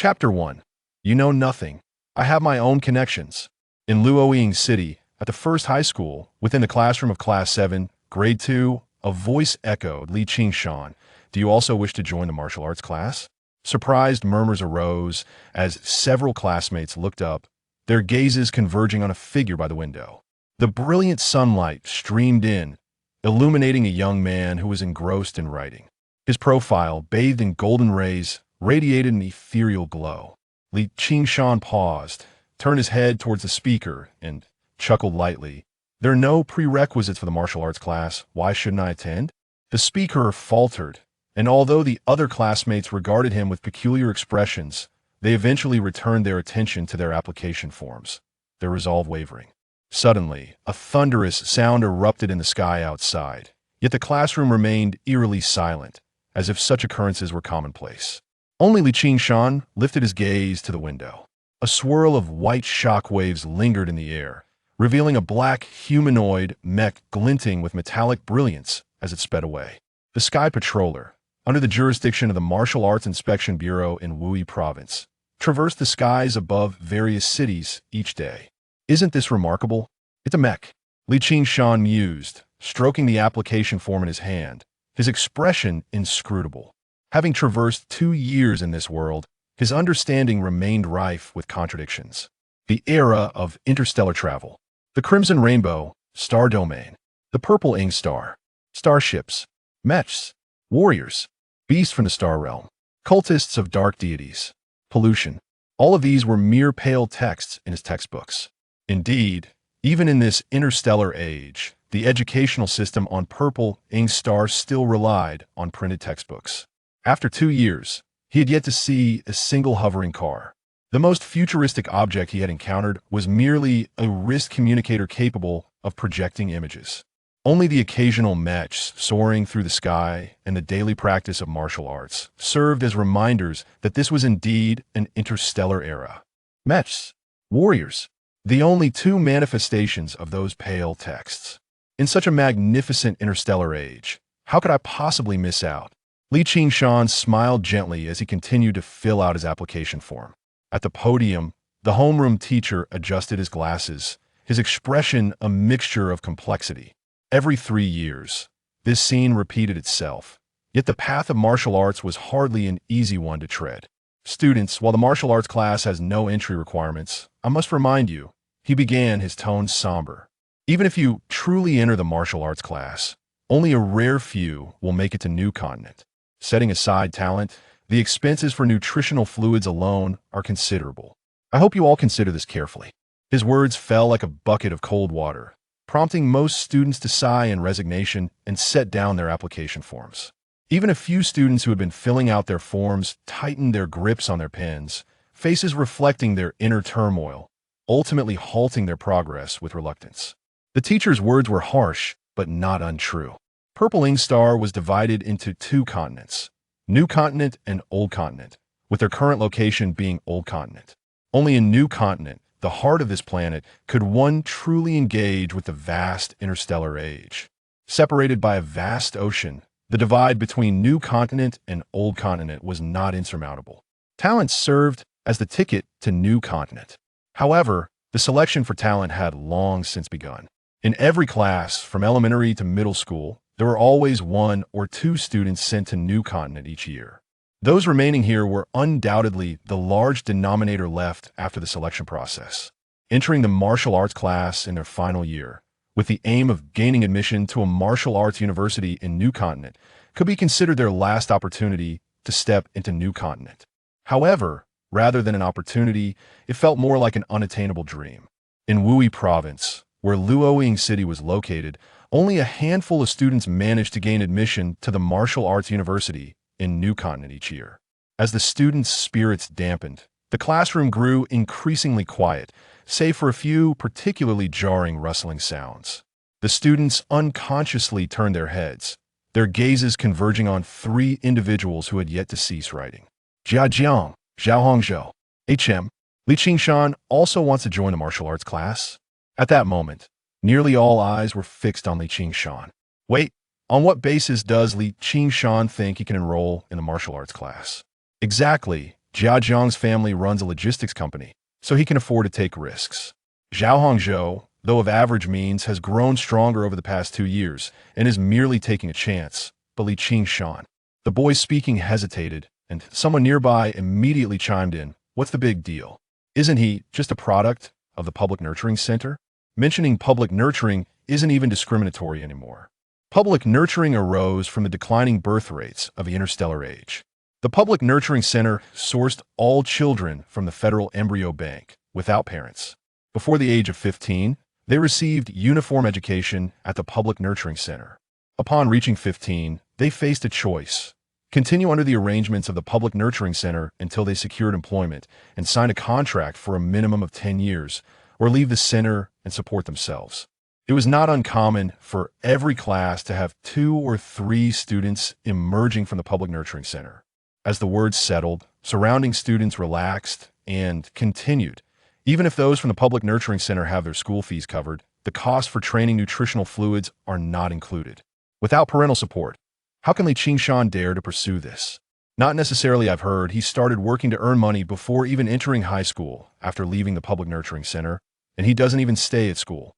Chapter 1. You know nothing. I have my own connections. In Luoying City, at the first high school, within the classroom of Class 7, Grade 2, a voice echoed, Li Qingshan, do you also wish to join the martial arts class? Surprised murmurs arose as several classmates looked up, their gazes converging on a figure by the window. The brilliant sunlight streamed in, illuminating a young man who was engrossed in writing. His profile, bathed in golden rays, radiated an ethereal glow. Li Qingshan paused, turned his head towards the speaker, and chuckled lightly. There are no prerequisites for the martial arts class. Why shouldn't I attend? The speaker faltered, and although the other classmates regarded him with peculiar expressions, they eventually returned their attention to their application forms, their resolve wavering. Suddenly, a thunderous sound erupted in the sky outside, yet the classroom remained eerily silent, as if such occurrences were commonplace. Only Li Qingshan lifted his gaze to the window. A swirl of white shock waves lingered in the air, revealing a black humanoid mech glinting with metallic brilliance as it sped away. The Sky Patroller, under the jurisdiction of the Martial Arts Inspection Bureau in Wuyi Province, traversed the skies above various cities each day. Isn't this remarkable? It's a mech, Li Qingshan mused, stroking the application form in his hand, his expression inscrutable. Having traversed 2 years in this world, his understanding remained rife with contradictions. The era of interstellar travel, the Crimson Rainbow, Star Domain, the Purple Ing Star, starships, mechs, warriors, beasts from the star realm, cultists of dark deities, pollution. All of these were mere pale texts in his textbooks. Indeed, even in this interstellar age, the educational system on Purple Ing Star still relied on printed textbooks. After 2 years, he had yet to see a single hovering car. The most futuristic object he had encountered was merely a wrist communicator capable of projecting images. Only the occasional mechs soaring through the sky and the daily practice of martial arts served as reminders that this was indeed an interstellar era. Mechs, warriors, the only 2 manifestations of those pale texts. In such a magnificent interstellar age, how could I possibly miss out? Li Qingshan smiled gently as he continued to fill out his application form. At the podium, the homeroom teacher adjusted his glasses, his expression a mixture of complexity. Every 3 years, this scene repeated itself, yet the path of martial arts was hardly an easy one to tread. Students, while the martial arts class has no entry requirements, I must remind you, he began, his tone somber. Even if you truly enter the martial arts class, only a rare few will make it to New Continent. Setting aside talent, the expenses for nutritional fluids alone are considerable. I hope you all consider this carefully. His words fell like a bucket of cold water, prompting most students to sigh in resignation and set down their application forms. Even a few students who had been filling out their forms tightened their grips on their pens, faces reflecting their inner turmoil, ultimately halting their progress with reluctance. The teacher's words were harsh, but not untrue. Purple Ing Star was divided into 2 continents, New Continent and Old Continent, with their current location being Old Continent. Only in New Continent, the heart of this planet, could one truly engage with the vast interstellar age. Separated by a vast ocean, the divide between New Continent and Old Continent was not insurmountable. Talent served as the ticket to New Continent. However, the selection for talent had long since begun. In every class, from elementary to middle school, there were always 1 or 2 students sent to New Continent each year. Those remaining here were undoubtedly the large denominator left after the selection process. Entering the martial arts class in their final year, with the aim of gaining admission to a martial arts university in New Continent, could be considered their last opportunity to step into New Continent. However, rather than an opportunity, it felt more like an unattainable dream. In Wuyi Province, where Luoying City was located, only a handful of students managed to gain admission to the martial arts university in New Continent each year. As the students' spirits dampened, the classroom grew increasingly quiet, save for a few particularly jarring rustling sounds. The students unconsciously turned their heads, their gazes converging on 3 individuals who had yet to cease writing. Jia Jiang, Zhao Hongzhou, HM, Li Qingshan also wants to join the martial arts class. At that moment, nearly all eyes were fixed on Li Qingshan. Wait, on what basis does Li Qingshan think he can enroll in the martial arts class? Exactly, Jia Zhang's family runs a logistics company, so he can afford to take risks. Zhao Hongzhou, though of average means, has grown stronger over the past 2 years and is merely taking a chance. But Li Qingshan, the boy speaking, hesitated, and someone nearby immediately chimed in. What's the big deal? Isn't he just a product of the public nurturing center? Mentioning public nurturing isn't even discriminatory anymore. Public nurturing arose from the declining birth rates of the interstellar age. The public nurturing center sourced all children from the Federal Embryo Bank without parents. Before the age of 15, they received uniform education at the public nurturing center. Upon reaching 15, they faced a choice: continue under the arrangements of the public nurturing center until they secured employment and signed a contract for a minimum of 10 years, or leave the center and support themselves. It was not uncommon for every class to have 2 or 3 students emerging from the public nurturing center. As the word settled, surrounding students relaxed and continued. Even if those from the public nurturing center have their school fees covered, the costs for training nutritional fluids are not included. Without parental support, how can Li Qingshan dare to pursue this? Not necessarily. I've heard he started working to earn money before even entering high school after leaving the public nurturing center, and he doesn't even stay at school.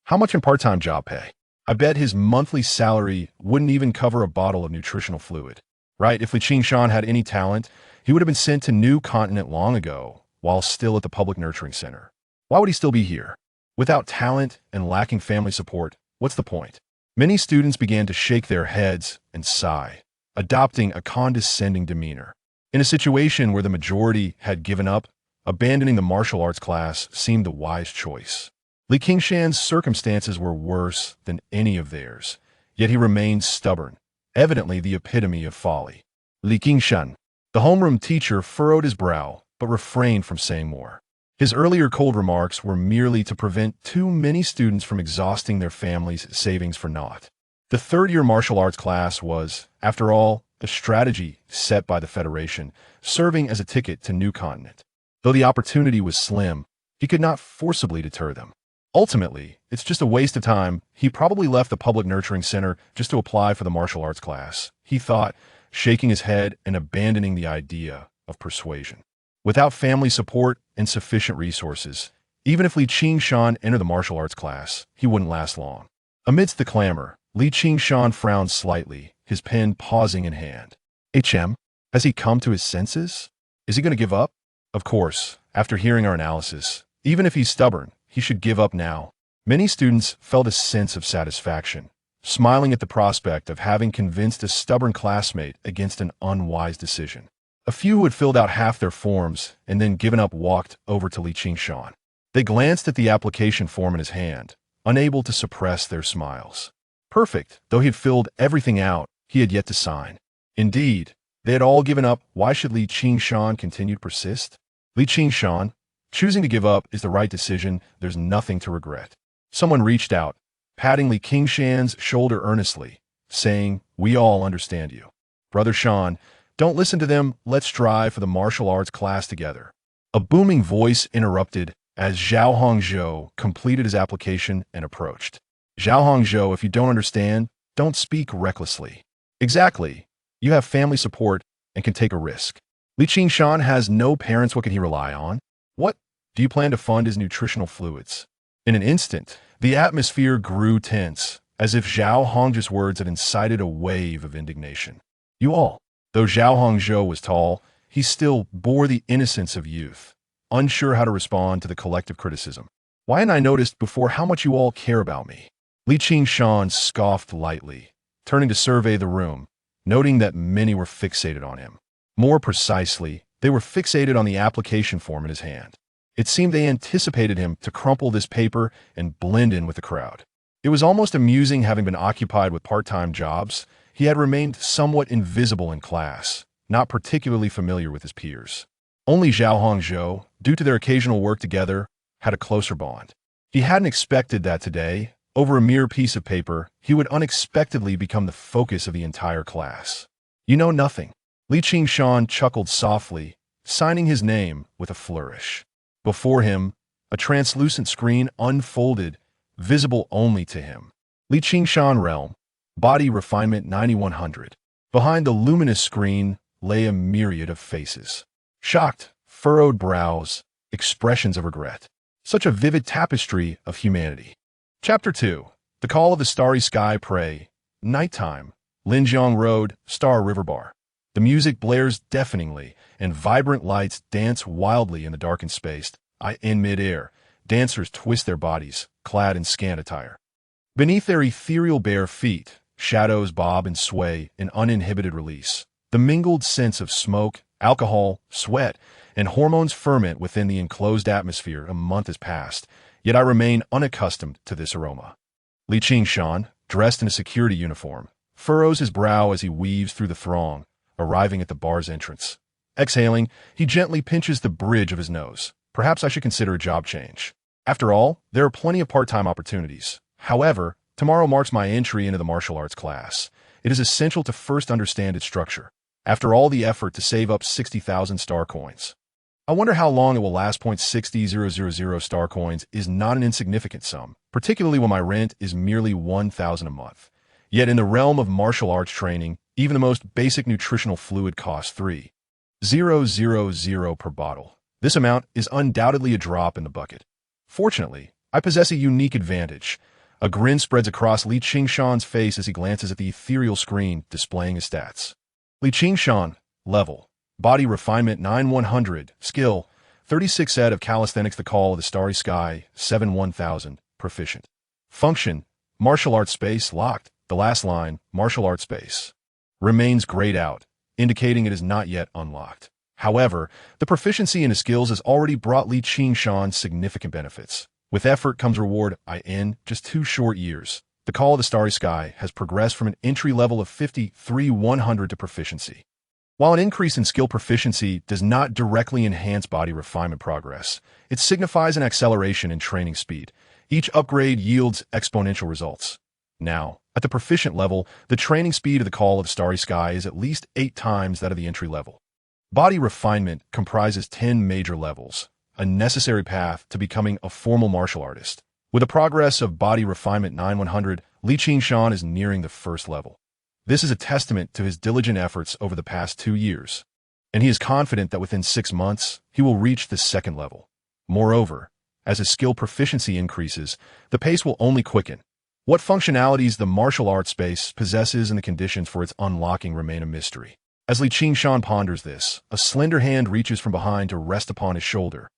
How much in part-time job pay? I bet his monthly salary wouldn't even cover a bottle of nutritional fluid. Right? If Li Qingshan had any talent, he would have been sent to New Continent long ago, while still at the public nurturing center. Why would he still be here? Without talent and lacking family support, what's the point? Many students began to shake their heads and sigh, adopting a condescending demeanor. In a situation where the majority had given up, abandoning the martial arts class seemed the wise choice. Li Qingshan's circumstances were worse than any of theirs, yet he remained stubborn, evidently the epitome of folly. Li Qingshan, the homeroom teacher, furrowed his brow, but refrained from saying more. His earlier cold remarks were merely to prevent too many students from exhausting their families' savings for naught. The third-year martial arts class was, after all, a strategy set by the Federation, serving as a ticket to New Continent. Though the opportunity was slim, he could not forcibly deter them. Ultimately, it's just a waste of time. He probably left the public nurturing center just to apply for the martial arts class, he thought, shaking his head and abandoning the idea of persuasion. Without family support and sufficient resources, even if Li Qingshan entered the martial arts class, he wouldn't last long. Amidst the clamor, Li Qingshan frowned slightly, his pen pausing in hand. Has he come to his senses? Is he going to give up? Of course, after hearing our analysis, even if he's stubborn, he should give up now. Many students felt a sense of satisfaction, smiling at the prospect of having convinced a stubborn classmate against an unwise decision. A few who had filled out half their forms and then given up walked over to Li Qingshan. They glanced at the application form in his hand, unable to suppress their smiles. Perfect, though he had filled everything out, he had yet to sign. Indeed, they had all given up. Why should Li Qingshan continue to persist? Li Qingshan, choosing to give up is the right decision. There's nothing to regret. Someone reached out, patting Li Qingshan's shoulder earnestly, saying, "We all understand you. Brother Shan, don't listen to them. Let's strive for the martial arts class together." A booming voice interrupted as Zhao Hongzhou completed his application and approached. Zhao Hongzhou, if you don't understand, don't speak recklessly. Exactly. You have family support and can take a risk. Li Qingshan has no parents. What can he rely on? What? Do you plan to fund his nutritional fluids? In an instant, the atmosphere grew tense, as if Zhao Hongzhou's words had incited a wave of indignation. You all. Though Zhao Hongzhou was tall, he still bore the innocence of youth, unsure how to respond to the collective criticism. Why hadn't I noticed before how much you all care about me? Li Qingshan scoffed lightly, turning to survey the room, noting that many were fixated on him. More precisely, they were fixated on the application form in his hand. It seemed they anticipated him to crumple this paper and blend in with the crowd. It was almost amusing. Having been occupied with part-time jobs, he had remained somewhat invisible in class, not particularly familiar with his peers. Only Zhao Hongzhou, due to their occasional work together, had a closer bond. He hadn't expected that today, over a mere piece of paper, he would unexpectedly become the focus of the entire class. You know nothing. Li Qingshan chuckled softly, signing his name with a flourish. Before him, a translucent screen unfolded, visible only to him. Li Qingshan Realm, Body Refinement 9100. Behind the luminous screen lay a myriad of faces. Shocked, furrowed brows, expressions of regret. Such a vivid tapestry of humanity. Chapter 2. The Call of the Starry Sky Prey. Nighttime. Linjiang Road, Star River Bar. The music blares deafeningly, and vibrant lights dance wildly in the darkened space. In midair, dancers twist their bodies, clad in scant attire. Beneath their ethereal bare feet, shadows bob and sway in uninhibited release. The mingled scents of smoke, alcohol, sweat, and hormones ferment within the enclosed atmosphere. A month has passed, yet I remain unaccustomed to this aroma. Li Qingshan, dressed in a security uniform, furrows his brow as he weaves through the throng, arriving at the bar's entrance. Exhaling, he gently pinches the bridge of his nose. Perhaps I should consider a job change. After all, there are plenty of part-time opportunities. However, tomorrow marks my entry into the martial arts class. It is essential to first understand its structure. After all the effort to save up 60,000 star coins. I wonder how long it will last. 60,000 star coins is not an insignificant sum, particularly when my rent is merely 1,000 a month. Yet in the realm of martial arts training, even the most basic nutritional fluid costs 3,000 per bottle. This amount is undoubtedly a drop in the bucket. Fortunately, I possess a unique advantage. A grin spreads across Li Qingshan's face as he glances at the ethereal screen displaying his stats. Li Qingshan, level, body refinement 9100, skill, 36 set of calisthenics, the call of the starry sky, 7-1000, proficient. Function, martial arts space, locked, the last line, martial arts space. Remains grayed out, indicating it is not yet unlocked. However, the proficiency in his skills has already brought Li Qingshan significant benefits. With effort comes reward. In just 2 short years, the Call of the Starry Sky has progressed from an entry level of 53,100 to proficiency. While an increase in skill proficiency does not directly enhance body refinement progress, it signifies an acceleration in training speed. Each upgrade yields exponential results. Now, at the proficient level, the training speed of the Call of the Starry Sky is at least 8 times that of the entry level. Body refinement comprises 10 major levels, a necessary path to becoming a formal martial artist. With a progress of body refinement 9100, Li Qingshan is nearing the first level. This is a testament to his diligent efforts over the past 2 years, and he is confident that within 6 months, he will reach the second level. Moreover, as his skill proficiency increases, the pace will only quicken. What functionalities the martial arts space possesses and the conditions for its unlocking remain a mystery. As Li Qingshan ponders this, a slender hand reaches from behind to rest upon his shoulder.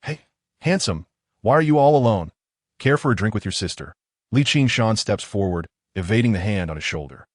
Hey, handsome, why are you all alone? Care for a drink with your sister? Li Qingshan steps forward, evading the hand on his shoulder,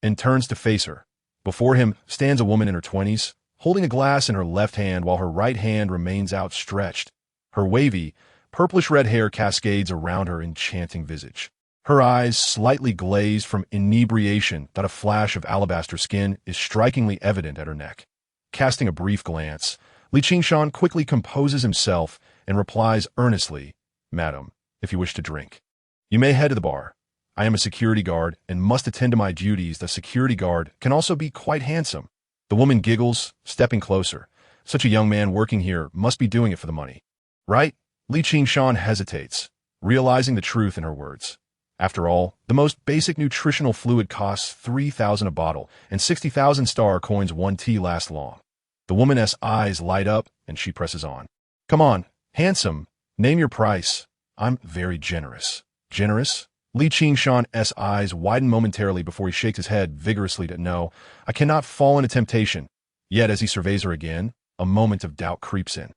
and turns to face her. Before him stands a woman in her 20s, holding a glass in her left hand while her right hand remains outstretched. Her wavy, purplish-red hair cascades around her enchanting visage. Her eyes, slightly glazed from inebriation that a flash of alabaster skin is strikingly evident at her neck. Casting a brief glance, Li Qingshan quickly composes himself and replies earnestly, "Madam, if you wish to drink, you may head to the bar. I am a security guard and must attend to my duties. The security guard can also be quite handsome." The woman giggles, stepping closer. Such a young man working here must be doing it for the money. Right? Li Qingshan hesitates, realizing the truth in her words. After all, the most basic nutritional fluid costs 3,000 a bottle, and 60,000 star coins 1 tea last long. The woman's eyes light up, and she presses on. "Come on, handsome, name your price. I'm very generous." Generous? Li Qingshan's eyes widen momentarily before he shakes his head vigorously to no, I cannot fall into temptation. Yet as he surveys her again, a moment of doubt creeps in.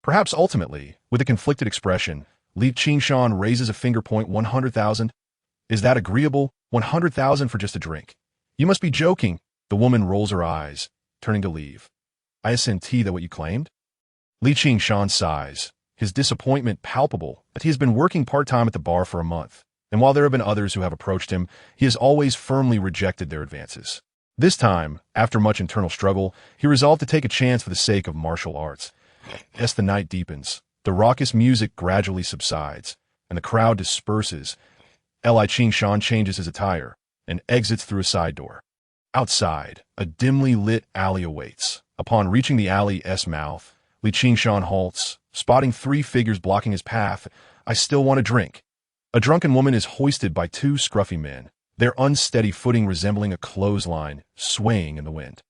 Perhaps ultimately, with a conflicted expression, Li Qingshan raises a finger. 100,000? Is that agreeable? 100,000 for just a drink? You must be joking. The woman rolls her eyes, turning to leave. Isn't that what you claimed? Li Qingshan sighs, his disappointment palpable that he has been working part-time at the bar for a month, and while there have been others who have approached him, he has always firmly rejected their advances. This time, after much internal struggle, he resolved to take a chance for the sake of martial arts. As the night deepens, the raucous music gradually subsides, and the crowd disperses. Li Qingshan changes his attire and exits through a side door. Outside, a dimly lit alley awaits. Upon reaching the alley's mouth, Li Qingshan halts, spotting 3 figures blocking his path. "I still want a drink." A drunken woman is hoisted by 2 scruffy men, their unsteady footing resembling a clothesline swaying in the wind.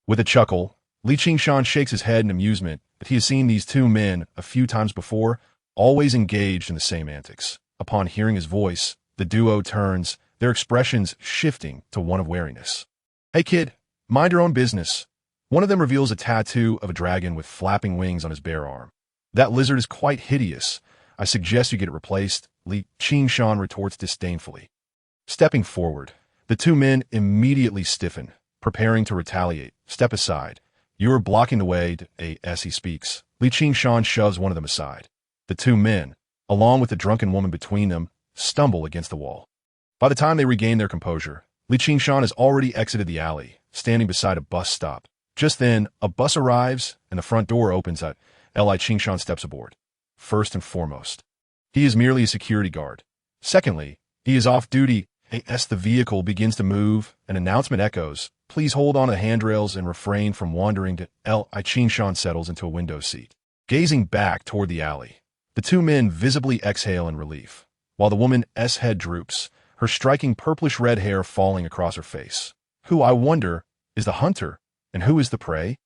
With a chuckle, Li Qingshan shakes his head in amusement that he has seen these two men a few times before, always engaged in the same antics. Upon hearing his voice, the duo turns, their expressions shifting to one of wariness. "Hey kid, mind your own business." One of them reveals a tattoo of a dragon with flapping wings on his bare arm. "That lizard is quite hideous. I suggest you get it replaced," Li Qingshan retorts disdainfully. Stepping forward, the two men immediately stiffen, preparing to retaliate. "Step aside. You are blocking the way," as he speaks. Li Qingshan shoves one of them aside. The two men, along with the drunken woman between them, stumble against the wall. By the time they regain their composure, Li Qingshan has already exited the alley, standing beside a bus stop. Just then, a bus arrives, and the front door opens. Li Qingshan steps aboard. First and foremost, he is merely a security guard. Secondly, he is off duty. As the vehicle begins to move, an announcement echoes. "Please hold on to the handrails and refrain from wandering." Li Qingshan settles into a window seat, gazing back toward the alley. The two men visibly exhale in relief, while the woman's head droops, her striking purplish-red hair falling across her face. Who, I wonder, is the hunter, and who is the prey?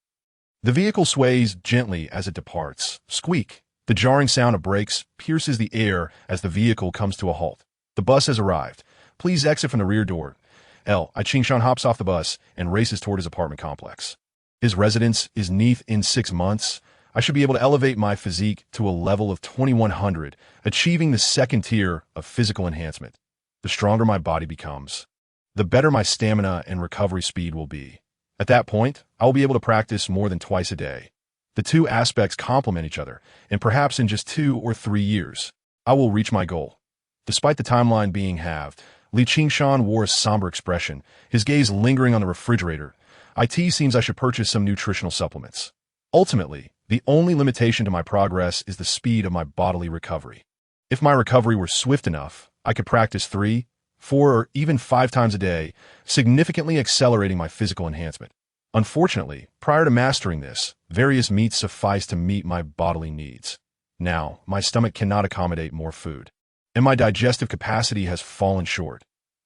The vehicle sways gently as it departs. Squeak! The jarring sound of brakes pierces the air as the vehicle comes to a halt. The bus has arrived. "Please exit from the rear door." Li Qingshan hops off the bus and races toward his apartment complex. His residence is neath. "In 6 months, I should be able to elevate my physique to a level of 2100, achieving the second tier of physical enhancement. The stronger my body becomes, the better my stamina and recovery speed will be. At that point, I will be able to practice more than twice a day. The two aspects complement each other, and perhaps in just 2 or 3 years, I will reach my goal." Despite the timeline being halved, Li Qingshan wore a somber expression, his gaze lingering on the refrigerator. "It seems I should purchase some nutritional supplements. Ultimately, the only limitation to my progress is the speed of my bodily recovery. If my recovery were swift enough, I could practice 3, 4, or even 5 times a day, significantly accelerating my physical enhancement. Unfortunately, prior to mastering this, various meats suffice to meet my bodily needs. Now, my stomach cannot accommodate more food, and my digestive capacity has fallen short.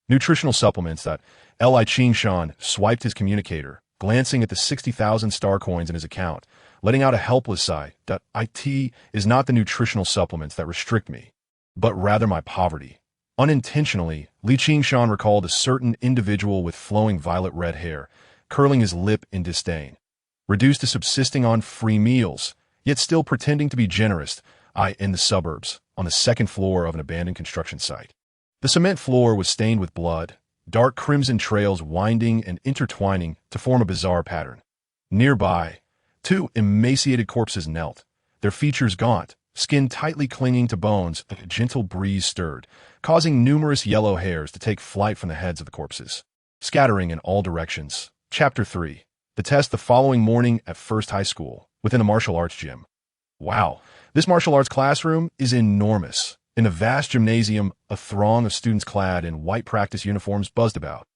Nutritional supplements." Li Qingshan swiped his communicator, glancing at the 60,000 star coins in his account, letting out a helpless sigh. "It is not the nutritional supplements that restrict me, but rather my poverty." Unintentionally, Li Qingshan recalled a certain individual with flowing violet-red hair, curling his lip in disdain. Reduced to subsisting on free meals, yet still pretending to be generous, in the suburbs, on the second floor of an abandoned construction site. The cement floor was stained with blood, dark crimson trails winding and intertwining to form a bizarre pattern. Nearby, 2 emaciated corpses knelt, their features gaunt, skin tightly clinging to bones. A gentle breeze stirred, causing numerous yellow hairs to take flight from the heads of the corpses, scattering in all directions. Chapter 3. The test the following morning at First High School, within a martial arts gym. Wow, this martial arts classroom is enormous. In the vast gymnasium, a throng of students clad in white practice uniforms buzzed about,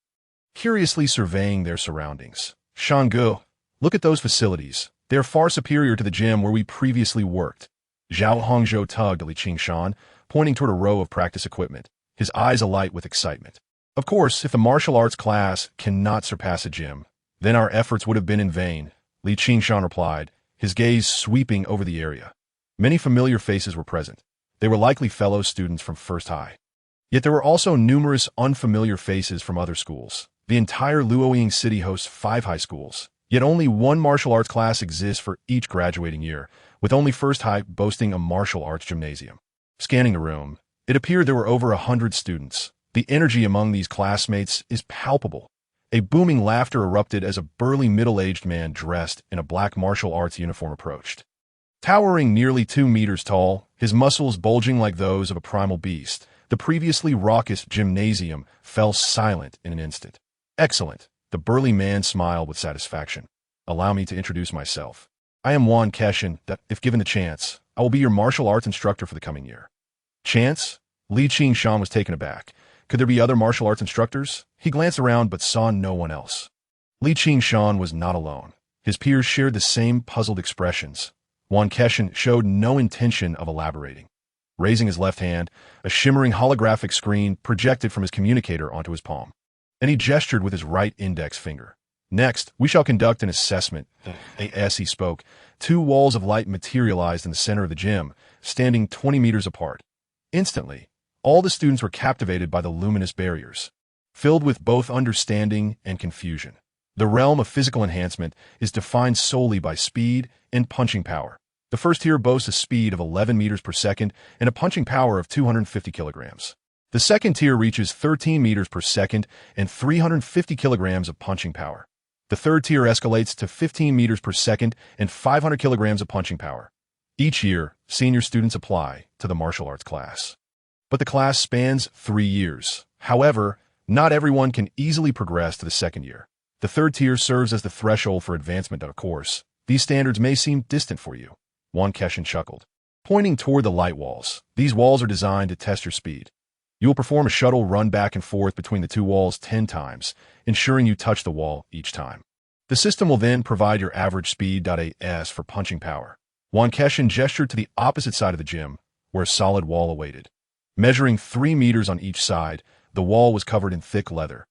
curiously surveying their surroundings. "Shangu, look at those facilities. They are far superior to the gym where we previously worked." Zhao Hongzhou tugged Li Qingshan, pointing toward a row of practice equipment, his eyes alight with excitement. "Of course, if the martial arts class cannot surpass a gym, then our efforts would have been in vain," Li Qingshan replied, his gaze sweeping over the area. Many familiar faces were present. They were likely fellow students from First High. Yet there were also numerous unfamiliar faces from other schools. The entire Luoying city hosts 5 high schools, yet only one martial arts class exists for each graduating year, with only First High boasting a martial arts gymnasium. Scanning the room, it appeared there were over 100 students. The energy among these classmates is palpable. A booming laughter erupted as a burly middle-aged man dressed in a black martial arts uniform approached. Towering nearly 2 meters tall, his muscles bulging like those of a primal beast, the previously raucous gymnasium fell silent in an instant. "Excellent," the burly man smiled with satisfaction. "Allow me to introduce myself. I am Yuan, that, if given the chance, I will be your martial arts instructor for the coming year." "Chance?" Li Qingshan was taken aback. Could there be other martial arts instructors? He glanced around but saw no one else. Li Qingshan was not alone. His peers shared the same puzzled expressions. Yuan showed no intention of elaborating. Raising his left hand, a shimmering holographic screen projected from his communicator onto his palm, and he gestured with his right index finger. Next, we shall conduct an assessment. As he spoke, two walls of light materialized in the center of the gym, standing 20 meters apart. Instantly, all the students were captivated by the luminous barriers, filled with both understanding and confusion. The realm of physical enhancement is defined solely by speed and punching power. The first tier boasts a speed of 11 meters per second and a punching power of 250 kilograms. The second tier reaches 13 meters per second and 350 kilograms of punching power. The third tier escalates to 15 meters per second and 500 kilograms of punching power. Each year, senior students apply to the martial arts class. But the class spans 3 years. However, not everyone can easily progress to the second year. The third tier serves as the threshold for advancement of a course. These standards may seem distant for you. Yuan chuckled, pointing toward the light walls. These walls are designed to test your speed. You will perform a shuttle run back and forth between the two walls 10 times, ensuring you touch the wall each time. The system will then provide your average speed. As for punching power, Yuan gestured to the opposite side of the gym, where a solid wall awaited. Measuring 3 meters on each side, the wall was covered in thick leather,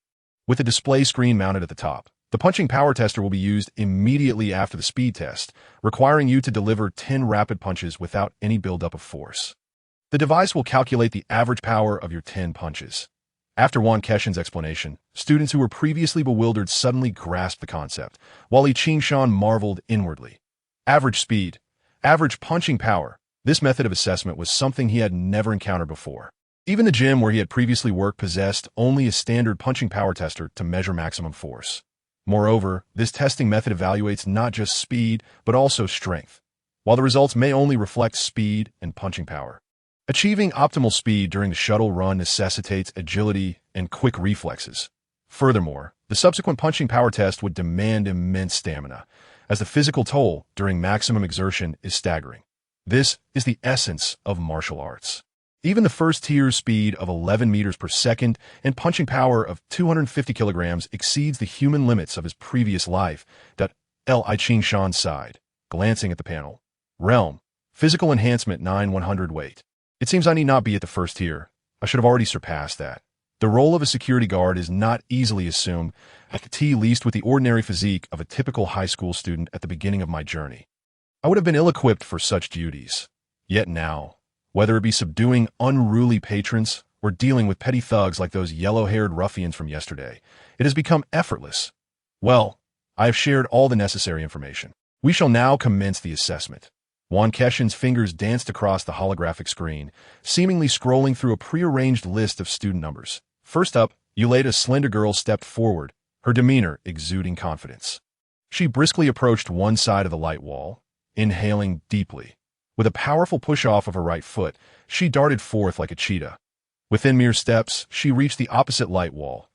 with a display screen mounted at the top. The punching power tester will be used immediately after the speed test, requiring you to deliver 10 rapid punches without any buildup of force. The device will calculate the average power of your 10 punches. After Yuan explanation, students who were previously bewildered suddenly grasped the concept, while Li Qingshan marveled inwardly. Average speed, average punching power. This method of assessment was something he had never encountered before. Even the gym where he had previously worked possessed only a standard punching power tester to measure maximum force. Moreover, this testing method evaluates not just speed, but also strength, while the results may only reflect speed and punching power. Achieving optimal speed during the shuttle run necessitates agility and quick reflexes. Furthermore, the subsequent punching power test would demand immense stamina, as the physical toll during maximum exertion is staggering. This is the essence of martial arts. Even the first tier's speed of 11 meters per second and punching power of 250 kilograms exceeds the human limits of his previous life. Li Qingshan sighed, glancing at the panel. Realm, physical enhancement 9/100 weight. It seems I need not be at the first tier. I should have already surpassed that. The role of a security guard is not easily assumed, at least with the ordinary physique of a typical high school student at the beginning of my journey. I would have been ill-equipped for such duties. Yet now, whether it be subduing unruly patrons or dealing with petty thugs like those yellow-haired ruffians from yesterday, it has become effortless. Well, I have shared all the necessary information. We shall now commence the assessment. Yuan fingers danced across the holographic screen, seemingly scrolling through a prearranged list of student numbers. First up, Yulei, a slender girl, stepped forward, her demeanor exuding confidence. She briskly approached one side of the light wall, inhaling deeply. With a powerful push-off of her right foot, she darted forth like a cheetah. Within mere steps, she reached the opposite light wall,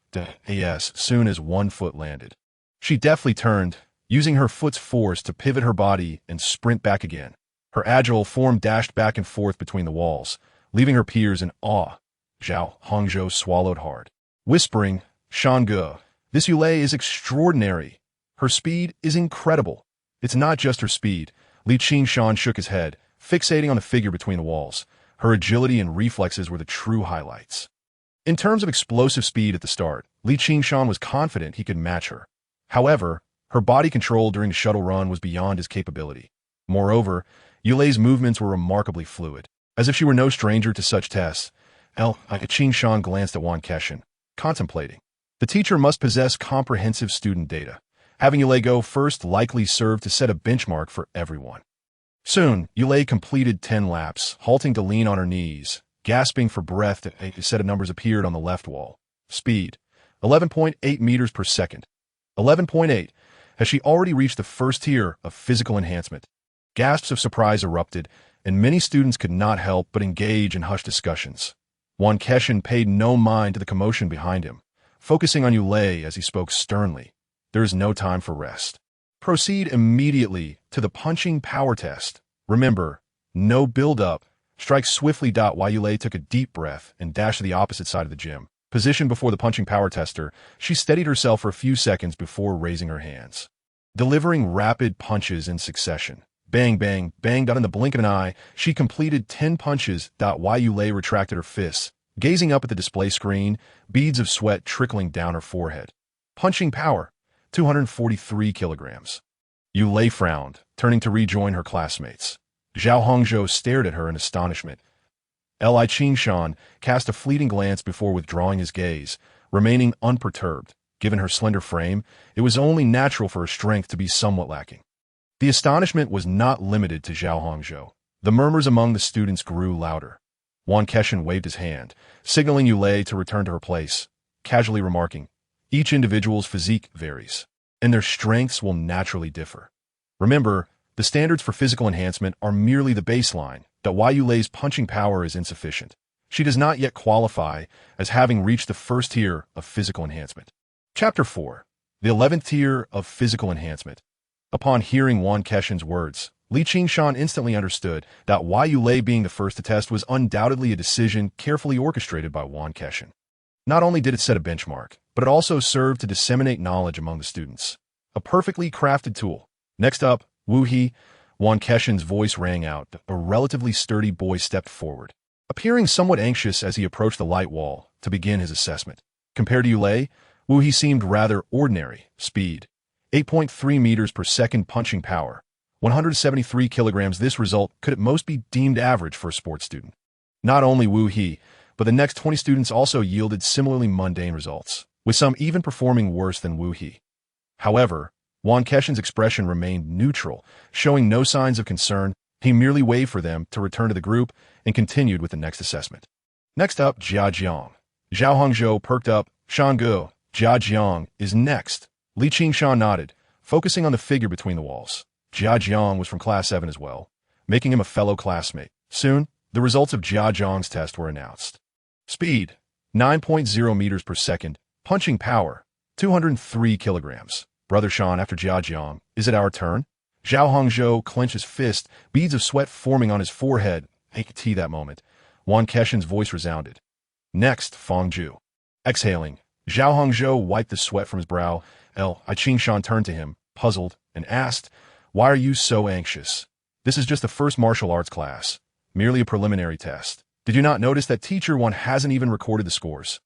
as soon as one foot landed. She deftly turned, using her foot's force to pivot her body and sprint back again. Her agile form dashed back and forth between the walls, leaving her peers in awe. Zhao Hongzhou swallowed hard, whispering, "Shangge, this Yulei is extraordinary. Her speed is incredible." It's not just her speed. Li Qingshan shook his head, fixating on the figure between the walls. Her agility and reflexes were the true highlights. In terms of explosive speed at the start, Li Qingshan was confident he could match her. However, her body control during the shuttle run was beyond his capability. Moreover, Yulei's movements were remarkably fluid. As if she were no stranger to such tests, Li Qingshan glanced at Yuan, contemplating. The teacher must possess comprehensive student data. Having Yulei go first likely served to set a benchmark for everyone. Soon, Yulei completed 10 laps, halting to lean on her knees. Gasping for breath, a set of numbers appeared on the left wall. Speed, 11.8 meters per second. 11.8, as she already reached the first tier of physical enhancement. Gasps of surprise erupted, and many students could not help but engage in hushed discussions. Yuan paid no mind to the commotion behind him, focusing on Yulei as he spoke sternly. There is no time for rest. Proceed immediately to the punching power test. Remember, no build-up. Strike swiftly. Yulei took a deep breath and dashed to the opposite side of the gym. Positioned before the punching power tester, she steadied herself for a few seconds before raising her hands. Delivering rapid punches in succession. Bang, bang, bang. In the blink of an eye, she completed 10 punches. Yulei retracted her fists, gazing up at the display screen, beads of sweat trickling down her forehead. Punching power. 243 kilograms. Yulei frowned, turning to rejoin her classmates. Zhao Hongzhou stared at her in astonishment. Li Qingshan cast a fleeting glance before withdrawing his gaze, remaining unperturbed. Given her slender frame, it was only natural for her strength to be somewhat lacking. The astonishment was not limited to Zhao Hongzhou. The murmurs among the students grew louder. Yuan Keshan waved his hand, signaling Yulei to return to her place, casually remarking, "Each individual's physique varies, and their strengths will naturally differ. Remember, the standards for physical enhancement are merely the baseline, that why Yulei's punching power is insufficient. She does not yet qualify as having reached the first tier of physical enhancement." Chapter 4. The 11th Tier of Physical Enhancement. Upon hearing Yuan Keshan's words, Li Qingshan instantly understood that Wai Yulei being the first to test was undoubtedly a decision carefully orchestrated by Yuan Keshan. Not only did it set a benchmark, but it also served to disseminate knowledge among the students. A perfectly crafted tool. Next up, Wu He. Yuan Keshan's voice rang out. A relatively sturdy boy stepped forward, appearing somewhat anxious as he approached the light wall to begin his assessment. Compared to Yulei, Wu He seemed rather ordinary. Speed: 8.3 meters per second. Punching power: 173 kilograms. This result could at most be deemed average for a sports student. Not only Wu He, but the next 20 students also yielded similarly mundane results, with some even performing worse than Wu He. However, Yuan Keshan's expression remained neutral, showing no signs of concern. He merely waved for them to return to the group and continued with the next assessment. Next up, Jia Jiang. Zhao Hongzhou perked up. Shanggu, Jia Jiang is next. Li Qingshan nodded, focusing on the figure between the walls. Jia Jiang was from Class 7 as well, making him a fellow classmate. Soon, the results of Jia Jiang's test were announced. Speed: 9.0 meters per second. Punching power: 203 kilograms. Brother Shan, after Jia Jiang, is it our turn? Zhao Hongzhou clenched his fist, beads of sweat forming on his forehead. I could see that moment. Yuan Keshan's voice resounded. Next, Fangju. Exhaling, Zhao Hongzhou wiped the sweat from his brow. Li Qingshan turned to him, puzzled, and asked, "Why are you so anxious? This is just the first martial arts class, merely a preliminary test. Did you not notice that Teacher 1 hasn't even recorded the scores?"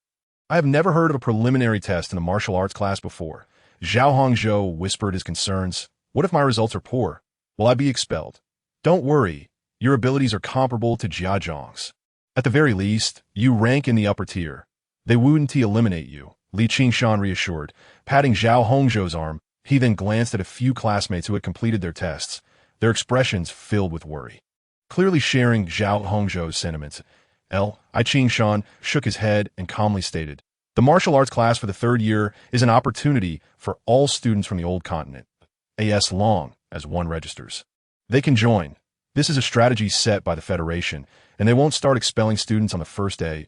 "I have never heard of a preliminary test in a martial arts class before." Zhao Hongzhou whispered his concerns. "What if my results are poor? Will I be expelled?" "Don't worry, your abilities are comparable to Jia Jiang's. At the very least, you rank in the upper tier. They wouldn't eliminate you," Li Qingshan reassured. Patting Zhao Hongzhou's arm, he then glanced at a few classmates who had completed their tests, their expressions filled with worry. Clearly sharing Zhao Hongzhou's sentiments, Li Qingshan shook his head and calmly stated, "The martial arts class for the third year is an opportunity for all students from the old continent, as long as one registers. They can join. This is a strategy set by the Federation, and they won't start expelling students on the first day."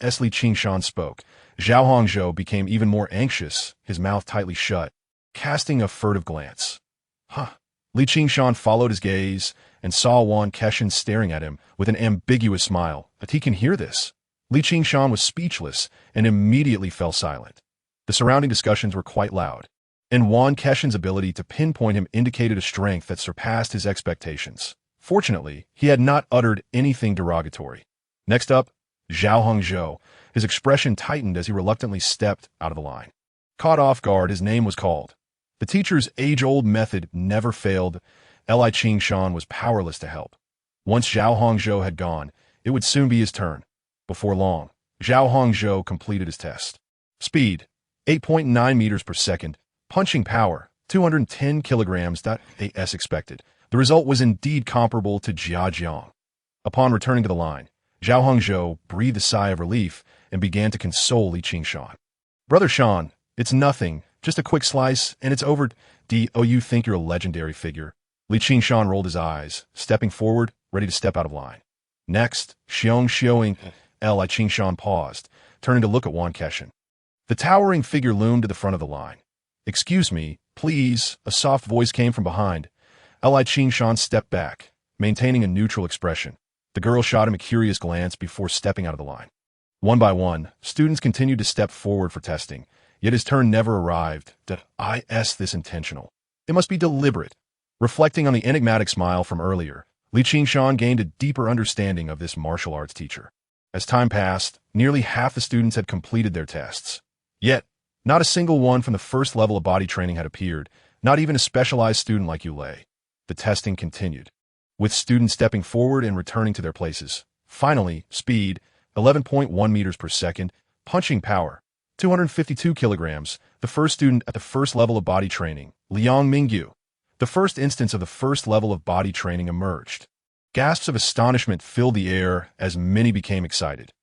As Li Qingshan spoke, Zhao Hongzhou became even more anxious, his mouth tightly shut, casting a furtive glance. Li Qingshan followed his gaze and saw Yuan Keshan staring at him with an ambiguous smile. But he can hear this. Li Qingshan was speechless and immediately fell silent. The surrounding discussions were quite loud, and Yuan Keshan's ability to pinpoint him indicated a strength that surpassed his expectations. Fortunately, he had not uttered anything derogatory. Next up, Zhao Hongzhou. His expression tightened as he reluctantly stepped out of the line. Caught off guard, his name was called. The teacher's age-old method never failed. Li Qingshan was powerless to help. Once Zhao Hongzhou had gone, it would soon be his turn. Before long, Zhao Hongzhou completed his test. Speed: 8.9 meters per second. Punching power: 210 kilograms. As expected, the result was indeed comparable to Jia Jiang. Upon returning to the line, Zhao Hongzhou breathed a sigh of relief and began to console Li Qingshan. "Brother Shan, it's nothing, just a quick slice, and it's over. You think you're a legendary figure." Li Qingshan rolled his eyes, stepping forward, ready to step out of line. Next, Xiong. Li Qingshan paused, turning to look at Yuan Keshan. The towering figure loomed to the front of the line. "Excuse me, please," a soft voice came from behind. Li Qingshan stepped back, maintaining a neutral expression. The girl shot him a curious glance before stepping out of the line. One by one, students continued to step forward for testing, yet his turn never arrived. This intentional. It must be deliberate. Reflecting on the enigmatic smile from earlier, Li Qingshan gained a deeper understanding of this martial arts teacher. As time passed, nearly half the students had completed their tests. Yet, Not a single one from the first level of body training had appeared, not even a specialized student like Yulei. The testing continued, with students stepping forward and returning to their places. Finally, speed, 11.1 meters per second, punching power, 252 kilograms, the first student at the first level of body training, Liang Mingyu. The first instance of the first level of body training emerged. Gasps of astonishment filled the air as many became excited.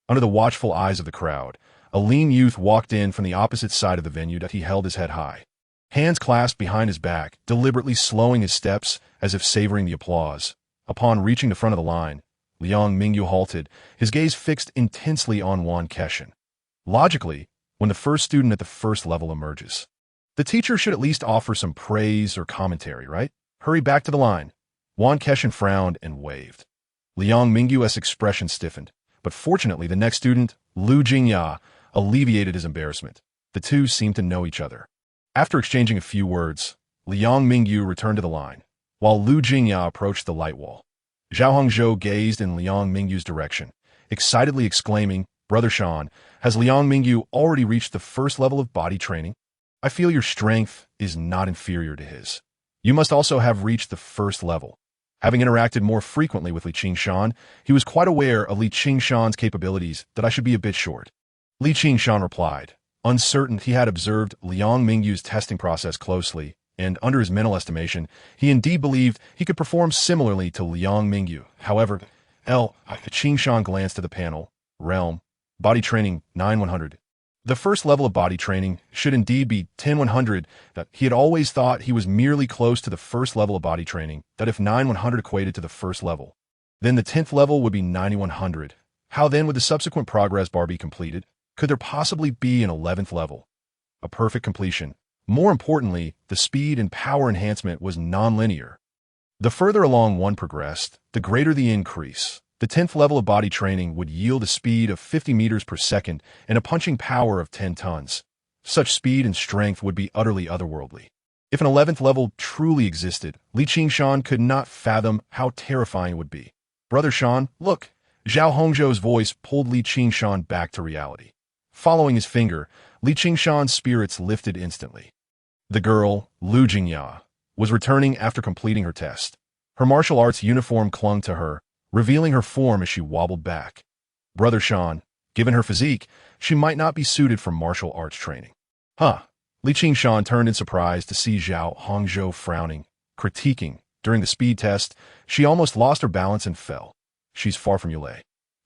Under the watchful eyes of the crowd, a lean youth walked in from the opposite side of the venue that he held his head high. Hands clasped behind his back, deliberately slowing his steps as if savoring the applause. Upon reaching the front of the line, Liang Mingyu halted, his gaze fixed intensely on Yuan Keshin. Logically, when the first student at the first level emerges, the teacher should at least offer some praise or commentary, right? Hurry back to the line. Yuan Keshin frowned and waved. Liang Mingyu's expression stiffened, but fortunately the next student, Lu Jingya, alleviated his embarrassment. The two seemed to know each other. After exchanging a few words, Liang Mingyu returned to the line, while Lu Jingya approached the light wall. Zhao Hongzhou gazed in Liang Mingyu's direction, excitedly exclaiming, "Brother Shan, has Liang Mingyu already reached the first level of body training? I feel your strength is not inferior to his. You must also have reached the first level." Having interacted more frequently with Li Qingshan, he was quite aware of Li Qingshan's capabilities that I should be a bit short. Li Qingshan replied, uncertain. He had observed Liang Mingyu's testing process closely, and under his mental estimation, he indeed believed he could perform similarly to Liang Mingyu. However, Qingshan glanced at the panel, realm, body training 9100. The first level of body training should indeed be 10100, that he had always thought he was merely close to the first level of body training, that if 9100 equated to the first level, then the 10th level would be 9100. How then would the subsequent progress bar be completed? Could there possibly be an 11th level? A perfect completion. More importantly, the speed and power enhancement was non-linear. The further along one progressed, the greater the increase. The 10th level of body training would yield a speed of 50 meters per second and a punching power of 10 tons. Such speed and strength would be utterly otherworldly. If an 11th level truly existed, Li Qingshan could not fathom how terrifying it would be. "Brother Shan, look!" Zhao Hongzhou's voice pulled Li Qingshan back to reality. Following his finger, Li Qingshan's spirits lifted instantly. The girl, Lu Jingya, was returning after completing her test. Her martial arts uniform clung to her, revealing her form as she wobbled back. "Brother Shan, given her physique, she might not be suited for martial arts training." "Huh." Li Qingshan turned in surprise to see Zhao Hongzhou frowning, critiquing. During the speed test, she almost lost her balance and fell. "She's far from Yulei."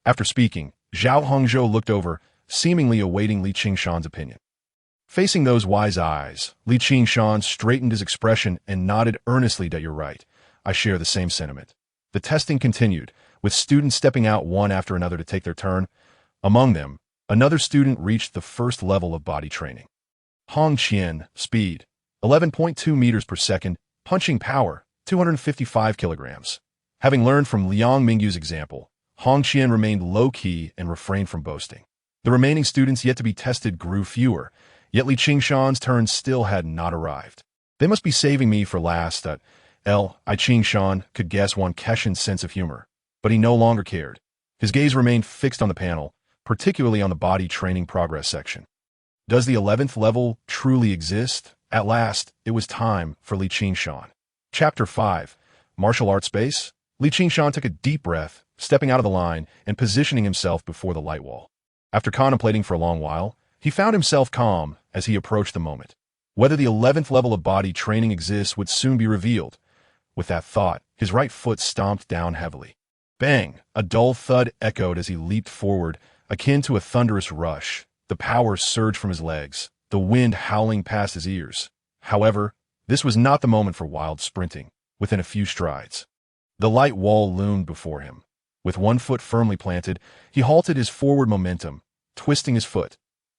After speaking, Zhao Hongzhou looked over, seemingly awaiting Li Qingshan's opinion. Facing those wise eyes, Li Qingshan straightened his expression and nodded earnestly that "You're right. I share the same sentiment." The testing continued, with students stepping out one after another to take their turn. Among them, another student reached the first level of body training. Hong Qian, speed, 11.2 meters per second, punching power, 255 kilograms. Having learned from Liang Mingyu's example, Hong Qian remained low-key and refrained from boasting. The remaining students yet to be tested grew fewer, yet Li Qingshan's turn still had not arrived. "They must be saving me for last," Qingshan could guess Yuan Keshin's sense of humor, but he no longer cared. His gaze remained fixed on the panel, particularly on the body training progress section. Does the 11th level truly exist? At last, it was time for Li Qingshan. Chapter 5, Martial Arts Space. Li Qingshan took a deep breath, stepping out of the line and positioning himself before the light wall. After contemplating for a long while, he found himself calm as he approached the moment. Whether the 11th level of body training exists would soon be revealed. With that thought, his right foot stomped down heavily. Bang! A dull thud echoed as he leaped forward, akin to a thunderous rush. The power surged from his legs, the wind howling past his ears. However, this was not the moment for wild sprinting. Within a few strides, the light wall loomed before him. With one foot firmly planted, he halted his forward momentum, twisting his foot.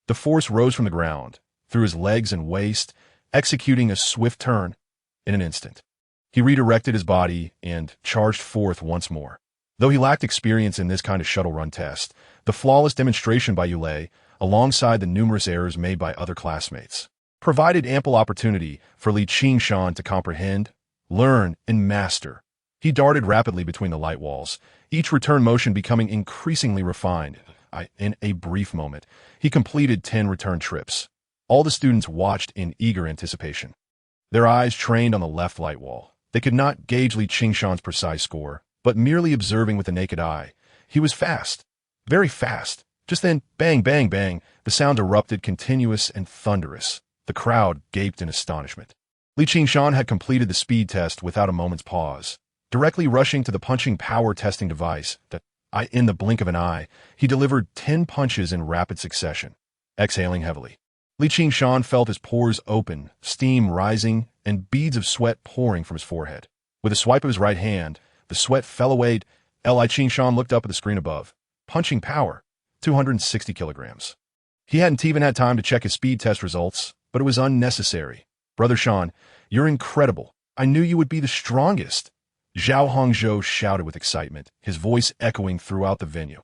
The force rose from the ground, through his legs and waist, executing a swift turn. In an instant, he redirected his body and charged forth once more. Though he lacked experience in this kind of shuttle run test, the flawless demonstration by Yulei, alongside the numerous errors made by other classmates, provided ample opportunity for Li Qingshan to comprehend, learn, and master. He darted rapidly between the light walls, each return motion becoming increasingly refined. In a brief moment, he completed 10 return trips. All the students watched in eager anticipation. Their eyes trained on the left light wall. They could not gauge Li Qingshan's precise score, but merely observing with the naked eye, he was fast. Very fast. Just then, bang, bang, bang, the sound erupted, continuous and thunderous. The crowd gaped in astonishment. Li Qingshan had completed the speed test without a moment's pause. Directly rushing to the punching power testing device, in the blink of an eye, he delivered 10 punches in rapid succession. Exhaling heavily, Li Qingshan felt his pores open, steam rising, and beads of sweat pouring from his forehead. With a swipe of his right hand, the sweat fell away. Li Qingshan looked up at the screen above. Punching power, 260 kilograms. He hadn't even had time to check his speed test results, but it was unnecessary. Brother Shan, you're incredible. I knew you would be the strongest. Zhao Hongzhou shouted with excitement, his voice echoing throughout the venue.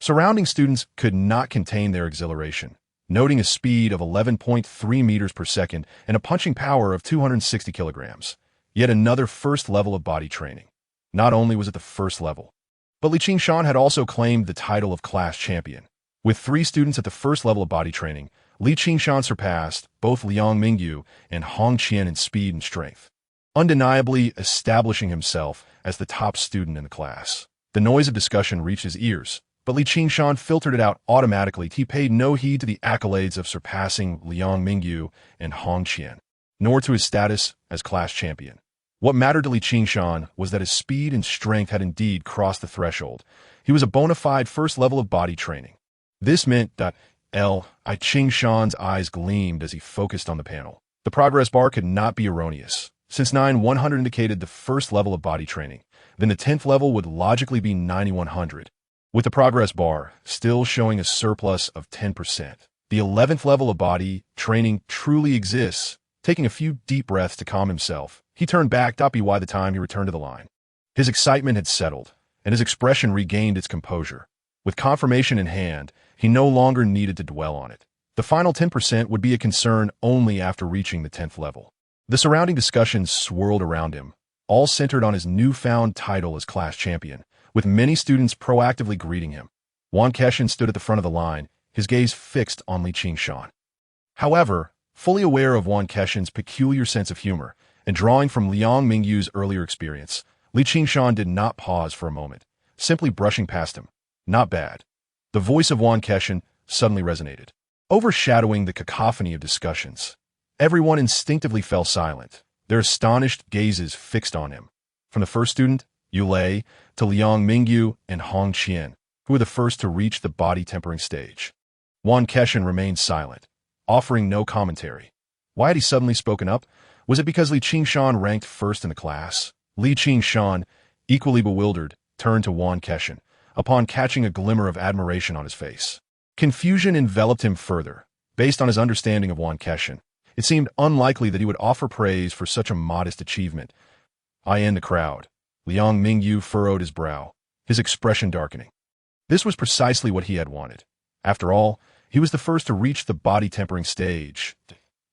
Surrounding students could not contain their exhilaration, noting a speed of 11.3 meters per second and a punching power of 260 kilograms. Yet another first level of body training. Not only was it the first level, but Li Qingshan had also claimed the title of class champion. With 3 students at the first level of body training, Li Qingshan surpassed both Liang Mingyu and Hong Qian in speed and strength, undeniably establishing himself as the top student in the class. The noise of discussion reached his ears, but Li Qingshan filtered it out automatically. He paid no heed to the accolades of surpassing Liang Mingyu and Hong Qian, nor to his status as class champion. What mattered to Li Qingshan was that his speed and strength had indeed crossed the threshold. He was a bona fide first level of body training. This meant that Li Qingshan's eyes gleamed as he focused on the panel. The progress bar could not be erroneous. Since 9100 indicated the first level of body training, then the 10th level would logically be 9100. With the progress bar still showing a surplus of 10%, the 11th level of body training truly exists. Taking a few deep breaths to calm himself, he turned back by the time he returned to the line. His excitement had settled, and his expression regained its composure. With confirmation in hand, he no longer needed to dwell on it. The final 10% would be a concern only after reaching the 10th level. The surrounding discussions swirled around him, all centered on his newfound title as class champion, with many students proactively greeting him. Yuan Keshin stood at the front of the line, his gaze fixed on Li Qingshan. However, fully aware of Yuan Keshin's peculiar sense of humor, and drawing from Liang Mingyu's earlier experience, Li Qingshan did not pause for a moment, simply brushing past him. Not bad. The voice of Yuan Keshin suddenly resonated, overshadowing the cacophony of discussions. Everyone instinctively fell silent, their astonished gazes fixed on him. From the first student, Yu Lei, to Liang Mingyu and Hong Qian, who were the first to reach the body tempering stage. Yuan Keshin remained silent, offering no commentary. Why had he suddenly spoken up? Was it because Li Qingshan ranked first in the class? Li Qingshan, equally bewildered, turned to Yuan Keshin, upon catching a glimmer of admiration on his face. Confusion enveloped him further. Based on his understanding of Yuan Keshin, it seemed unlikely that he would offer praise for such a modest achievement. In the crowd, Liang Mingyu furrowed his brow, his expression darkening. This was precisely what he had wanted. After all, he was the first to reach the body tempering stage.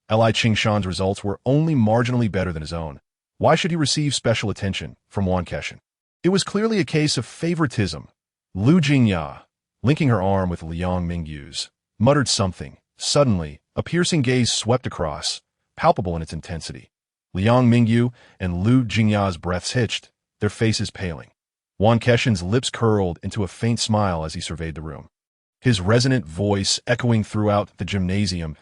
Li Qingshan's results were only marginally better than his own. Why should he receive special attention from Yuan Keshin? It was clearly a case of favoritism. Lu Jingya, linking her arm with Liang Mingyu's, muttered something. Suddenly, a piercing gaze swept across, palpable in its intensity. Liang Mingyu and Lu Jingya's breaths hitched, their faces paling. Yuan Keshin's lips curled into a faint smile as he surveyed the room, his resonant voice echoing throughout the gymnasium.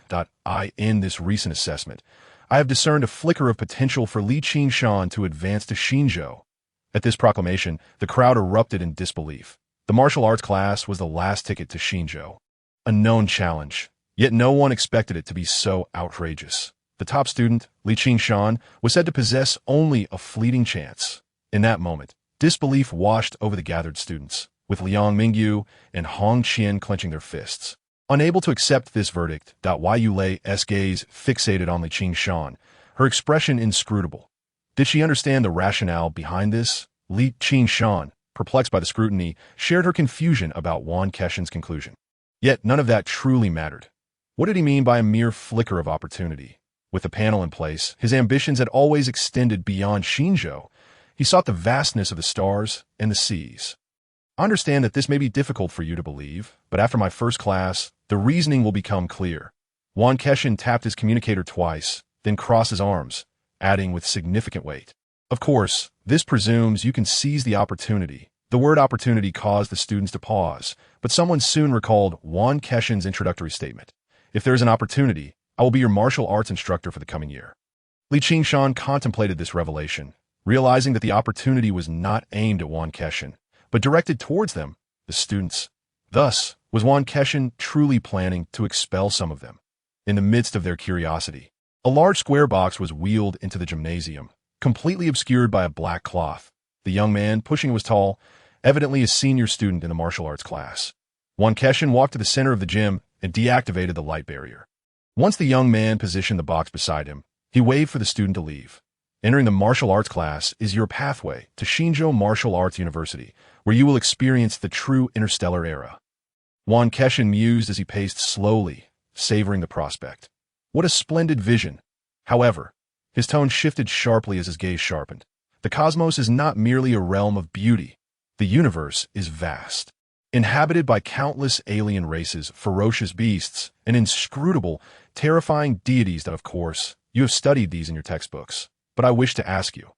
In this recent assessment, I have discerned a flicker of potential for Li Qingshan to advance to Xinzhou. At this proclamation, the crowd erupted in disbelief. The martial arts class was the last ticket to Xinzhou. A known challenge, yet no one expected it to be so outrageous. The top student, Li Qingshan, was said to possess only a fleeting chance. In that moment, disbelief washed over the gathered students, with Liang Mingyu and Hong Qian clenching their fists. Unable to accept this verdict, Yu Lei's gaze fixated on Li Qingshan, her expression inscrutable. Did she understand the rationale behind this? Li Qingshan, perplexed by the scrutiny, shared her confusion about Yuan Keshin's conclusion. Yet none of that truly mattered. What did he mean by a mere flicker of opportunity? With the panel in place, his ambitions had always extended beyond Xinzhou. He sought the vastness of the stars and the seas. I understand that this may be difficult for you to believe, but after my first class, the reasoning will become clear. Yuan Keshin tapped his communicator twice, then crossed his arms, adding with significant weight. Of course, this presumes you can seize the opportunity. The word opportunity caused the students to pause, but someone soon recalled Yuan Keshin's introductory statement. If there is an opportunity, I will be your martial arts instructor for the coming year. Li Qingshan contemplated this revelation, realizing that the opportunity was not aimed at Yuan Keshin, but directed towards them, the students. Thus, was Yuan Keshin truly planning to expel some of them? In the midst of their curiosity, a large square box was wheeled into the gymnasium, completely obscured by a black cloth. The young man pushing it was tall, evidently a senior student in the martial arts class. Yuan Keshin walked to the center of the gym and deactivated the light barrier. Once the young man positioned the box beside him, he waved for the student to leave. Entering the martial arts class is your pathway to Shinjo Martial Arts University, where you will experience the true interstellar era. Yuan Keshin mused as he paced slowly, savoring the prospect. What a splendid vision! However, his tone shifted sharply as his gaze sharpened. The cosmos is not merely a realm of beauty. The universe is vast, inhabited by countless alien races, ferocious beasts, and inscrutable, terrifying deities that, of course, you have studied these in your textbooks. But I wish to ask you.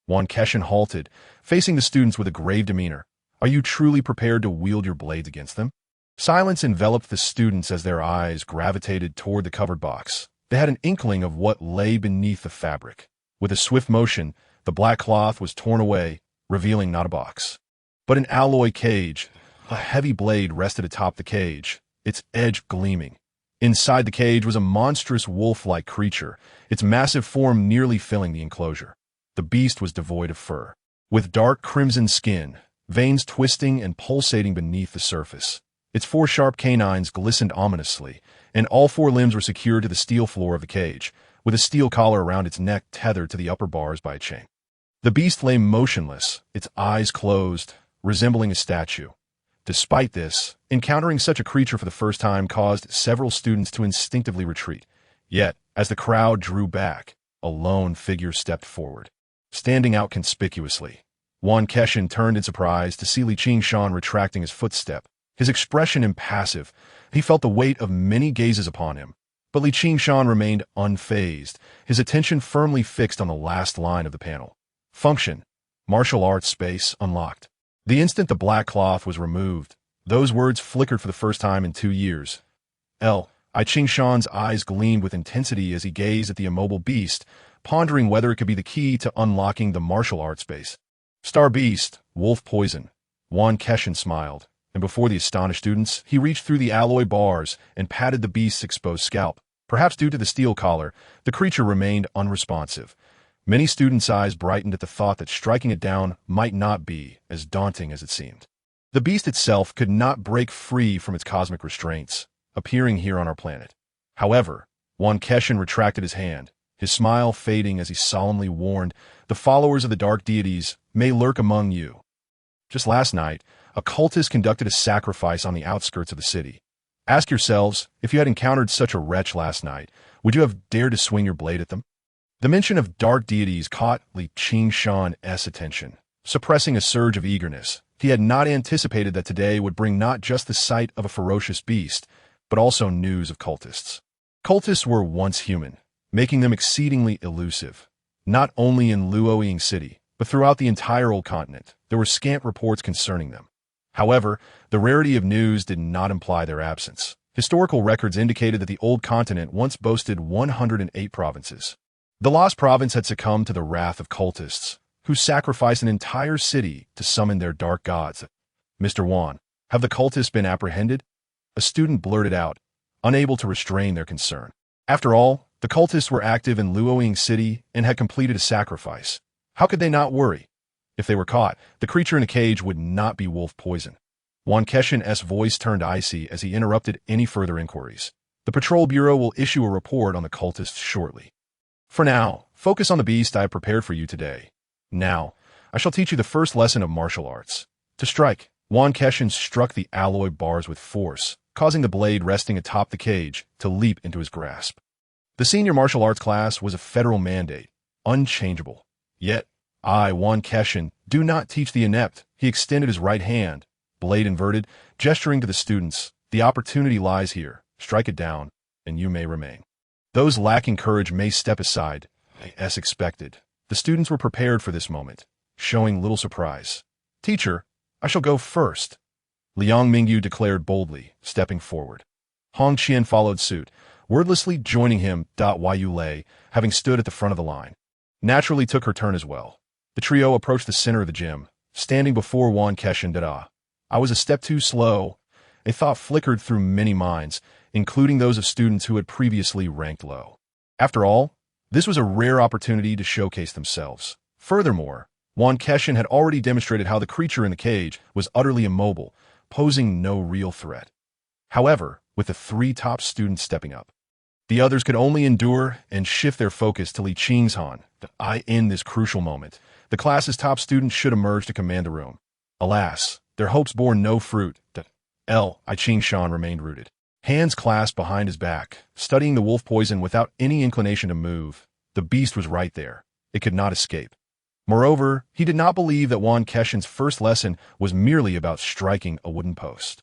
Yuan Keshin halted, facing the students with a grave demeanor. Are you truly prepared to wield your blades against them? Silence enveloped the students as their eyes gravitated toward the covered box. They had an inkling of what lay beneath the fabric. With a swift motion, the black cloth was torn away, revealing not a box, but an alloy cage. A heavy blade rested atop the cage, its edge gleaming. Inside the cage was a monstrous wolf-like creature, its massive form nearly filling the enclosure. The beast was devoid of fur, with dark crimson skin, veins twisting and pulsating beneath the surface. Its four sharp canines glistened ominously, and all four limbs were secured to the steel floor of the cage, with a steel collar around its neck tethered to the upper bars by a chain. The beast lay motionless, its eyes closed, resembling a statue. Despite this, encountering such a creature for the first time caused several students to instinctively retreat. Yet, as the crowd drew back, a lone figure stepped forward. Standing out conspicuously, Yuan Keshin turned in surprise to see Li Qingshan retracting his footstep. His expression impassive, he felt the weight of many gazes upon him. But Li Qingshan remained unfazed, his attention firmly fixed on the last line of the panel. Function: martial arts space unlocked. The instant the black cloth was removed, those words flickered for the first time in 2 years. Li Qingshan's eyes gleamed with intensity as he gazed at the immobile beast, pondering whether it could be the key to unlocking the martial arts space. Star beast, wolf poison. Yuan Keshin smiled, and before the astonished students, he reached through the alloy bars and patted the beast's exposed scalp. Perhaps due to the steel collar, the creature remained unresponsive. Many students' eyes brightened at the thought that striking it down might not be as daunting as it seemed. The beast itself could not break free from its cosmic restraints, appearing here on our planet. However, Yuan Keshin retracted his hand, his smile fading as he solemnly warned, the followers of the dark deities may lurk among you. Just last night, a cultist conducted a sacrifice on the outskirts of the city. Ask yourselves, if you had encountered such a wretch last night, would you have dared to swing your blade at them? The mention of dark deities caught Li Qingshan's attention, suppressing a surge of eagerness. He had not anticipated that today would bring not just the sight of a ferocious beast, but also news of cultists. Cultists were once human, making them exceedingly elusive. Not only in Luoying City, but throughout the entire old continent, there were scant reports concerning them. However, the rarity of news did not imply their absence. Historical records indicated that the old continent once boasted 108 provinces. The Lost Province had succumbed to the wrath of cultists, who sacrificed an entire city to summon their dark gods. Mr. Yuan, have the cultists been apprehended? A student blurted out, unable to restrain their concern. After all, the cultists were active in Luoying City and had completed a sacrifice. How could they not worry? If they were caught, the creature in the cage would not be wolf poison. Yuan Keshin's voice turned icy as he interrupted any further inquiries. The Patrol Bureau will issue a report on the cultists shortly. For now, focus on the beast I have prepared for you today. Now, I shall teach you the first lesson of martial arts. To strike, Yuan Keshin struck the alloy bars with force, causing the blade resting atop the cage to leap into his grasp. The senior martial arts class was a federal mandate, unchangeable. Yet, I, Yuan Keshin, do not teach the inept. He extended his right hand, blade inverted, gesturing to the students. The opportunity lies here. Strike it down, and you may remain. Those lacking courage may step aside, as expected. The students were prepared for this moment, showing little surprise. Teacher, I shall go first, Liang Mingyu declared boldly, stepping forward. Hong Qian followed suit, wordlessly joining him. Yu Lei, having stood at the front of the line, naturally took her turn as well. The trio approached the center of the gym, standing before Yuan Keshin. I was a step too slow. A thought flickered through many minds, including those of students who had previously ranked low. After all, this was a rare opportunity to showcase themselves. Furthermore, Yuan Keshin had already demonstrated how the creature in the cage was utterly immobile, posing no real threat. However, with the three top students stepping up, the others could only endure and shift their focus to Li Qing's in this crucial moment. The class's top student should emerge to command the room. Alas, their hopes bore no fruit. I Qingshan remained rooted, hands clasped behind his back, studying the wolf poison without any inclination to move. The beast was right there. It could not escape. Moreover, he did not believe that Yuan Keshin's first lesson was merely about striking a wooden post.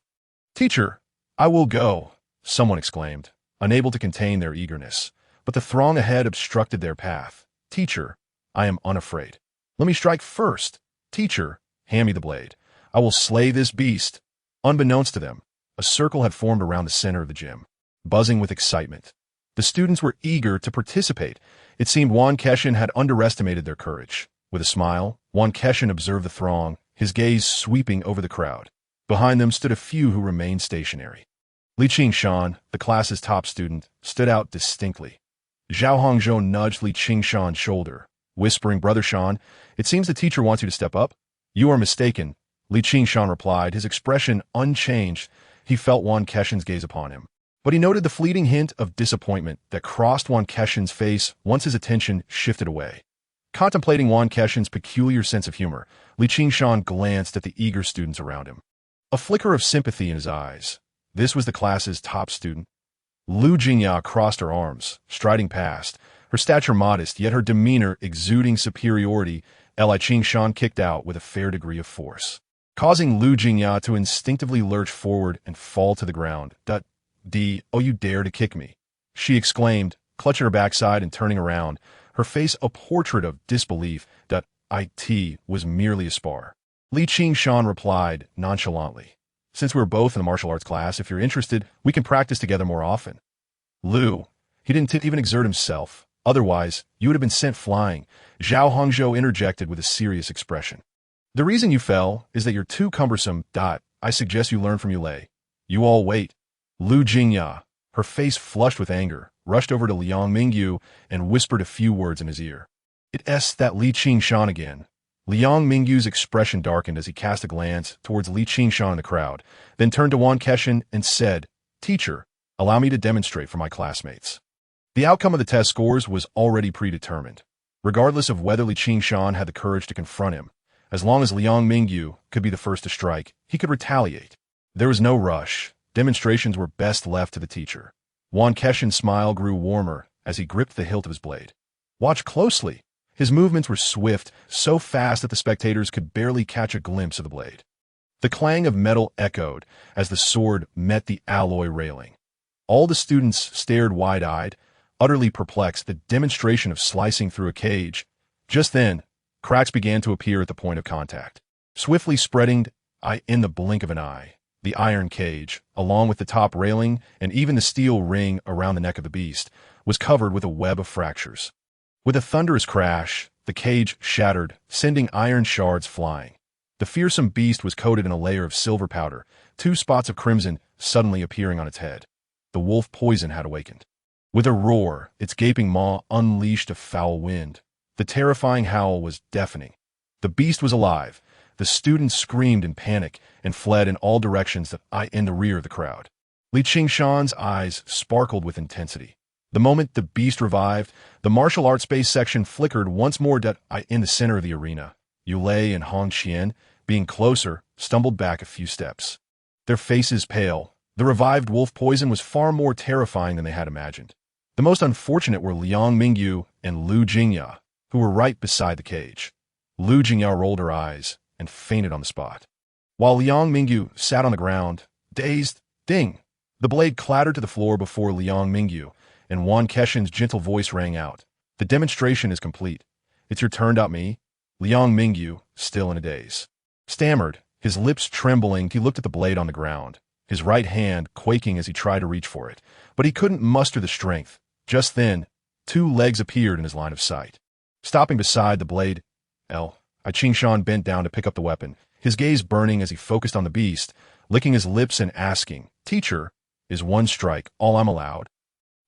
Teacher, I will go, someone exclaimed, unable to contain their eagerness. But the throng ahead obstructed their path. Teacher, I am unafraid. Let me strike first. Teacher, hand me the blade. I will slay this beast. Unbeknownst to them, a circle had formed around the center of the gym, buzzing with excitement. The students were eager to participate. It seemed Yuan Keshin had underestimated their courage. With a smile, Yuan Keshin observed the throng, his gaze sweeping over the crowd. Behind them stood a few who remained stationary. Li Qingshan, the class's top student, stood out distinctly. Zhao Hongzhou nudged Li Qingshan's shoulder, whispering, Brother Shan, it seems the teacher wants you to step up. You are mistaken, Li Qingshan replied, his expression unchanged. He felt Yuan Keshin's gaze upon him. But he noted the fleeting hint of disappointment that crossed Yuan Keshin's face once his attention shifted away. Contemplating Yuan Keshin's peculiar sense of humor, Li Qingshan glanced at the eager students around him. A flicker of sympathy in his eyes. This was the class's top student. Lu Jingya crossed her arms, striding past, her stature modest, yet her demeanor exuding superiority. Li Qingshan kicked out with a fair degree of force, causing Lu Jingya to instinctively lurch forward and fall to the ground. Oh, you dare to kick me, she exclaimed, clutching her backside and turning around, her face a portrait of disbelief. It was merely a spar. Li Qingshan replied nonchalantly. Since we're both in the martial arts class, if you're interested, we can practice together more often. Lu, he didn't even exert himself. Otherwise, you would have been sent flying, Zhao Hongzhou interjected with a serious expression. The reason you fell is that you're too cumbersome. I suggest you learn from Yu Lei. You all wait. Lu Jingya, her face flushed with anger, rushed over to Liang Mingyu and whispered a few words in his ear. It's that Li Qingshan again. Liang Mingyu's expression darkened as he cast a glance towards Li Qingshan in the crowd, then turned to Yuan Keshin and said, Teacher, allow me to demonstrate for my classmates. The outcome of the test scores was already predetermined. Regardless of whether Li Qingshan had the courage to confront him, as long as Liang Mingyu could be the first to strike, he could retaliate. There was no rush. Demonstrations were best left to the teacher. Yuan Keshin's smile grew warmer as he gripped the hilt of his blade. Watch closely. His movements were swift, so fast that the spectators could barely catch a glimpse of the blade. The clang of metal echoed as the sword met the alloy railing. All the students stared wide-eyed, utterly perplexed, the demonstration of slicing through a cage. Just then, cracks began to appear at the point of contact, swiftly spreading in the blink of an eye. The iron cage, along with the top railing and even the steel ring around the neck of the beast, was covered with a web of fractures. With a thunderous crash, the cage shattered, sending iron shards flying. The fearsome beast was coated in a layer of silver powder, 2 spots of crimson suddenly appearing on its head. The wolf poison had awakened. With a roar, its gaping maw unleashed a foul wind. The terrifying howl was deafening. The beast was alive. The students screamed in panic and fled in all directions in the rear of the crowd. Li Qingshan's eyes sparkled with intensity. The moment the beast revived, the martial arts space section flickered once more in the center of the arena. Yu Lei and Hong Qian, being closer, stumbled back a few steps. Their faces pale. The revived wolf poison was far more terrifying than they had imagined. The most unfortunate were Liang Mingyu and Lu Jingya, who were right beside the cage. Lu Jingya rolled her eyes and fainted on the spot, while Liang Mingyu sat on the ground, dazed. Ding! The blade clattered to the floor before Liang Mingyu, and Yuan Keshin's gentle voice rang out. The demonstration is complete. It's your turn. Me? Liang Mingyu, still in a daze, stammered, his lips trembling. He looked at the blade on the ground, his right hand quaking as he tried to reach for it, but he couldn't muster the strength. Just then, two legs appeared in his line of sight. Stopping beside the blade, Qingshan bent down to pick up the weapon, his gaze burning as he focused on the beast, licking his lips and asking, "Teacher, is one strike all I'm allowed?"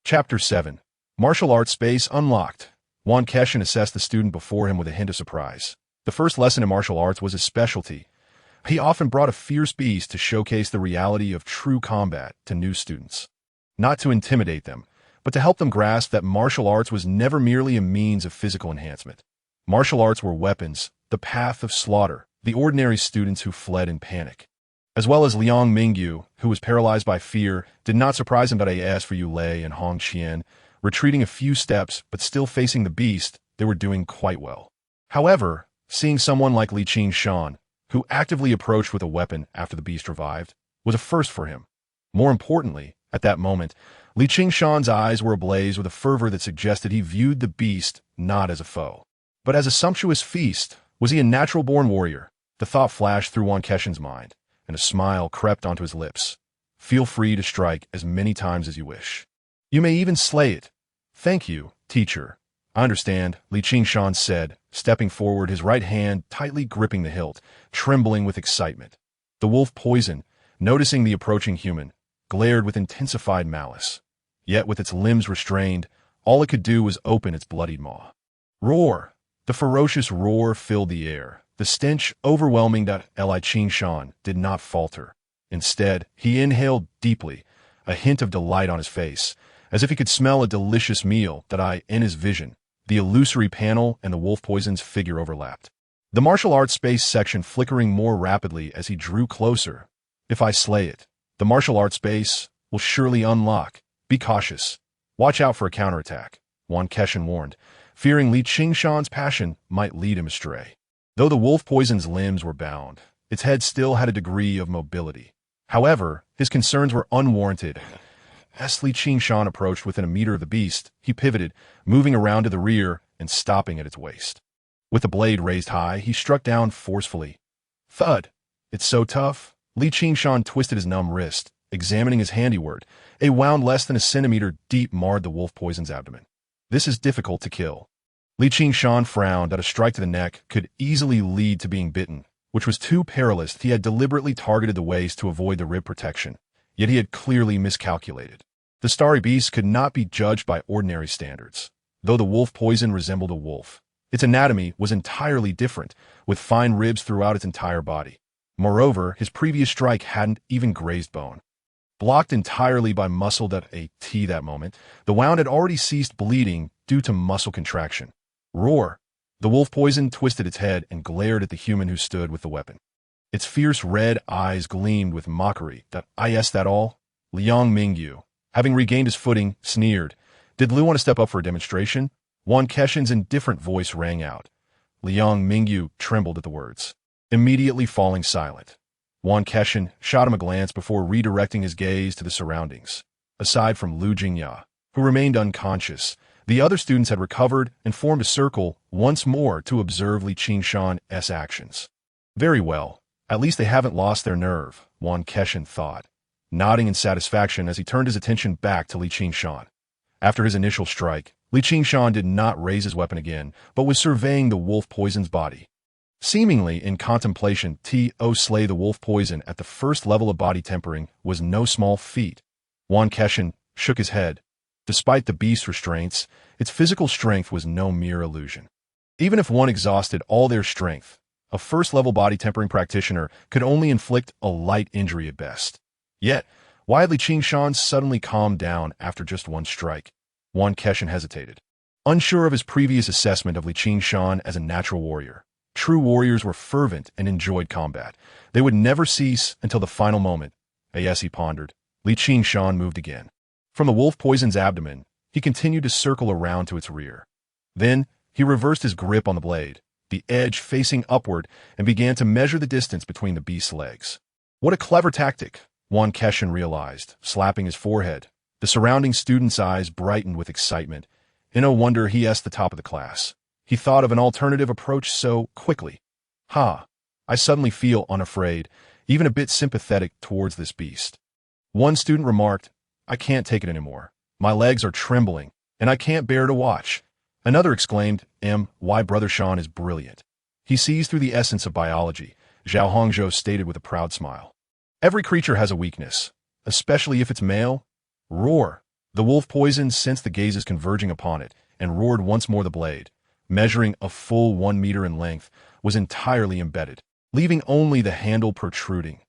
Chapter 7. Martial Arts Space Unlocked. Yuan Keshin assessed the student before him with a hint of surprise. The first lesson in martial arts was his specialty. He often brought a fierce beast to showcase the reality of true combat to new students. Not to intimidate them, but to help them grasp that martial arts was never merely a means of physical enhancement. Martial arts were weapons, the path of slaughter, the ordinary students who fled in panic. As well as Liang Mingyu, who was paralyzed by fear, did not surprise him that as for Yu Lei and Hong Qian, retreating a few steps but still facing the beast, they were doing quite well. However, seeing someone like Qingshan, who actively approached with a weapon after the beast revived, was a first for him. More importantly, at that moment, Qingshan's eyes were ablaze with a fervor that suggested he viewed the beast not as a foe, but as a sumptuous feast. Was he a natural-born warrior? The thought flashed through Yuan Keshin's mind, and a smile crept onto his lips. Feel free to strike as many times as you wish. You may even slay it. Thank you, teacher. I understand, Qingshan said, stepping forward, his right hand tightly gripping the hilt, trembling with excitement. The wolf poison, noticing the approaching human, glared with intensified malice. Yet with its limbs restrained, all it could do was open its bloodied maw. Roar! The ferocious roar filled the air. The stench overwhelming. Qingshan did not falter. Instead, he inhaled deeply, a hint of delight on his face, as if he could smell a delicious meal. In his vision, the illusory panel and the wolf poison's figure overlapped. The martial arts space section flickering more rapidly as he drew closer. If I slay it, the martial arts space will surely unlock. Be cautious. Watch out for a counterattack, Yuan Keshin warned, fearing Qingshan's passion might lead him astray. Though the wolf poison's limbs were bound, its head still had a degree of mobility. However, his concerns were unwarranted. As Qingshan approached within a meter of the beast, he pivoted, moving around to the rear and stopping at its waist. With the blade raised high, he struck down forcefully. Thud! It's so tough. Qingshan twisted his numb wrist, examining his handiwork. A wound less than a centimeter deep marred the wolf poison's abdomen. This is difficult to kill. Qingshan frowned that a strike to the neck could easily lead to being bitten, which was too perilous. He had deliberately targeted the waist to avoid the rib protection, yet he had clearly miscalculated. The starry beast could not be judged by ordinary standards. Though the wolf poison resembled a wolf, its anatomy was entirely different, with fine ribs throughout its entire body. Moreover, his previous strike hadn't even grazed bone. Blocked entirely by muscle. That moment, the wound had already ceased bleeding due to muscle contraction. Roar! The wolf poison twisted its head and glared at the human who stood with the weapon. Its fierce red eyes gleamed with mockery. That all? Liang Mingyu, having regained his footing, sneered. Did Liu want to step up for a demonstration? Yuan Keshin's indifferent voice rang out. Liang Mingyu trembled at the words, immediately falling silent. Yuan Keshin shot him a glance before redirecting his gaze to the surroundings. Aside from Lu Jingya, who remained unconscious, the other students had recovered and formed a circle once more to observe Qingshan's actions. Very well, at least they haven't lost their nerve, Yuan Keshin thought, nodding in satisfaction as he turned his attention back to Qingshan. After his initial strike, Qingshan did not raise his weapon again, but was surveying the wolf poison's body. Seemingly in contemplation, slay the wolf poison at the first level of body tempering was no small feat. Yuan Keshin shook his head. Despite the beast's restraints, its physical strength was no mere illusion. Even if one exhausted all their strength, a first-level body tempering practitioner could only inflict a light injury at best. Yet, why had Qingshan suddenly calmed down after just one strike? Yuan Keshin hesitated, unsure of his previous assessment of Qingshan as a natural warrior. True warriors were fervent and enjoyed combat. They would never cease until the final moment. As he pondered, Qingshan moved again. From the wolf poison's abdomen, he continued to circle around to its rear. Then, he reversed his grip on the blade, the edge facing upward, and began to measure the distance between the beast's legs. What a clever tactic! Yuan Keshin realized, slapping his forehead. The surrounding students' eyes brightened with excitement. In no wonder he asked the top of the class. He thought of an alternative approach so quickly. I suddenly feel unafraid, even a bit sympathetic towards this beast. One student remarked, I can't take it anymore. My legs are trembling, and I can't bear to watch. Another exclaimed, why Brother Sean is brilliant. He sees through the essence of biology, Zhao Hongzhou stated with a proud smile. Every creature has a weakness, especially if it's male. Roar! The wolf poison sensed the gazes converging upon it, and roared once more. The blade, measuring a full 1 meter in length, was entirely embedded, leaving only the handle protruding.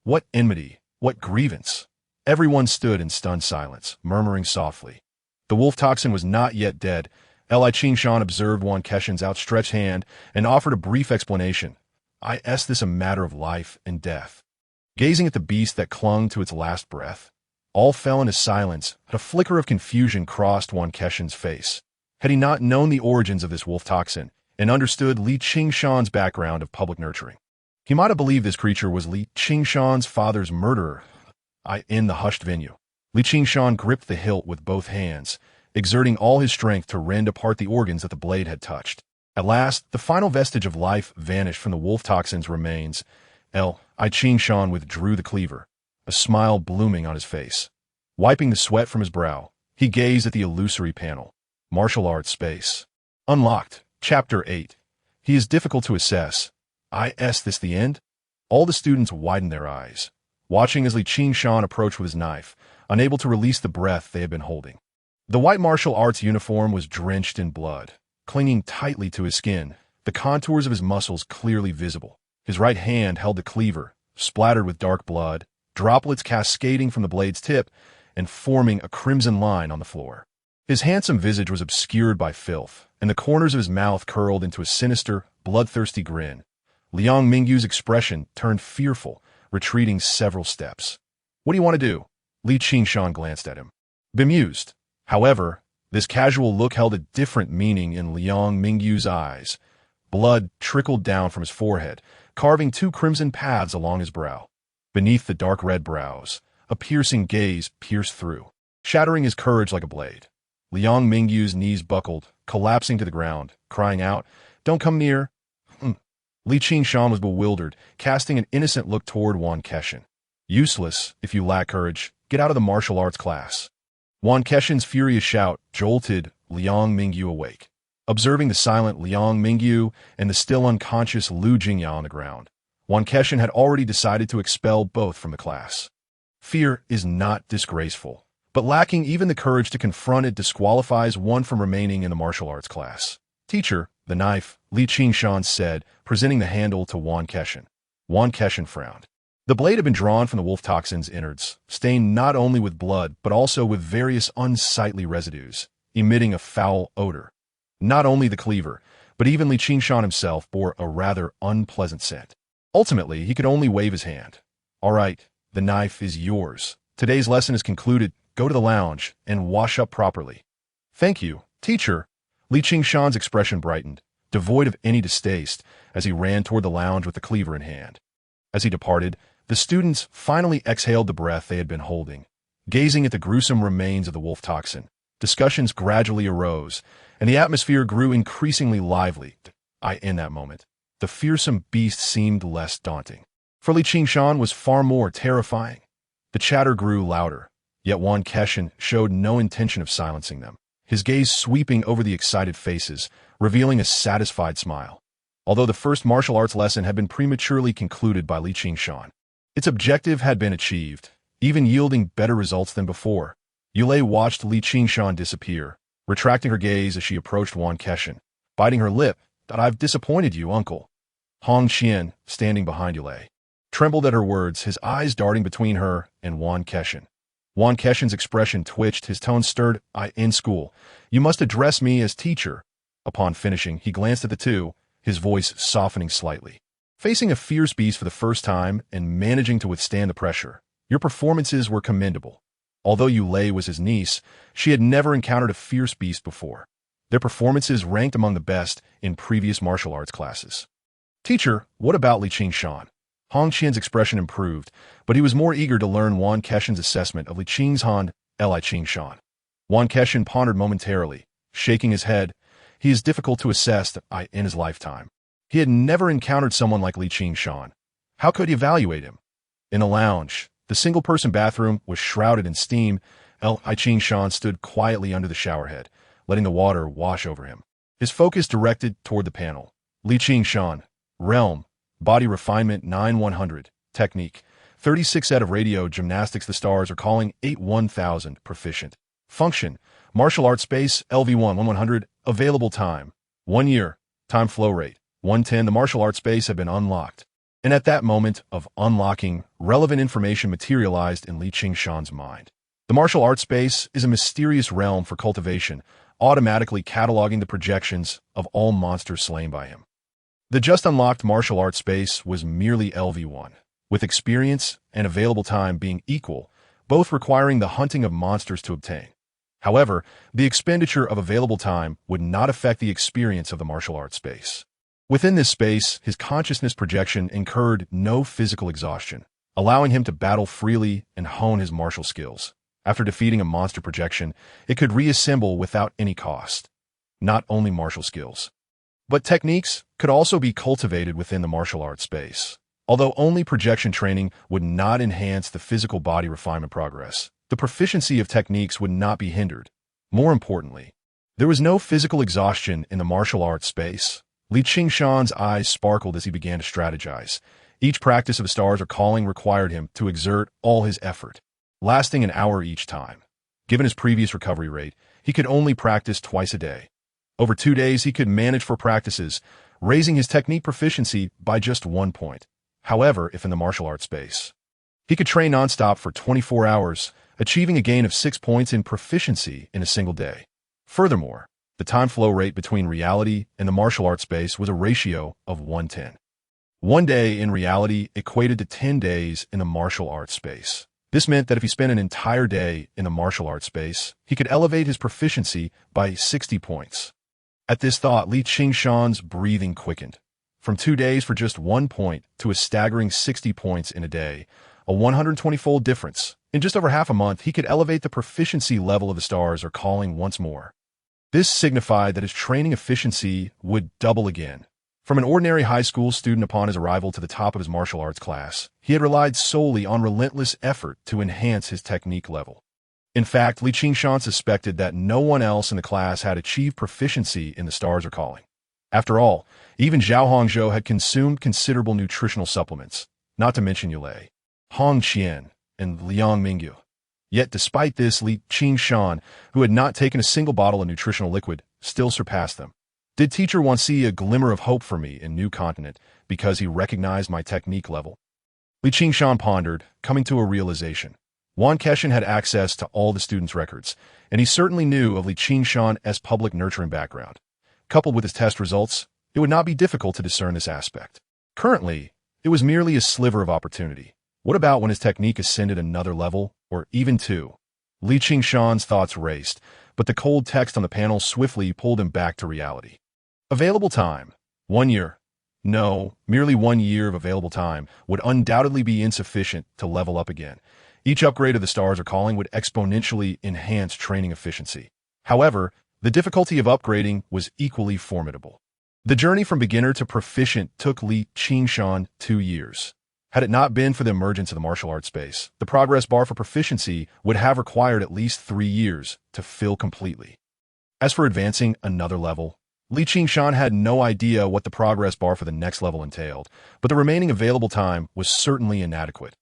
What enmity, what grievance! Everyone stood in stunned silence, murmuring softly. The wolf toxin was not yet dead. Li Qingshan observed Yuan Keshin's outstretched hand and offered a brief explanation. I asked this a matter of life and death. Gazing at the beast that clung to its last breath, all fell into silence. A flicker of confusion crossed Yuan Keshin's face. Had he not known the origins of this wolf toxin and understood Li Qingshan's background of public nurturing, he might have believed this creature was Li Qingshan's father's murderer. In the hushed venue, Li Qingshan gripped the hilt with both hands, exerting all his strength to rend apart the organs that the blade had touched. At last, the final vestige of life vanished from the wolf toxin's remains. Li Qingshan withdrew the cleaver, a smile blooming on his face. Wiping the sweat from his brow, he gazed at the illusory panel. Martial arts space. Unlocked. Chapter 8. He is difficult to assess. Is this the end? All the students widened their eyes, watching as Li Qingshan approached with his knife, unable to release the breath they had been holding. The white martial arts uniform was drenched in blood, clinging tightly to his skin, the contours of his muscles clearly visible. His right hand held the cleaver, splattered with dark blood, droplets cascading from the blade's tip and forming a crimson line on the floor. His handsome visage was obscured by filth, and the corners of his mouth curled into a sinister, bloodthirsty grin. Liang Mingyu's expression turned fearful, retreating several steps. What do you want to do? Li Qingshan glanced at him, bemused. However, this casual look held a different meaning in Liang Mingyu's eyes. Blood trickled down from his forehead, carving 2 crimson paths along his brow. Beneath the dark red brows, a piercing gaze pierced through, shattering his courage like a blade. Liang Mingyu's knees buckled, collapsing to the ground, crying out, Don't come near. Li Qingshan was bewildered, casting an innocent look toward Yuan Keshin. Useless, if you lack courage. Get out of the martial arts class. Yuan Keshin's furious shout jolted Liang Mingyu awake. Observing the silent Liang Mingyu and the still unconscious Lu Jingya on the ground, Yuan Keshin had already decided to expel both from the class. Fear is not disgraceful, but lacking even the courage to confront it disqualifies one from remaining in the martial arts class. Teacher, the knife, Li Qingshan said, presenting the handle to Yuan Keshin. Yuan Keshin frowned. The blade had been drawn from the wolf toxin's innards, stained not only with blood but also with various unsightly residues, emitting a foul odor. Not only the cleaver, but even Li Qingshan himself bore a rather unpleasant scent. Ultimately, he could only wave his hand. All right, the knife is yours. Today's lesson is concluded. Go to the lounge and wash up properly. Thank you, teacher. Li Qingshan's expression brightened, devoid of any distaste, as he ran toward the lounge with the cleaver in hand. As he departed, the students finally exhaled the breath they had been holding. Gazing at the gruesome remains of the wolf toxin, discussions gradually arose, and the atmosphere grew increasingly lively. In that moment, the fearsome beast seemed less daunting. For Li Qingshan was far more terrifying. The chatter grew louder, yet Yuan Keshin showed no intention of silencing them, his gaze sweeping over the excited faces, revealing a satisfied smile. Although the first martial arts lesson had been prematurely concluded by Li Qingshan, its objective had been achieved, even yielding better results than before. Yulei watched Li Qingshan disappear, retracting her gaze as she approached Yuan Keshin, biting her lip. I've disappointed you, uncle. Hong Qian, standing behind Yulei, trembled at her words, his eyes darting between her and Yuan Keshin. Yuan Keshin's expression twitched, his tone stirred. In school, you must address me as teacher. Upon finishing, he glanced at the two, his voice softening slightly. Facing a fierce beast for the first time and managing to withstand the pressure, your performances were commendable. Although Yulei was his niece, she had never encountered a fierce beast before. Their performances ranked among the best in previous martial arts classes. Teacher, what about Li Qingshan? Hong Qian's expression improved, but he was more eager to learn Yuan Keshin's assessment of Li Qing's Han Li Qing Shan. Yuan Keshin pondered momentarily, shaking his head. He is difficult to assess in his lifetime. He had never encountered someone like Li Qing Shan. How could he evaluate him? In a lounge, the single-person bathroom was shrouded in steam. Li Qing Shan stood quietly under the showerhead, letting the water wash over him. His focus directed toward the panel. Li Qing Shan, Realm, Body Refinement 9100, Technique, 36 out of Radio Gymnastics. The stars are calling 81000, Proficient. Function, Martial Arts Space, LV1 1100, Available Time, 1 year, Time Flow Rate, 110. The martial arts space had been unlocked. And at that moment of unlocking, relevant information materialized in Li Qing Shan's mind. The martial arts space is a mysterious realm for cultivation, automatically cataloging the projections of all monsters slain by him. The just unlocked martial arts space was merely LV1, with experience and available time being equal, both requiring the hunting of monsters to obtain. However, the expenditure of available time would not affect the experience of the martial arts space. Within this space, his consciousness projection incurred no physical exhaustion, allowing him to battle freely and hone his martial skills. After defeating a monster projection, it could reassemble without any cost. Not only martial skills, but techniques could also be cultivated within the martial arts space. Although only projection training would not enhance the physical body refinement progress, the proficiency of techniques would not be hindered. More importantly, there was no physical exhaustion in the martial arts space. Li Qing Shan's eyes sparkled as he began to strategize. Each practice of the stars or calling required him to exert all his effort, lasting an hour each time. Given his previous recovery rate, he could only practice twice a day. Over 2 days, he could manage 4 practices, raising his technique proficiency by just 1 point. However, if in the martial arts space, he could train nonstop for 24 hours, achieving a gain of 6 points in proficiency in a single day. Furthermore, the time flow rate between reality and the martial arts space was a ratio of 1:10. 1 day in reality equated to 10 days in the martial arts space. This meant that if he spent an entire day in the martial arts space, he could elevate his proficiency by 60 points. At this thought, Li Qing Shan's breathing quickened. From 2 days for just 1 point to a staggering 60 points in a day, a 120-fold difference. In just over half a month, he could elevate the proficiency level of the stars or calling once more. This signified that his training efficiency would double again. From an ordinary high school student upon his arrival to the top of his martial arts class, he had relied solely on relentless effort to enhance his technique level. In fact, Li Qing Shan suspected that no one else in the class had achieved proficiency in the stars or calling. After all, even Zhao Hongzhou had consumed considerable nutritional supplements, not to mention Yulei, Hong Qian, and Liang Mingyu. Yet despite this, Li Qing Shan, who had not taken a single bottle of nutritional liquid, still surpassed them. Did teacher want to see a glimmer of hope for me in New Continent because he recognized my technique level? Li Qing Shan pondered, coming to a realization. Yuan Keshin had access to all the students' records, and he certainly knew of Li Qing Shan's public nurturing background. Coupled with his test results, it would not be difficult to discern this aspect. Currently, it was merely a sliver of opportunity. What about when his technique ascended another level, or even 2? Li Qing Shan's thoughts raced, but the cold text on the panel swiftly pulled him back to reality. Available time, 1 year. No, merely 1 year of available time would undoubtedly be insufficient to level up again. Each upgrade of the stars or calling would exponentially enhance training efficiency. However, the difficulty of upgrading was equally formidable. The journey from beginner to proficient took Li Qing Shan 2 years. Had it not been for the emergence of the martial arts space, the progress bar for proficiency would have required at least 3 years to fill completely. As for advancing another level, Li Qing Shan had no idea what the progress bar for the next level entailed, but the remaining available time was certainly inadequate.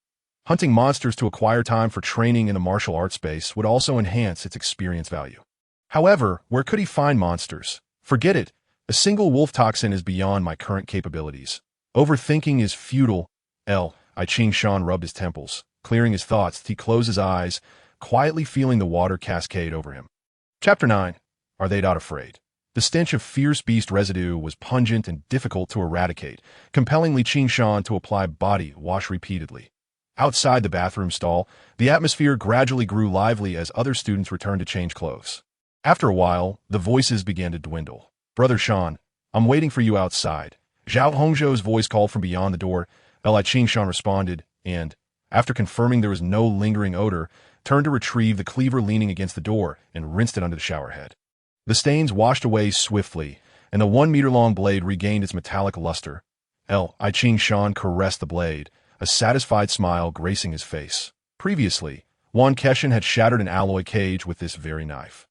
Hunting monsters to acquire time for training in the martial arts space would also enhance its experience value. However, where could he find monsters? Forget it. A single wolf toxin is beyond my current capabilities. Overthinking is futile. Li Qing Shan rubbed his temples, clearing his thoughts. He closed his eyes, quietly feeling the water cascade over him. Chapter 9. Are they not afraid? The stench of fierce beast residue was pungent and difficult to eradicate, compelling Li Qing Shan to apply body wash repeatedly. Outside the bathroom stall, the atmosphere gradually grew lively as other students returned to change clothes. After a while, the voices began to dwindle. Brother Shan, I'm waiting for you outside. Zhao Hongzhou's voice called from beyond the door. Li Qingshan responded, and, after confirming there was no lingering odor, turned to retrieve the cleaver leaning against the door and rinsed it under the shower head. The stains washed away swiftly, and the 1-meter-long blade regained its metallic luster. Li Qingshan caressed the blade, a satisfied smile gracing his face. Previously, Yuan Keshin had shattered an alloy cage with this very knife,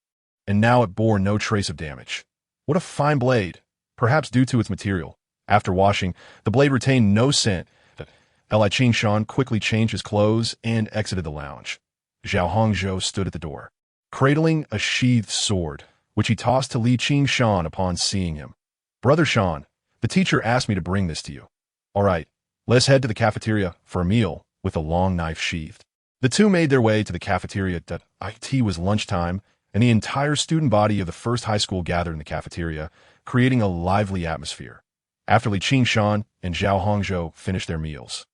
and now it bore no trace of damage. What a fine blade, perhaps due to its material. After washing, the blade retained no scent. Li Qingshan quickly changed his clothes and exited the lounge. Zhao Hongzhou stood at the door, cradling a sheathed sword, which he tossed to Li Qingshan upon seeing him. "Brother Shan, the teacher asked me to bring this to you." "All right, let's head to the cafeteria for a meal," with a long knife sheathed. The two made their way to the cafeteria. It was lunchtime, and the entire student body of the first high school gathered in the cafeteria, creating a lively atmosphere. After Li Qingshan and Zhao Hongzhou finished their meals,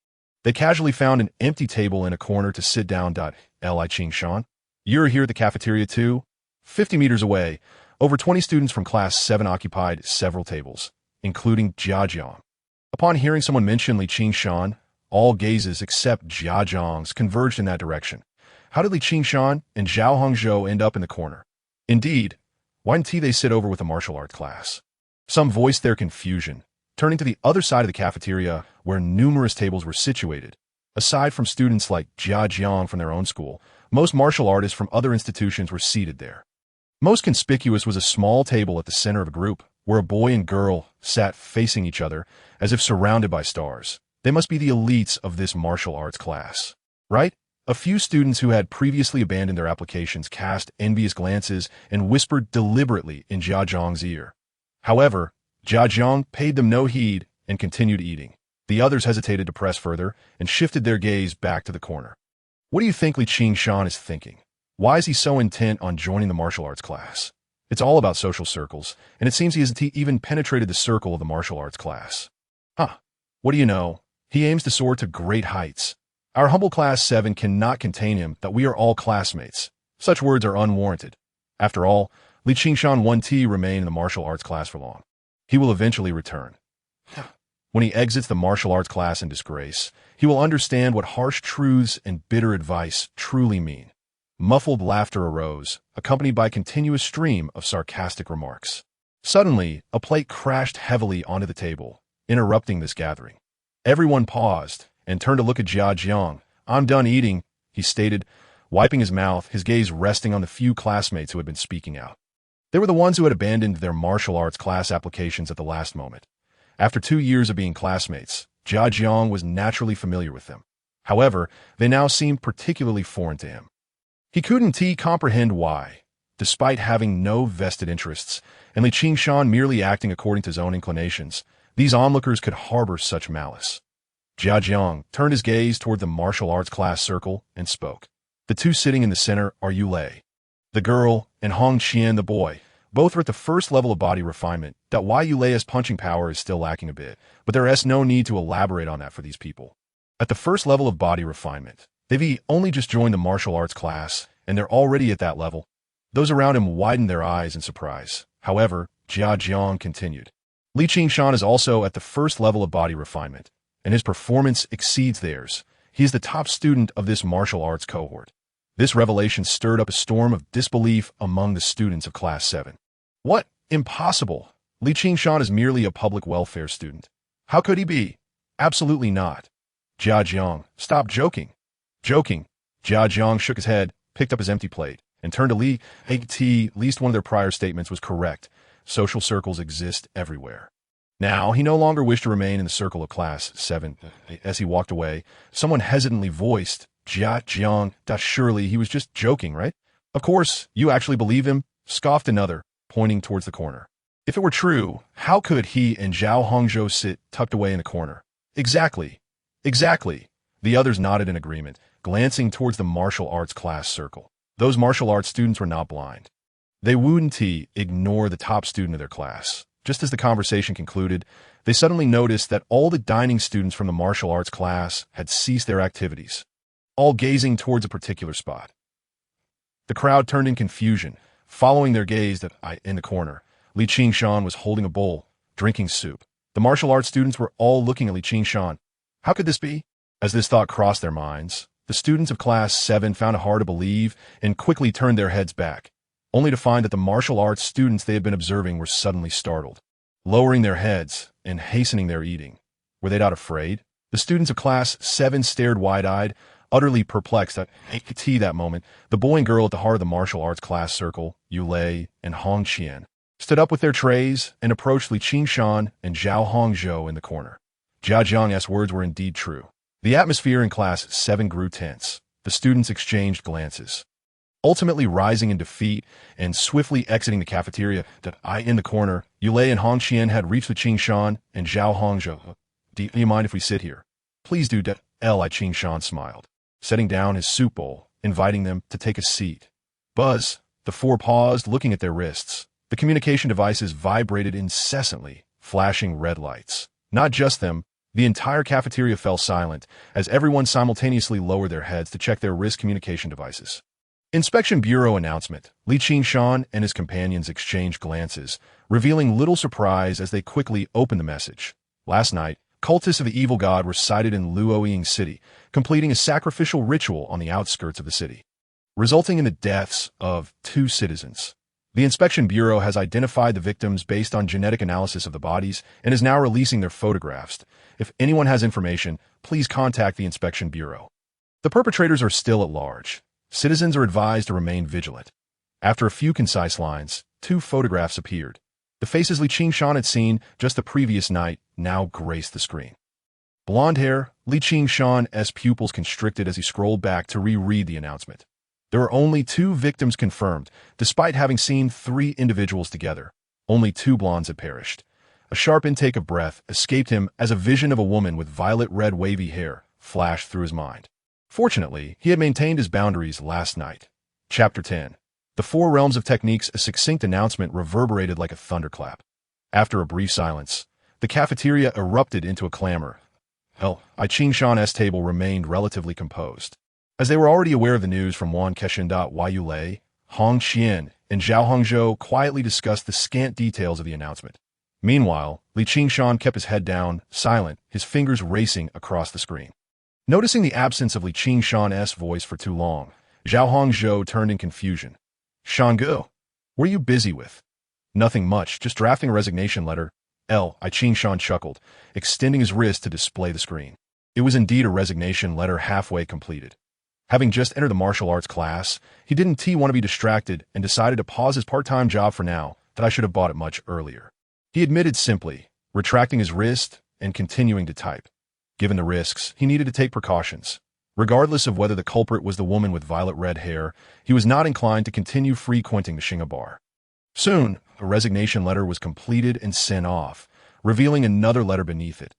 they casually found an empty table in a corner to sit down. Li Qingshan, "You're here at the cafeteria too?" 50 meters away, over 20 students from Class 7 occupied several tables, including Jia Jiang. Upon hearing someone mention Li Qingshan, all gazes except Jia Jiang's converged in that direction. How did Li Qingshan and Zhao Hongzhou end up in the corner? Indeed, why didn't they sit over with a martial arts class? Some voiced their confusion, turning to the other side of the cafeteria where numerous tables were situated. Aside from students like Jia Jiang from their own school, most martial artists from other institutions were seated there. Most conspicuous was a small table at the center of a group, where a boy and girl sat facing each other as if surrounded by stars. They must be the elites of this martial arts class, right? A few students who had previously abandoned their applications cast envious glances and whispered deliberately in Jia Jiang's ear. However, Jia Jiang paid them no heed and continued eating. The others hesitated to press further and shifted their gaze back to the corner. What do you think Li Qingshan is thinking? Why is he so intent on joining the martial arts class? It's all about social circles, and it seems he hasn't even penetrated the circle of the martial arts class. What do you know? He aims to soar to great heights. Our humble Class 7 cannot contain him, that we are all classmates. Such words are unwarranted. After all, Li Qingshan won't remain in the martial arts class for long. He will eventually return. When he exits the martial arts class in disgrace, he will understand what harsh truths and bitter advice truly mean. Muffled laughter arose, accompanied by a continuous stream of sarcastic remarks. Suddenly, a plate crashed heavily onto the table, interrupting this gathering. Everyone paused and turned to look at Jia Jiang. "I'm done eating," he stated, wiping his mouth, his gaze resting on the few classmates who had been speaking out. They were the ones who had abandoned their martial arts class applications at the last moment. After 2 years of being classmates, Jia Jiang was naturally familiar with them. However, they now seemed particularly foreign to him. He couldn't comprehend why, despite having no vested interests, and Li Qingshan merely acting according to his own inclinations, these onlookers could harbor such malice. Jia Jiang turned his gaze toward the martial arts class circle and spoke. The two sitting in the center are Yu Lei, the girl, and Hong Qian, the boy. Both are at the first level of body refinement. Why Yu Lei's punching power is still lacking a bit, but there is no need to elaborate on that for these people. At the first level of body refinement, they've only just joined the martial arts class, and they're already at that level. Those around him widened their eyes in surprise. However, Jia Jiang continued. Li Qingshan is also at the first level of body refinement, and his performance exceeds theirs. He is the top student of this martial arts cohort. This revelation stirred up a storm of disbelief among the students of Class 7. What? Impossible! Li Qingshan is merely a public welfare student. How could he be? Absolutely not. Jia Jiang, stop joking. Joking. Jia Jiang shook his head, picked up his empty plate, and turned to Li. At least one of their prior statements was correct. Social circles exist everywhere. Now, he no longer wished to remain in the circle of Class 7. As he walked away, someone hesitantly voiced, Jia Jiang, surely he was just joking, right? Of course, you actually believe him, scoffed another, pointing towards the corner. If it were true, how could he and Zhao Hongzhou sit tucked away in a corner? Exactly. Exactly. The others nodded in agreement, glancing towards the martial arts class circle. Those martial arts students were not blind. They wouldn't ignore the top student of their class. Just as the conversation concluded, they suddenly noticed that all the dining students from the martial arts class had ceased their activities, all gazing towards a particular spot. The crowd turned in confusion, following their gaze in the corner. Li Qingshan was holding a bowl, drinking soup. The martial arts students were all looking at Li Qingshan. How could this be? As this thought crossed their minds, the students of Class 7 found it hard to believe and quickly turned their heads back, only to find that the martial arts students they had been observing were suddenly startled, lowering their heads and hastening their eating. Were they not afraid? The students of Class 7 stared wide-eyed, utterly perplexed at that moment. The boy and girl at the heart of the martial arts class circle, Yulei and Hong Qian, stood up with their trays and approached Li Qingshan and Zhao Hongzhou in the corner. Jia Jiang's words were indeed true. The atmosphere in Class 7 grew tense. The students exchanged glances. Ultimately rising in defeat and swiftly exiting the cafeteria, in the corner, Yulei and Hong Qian had reached Li Qingshan and Zhao Hongzhou. Do you mind if we sit here? Please do, Li Qingshan smiled, setting down his soup bowl, inviting them to take a seat. Buzz, the four paused, looking at their wrists. The communication devices vibrated incessantly, flashing red lights. Not just them, the entire cafeteria fell silent as everyone simultaneously lowered their heads to check their wrist communication devices. Inspection Bureau announcement. Li Qingshan and his companions exchanged glances, revealing little surprise as they quickly opened the message. Last night, cultists of the evil god were sighted in Luoying City, completing a sacrificial ritual on the outskirts of the city, resulting in the deaths of 2 citizens. The Inspection Bureau has identified the victims based on genetic analysis of the bodies and is now releasing their photographs. If anyone has information, please contact the Inspection Bureau. The perpetrators are still at large. Citizens are advised to remain vigilant. After a few concise lines, 2 photographs appeared. The faces Li Qingshan had seen just the previous night now graced the screen. Blonde hair, Li Qingshan's pupils constricted as he scrolled back to reread the announcement. There were only 2 victims confirmed, despite having seen 3 individuals together. Only 2 blondes had perished. A sharp intake of breath escaped him as a vision of a woman with violet-red wavy hair flashed through his mind. Fortunately, he had maintained his boundaries last night. Chapter 10. The 4 Realms of Techniques. A succinct announcement reverberated like a thunderclap. After a brief silence, the cafeteria erupted into a clamor. Li Qingshan's table remained relatively composed, as they were already aware of the news from Yuan Keshin. Yulei, Hong Qian, and Zhao Hongzhou quietly discussed the scant details of the announcement. Meanwhile, Li Qingshan kept his head down, silent, his fingers racing across the screen. Noticing the absence of Li Qingshan's voice for too long, Zhao Hongzhou turned in confusion. Shangu, what are you busy with? Nothing much, just drafting a resignation letter. Li Qingshan chuckled, extending his wrist to display the screen. It was indeed a resignation letter halfway completed. Having just entered the martial arts class, he didn't want to be distracted and decided to pause his part-time job for now. That I should have bought it much earlier. He admitted simply, retracting his wrist and continuing to type. Given the risks, he needed to take precautions. Regardless of whether the culprit was the woman with violet-red hair, he was not inclined to continue frequenting the Shinga bar. Soon, a resignation letter was completed and sent off, revealing another letter beneath it.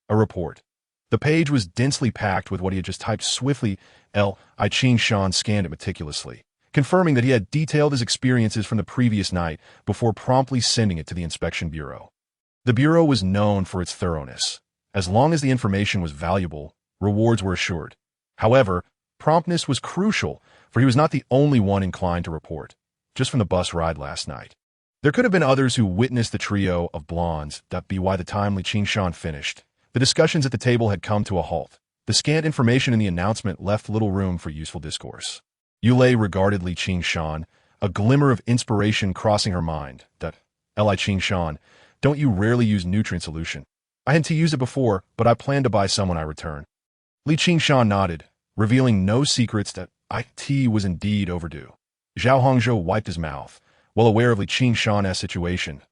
A report. The page was densely packed with what he had just typed swiftly. Li Qingshan scanned it meticulously, confirming that he had detailed his experiences from the previous night before promptly sending it to the Inspection Bureau. The Bureau was known for its thoroughness. As long as the information was valuable, rewards were assured. However, promptness was crucial, for he was not the only one inclined to report, just from the bus ride last night. There could have been others who witnessed the trio of blondes. By the time Li Qingshan finished, the discussions at the table had come to a halt. The scant information in the announcement left little room for useful discourse. Yulei regarded Li Qingshan, a glimmer of inspiration crossing her mind. Li Qingshan, don't you rarely use nutrient solution? I had to use it before, but I plan to buy some when I return. Li Qingshan nodded, revealing no secrets that IT was indeed overdue. Zhao Hongzhou wiped his mouth, well aware of Li Qingshan's situation.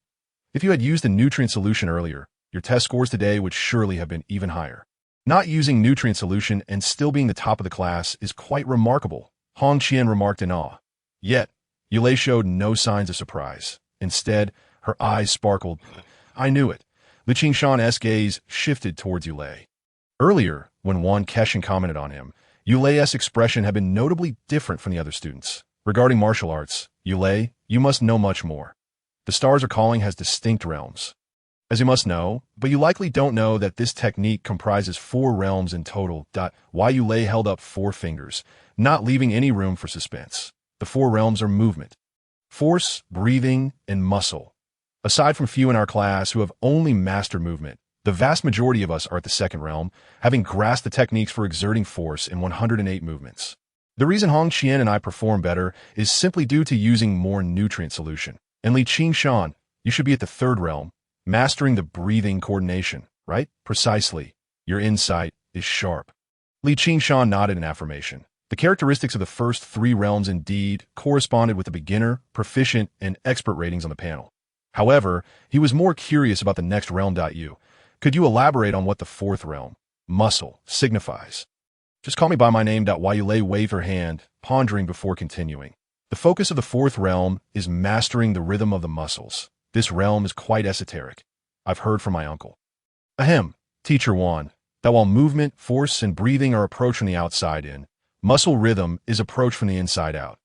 If you had used a nutrient solution earlier, your test scores today would surely have been even higher. Not using nutrient solution and still being the top of the class is quite remarkable, Hong Qian remarked in awe. Yet, Yulei showed no signs of surprise. Instead, her eyes sparkled. I knew it. Li Qingshan's gaze shifted towards Yulei. Earlier, when Yuan Keshin commented on him, Yulei's expression had been notably different from the other students. Regarding martial arts, Yulei, you must know much more. The Stars Are Calling has distinct realms. As you must know, but you likely don't know that this technique comprises 4 realms in total. Why Yulei held up 4 fingers, not leaving any room for suspense. The 4 realms are movement, force, breathing, and muscle. Aside from few in our class who have only mastered movement, The vast majority of us are at the second realm, having grasped the techniques for exerting force in 108 movements. The reason Hong Qian and I perform better is simply due to using more nutrient solution. And Li Shan, you should be at the third realm, mastering the breathing coordination, right? Precisely. Your insight is sharp. Li Shan nodded in affirmation. The characteristics of the first three realms indeed corresponded with the beginner, proficient, and expert ratings on the panel. However, he was more curious about the next realm. Could you elaborate on what the fourth realm, muscle, signifies? Just call me by my name. Yulei waved her hand, pondering before continuing. The focus of the fourth realm is mastering the rhythm of the muscles. This realm is quite esoteric. I've heard from my uncle. Ahem, teacher Yuan, that while movement, force, and breathing are approached from the outside in, muscle rhythm is approached from the inside out.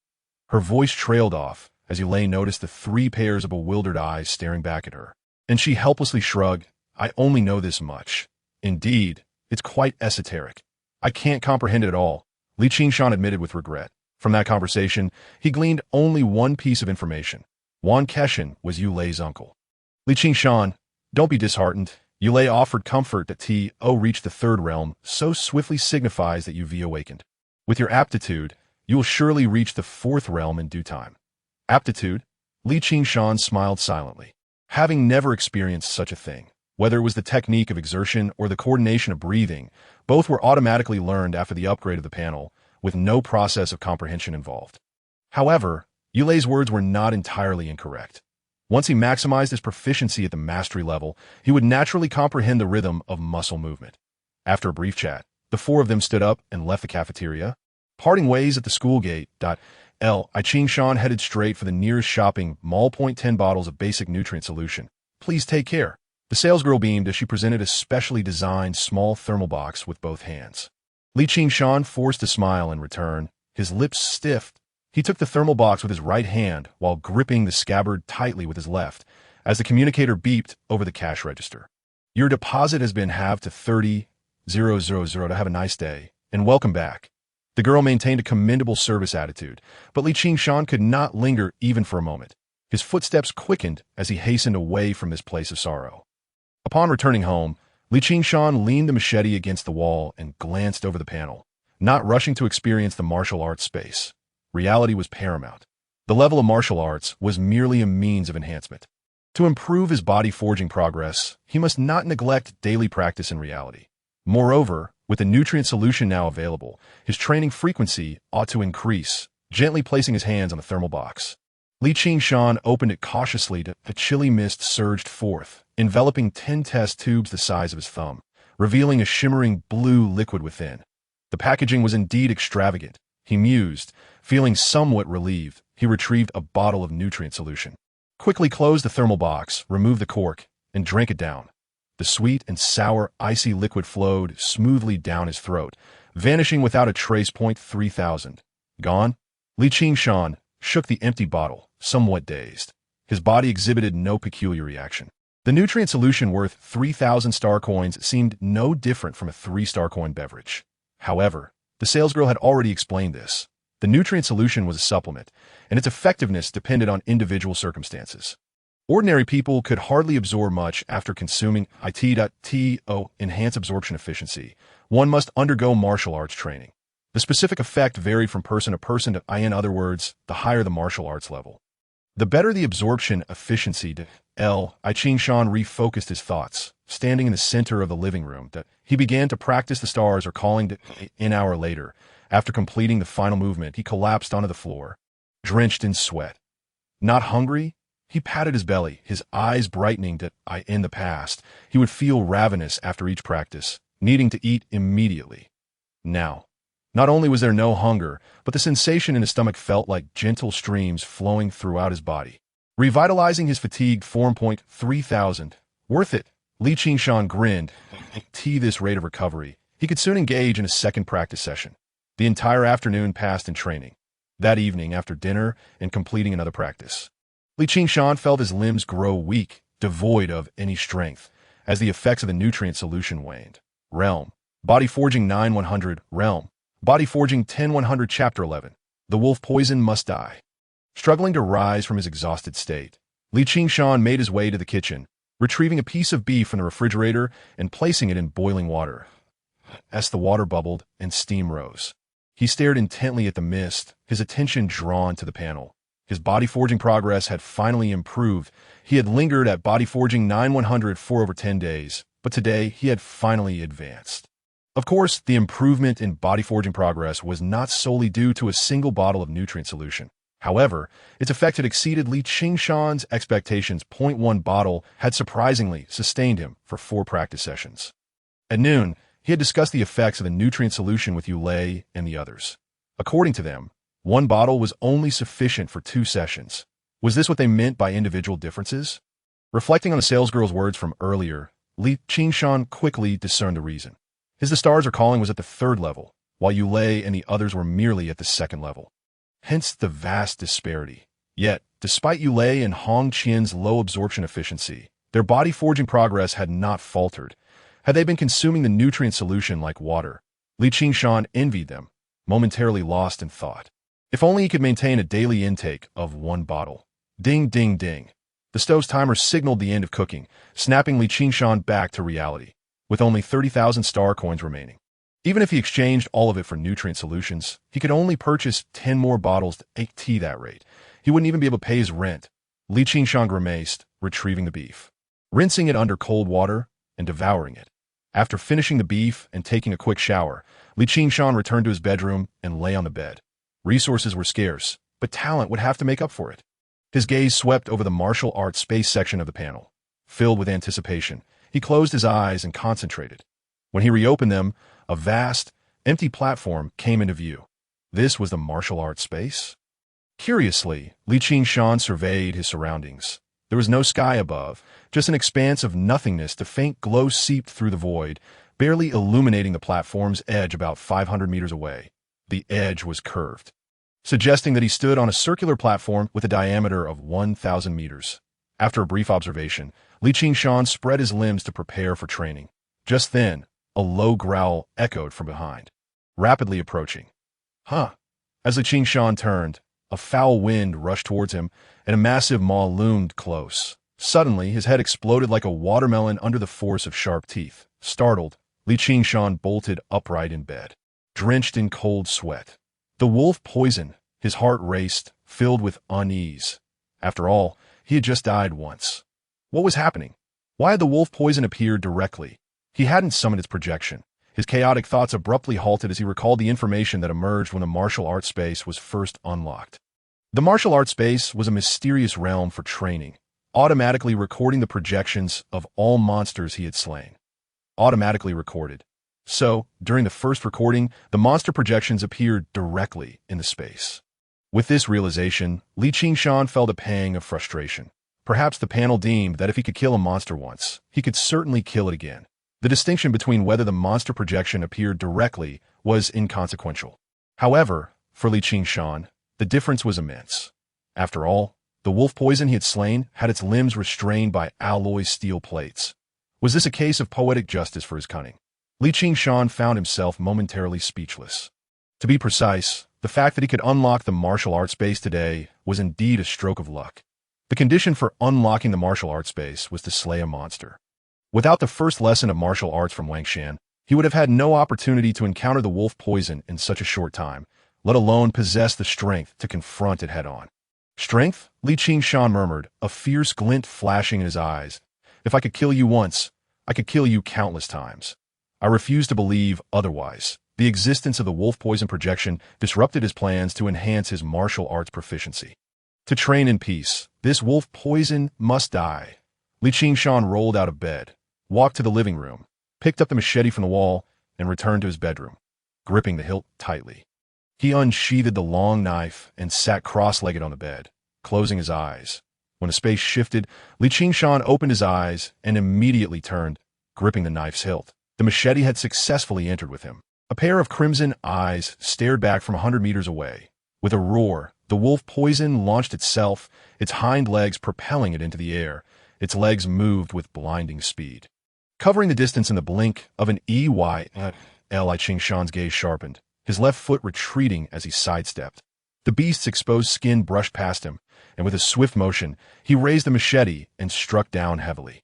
Her voice trailed off as Yulei noticed the three pairs of bewildered eyes staring back at her, and she helplessly shrugged. I only know this much. Indeed, it's quite esoteric. I can't comprehend it at all, Li Shan admitted with regret. From that conversation, he gleaned only one piece of information. Yuan Keshin was Yulei's uncle. Li Shan, don't be disheartened. Yulei offered comfort that T.O. reached the third realm so swiftly signifies that you've awakened. With your aptitude, you will surely reach the fourth realm in due time. Aptitude? Li Shan smiled silently. Having never experienced such a thing, whether it was the technique of exertion or the coordination of breathing, both were automatically learned after the upgrade of the panel, with no process of comprehension involved. However, Yulei's words were not entirely incorrect. Once he maximized his proficiency at the mastery level, he would naturally comprehend the rhythm of muscle movement. After a brief chat, the four of them stood up and left the cafeteria. Parting ways at the school gate. Li Shan headed straight for the nearest shopping mall. 10 bottles of basic nutrient solution. Please take care. The salesgirl beamed as she presented a specially designed small thermal box with both hands. Li Shan forced a smile in return, his lips stiff. He took the thermal box with his right hand while gripping the scabbard tightly with his left, as the communicator beeped over the cash register. Your deposit has been halved to 30,000 to have a nice day, and welcome back. The girl maintained a commendable service attitude, but Li Shan could not linger even for a moment. His footsteps quickened as he hastened away from this place of sorrow. Upon returning home, Li Shan leaned the machete against the wall and glanced over the panel, not rushing to experience the martial arts space. Reality was paramount. The level of martial arts was merely a means of enhancement. To improve his body forging progress, he must not neglect daily practice in reality. Moreover, with the nutrient solution now available, his training frequency ought to increase, gently placing his hands on the thermal box. Li Shan opened it cautiously. A chilly mist surged forth, enveloping 10 test tubes the size of his thumb, revealing a shimmering blue liquid within. The packaging was indeed extravagant, he mused. Feeling somewhat relieved, he retrieved a bottle of nutrient solution. Quickly closed the thermal box, removed the cork, and drank it down. The sweet and sour, icy liquid flowed smoothly down his throat, vanishing without a trace. 3,000. Gone? Li Shan shook the empty bottle, somewhat dazed. His body exhibited no peculiar reaction. The nutrient solution worth 3,000 star coins seemed no different from a 3-star coin beverage. However, the salesgirl had already explained this. The nutrient solution was a supplement, and its effectiveness depended on individual circumstances. Ordinary people could hardly absorb much after consuming to enhance absorption efficiency. One must undergo martial arts training. The specific effect varied from person to person. In other words, the higher the martial arts level, the better the absorption efficiency. Li Shan refocused his thoughts, standing in the center of the living room, that he began to practice the stars or calling. An hour later, after completing the final movement, he collapsed onto the floor, drenched in sweat. Not hungry? He patted his belly, his eyes brightening. In the past, he would feel ravenous after each practice, needing to eat immediately. Now, not only was there no hunger, but the sensation in his stomach felt like gentle streams flowing throughout his body, revitalizing his fatigued form. 3,000. Worth it. Li Shan grinned. This rate of recovery, he could soon engage in a second practice session. The entire afternoon passed in training. That evening, after dinner and completing another practice, Li Shan felt his limbs grow weak, devoid of any strength, as the effects of the nutrient solution waned. Realm. Body Forging 9-100. Realm. Body Forging 10-100. Chapter 11. The wolf poison must die. Struggling to rise from his exhausted state, Li Shan made his way to the kitchen, retrieving a piece of beef from the refrigerator and placing it in boiling water. As the water bubbled and steam rose, he stared intently at the mist, his attention drawn to the panel. His body forging progress had finally improved. He had lingered at body forging 9100 for over 10 days, but today he had finally advanced. Of course, the improvement in body forging progress was not solely due to a single bottle of nutrient solution. However, its effect had exceeded Li Qingshan's expectations. 1 bottle had surprisingly sustained him for 4 practice sessions. At noon, he had discussed the effects of the nutrient solution with Yulei and the others. According to them, 1 bottle was only sufficient for 2 sessions. Was this what they meant by individual differences? Reflecting on the salesgirl's words from earlier, Li Qingshan quickly discerned the reason. His The Stars Are Calling was at the 3rd level, while Yulei and the others were merely at the 2nd level. Hence the vast disparity. Yet, despite Yulei and Hong Qian's low absorption efficiency, their body forging progress had not faltered. Had they been consuming the nutrient solution like water, Li Qingshan envied them, momentarily lost in thought. If only he could maintain a daily intake of 1 bottle. Ding, ding, ding. The stove's timer signaled the end of cooking, snapping Li Qingshan back to reality, with only 30,000 star coins remaining. Even if he exchanged all of it for nutrient solutions, he could only purchase 10 more bottles at that rate. He wouldn't even be able to pay his rent. Li Qingshan grimaced, retrieving the beef, rinsing it under cold water, and devouring it. After finishing the beef and taking a quick shower, Li Qingshan returned to his bedroom and lay on the bed. Resources were scarce, but talent would have to make up for it. His gaze swept over the martial arts space section of the panel. Filled with anticipation, he closed his eyes and concentrated. When he reopened them, a vast, empty platform came into view. This was the martial arts space? Curiously, Li Qingshan surveyed his surroundings. There was no sky above, just an expanse of nothingness. The faint glow seeped through the void, barely illuminating the platform's edge about 500 meters away. The edge was curved, suggesting that he stood on a circular platform with a diameter of 1,000 meters. After a brief observation, Li Qingshan spread his limbs to prepare for training. Just then, a low growl echoed from behind, rapidly approaching. Huh. As Li Qingshan turned, a foul wind rushed towards him, and a massive maw loomed close. Suddenly, his head exploded like a watermelon under the force of sharp teeth. Startled, Li Qingshan bolted upright in bed, drenched in cold sweat. The wolf poison. His heart raced, filled with unease. After all, he had just died once. What was happening? Why had the wolf poison appeared directly? He hadn't summoned its projection. His chaotic thoughts abruptly halted as he recalled the information that emerged when the martial arts space was first unlocked. The martial arts space was a mysterious realm for training, automatically recording the projections of all monsters he had slain. Automatically recorded. So, during the first recording, the monster projections appeared directly in the space. With this realization, Li Qingshan felt a pang of frustration. Perhaps the panel deemed that if he could kill a monster once, he could certainly kill it again. The distinction between whether the monster projection appeared directly was inconsequential. However, for Li Qingshan, the difference was immense. After all, the wolf poison he had slain had its limbs restrained by alloy steel plates. Was this a case of poetic justice for his cunning? Li Qingshan found himself momentarily speechless. To be precise, the fact that he could unlock the martial arts space today was indeed a stroke of luck. The condition for unlocking the martial arts space was to slay a monster. Without the first lesson of martial arts from Wang Shan, he would have had no opportunity to encounter the wolf poison in such a short time, let alone possess the strength to confront it head-on. Strength? Li Qingshan murmured, a fierce glint flashing in his eyes. If I could kill you once, I could kill you countless times. I refuse to believe otherwise. The existence of the wolf poison projection disrupted his plans to enhance his martial arts proficiency. To train in peace, this wolf poison must die. Li Qingshan rolled out of bed, walked to the living room, picked up the machete from the wall, and returned to his bedroom, gripping the hilt tightly. He unsheathed the long knife and sat cross-legged on the bed, closing his eyes. When the space shifted, Li Qingshan opened his eyes and immediately turned, gripping the knife's hilt. The machete had successfully entered with him. A pair of crimson eyes stared back from 100 meters away. With a roar, the wolf poison launched itself, its hind legs propelling it into the air. Its legs moved with blinding speed, covering the distance in the blink of an eye. Li Qingshan's gaze sharpened, his left foot retreating as he sidestepped. The beast's exposed skin brushed past him, and with a swift motion, he raised the machete and struck down heavily.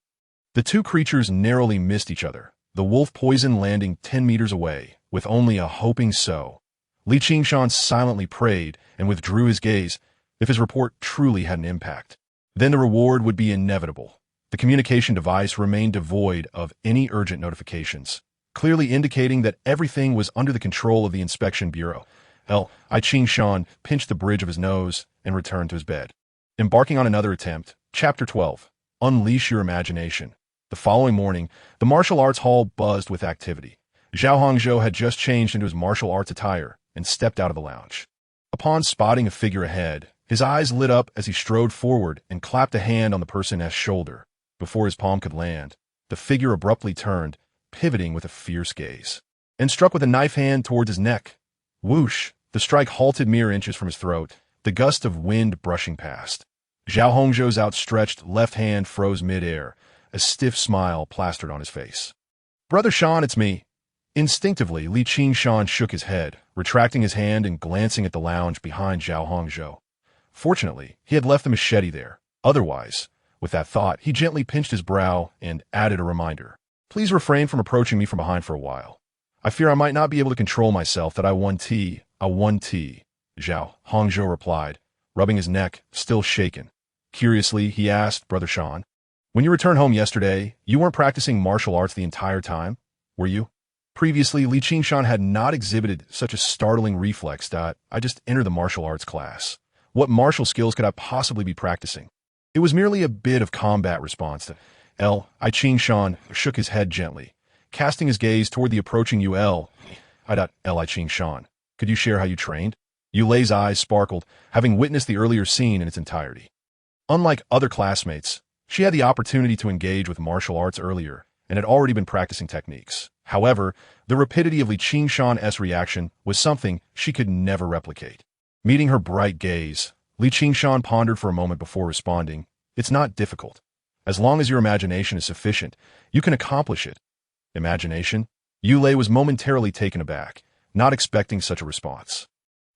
The two creatures narrowly missed each other, the wolf poison landing 10 meters away, with only a hoping so. Li Qingshan silently prayed and withdrew his gaze if his report truly had an impact. Then the reward would be inevitable. The communication device remained devoid of any urgent notifications, clearly indicating that everything was under the control of the Inspection Bureau. Li Qingshan pinched the bridge of his nose and returned to his bed. Embarking on another attempt, Chapter 12, Unleash Your Imagination. The following morning, the martial arts hall buzzed with activity. Zhao Hongzhou had just changed into his martial arts attire and stepped out of the lounge. Upon spotting a figure ahead, his eyes lit up as he strode forward and clapped a hand on the person's shoulder. Before his palm could land, the figure abruptly turned, pivoting with a fierce gaze, and struck with a knife hand towards his neck. Whoosh! The strike halted mere inches from his throat, the gust of wind brushing past. Zhao Hongzhou's outstretched left hand froze mid-air, a stiff smile plastered on his face. "Brother Shan, it's me." Instinctively, Li Qingshan shook his head, retracting his hand and glancing at the lounge behind Zhao Hongzhou. Fortunately, he had left the machete there. Otherwise, with that thought, he gently pinched his brow and added a reminder. "Please refrain from approaching me from behind for a while. I fear I might not be able to control myself that I won tea, Zhao Hongzhou replied, rubbing his neck, still shaken. Curiously, he asked Brother Shan, "When you returned home yesterday, you weren't practicing martial arts the entire time, were you?" Previously, Li Qingshan had not exhibited such a startling reflex that I just entered the martial arts class. What martial skills could I possibly be practicing? It was merely a bit of combat response to Li Qingshan shook his head gently, casting his gaze toward the approaching Li Qingshan. "Could you share how you trained?" Yulei's eyes sparkled, having witnessed the earlier scene in its entirety. Unlike other classmates, she had the opportunity to engage with martial arts earlier and had already been practicing techniques. However, the rapidity of Li Qingshan's reaction was something she could never replicate. Meeting her bright gaze, Li Qingshan pondered for a moment before responding, "It's not difficult. As long as your imagination is sufficient, you can accomplish it." Imagination? Yulei was momentarily taken aback, not expecting such a response.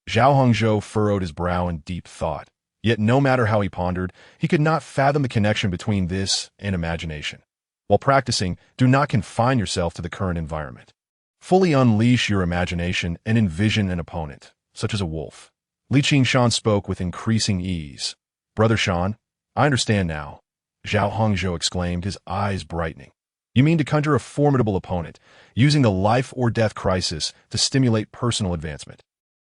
Zhao Hongzhou furrowed his brow in deep thought. Yet no matter how he pondered, he could not fathom the connection between this and imagination. While practicing, do not confine yourself to the current environment. Fully unleash your imagination and envision an opponent, such as a wolf. Li Qingshan spoke with increasing ease. "Brother Shan, I understand now," Zhao Hongzhou exclaimed, his eyes brightening. "You mean to conjure a formidable opponent, using the life-or-death crisis to stimulate personal advancement.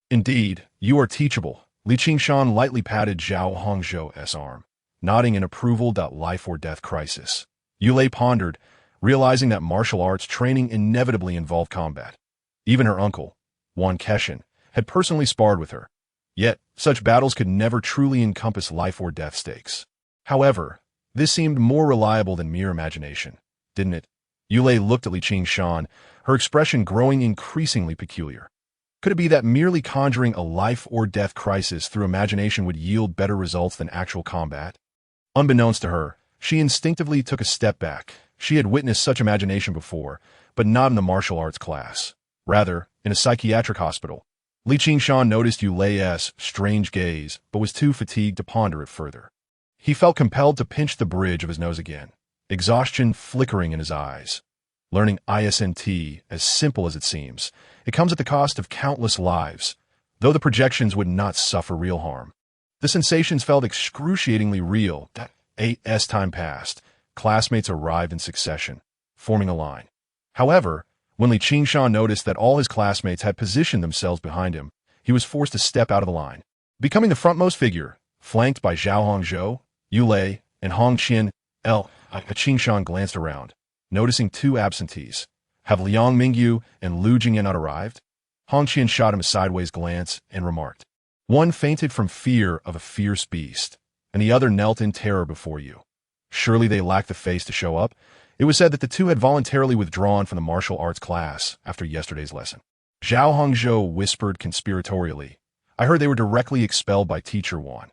Indeed, you are teachable." Li Qingshan lightly patted Zhao Hongzhou's arm, nodding in approval. Life-or-death crisis. Yulei pondered, realizing that martial arts training inevitably involved combat. Even her uncle, Yuan, had personally sparred with her. Yet, such battles could never truly encompass life-or-death stakes. However, this seemed more reliable than mere imagination, didn't it? Yulei looked at Li Qingshan, her expression growing increasingly peculiar. Could it be that merely conjuring a life-or-death crisis through imagination would yield better results than actual combat? Unbeknownst to her, she instinctively took a step back. She had witnessed such imagination before, but not in the martial arts class. Rather, in a psychiatric hospital. Li Qingshan noticed Yulei's strange gaze, but was too fatigued to ponder it further. He felt compelled to pinch the bridge of his nose again, exhaustion flickering in his eyes. Learning ISNT, as simple as it seems, it comes at the cost of countless lives, though the projections would not suffer real harm. The sensations felt excruciatingly real. As time passed, classmates arrived in succession, forming a line. However, when Li Qingshan noticed that all his classmates had positioned themselves behind him, he was forced to step out of the line, becoming the frontmost figure, flanked by Zhao Hongzhou, Yulei, and Hong Qian. Li Qingshan glanced around, noticing two absentees. Have Liang Mingyu and Lu Jingyan not arrived? Hong Qian shot him a sideways glance and remarked, "One fainted from fear of a fierce beast, and the other knelt in terror before you. Surely they lack the face to show up." It was said that the two had voluntarily withdrawn from the martial arts class after yesterday's lesson. Zhao Hongzhou whispered conspiratorially, "I heard they were directly expelled by teacher Yuan."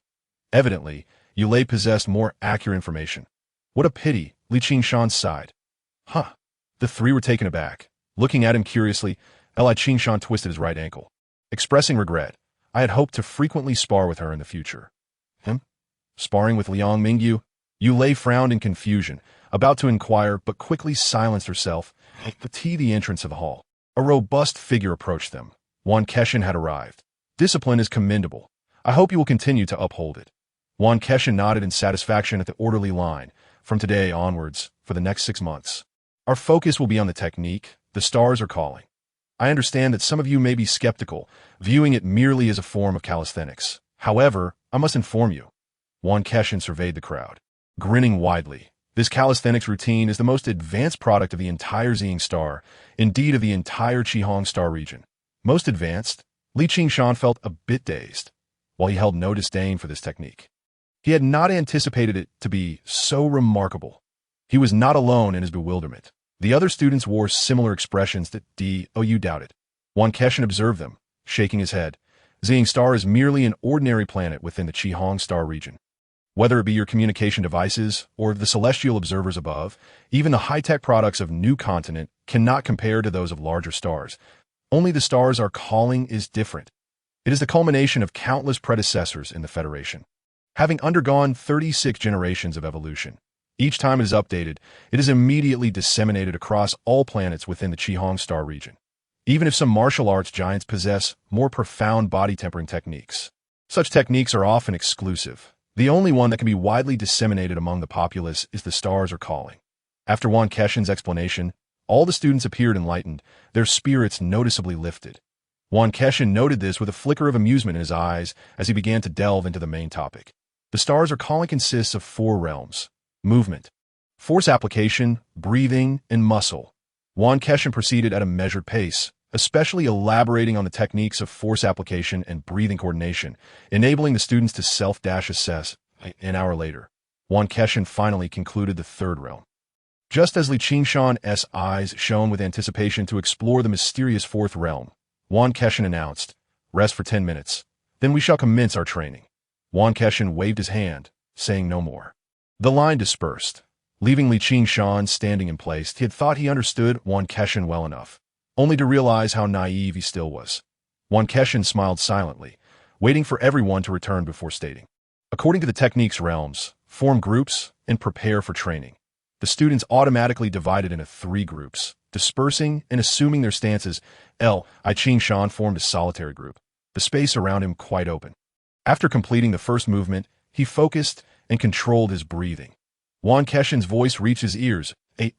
Evidently, Yulei possessed more accurate information. What a pity, Li Qingshan sighed. "Huh." The three were taken aback. Looking at him curiously, Li Qingshan twisted his right ankle, expressing regret. "I had hoped to frequently spar with her in the future." "Him? Sparring with Liang Mingyu?" Yulei frowned in confusion, about to inquire, but quickly silenced herself at the entrance of the hall. A robust figure approached them. Yuan Keshin had arrived. Discipline is commendable. I hope you will continue to uphold it. Yuan Keshin nodded in satisfaction at the orderly line. From today onwards, for the next 6 months, our focus will be on the technique. The stars are calling. I understand that some of you may be skeptical, viewing it merely as a form of calisthenics. However, I must inform you. Yuan Keshin surveyed the crowd, grinning widely. This calisthenics routine is the most advanced product of the entire Xing Star, indeed of the entire Qihong Star region. Most advanced? Li Qingshan felt a bit dazed, while he held no disdain for this technique. He had not anticipated it to be so remarkable. He was not alone in his bewilderment. The other students wore similar expressions that you doubt it. Yuan Keshin observed them, shaking his head. Xing Star is merely an ordinary planet within the Qihong Star region. Whether it be your communication devices or the celestial observers above, even the high-tech products of New Continent cannot compare to those of larger stars. Only the stars are calling is different. It is the culmination of countless predecessors in the Federation, having undergone 36 generations of evolution. Each time it is updated, it is immediately disseminated across all planets within the Qihong Star region. Even if some martial arts giants possess more profound body-tempering techniques, such techniques are often exclusive. The only one that can be widely disseminated among the populace is the stars are calling. After Yuan Keshin's explanation, all the students appeared enlightened, their spirits noticeably lifted. Yuan Keshin noted this with a flicker of amusement in his eyes as he began to delve into the main topic. The stars are calling consists of 4 realms: movement, force application, breathing, and muscle. Yuan Keshin proceeded at a measured pace, especially elaborating on the techniques of force application and breathing coordination, enabling the students to self-assess. An hour later, Yuan Keshin finally concluded the 3rd realm. Just as Li Qingshan's eyes shone with anticipation to explore the mysterious 4th realm, Yuan Keshin announced, "Rest for 10 minutes, then we shall commence our training." Yuan Keshin waved his hand, saying no more. The line dispersed, leaving Li Qingshan standing in place. He had thought he understood Yuan Keshin well enough, only to realize how naive he still was. Yuan Keshin smiled silently, waiting for everyone to return before stating, "According to the technique's realms, form groups and prepare for training." The students automatically divided into 3 groups, dispersing and assuming their stances. Li Qingshan formed a solitary group, the space around him quite open. After completing the first movement, he focused and controlled his breathing. Yuan Keshin's voice reached his ears,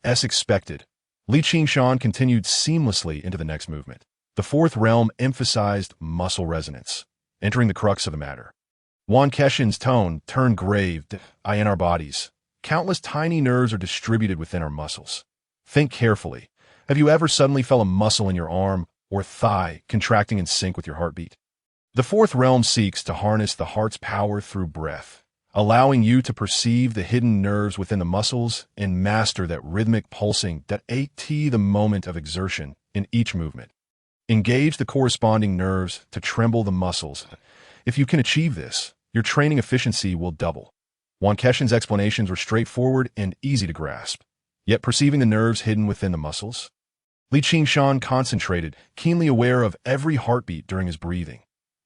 as expected. Li Qingshan continued seamlessly into the next movement. The 4th realm emphasized muscle resonance, entering the crux of the matter. Yuan Keshin's tone turned grave. In our bodies, countless tiny nerves are distributed within our muscles. Think carefully. Have you ever suddenly felt a muscle in your arm or thigh contracting in sync with your heartbeat? The 4th realm seeks to harness the heart's power through breath, allowing you to perceive the hidden nerves within the muscles and master that rhythmic pulsing that the moment of exertion in each movement. Engage the corresponding nerves to tremble the muscles. If you can achieve this, your training efficiency will double. Yuan Keshin's explanations were straightforward and easy to grasp, yet perceiving the nerves hidden within the muscles. Li Qingshan concentrated, keenly aware of every heartbeat during his breathing.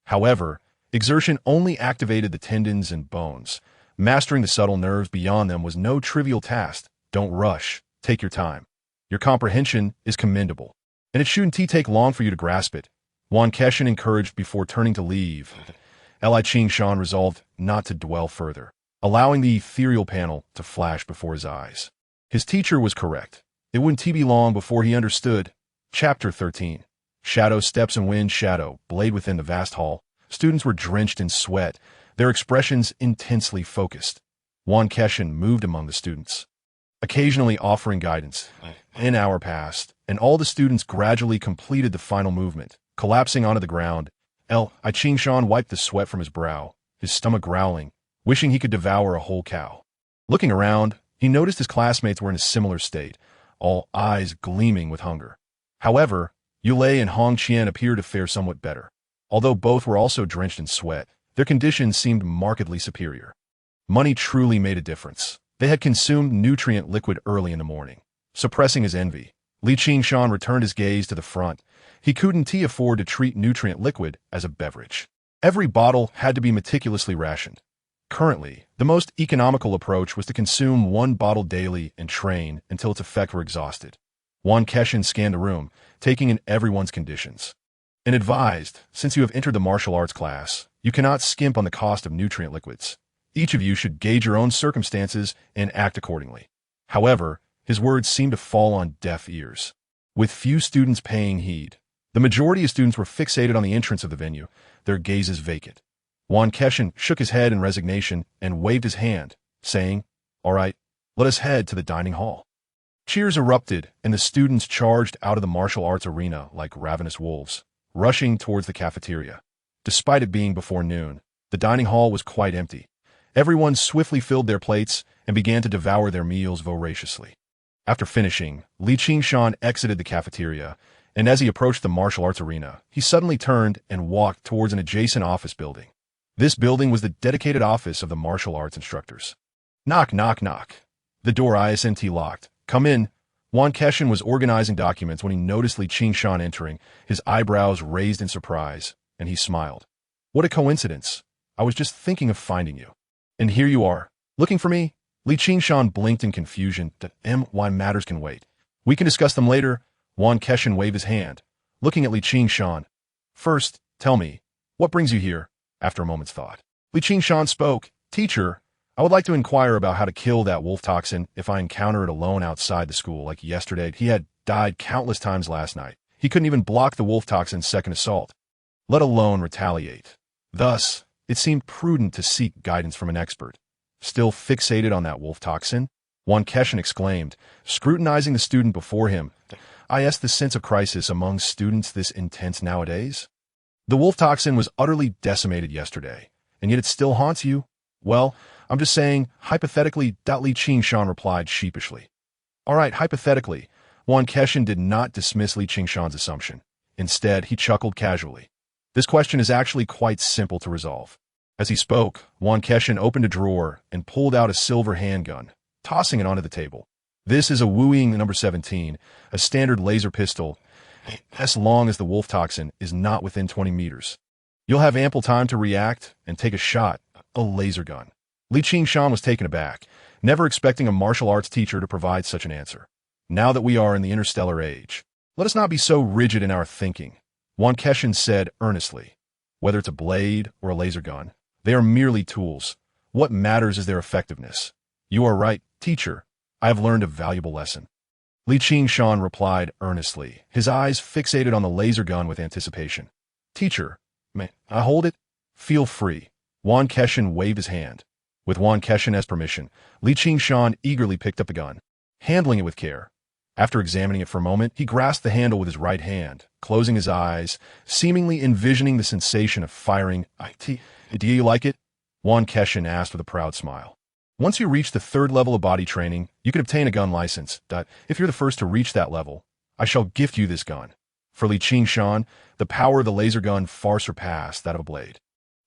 However, exertion only activated the tendons and bones. Mastering the subtle nerves beyond them was no trivial task. Don't rush. Take your time. Your comprehension is commendable, and it shouldn't take long for you to grasp it. Yuan Keshin encouraged before turning to leave. Li Qingshan resolved not to dwell further, allowing the ethereal panel to flash before his eyes. His teacher was correct. It wouldn't be long before he understood. Chapter 13. Shadow steps and wind shadow blade within the vast hall. Students were drenched in sweat, their expressions intensely focused. Yuan Keshin moved among the students, occasionally offering guidance. An hour passed, and all the students gradually completed the final movement, collapsing onto the ground. Li Qingshan wiped the sweat from his brow, his stomach growling, wishing he could devour a whole cow. Looking around, he noticed his classmates were in a similar state, all eyes gleaming with hunger. However, Yulei and Hong Qian appeared to fare somewhat better. Although both were also drenched in sweat, their conditions seemed markedly superior. Money truly made a difference. They had consumed nutrient liquid early in the morning, suppressing his envy. Li Qingshan returned his gaze to the front. He couldn't afford to treat nutrient liquid as a beverage. Every bottle had to be meticulously rationed. Currently, the most economical approach was to consume one bottle daily and train until its effect were exhausted. Yuan Keshin scanned the room, taking in everyone's conditions, and advised, since you have entered the martial arts class, you cannot skimp on the cost of nutrient liquids. Each of you should gauge your own circumstances and act accordingly. However, his words seemed to fall on deaf ears. With few students paying heed, the majority of students were fixated on the entrance of the venue, their gazes vacant. Yuan Keshin shook his head in resignation and waved his hand, saying, "All right, let us head to the dining hall." Cheers erupted, and the students charged out of the martial arts arena like ravenous wolves, rushing towards the cafeteria. Despite it being before noon, the dining hall was quite empty. Everyone swiftly filled their plates and began to devour their meals voraciously. After finishing, Li Qingshan exited the cafeteria, and as he approached the martial arts arena, he suddenly turned and walked towards an adjacent office building. This building was the dedicated office of the martial arts instructors. Knock, knock, knock. The door isn't locked. Come in. Yuan Keshin was organizing documents when he noticed Li Qingshan entering, his eyebrows raised in surprise, and he smiled. What a coincidence. I was just thinking of finding you. And here you are. Looking for me? Li Qingshan blinked in confusion. Why matters can wait. We can discuss them later. Yuan Keshin waved his hand, looking at Li Qingshan. First, tell me, what brings you here? After a moment's thought, Li Qingshan spoke. Teacher, I would like to inquire about how to kill that wolf toxin if I encounter it alone outside the school like yesterday. He had died countless times last night. He couldn't even block the wolf toxin's second assault, let alone retaliate. Thus, it seemed prudent to seek guidance from an expert. Still fixated on that wolf toxin? Yuan Keshin exclaimed, scrutinizing the student before him. I asked the sense of crisis among students this intense nowadays? The wolf toxin was utterly decimated yesterday, and yet it still haunts you? Well, I'm just saying, hypothetically, Li Qingshan replied sheepishly. All right, hypothetically. Yuan Keshin did not dismiss Li Qingshan's assumption. Instead, he chuckled casually. This question is actually quite simple to resolve. As he spoke, Yuan Keshin opened a drawer and pulled out a silver handgun, tossing it onto the table. This is a Wuying No. 17, a standard laser pistol, as long as the wolf toxin is not within 20 meters. You'll have ample time to react and take a shot, a laser gun. Li Qingshan was taken aback, never expecting a martial arts teacher to provide such an answer. Now that we are in the interstellar age, let us not be so rigid in our thinking, Yuan Keshin said earnestly. Whether it's a blade or a laser gun, they are merely tools. What matters is their effectiveness. You are right, teacher. I have learned a valuable lesson. Li Qingshan replied earnestly, his eyes fixated on the laser gun with anticipation. Teacher, may I hold it? Feel free. Yuan Keshin waved his hand. With Yuan Keshin's permission, Li Qingshan eagerly picked up the gun, handling it with care. After examining it for a moment, he grasped the handle with his right hand, closing his eyes, seemingly envisioning the sensation of firing. Do you like it? Yuan Keshin asked with a proud smile. Once you reach the third level of body training, you can obtain a gun license. If you're the first to reach that level, I shall gift you this gun. For Li Qingshan, the power of the laser gun far surpassed that of a blade.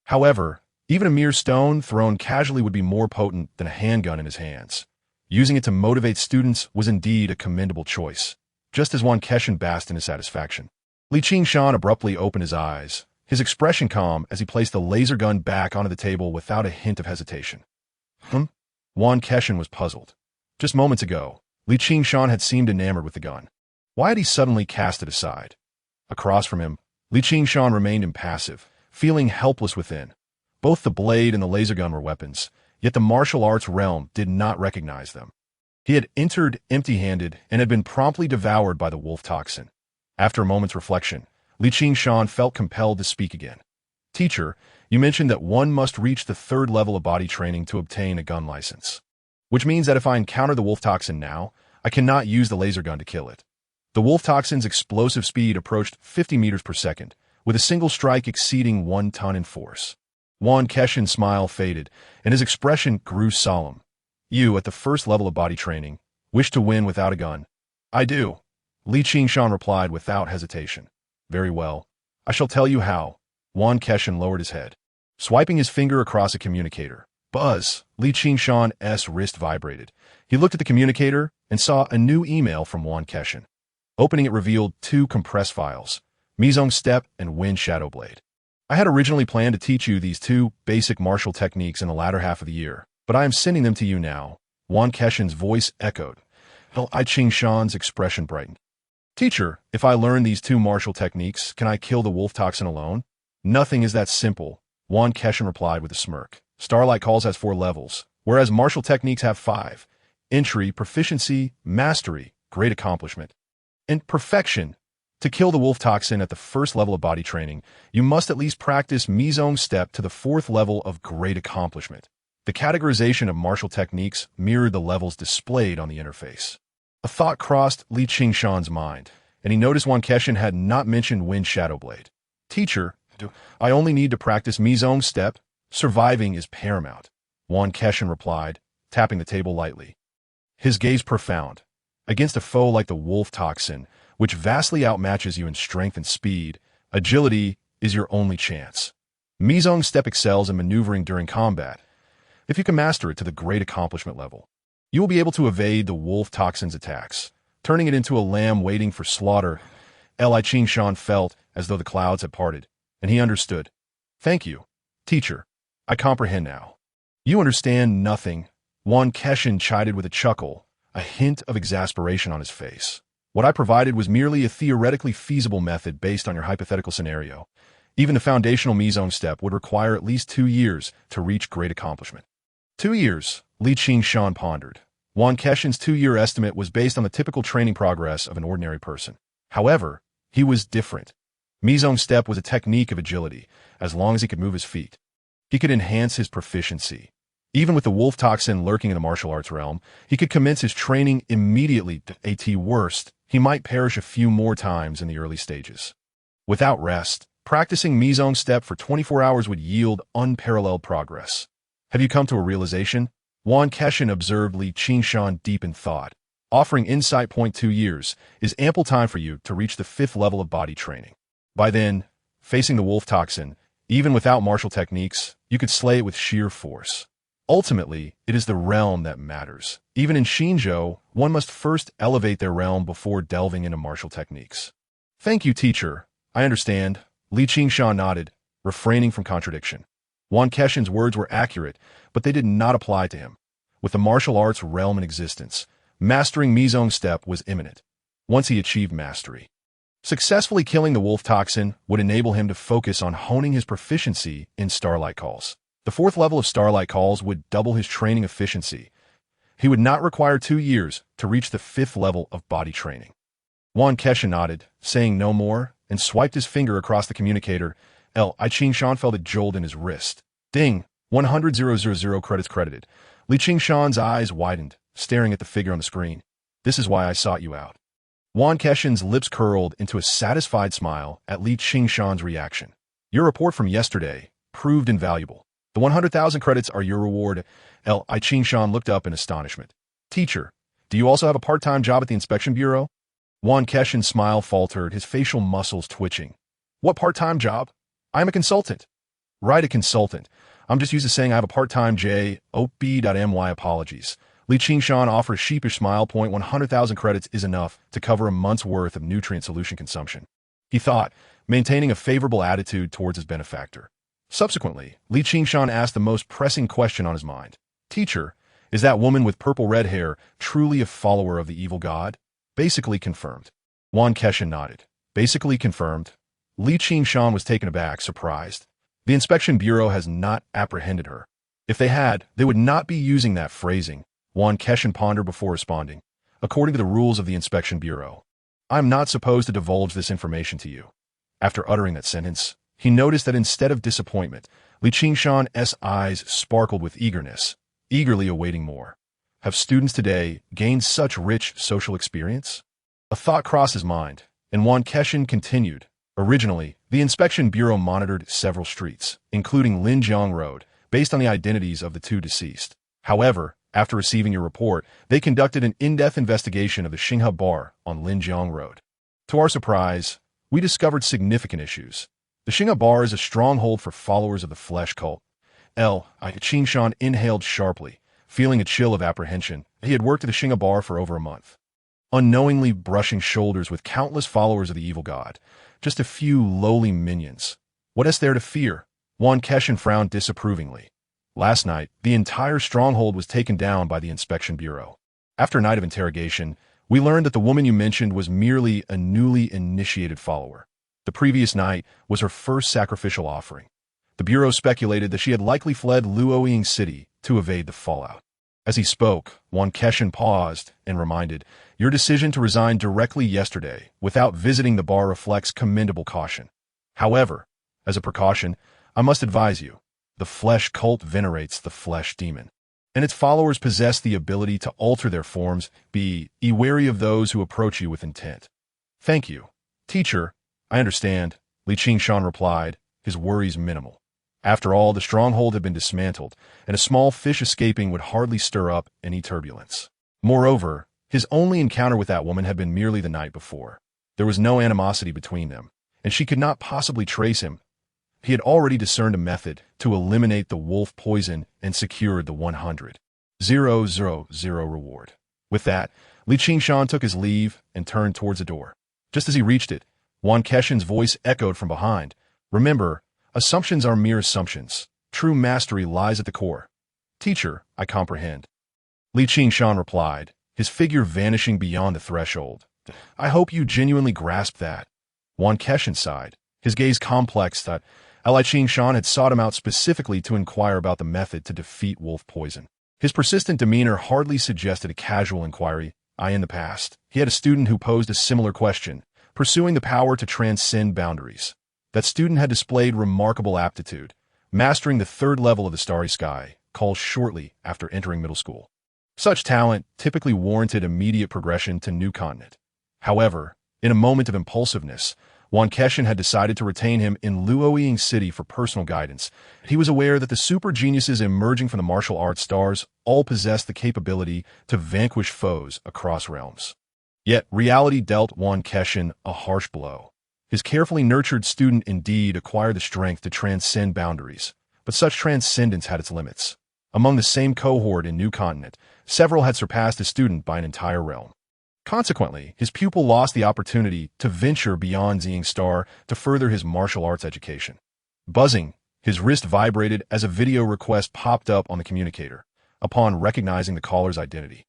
However, even a mere stone thrown casually would be more potent than a handgun in his hands. Using it to motivate students was indeed a commendable choice, just as Yuan Keshin basked in his satisfaction. Li Qingshan abruptly opened his eyes, his expression calm as he placed the laser gun back onto the table without a hint of hesitation. Yuan Keshin was puzzled. Just moments ago, Li Qingshan had seemed enamored with the gun. Why had he suddenly cast it aside? Across from him, Li Qingshan remained impassive, feeling helpless within. Both the blade and the laser gun were weapons, yet the martial arts realm did not recognize them. He had entered empty-handed and had been promptly devoured by the wolf toxin. After a moment's reflection, Li Qingshan felt compelled to speak again. Teacher, you mentioned that one must reach the third level of body training to obtain a gun license. Which means that if I encounter the wolf toxin now, I cannot use the laser gun to kill it. The wolf toxin's explosive speed approached 50 meters per second, with a single strike exceeding 1 ton in force. Yuan Keshin's smile faded, and his expression grew solemn. You, at the first level of body training, wish to win without a gun. I do. Li Qingshan replied without hesitation. Very well. I shall tell you how. Yuan Keshin lowered his head, swiping his finger across a communicator. Buzz! Li Qingshan's wrist vibrated. He looked at the communicator and saw a new email from Yuan Keshin. Opening it revealed 2 compressed files, Mizong Step and Wind Shadow Blade. I had originally planned to teach you these two basic martial techniques in the latter half of the year, but I am sending them to you now. Yuan Keshin's voice echoed. I Ching Shan's expression brightened. Teacher, if I learn these two martial techniques, can I kill the wolf toxin alone? Nothing is that simple, Yuan Keshin replied with a smirk. Starlight Calls has 4 levels, whereas martial techniques have 5. Entry, proficiency, mastery, great accomplishment. And perfection. To kill the wolf toxin at the first level of body training, you must at least practice Mizong step to the 4th level of great accomplishment. The categorization of martial techniques mirrored the levels displayed on the interface. A thought crossed Li Qingshan's mind, and he noticed Yuan Keshin had not mentioned Wind Shadow Blade. Teacher, I only need to practice Mizong step. Surviving is paramount, Yuan Keshin replied, tapping the table lightly. His gaze profound. Against a foe like the wolf toxin, which vastly outmatches you in strength and speed, agility is your only chance. Mizong step excels in maneuvering during combat. If you can master it to the great accomplishment level, you will be able to evade the wolf toxin's attacks, turning it into a lamb waiting for slaughter. Li Qingshan felt as though the clouds had parted, and he understood. Thank you, teacher. I comprehend now. You understand nothing, Yuan Keshin chided with a chuckle, a hint of exasperation on his face. What I provided was merely a theoretically feasible method based on your hypothetical scenario. Even the foundational Mizong step would require at least 2 years to reach great accomplishment. 2 years, Li Qingshan pondered. Yuan Keshin's 2-year estimate was based on the typical training progress of an ordinary person. However, he was different. Mizong step was a technique of agility, as long as he could move his feet. He could enhance his proficiency. Even with the wolf toxin lurking in the martial arts realm, he could commence his training immediately. At worst, he might perish a few more times in the early stages. Without rest, practicing Mizong step for 24 hours would yield unparalleled progress. Have you come to a realization? Yuan Keshin observed Li Qingshan deep in thought. Offering insight. 2 years is ample time for you to reach the 5th level of body training. By then, facing the wolf toxin, even without martial techniques, you could slay it with sheer force. Ultimately, it is the realm that matters. Even in Shinjo, one must first elevate their realm before delving into martial techniques. Thank you, teacher. I understand. Li Qingshan nodded, refraining from contradiction. Yuan Keshin's words were accurate, but they did not apply to him. With the martial arts realm in existence, mastering Mizong step was imminent. Once he achieved mastery, successfully killing the wolf toxin would enable him to focus on honing his proficiency in Starlight Calls. The 4th level of Starlight Calls would double his training efficiency. He would not require 2 years to reach the 5th level of body training. Yuan Keshin nodded, saying no more, and swiped his finger across the communicator. Li Qingshan felt a jolt in his wrist. Ding! 100,000 credits credited. Li Qingshan's eyes widened, staring at the figure on the screen. This is why I sought you out. Yuan Keshin's lips curled into a satisfied smile at Li Qingshan's reaction. Your report from yesterday proved invaluable. The 100,000 credits are your reward. Li Qingshan looked up in astonishment. Teacher, do you also have a part-time job at the inspection bureau? Yuan Keshin's smile faltered, his facial muscles twitching. What part-time job? I am a consultant. Right, a consultant. I'm just used to saying I have a part-time job. Apologies. Li Qingshan offered a sheepish smile. 100,000 credits is enough to cover a month's worth of nutrient solution consumption, he thought, maintaining a favorable attitude towards his benefactor. Subsequently, Li Qingshan asked the most pressing question on his mind. Teacher, is that woman with purple-red hair truly a follower of the evil god? Basically confirmed. Yuan Keshin nodded. Basically confirmed. Li Qingshan was taken aback, surprised. The inspection bureau has not apprehended her. If they had, they would not be using that phrasing, Yuan Keshin pondered before responding. According to the rules of the inspection bureau, I am not supposed to divulge this information to you. After uttering that sentence, he noticed that instead of disappointment, Li Qingshan's eyes sparkled with eagerness, eagerly awaiting more. Have students today gained such rich social experience? A thought crossed his mind, and Yuan Keshin continued. Originally, the inspection bureau monitored several streets, including Linjiang Road, based on the identities of the 2 deceased. However, after receiving your report, they conducted an in-depth investigation of the Xinghe Bar on Linjiang Road. To our surprise, we discovered significant issues. The Xinghe Bar is a stronghold for followers of the flesh cult. Li Qingshan inhaled sharply, feeling a chill of apprehension. He had worked at the Xinghe Bar for over a month, unknowingly brushing shoulders with countless followers of the evil god, just a few lowly minions. What is there to fear? Yuan Keshin frowned disapprovingly. Last night, the entire stronghold was taken down by the Inspection Bureau. After a night of interrogation, we learned that the woman you mentioned was merely a newly initiated follower. The previous night was her first sacrificial offering. The Bureau speculated that she had likely fled Luoying City to evade the fallout. As he spoke, Yuan Keshin paused and reminded, "Your decision to resign directly yesterday without visiting the bar reflects commendable caution. However, as a precaution, I must advise you, the flesh cult venerates the flesh demon, and its followers possess the ability to alter their forms. Be wary of those who approach you with intent." "Thank you, teacher. I understand," Li Qingshan replied, his worries minimal. After all, the stronghold had been dismantled, and a small fish escaping would hardly stir up any turbulence. Moreover, his only encounter with that woman had been merely the night before. There was no animosity between them, and she could not possibly trace him. He had already discerned a method to eliminate the wolf poison and secured the 100,000 reward. With that, Li Qingshan took his leave and turned towards the door. Just as he reached it, Yuan Keshin's voice echoed from behind. "Remember, assumptions are mere assumptions. True mastery lies at the core." "Teacher, I comprehend," Li Qingshan replied, his figure vanishing beyond the threshold. "I hope you genuinely grasp that." Yuan Keshin sighed, his gaze complex that Li Qingshan had sought him out specifically to inquire about the method to defeat wolf poison. His persistent demeanor hardly suggested a casual inquiry. In the past, he had a student who posed a similar question, pursuing the power to transcend boundaries. That student had displayed remarkable aptitude, mastering the third level of the starry sky, called shortly after entering middle school. Such talent typically warranted immediate progression to new continent. However, in a moment of impulsiveness, Yuan Keshin had decided to retain him in Luoying City for personal guidance. He was aware that the super geniuses emerging from the martial arts stars all possessed the capability to vanquish foes across realms. Yet reality dealt Yuan Keshin a harsh blow. His carefully nurtured student indeed acquired the strength to transcend boundaries, but such transcendence had its limits. Among the same cohort in New Continent, several had surpassed his student by an entire realm. Consequently, his pupil lost the opportunity to venture beyond Xing Star to further his martial arts education. Buzzing, his wrist vibrated as a video request popped up on the communicator. Upon recognizing the caller's identity,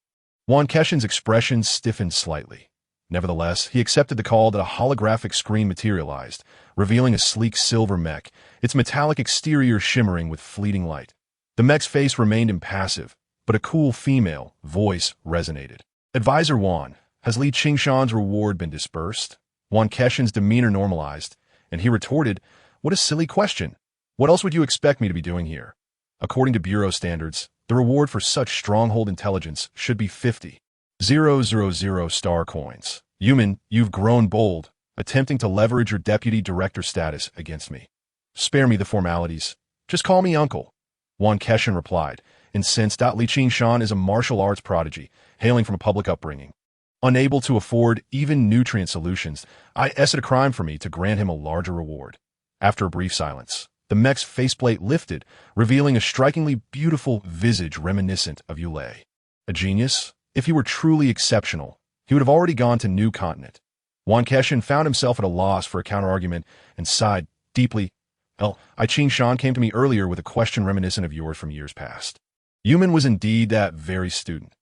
Yuan Keshin's expression stiffened slightly. Nevertheless, he accepted the call that a holographic screen materialized, revealing a sleek silver mech, its metallic exterior shimmering with fleeting light. The mech's face remained impassive, but a cool female voice resonated. "Advisor Yuan, has Li Qingshan's reward been dispersed?" Yuan Keshin's demeanor normalized, and he retorted, "What a silly question. What else would you expect me to be doing here? According to Bureau standards, the reward for such stronghold intelligence should be 50,000 star coins. Yuan, you've grown bold, attempting to leverage your deputy director status against me. Spare me the formalities. Just call me uncle," Yuan Keshin replied, incensed. Li Qingshan is a martial arts prodigy, hailing from a public upbringing. Unable to afford even nutrient solutions, it's a crime for me to grant him a larger reward. After a brief silence, the mech's faceplate lifted, revealing a strikingly beautiful visage reminiscent of Yulei. A genius? If he were truly exceptional, he would have already gone to New Continent. Yuan Keshin found himself at a loss for a counterargument and sighed deeply. Li Qingshan came to me earlier with a question reminiscent of yours from years past. Yuan was indeed that very student.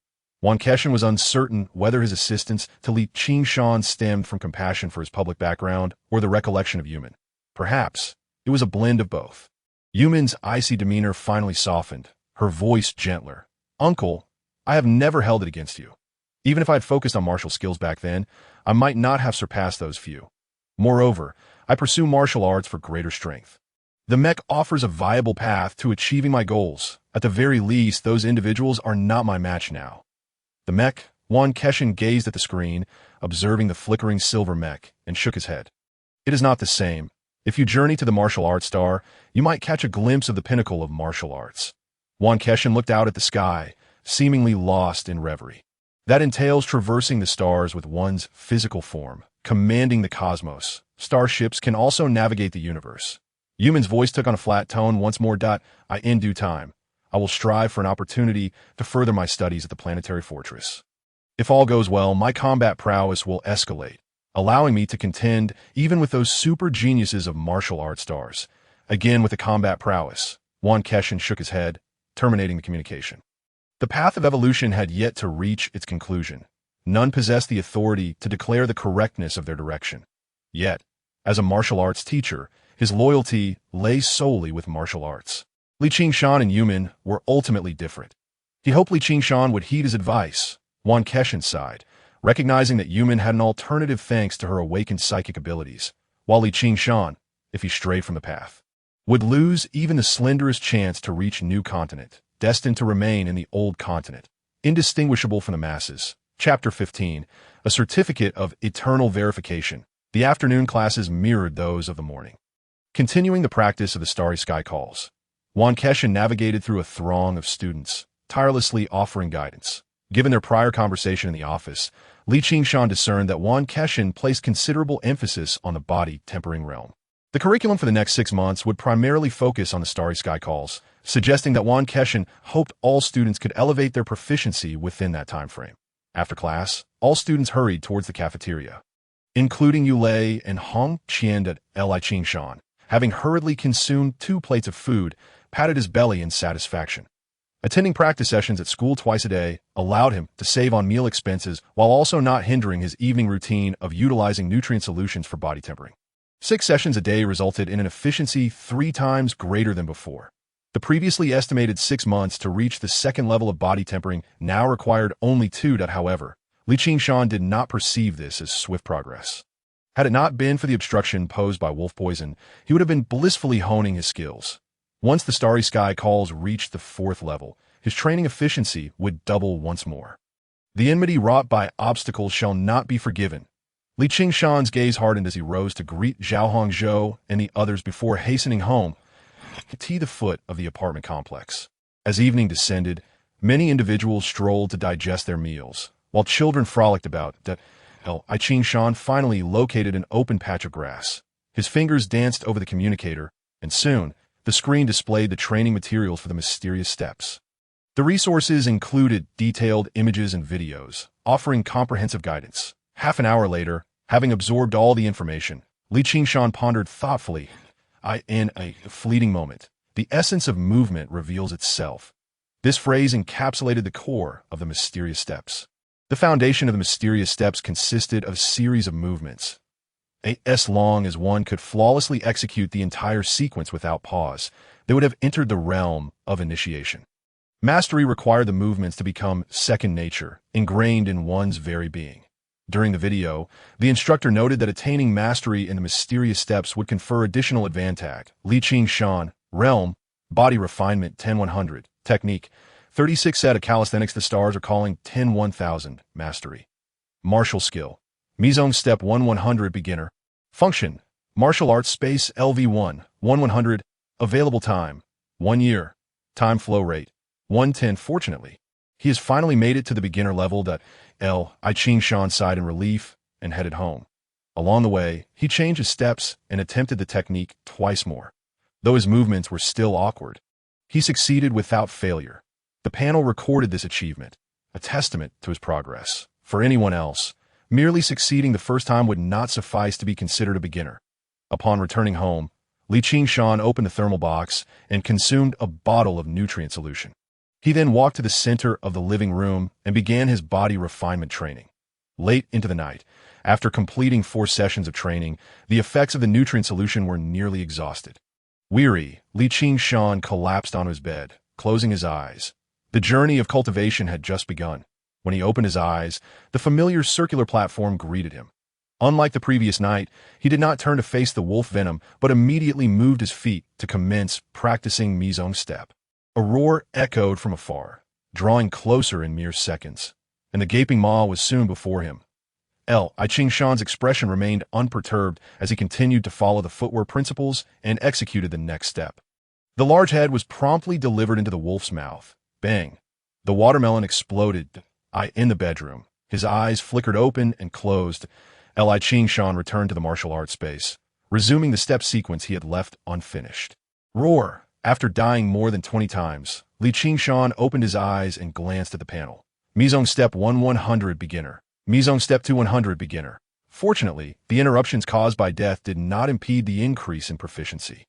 Yuan Keshin was uncertain whether his assistance to Li Qingshan stemmed from compassion for his public background or the recollection of Yuan. Perhaps it was a blend of both. Yuan's icy demeanor finally softened, her voice gentler. "Uncle, I have never held it against you. Even if I had focused on martial skills back then, I might not have surpassed those few. Moreover, I pursue martial arts for greater strength. The mech offers a viable path to achieving my goals. At the very least, those individuals are not my match now." The mech, Yuan Keshin gazed at the screen, observing the flickering silver mech, and shook his head. "It is not the same. If you journey to the martial arts star, you might catch a glimpse of the pinnacle of martial arts." Yuan Keshin looked out at the sky, seemingly lost in reverie. That entails traversing the stars with one's physical form, commanding the cosmos. Starships can also navigate the universe. Yuan's voice took on a flat tone once more. In due time, I will strive for an opportunity to further my studies at the planetary fortress. If all goes well, my combat prowess will escalate, allowing me to contend even with those super geniuses of martial arts stars. Again with the combat prowess, Yuan Keshin shook his head, terminating the communication. The path of evolution had yet to reach its conclusion. None possessed the authority to declare the correctness of their direction. Yet, as a martial arts teacher, his loyalty lay solely with martial arts. Li Qingshan and Yuan were ultimately different. He hoped Li Qingshan would heed his advice. Yuan Keshin sighed, recognizing that Yuan had an alternative thanks to her awakened psychic abilities, while Li Qingshan, if he strayed from the path, would lose even the slenderest chance to reach new continent, destined to remain in the old continent, indistinguishable from the masses. Chapter 15, a certificate of eternal verification. The afternoon classes mirrored those of the morning. Continuing the practice of the starry sky calls, Yuan Keshin navigated through a throng of students, tirelessly offering guidance. Given their prior conversation in the office, Li Qingshan discerned that Yuan Keshin placed considerable emphasis on the body-tempering realm. The curriculum for the next 6 months would primarily focus on the starry sky calls, suggesting that Yuan Keshin hoped all students could elevate their proficiency within that time frame. After class, all students hurried towards the cafeteria, including Yulei and Hong Qian at Li Qingshan, having hurriedly consumed 2 plates of food, patted his belly in satisfaction. Attending practice sessions at school twice a day allowed him to save on meal expenses while also not hindering his evening routine of utilizing nutrient solutions for body tempering. 6 sessions a day resulted in an efficiency 3 times greater than before. The previously estimated 6 months to reach the second level of body tempering now required only 2. However, Li Qingshan did not perceive this as swift progress. Had it not been for the obstruction posed by wolf poison, he would have been blissfully honing his skills. Once the starry sky calls reached the 4th level, his training efficiency would double once more. The enmity wrought by obstacles shall not be forgiven. Li Qingshan's gaze hardened as he rose to greet Zhao Hongzhou and the others before hastening home to the foot of the apartment complex. As evening descended, many individuals strolled to digest their meals, while children frolicked about. Li Qingshan finally located an open patch of grass. His fingers danced over the communicator, and soon, the screen displayed the training materials for the mysterious steps. The resources included detailed images and videos, offering comprehensive guidance. Half an hour later, having absorbed all the information, Li Qingshan pondered thoughtfully. In a fleeting moment, the essence of movement reveals itself. This phrase encapsulated the core of the mysterious steps. The foundation of the mysterious steps consisted of a series of movements. As long as one could flawlessly execute the entire sequence without pause, they would have entered the realm of initiation. Mastery required the movements to become second nature, ingrained in one's very being. During the video, the instructor noted that attaining mastery in the mysterious steps would confer additional advantage. Li Qingshan, Realm, Body Refinement 10-100, Technique, 36 Set of Calisthenics. The stars are calling 10-1000, Mastery. Martial Skill, Mizong Step 1-100, Beginner. Function, Martial Arts Space LV1, 1-100, Available Time, 1 year. Time Flow Rate, 110. Fortunately, he has finally made it to the beginner level. Li Qingshan sighed in relief and headed home. Along the way, he changed his steps and attempted the technique twice more. Though his movements were still awkward, he succeeded without failure. The panel recorded this achievement, a testament to his progress. For anyone else, merely succeeding the first time would not suffice to be considered a beginner. Upon returning home, Li Qingshan opened the thermal box and consumed a bottle of nutrient solution. He then walked to the center of the living room and began his body refinement training. Late into the night, after completing 4 sessions of training, the effects of the nutrient solution were nearly exhausted. Weary, Li Qingshan collapsed on his bed, closing his eyes. The journey of cultivation had just begun. When he opened his eyes, the familiar circular platform greeted him. Unlike the previous night, he did not turn to face the wolf venom, but immediately moved his feet to commence practicing Mizong Step. A roar echoed from afar, drawing closer in mere seconds, and the gaping maw was soon before him. Li Qingshan's expression remained unperturbed as he continued to follow the footwork principles and executed the next step. The large head was promptly delivered into the wolf's mouth. Bang! The watermelon exploded. In the bedroom, his eyes flickered open and closed. Li Qingshan returned to the martial arts space, resuming the step sequence he had left unfinished. Roar! After dying more than 20 times, Li Qingshan opened his eyes and glanced at the panel. Mizong Step 1-100, Beginner. Mizong Step 2-100, Beginner. Fortunately, the interruptions caused by death did not impede the increase in proficiency.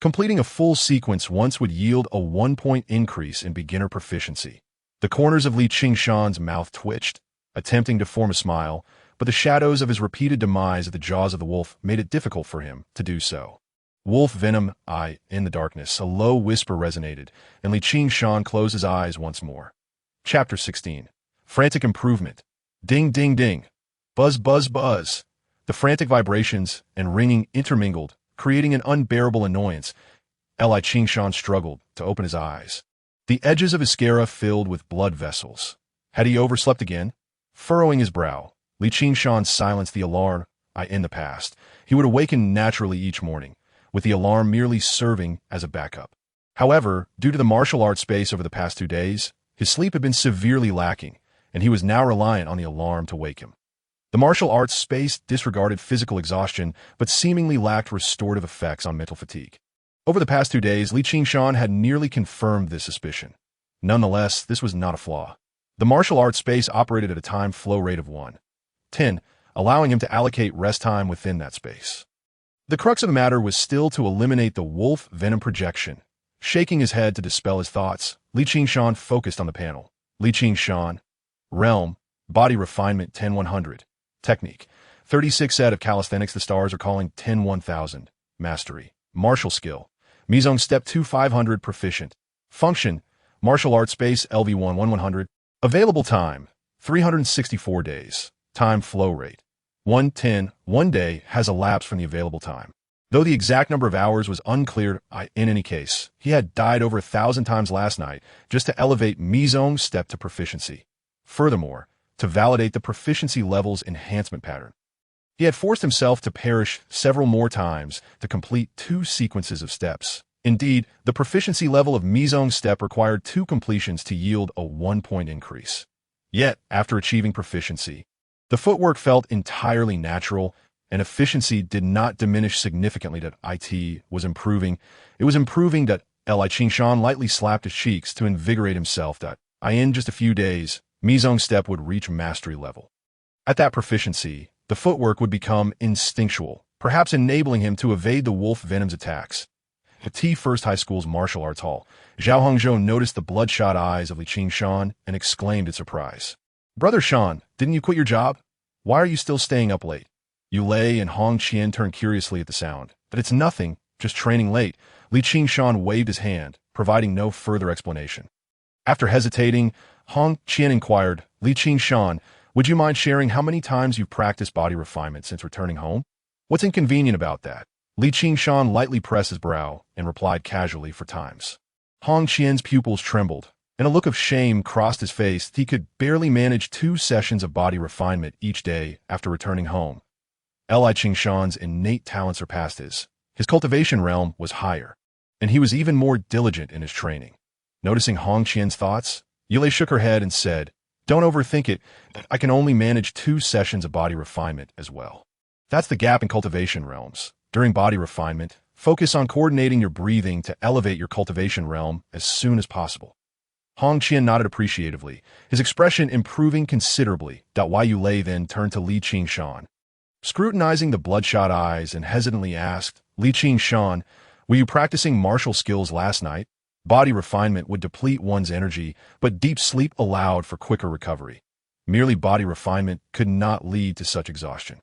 Completing a full sequence once would yield a 1-point increase in beginner proficiency. The corners of Li Qingshan's mouth twitched, attempting to form a smile, but the shadows of his repeated demise at the jaws of the wolf made it difficult for him to do so. Wolf venom, in the darkness, a low whisper resonated, and Li Qingshan closed his eyes once more. Chapter 16. Frantic improvement. Ding, ding, ding. Buzz, buzz, buzz. The frantic vibrations and ringing intermingled, creating an unbearable annoyance. Li Qingshan struggled to open his eyes. The edges of his sclera filled with blood vessels. Had he overslept again? Furrowing his brow, Li Qingshan silenced the alarm. In the past, he would awaken naturally each morning, with the alarm merely serving as a backup. However, due to the martial arts space over the past 2 days, his sleep had been severely lacking, and he was now reliant on the alarm to wake him. The martial arts space disregarded physical exhaustion, but seemingly lacked restorative effects on mental fatigue. Over the past 2 days, Li Qingshan had nearly confirmed this suspicion. Nonetheless, this was not a flaw. The martial arts space operated at a time flow rate of 1:10, allowing him to allocate rest time within that space. The crux of the matter was still to eliminate the wolf venom projection. Shaking his head to dispel his thoughts, Li Qingshan focused on the panel. Li Qingshan. Realm. Body refinement 10-100. Technique. 36 set of calisthenics the stars are calling 10-1000. Mastery. Martial skill. Mizong step 2-500 proficient. Function. Martial arts space LV1-100. Available time. 364 days. Time flow rate. 1:10. 1 day has elapsed from the available time. Though the exact number of hours was unclear, in any case, he had died over 1,000 times last night just to elevate Mizong's step to proficiency. Furthermore, to validate the proficiency level's enhancement pattern. He had forced himself to perish several more times to complete 2 sequences of steps. Indeed, the proficiency level of Mizong's step required 2 completions to yield a 1-point increase. Yet, after achieving proficiency, the footwork felt entirely natural, and efficiency did not diminish significantly. That it was improving. It was improving. That Li Qingshan lightly slapped his cheeks to invigorate himself. That in just a few days, Mizong's step would reach mastery level. At that proficiency, the footwork would become instinctual, perhaps enabling him to evade the wolf venom's attacks. At T First High School's martial arts hall, Zhao Hongzhou noticed the bloodshot eyes of Li Qingshan and exclaimed in surprise. "Brother Shan, didn't you quit your job? Why are you still staying up late?" Yu Lei and Hong Qian turned curiously at the sound. "But it's nothing, just training late." Li Qingshan waved his hand, providing no further explanation. After hesitating, Hong Qian inquired, "Li Qingshan, would you mind sharing how many times you've practiced body refinement since returning home? What's inconvenient about that?" Li Qingshan lightly pressed his brow and replied casually, "For times." Hong Qian's pupils trembled, and a look of shame crossed his face. He could barely manage 2 sessions of body refinement each day after returning home. Li Qingshan's innate talent surpassed his. His cultivation realm was higher, and he was even more diligent in his training. Noticing Hong Qian's thoughts, Yulei shook her head and said, "Don't overthink it. I can only manage 2 sessions of body refinement as well. That's the gap in cultivation realms. During body refinement, focus on coordinating your breathing to elevate your cultivation realm as soon as possible." Hong Qian nodded appreciatively, his expression improving considerably. Wai Yulei then turned to Li Qingshan, scrutinizing the bloodshot eyes, and hesitantly asked, "Li Qingshan, were you practicing martial skills last night? Body refinement would deplete one's energy, but deep sleep allowed for quicker recovery. Merely body refinement could not lead to such exhaustion."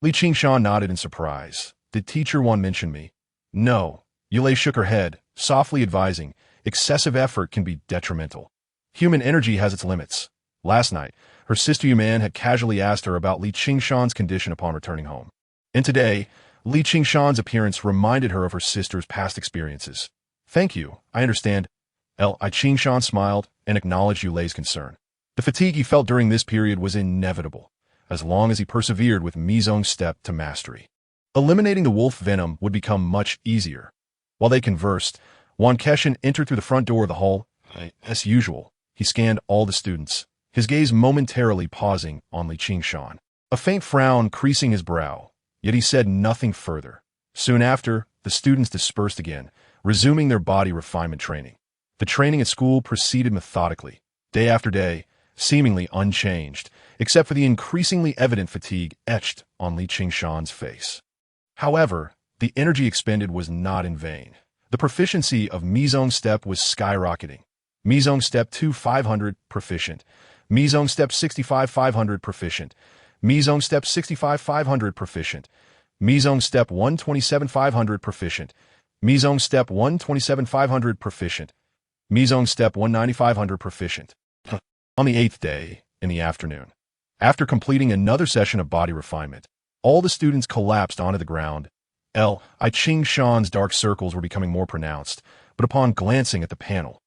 Li Qingshan nodded in surprise. "Did Teacher Yuan mention me?" "No." Yulei shook her head, softly advising, "Excessive effort can be detrimental. Human energy has its limits." Last night, her sister Yuan had casually asked her about Li Qingshan's condition upon returning home. And today, Li Qingshan's appearance reminded her of her sister's past experiences. "Thank you, I understand." Li Qingshan smiled and acknowledged Yulei's concern. The fatigue he felt during this period was inevitable, as long as he persevered with Mizong's step to mastery. Eliminating the wolf venom would become much easier. While they conversed, Wan Keshin entered through the front door of the hall. As usual, he scanned all the students, his gaze momentarily pausing on Li Qingshan, a faint frown creasing his brow, yet he said nothing further. Soon after, the students dispersed again, resuming their body refinement training. The training at school proceeded methodically, day after day, seemingly unchanged, except for the increasingly evident fatigue etched on Li Qingshan's face. However, the energy expended was not in vain. The proficiency of Mizong Step was skyrocketing. Mizong Step 2 500 proficient. Mizong Step 65 500 proficient. Mizong Step 65 500 proficient. Mizong Step 127 500 proficient. Mizong Step 127 500 proficient. Mizong Step 190 500 proficient. On the 8th day, in the afternoon, after completing another session of body refinement, all the students collapsed onto the ground. I Ching Shan's dark circles were becoming more pronounced, but upon glancing at the panel,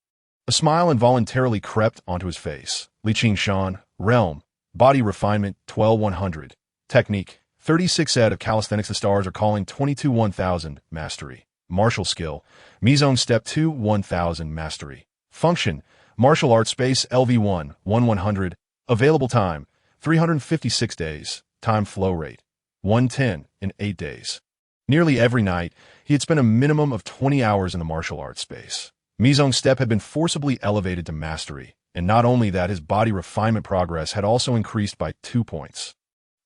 a smile involuntarily crept onto his face. Li Ching Shan, Realm, Body Refinement 12100, Technique 36 ed of Calisthenics. The stars are calling 22 1000 Mastery. Martial Skill, Mizong Step 2 1000 Mastery. Function, Martial Arts Space LV1 1100. Available time, 356 days. Time flow rate, 110 in 8 days. Nearly every night, he had spent a minimum of 20 hours in the martial arts space. Mizong Step had been forcibly elevated to mastery, and not only that, his body refinement progress had also increased by 2 points.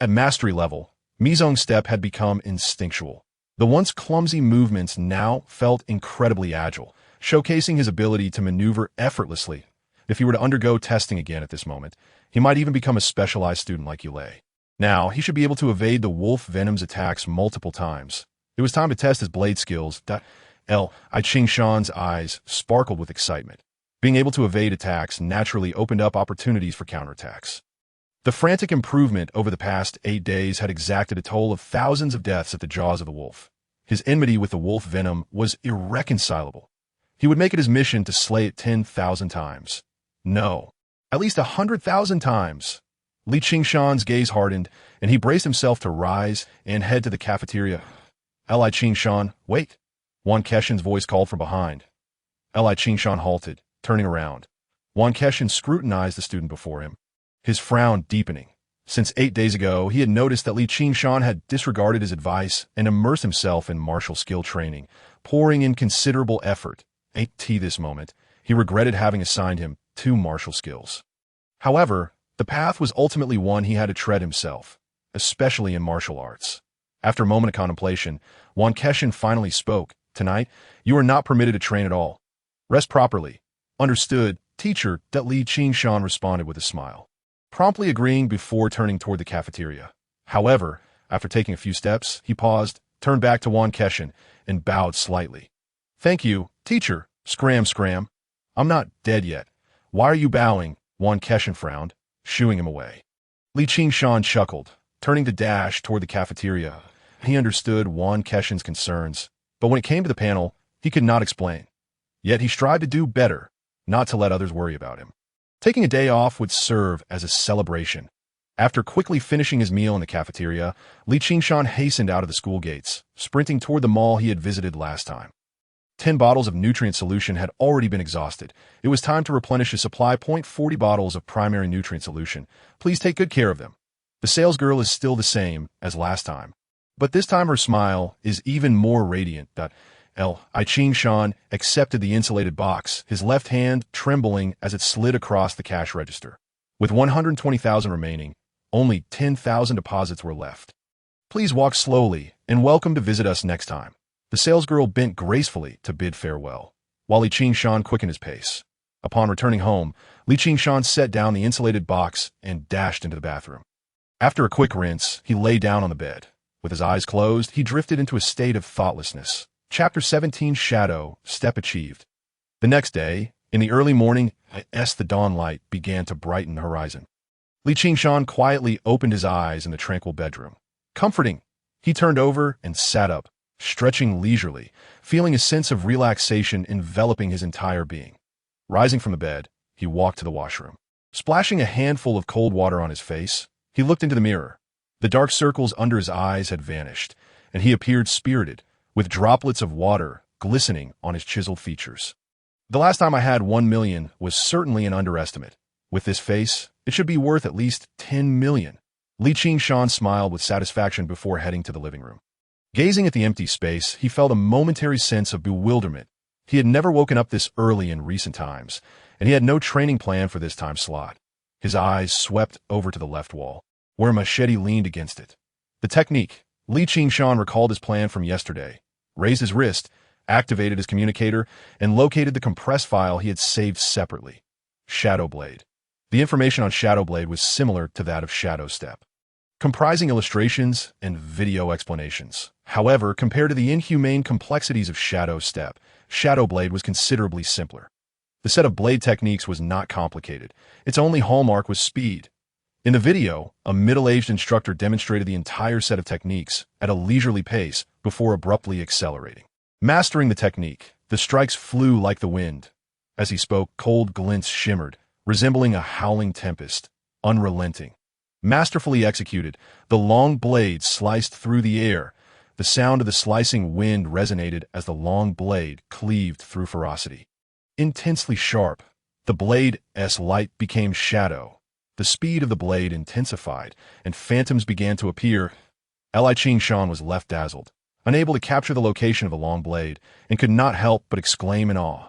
At mastery level, Mizong Step had become instinctual. The once clumsy movements now felt incredibly agile, showcasing his ability to maneuver effortlessly. If he were to undergo testing again at this moment, he might even become a specialized student like Yulei. Now, he should be able to evade the wolf venom's attacks multiple times. It was time to test his blade skills. I Ching Shan's eyes sparkled with excitement. Being able to evade attacks naturally opened up opportunities for counterattacks. The frantic improvement over the past 8 days had exacted a toll of thousands of deaths at the jaws of the wolf. His enmity with the wolf venom was irreconcilable. He would make it his mission to slay it 10,000 times. No, at least 100,000 times. Li Ching Shan's gaze hardened, and he braced himself to rise and head to the cafeteria. Li Ching Shan, wait! Yuan Keshin's voice called from behind. Li Ching Shan halted, turning around. Yuan Keshin scrutinized the student before him, his frown deepening. Since 8 days ago, he had noticed that Li Ching Shan had disregarded his advice and immersed himself in martial skill training, pouring in considerable effort. At this moment, he regretted having assigned him 2 martial skills. However, the path was ultimately one he had to tread himself, especially in martial arts. After a moment of contemplation, Yuan Keshin finally spoke. Tonight, you are not permitted to train at all. Rest properly. Understood, teacher, that Li Ching Shan responded with a smile, promptly agreeing before turning toward the cafeteria. However, after taking a few steps, he paused, turned back to Yuan Keshin, and bowed slightly. Thank you, teacher. Scram. I'm not dead yet. Why are you bowing? Yuan Keshin frowned, shooing him away. Li Ching Shan chuckled, turning to dash toward the cafeteria. He understood Yuan Keshin's concerns, but when it came to the panel, he could not explain. Yet he strived to do better, not to let others worry about him. Taking a day off would serve as a celebration. After quickly finishing his meal in the cafeteria, Li Ching Shan hastened out of the school gates, sprinting toward the mall he had visited last time. 10 bottles of nutrient solution had already been exhausted. It was time to replenish his supply. 40 bottles of primary nutrient solution. Please take good care of them. The salesgirl is still the same as last time, but this time her smile is even more radiant. I Ching Shan accepted the insulated box, his left hand trembling as it slid across the cash register. With 120,000 remaining, only 10,000 deposits were left. Please walk slowly and welcome to visit us next time. The salesgirl bent gracefully to bid farewell, while Li Ching Shan quickened his pace. Upon returning home, Li Ching Shan set down the insulated box and dashed into the bathroom. After a quick rinse, he lay down on the bed. With his eyes closed, he drifted into a state of thoughtlessness. Chapter 17 Shadow, Step Achieved. The next day, in the early morning, the dawn light began to brighten the horizon. Li Ching Shan quietly opened his eyes in the tranquil bedroom. Comforting, he turned over and sat up, stretching leisurely, feeling a sense of relaxation enveloping his entire being. Rising from the bed, he walked to the washroom. Splashing a handful of cold water on his face, he looked into the mirror. The dark circles under his eyes had vanished, and he appeared spirited, with droplets of water glistening on his chiseled features. The last time I had 1 million was certainly an underestimate. With this face, it should be worth at least 10 million. Li Ching Shan smiled with satisfaction before heading to the living room. Gazing at the empty space, he felt a momentary sense of bewilderment. He had never woken up this early in recent times, and he had no training plan for this time slot. His eyes swept over to the left wall, where a machete leaned against it. The technique. Li Ching Shan recalled his plan from yesterday, raised his wrist, activated his communicator, and located the compressed file he had saved separately. Shadow Blade. The information on Shadow Blade was similar to that of Shadow Step, comprising illustrations and video explanations. However, compared to the inhumane complexities of Shadow Step, Shadow Blade was considerably simpler. The set of blade techniques was not complicated. Its only hallmark was speed. In the video, a middle-aged instructor demonstrated the entire set of techniques at a leisurely pace before abruptly accelerating. Mastering the technique, the strikes flew like the wind. As he spoke, cold glints shimmered, resembling a howling tempest, unrelenting. Masterfully executed, the long blade sliced through the air. The sound of the slicing wind resonated as the long blade cleaved through ferocity. Intensely sharp, the blade's light became shadow. The speed of the blade intensified, and phantoms began to appear. Li Qingshan was left dazzled, unable to capture the location of the long blade, and could not help but exclaim in awe.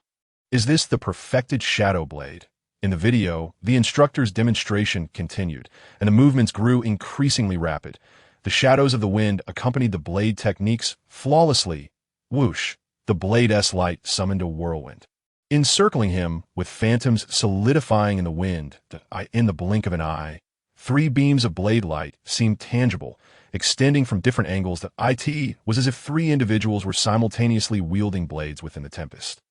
Is this the perfected Shadow Blade? In the video, the instructor's demonstration continued, and the movements grew increasingly rapid. The shadows of the wind accompanied the blade techniques flawlessly. Whoosh! The blade's light summoned a whirlwind, encircling him, with phantoms solidifying in the wind. In the blink of an eye, 3 beams of blade light seemed tangible, extending from different angles. It was as if 3 individuals were simultaneously wielding blades within the tempest.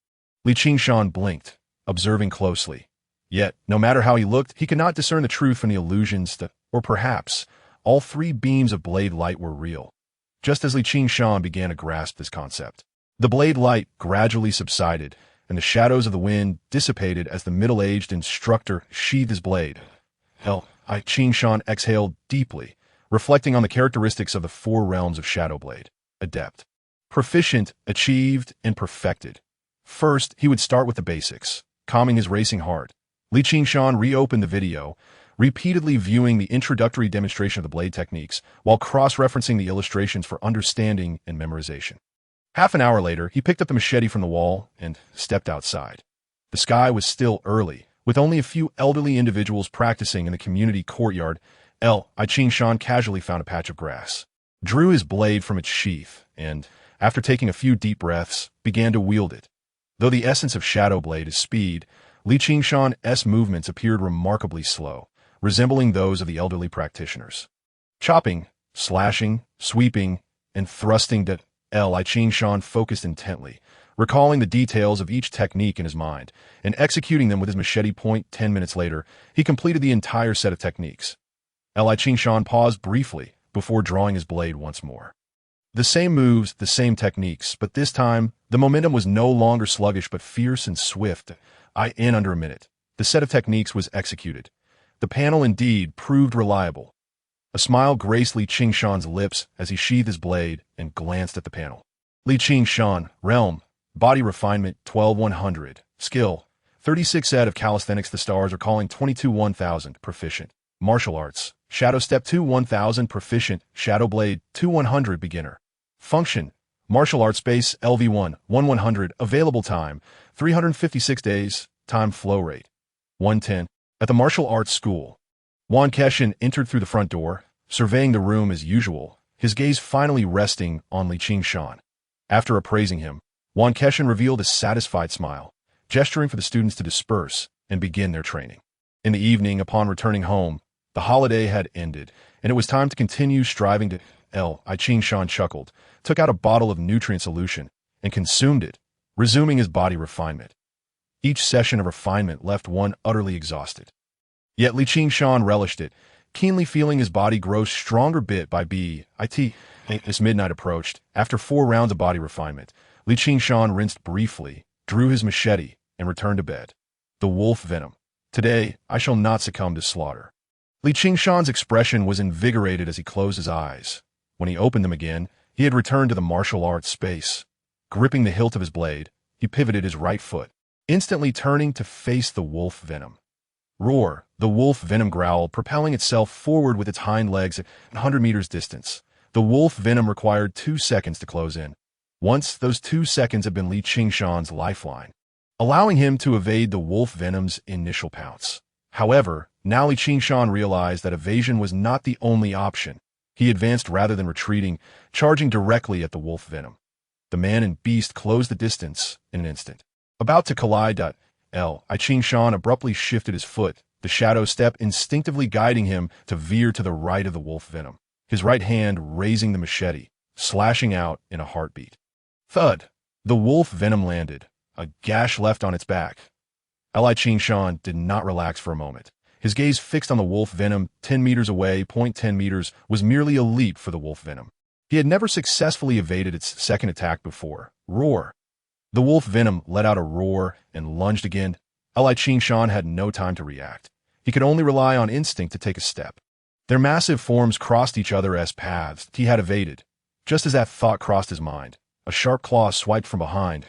Li Qingshan blinked, observing closely. Yet, no matter how he looked, he could not discern the truth from the illusions. Or perhaps, all 3 beams of blade light were real. Just as Li Qingshan began to grasp this concept, the blade light gradually subsided, and the shadows of the wind dissipated as the middle-aged instructor sheathed his blade. Li Qingshan exhaled deeply, reflecting on the characteristics of the 4 realms of Shadow Blade. Adept, proficient, achieved, and perfected. First, he would start with the basics, calming his racing heart. Li Qingshan reopened the video, repeatedly viewing the introductory demonstration of the blade techniques, while cross-referencing the illustrations for understanding and memorization. Half an hour later, he picked up the machete from the wall and stepped outside. The sky was still early, with only a few elderly individuals practicing in the community courtyard. Li Qingshan casually found a patch of grass, drew his blade from its sheath, and, after taking a few deep breaths, began to wield it. Though the essence of Shadow Blade is speed, Li Qingshan's movements appeared remarkably slow, resembling those of the elderly practitioners. Chopping, slashing, sweeping, and thrusting. Li Qingshan focused intently, recalling the details of each technique in his mind, and executing them with his machete point. 10 minutes later, he completed the entire set of techniques. Li Qingshan paused briefly before drawing his blade once more. The same moves, the same techniques, but this time, the momentum was no longer sluggish but fierce and swift. In under a minute, the set of techniques was executed. The panel indeed proved reliable. A smile graced Li Qingshan's lips as he sheathed his blade and glanced at the panel. Li Qingshan, Realm, Body Refinement 12100, Skill, 36 out of Calisthenics. The stars are calling 22 1000, Proficient. Martial Arts, Shadow Step 2 1000, Proficient. Shadow Blade 2 100, Beginner. Function, Martial Arts Space LV1 1100. Available time 356 days. Time flow rate 110. At the martial arts school, Yuan Keshin entered through the front door, surveying the room as usual, his gaze finally resting on Li Qingshan. After appraising him, Yuan Keshin revealed a satisfied smile, gesturing for the students to disperse and begin their training. In the evening, upon returning home, the holiday had ended, and it was time to continue striving to. Li Qingshan chuckled, took out a bottle of nutrient solution, and consumed it, resuming his body refinement. Each session of refinement left one utterly exhausted. Yet Li Qingshan relished it, keenly feeling his body grow stronger bit by bit. As midnight approached, after 4 rounds of body refinement, Li Qingshan rinsed briefly, drew his machete, and returned to bed. The wolf venom. Today, I shall not succumb to slaughter. Li Qingshan's expression was invigorated as he closed his eyes. When he opened them again, he had returned to the martial arts space. Gripping the hilt of his blade, he pivoted his right foot, instantly turning to face the wolf venom. Roar! The wolf venom growled, propelling itself forward with its hind legs at 100 meters distance. The wolf venom required 2 seconds to close in. Once, those 2 seconds had been Li Qingshan's lifeline, allowing him to evade the wolf venom's initial pounce. However, now Li Qingshan realized that evasion was not the only option. He advanced rather than retreating, charging directly at the wolf venom. The man and beast closed the distance in an instant. About to collide. Ching Shan abruptly shifted his foot, the shadow step instinctively guiding him to veer to the right of the wolf venom, his right hand raising the machete, slashing out in a heartbeat. Thud! The wolf venom landed, a gash left on its back. Ching Shan did not relax for a moment. His gaze fixed on the wolf venom 10 meters away. 10 meters was merely a leap for the wolf venom. He had never successfully evaded its second attack before. Roar! The wolf venom let out a roar and lunged again. Ching Shan had no time to react. He could only rely on instinct to take a step. Their massive forms crossed each other as paths he had evaded. Just as that thought crossed his mind, a sharp claw swiped from behind.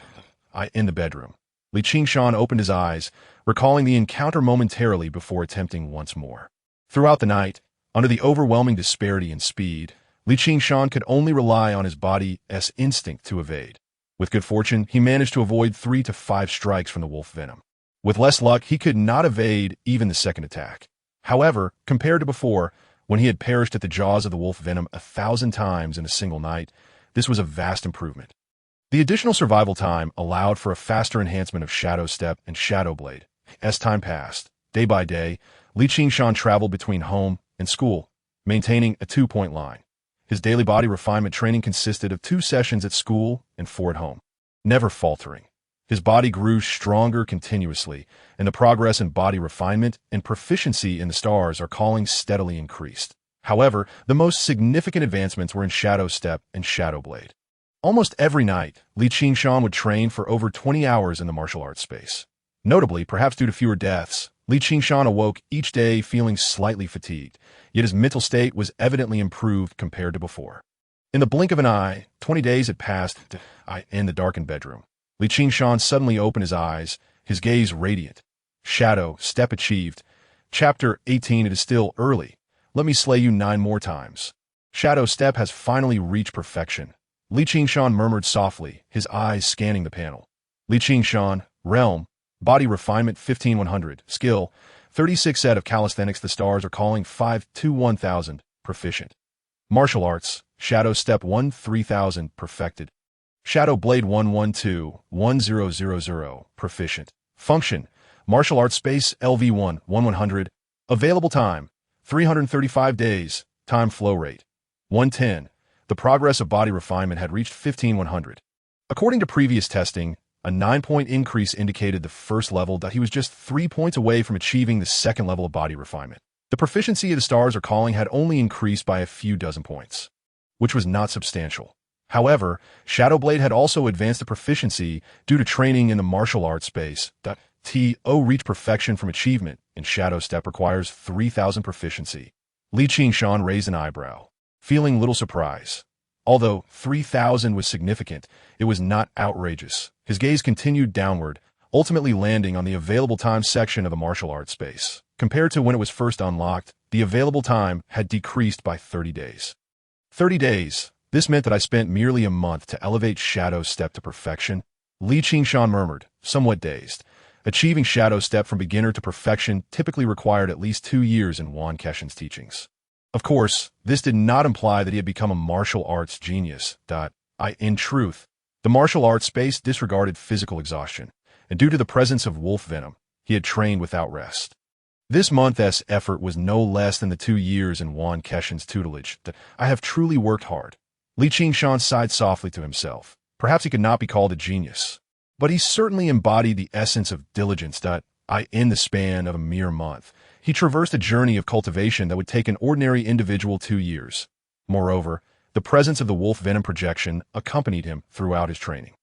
In the bedroom. Ching Shan opened his eyes, recalling the encounter momentarily before attempting once more. Throughout the night, under the overwhelming disparity in speed, Ching Shan could only rely on his body's instinct to evade. With good fortune, he managed to avoid 3 to 5 strikes from the wolf venom. With less luck, he could not evade even the second attack. However, compared to before, when he had perished at the jaws of the wolf venom 1,000 times in a single night, this was a vast improvement. The additional survival time allowed for a faster enhancement of Shadow Step and Shadow Blade. As time passed, day by day, Ching Shan traveled between home and school, maintaining a 2-point line. His daily body refinement training consisted of 2 sessions at school and 4 at home, never faltering. His body grew stronger continuously, and the progress in body refinement and proficiency in the stars are calling steadily increased. However, the most significant advancements were in Shadow Step and Shadow Blade. Almost every night, Ching Shan would train for over 20 hours in the martial arts space. Notably, perhaps due to fewer deaths, Ching Shan awoke each day feeling slightly fatigued, yet his mental state was evidently improved compared to before. In the blink of an eye, 20 days had passed in the darkened bedroom. Ching Shan suddenly opened his eyes, his gaze radiant. Shadow Step achieved. Chapter 18. It is still early. Let me slay you 9 more times. Shadow Step has finally reached perfection. Ching Shan murmured softly, his eyes scanning the panel. Ching Shan, Realm, Body Refinement 15100, Skill, 36 set of Calisthenics. The stars are calling 5 to 1000, Proficient. Martial Arts, Shadow Step 1 3000, Perfected. Shadow Blade 112 1000, Proficient. Function, Martial Arts Space LV1 1100. Available time, 335 days. Time flow rate, 110. The progress of body refinement had reached 15100. According to previous testing, a 9-point increase indicated the first level that he was just 3 points away from achieving the second level of body refinement. The proficiency of the stars are calling had only increased by a few dozen points, which was not substantial. However, Shadow Blade had also advanced the proficiency due to training in the martial arts space. Reach perfection from achievement in Shadow Step requires 3000 proficiency. Ching Shan raised an eyebrow, feeling little surprise. Although 3000 was significant, it was not outrageous. His gaze continued downward, ultimately landing on the available time section of the martial arts space. Compared to when it was first unlocked, the available time had decreased by 30 days. 30 days. This meant that I spent merely a month to elevate Shadow Step to perfection. Ching Shan murmured, somewhat dazed. Achieving Shadow Step from beginner to perfection typically required at least 2 years in Yuan Keshin's teachings. Of course, this did not imply that he had become a martial arts genius. In truth, the martial arts space disregarded physical exhaustion, and due to the presence of wolf venom, he had trained without rest. This month's effort was no less than the 2 years in Yuan Keshin's tutelage. I have truly worked hard. Ching Shan sighed softly to himself. Perhaps he could not be called a genius, but he certainly embodied the essence of diligence. In the span of a mere month, he traversed a journey of cultivation that would take an ordinary individual 2 years. Moreover, the presence of the wolf venom projection accompanied him throughout his training.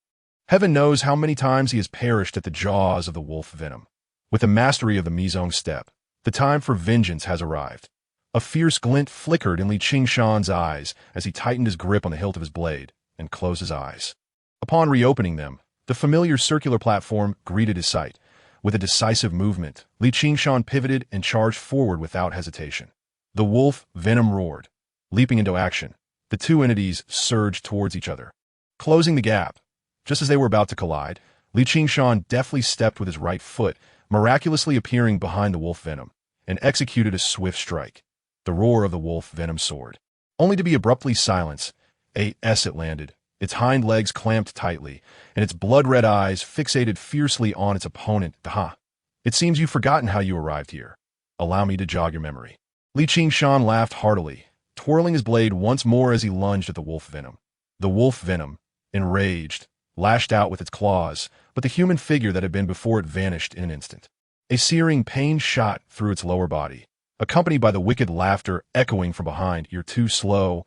Heaven knows how many times he has perished at the jaws of the wolf venom. With the mastery of the Mizong Step, the time for vengeance has arrived. A fierce glint flickered in Ching Shan's eyes as he tightened his grip on the hilt of his blade and closed his eyes. Upon reopening them, the familiar circular platform greeted his sight. With a decisive movement, Ching Shan pivoted and charged forward without hesitation. The wolf venom roared. Leaping into action, the two entities surged towards each other, closing the gap. Just as they were about to collide, Ching Shan deftly stepped with his right foot, miraculously appearing behind the wolf venom, and executed a swift strike. The roar of the wolf venom soared, only to be abruptly silenced. It landed, its hind legs clamped tightly, and its blood-red eyes fixated fiercely on its opponent. Ha! It seems you've forgotten how you arrived here. Allow me to jog your memory. Li Qingshan laughed heartily, twirling his blade once more as he lunged at the wolf venom. The wolf venom, enraged, lashed out with its claws, but the human figure that had been before it vanished in an instant. A searing pain shot through its lower body, accompanied by the wicked laughter echoing from behind. You're too slow.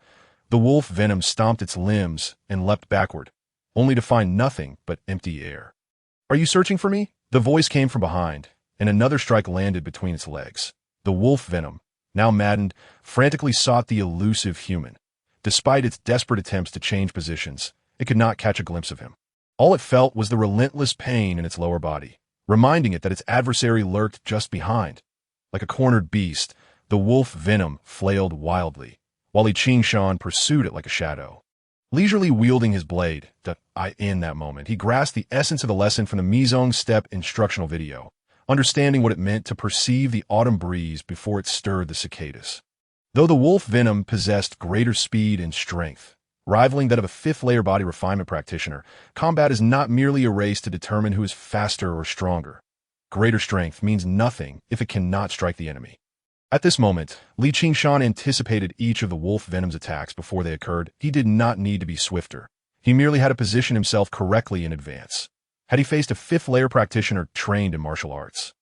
The wolf venom stomped its limbs and leapt backward, only to find nothing but empty air. Are you searching for me? The voice came from behind, and another strike landed between its legs. The wolf venom, now maddened, frantically sought the elusive human. Despite its desperate attempts to change positions, it could not catch a glimpse of him. All it felt was the relentless pain in its lower body, reminding it that its adversary lurked just behind. Like a cornered beast, the wolf venom flailed wildly, while Li Qingshan pursued it like a shadow. Leisurely wielding his blade, in that moment, he grasped the essence of the lesson from the Mizong Step instructional video, understanding what it meant to perceive the autumn breeze before it stirred the cicadas. Though the wolf venom possessed greater speed and strength, rivaling that of a fifth-layer body refinement practitioner, combat is not merely a race to determine who is faster or stronger. Greater strength means nothing if it cannot strike the enemy. At this moment, Li Qingshan anticipated each of the wolf venom's attacks before they occurred. He did not need to be swifter. He merely had to position himself correctly in advance. Had he faced a fifth-layer practitioner trained in martial arts,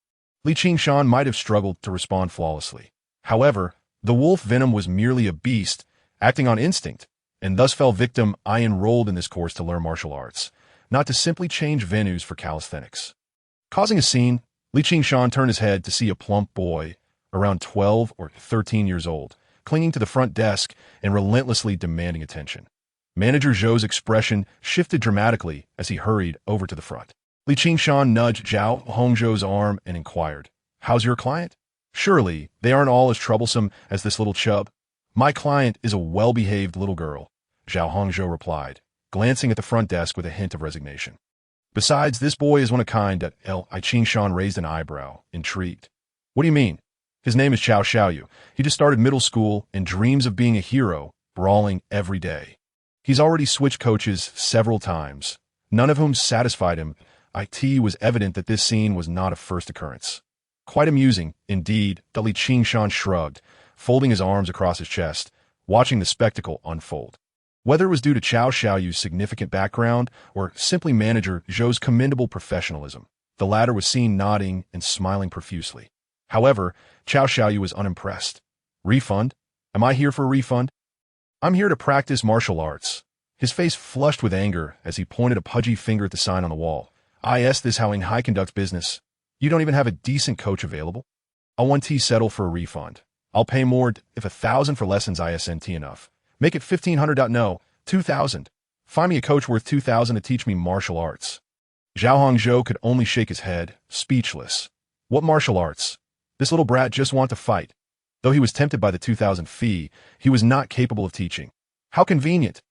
Li Qingshan might have struggled to respond flawlessly. However, the wolf venom was merely a beast, acting on instinct, and thus fell victim. I enrolled in this course to learn martial arts, not to simply change venues for calisthenics. Causing a scene, Li Qingshan turned his head to see a plump boy, around 12 or 13 years old, clinging to the front desk and relentlessly demanding attention. Manager Zhou's expression shifted dramatically as he hurried over to the front. Li Qingshan nudged Zhao Hongzhou's arm and inquired, "How's your client?" "Surely, they aren't all as troublesome as this little chub." "My client is a well-behaved little girl," Zhao Hongzhou replied, glancing at the front desk with a hint of resignation. "Besides, this boy is one of a kind." Li Qingshan raised an eyebrow, intrigued. "What do you mean?" "His name is Chao Xiaoyu. He just started middle school and dreams of being a hero, brawling every day. He's already switched coaches several times, none of whom satisfied him." It was evident that this scene was not a first occurrence. Quite amusing, indeed. Li Qingshan shrugged, folding his arms across his chest, watching the spectacle unfold. Whether it was due to Chao Xiaoyu's significant background or simply Manager Zhou's commendable professionalism, the latter was seen nodding and smiling profusely. However, Chao Xiaoyu was unimpressed. "Refund? Am I here for a refund?" "I'm here to practice martial arts." His face flushed with anger as he pointed a pudgy finger at the sign on the wall. This how in high conduct business. You don't even have a decent coach available?" "I'll 1T settle for a refund. I'll pay more if 1,000 for lessons isn't enough. Make it 1,500. No, 2,000. Find me a coach worth 2,000 to teach me martial arts." Zhao Hongzhou could only shake his head, speechless. What martial arts? This little brat just want to fight. Though he was tempted by the 2,000 fee, he was not capable of teaching. How convenient.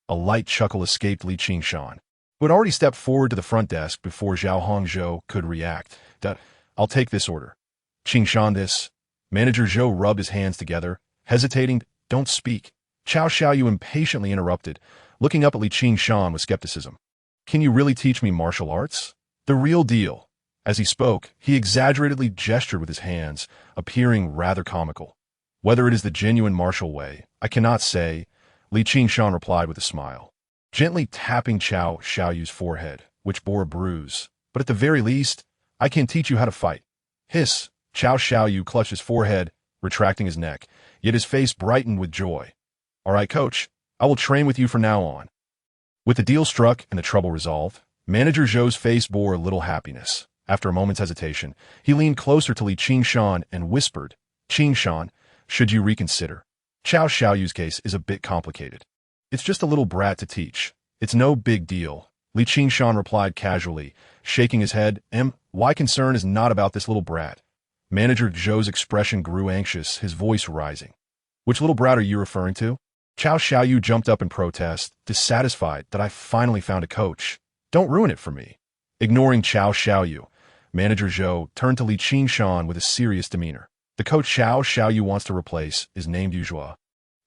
A light chuckle escaped Li Qingshan, who had already stepped forward to the front desk before Zhao Hongzhou could react. "I'll take this order." "Qingshan, this." Manager Zhou rubbed his hands together, hesitating. "Don't speak." Chao Xiaoyu impatiently interrupted, looking up at Li Qingshan with skepticism. "Can you really teach me martial arts?" "The real deal." As he spoke, he exaggeratedly gestured with his hands, appearing rather comical. "Whether it is the genuine martial way, I cannot say," Li Qingshan replied with a smile, gently tapping Chao Xiaoyu's forehead, which bore a bruise. "But at the very least, I can teach you how to fight." "Hiss!" Chao Xiaoyu clutched his forehead, retracting his neck, yet his face brightened with joy. "All right, coach, I will train with you from now on." With the deal struck and the trouble resolved, Manager Zhou's face bore a little happiness. After a moment's hesitation, he leaned closer to Li Qingshan and whispered, "Qingshan, should you reconsider? Chao Xiaoyu's case is a bit complicated. It's just a little brat to teach. It's no big deal." Li Qingshan replied casually, shaking his head. "My concern is not about this little brat." Manager Zhou's expression grew anxious, his voice rising. "Which little brat are you referring to?" Chao Xiaoyu jumped up in protest, dissatisfied that I finally found a coach. "Don't ruin it for me." Ignoring Chao Xiaoyu, Manager Zhou turned to Li Qingshan with a serious demeanor. "The coach Chao Xiaoyu wants to replace is named Yuzhua.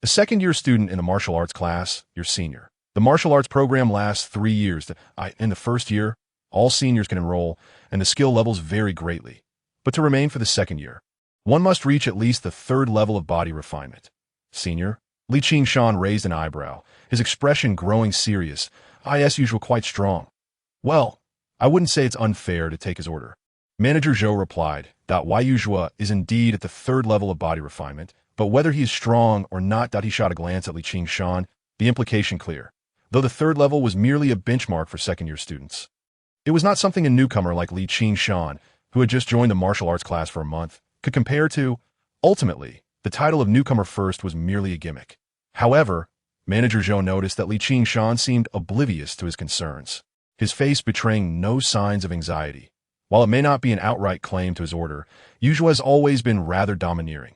A second-year student in the martial arts class, your senior." The The martial arts program lasts 3 years. In the first year, all seniors can enroll, and the skill levels vary greatly. But to remain for the second year, one must reach at least the third level of body refinement. Senior? Li Qingshan raised an eyebrow, his expression growing serious. As usual, quite strong. Well, I wouldn't say it's unfair to take his order. Manager Zhou replied that Yuzhua is indeed at the third level of body refinement, but whether he is strong or not. He shot a glance at Li Qingshan, the implication clear, though the third level was merely a benchmark for second-year students. It was not something a newcomer like Li Qingshan, who had just joined the martial arts class for a month, could compare to. Ultimately, the title of newcomer first was merely a gimmick. However, Manager Zhou noticed that Li Qingshan seemed oblivious to his concerns, his face betraying no signs of anxiety. While it may not be an outright claim to his order, Yuzhua has always been rather domineering.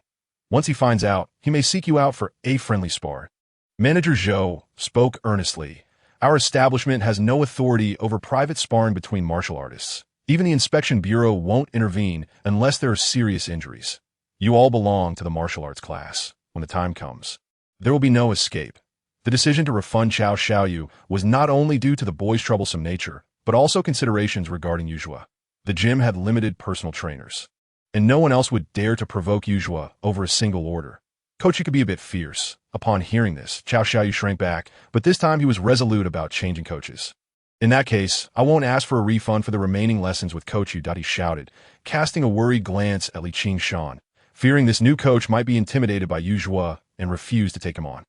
Once he finds out, he may seek you out for a friendly spar. Manager Zhou spoke earnestly. Our establishment has no authority over private sparring between martial artists. Even the inspection bureau won't intervene unless there are serious injuries. You all belong to the martial arts class. When the time comes, there will be no escape. The decision to refund Cao Xiaoyu was not only due to the boy's troublesome nature, but also considerations regarding Yuzhua. The gym had limited personal trainers, and no one else would dare to provoke Yuzhua over a single order. Coach, you could be a bit fierce. Upon hearing this, Cao Xiaoyu shrank back, but this time he was resolute about changing coaches. In that case, I won't ask for a refund for the remaining lessons with Coach Yu, he shouted, casting a worried glance at Li Qingshan, fearing this new coach might be intimidated by Yuzhua and refuse to take him on.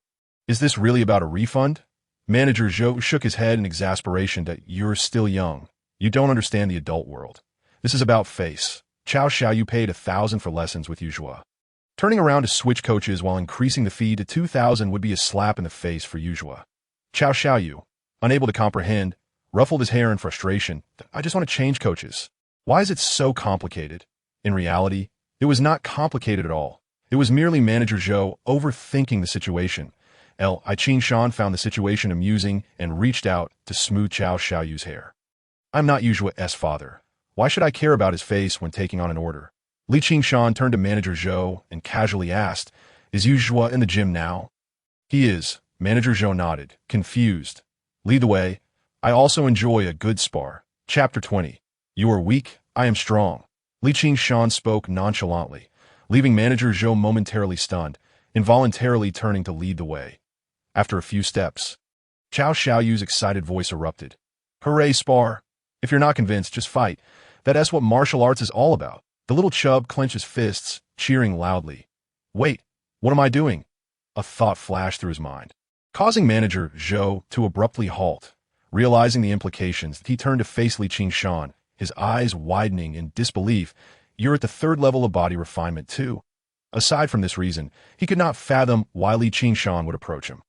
Is this really about a refund? Manager Zhou shook his head in exasperation that you're still young. You don't understand the adult world. This is about face. Cao Xiaoyu paid 1,000 for lessons with Yuzhua. Turning around to switch coaches while increasing the fee to 2,000 would be a slap in the face for Yuzhua. Cao Xiaoyu, unable to comprehend, ruffled his hair in frustration. I just want to change coaches. Why is it so complicated? In reality, it was not complicated at all. It was merely Manager Zhou overthinking the situation. Li Qingshan found the situation amusing and reached out to smooth Cao Xiaoyu's hair. I'm not Yuzhua's father. Why should I care about his face when taking on an order? Li Qingshan turned to Manager Zhou and casually asked, is Yuzhua in the gym now? He is. Manager Zhou nodded, confused. Lead the way. I also enjoy a good spar. Chapter 20. You are weak, I am strong. Li Qingshan spoke nonchalantly, leaving Manager Zhou momentarily stunned, involuntarily turning to lead the way. After a few steps, Cao Xiaoyu's excited voice erupted. Hooray, spar! If you're not convinced, just fight. That's what martial arts is all about. The little chub clenched his fists, cheering loudly. Wait, what am I doing? A thought flashed through his mind, causing Manager Zhou to abruptly halt. Realizing the implications, he turned to face Li Qingshan, his eyes widening in disbelief. You're at the third level of body refinement too. Aside from this reason, he could not fathom why Li Qingshan would approach him.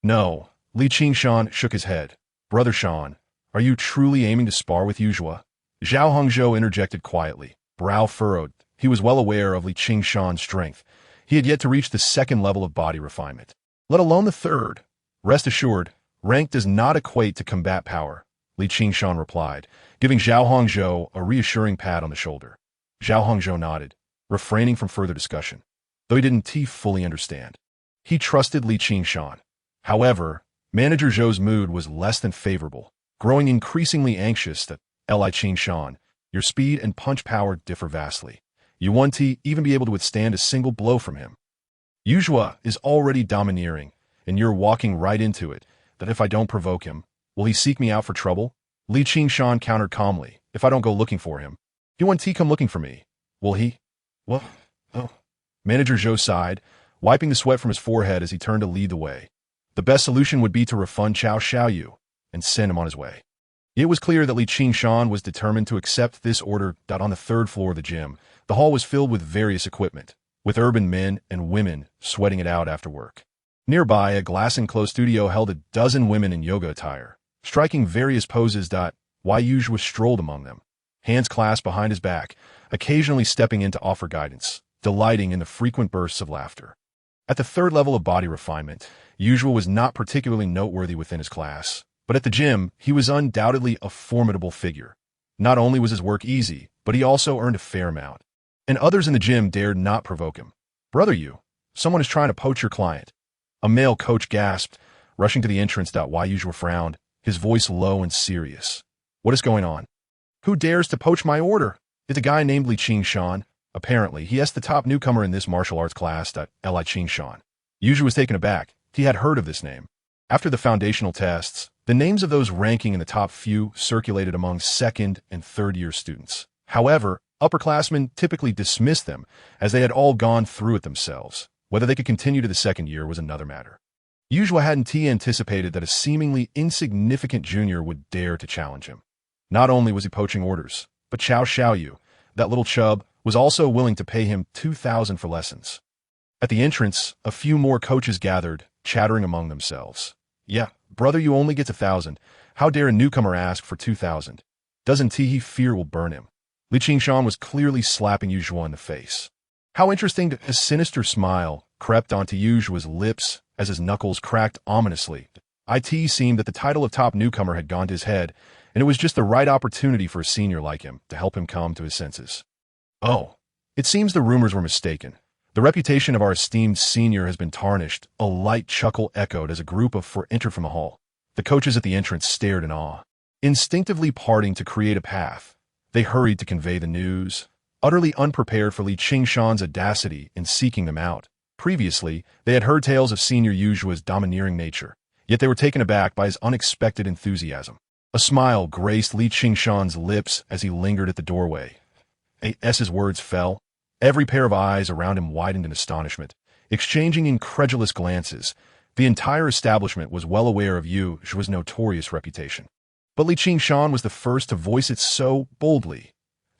No, Li Qingshan shook his head. Brother Shan, are you truly aiming to spar with Yuzhua? Zhao Hongzhou interjected quietly, brow furrowed. He was well aware of Li Qingshan's strength. He had yet to reach the second level of body refinement, let alone the third. Rest assured, rank does not equate to combat power, Li Qingshan replied, giving Zhao Hongzhou a reassuring pat on the shoulder. Zhao Hongzhou nodded, refraining from further discussion, though he didn't fully understand. He trusted Li Qingshan. However, Manager Zhou's mood was less than favorable, growing increasingly anxious that Li Qingshan, your speed and punch power differ vastly. You won't even be able to withstand a single blow from him. Yuzhua is already domineering, and you're walking right into it, that if I don't provoke him, will he seek me out for trouble? Li Qingshan countered calmly, if I don't go looking for him, he won't come looking for me. Will he? Well, oh. Manager Zhou sighed, wiping the sweat from his forehead as he turned to lead the way. The best solution would be to refund Cao Xiaoyu and send him on his way. It was clear that Li Qingshan was determined to accept this order. On the third floor of the gym, the hall was filled with various equipment, with urban men and women sweating it out after work. Nearby, a glass-enclosed studio held a dozen women in yoga attire, striking various poses. Yuzhua strolled among them, hands clasped behind his back, occasionally stepping in to offer guidance, delighting in the frequent bursts of laughter. At the third level of body refinement, Yuzhua was not particularly noteworthy within his class, but at the gym, he was undoubtedly a formidable figure. Not only was his work easy, but he also earned a fair amount. And others in the gym dared not provoke him. Brother Yu, someone is trying to poach your client. A male coach gasped, rushing to the entrance. Yuzhua frowned, his voice low and serious. What is going on? Who dares to poach my order? It's a guy named Li Qingshan. Apparently, he is the top newcomer in this martial arts class. Li Qingshan. Yuzhua was taken aback. He had heard of this name. After the foundational tests, the names of those ranking in the top few circulated among second and third-year students. However, upperclassmen typically dismissed them, as they had all gone through it themselves. Whether they could continue to the second year was another matter. Yuzhua hadn't anticipated that a seemingly insignificant junior would dare to challenge him. Not only was he poaching orders, but Xiao Xiaoyu, that little chub, was also willing to pay him 2,000 for lessons. At the entrance, a few more coaches gathered, chattering among themselves. Yeah, brother, you only get 1,000. How dare a newcomer ask for 2,000? Doesn't he fear will burn him? Li Qingshan was clearly slapping Yuzhua in the face. How interesting! A sinister smile crept onto Yuzhua's lips as his knuckles cracked ominously. It seemed that the title of top newcomer had gone to his head, and it was just the right opportunity for a senior like him to help him come to his senses. Oh, it seems the rumors were mistaken. The reputation of our esteemed senior has been tarnished. A light chuckle echoed as a group of four entered from the hall. The coaches at the entrance stared in awe. Instinctively parting to create a path, they hurried to convey the news, utterly unprepared for Li Qingshan's audacity in seeking them out. Previously, they had heard tales of Senior Yuzhua's domineering nature, yet they were taken aback by his unexpected enthusiasm. A smile graced Li Qingshan's lips as he lingered at the doorway. As his words fell, every pair of eyes around him widened in astonishment, exchanging incredulous glances. The entire establishment was well aware of Yuzhua's notorious reputation. But Li Qingshan was the first to voice it so boldly.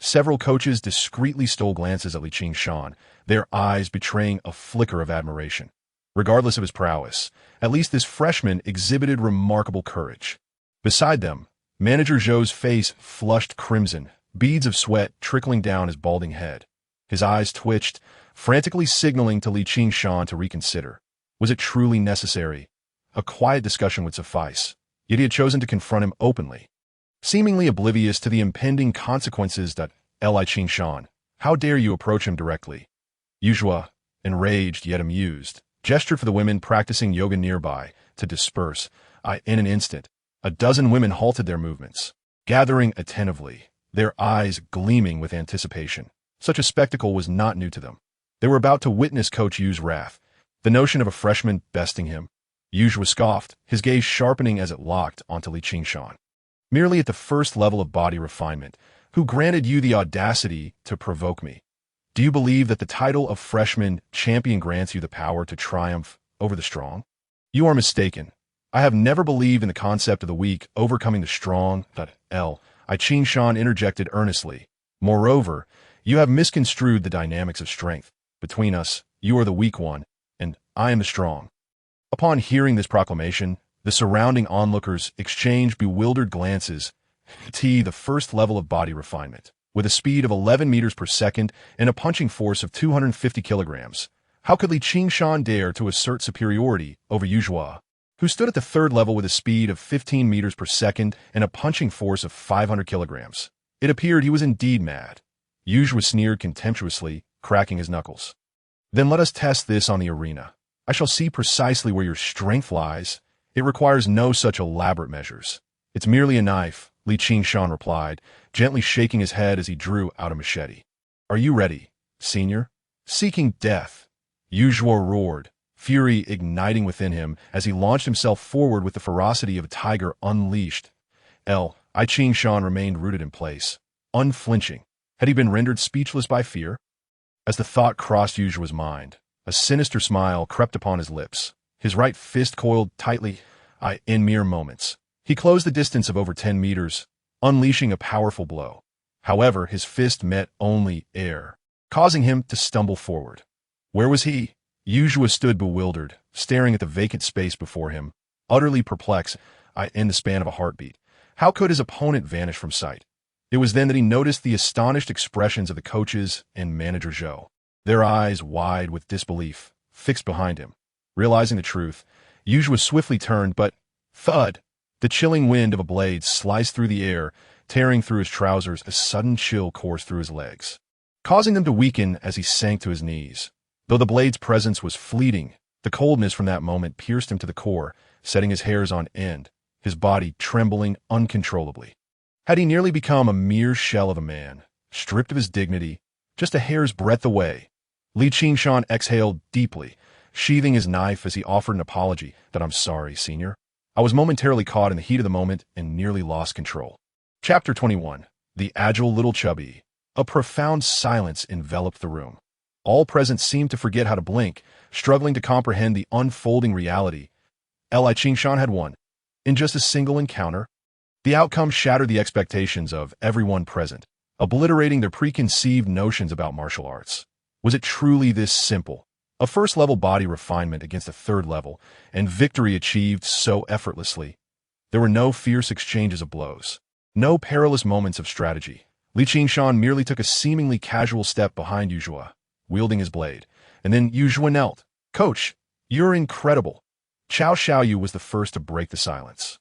Several coaches discreetly stole glances at Li Qingshan, their eyes betraying a flicker of admiration. Regardless of his prowess, at least this freshman exhibited remarkable courage. Beside them, Manager Zhou's face flushed crimson, beads of sweat trickling down his balding head. His eyes twitched, frantically signaling to Li Qingshan to reconsider. Was it truly necessary? A quiet discussion would suffice, yet he had chosen to confront him openly. Seemingly oblivious to the impending consequences. Li Qingshan, how dare you approach him directly? Yuzhua, enraged yet amused, gestured for the women practicing yoga nearby to disperse. In an instant, a dozen women halted their movements, gathering attentively, their eyes gleaming with anticipation. Such a spectacle was not new to them. They were about to witness Coach Yu's wrath, the notion of a freshman besting him. Yuzhua scoffed, his gaze sharpening as it locked onto Li Qingshan. Merely at the first level of body refinement, who granted you the audacity to provoke me? Do you believe that the title of freshman champion grants you the power to triumph over the strong? You are mistaken. I have never believed in the concept of the weak overcoming the strong. Li Qingshan interjected earnestly. Moreover, you have misconstrued the dynamics of strength. Between us, you are the weak one, and I am the strong. Upon hearing this proclamation, the surrounding onlookers exchanged bewildered glances. The first level of body refinement, with a speed of 11 meters per second and a punching force of 250 kilograms. How could Li Qingshan dare to assert superiority over Yuzhua, who stood at the third level with a speed of 15 meters per second and a punching force of 500 kilograms? It appeared he was indeed mad. Yuzhua sneered contemptuously, cracking his knuckles. Then let us test this on the arena. I shall see precisely where your strength lies. It requires no such elaborate measures. It's merely a knife, Li Qingshan replied, gently shaking his head as he drew out a machete. Are you ready, senior? Seeking death. Yuzhua roared, fury igniting within him as he launched himself forward with the ferocity of a tiger unleashed. Li Qingshan remained rooted in place, unflinching. Had he been rendered speechless by fear? As the thought crossed Yuzhua's mind, a sinister smile crept upon his lips. His right fist coiled tightly. In mere moments, he closed the distance of over 10 meters, unleashing a powerful blow. However, his fist met only air, causing him to stumble forward. Where was he? Yuzhua stood bewildered, staring at the vacant space before him, utterly perplexed. In the span of a heartbeat, how could his opponent vanish from sight? It was then that he noticed the astonished expressions of the coaches and Manager Zhou, their eyes wide with disbelief, fixed behind him. Realizing the truth, Yuzhua swiftly turned, but thud! The chilling wind of a blade sliced through the air, tearing through his trousers. A sudden chill coursed through his legs, causing them to weaken as he sank to his knees. Though the blade's presence was fleeting, the coldness from that moment pierced him to the core, setting his hairs on end, his body trembling uncontrollably. Had he nearly become a mere shell of a man, stripped of his dignity, just a hair's breadth away? Li Qingshan exhaled deeply, sheathing his knife as he offered an apology. That I'm sorry, senior. I was momentarily caught in the heat of the moment and nearly lost control. Chapter 21. The Agile Little Chubby. A profound silence enveloped the room. All present seemed to forget how to blink, struggling to comprehend the unfolding reality. Li Qingshan had won. In just a single encounter, the outcome shattered the expectations of everyone present, obliterating their preconceived notions about martial arts. Was it truly this simple? A first-level body refinement against a third level, and victory achieved so effortlessly. There were no fierce exchanges of blows, no perilous moments of strategy. Li Qingshan merely took a seemingly casual step behind Yuan, wielding his blade, and then Yuan knelt. "Coach, you're incredible." Cao Xiaoyu was the first to break the silence,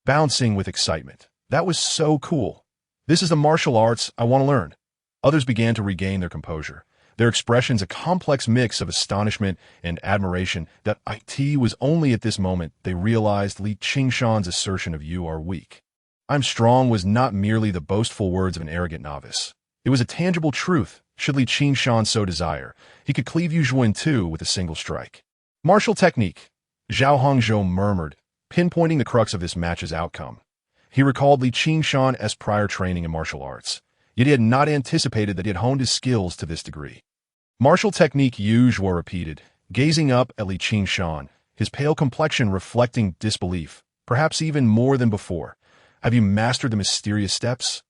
bouncing with excitement. "That was so cool. This is the martial arts I want to learn." Others began to regain their composure, their expressions a complex mix of astonishment and admiration. That it was only at this moment they realized Li Qingshan's assertion of "you are weak, I'm strong" was not merely the boastful words of an arrogant novice. It was a tangible truth. Should Li Qingshan so desire, he could cleave Yuan in two with a single strike. Martial technique, Zhao Hongzhou murmured, pinpointing the crux of this match's outcome. He recalled Li Qingshan's prior training in martial arts, yet he had not anticipated that he had honed his skills to this degree. Martial technique, Yuan repeated, gazing up at Li Qingshan, his pale complexion reflecting disbelief, perhaps even more than before. "Have you mastered the mysterious steps?"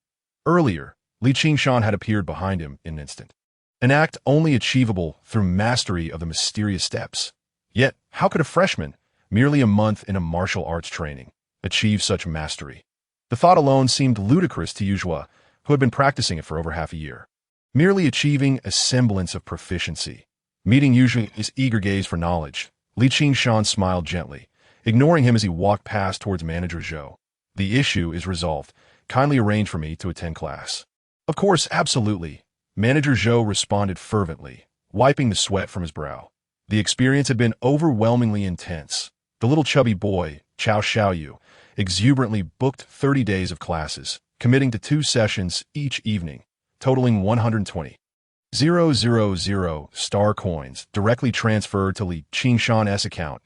Earlier, Li Qingshan had appeared behind him in an instant, an act only achievable through mastery of the mysterious steps. Yet, how could a freshman, merely a month in a martial arts training, achieve such mastery? The thought alone seemed ludicrous to Yuan, who had been practicing it for over half a year. Merely achieving a semblance of proficiency. Meeting Yuan's eager gaze for knowledge, Li Qingshan smiled gently, ignoring him as he walked past towards Manager Zhou. "The issue is resolved. Kindly arrange for me to attend class." "Of course, absolutely," Manager Zhou responded fervently, wiping the sweat from his brow. The experience had been overwhelmingly intense. The little chubby boy, Cao Xiaoyu, exuberantly booked 30 days of classes, committing to 2 sessions each evening, totaling 120,000 star coins directly transferred to Li Qingshan's account.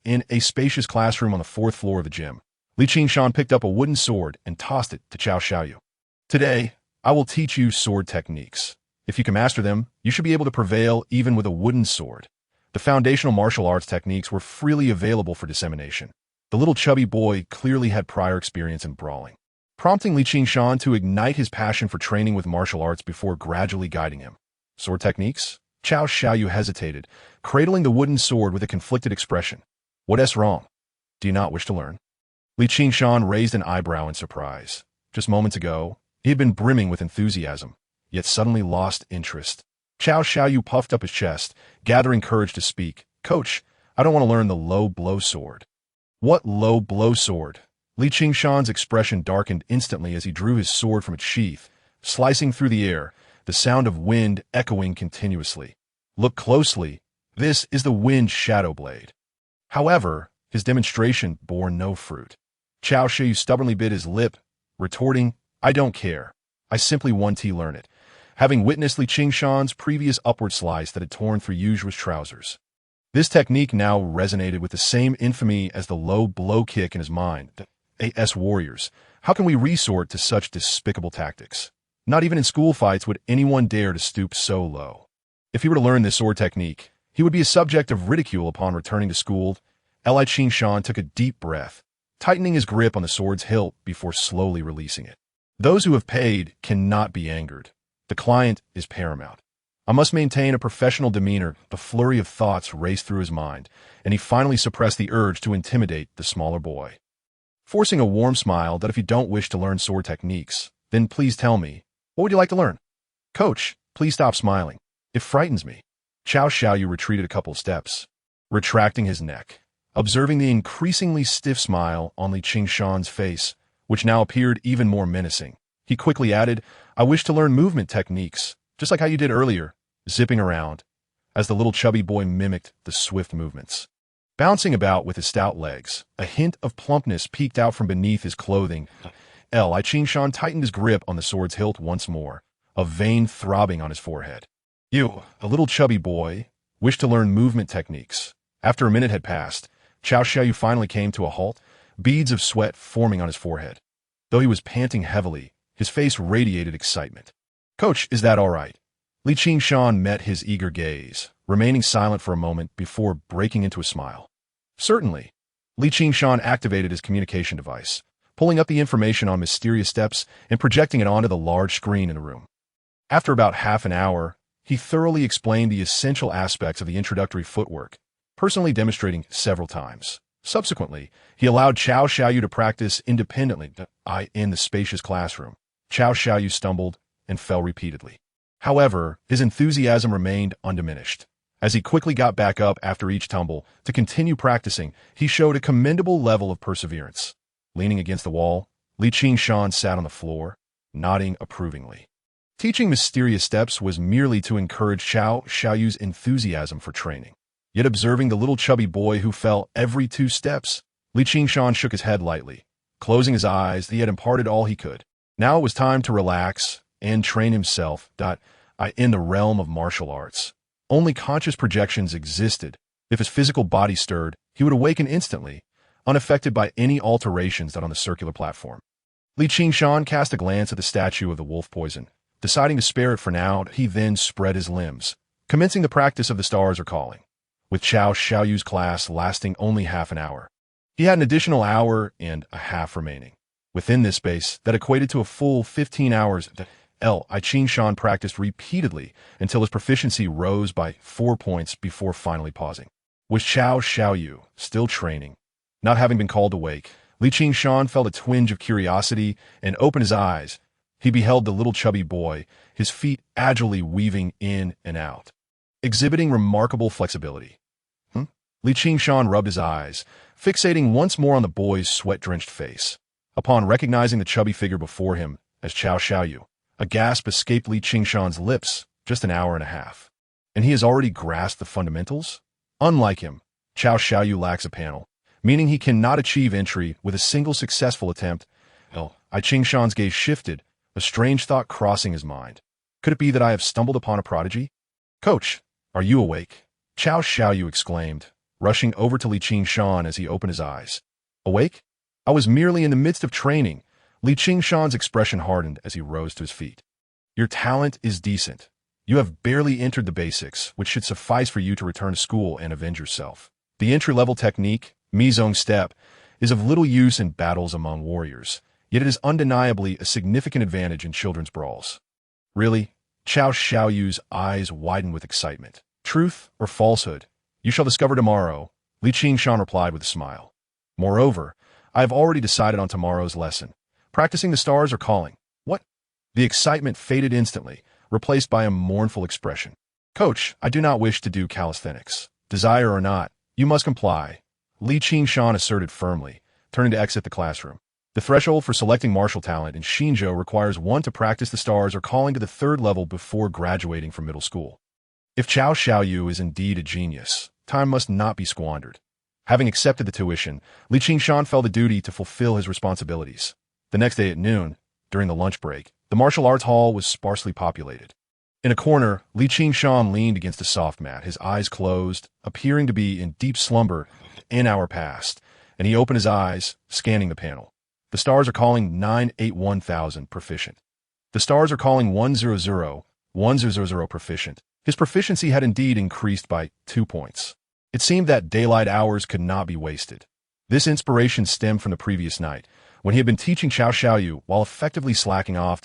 In a spacious classroom on the 4th floor of the gym, Li Qingshan picked up a wooden sword and tossed it to Cao Xiaoyu. "Today, I will teach you sword techniques. If you can master them, you should be able to prevail even with a wooden sword." The foundational martial arts techniques were freely available for dissemination. The little chubby boy clearly had prior experience in brawling, prompting Li Qingshan to ignite his passion for training with martial arts before gradually guiding him. "Sword techniques?" Cao Xiaoyu hesitated, cradling the wooden sword with a conflicted expression. "What's wrong? Do you not wish to learn?" Li Qingshan raised an eyebrow in surprise. Just moments ago, he had been brimming with enthusiasm, yet suddenly lost interest. Cao Xiaoyu puffed up his chest, gathering courage to speak. "Coach, I don't want to learn the low blow sword." "What low blow sword?" Li Qingshan's expression darkened instantly as he drew his sword from its sheath, slicing through the air, the sound of wind echoing continuously. "Look closely. This is the wind shadow blade." However, his demonstration bore no fruit. Cao Xiaoyu stubbornly bit his lip, retorting, "I don't care. I simply want to learn it," having witnessed Li Qingshan's previous upward slice that had torn through Yuan's trousers. This technique now resonated with the same infamy as the low blow kick in his mind. "As warriors, how can we resort to such despicable tactics? Not even in school fights would anyone dare to stoop so low." If he were to learn this sword technique, he would be a subject of ridicule upon returning to school. Li Qingshan took a deep breath, tightening his grip on the sword's hilt before slowly releasing it. Those who have paid cannot be angered. The client is paramount. I must maintain a professional demeanor. The flurry of thoughts raced through his mind, and he finally suppressed the urge to intimidate the smaller boy. Forcing a warm smile that if you don't wish to learn sword techniques, then please tell me, what would you like to learn? "Coach, please stop smiling. It frightens me." Cao Xiaoyu retreated a couple of steps, retracting his neck, observing the increasingly stiff smile on Li Qingshan's face, which now appeared even more menacing. He quickly added, "I wish to learn movement techniques, just like how you did earlier, zipping around," as the little chubby boy mimicked the swift movements. bouncing about with his stout legs. A hint of plumpness peeked out from beneath his clothing. Li Qingshan tightened his grip on the sword's hilt once more, a vein throbbing on his forehead. You, a little chubby boy, wish to learn movement techniques. After a minute had passed, Cao Xiaoyu finally came to a halt, beads of sweat forming on his forehead. Though he was panting heavily, his face radiated excitement. Coach, is that all right? Li Qingshan met his eager gaze, remaining silent for a moment before breaking into a smile. Certainly. Li Qingshan activated his communication device, pulling up the information on mysterious steps and projecting it onto the large screen in the room. After about half an hour, he thoroughly explained the essential aspects of the introductory footwork, personally demonstrating several times. Subsequently, he allowed Cao Xiaoyu to practice independently in the spacious classroom. Cao Xiaoyu stumbled and fell repeatedly. However, his enthusiasm remained undiminished. As he quickly got back up after each tumble to continue practicing, he showed a commendable level of perseverance. Leaning against the wall, Li Qingshan sat on the floor, nodding approvingly. Teaching mysterious steps was merely to encourage Cao Xiaoyu's enthusiasm for training. Yet observing the little chubby boy who fell every 2 steps, Li Qingshan shook his head lightly. Closing his eyes, he had imparted all he could. Now it was time to relax and train himself in the realm of martial arts. Only conscious projections existed. If his physical body stirred, he would awaken instantly, unaffected by any alterations on the circular platform. Li Qingshan cast a glance at the statue of the wolf poison. Deciding to spare it for now, he then spread his limbs, commencing the practice of the stars are calling, with Cao Xiaoyu's class lasting only half an hour. He had an additional hour and a half remaining. Within this space, that equated to a full 15 hours, Li Qingshan practiced repeatedly until his proficiency rose by 4 points before finally pausing. Was Cao Xiaoyu still training? Not having been called awake, Li Qingshan felt a twinge of curiosity and opened his eyes. He beheld the little chubby boy, his feet agilely weaving in and out, exhibiting remarkable flexibility. Li Qingshan rubbed his eyes, fixating once more on the boy's sweat-drenched face. Upon recognizing the chubby figure before him as Cao Xiaoyu, a gasp escaped Li Qingshan's lips. Just an hour and a half. And he has already grasped the fundamentals? Unlike him, Cao Xiaoyu lacks a panel, meaning he cannot achieve entry with a single successful attempt. Li Qingshan's gaze shifted, a strange thought crossing his mind. Could it be that I have stumbled upon a prodigy? Coach, are you awake? Cao Xiaoyu exclaimed, rushing over to Li Qingshan as he opened his eyes. Awake? I was merely in the midst of training. Li Qingshan's expression hardened as he rose to his feet. Your talent is decent. You have barely entered the basics, which should suffice for you to return to school and avenge yourself. The entry-level technique, Mizong Step, is of little use in battles among warriors, yet it is undeniably a significant advantage in children's brawls. Really? Cao Xiaoyu's eyes widened with excitement. Truth or falsehood? You shall discover tomorrow, Li Qingshan replied with a smile. Moreover, I have already decided on tomorrow's lesson. Practicing the stars are calling. What? The excitement faded instantly, replaced by a mournful expression. Coach, I do not wish to do calisthenics. Desire or not, you must comply, Li Qingshan asserted firmly, turning to exit the classroom. The threshold for selecting martial talent in Xinzhou requires one to practice the stars or calling to the 3rd level before graduating from middle school. If Cao Xiaoyu is indeed a genius, time must not be squandered. Having accepted the tuition, Li Qingshan felt the duty to fulfill his responsibilities. The next day at noon, during the lunch break, the martial arts hall was sparsely populated. In a corner, Li Qingshan leaned against a soft mat, his eyes closed, appearing to be in deep slumber. An hour passed, and he opened his eyes, scanning the panel. The stars are calling 981,000 proficient. The stars are calling 100,100 proficient. His proficiency had indeed increased by 2 points. It seemed that daylight hours could not be wasted. This inspiration stemmed from the previous night, when he had been teaching Cao Xiaoyu while effectively slacking off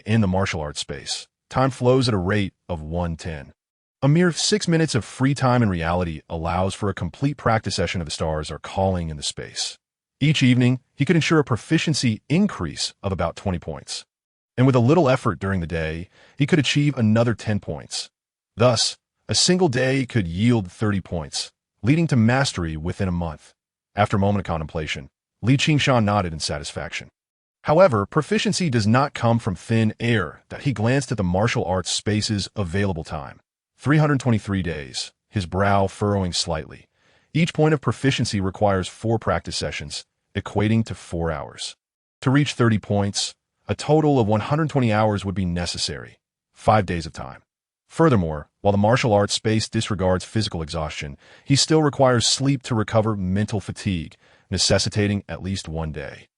in the martial arts space. Time flows at a rate of 1:10. A mere 6 minutes of free time in reality allows for a complete practice session of the stars are calling in the space. Each evening, he could ensure a proficiency increase of about 20 points. And with a little effort during the day, he could achieve another 10 points. Thus, a single day could yield 30 points, leading to mastery within a month. After a moment of contemplation, Li Qingshan nodded in satisfaction. However, proficiency does not come from thin air. That he glanced at the martial arts space's available time. 323 days, his brow furrowing slightly. Each point of proficiency requires 4 practice sessions, equating to 4 hours. To reach 30 points, a total of 120 hours would be necessary, 5 days of time. Furthermore, while the martial arts space disregards physical exhaustion, he still requires sleep to recover mental fatigue, necessitating at least 1 day.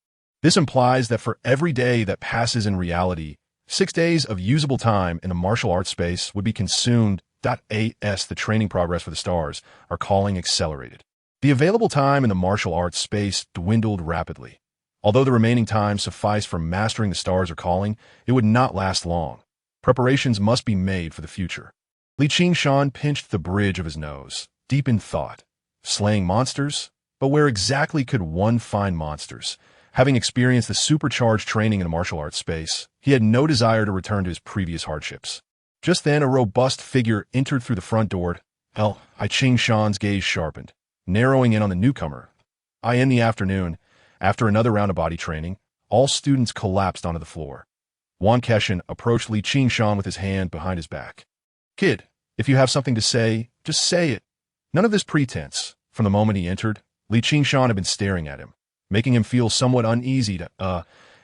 This implies that for every day that passes in reality, 6 days of usable time in the martial arts space would be consumed. The training progress for the stars are calling accelerated. The available time in the martial arts space dwindled rapidly. Although the remaining time sufficed for mastering the stars are calling, it would not last long. Preparations must be made for the future. Li Qingshan pinched the bridge of his nose, deep in thought. Slaying monsters? But where exactly could one find monsters? Having experienced the supercharged training in the martial arts space, he had no desire to return to his previous hardships. Just then, a robust figure entered through the front door. Li Qingshan's gaze sharpened, narrowing in on the newcomer. In the afternoon, after another round of body training, all students collapsed onto the floor. Yuan approached Li Qingshan with his hand behind his back. Kid, if you have something to say, just say it. None of this pretense. From the moment he entered, Li Qingshan had been staring at him, making him feel somewhat uneasy.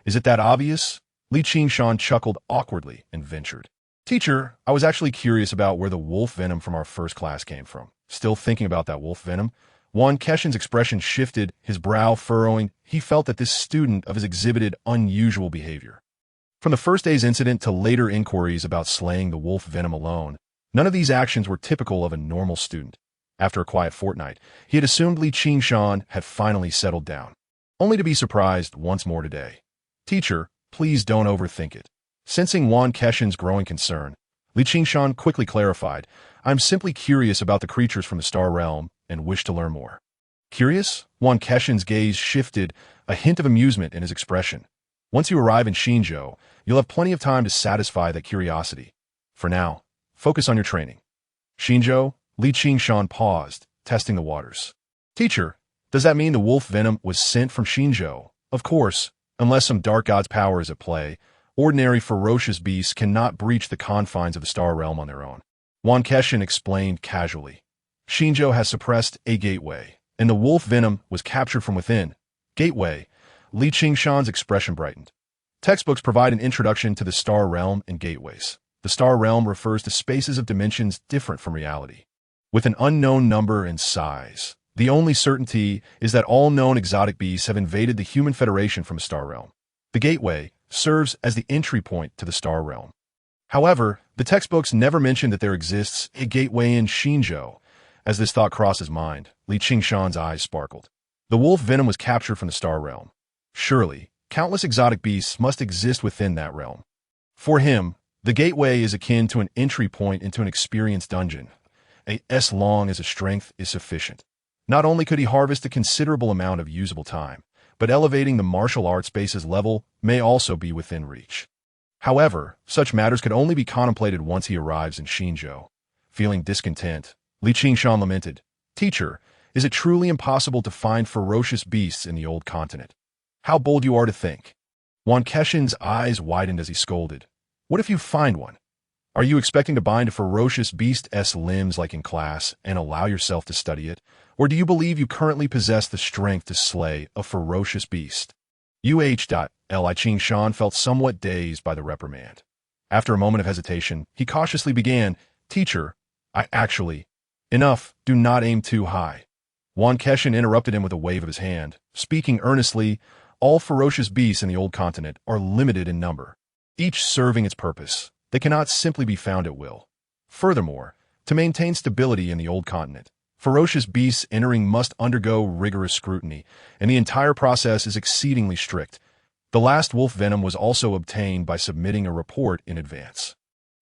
Is it that obvious? Li Qingshan chuckled awkwardly and ventured. Teacher, I was actually curious about where the wolf venom from our first class came from. Still thinking about that wolf venom? Yuan Keshin's expression shifted, his brow furrowing. He felt that this student of his exhibited unusual behavior. From the first day's incident to later inquiries about slaying the wolf venom alone, none of these actions were typical of a normal student. After a quiet fortnight, he had assumed Li Qingshan had finally settled down, only to be surprised once more today. Teacher, please don't overthink it. Sensing Yuan Keshin's growing concern, Li Qingshan quickly clarified, I'm simply curious about the creatures from the star realm and wish to learn more. Curious? Yuan Keshin's gaze shifted, a hint of amusement in his expression. Once you arrive in Xinzhou, you'll have plenty of time to satisfy that curiosity. For now, focus on your training. Xinzhou, Li Qingshan paused, testing the waters. Teacher, does that mean the wolf venom was sent from Xinzhou? Of course, unless some dark god's power is at play, ordinary ferocious beasts cannot breach the confines of the star realm on their own. Yuan Keshin explained casually. Xinzhou has suppressed a gateway, and the wolf venom was captured from within. Gateway. Li Qingshan's expression brightened. Textbooks provide an introduction to the star realm and gateways. The star realm refers to spaces of dimensions different from reality, with an unknown number and size. The only certainty is that all known exotic beasts have invaded the human federation from a star realm. The gateway serves as the entry point to the star realm. However, the textbooks never mention that there exists a gateway in Xinzhou. As this thought crossed his mind, Li Qingshan's eyes sparkled. The wolf venom was captured from the star realm. Surely, countless exotic beasts must exist within that realm. For him, the gateway is akin to an entry point into an experienced dungeon, as long as his strength is sufficient. Not only could he harvest a considerable amount of usable time, but elevating the martial arts base's level may also be within reach. However, such matters could only be contemplated once he arrives in Xinzhou. Feeling discontent, Li Qingshan lamented, Teacher, is it truly impossible to find ferocious beasts in the old continent? How bold you are to think. Yuan Keshin's eyes widened as he scolded. What if you find one? Are you expecting to bind a ferocious beast's limbs like in class and allow yourself to study it? Or do you believe you currently possess the strength to slay a ferocious beast? Li Qingshan felt somewhat dazed by the reprimand. After a moment of hesitation, he cautiously began, Teacher, Enough, do not aim too high. Yuan Keshin interrupted him with a wave of his hand, speaking earnestly, all ferocious beasts in the old continent are limited in number, each serving its purpose. They cannot simply be found at will. Furthermore, to maintain stability in the old continent, ferocious beasts entering must undergo rigorous scrutiny, and the entire process is exceedingly strict. The last wolf venom was also obtained by submitting a report in advance.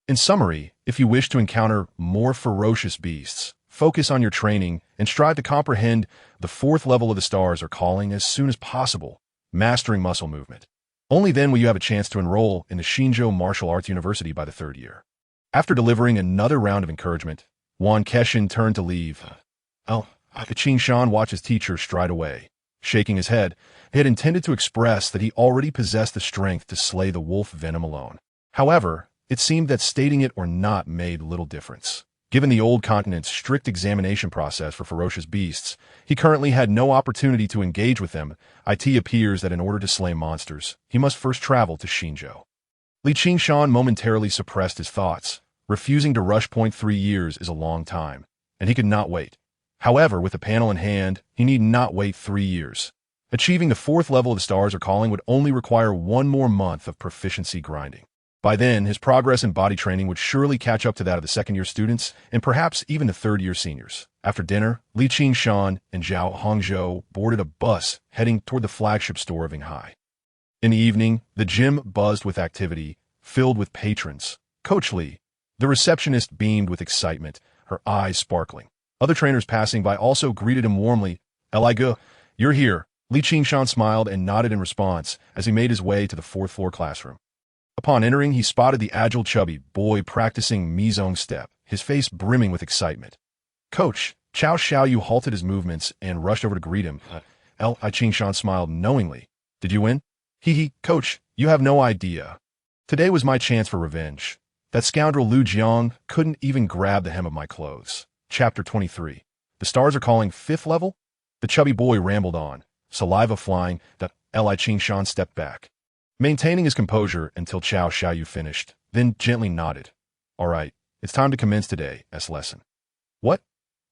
In summary, if you wish to encounter more ferocious beasts, focus on your training and strive to comprehend the 4th level of the stars are calling as soon as possible, mastering muscle movement. Only then will you have a chance to enroll in the Xinzhou Martial Arts University by the 3rd year. After delivering another round of encouragement, Yuan Keshin turned to leave. Qingshan watched his teacher stride away. Shaking his head, he had intended to express that he already possessed the strength to slay the wolf venom alone. However, it seemed that stating it or not made little difference. Given the old continent's strict examination process for ferocious beasts, he currently had no opportunity to engage with them. It appears that in order to slay monsters, he must first travel to Xinzhou. Li Qingshan momentarily suppressed his thoughts. Refusing to rush. 3 years is a long time, and he could not wait. However, with the panel in hand, he need not wait 3 years. Achieving the 4th level of the Stars Are Calling would only require 1 more month of proficiency grinding. By then, his progress in body training would surely catch up to that of the second-year students and perhaps even the third-year seniors. After dinner, Li Qingshan and Zhao Hongzhou boarded a bus heading toward the flagship store of Yinghai. In the evening, the gym buzzed with activity, filled with patrons. Coach Li, the receptionist, beamed with excitement, her eyes sparkling. Other trainers passing by also greeted him warmly. "Eligu, you're here." Li Qingshan smiled and nodded in response as he made his way to the 4th-floor classroom. Upon entering, he spotted the agile chubby boy practicing Mizong step, his face brimming with excitement. "Coach," Chao Xiaoyu halted his movements and rushed over to greet him. Li Qingshan smiled knowingly. "Did you win?" "Hee, Coach, you have no idea. Today was my chance for revenge. That scoundrel Lu Jiang couldn't even grab the hem of my clothes." Chapter 23. The Stars Are Calling 5th level? The chubby boy rambled on, saliva flying. Li Qingshan stepped back, maintaining his composure until Chao Xiaoyu finished, then gently nodded. "All right, it's time to commence today's lesson." "What?"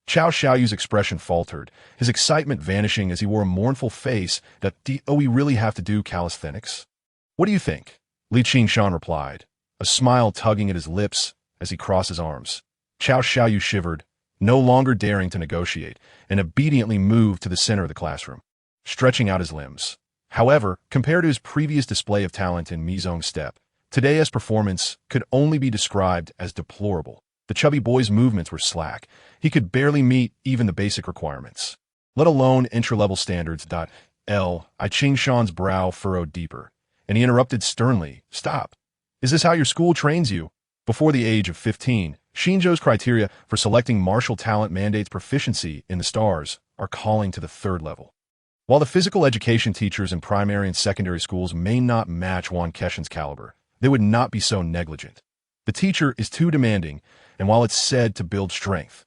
Chao Xiaoyu's expression faltered, his excitement vanishing as he wore a mournful face. "Do we really have to do calisthenics?" "What do you think?" Li Qingshan replied, a smile tugging at his lips as he crossed his arms. Chao Xiaoyu shivered, no longer daring to negotiate, and obediently moved to the center of the classroom, stretching out his limbs. However, compared to his previous display of talent in Mizong step, today's performance could only be described as deplorable. The chubby boy's movements were slack. He could barely meet even the basic requirements, let alone intra-level standards. Li Qingshan's brow furrowed deeper, and he interrupted sternly. "Stop. Is this how your school trains you?" Before the age of 15, Xinzhou's criteria for selecting martial talent mandates proficiency in the Stars Are Calling to the 3rd level. While the physical education teachers in primary and secondary schools may not match Yuan Keshin's caliber, they would not be so negligent. The teacher is too demanding, and while it's said to build strength,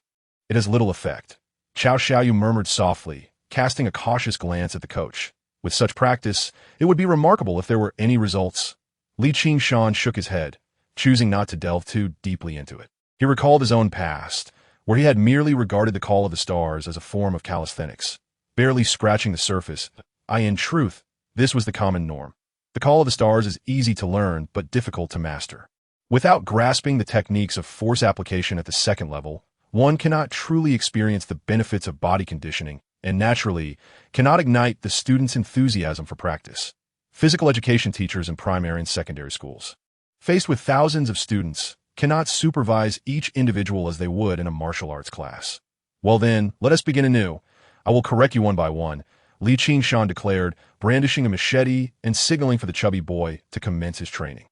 it has little effect. Chao Xiaoyu murmured softly, casting a cautious glance at the coach. With such practice, it would be remarkable if there were any results. Li Qingshan shook his head, choosing not to delve too deeply into it. He recalled his own past, where he had merely regarded the Call of the Stars as a form of calisthenics, barely scratching the surface. In truth, this was the common norm. The Call of the Stars is easy to learn but difficult to master. Without grasping the techniques of force application at the 2nd level, one cannot truly experience the benefits of body conditioning and naturally cannot ignite the student's enthusiasm for practice. Physical education teachers in primary and secondary schools, faced with thousands of students, cannot supervise each individual as they would in a martial arts class. "Well then, let us begin anew. I will correct you one by one," Li Qingshan declared, brandishing a machete and signaling for the chubby boy to commence his training.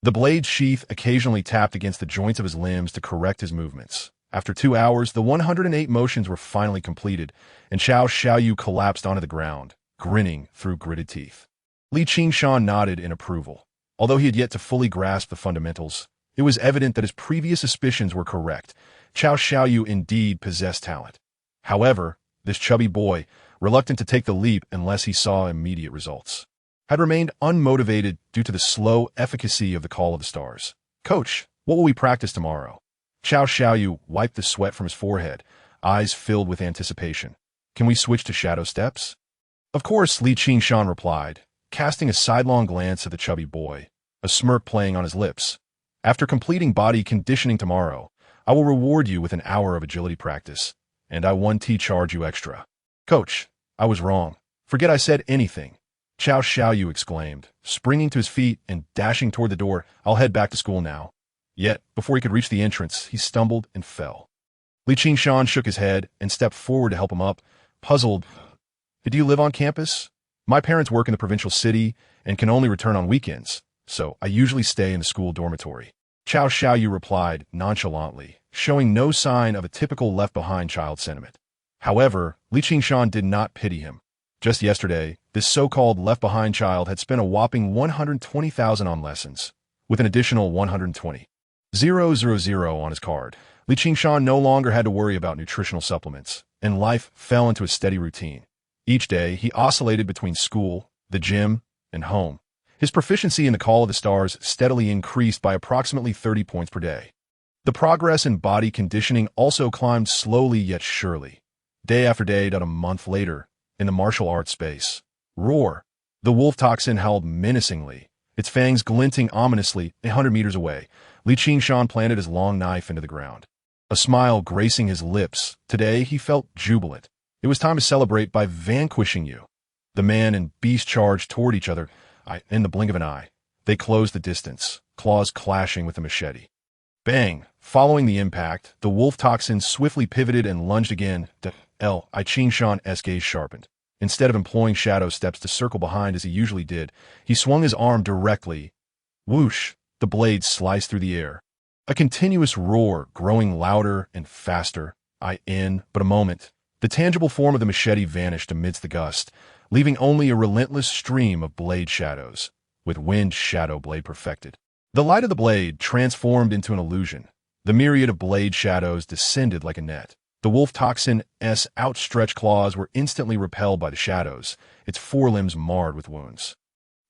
The blade's sheath occasionally tapped against the joints of his limbs to correct his movements. After 2 hours, the 108 motions were finally completed, and Chao Xiaoyu collapsed onto the ground, grinning through gritted teeth. Li Qingshan nodded in approval. Although he had yet to fully grasp the fundamentals, it was evident that his previous suspicions were correct. Chao Xiaoyu indeed possessed talent. However, this chubby boy, reluctant to take the leap unless he saw immediate results, had remained unmotivated due to the slow efficacy of the Call of the Stars. "Coach, what will we practice tomorrow?" Chao Xiaoyu wiped the sweat from his forehead, eyes filled with anticipation. "Can we switch to shadow steps?" "Of course," Li Qingshan replied, casting a sidelong glance at the chubby boy, a smirk playing on his lips. "After completing body conditioning tomorrow, I will reward you with an hour of agility practice, and I 1T charge you extra." "Coach, I was wrong. Forget I said anything," Chao Xiaoyu exclaimed, springing to his feet and dashing toward the door. "I'll head back to school now." Yet, before he could reach the entrance, he stumbled and fell. Li Qingshan shook his head and stepped forward to help him up, puzzled. "Do you live on campus?" "My parents work in the provincial city and can only return on weekends, so I usually stay in the school dormitory," Chao Xiaoyu replied nonchalantly, showing no sign of a typical left-behind child sentiment. However, Li Qingshan did not pity him. Just yesterday, this so-called left-behind child had spent a whopping 120,000 on lessons, with an additional 120 000 on his card. Li Qingshan no longer had to worry about nutritional supplements, and life fell into a steady routine. Each day, he oscillated between school, the gym, and home. His proficiency in the Call of the Stars steadily increased by approximately 30 points per day. The progress in body conditioning also climbed slowly yet surely. Day after day, about a month later, in the martial arts space. Roar! The wolf toxin howled menacingly, its fangs glinting ominously 100 meters away. Li Qingshan planted his long knife into the ground. A smile gracing his lips. Today, he felt jubilant. It was time to celebrate by vanquishing you. The man and beast charged toward each other. In the blink of an eye, they closed the distance, claws clashing with the machete. Bang! Following the impact, the wolf toxin swiftly pivoted and lunged again. Li Qingshan's gaze sharpened. Instead of employing shadow steps to circle behind as he usually did, he swung his arm directly. Whoosh! The blade sliced through the air. A continuous roar, growing louder and faster. In but a moment, the tangible form of the machete vanished amidst the gust, leaving only a relentless stream of blade shadows, with wind shadow blade perfected. The light of the blade transformed into an illusion. The myriad of blade shadows descended like a net. The wolf toxin's outstretched claws were instantly repelled by the shadows, its forelimbs marred with wounds.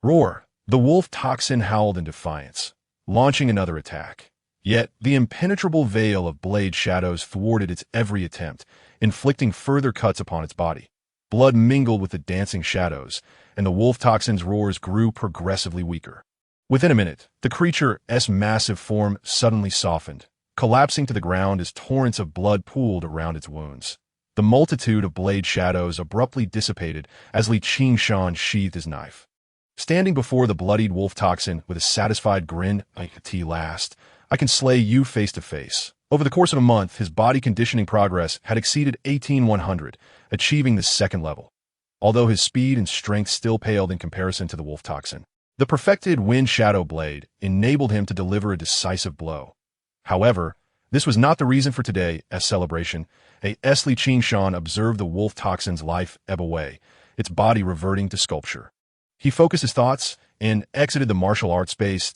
Roar! The wolf toxin howled in defiance, launching another attack. Yet, the impenetrable veil of blade shadows thwarted its every attempt, inflicting further cuts upon its body. Blood mingled with the dancing shadows, and the wolf toxin's roars grew progressively weaker. Within a minute, the creature's massive form suddenly softened, collapsing to the ground as torrents of blood pooled around its wounds. The multitude of blade shadows abruptly dissipated as Li Qingshan sheathed his knife. Standing before the bloodied wolf toxin with a satisfied grin, "At last, I can slay you face to face." Over the course of a month, his body conditioning progress had exceeded 18,100, achieving the second level. Although his speed and strength still paled in comparison to the wolf toxin, the perfected wind shadow blade enabled him to deliver a decisive blow. However, this was not the reason for today's celebration. Li Qingshan observed the wolf toxin's life ebb away, its body reverting to sculpture. He focused his thoughts and exited the martial arts space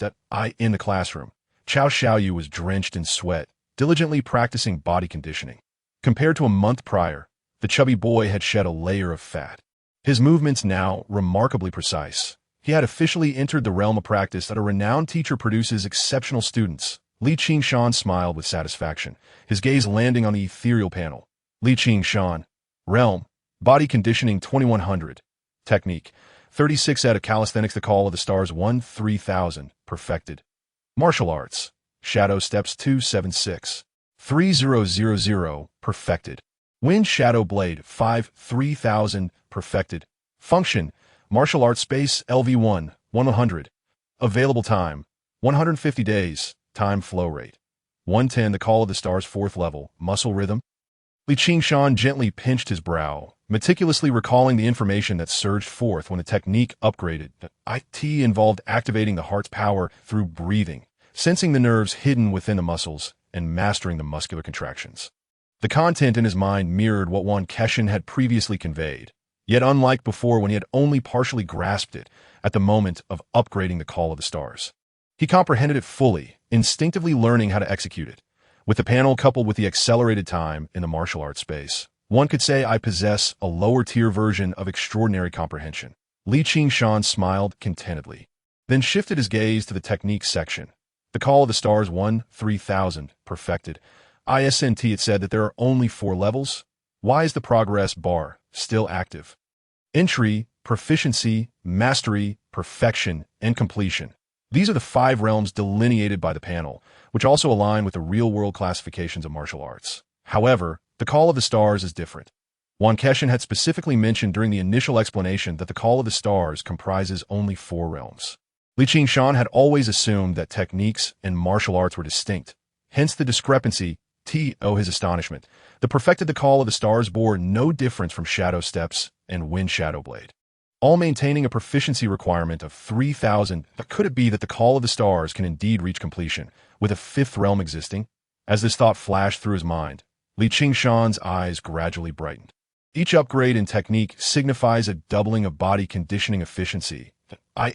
in the classroom. Chao Xiaoyu was drenched in sweat, diligently practicing body conditioning. Compared to a month prior, the chubby boy had shed a layer of fat. His movements now remarkably precise. He had officially entered the realm of practice that a renowned teacher produces exceptional students. Li Qingshan smiled with satisfaction, his gaze landing on the ethereal panel. Li Qingshan. Realm. Body conditioning 2100. Technique. 36 out of calisthenics. The Call of the Stars 1-3000. Perfected. Martial arts. Shadow steps 276. 3000. Perfected. Wind shadow blade 5-3000. Perfected. Function. Martial arts space LV1 100. Available time 150 days. Time flow rate 110. The Call of the Stars 4th level. Muscle rhythm. Li Qingshan gently pinched his brow, meticulously recalling the information that surged forth when the technique upgraded. It involved activating the heart's power through breathing, sensing the nerves hidden within the muscles, and mastering the muscular contractions. The content in his mind mirrored what Yuan had previously conveyed, yet unlike before when he had only partially grasped it at the moment of upgrading the Call of the Stars. He comprehended it fully, instinctively learning how to execute it. With the panel coupled with the accelerated time in the martial arts space, one could say I possess a lower-tier version of extraordinary comprehension. Li Qingshan smiled contentedly, then shifted his gaze to the technique section. The Call of the Stars 1-3000. Perfected. It said that there are only 4 levels. Why is the progress bar still active? Entry, proficiency, mastery, perfection, and completion. These are the 5 realms delineated by the panel, which also align with the real-world classifications of martial arts. However, the Call of the Stars is different. Yuan had specifically mentioned during the initial explanation that the Call of the Stars comprises only 4 realms. Li Qingshan had always assumed that techniques and martial arts were distinct, hence the discrepancy. His astonishment. The perfected the Call of the Stars bore no difference from Shadow Steps and Wind Shadow Blade, all maintaining a proficiency requirement of 3,000. But could it be that the Call of the Stars can indeed reach completion, with a 5th realm existing? As this thought flashed through his mind, Li Qingshan's eyes gradually brightened. Each upgrade in technique signifies a doubling of body conditioning efficiency,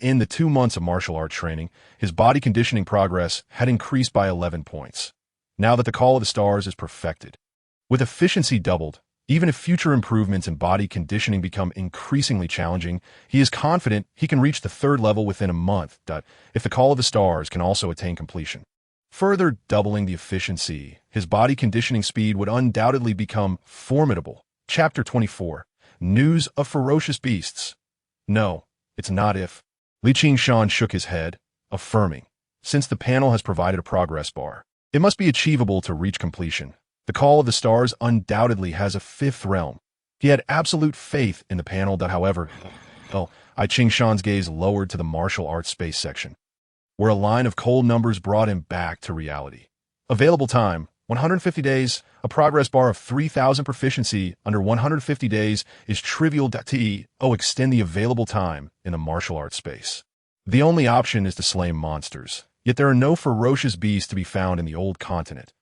In the 2 months of martial art training, his body conditioning progress had increased by 11 points. Now that the Call of the Stars is perfected, with efficiency doubled, even if future improvements in body conditioning become increasingly challenging, he is confident he can reach the 3rd level within a month, if the Call of the Stars can also attain completion. Further doubling the efficiency, his body conditioning speed would undoubtedly become formidable. Chapter 24. News of Ferocious Beasts. No, it's not if. Li Qingshan shook his head, affirming, since the panel has provided a progress bar, it must be achievable to reach completion. The Call of the Stars undoubtedly has a 5th realm. He had absolute faith in the panel, however, Qingshan's gaze lowered to the martial arts space section, where a line of cold numbers brought him back to reality. Available time, 150 days, a progress bar of 3,000 proficiency under 150 days is trivial. Extend the available time in the martial arts space. The only option is to slay monsters, yet there are no ferocious beasts to be found in the old continent.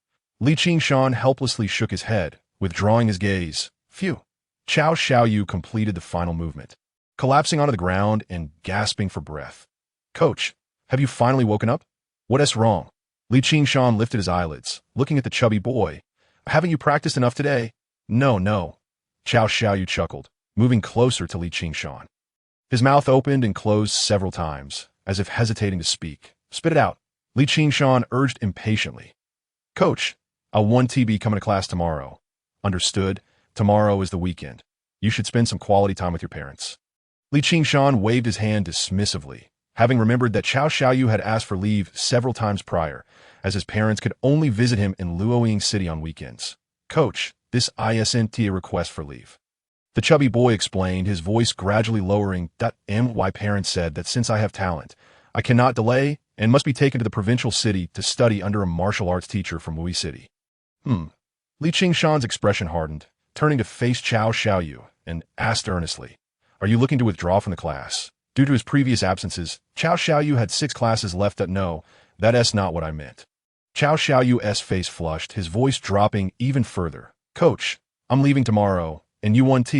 Li Qingshan helplessly shook his head, withdrawing his gaze. Phew. Cao Xiaoyu completed the final movement, collapsing onto the ground and gasping for breath. Coach, have you finally woken up? What's wrong? Li Qingshan lifted his eyelids, looking at the chubby boy. Haven't you practiced enough today? No. Cao Xiaoyu chuckled, moving closer to Li Qingshan. His mouth opened and closed several times, as if hesitating to speak. Spit it out. Li Qingshan urged impatiently. Coach, I'll 1TB coming to class tomorrow. Understood. Tomorrow is the weekend. You should spend some quality time with your parents. Li Qingshan waved his hand dismissively, having remembered that Cao Xiaoyu had asked for leave several times prior, as his parents could only visit him in Luoying City on weekends. Coach, this isn't a request for leave. The chubby boy explained, his voice gradually lowering. My parents said that since I have talent, I cannot delay and must be taken to the provincial city to study under a martial arts teacher from Wui City. Li Qingshan's expression hardened, turning to face Cao Xiaoyu, and asked earnestly, are you looking to withdraw from the class? Due to his previous absences, Cao Xiaoyu had 6 classes left. No, that's not what I meant. Cao Xiaoyu's face flushed, his voice dropping even further. Coach, I'm leaving tomorrow, and you want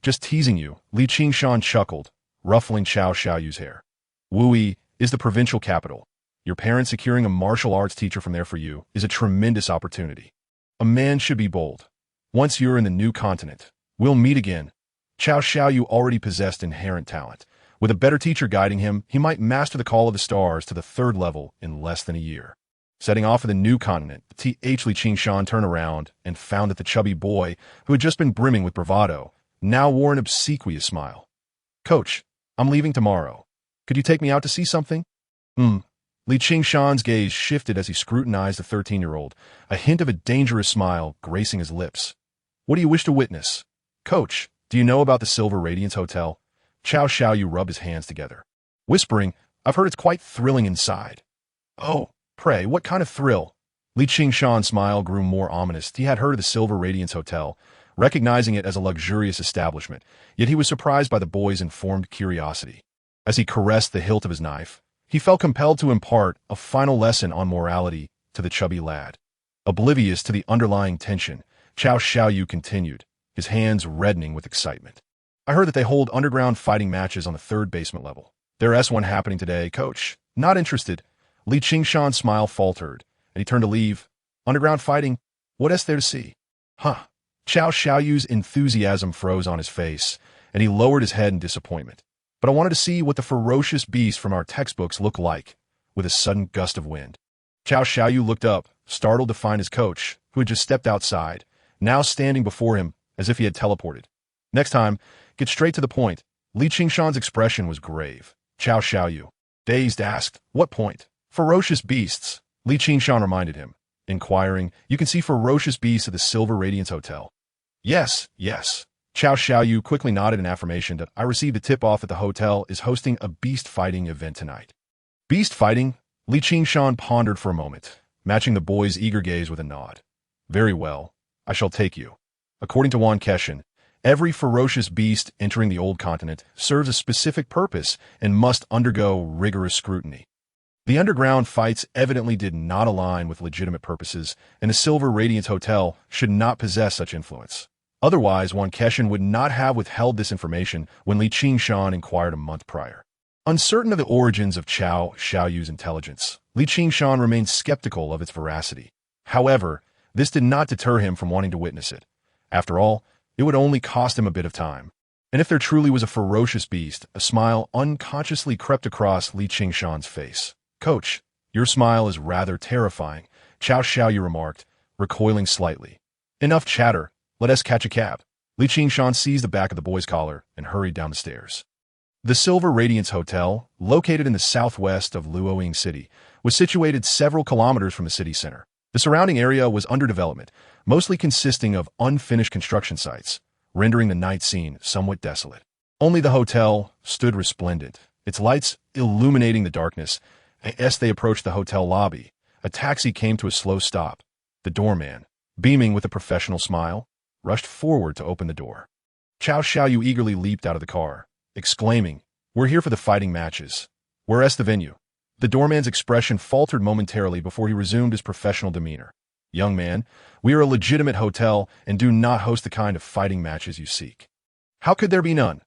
just teasing you. Li Qingshan chuckled, ruffling Cao Xiaoyu's hair. Wui is the provincial capital. Your parents securing a martial arts teacher from there for you is a tremendous opportunity. A man should be bold. Once you're in the new continent, we'll meet again. Cao Xiaoyu already possessed inherent talent. With a better teacher guiding him, he might master the Call of the Stars to the 3rd level in less than a year. Setting off for the new continent, Li Qingshan turned around and found that the chubby boy, who had just been brimming with bravado, now wore an obsequious smile. Coach, I'm leaving tomorrow. Could you take me out to see something? Li Qingshan's gaze shifted as he scrutinized the 13-year-old, a hint of a dangerous smile gracing his lips. What do you wish to witness? Coach, do you know about the Silver Radiance Hotel? Cao Xiaoyu rubbed his hands together, whispering, I've heard it's quite thrilling inside. Oh, pray, what kind of thrill? Li Qingshan's smile grew more ominous. He had heard of the Silver Radiance Hotel, recognizing it as a luxurious establishment, yet he was surprised by the boy's informed curiosity. As he caressed the hilt of his knife, he felt compelled to impart a final lesson on morality to the chubby lad. Oblivious to the underlying tension, Cao Xiaoyu continued, his hands reddening with excitement. I heard that they hold underground fighting matches on the 3rd basement level. There's one happening today, coach. Not interested. Li Qingshan's smile faltered, and he turned to leave. Underground fighting? What's there to see? Cao Xiaoyu's enthusiasm froze on his face, and he lowered his head in disappointment. But I wanted to see what the ferocious beasts from our textbooks look like. With a sudden gust of wind, Cao Xiaoyu looked up, startled to find his coach, who had just stepped outside, now standing before him as if he had teleported. Next time, get straight to the point. Li Qingshan's expression was grave. Cao Xiaoyu, dazed, asked, what point? Ferocious beasts, Li Qingshan reminded him, inquiring, you can see ferocious beasts at the Silver Radiance Hotel. Yes. Cao Xiaoyu quickly nodded in affirmation that I received a tip-off that the hotel is hosting a beast fighting event tonight. Beast fighting? Li Qingshan pondered for a moment, matching the boy's eager gaze with a nod. Very well, I shall take you. According to Yuan, every ferocious beast entering the old continent serves a specific purpose and must undergo rigorous scrutiny. The underground fights evidently did not align with legitimate purposes, and the Silver Radiance Hotel should not possess such influence. Otherwise, Yuan would not have withheld this information when Li Qingshan inquired a month prior. Uncertain of the origins of Qiao Xiaoyu's intelligence, Li Qingshan remained skeptical of its veracity. However, this did not deter him from wanting to witness it. After all, it would only cost him a bit of time. And if there truly was a ferocious beast, a smile unconsciously crept across Li Qingshan's face. "Coach, your smile is rather terrifying," Qiao Xiaoyu remarked, recoiling slightly. "Enough chatter, let us catch a cab." Li Qingshan seized the back of the boy's collar and hurried down the stairs. The Silver Radiance Hotel, located in the southwest of Luoying City, was situated several kilometers from the city center. The surrounding area was under development, mostly consisting of unfinished construction sites, rendering the night scene somewhat desolate. Only the hotel stood resplendent, its lights illuminating the darkness. As they approached the hotel lobby, a taxi came to a slow stop. The doorman, beaming with a professional smile, rushed forward to open the door. Qiao Xiaoyu eagerly leaped out of the car, exclaiming, "We're here for the fighting matches. Where's the venue?" The doorman's expression faltered momentarily before he resumed his professional demeanor. "Young man, we are a legitimate hotel and do not host the kind of fighting matches you seek." "How could there be none?"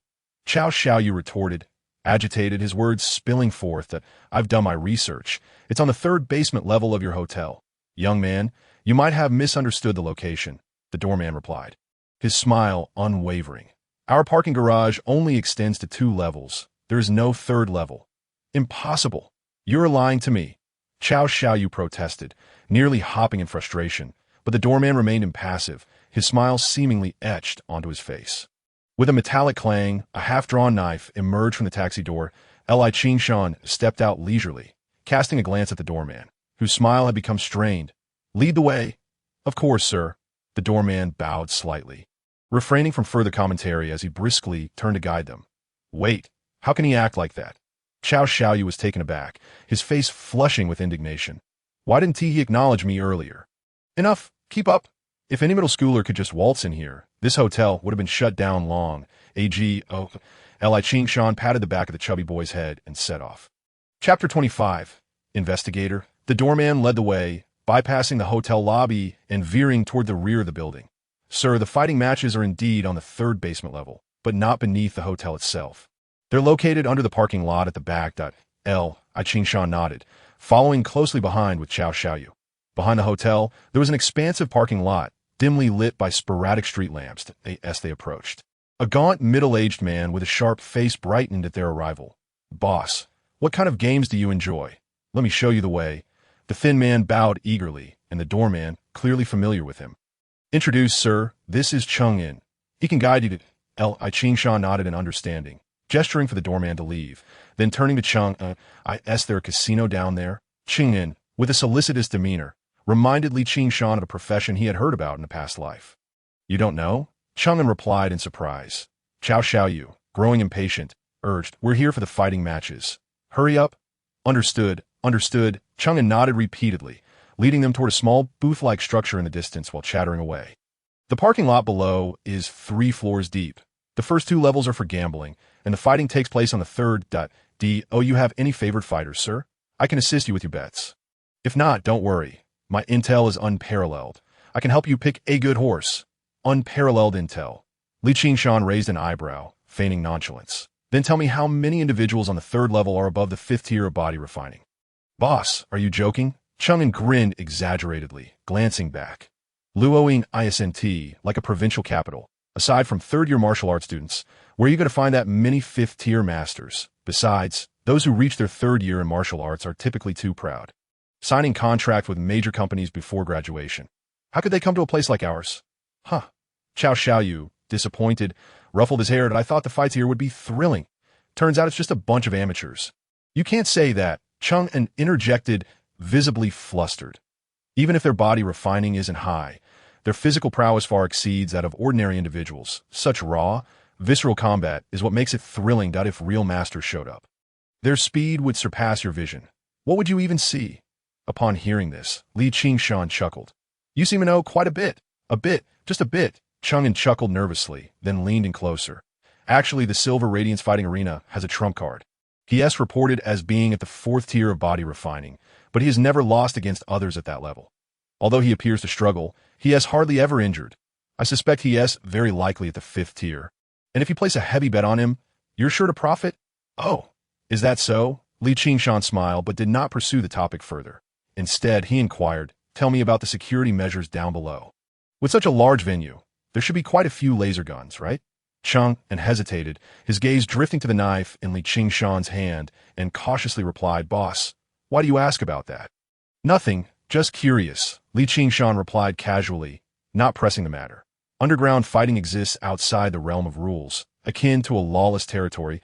Qiao Xiaoyu retorted, agitated, his words spilling forth that, "I've done my research. It's on the third basement level of your hotel." "Young man, you might have misunderstood the location," the doorman replied, his smile unwavering. "Our parking garage only extends to 2 levels. There is no third level." "Impossible. You're lying to me," Qiao Xiaoyu protested, nearly hopping in frustration, but the doorman remained impassive, his smile seemingly etched onto his face. With a metallic clang, a half-drawn knife emerged from the taxi door. Li Qingshan stepped out leisurely, casting a glance at the doorman, whose smile had become strained. "Lead the way." "Of course, sir." The doorman bowed slightly, refraining from further commentary as he briskly turned to guide them. "Wait, how can he act like that?" Qiao Xiaoyu was taken aback, his face flushing with indignation. "Why didn't he acknowledge me earlier?" "Enough, keep up. If any middle schooler could just waltz in here, this hotel would have been shut down long." Li Qingshan patted the back of the chubby boy's head and set off. Chapter 25. Investigator. The doorman led the way, bypassing the hotel lobby and veering toward the rear of the building. "Sir, the fighting matches are indeed on the 3rd basement level, but not beneath the hotel itself. They're located under the parking lot at the back." Li Qingshan nodded, following closely behind with Qiao Xiaoyu. Behind the hotel, there was an expansive parking lot, dimly lit by sporadic street lamps as they approached. A gaunt, middle-aged man with a sharp face brightened at their arrival. "Boss, what kind of games do you enjoy? Let me show you the way." The thin man bowed eagerly, and the doorman, clearly familiar with him. "Introduce, sir, this is Cheng-in. He can guide you to..." Li Qingshan nodded in understanding, gesturing for the doorman to leave. Then turning to "Is there a casino down there?" Cheng-in, with a solicitous demeanor, reminded Li Qingshan of a profession he had heard about in a past life. "You don't know?" Cheng-in replied in surprise. Qiao Xiaoyu, growing impatient, urged, "We're here for the fighting matches. Hurry up." "Understood, understood." Cheng-in nodded repeatedly, leading them toward a small booth-like structure in the distance while chattering away. The parking lot below is 3 floors deep. The first 2 levels are for gambling, and the fighting takes place on the 3rd. Do you have any favorite fighters, sir? I can assist you with your bets. If not, don't worry. My intel is unparalleled. I can help you pick a good horse. Unparalleled intel. Li Qingshan raised an eyebrow, feigning nonchalance. Then tell me how many individuals on the 3rd level are above the 5th tier of body refining. Boss, are you joking? Cheng-in grinned exaggeratedly, glancing back. Luoying isn't like a provincial capital. Aside from 3rd-year martial arts students, where are you going to find that many 5th-tier masters? Besides, those who reach their 3rd year in martial arts are typically too proud, signing contracts with major companies before graduation. How could they come to a place like ours? Huh. Qiao Xiaoyu, disappointed, ruffled his hair. "I thought the fights here would be thrilling. Turns out it's just a bunch of amateurs." "You can't say that," Cheng-in interjected, visibly flustered. "Even if their body refining isn't high, their physical prowess far exceeds that of ordinary individuals. Such raw, visceral combat is what makes it thrilling. If real masters showed up, their speed would surpass your vision. What would you even see?" Upon hearing this, Li Qingshan chuckled. "You seem to know quite a bit. A bit, just a bit." Cheng-in chuckled nervously, then leaned in closer. "Actually, the Silver Radiance Fighting Arena has a trump card. He is reported as being at the 4th tier of body refining, but he has never lost against others at that level. Although he appears to struggle, he has hardly ever injured. I suspect he is very likely at the 5th tier. And if you place a heavy bet on him, you're sure to profit." "Oh." Is that so? Li Qingshan smiled but did not pursue the topic further. Instead, he inquired, tell me about the security measures down below. With such a large venue, there should be quite a few laser guns, right? Chung and hesitated, his gaze drifting to the knife in Li Qingshan's hand, and cautiously replied, Boss, why do you ask about that? Nothing, just curious, Li Qingshan replied casually, not pressing the matter. Underground fighting exists outside the realm of rules, akin to a lawless territory,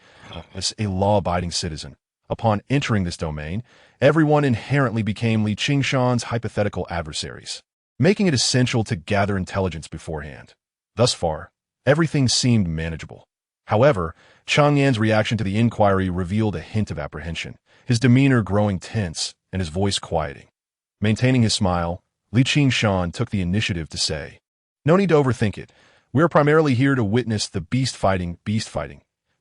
as a law-abiding citizen. Upon entering this domain, everyone inherently became Li Qingshan's hypothetical adversaries, making it essential to gather intelligence beforehand. Thus far, everything seemed manageable. However, Chang Yan's reaction to the inquiry revealed a hint of apprehension, his demeanor growing tense and his voice quieting. Maintaining his smile, Li Qingshan took the initiative to say, no need to overthink it. We are primarily here to witness the beast fighting.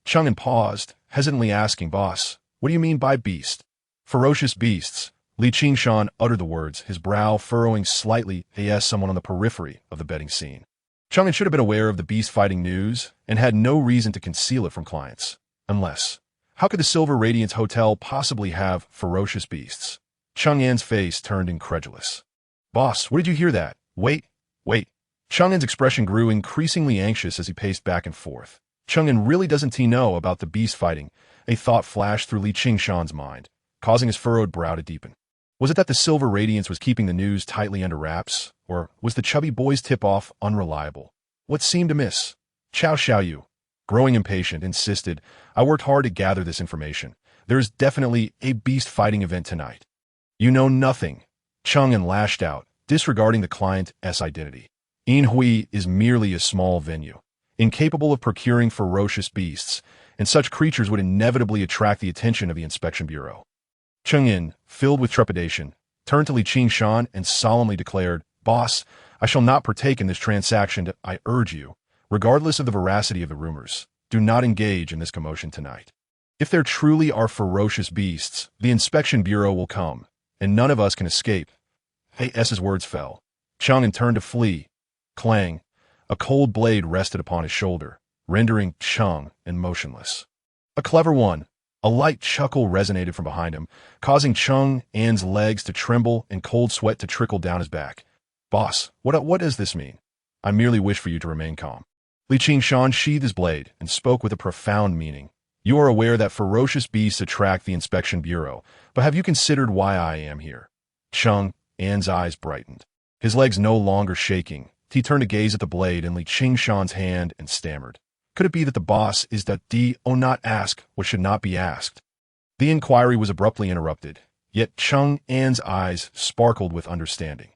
Chung Yan paused, hesitantly asking, Boss, what do you mean by beast? Ferocious beasts. Li Qingshan uttered the words, his brow furrowing slightly as someone on the periphery of the betting scene. Chung Yan should have been aware of the beast-fighting news and had no reason to conceal it from clients. Unless, how could the Silver Radiance Hotel possibly have ferocious beasts? Chung Yan's face turned incredulous. Boss, where did you hear that? Wait. Chung Yan's expression grew increasingly anxious as he paced back and forth. Chung Yan really doesn't know about the beast fighting? A thought flashed through Li Qingshan's mind, causing his furrowed brow to deepen. Was it that the Silver Radiance was keeping the news tightly under wraps, or was the chubby boy's tip-off unreliable? What seemed amiss? Chao Xiaoyu, growing impatient, insisted, I worked hard to gather this information. There is definitely a beast-fighting event tonight. You know nothing. Chung Yan lashed out, disregarding the client's identity. Yin is merely a small venue, incapable of procuring ferocious beasts, and such creatures would inevitably attract the attention of the Inspection Bureau. Chung Yan, filled with trepidation, turned to Li Qingshan and solemnly declared, Boss, I shall not partake in this transaction. I urge you, regardless of the veracity of the rumors, do not engage in this commotion tonight. If there truly are ferocious beasts, the Inspection Bureau will come, and none of us can escape. As words fell, Chung Yan turned to flee. Clang, a cold blade rested upon his shoulder, rendering Chung Yan motionless. A clever one. A light chuckle resonated from behind him, causing Chung Yan's legs to tremble and cold sweat to trickle down his back. Boss, what does this mean? I merely wish for you to remain calm. Li Qingshan sheathed his blade and spoke with a profound meaning. You are aware that ferocious beasts attract the Inspection Bureau, but have you considered why I am here? Chung Yan's eyes brightened. His legs no longer shaking, he turned to gaze at the blade in Li Qingshan's hand and stammered. Could it be that the boss is that not ask what should not be asked? The inquiry was abruptly interrupted, yet Chung Yan's eyes sparkled with understanding.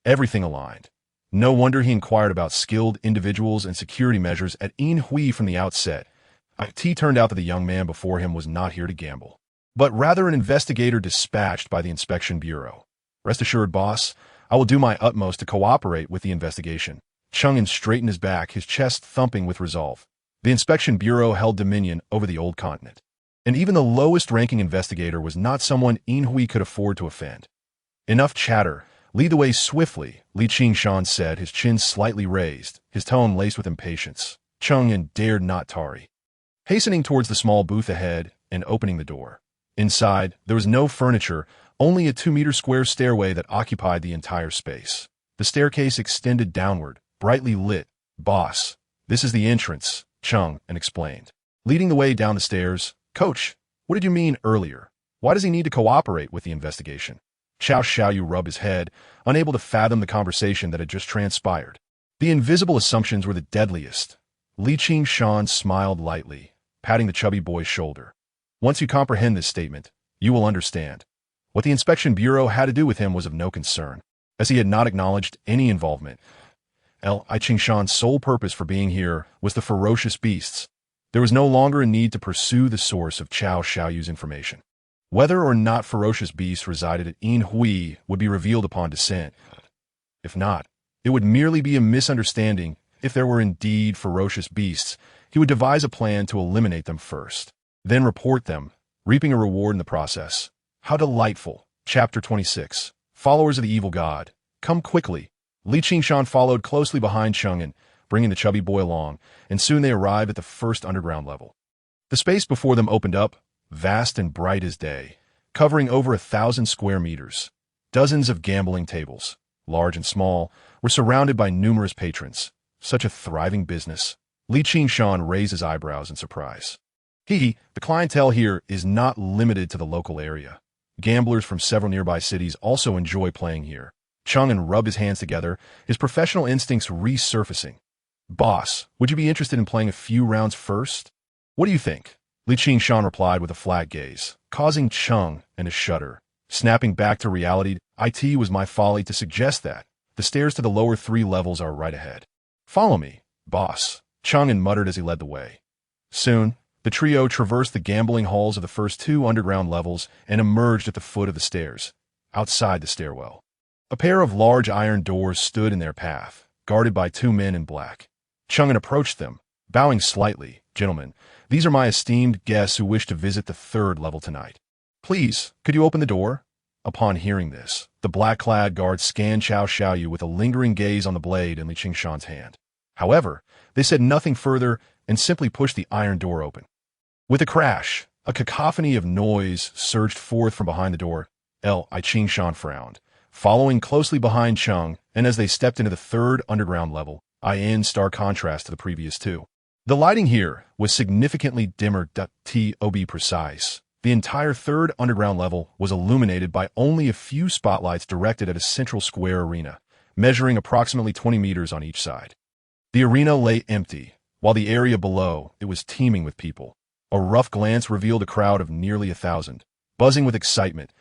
Everything aligned. No wonder he inquired about skilled individuals and security measures at Yin from the outset. It turned out that the young man before him was not here to gamble, but rather an investigator dispatched by the Inspection Bureau. Rest assured, boss, I will do my utmost to cooperate with the investigation. Chung Yan straightened his back, his chest thumping with resolve. The Inspection Bureau held dominion over the old continent, and even the lowest-ranking investigator was not someone Yin could afford to offend. Enough chatter. Lead the way swiftly, Li Qingshan said, his chin slightly raised, his tone laced with impatience. Chung Yan dared not tarry. Hastening towards the small booth ahead and opening the door. Inside, there was no furniture, only a 2-meter-square stairway that occupied the entire space. The staircase extended downward, brightly lit. Boss, this is the entrance, Chung Yan explained. Leading the way down the stairs, Coach, what did you mean earlier? Why does he need to cooperate with the investigation? Chao Xiaoyu rubbed his head, unable to fathom the conversation that had just transpired. The invisible assumptions were the deadliest. Li Qingshan smiled lightly, patting the chubby boy's shoulder. Once you comprehend this statement, you will understand. What the Inspection Bureau had to do with him was of no concern, as he had not acknowledged any involvement. Li Qingshan's sole purpose for being here was the ferocious beasts. There was no longer a need to pursue the source of Chao Xiaoyu's information. Whether or not ferocious beasts resided at Yin would be revealed upon descent. If not, it would merely be a misunderstanding. If there were indeed ferocious beasts, he would devise a plan to eliminate them first, then report them, reaping a reward in the process. How delightful. Chapter 26. Followers of the Evil God, come quickly. Li Qingshan followed closely behind Chung Yan, bringing the chubby boy along, and soon they arrived at the first underground level. The space before them opened up, vast and bright as day, covering over 1,000 square meters. Dozens of gambling tables, large and small, were surrounded by numerous patrons. Such a thriving business. Li Qingshan raised his eyebrows in surprise. The clientele here is not limited to the local area. Gamblers from several nearby cities also enjoy playing here. Chang'an rubbed his hands together, his professional instincts resurfacing. Boss, would you be interested in playing a few rounds first? What do you think? Li Qingshan replied with a flat gaze, causing Chang and a shudder. Snapping back to reality, it was my folly to suggest that. The stairs to the lower 3 levels are right ahead. Follow me, boss, Chang'an muttered as he led the way. Soon, the trio traversed the gambling halls of the first 2 underground levels and emerged at the foot of the stairs, outside the stairwell. A pair of large iron doors stood in their path, guarded by 2 men in black. Chang'an approached them, bowing slightly. Gentlemen, these are my esteemed guests who wish to visit the 3rd level tonight. Please, could you open the door? Upon hearing this, the black-clad guard scanned Cao Xiaoyu with a lingering gaze on the blade in Li Qingshan's hand. However, they said nothing further and simply pushed the iron door open. With a crash, a cacophony of noise surged forth from behind the door. Li Qingshan frowned, following closely behind Chang, and as they stepped into the 3rd underground level, in stark contrast to the previous 2. The lighting here was significantly dimmer. To be precise, the entire 3rd underground level was illuminated by only a few spotlights directed at a central square arena, measuring approximately 20 meters on each side. The arena lay empty, while the area below it was teeming with people. A rough glance revealed a crowd of nearly 1,000, buzzing with excitement.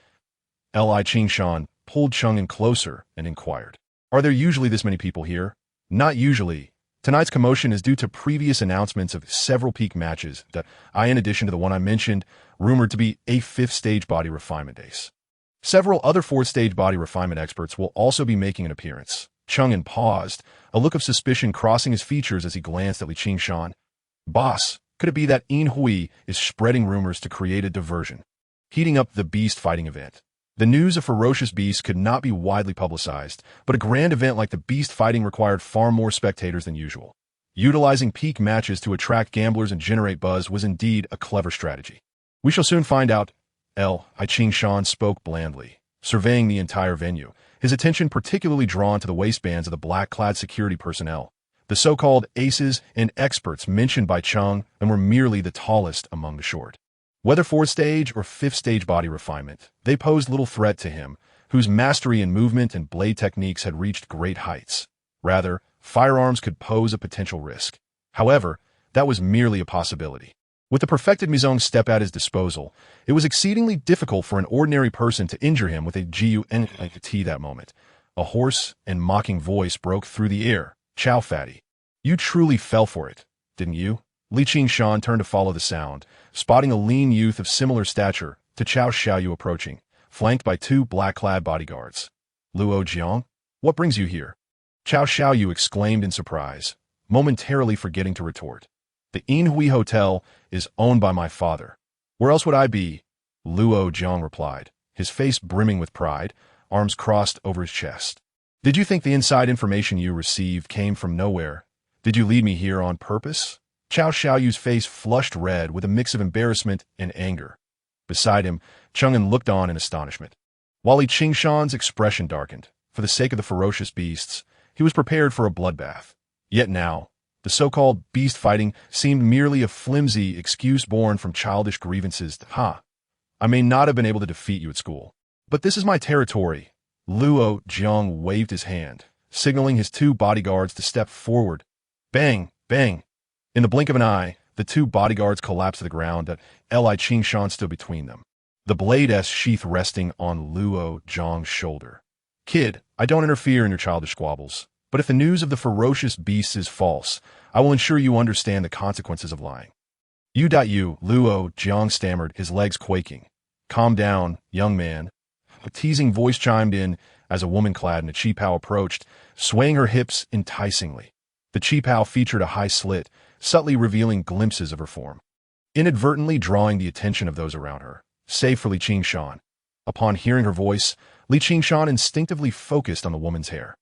Li Qingshan pulled Chang in closer and inquired, "Are there usually this many people here?" "Not usually. Tonight's commotion is due to previous announcements of several peak matches that in addition to the one I mentioned, rumored to be a 5th-stage body refinement ace. Several other 4th-stage body refinement experts will also be making an appearance." Chang'an paused, a look of suspicion crossing his features as he glanced at Li Qingshan. "Boss, could it be that Yin Hui is spreading rumors to create a diversion, heating up the beast fighting event?" The news of ferocious beasts could not be widely publicized, but a grand event like the beast fighting required far more spectators than usual. Utilizing peak matches to attract gamblers and generate buzz was indeed a clever strategy. "We shall soon find out." Li Qingshan spoke blandly, surveying the entire venue, his attention particularly drawn to the waistbands of the black-clad security personnel, the so-called aces and experts mentioned by Chang and were merely the tallest among the short. Whether 4th-stage or 5th-stage body refinement, they posed little threat to him, whose mastery in movement and blade techniques had reached great heights. Rather, firearms could pose a potential risk. However, that was merely a possibility. With the perfected Mizong step at his disposal, it was exceedingly difficult for an ordinary person to injure him with a gun that moment. A hoarse and mocking voice broke through the air. "Chow Fatty, you truly fell for it, didn't you?" Li Qingshan turned to follow the sound, spotting a lean youth of similar stature to Cao Xiaoyu approaching, flanked by 2 black-clad bodyguards. "Luo Jiang, what brings you here?" Cao Xiaoyu exclaimed in surprise, momentarily forgetting to retort. "The Yin Hui Hotel is owned by my father. Where else would I be?" Luo Jiang replied, his face brimming with pride, arms crossed over his chest. "Did you think the inside information you received came from nowhere? Did you lead me here on purpose?" Cao Xiaoyu's face flushed red with a mix of embarrassment and anger. Beside him, Chang'an looked on in astonishment. While Li Qingshan's expression darkened, for the sake of the ferocious beasts, he was prepared for a bloodbath. Yet now, the so-called beast fighting seemed merely a flimsy excuse born from childish grievances. "I may not have been able to defeat you at school, but this is my territory." Luo Jiang waved his hand, signaling his 2 bodyguards to step forward. Bang! Bang! In the blink of an eye, the 2 bodyguards collapsed to the ground. Li Qingshan stood between them, the blade-s sheath resting on Luo Jiang's shoulder. "Kid, I don't interfere in your childish squabbles, but if the news of the ferocious beasts is false, I will ensure you understand the consequences of lying." You, Luo Jiang stammered, his legs quaking. "Calm down, young man." A teasing voice chimed in as a woman clad in a qipao approached, swaying her hips enticingly. The qipao featured a high slit, subtly revealing glimpses of her form, inadvertently drawing the attention of those around her, save for Li Qingshan. Upon hearing her voice, Li Qingshan instinctively focused on the woman's hair.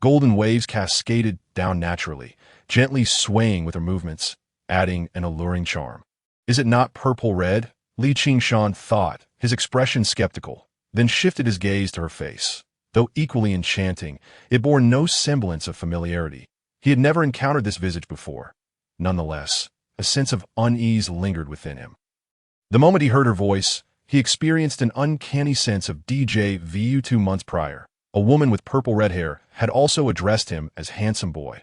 Golden waves cascaded down naturally, gently swaying with her movements, adding an alluring charm. "Is it not purple-red?" Li Qingshan thought, his expression skeptical, then shifted his gaze to her face. Though equally enchanting, it bore no semblance of familiarity. He had never encountered this visage before. Nonetheless, a sense of unease lingered within him. The moment he heard her voice, he experienced an uncanny sense of déjà vu 2 months prior. A woman with purple-red hair had also addressed him as handsome boy.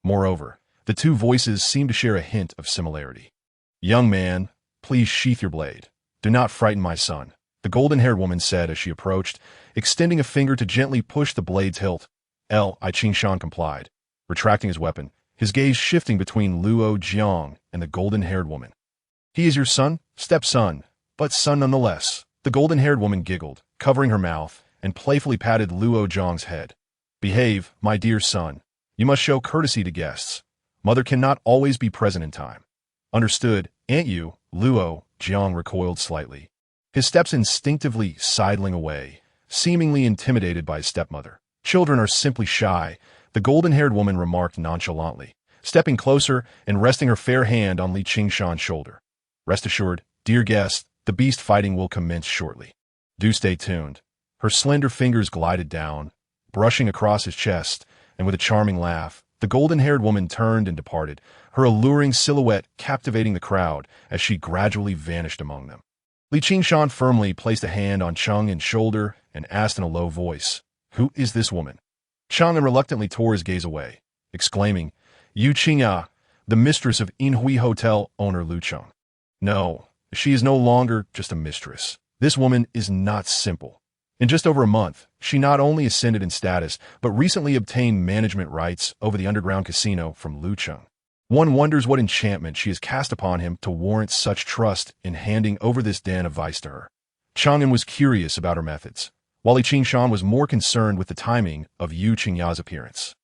Moreover, the two voices seemed to share a hint of similarity. Young man, please sheath your blade. Do not frighten my son, the golden-haired woman said as she approached, extending a finger to gently push the blade's hilt. Li Qingshan complied, retracting his weapon, his gaze shifting between Luo Jiang and the golden-haired woman. He is your son, stepson, but son nonetheless. The golden-haired woman giggled, covering her mouth, and playfully patted Luo Jiang's head. Behave, my dear son. You must show courtesy to guests. Mother cannot always be present in time. Understood, ain't you? Luo Jiang recoiled slightly, his steps instinctively sidling away, seemingly intimidated by his stepmother. Children are simply shy, the golden-haired woman remarked nonchalantly, stepping closer and resting her fair hand on Li Qingshan's shoulder. Rest assured, dear guest, the beast fighting will commence shortly. Do stay tuned. Her slender fingers glided down, brushing across his chest, and with a charming laugh, the golden-haired woman turned and departed, her alluring silhouette captivating the crowd as she gradually vanished among them. Li Qingshan firmly placed a hand on Chang'an's shoulder and asked in a low voice, "Who is this woman?" Chang'an reluctantly tore his gaze away, exclaiming, "Yu Qingya, the mistress of Inhui Hotel owner Lu Cheng." No, she is no longer just a mistress. This woman is not simple. In just over a month, she not only ascended in status, but recently obtained management rights over the underground casino from Lu Cheng. One wonders what enchantment she has cast upon him to warrant such trust in handing over this den of vice to her. Chang'an was curious about her methods, while Li Qingshan was more concerned with the timing of Yu Qingya's appearance.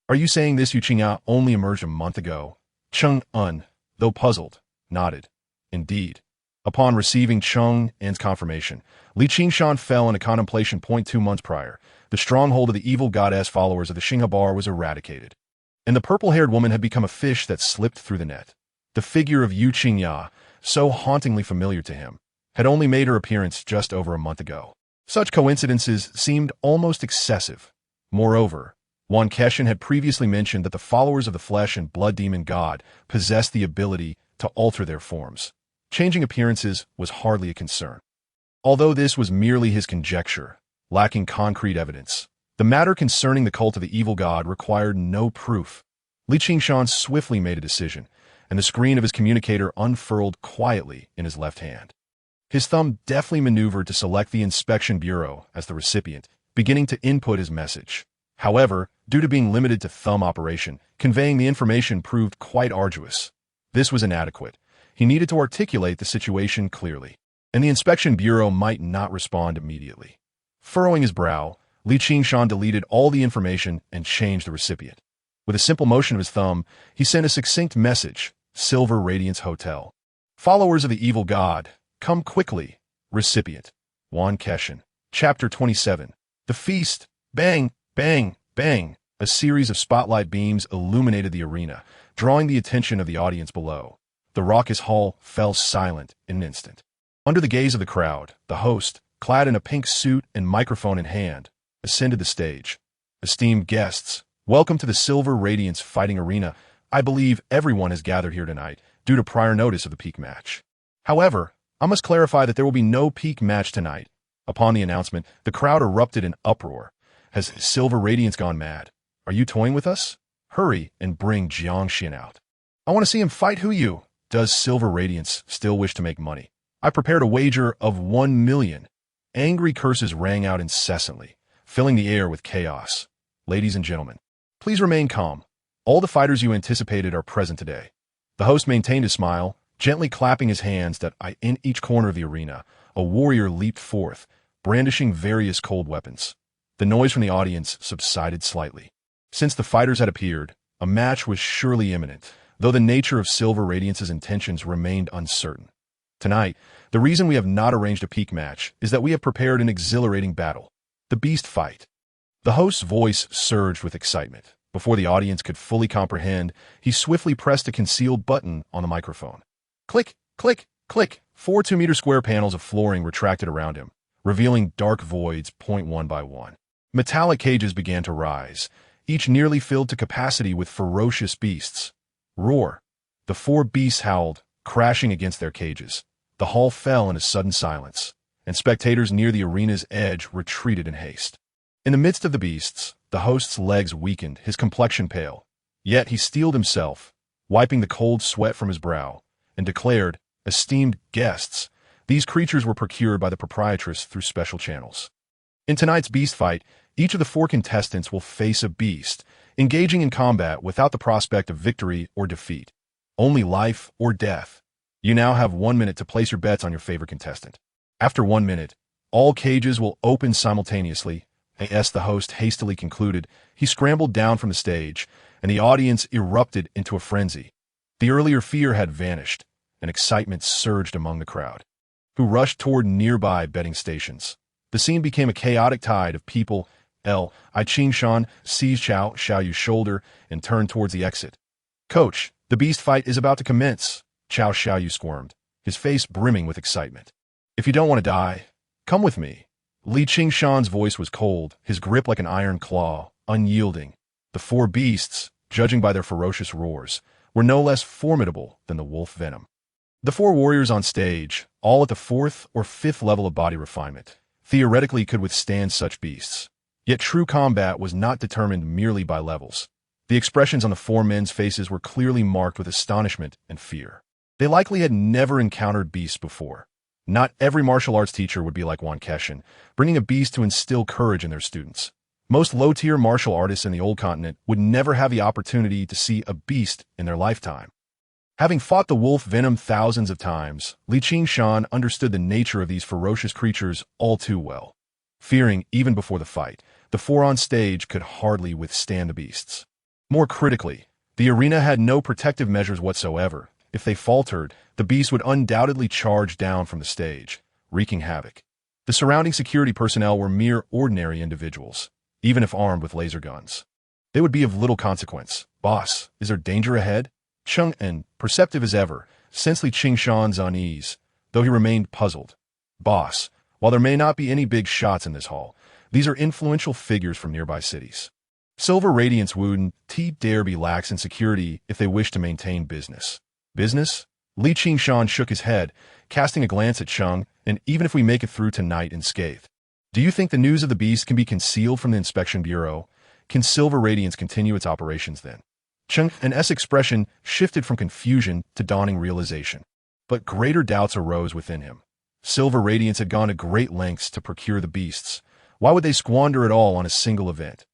Are you saying this Yu Qingya only emerged a month ago? Chang'an, though puzzled, nodded. Indeed. Upon receiving Chang'an's confirmation, Li Qingshan fell into contemplation. 2 months prior, the stronghold of the evil goddess followers of the Xinghe Bar was eradicated, and the purple-haired woman had become a fish that slipped through the net. The figure of Yu Qingya, so hauntingly familiar to him, had only made her appearance just over a month ago. Such coincidences seemed almost excessive. Moreover, Yuan had previously mentioned that the followers of the flesh and blood demon god possessed the ability to alter their forms. Changing appearances was hardly a concern. Although this was merely his conjecture, lacking concrete evidence, the matter concerning the cult of the evil god required no proof. Li Qingshan swiftly made a decision, and the screen of his communicator unfurled quietly in his left hand. His thumb deftly maneuvered to select the inspection bureau as the recipient, beginning to input his message. However, due to being limited to thumb operation, conveying the information proved quite arduous. This was inadequate. He needed to articulate the situation clearly, and the inspection bureau might not respond immediately. Furrowing his brow, Li Qingshan deleted all the information and changed the recipient. With a simple motion of his thumb, he sent a succinct message, Silver Radiance Hotel. Followers of the evil god, come quickly. Recipient, Yuan. Chapter 27. The Feast. Bang, bang, bang. A series of spotlight beams illuminated the arena, drawing the attention of the audience below. The raucous hall fell silent in an instant. Under the gaze of the crowd, the host, clad in a pink suit and microphone in hand, ascended the stage. Esteemed guests, welcome to the Silver Radiance Fighting Arena. I believe everyone has gathered here tonight due to prior notice of the peak match. However, I must clarify that there will be no peak match tonight. Upon the announcement, the crowd erupted in uproar. Has Silver Radiance gone mad? Are you toying with us? Hurry and bring Jiangxian out. I want to see him fight Hu Yu. Does Silver Radiance still wish to make money? I prepared a wager of 1 million. Angry curses rang out incessantly, filling the air with chaos. Ladies and gentlemen, please remain calm. All the fighters you anticipated are present today. The host maintained his smile, gently clapping his hands that in each corner of the arena, a warrior leaped forth, brandishing various cold weapons. The noise from the audience subsided slightly. Since the fighters had appeared, a match was surely imminent, though the nature of Silver Radiance's intentions remained uncertain. Tonight, the reason we have not arranged a peak match is that we have prepared an exhilarating battle, the Beast Fight. The host's voice surged with excitement. Before the audience could fully comprehend, he swiftly pressed a concealed button on the microphone. Click, click, Click! 4 2-meter square panels of flooring retracted around him, revealing dark voids point one by one. Metallic cages began to rise, each nearly filled to capacity with ferocious beasts. Roar! The 4 beasts howled, crashing against their cages. The hall fell in a sudden silence, and spectators near the arena's edge retreated in haste. In the midst of the beasts, the host's legs weakened, his complexion pale. Yet he steeled himself, wiping the cold sweat from his brow, and declared, "Esteemed guests, these creatures were procured by the proprietress through special channels. In tonight's beast fight, each of the 4 contestants will face a beast, engaging in combat without the prospect of victory or defeat. Only life or death. You now have 1 minute to place your bets on your favorite contestant. After 1 minute, all cages will open simultaneously." As the host hastily concluded, he scrambled down from the stage, and the audience erupted into a frenzy. The earlier fear had vanished, and excitement surged among the crowd, who rushed toward nearby betting stations. The scene became a chaotic tide of people. Qingshan seized Xiao Xiaoyu's shoulder and turned towards the exit. "Coach, the beast fight is about to commence," Xiao Xiaoyu squirmed, his face brimming with excitement. "If you don't want to die, come with me." Li Qingshan's voice was cold, his grip like an iron claw, unyielding. The 4 beasts, judging by their ferocious roars, were no less formidable than the wolf venom. The 4 warriors on stage, all at the 4th or 5th level of body refinement, theoretically could withstand such beasts. Yet true combat was not determined merely by levels. The expressions on the 4 men's faces were clearly marked with astonishment and fear. They likely had never encountered beasts before. Not every martial arts teacher would be like Yuan, bringing a beast to instill courage in their students. Most low-tier martial artists in the old continent would never have the opportunity to see a beast in their lifetime. Having fought the wolf venom thousands of times, Li Qingshan understood the nature of these ferocious creatures all too well. Fearing even before the fight, the 4 on stage could hardly withstand the beasts. More critically, the arena had no protective measures whatsoever. If they faltered, the beast would undoubtedly charge down from the stage, wreaking havoc. The surrounding security personnel were mere ordinary individuals, even if armed with laser guns. They would be of little consequence. "Boss, is there danger ahead?" Cheng En, perceptive as ever, sensed Li Qingshan's unease, though he remained puzzled. "Boss, while there may not be any big shots in this hall, these are influential figures from nearby cities. Silver Radiance wouldn't dare be lax in security if they wish to maintain business." "Business?" Li Qingshan shook his head, casting a glance at Cheng, "and even if we make it through tonight unscathed, do you think the news of the beast can be concealed from the Inspection Bureau? Can Silver Radiance continue its operations then?" Cheng En's expression shifted from confusion to dawning realization. But greater doubts arose within him. Silver Radiance had gone to great lengths to procure the beasts. Why would they squander it all on a single event?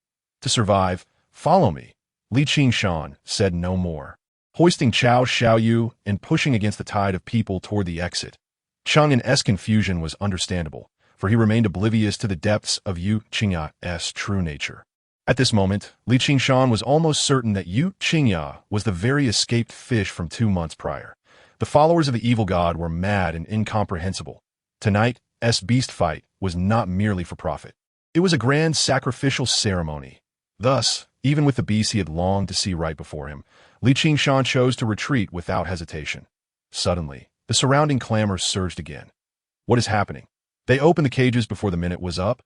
To survive, "Follow me." Li Qingshan said no more, hoisting Xiao Xiaoyu and pushing against the tide of people toward the exit. Cheng En's confusion was understandable, for he remained oblivious to the depths of Yu Qingya's true nature. At this moment, Li Qingshan was almost certain that Yu Qingya was the very escaped fish from 2 months prior. The followers of the evil god were mad and incomprehensible. Tonight's beast fight was not merely for profit. It was a grand sacrificial ceremony. Thus, even with the beast he had longed to see right before him, Li Qingshan chose to retreat without hesitation. Suddenly, the surrounding clamor surged again. "What is happening? They opened the cages before the minute was up?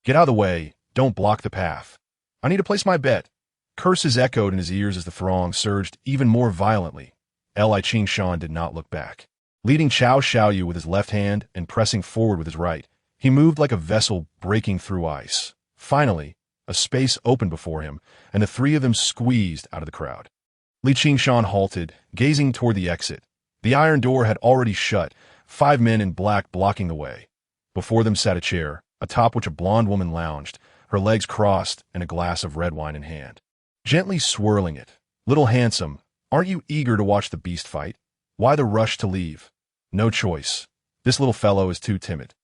Get out of the way, don't block the path. I need to place my bet." Curses echoed in his ears as the throng surged even more violently. Li Qingshan did not look back. Leading Xiao Xiaoyu with his left hand and pressing forward with his right, he moved like a vessel breaking through ice. Finally, a space opened before him, and the 3 of them squeezed out of the crowd. Li Qingshan halted, gazing toward the exit. The iron door had already shut, 5 men in black blocking the way. Before them sat a chair, atop which a blonde woman lounged, her legs crossed and a glass of red wine in hand. Gently swirling it. "Little handsome, aren't you eager to watch the beast fight? Why the rush to leave?" "No choice. This little fellow is too timid."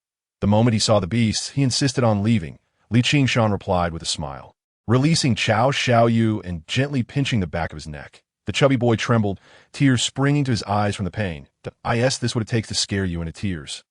The moment he saw the beasts, he insisted on leaving. Li Qingshan replied with a smile, releasing Xiao Xiaoyu and gently pinching the back of his neck. The chubby boy trembled, tears springing to his eyes from the pain. This what it takes to scare you into tears."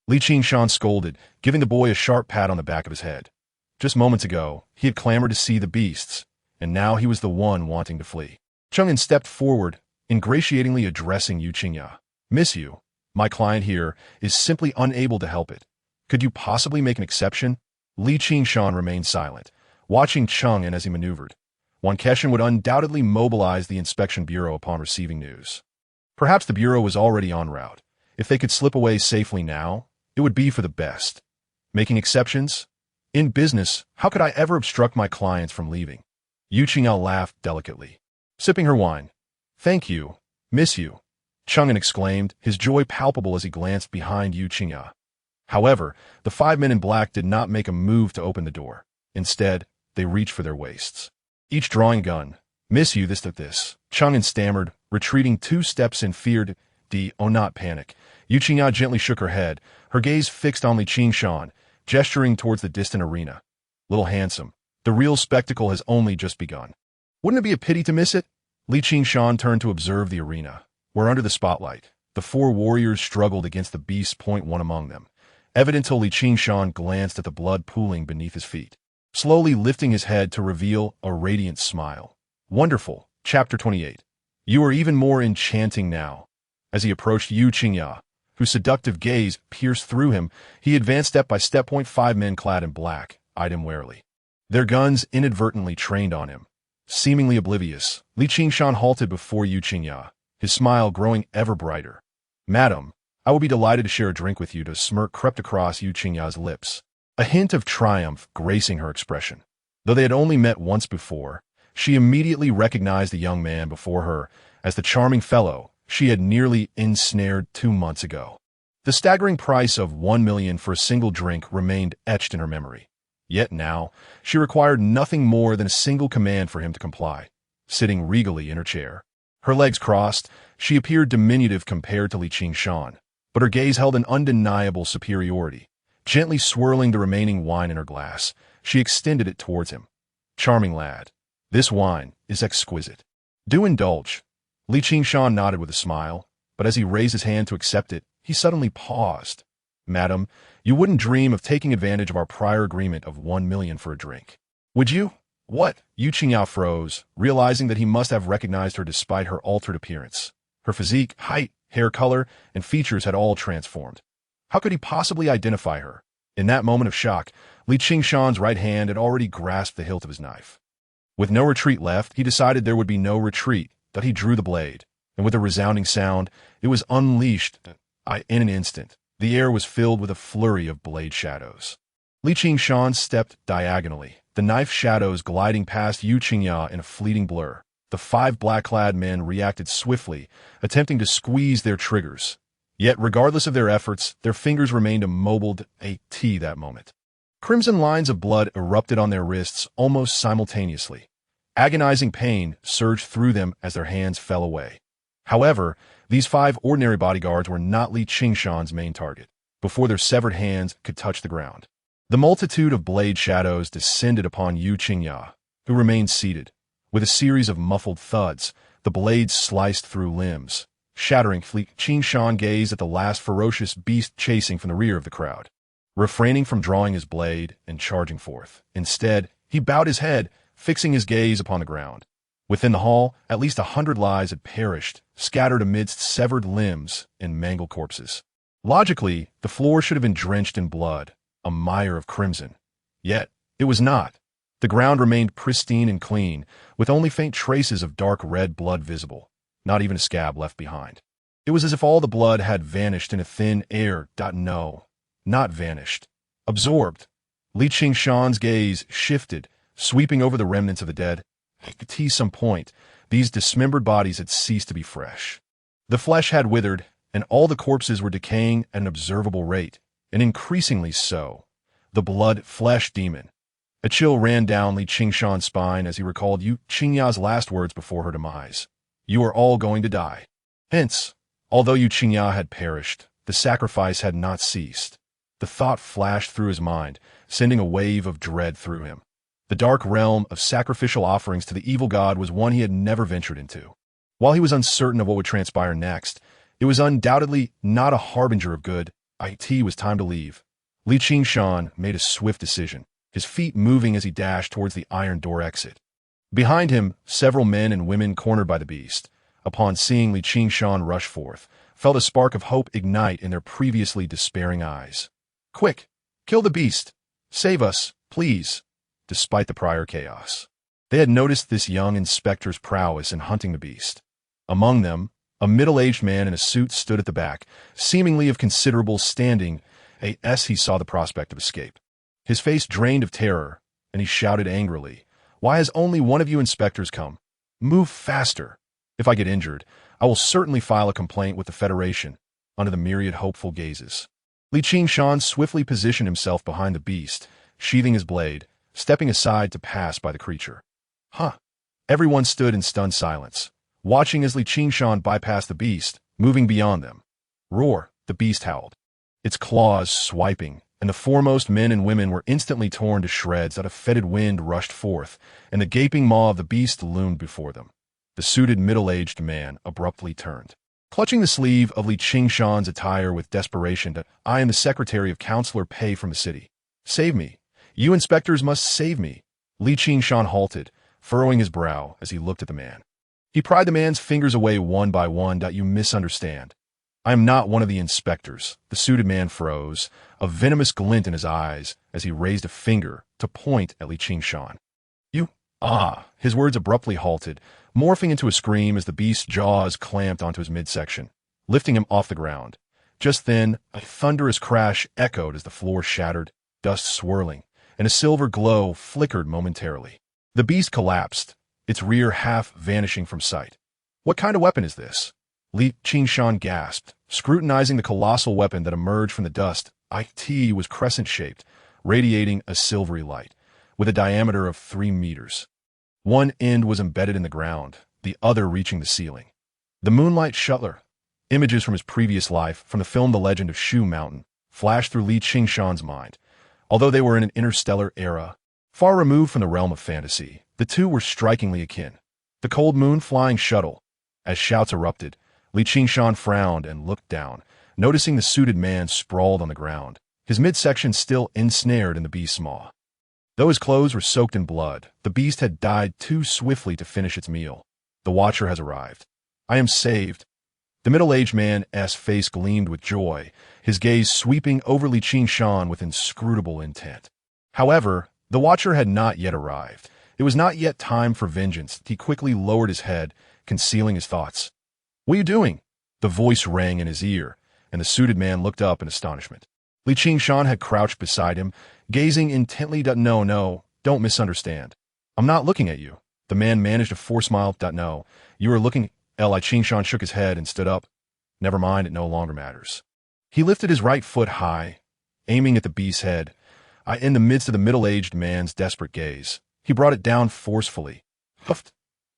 Li Qingshan scolded, giving the boy a sharp pat on the back of his head. Just moments ago, he had clamored to see the beasts, and now he was the one wanting to flee. Cheng En stepped forward, ingratiatingly addressing Yu Qingya. "Miss you. My client here is simply unable to help it. Could you possibly make an exception? Li Qingshan remained silent, watching Cheng and as he maneuvered. Yuan Keshan would undoubtedly mobilize the inspection bureau upon receiving news. Perhaps the bureau was already en route. If they could slip away safely now, it would be for the best. Making exceptions? In business, how could I ever obstruct my clients from leaving? Yu Qingya laughed delicately, sipping her wine. Thank you. Miss you. Cheng'an exclaimed, his joy palpable as he glanced behind Yu Qingya. However, the 5 men in black did not make a move to open the door. Instead, they reached for their waists, each drawing a gun. Miss you, this. Cheng'an stammered, retreating 2 steps in fear. Oh, not panic. Yu Qingya gently shook her head, her gaze fixed on Li Qingshan, gesturing towards the distant arena. Little handsome, the real spectacle has only just begun. Wouldn't it be a pity to miss it? Li Qingshan turned to observe the arena, where under the spotlight, the 4 warriors struggled against the beast. One among them, evident till Li Qingshan glanced at the blood pooling beneath his feet, slowly lifting his head to reveal a radiant smile. Wonderful. Chapter 28. You are even more enchanting now. As he approached Yu Qingya, whose seductive gaze pierced through him, he advanced step by step. 5 men clad in black eyed him warily, their guns inadvertently trained on him. Seemingly oblivious, Li Qingshan halted before Yu Qingya, his smile growing ever brighter. Madam, I will be delighted to share a drink with you. A smirk crept across Yu Qingya's lips, a hint of triumph gracing her expression. Though they had only met once before, she immediately recognized the young man before her as the charming fellow she had nearly ensnared 2 months ago. The staggering price of 1 million for a single drink remained etched in her memory. Yet now, she required nothing more than a single command for him to comply. Sitting regally in her chair, her legs crossed, she appeared diminutive compared to Li Qingshan, but her gaze held an undeniable superiority. Gently swirling the remaining wine in her glass, she extended it towards him. Charming lad, this wine is exquisite. Do indulge. Li Qingshan nodded with a smile, but as he raised his hand to accept it, he suddenly paused. Madam, you wouldn't dream of taking advantage of our prior agreement of 1 million for a drink. Would you? What? Yu Qingya froze, realizing that he must have recognized her despite her altered appearance. Her physique, height, hair color, and features had all transformed. How could he possibly identify her? In that moment of shock, Li Qingshan's right hand had already grasped the hilt of his knife. With no retreat left, he decided there would be no retreat, that he drew the blade, and with a resounding sound, it was unleashed. In an instant, the air was filled with a flurry of blade shadows. Li Qingshan stepped diagonally, the knife shadows gliding past Yu Qingya in a fleeting blur. The 5 black-clad men reacted swiftly, attempting to squeeze their triggers. Yet, regardless of their efforts, their fingers remained immobile that moment. Crimson lines of blood erupted on their wrists almost simultaneously. Agonizing pain surged through them as their hands fell away. However, these 5 ordinary bodyguards were not Li Qingshan's main target, before their severed hands could touch the ground. The multitude of blade shadows descended upon Yu Qingya, who remained seated. With a series of muffled thuds, the blades sliced through limbs, shattering. Li Qingshan gazed at the last ferocious beast chasing from the rear of the crowd, refraining from drawing his blade and charging forth. Instead, he bowed his head, fixing his gaze upon the ground. Within the hall, at least 100 lives had perished, scattered amidst severed limbs and mangled corpses. Logically, the floor should have been drenched in blood, a mire of crimson. Yet, it was not. The ground remained pristine and clean, with only faint traces of dark red blood visible, not even a scab left behind. It was as if all the blood had vanished in a thin air. No, not vanished. Absorbed. Li Qingshan's gaze shifted, sweeping over the remnants of the dead. At some point, these dismembered bodies had ceased to be fresh. The flesh had withered, and all the corpses were decaying at an observable rate, and increasingly so. The blood-flesh demon. A chill ran down Li Qingshan's spine as he recalled Yu Qingya's last words before her demise. You are all going to die. Hence, although Yu Qingya had perished, the sacrifice had not ceased. The thought flashed through his mind, sending a wave of dread through him. The dark realm of sacrificial offerings to the evil god was one he had never ventured into. While he was uncertain of what would transpire next, it was undoubtedly not a harbinger of good. It was time to leave. Li Qingshan made a swift decision, his feet moving as he dashed towards the iron door exit. Behind him, several men and women cornered by the beast. Upon seeing Li Qingshan rush forth, felt a spark of hope ignite in their previously despairing eyes. Quick! Kill the beast! Save us, please! Despite the prior chaos, they had noticed this young inspector's prowess in hunting the beast. Among them, a middle-aged man in a suit stood at the back, seemingly of considerable standing, as he saw the prospect of escape. His face drained of terror, and he shouted angrily, "Why has only one of you inspectors come? Move faster! If I get injured, I will certainly file a complaint with the Federation." Under the myriad hopeful gazes, Li Qingshan swiftly positioned himself behind the beast, sheathing his blade, stepping aside to pass by the creature. Huh! Everyone stood in stunned silence, watching as Li Qingshan bypassed the beast, moving beyond them. Roar! The beast howled, its claws swiping, and the foremost men and women were instantly torn to shreds as a fetid wind rushed forth, and the gaping maw of the beast loomed before them. The suited middle-aged man abruptly turned, clutching the sleeve of Li Qingshan's attire with desperation. "I am the secretary of Counselor Pei from the city. Save me! You inspectors must save me!" Li Qingshan halted, furrowing his brow as he looked at the man. He pried the man's fingers away one by one. "You misunderstand. I am not one of the inspectors." The suited man froze, a venomous glint in his eyes as he raised a finger to point at Li Qingshan. "You, His words abruptly halted, morphing into a scream as the beast's jaws clamped onto his midsection, lifting him off the ground. Just then, a thunderous crash echoed as the floor shattered, dust swirling, and a silver glow flickered momentarily. The beast collapsed, its rear half vanishing from sight. "What kind of weapon is this?" Li Qingshan gasped, scrutinizing the colossal weapon that emerged from the dust. It was crescent-shaped, radiating a silvery light, with a diameter of 3 meters. One end was embedded in the ground, the other reaching the ceiling. The Moonlight Shuttler. Images from his previous life, from the film The Legend of Shu Mountain, flashed through Li Qingshan's mind. Although they were in an interstellar era, far removed from the realm of fantasy, the two were strikingly akin. The cold moon flying shuttle. As shouts erupted, Li Qingshan frowned and looked down, noticing the suited man sprawled on the ground, his midsection still ensnared in the beast's maw. Though his clothes were soaked in blood, the beast had died too swiftly to finish its meal. "The Watcher has arrived. I am saved." The middle-aged man's face gleamed with joy, his gaze sweeping over Li Qingshan with inscrutable intent. However, the Watcher had not yet arrived. It was not yet time for vengeance. He quickly lowered his head, concealing his thoughts. "What are you doing?" The voice rang in his ear, and the suited man looked up in astonishment. Li Qingshan had crouched beside him, gazing intently. "No, don't misunderstand. I'm not looking at you." The man managed a forced smile. "No, you are looking." Li Qingshan shook his head and stood up. "Never mind, it no longer matters." He lifted his right foot high, aiming at the beast's head. In the midst of the middle-aged man's desperate gaze, he brought it down forcefully. Huffed.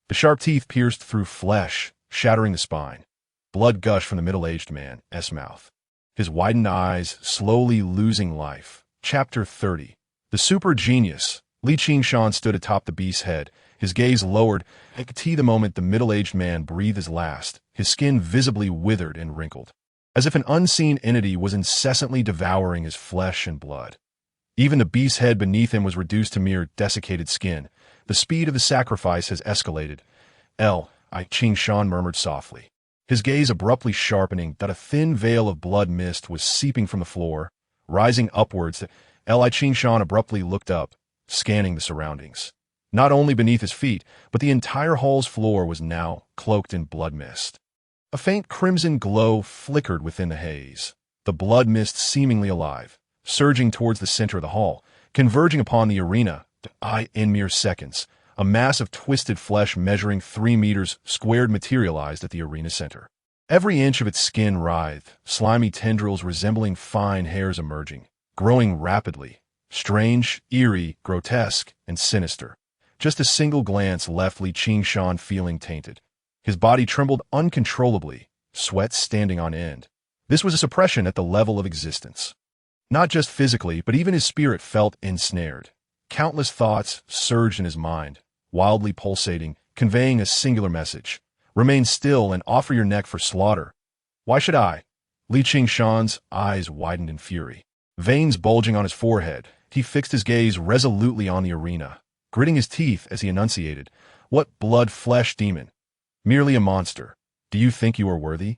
The sharp teeth pierced through flesh, shattering the spine. Blood gushed from the middle-aged man's mouth, his widened eyes slowly losing life. Chapter 30. The Super Genius. Li Qingshan stood atop the beast's head, his gaze lowered. The moment the middle-aged man breathed his last, his skin visibly withered and wrinkled, as if an unseen entity was incessantly devouring his flesh and blood. Even the beast's head beneath him was reduced to mere desiccated skin. The speed of the sacrifice has escalated. Qingshan murmured softly, his gaze abruptly sharpening. That a thin veil of blood mist was seeping from the floor, rising upwards. Qingshan abruptly looked up, scanning the surroundings. Not only beneath his feet, but the entire hall's floor was now cloaked in blood mist. A faint crimson glow flickered within the haze, the blood mist seemingly alive, surging towards the center of the hall, converging upon the arena. In mere seconds, a mass of twisted flesh measuring 3 meters squared materialized at the arena center. Every inch of its skin writhed, slimy tendrils resembling fine hairs emerging, growing rapidly, strange, eerie, grotesque, and sinister. Just a single glance left Li Qingshan feeling tainted. His body trembled uncontrollably, sweat standing on end. This was a suppression at the level of existence. Not just physically, but even his spirit felt ensnared. Countless thoughts surged in his mind, wildly pulsating, conveying a singular message. "Remain still and offer your neck for slaughter." "Why should I?" Li Qingshan's eyes widened in fury. Veins bulging on his forehead, he fixed his gaze resolutely on the arena, gritting his teeth as he enunciated, "What blood-flesh demon? Merely a monster. Do you think you are worthy?"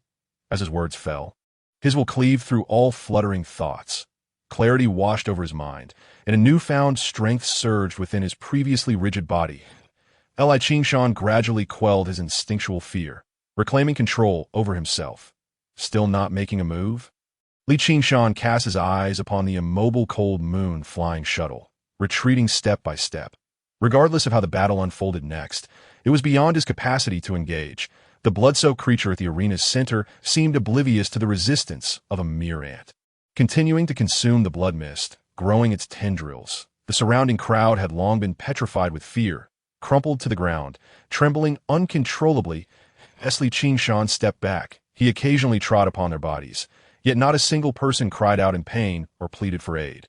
as his words fell. His will cleave through all fluttering thoughts. Clarity washed over his mind, and a newfound strength surged within his previously rigid body. Li Qingshan gradually quelled his instinctual fear, reclaiming control over himself. Still not making a move? Li Qingshan cast his eyes upon the immobile cold moon flying shuttle, retreating step by step. Regardless of how the battle unfolded next, it was beyond his capacity to engage. The blood-soaked creature at the arena's center seemed oblivious to the resistance of a mere ant. Continuing to consume the blood mist, growing its tendrils, the surrounding crowd had long been petrified with fear, crumpled to the ground, trembling uncontrollably. As Li Qingshan stepped back, he occasionally trod upon their bodies, yet not a single person cried out in pain or pleaded for aid.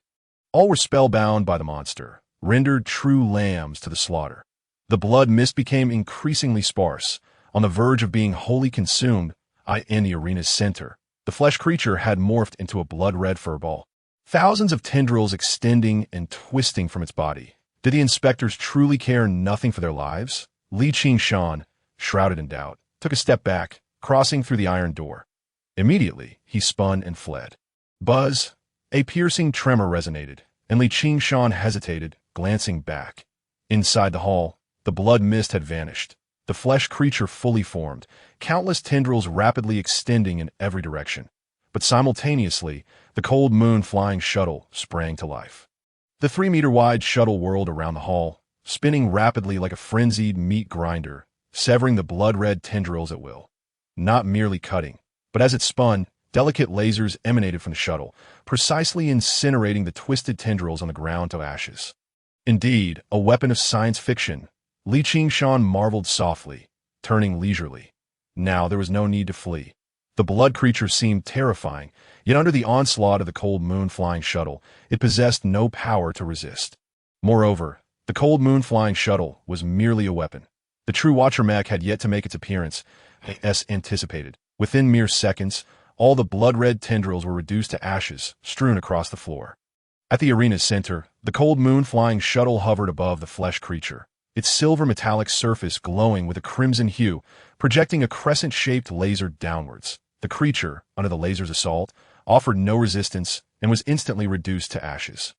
All were spellbound by the monster, rendered true lambs to the slaughter. The blood mist became increasingly sparse, on the verge of being wholly consumed. In the arena's center, the flesh creature had morphed into a blood-red furball, thousands of tendrils extending and twisting from its body. Did the inspectors truly care nothing for their lives? Li Qingshan, shrouded in doubt, took a step back, crossing through the iron door. Immediately, he spun and fled. Buzz! A piercing tremor resonated, and Li Qingshan hesitated, glancing back. Inside the hall, the blood mist had vanished. The flesh creature fully formed, countless tendrils rapidly extending in every direction. But simultaneously, the cold moon flying shuttle sprang to life. The 3-meter-wide shuttle whirled around the hall, spinning rapidly like a frenzied meat grinder, severing the blood-red tendrils at will. Not merely cutting, but as it spun, delicate lasers emanated from the shuttle, precisely incinerating the twisted tendrils on the ground to ashes. Indeed, a weapon of science fiction. Li Qingshan marveled softly, turning leisurely. Now there was no need to flee. The blood creature seemed terrifying, yet under the onslaught of the cold moon flying shuttle, it possessed no power to resist. Moreover, the cold moon flying shuttle was merely a weapon. The true Watcher mech had yet to make its appearance, as anticipated. Within mere seconds, all the blood-red tendrils were reduced to ashes, strewn across the floor. At the arena's center, the cold moon flying shuttle hovered above the flesh creature, its silver metallic surface glowing with a crimson hue, projecting a crescent-shaped laser downwards. The creature, under the laser's assault, offered no resistance and was instantly reduced to ashes.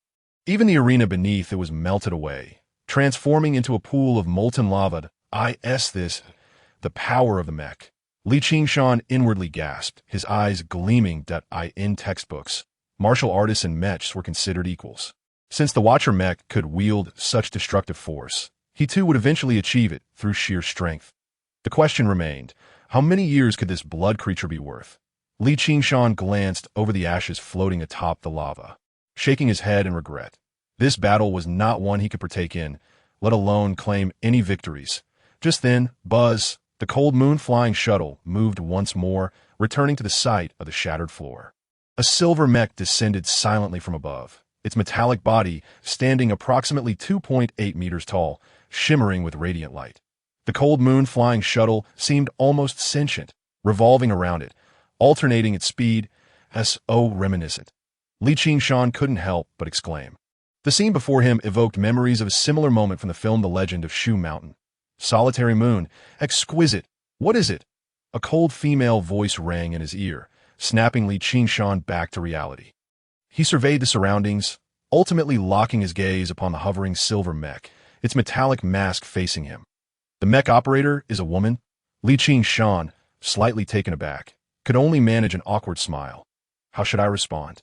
Even the arena beneath it was melted away, transforming into a pool of molten lava. The power of the mech. Li Qingshan inwardly gasped, his eyes gleaming. In textbooks, martial artists and mechs were considered equals. Since the Watcher mech could wield such destructive force, he too would eventually achieve it through sheer strength. The question remained, how many years could this blood creature be worth? Li Qingshan glanced over the ashes floating atop the lava, shaking his head in regret. This battle was not one he could partake in, let alone claim any victories. Just then, buzz, the cold moon flying shuttle moved once more, returning to the site of the shattered floor. A silver mech descended silently from above, its metallic body standing approximately 2.8 meters tall, shimmering with radiant light. The cold moon flying shuttle seemed almost sentient, revolving around it, alternating its speed, so reminiscent. Li Qingshan couldn't help but exclaim. The scene before him evoked memories of a similar moment from the film The Legend of Shu Mountain. Solitary moon, exquisite, what is it? A cold female voice rang in his ear, snapping Li Qingshan back to reality. He surveyed the surroundings, ultimately locking his gaze upon the hovering silver mech, its metallic mask facing him. The mech operator is a woman? Li Qingshan, slightly taken aback, could only manage an awkward smile. How should I respond?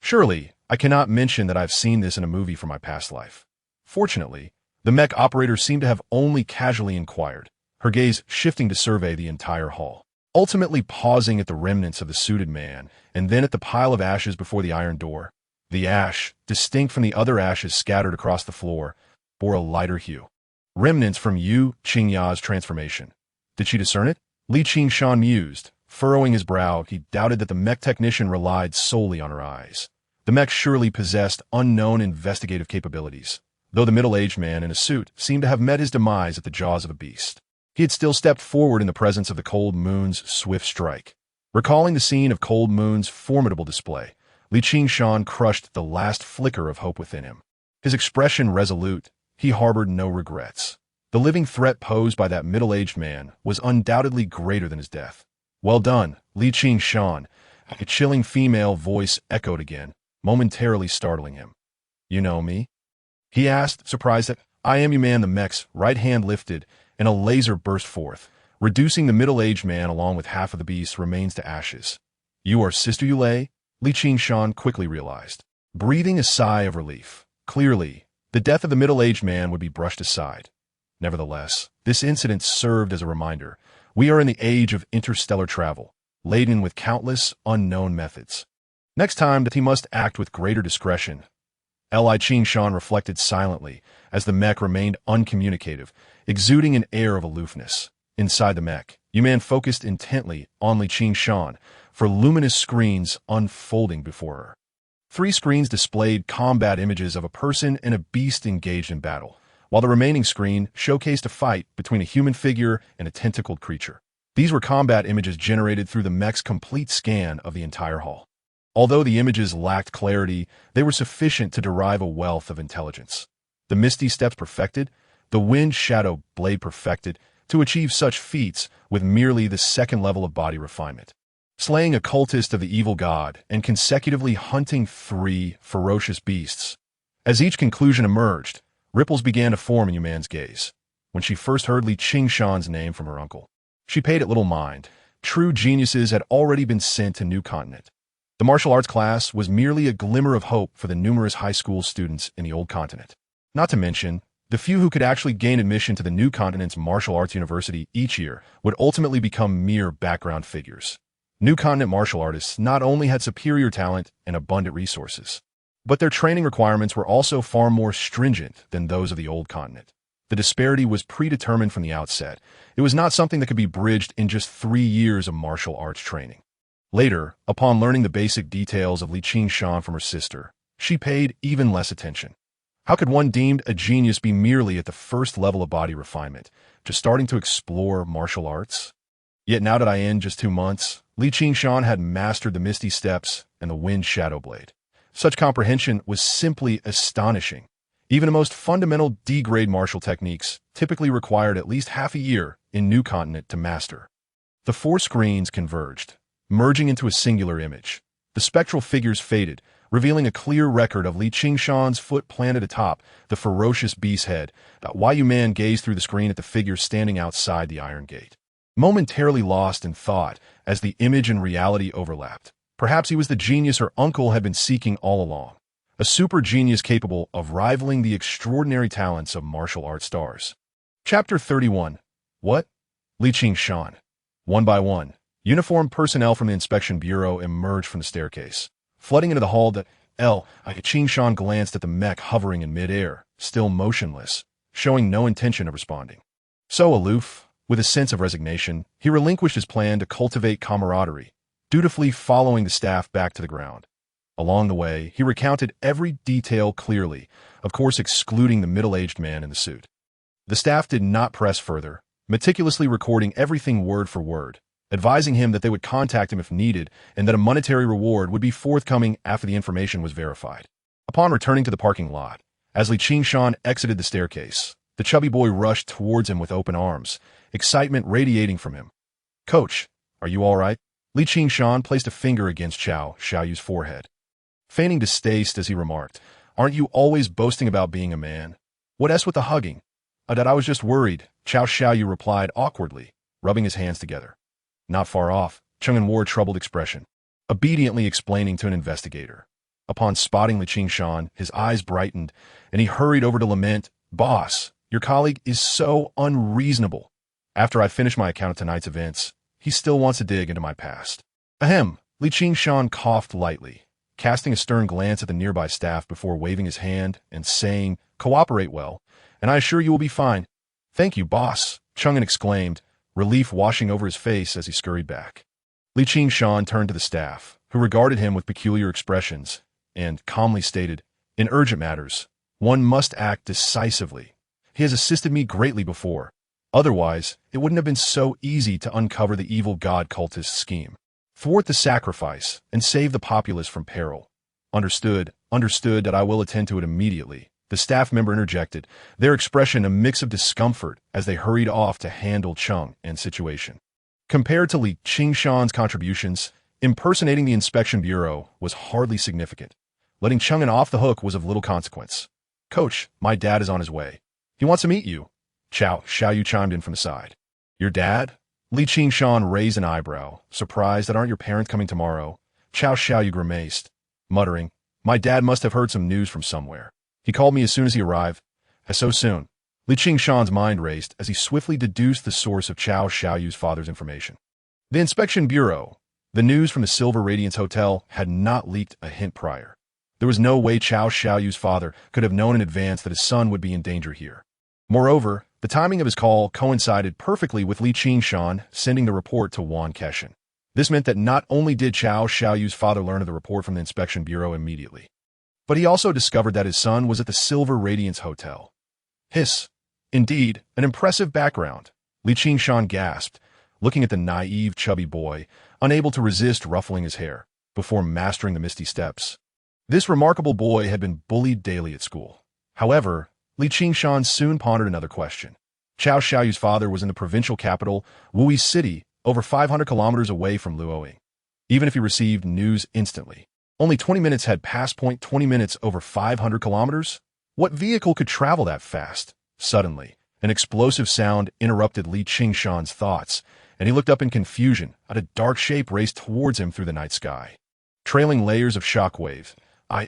Surely, I cannot mention that I've seen this in a movie from my past life. Fortunately, the mech operator seemed to have only casually inquired, her gaze shifting to survey the entire hall, ultimately pausing at the remnants of the suited man and then at the pile of ashes before the iron door. The ash, distinct from the other ashes scattered across the floor, bore a lighter hue. Remnants from Yu Qingya's transformation. Did she discern it? Li Qingshan mused, furrowing his brow. He doubted that the mech technician relied solely on her eyes. The mech surely possessed unknown investigative capabilities, though the middle-aged man in a suit seemed to have met his demise at the jaws of a beast. He had still stepped forward in the presence of the cold moon's swift strike. Recalling the scene of cold moon's formidable display, Li Qingshan crushed the last flicker of hope within him. His expression resolute, he harbored no regrets. The living threat posed by that middle-aged man was undoubtedly greater than his death. Well done, Li Shan. A chilling female voice echoed again, momentarily startling him. You know me? He asked, surprised that I am Yuan. The mech's right hand lifted, and a laser burst forth, reducing the middle-aged man along with half of the beast's remains to ashes. You are Sister Yulei? Li Shan quickly realized, breathing a sigh of relief. Clearly, the death of the middle-aged man would be brushed aside. Nevertheless, this incident served as a reminder. We are in the age of interstellar travel, laden with countless unknown methods. Next time that he must act with greater discretion. Li Shan reflected silently as the mech remained uncommunicative, exuding an air of aloofness. Inside the mech, Yuan focused intently on Li Shan, for luminous screens unfolding before her. 3 screens displayed combat images of a person and a beast engaged in battle, while the remaining screen showcased a fight between a human figure and a tentacled creature. These were combat images generated through the mech's complete scan of the entire hall. Although the images lacked clarity, they were sufficient to derive a wealth of intelligence. The Misty Steps perfected, the Wind Shadow Blade perfected, to achieve such feats with merely the 2nd level of body refinement. Slaying a cultist of the evil god and consecutively hunting 3 ferocious beasts. As each conclusion emerged, ripples began to form in Yuan's gaze. When she first heard Li Shan's name from her uncle, she paid it little mind. True geniuses had already been sent to New Continent. The martial arts class was merely a glimmer of hope for the numerous high school students in the old continent. Not to mention, the few who could actually gain admission to the New Continent's martial arts university each year would ultimately become mere background figures. New Continent martial artists not only had superior talent and abundant resources, but their training requirements were also far more stringent than those of the old continent. The disparity was predetermined from the outset. It was not something that could be bridged in just 3 years of martial arts training. Later, upon learning the basic details of Li Shan from her sister, she paid even less attention. How could one deemed a genius be merely at the 1st level of body refinement, just starting to explore martial arts? Yet now that in just 2 months, Li Shan had mastered the Misty Steps and the Wind Shadow Blade. Such comprehension was simply astonishing. Even the most fundamental D-grade martial techniques typically required at least half a year in New Continent to master. The 4 screens converged, merging into a singular image. The spectral figures faded, revealing a clear record of Li Shan's foot planted atop the ferocious beast's head. Yuan gazed through the screen at the figure standing outside the iron gate, momentarily lost in thought as the image and reality overlapped. Perhaps he was the genius her uncle had been seeking all along. A super genius capable of rivaling the extraordinary talents of martial arts stars. Chapter 31. What? Li Shan. One by one, uniformed personnel from the inspection bureau emerged from the staircase, flooding into the hall. Li Shan glanced at the mech hovering in midair, still motionless, showing no intention of responding. So aloof, with a sense of resignation, he relinquished his plan to cultivate camaraderie, dutifully following the staff back to the ground. Along the way, he recounted every detail clearly, of course excluding the middle-aged man in the suit. The staff did not press further, meticulously recording everything word for word, advising him that they would contact him if needed and that a monetary reward would be forthcoming after the information was verified. Upon returning to the parking lot, as Li Shan exited the staircase, the chubby boy rushed towards him with open arms, excitement radiating from him. "Coach, are you all right?" Li Shan placed a finger against Xiaoyu's forehead, feigning distaste as he remarked, "Aren't you always boasting about being a man? What's with the hugging?" "That I was just worried," Xiaoyu replied awkwardly, rubbing his hands together. Not far off, Chang'an wore a troubled expression, obediently explaining to an investigator. Upon spotting Li Shan, his eyes brightened, and he hurried over to lament, "Boss, your colleague is so unreasonable. After I finish my account of tonight's events, he still wants to dig into my past." Ahem, Li Shan coughed lightly, casting a stern glance at the nearby staff before waving his hand and saying, "Cooperate well, and I assure you will be fine." "Thank you, boss," Chang'an exclaimed, relief washing over his face as he scurried back. Li Shan turned to the staff, who regarded him with peculiar expressions, and calmly stated, "In urgent matters, one must act decisively. He has assisted me greatly before. Otherwise, it wouldn't have been so easy to uncover the evil god cultist scheme. Thwart the sacrifice and save the populace from peril." Understood that I will attend to it immediately," the staff member interjected, their expression a mix of discomfort as they hurried off to handle Chang'an's situation. Compared to Li Qingshan's contributions, impersonating the inspection bureau was hardly significant. Letting Chang'an off the hook was of little consequence. "Coach, my dad is on his way. He wants to meet you." Xiaoyu chimed in from the side. "Your dad?" Li Qingshan raised an eyebrow, surprised that aren't your parents coming tomorrow. Xiaoyu grimaced, muttering, "My dad must have heard some news from somewhere. He called me as soon as he arrived." "As so soon?" Li Qingshan's mind raced as he swiftly deduced the source of Xiaoyu's father's information. The inspection bureau. The news from the Silver Radiance Hotel had not leaked a hint prior. There was no way Xiaoyu's father could have known in advance that his son would be in danger here. Moreover, the timing of his call coincided perfectly with Li Qingshan sending the report to Yuan Keshin. This meant that not only did Xiaoyu's father learn of the report from the inspection bureau immediately, but he also discovered that his son was at the Silver Radiance Hotel. Hiss. Indeed, an impressive background, Li Qingshan gasped, looking at the naive, chubby boy, unable to resist ruffling his hair, before mastering the misty steps. This remarkable boy had been bullied daily at school. However, Li Qingshan soon pondered another question. Xiaoyu's father was in the provincial capital, Wui City, over 500 kilometers away from Luoying. Even if he received news instantly, only 20 minutes had passed. 20 minutes over 500 kilometers? What vehicle could travel that fast? Suddenly, an explosive sound interrupted Li Qingshan's thoughts, and he looked up in confusion at a dark shape raced towards him through the night sky. Trailing layers of shockwave,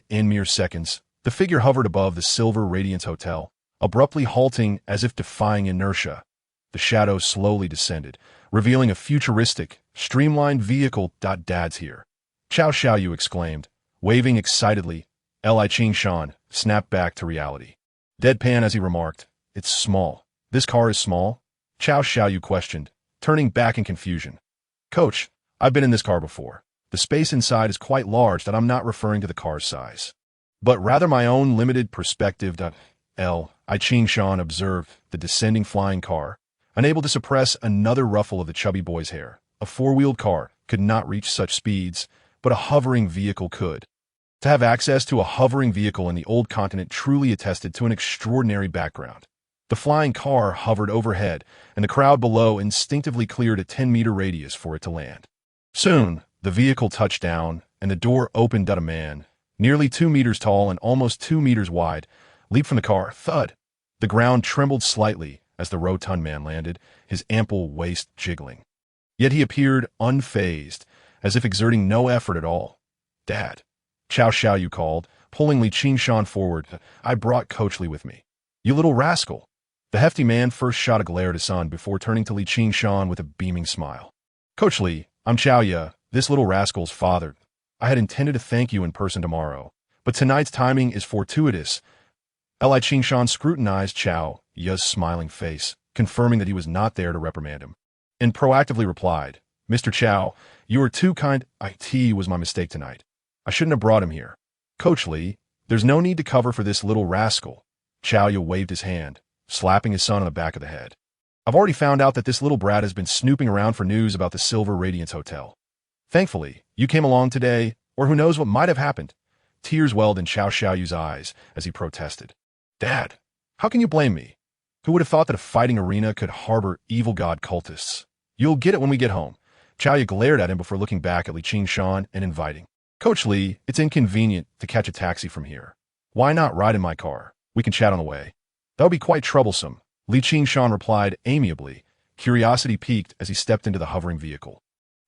in mere seconds, the figure hovered above the Silver Radiance Hotel, abruptly halting as if defying inertia. The shadow slowly descended, revealing a futuristic, streamlined vehicle. "Dad's here," Xiaoyu exclaimed, waving excitedly. Li Qingshan snapped back to reality. Deadpan as he remarked, "It's small. This car is small?" Xiaoyu questioned, turning back in confusion. "Coach, I've been in this car before. The space inside is quite large that I'm not referring to the car's size, but rather my own limited perspective." Li Qingshan observed the descending flying car, unable to suppress another ruffle of the chubby boy's hair. A four-wheeled car could not reach such speeds, but a hovering vehicle could. To have access to a hovering vehicle in the old continent truly attested to an extraordinary background. The flying car hovered overhead, and the crowd below instinctively cleared a 10-meter radius for it to land. Soon, the vehicle touched down, and the door opened. A man, nearly 2 meters tall and almost 2 meters wide, leaped from the car. Thud! The ground trembled slightly as the rotund man landed, his ample waist jiggling. Yet he appeared unfazed, as if exerting no effort at all. "Dad," Xiaoyu called, pulling Li Qingshan forward. "I brought Coach Li with me." "You little rascal." The hefty man first shot a glare at his son before turning to Li Qingshan with a beaming smile. "Coach Li, I'm Xiaoyu, this little rascal's father. I had intended to thank you in person tomorrow, but tonight's timing is fortuitous." Li Qingshan scrutinized Xiaoyu's smiling face, confirming that he was not there to reprimand him, and proactively replied, "Mr. Xiao, you are too kind. It was my mistake tonight. I shouldn't have brought him here. Coach Li, there's no need to cover for this little rascal." Xiaoyu waved his hand, slapping his son on the back of the head. "I've already found out that this little brat has been snooping around for news about the Silver Radiance Hotel. Thankfully, you came along today, or who knows what might have happened." Tears welled in Xiaoyu's eyes as he protested. "Dad, how can you blame me? Who would have thought that a fighting arena could harbor evil god cultists? You'll get it when we get home." Xiaoyu glared at him before looking back at Li Qingshan and inviting. "Coach Li, it's inconvenient to catch a taxi from here. Why not ride in my car? We can chat on the way." "That would be quite troublesome," Li Qingshan replied amiably, curiosity piqued as he stepped into the hovering vehicle.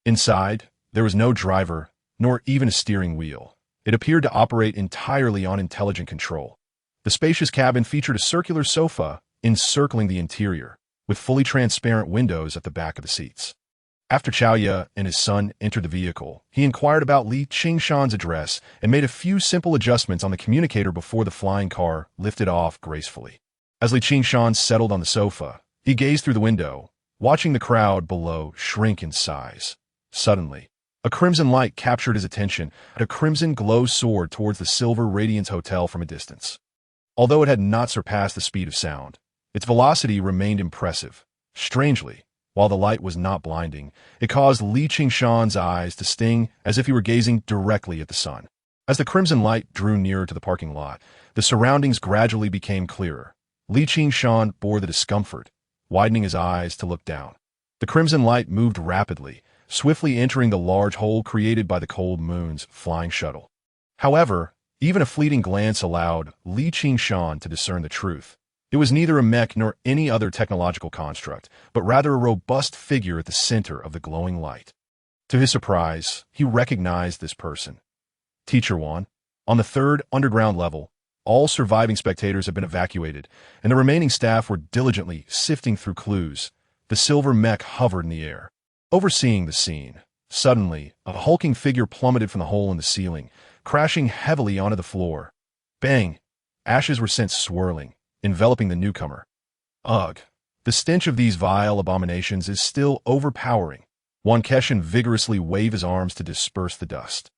Inside, there was no driver, nor even a steering wheel. It appeared to operate entirely on intelligent control. The spacious cabin featured a circular sofa encircling the interior, with fully transparent windows at the back of the seats. After Xiaoyu and his son entered the vehicle, he inquired about Li Qingshan's address and made a few simple adjustments on the communicator before the flying car lifted off gracefully. As Li Qingshan settled on the sofa, he gazed through the window, watching the crowd below shrink in size. Suddenly, a crimson light captured his attention, and a crimson glow soared towards the Silver Radiance Hotel from a distance. Although it had not surpassed the speed of sound, its velocity remained impressive. Strangely, while the light was not blinding, it caused Li Qingshan's eyes to sting as if he were gazing directly at the sun. As the crimson light drew nearer to the parking lot, the surroundings gradually became clearer. Li Qingshan bore the discomfort, widening his eyes to look down. The crimson light moved rapidly, swiftly entering the large hole created by the cold moon's flying shuttle. However, even a fleeting glance allowed Li Qingshan to discern the truth. It was neither a mech nor any other technological construct, but rather a robust figure at the center of the glowing light. To his surprise, he recognized this person. Teacher Yuan. On the third underground level, all surviving spectators had been evacuated, and the remaining staff were diligently sifting through clues. The silver mech hovered in the air, overseeing the scene. Suddenly, a hulking figure plummeted from the hole in the ceiling, crashing heavily onto the floor. Bang! Ashes were sent swirling, enveloping the newcomer. Ugh! The stench of these vile abominations is still overpowering. Yuan Keshin vigorously waved his arms to disperse the dust.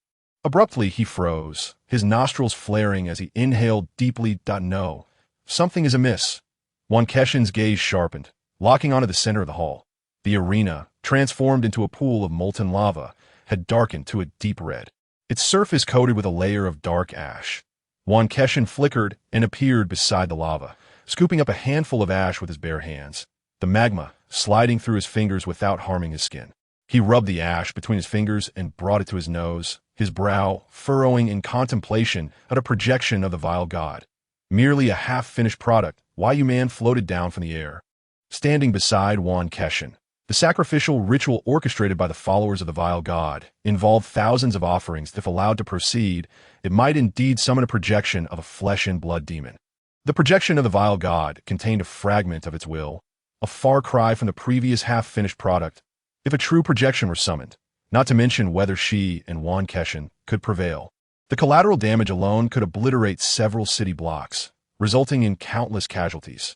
Abruptly, he froze, his nostrils flaring as he inhaled deeply. No, something is amiss. Yuan Keshin's gaze sharpened, locking onto the center of the hall. The arena, transformed into a pool of molten lava, had darkened to a deep red, its surface coated with a layer of dark ash. Yuan Keshin flickered and appeared beside the lava, scooping up a handful of ash with his bare hands, the magma sliding through his fingers without harming his skin. He rubbed the ash between his fingers and brought it to his nose, his brow furrowing in contemplation at a projection of the vile god. Merely a half-finished product, Yuan floated down from the air. Standing beside Yuan Keshin, the sacrificial ritual orchestrated by the followers of the vile god involved thousands of offerings. If allowed to proceed, it might indeed summon a projection of a flesh and blood demon. The projection of the vile god contained a fragment of its will, a far cry from the previous half-finished product. If a true projection were summoned, not to mention whether she and Yuan Keshin could prevail, the collateral damage alone could obliterate several city blocks, resulting in countless casualties.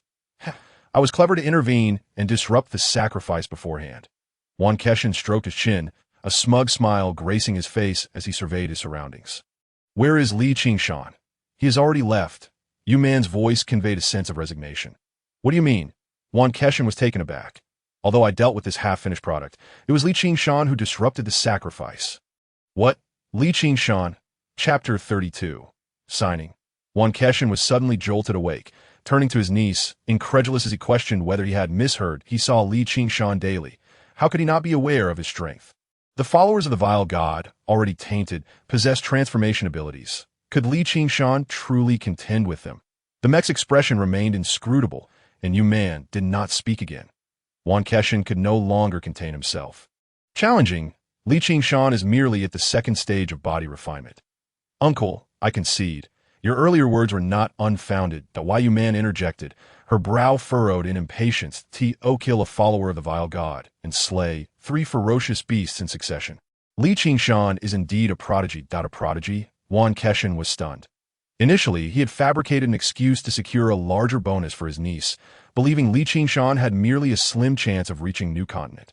I was clever to intervene and disrupt the sacrifice beforehand. Yuan Keshin stroked his chin, a smug smile gracing his face as he surveyed his surroundings. Where is Li Qingshan? He has already left. Yuan's voice conveyed a sense of resignation. What do you mean? Yuan Keshin was taken aback. Although I dealt with this half-finished product, it was Li Qingshan who disrupted the sacrifice. What? Li Qingshan? Chapter 32. Signing. Yuan Keshin was suddenly jolted awake. Turning to his niece, incredulous as he questioned whether he had misheard, he saw Li Qingshan daily. How could he not be aware of his strength? The followers of the vile god, already tainted, possessed transformation abilities. Could Li Qingshan truly contend with them? The mech's expression remained inscrutable, and Yuan did not speak again. Yuan Keshin could no longer contain himself. Challenging, Li Qingshan is merely at the second stage of body refinement. Uncle, I concede. Your earlier words were not unfounded. Yuan interjected, her brow furrowed in impatience. Kill a follower of the vile god, and slay 3 ferocious beasts in succession. Li Qingshan is indeed a prodigy. A prodigy? Yuan Keshin was stunned. Initially, he had fabricated an excuse to secure a larger bonus for his niece, believing Li Qingshan had merely a slim chance of reaching New Continent.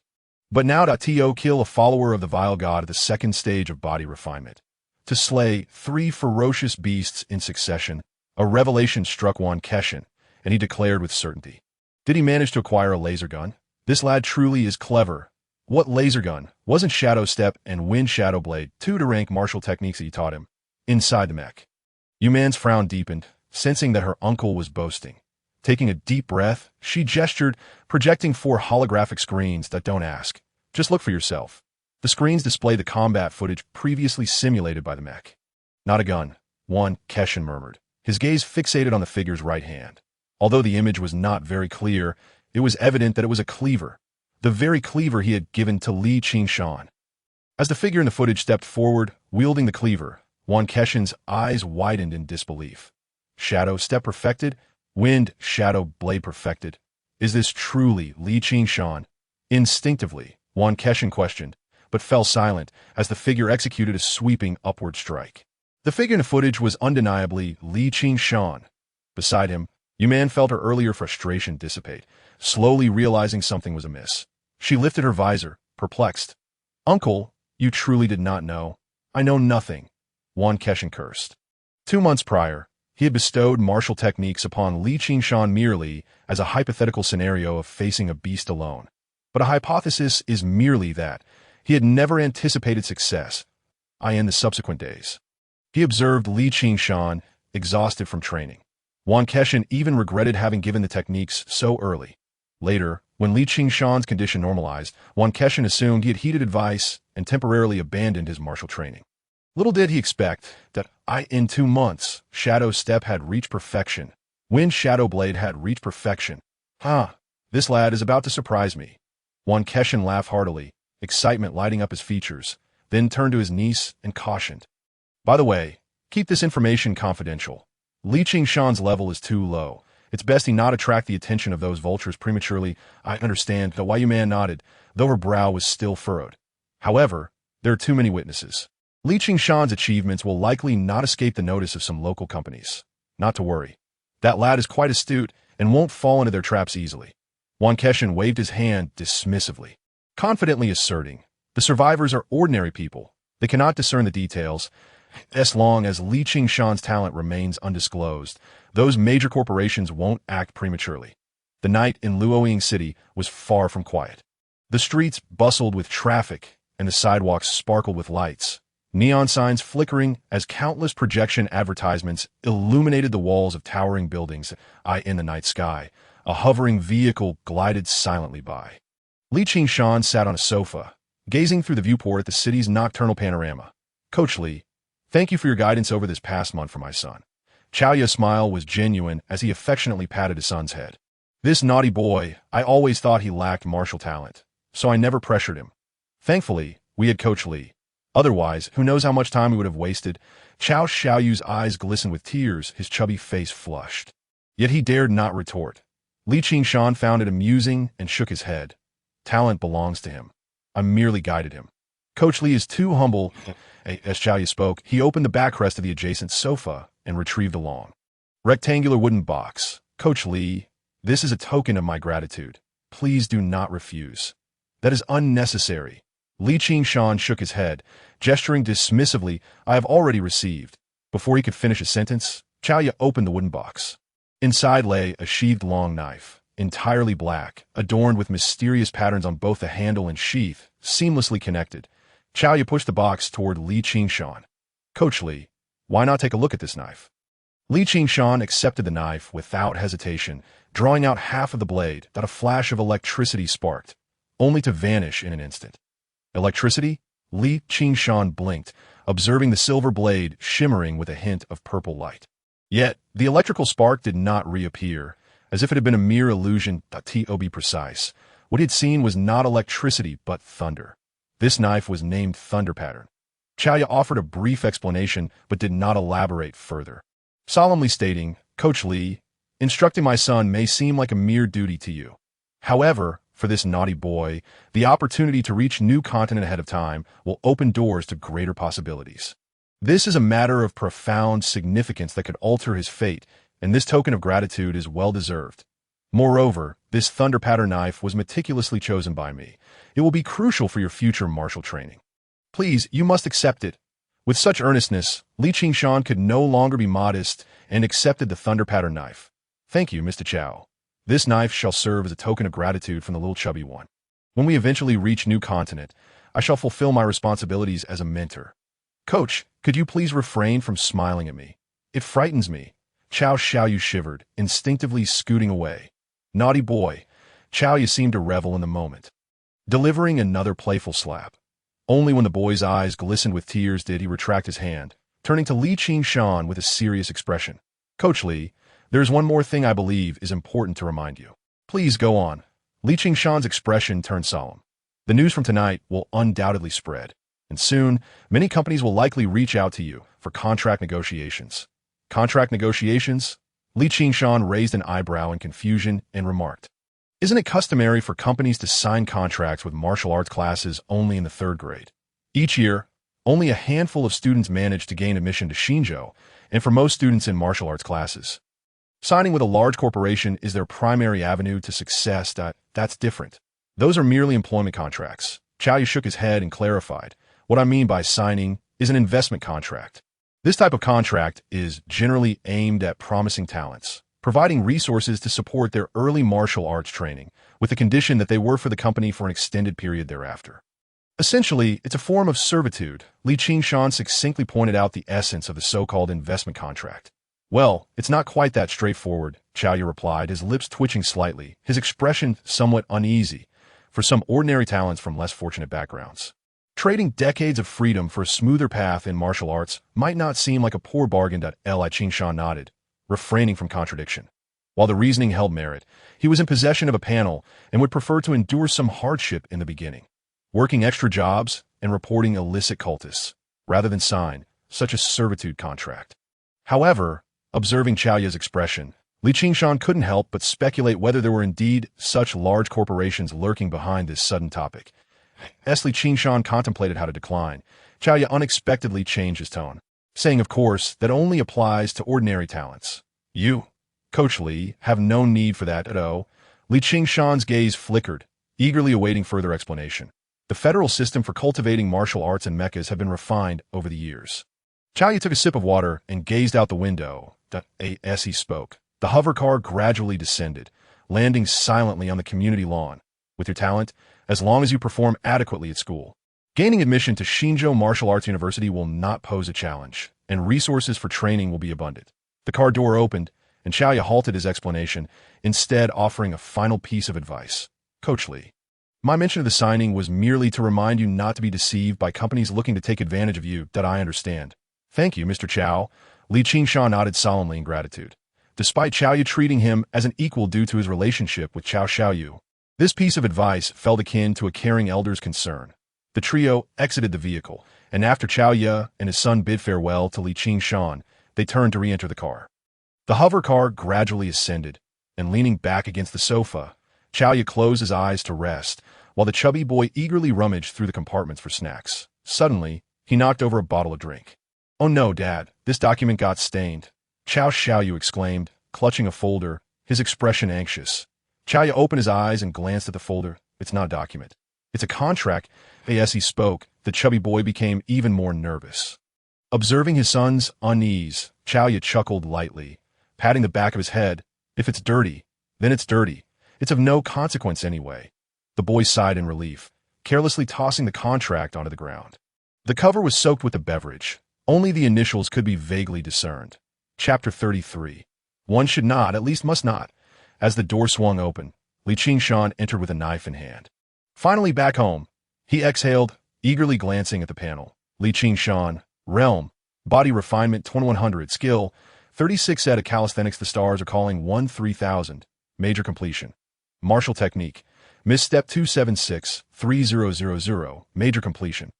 But now kill a follower of the vile god at the second stage of body refinement. To slay 3 ferocious beasts in succession, a revelation struck Yuan Keshin, and he declared with certainty. Did he manage to acquire a laser gun? This lad truly is clever. What laser gun? Wasn't Shadow Step and Wind Shadow Blade 2-rank martial techniques that he taught him? Inside the mech. Yuan's frown deepened, sensing that her uncle was boasting. Taking a deep breath, she gestured, projecting 4 holographic screens. Don't ask. Just look for yourself. The screens display the combat footage previously simulated by the mech. Not a gun, Yuan Keshin murmured, his gaze fixated on the figure's right hand. Although the image was not very clear, it was evident that it was a cleaver, the very cleaver he had given to Li Qingshan. As the figure in the footage stepped forward, wielding the cleaver, Yuan Keshin's eyes widened in disbelief. Shadow Step perfected? Wind Shadow Blade perfected? Is this truly Li Qingshan? Instinctively, Yuan Keshin questioned, but fell silent as the figure executed a sweeping upward strike. The figure in the footage was undeniably Li Qingshan. Beside him, Yuan felt her earlier frustration dissipate, slowly realizing something was amiss. She lifted her visor, perplexed. Uncle, you truly did not know. I know nothing. Yuan Keshin cursed. 2 months prior, he had bestowed martial techniques upon Li Qingshan merely as a hypothetical scenario of facing a beast alone. But a hypothesis is merely that he had never anticipated success, in the subsequent days. He observed Li Qingshan, exhausted from training. Yuan Keshin even regretted having given the techniques so early. Later, when Li Qingshan's condition normalized, Yuan Keshan assumed he had heeded advice and temporarily abandoned his martial training. Little did he expect that in 2 months, Shadow Step had reached perfection. When Shadow Blade had reached perfection. This lad is about to surprise me. Yuan Keshan laughed heartily, excitement lighting up his features, then turned to his niece and cautioned. By the way, keep this information confidential. Li Qingshan's level is too low. It's best he not attract the attention of those vultures prematurely. I understand. The Yu man nodded, though her brow was still furrowed. However, there are too many witnesses. Li Qingshan's achievements will likely not escape the notice of some local companies. Not to worry. That lad is quite astute and won't fall into their traps easily. Yuan Keshan waved his hand dismissively, confidently asserting, the survivors are ordinary people. They cannot discern the details. As long as Li Qingshan's talent remains undisclosed, those major corporations won't act prematurely. The night in Luoying City was far from quiet. The streets bustled with traffic, and the sidewalks sparkled with lights, neon signs flickering as countless projection advertisements illuminated the walls of towering buildings. In the night sky, a hovering vehicle glided silently by. Li Qingshan sat on a sofa, gazing through the viewport at the city's nocturnal panorama. Coach Li, thank you for your guidance over this past month for my son. Chaoya's smile was genuine as he affectionately patted his son's head. This naughty boy, I always thought he lacked martial talent, so I never pressured him. Thankfully, we had Coach Li. Otherwise, who knows how much time we would have wasted. Chao Xiaoyu's eyes glistened with tears, his chubby face flushed. Yet he dared not retort. Li Qingshan found it amusing and shook his head. Talent belongs to him. I merely guided him. Coach Li is too humble. As Xiaoyu spoke, he opened the backrest of the adjacent sofa and retrieved a long, rectangular wooden box. Coach Li, this is a token of my gratitude. Please do not refuse. That is unnecessary. Li Qingshan shook his head, gesturing dismissively. I have already received. Before he could finish a sentence, Chaoyu opened the wooden box. Inside lay a sheathed long knife, entirely black, adorned with mysterious patterns on both the handle and sheath, seamlessly connected. Chaoyu pushed the box toward Li Qingshan. Coach Li, why not take a look at this knife? Li Qingshan accepted the knife without hesitation, drawing out half of the blade that a flash of electricity sparked, only to vanish in an instant. Electricity? Li Qingshan blinked, observing the silver blade shimmering with a hint of purple light. Yet, the electrical spark did not reappear, as if it had been a mere illusion. To be precise, what he had seen was not electricity but thunder. This knife was named Thunder Pattern. Chaoyu offered a brief explanation but did not elaborate further, solemnly stating, Coach Li, instructing my son may seem like a mere duty to you. However, for this naughty boy, the opportunity to reach new continent ahead of time will open doors to greater possibilities. This is a matter of profound significance that could alter his fate, and this token of gratitude is well-deserved. Moreover, this Thunder Pattern knife was meticulously chosen by me. It will be crucial for your future martial training. Please, you must accept it. With such earnestness, Li Qingshan could no longer be modest and accepted the Thunder Pattern knife. Thank you, Mr. Chao. This knife shall serve as a token of gratitude from the little chubby one. When we eventually reach new continent, I shall fulfill my responsibilities as a mentor. Coach, could you please refrain from smiling at me? It frightens me. Chao Xiaoyu shivered, instinctively scooting away. Naughty boy. Chaoyu seemed to revel in the moment, delivering another playful slap. Only when the boy's eyes glistened with tears did he retract his hand, turning to Li Qingshan with a serious expression. Coach Li, there is one more thing I believe is important to remind you. Please go on. Li Qingshan's expression turned solemn. The news from tonight will undoubtedly spread, and soon, many companies will likely reach out to you for contract negotiations. Contract negotiations? Li Qingshan raised an eyebrow in confusion and remarked, isn't it customary for companies to sign contracts with martial arts classes only in the 3rd grade? Each year, only a handful of students manage to gain admission to Shinjo, and for most students in martial arts classes, signing with a large corporation is their primary avenue to success. That's different. Those are merely employment contracts. Chaoyu shook his head and clarified, what I mean by signing is an investment contract. This type of contract is generally aimed at promising talents, providing resources to support their early martial arts training, with the condition that they work for the company for an extended period thereafter. Essentially, it's a form of servitude. Li Qingshan succinctly pointed out the essence of the so-called investment contract. Well, it's not quite that straightforward, Yu replied, his lips twitching slightly, his expression somewhat uneasy, for some ordinary talents from less fortunate backgrounds. Trading decades of freedom for a smoother path in martial arts might not seem like a poor bargain. Qingshan nodded, refraining from contradiction. While the reasoning held merit, he was in possession of a panel and would prefer to endure some hardship in the beginning, working extra jobs and reporting illicit cultists, rather than sign such a servitude contract. However, observing Yu's expression, Qingshan couldn't help but speculate whether there were indeed such large corporations lurking behind this sudden topic. As Qingshan contemplated how to decline, Yu unexpectedly changed his tone, saying, of course, that only applies to ordinary talents. You, Coach Li, have no need for that at all. Qingshan's gaze flickered, eagerly awaiting further explanation. The federal system for cultivating martial arts and mechas have been refined over the years. Yu took a sip of water and gazed out the window. As he spoke, the hover car gradually descended, landing silently on the community lawn. With your talent, as long as you perform adequately at school, gaining admission to Xinzhou Martial Arts University will not pose a challenge, and resources for training will be abundant. The car door opened, and Yu halted his explanation, instead offering a final piece of advice. Coach Li, my mention of the signing was merely to remind you not to be deceived by companies looking to take advantage of you. I understand. Thank you, Mr. Qiao. Qingshan nodded solemnly in gratitude. Despite Yu treating him as an equal due to his relationship with Xiaoyu, this piece of advice felt akin to a caring elder's concern. The trio exited the vehicle, and after Yu and his son bid farewell to Qingshan, they turned to re-enter the car. The hover car gradually ascended, and leaning back against the sofa, Yu closed his eyes to rest, while the chubby boy eagerly rummaged through the compartments for snacks. Suddenly, he knocked over a bottle of drink. Oh no, Dad, this document got stained. Xiaoyu exclaimed, clutching a folder, his expression anxious. Yu opened his eyes and glanced at the folder. It's not a document. It's a contract. As he spoke, the chubby boy became even more nervous. Observing his son's unease, Yu chuckled lightly, patting the back of his head. If it's dirty, then it's dirty. It's of no consequence anyway. The boy sighed in relief, carelessly tossing the contract onto the ground. The cover was soaked with the beverage. Only the initials could be vaguely discerned. Chapter 33. One should not, at least must not. As the door swung open, Qingshan entered with a knife in hand. Finally back home, he exhaled, eagerly glancing at the panel. Qingshan, Realm, Body Refinement 2100, Skill, 36 set of Calisthenics. The stars are calling 3000, Major Completion. Martial Technique, Misstep 276-3000, Major Completion.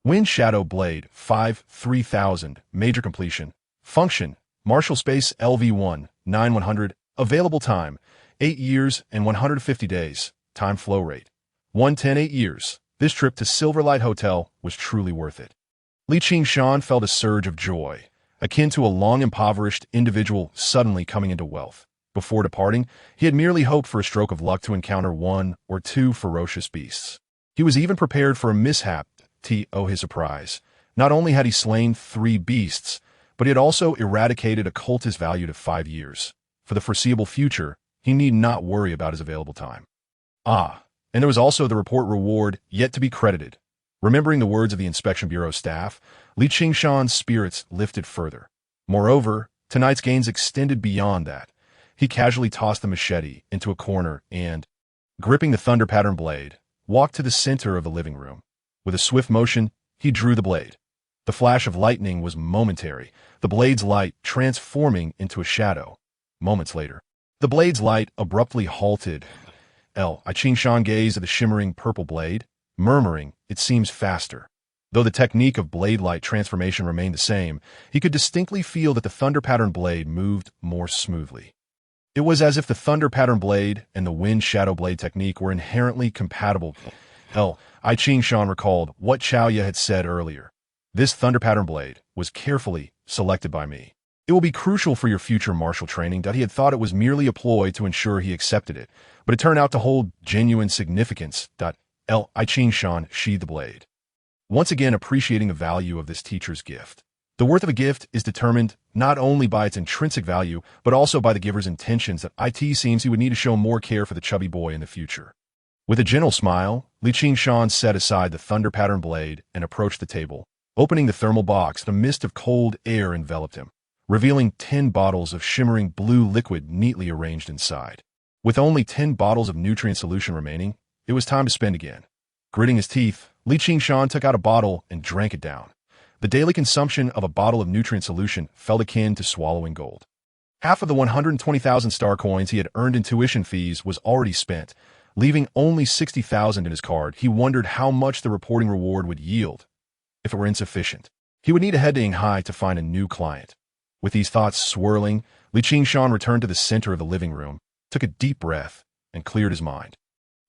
Wind Shadow Blade 3000, Major Completion. Function, Martial Space LV1, 9100, Available Time, 8 years and 150 days, Time Flow Rate, 110. 8 years. This trip to Silverlight Hotel was truly worth it. Qingshan felt a surge of joy, akin to a long-impoverished individual suddenly coming into wealth. Before departing, he had merely hoped for a stroke of luck to encounter one or two ferocious beasts. He was even prepared for a mishap. To his surprise, not only had he slain 3 beasts, but he had also eradicated a cultist valued at 5 years. For the foreseeable future, he need not worry about his available time. And there was also the report reward yet to be credited. Remembering the words of the Inspection Bureau staff, Qingshan's spirits lifted further. Moreover, tonight's gains extended beyond that. He casually tossed the machete into a corner and, gripping the thunder pattern blade, walked to the center of the living room. With a swift motion, he drew the blade. The flash of lightning was momentary, the blade's light transforming into a shadow. Moments later, the blade's light abruptly halted. Qingshan gazed at the shimmering purple blade, murmuring, "It seems faster." Though the technique of blade light transformation remained the same, he could distinctly feel that the thunder pattern blade moved more smoothly. It was as if the thunder pattern blade and the wind shadow blade technique were inherently compatible. Qingshan recalled what Yu had said earlier. This thunder pattern blade was carefully selected by me. It will be crucial for your future martial training. He had thought it was merely a ploy to ensure he accepted it, but it turned out to hold genuine significance. Qingshan sheathed the blade, once again appreciating the value of this teacher's gift. The worth of a gift is determined not only by its intrinsic value, but also by the giver's intentions. It seems he would need to show more care for the chubby boy in the future. With a gentle smile, Qingshan set aside the thunder pattern blade and approached the table. Opening the thermal box, the mist of cold air enveloped him, revealing 10 bottles of shimmering blue liquid neatly arranged inside. With only 10 bottles of nutrient solution remaining, it was time to spend again. Gritting his teeth, Li Qingshan took out a bottle and drank it down. The daily consumption of a bottle of nutrient solution felt akin to swallowing gold. Half of the 120,000 star coins he had earned in tuition fees was already spent, leaving only 60,000 in his card. He wondered how much the reporting reward would yield. If it were insufficient, he would need to head to Yinghai to find a new client. With these thoughts swirling, Li Qingshan returned to the center of the living room, took a deep breath, and cleared his mind.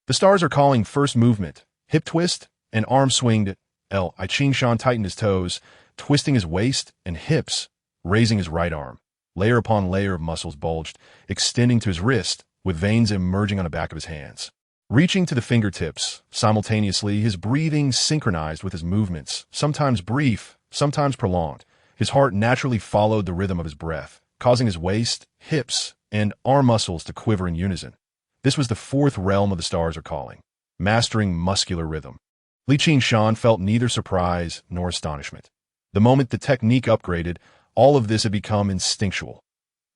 The stars are calling first movement, hip twist, and arm swing. Li Qingshan tightened his toes, twisting his waist and hips, raising his right arm. Layer upon layer of muscles bulged, extending to his wrist, with veins emerging on the back of his hands. Reaching to the fingertips, simultaneously, his breathing synchronized with his movements, sometimes brief, sometimes prolonged. His heart naturally followed the rhythm of his breath, causing his waist, hips, and arm muscles to quiver in unison. This was the fourth realm of the stars are calling, mastering muscular rhythm. Li Qingshan felt neither surprise nor astonishment. The moment the technique upgraded, all of this had become instinctual.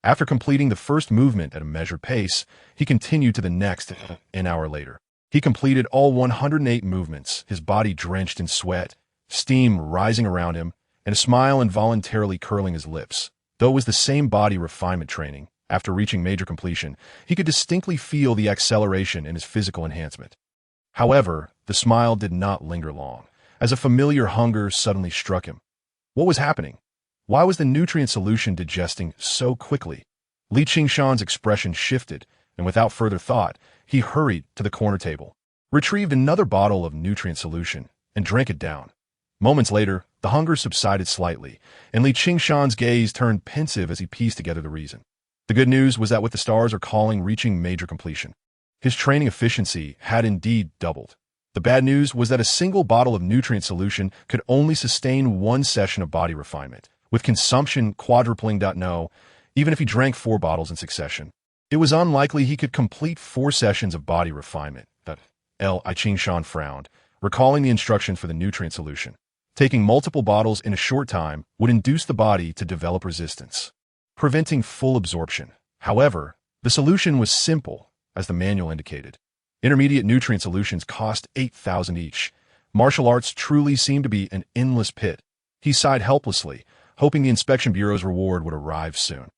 After completing the first movement at a measured pace, he continued to the next an hour later. He completed all 108 movements, his body drenched in sweat, steam rising around him, and a smile involuntarily curling his lips. Though it was the same body refinement training, after reaching major completion, he could distinctly feel the acceleration in his physical enhancement. However, the smile did not linger long, as a familiar hunger suddenly struck him. What was happening? Why was the nutrient solution digesting so quickly? Li Qingshan's expression shifted, and without further thought, he hurried to the corner table, retrieved another bottle of nutrient solution, and drank it down. Moments later, the hunger subsided slightly, and Li Qingshan's gaze turned pensive as he pieced together the reason. The good news was that with the stars are calling reaching major completion, his training efficiency had indeed doubled. The bad news was that a single bottle of nutrient solution could only sustain one session of body refinement, with consumption quadrupling. No, even if he drank 4 bottles in succession, it was unlikely he could complete 4 sessions of body refinement. Li Qingshan frowned, recalling the instructions for the nutrient solution. Taking multiple bottles in a short time would induce the body to develop resistance, preventing full absorption. However, the solution was simple, as the manual indicated. Intermediate nutrient solutions cost 8,000 each. Martial arts truly seemed to be an endless pit. He sighed helplessly, hoping the inspection bureau's reward would arrive soon.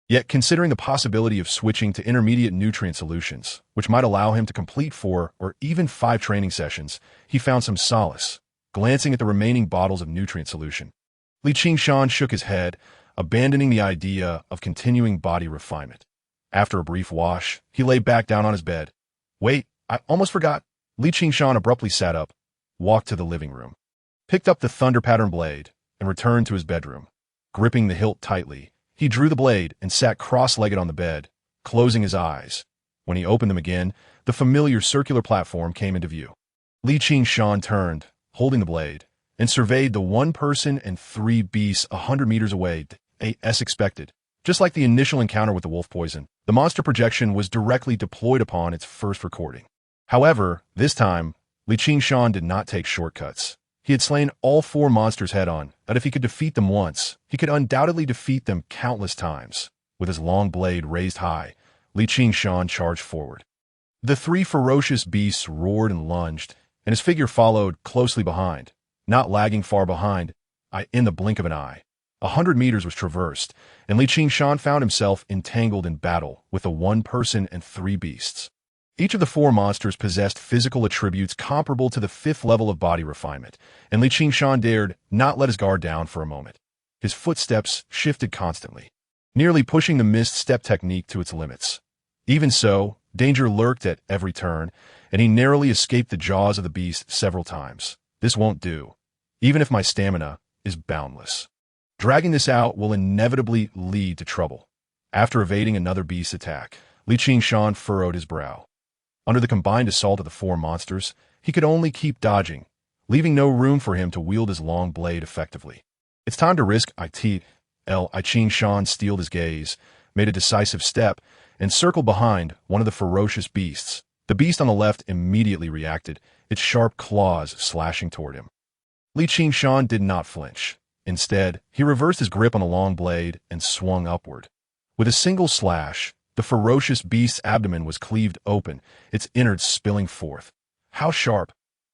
Yet, considering the possibility of switching to intermediate nutrient solutions, which might allow him to complete 4 or even 5 training sessions, he found some solace, glancing at the remaining bottles of nutrient solution. Li Qingshan shook his head, abandoning the idea of continuing body refinement. After a brief wash, he lay back down on his bed. Wait, I almost forgot. Li Qingshan abruptly sat up, walked to the living room, picked up the thunder pattern blade, and returned to his bedroom. Gripping the hilt tightly, he drew the blade and sat cross-legged on the bed, closing his eyes. When he opened them again, the familiar circular platform came into view. Li Qingshan turned, holding the blade, and surveyed the 1 person and 3 beasts 100 meters away, as expected. Just like the initial encounter with the wolf poison, the monster projection was directly deployed upon its first recording. However, this time, Li Qingshan did not take shortcuts. He had slain all 4 monsters head-on, but if he could defeat them once, he could undoubtedly defeat them countless times. With his long blade raised high, Li Qingshan charged forward. The 3 ferocious beasts roared and lunged, and his figure followed closely behind, not lagging far behind. In the blink of an eye, 100 meters was traversed, and Li Qingshan found himself entangled in battle with the 1 person and 3 beasts. Each of the 4 monsters possessed physical attributes comparable to the 5th level of body refinement, and Li Qingshan dared not let his guard down for a moment. His footsteps shifted constantly, nearly pushing the missed step technique to its limits. Even so, danger lurked at every turn, and he narrowly escaped the jaws of the beast several times. This won't do, even if my stamina is boundless. Dragging this out will inevitably lead to trouble. After evading another beast's attack, Li Qingshan furrowed his brow. Under the combined assault of the 4 monsters, he could only keep dodging, leaving no room for him to wield his long blade effectively. It's time to risk it. Li Qingshan steeled his gaze, made a decisive step, and circled behind one of the ferocious beasts. The beast on the left immediately reacted, its sharp claws slashing toward him. Li Qingshan did not flinch. Instead, he reversed his grip on the long blade and swung upward. With a single slash, the ferocious beast's abdomen was cleaved open, its innards spilling forth. How sharp!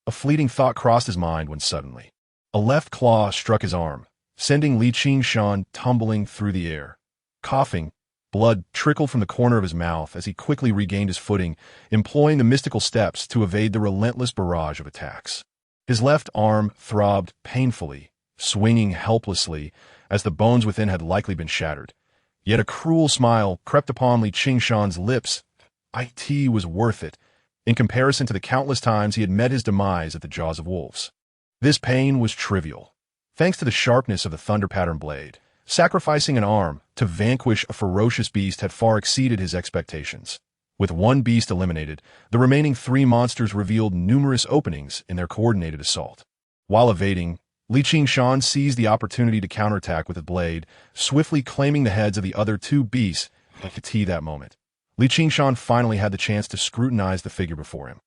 A fleeting thought crossed his mind when suddenly a left claw struck his arm, sending Li Qingshan tumbling through the air. Coughing, blood trickled from the corner of his mouth as he quickly regained his footing, employing the mystical steps to evade the relentless barrage of attacks. His left arm throbbed painfully, swinging helplessly as the bones within had likely been shattered. Yet a cruel smile crept upon Li Qingshan's lips. It was worth it, in comparison to the countless times he had met his demise at the jaws of wolves. This pain was trivial. Thanks to the sharpness of the thunder pattern blade, sacrificing an arm to vanquish a ferocious beast had far exceeded his expectations. With one beast eliminated, the remaining 3 monsters revealed numerous openings in their coordinated assault. While evading, Li Qingshan seized the opportunity to counterattack with a blade, swiftly claiming the heads of the other 2 beasts. At that moment, Li Qingshan finally had the chance to scrutinize the figure before him.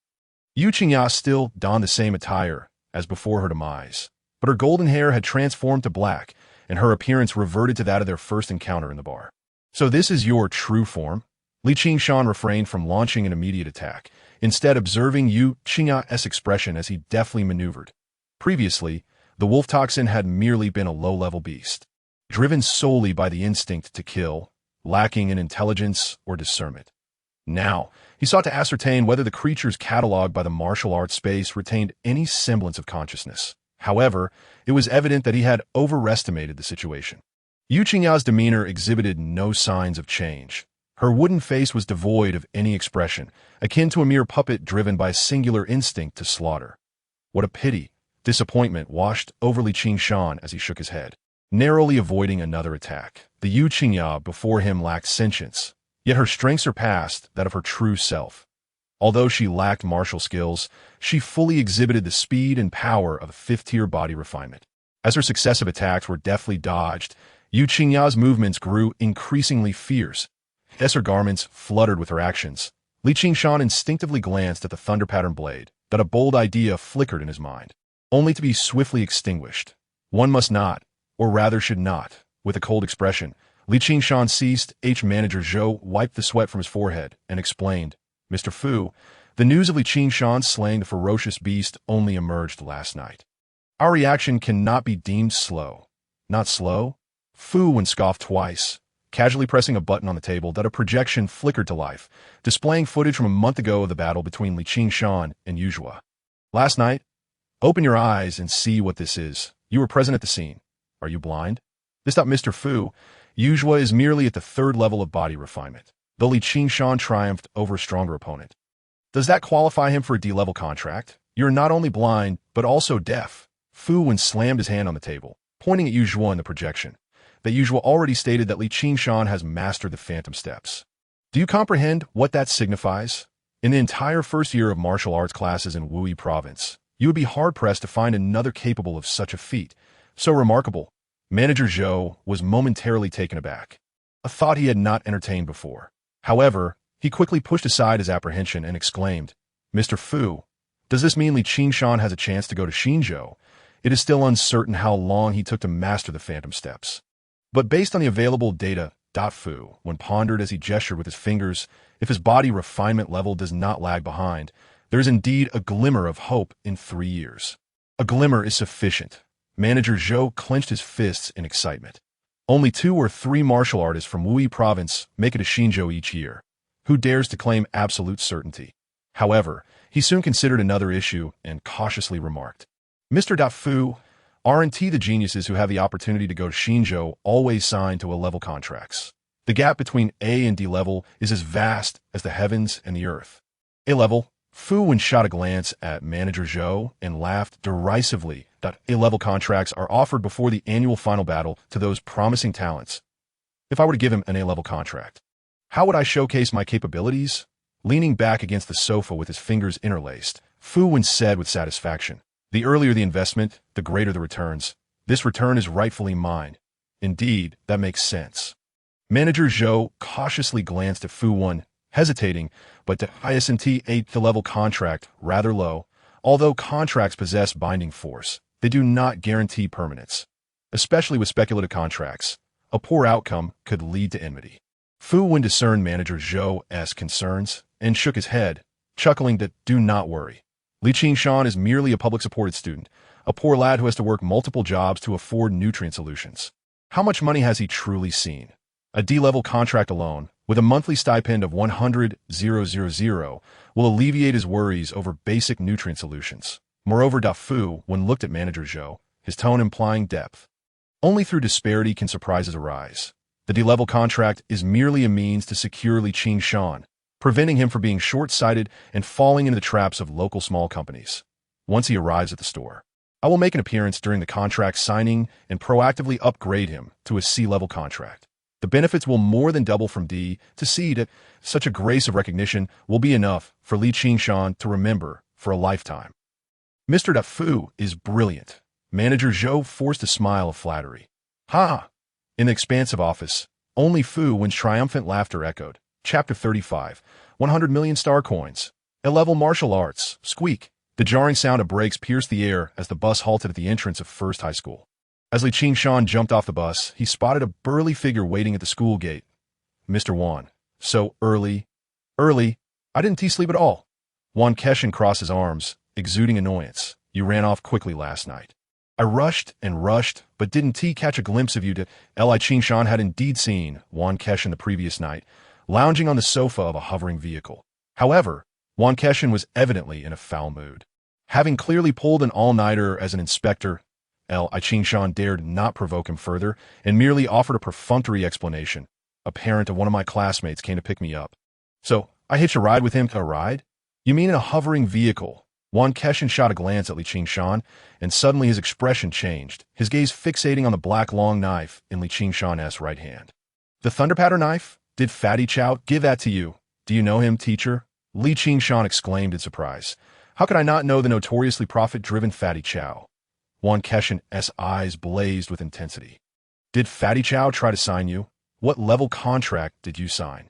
Yu Qingya still donned the same attire as before her demise, but her golden hair had transformed to black, and her appearance reverted to that of their first encounter in the bar. "So this is your true form?" Li Qingshan refrained from launching an immediate attack, instead observing Yu Qingya's expression as he deftly maneuvered. Previously, the wolf toxin had merely been a low-level beast, driven solely by the instinct to kill, lacking in intelligence or discernment. Now, he sought to ascertain whether the creatures cataloged by the martial arts space retained any semblance of consciousness. However, it was evident that he had overestimated the situation. Yu Qingya's demeanor exhibited no signs of change. Her wooden face was devoid of any expression, akin to a mere puppet driven by a singular instinct to slaughter. What a pity! Disappointment washed over Li Qingshan as he shook his head, narrowly avoiding another attack. The Yu Qingya before him lacked sentience, yet her strength surpassed that of her true self. Although she lacked martial skills, she fully exhibited the speed and power of a 5th-tier body refinement. As her successive attacks were deftly dodged, Yu Qingya's movements grew increasingly fierce. As her garments fluttered with her actions, Li Qingshan instinctively glanced at the thunder pattern blade. That a bold idea flickered in his mind, only to be swiftly extinguished. One must not, or rather should not. With a cold expression, Li Qingshan ceased. Manager Zhou wiped the sweat from his forehead and explained, "Mr. Fu, the news of Li Qingshan slaying the ferocious beast only emerged last night. Our reaction cannot be deemed slow." "Not slow?" Fu Wen scoffed twice, casually pressing a button on the table that a projection flickered to life, displaying footage from a month ago of the battle between Li Qingshan and Yuzhua. "Last night? Open your eyes and see what this is. You were present at the scene. Are you blind?" Mr. Fu, Yuzhua is merely at the 3rd level of body refinement, though Li Qingshan triumphed over a stronger opponent. "Does that qualify him for a D-level contract? You're not only blind, but also deaf." Fu Wen slammed his hand on the table, pointing at Yuzhua in the projection. That Yuzhua already stated that Li Qingshan has mastered the phantom steps. "Do you comprehend what that signifies? In the entire first year of martial arts classes in Wuyi province, you would be hard-pressed to find another capable of such a feat. So remarkable." Manager Zhou was momentarily taken aback, a thought he had not entertained before. However, he quickly pushed aside his apprehension and exclaimed, "Mr. Fu, does this mean Li Qingshan has a chance to go to Xinzhou? It is still uncertain how long he took to master the phantom steps. But based on the available data, Fu, when pondered as he gestured with his fingers, if his body refinement level does not lag behind, there is indeed a glimmer of hope in 3 years. A glimmer is sufficient." Manager Zhou clenched his fists in excitement. Only 2 or 3 martial artists from Wuyi province make it to Xinzhou each year. Who dares to claim absolute certainty? However, he soon considered another issue and cautiously remarked, "Mr. Fu, aren't the geniuses who have the opportunity to go to Xinzhou always signed to A-level contracts? The gap between A and D level is as vast as the heavens and the earth." A-level? Fu Wen shot a glance at Manager Zhou and laughed derisively. A-level contracts are offered before the annual final battle to those promising talents. If I were to give him an A-level contract, how would I showcase my capabilities? Leaning back against the sofa with his fingers interlaced, Fu Wen said with satisfaction, "The earlier the investment, the greater the returns. This return is rightfully mine." "Indeed, that makes sense." Manager Zhou cautiously glanced at Fu Wen, hesitating, but the ISNT 8th level contract rather low. Although contracts possess binding force, they do not guarantee permanence. especially with speculative contracts. A poor outcome could lead to enmity. Fu Wen discerned manager Zhou's concerns and shook his head, chuckling that do not worry. Li Qingshan is merely a public-supported student, a poor lad who has to work multiple jobs to afford nutrient solutions. How much money has he truly seen? A D-level contract alone, with a monthly stipend of 100,000, will alleviate his worries over basic nutrient solutions. Moreover, Fu Wen looked at manager Zhou, his tone implying depth. Only through disparity can surprises arise. The D-level contract is merely a means to secure Li Qingshan, preventing him from being short-sighted and falling into the traps of local small companies. Once he arrives at the store, I will make an appearance during the contract signing and proactively upgrade him to a C-level contract. The benefits will more than double from D to C. Such a grace of recognition will be enough for Li Qingshan to remember for a lifetime. Mr. Fu is brilliant. Manager Zhou forced a smile of flattery. Ha! In the expansive office, only Fu Wen's triumphant laughter echoed. Chapter 35. 100 million star coins. A-level martial arts. Squeak. The jarring sound of brakes pierced the air as the bus halted at the entrance of First High School. As Li Qingshan jumped off the bus, he spotted a burly figure waiting at the school gate. Mr. Yuan. So early. Early? I didn't sleep at all. Yuan Keshin crossed his arms, exuding annoyance. You ran off quickly last night. I rushed and rushed, but didn't catch a glimpse of you. Li Qingshan had indeed seen Yuan Keshin the previous night, lounging on the sofa of a hovering vehicle. However, Yuan Keshin was evidently in a foul mood. Having clearly pulled an all-nighter as an inspector, Li Qingshan dared not provoke him further and merely offered a perfunctory explanation. A parent of one of my classmates came to pick me up. So, I hitched a ride with him. A ride? You mean in a hovering vehicle? Yuan Keshin shot a glance at Li Qingshan, and suddenly his expression changed, his gaze fixating on the black long knife in Li Qingshan's right hand. The thunderpatter knife? Did Fatty Chow give that to you? Do you know him, teacher? Li Qingshan exclaimed in surprise. How could I not know the notoriously profit-driven Fatty Chow? Yuan Keshin's eyes blazed with intensity. Did Fatty Chow try to sign you? What level contract did you sign?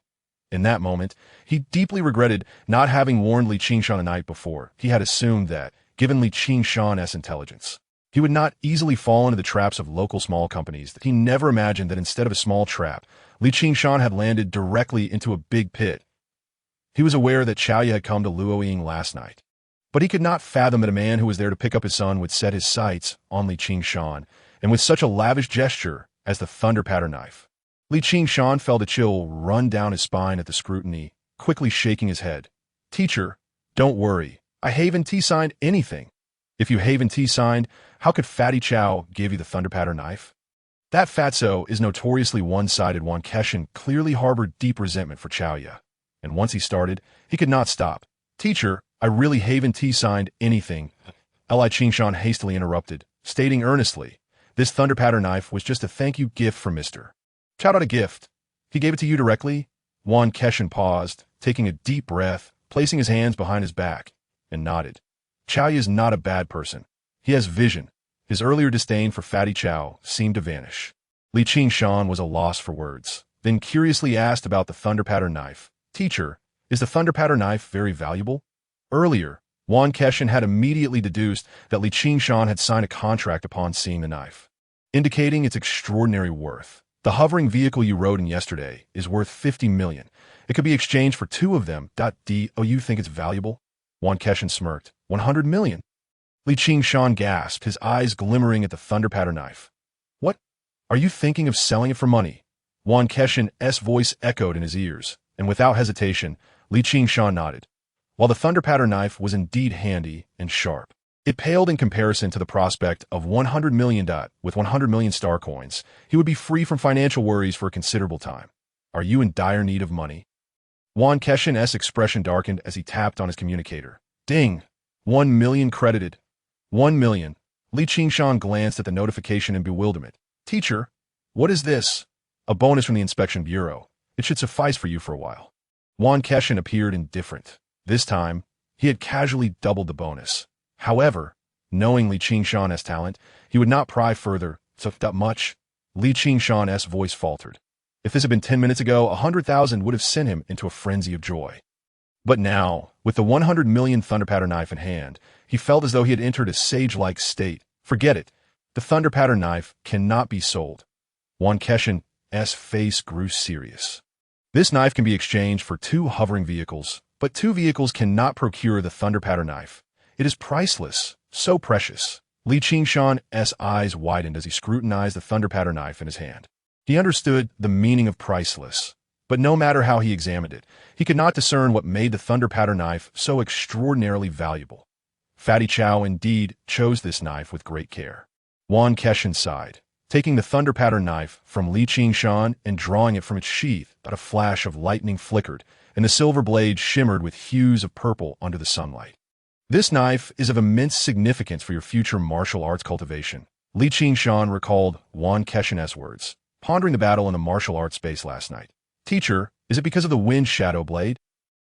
In that moment, he deeply regretted not having warned Li Qingshan the night before. He had assumed that, given Li Qingshan's intelligence, he would not easily fall into the traps of local small companies. He never imagined that instead of a small trap, Li Qingshan had landed directly into a big pit. He was aware that Chaoya had come to Luoying last night, but he could not fathom that a man who was there to pick up his son would set his sights on Li Qingshan, and with such a lavish gesture as the thunderpatter knife. Li Qingshan felt a chill run down his spine at the scrutiny, quickly shaking his head. Teacher, don't worry. I haven't signed anything. If you haven't signed, how could Fatty Chow give you the thunderpatter knife? That fatso is notoriously one-sided. Yuan Keshin clearly harbored deep resentment for Chaoya, and once he started, he could not stop. Teacher, I really haven't signed anything. Li Qingshan hastily interrupted, stating earnestly, this thunderpatter knife was just a thank-you gift from Mr. Chow. A gift. He gave it to you directly? Yuan Keshin paused, taking a deep breath, placing his hands behind his back, and nodded. Chaoya is not a bad person. He has vision. His earlier disdain for Fatty Chow seemed to vanish. Li Qingshan was a loss for words, then curiously asked about the thunderpatter knife. Teacher, is the thunderpatter knife very valuable? Earlier, Yuan Keshin had immediately deduced that Li Qingshan had signed a contract upon seeing the knife, indicating its extraordinary worth. The hovering vehicle you rode in yesterday is worth 50 million. It could be exchanged for 2 of them. Oh, you think it's valuable? Yuan Keshin smirked. 100 million. Li Qingshan gasped, his eyes glimmering at the thunderpatter knife. What? Are you thinking of selling it for money? Yuan Keshin's voice echoed in his ears, and without hesitation, Li Qingshan nodded. While the thunderpatter knife was indeed handy and sharp, it paled in comparison to the prospect of 100 million. With 100 million star coins, he would be free from financial worries for a considerable time. Are you in dire need of money? Yuan Keshin's expression darkened as he tapped on his communicator. Ding! 1 million credited. 1 million. Li Qingshan glanced at the notification in bewilderment. Teacher, what is this? A bonus from the Inspection Bureau. It should suffice for you for a while. Yuan Keshin appeared indifferent. This time, he had casually doubled the bonus. However, knowing Li Qingshan's talent, he would not pry further. So that much? Li Qingshan's voice faltered. If this had been 10 minutes ago, 100,000 would have sent him into a frenzy of joy. But now, with the 100 million thunderpatter knife in hand, he felt as though he had entered a sage-like state. Forget it. The thunder pattern knife cannot be sold. Yuan Keshin's face grew serious. This knife can be exchanged for 2 hovering vehicles, but 2 vehicles cannot procure the thunder pattern knife. It is priceless, so precious. Li Qingshan's eyes widened as he scrutinized the thunder pattern knife in his hand. He understood the meaning of priceless, but no matter how he examined it, he could not discern what made the thunder pattern knife so extraordinarily valuable. Fatty Chow indeed chose this knife with great care. Yuan Keshin sighed, taking the thunder pattern knife from Li Qingshan and drawing it from its sheath. But a flash of lightning flickered, and the silver blade shimmered with hues of purple under the sunlight. This knife is of immense significance for your future martial arts cultivation. Li Qingshan recalled Yuan Keshin's words, pondering the battle in the martial arts space last night. Teacher, is it because of the wind shadow blade?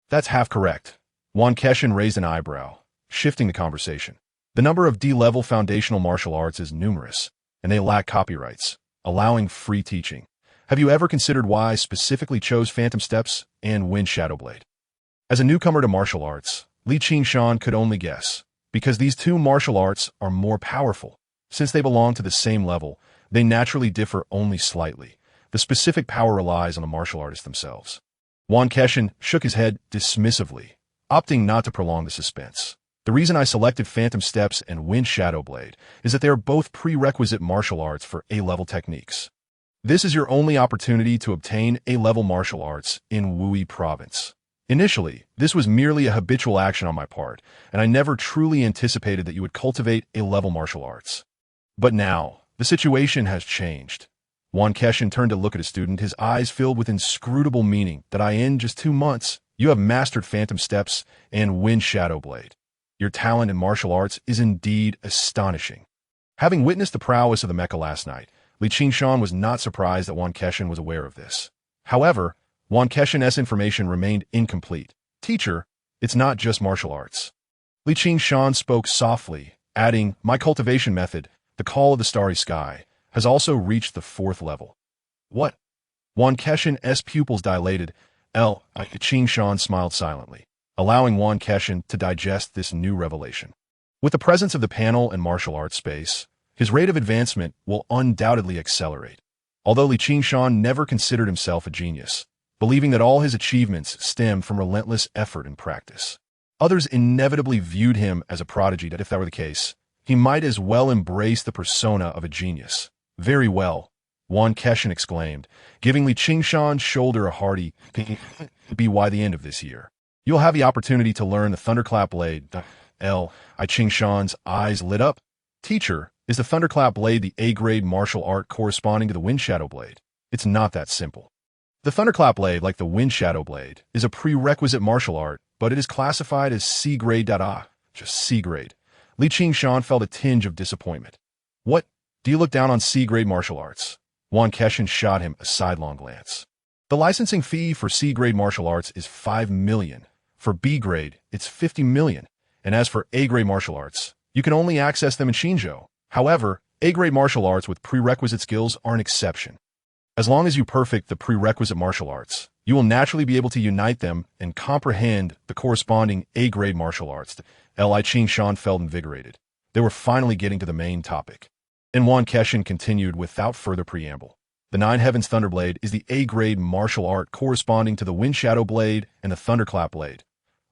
That's half correct. Yuan Keshin raised an eyebrow, shifting the conversation. The number of D-level foundational martial arts is numerous, and they lack copyrights, allowing free teaching. Have you ever considered why I specifically chose Phantom Steps and Wind Shadow Blade? As a newcomer to martial arts, Li Qingshan could only guess, because these 2 martial arts are more powerful. Since they belong to the same level, they naturally differ only slightly. The specific power relies on the martial artists themselves. Yuan Keshin shook his head dismissively, opting not to prolong the suspense. The reason I selected Phantom Steps and Wind Shadow Blade is that they are both prerequisite martial arts for A-level techniques. This is your only opportunity to obtain A-level martial arts in Wui Province. Initially, this was merely a habitual action on my part, and I never truly anticipated that you would cultivate A-level martial arts. But now, the situation has changed. Yuan Keshin turned to look at his student, his eyes filled with inscrutable meaning. That in just 2 months, you have mastered Phantom Steps and Wind Shadow Blade. Your talent in martial arts is indeed astonishing. Having witnessed the prowess of the mecha last night, Li Qingshan was not surprised that Yuan Keshin was aware of this. However, Yuan Keshin's information remained incomplete. Teacher, it's not just martial arts. Li Qingshan spoke softly, adding, my cultivation method, the Call of the Starry Sky, has also reached the 4th level. What? Yuan Keshin's pupils dilated. Qingshan smiled silently, allowing Yuan Keshin to digest this new revelation. With the presence of the panel and martial arts space, his rate of advancement will undoubtedly accelerate. Although Li Qingshan never considered himself a genius, believing that all his achievements stemmed from relentless effort and practice. Others inevitably viewed him as a prodigy that if that were the case, he might as well embrace the persona of a genius. Very well, Yuan Keshin exclaimed, giving Li Qingshan's shoulder a hearty by the end of this year. You'll have the opportunity to learn the Thunderclap Blade. Qingshan's eyes lit up. Teacher, is the Thunderclap Blade the A-grade martial art corresponding to the Wind Shadow Blade? It's not that simple. The Thunderclap Blade, like the Wind Shadow Blade, is a prerequisite martial art, but it is classified as C-grade. Just C-grade. Li Qingshan felt a tinge of disappointment. What? Do you look down on C-grade martial arts? Yuan Keshin shot him a sidelong glance. The licensing fee for C-grade martial arts is 5 million. For B-grade, it's 50 million. And as for A-grade martial arts, you can only access them in Shinjo. However, A-grade martial arts with prerequisite skills are an exception. As long as you perfect the prerequisite martial arts, you will naturally be able to unite them and comprehend the corresponding A-grade martial arts. Li Qingshan felt invigorated. They were finally getting to the main topic. And Yuan Keshin continued without further preamble. The Nine Heavens Thunderblade is the A-grade martial art corresponding to the Wind Shadow Blade and the Thunderclap Blade.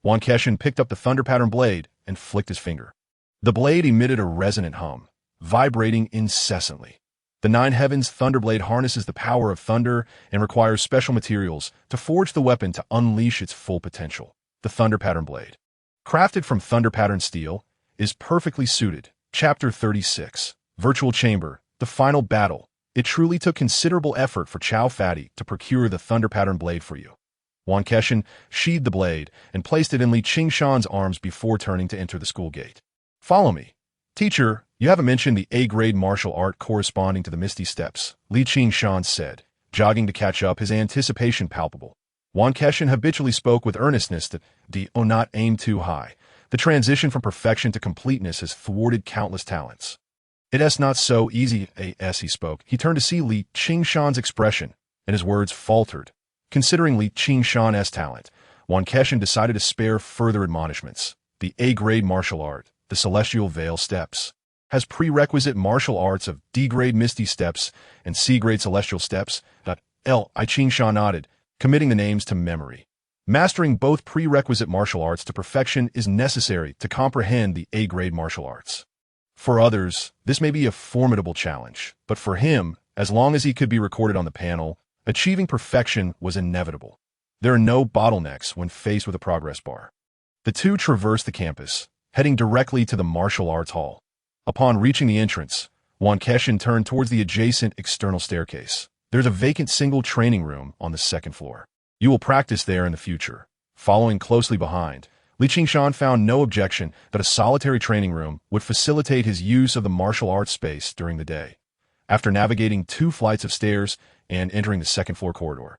Yuan Keshin picked up the Thunder Pattern Blade and flicked his finger. The blade emitted a resonant hum, vibrating incessantly. The Nine Heavens Thunderblade harnesses the power of thunder and requires special materials to forge the weapon to unleash its full potential. The Thunder Pattern Blade, crafted from Thunder Pattern steel, is perfectly suited. Chapter 36, Virtual Chamber, the final battle. It truly took considerable effort for Chow Fatty to procure the Thunder Pattern Blade for you. Yuan Keshin sheathed the blade and placed it in Li Qingshan's arms before turning to enter the school gate. Follow me. Teacher, you haven't mentioned the A-grade martial art corresponding to the Misty Steps, Li Qingshan said, jogging to catch up, his anticipation palpable. Yuan Keshin habitually spoke with earnestness that not aim too high. The transition from perfection to completeness has thwarted countless talents. It's not so easy, as he spoke. He turned to see Li Qingshan's expression, and his words faltered. Considering Li Qingshan's talent, Yuan Keshin decided to spare further admonishments. The A-grade martial art, the Celestial Veil Steps. has prerequisite martial arts of D-grade Misty Steps and C-grade Celestial Steps. Qingshan nodded, committing the names to memory. Mastering both prerequisite martial arts to perfection is necessary to comprehend the A-grade martial arts. For others, this may be a formidable challenge, but for him, as long as he could be recorded on the panel, achieving perfection was inevitable. There are no bottlenecks when faced with a progress bar. The two traversed the campus, heading directly to the martial arts hall. Upon reaching the entrance, Yuan turned towards the adjacent external staircase. There's a vacant single training room on the second floor. You will practice there in the future. Following closely behind, Qingshan found no objection that a solitary training room would facilitate his use of the martial arts space during the day. After navigating 2 flights of stairs and entering the second floor corridor,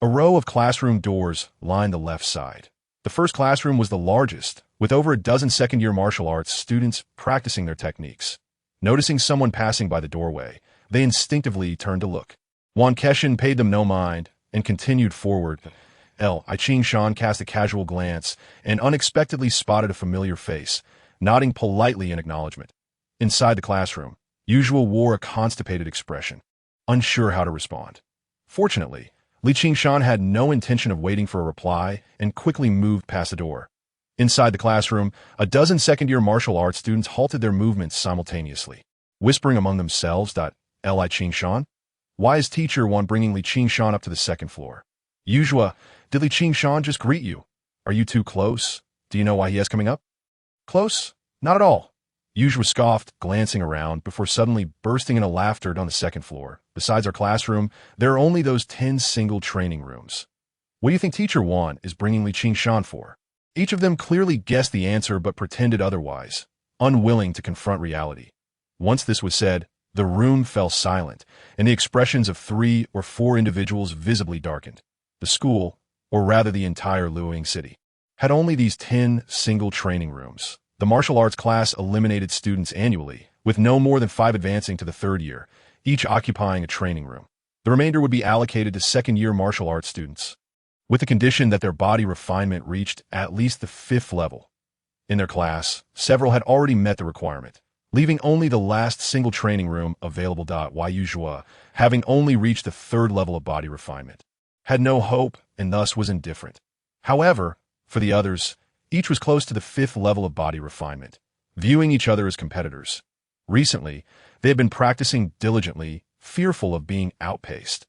a row of classroom doors lined the left side. The first classroom was the largest, with over a dozen second-year martial arts students practicing their techniques. Noticing someone passing by the doorway, they instinctively turned to look. Yuan paid them no mind and continued forward. Qingshan cast a casual glance and unexpectedly spotted a familiar face, nodding politely in acknowledgement. Inside the classroom, Usual wore a constipated expression, unsure how to respond. Fortunately, Qingshan had no intention of waiting for a reply and quickly moved past the door. Inside the classroom, a dozen second-year martial arts students halted their movements simultaneously, whispering among themselves, Qingshan? Why is teacher Yuan bringing Qingshan up to the second floor? Usual, did Qingshan just greet you? Are you too close? Do you know why he is coming up? Close? Not at all. Usual scoffed, glancing around before suddenly bursting into laughter on the second floor. Besides our classroom, there are only those 10 single training rooms. What do you think teacher Yuan is bringing Qingshan for? Each of them clearly guessed the answer but pretended otherwise, unwilling to confront reality. Once this was said, the room fell silent, and the expressions of 3 or 4 individuals visibly darkened. The school, or rather the entire Luoying city, had only these 10 single training rooms. The martial arts class eliminated students annually, with no more than 5 advancing to the 3rd year, each occupying a training room. The remainder would be allocated to second-year martial arts students, with the condition that their body refinement reached at least the 5th level. In their class, several had already met the requirement, leaving only the last single training room available. Yuzhua, having only reached the 3rd level of body refinement, had no hope and thus was indifferent. However, for the others, each was close to the 5th level of body refinement, viewing each other as competitors. Recently, they had been practicing diligently, fearful of being outpaced.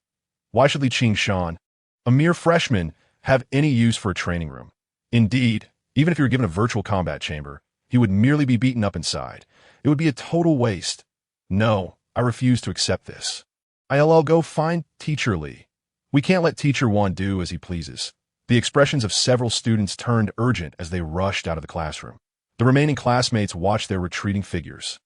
Why should Qingshan, a mere freshman, have any use for a training room? Indeed, even if he were given a virtual combat chamber, he would merely be beaten up inside. It would be a total waste. No, I refuse to accept this. I'll go find Teacher Li. We can't let Teacher Yuan do as he pleases. The expressions of several students turned urgent as they rushed out of the classroom. The remaining classmates watched their retreating figures,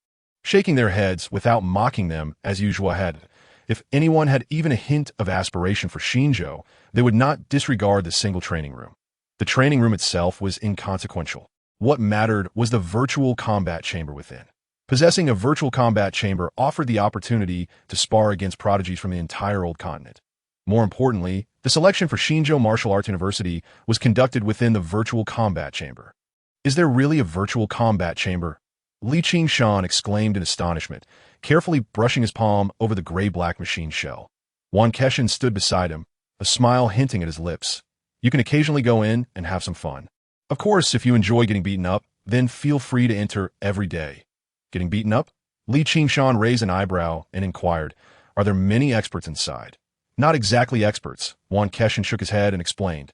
shaking their heads without mocking them as usual had. If anyone had even a hint of aspiration for Xinzhou, they would not disregard the single training room. The training room itself was inconsequential. What mattered was the virtual combat chamber within. Possessing a virtual combat chamber offered the opportunity to spar against prodigies from the entire old continent. More importantly, the selection for Xinzhou Martial Arts University was conducted within the virtual combat chamber. Is there really a virtual combat chamber? Qingshan exclaimed in astonishment, carefully brushing his palm over the gray-black machine shell. Yuan stood beside him, a smile hinting at his lips. You can occasionally go in and have some fun. Of course, if you enjoy getting beaten up, then feel free to enter every day. Getting beaten up? Qingshan raised an eyebrow and inquired, are there many experts inside? Not exactly experts, Yuan shook his head and explained.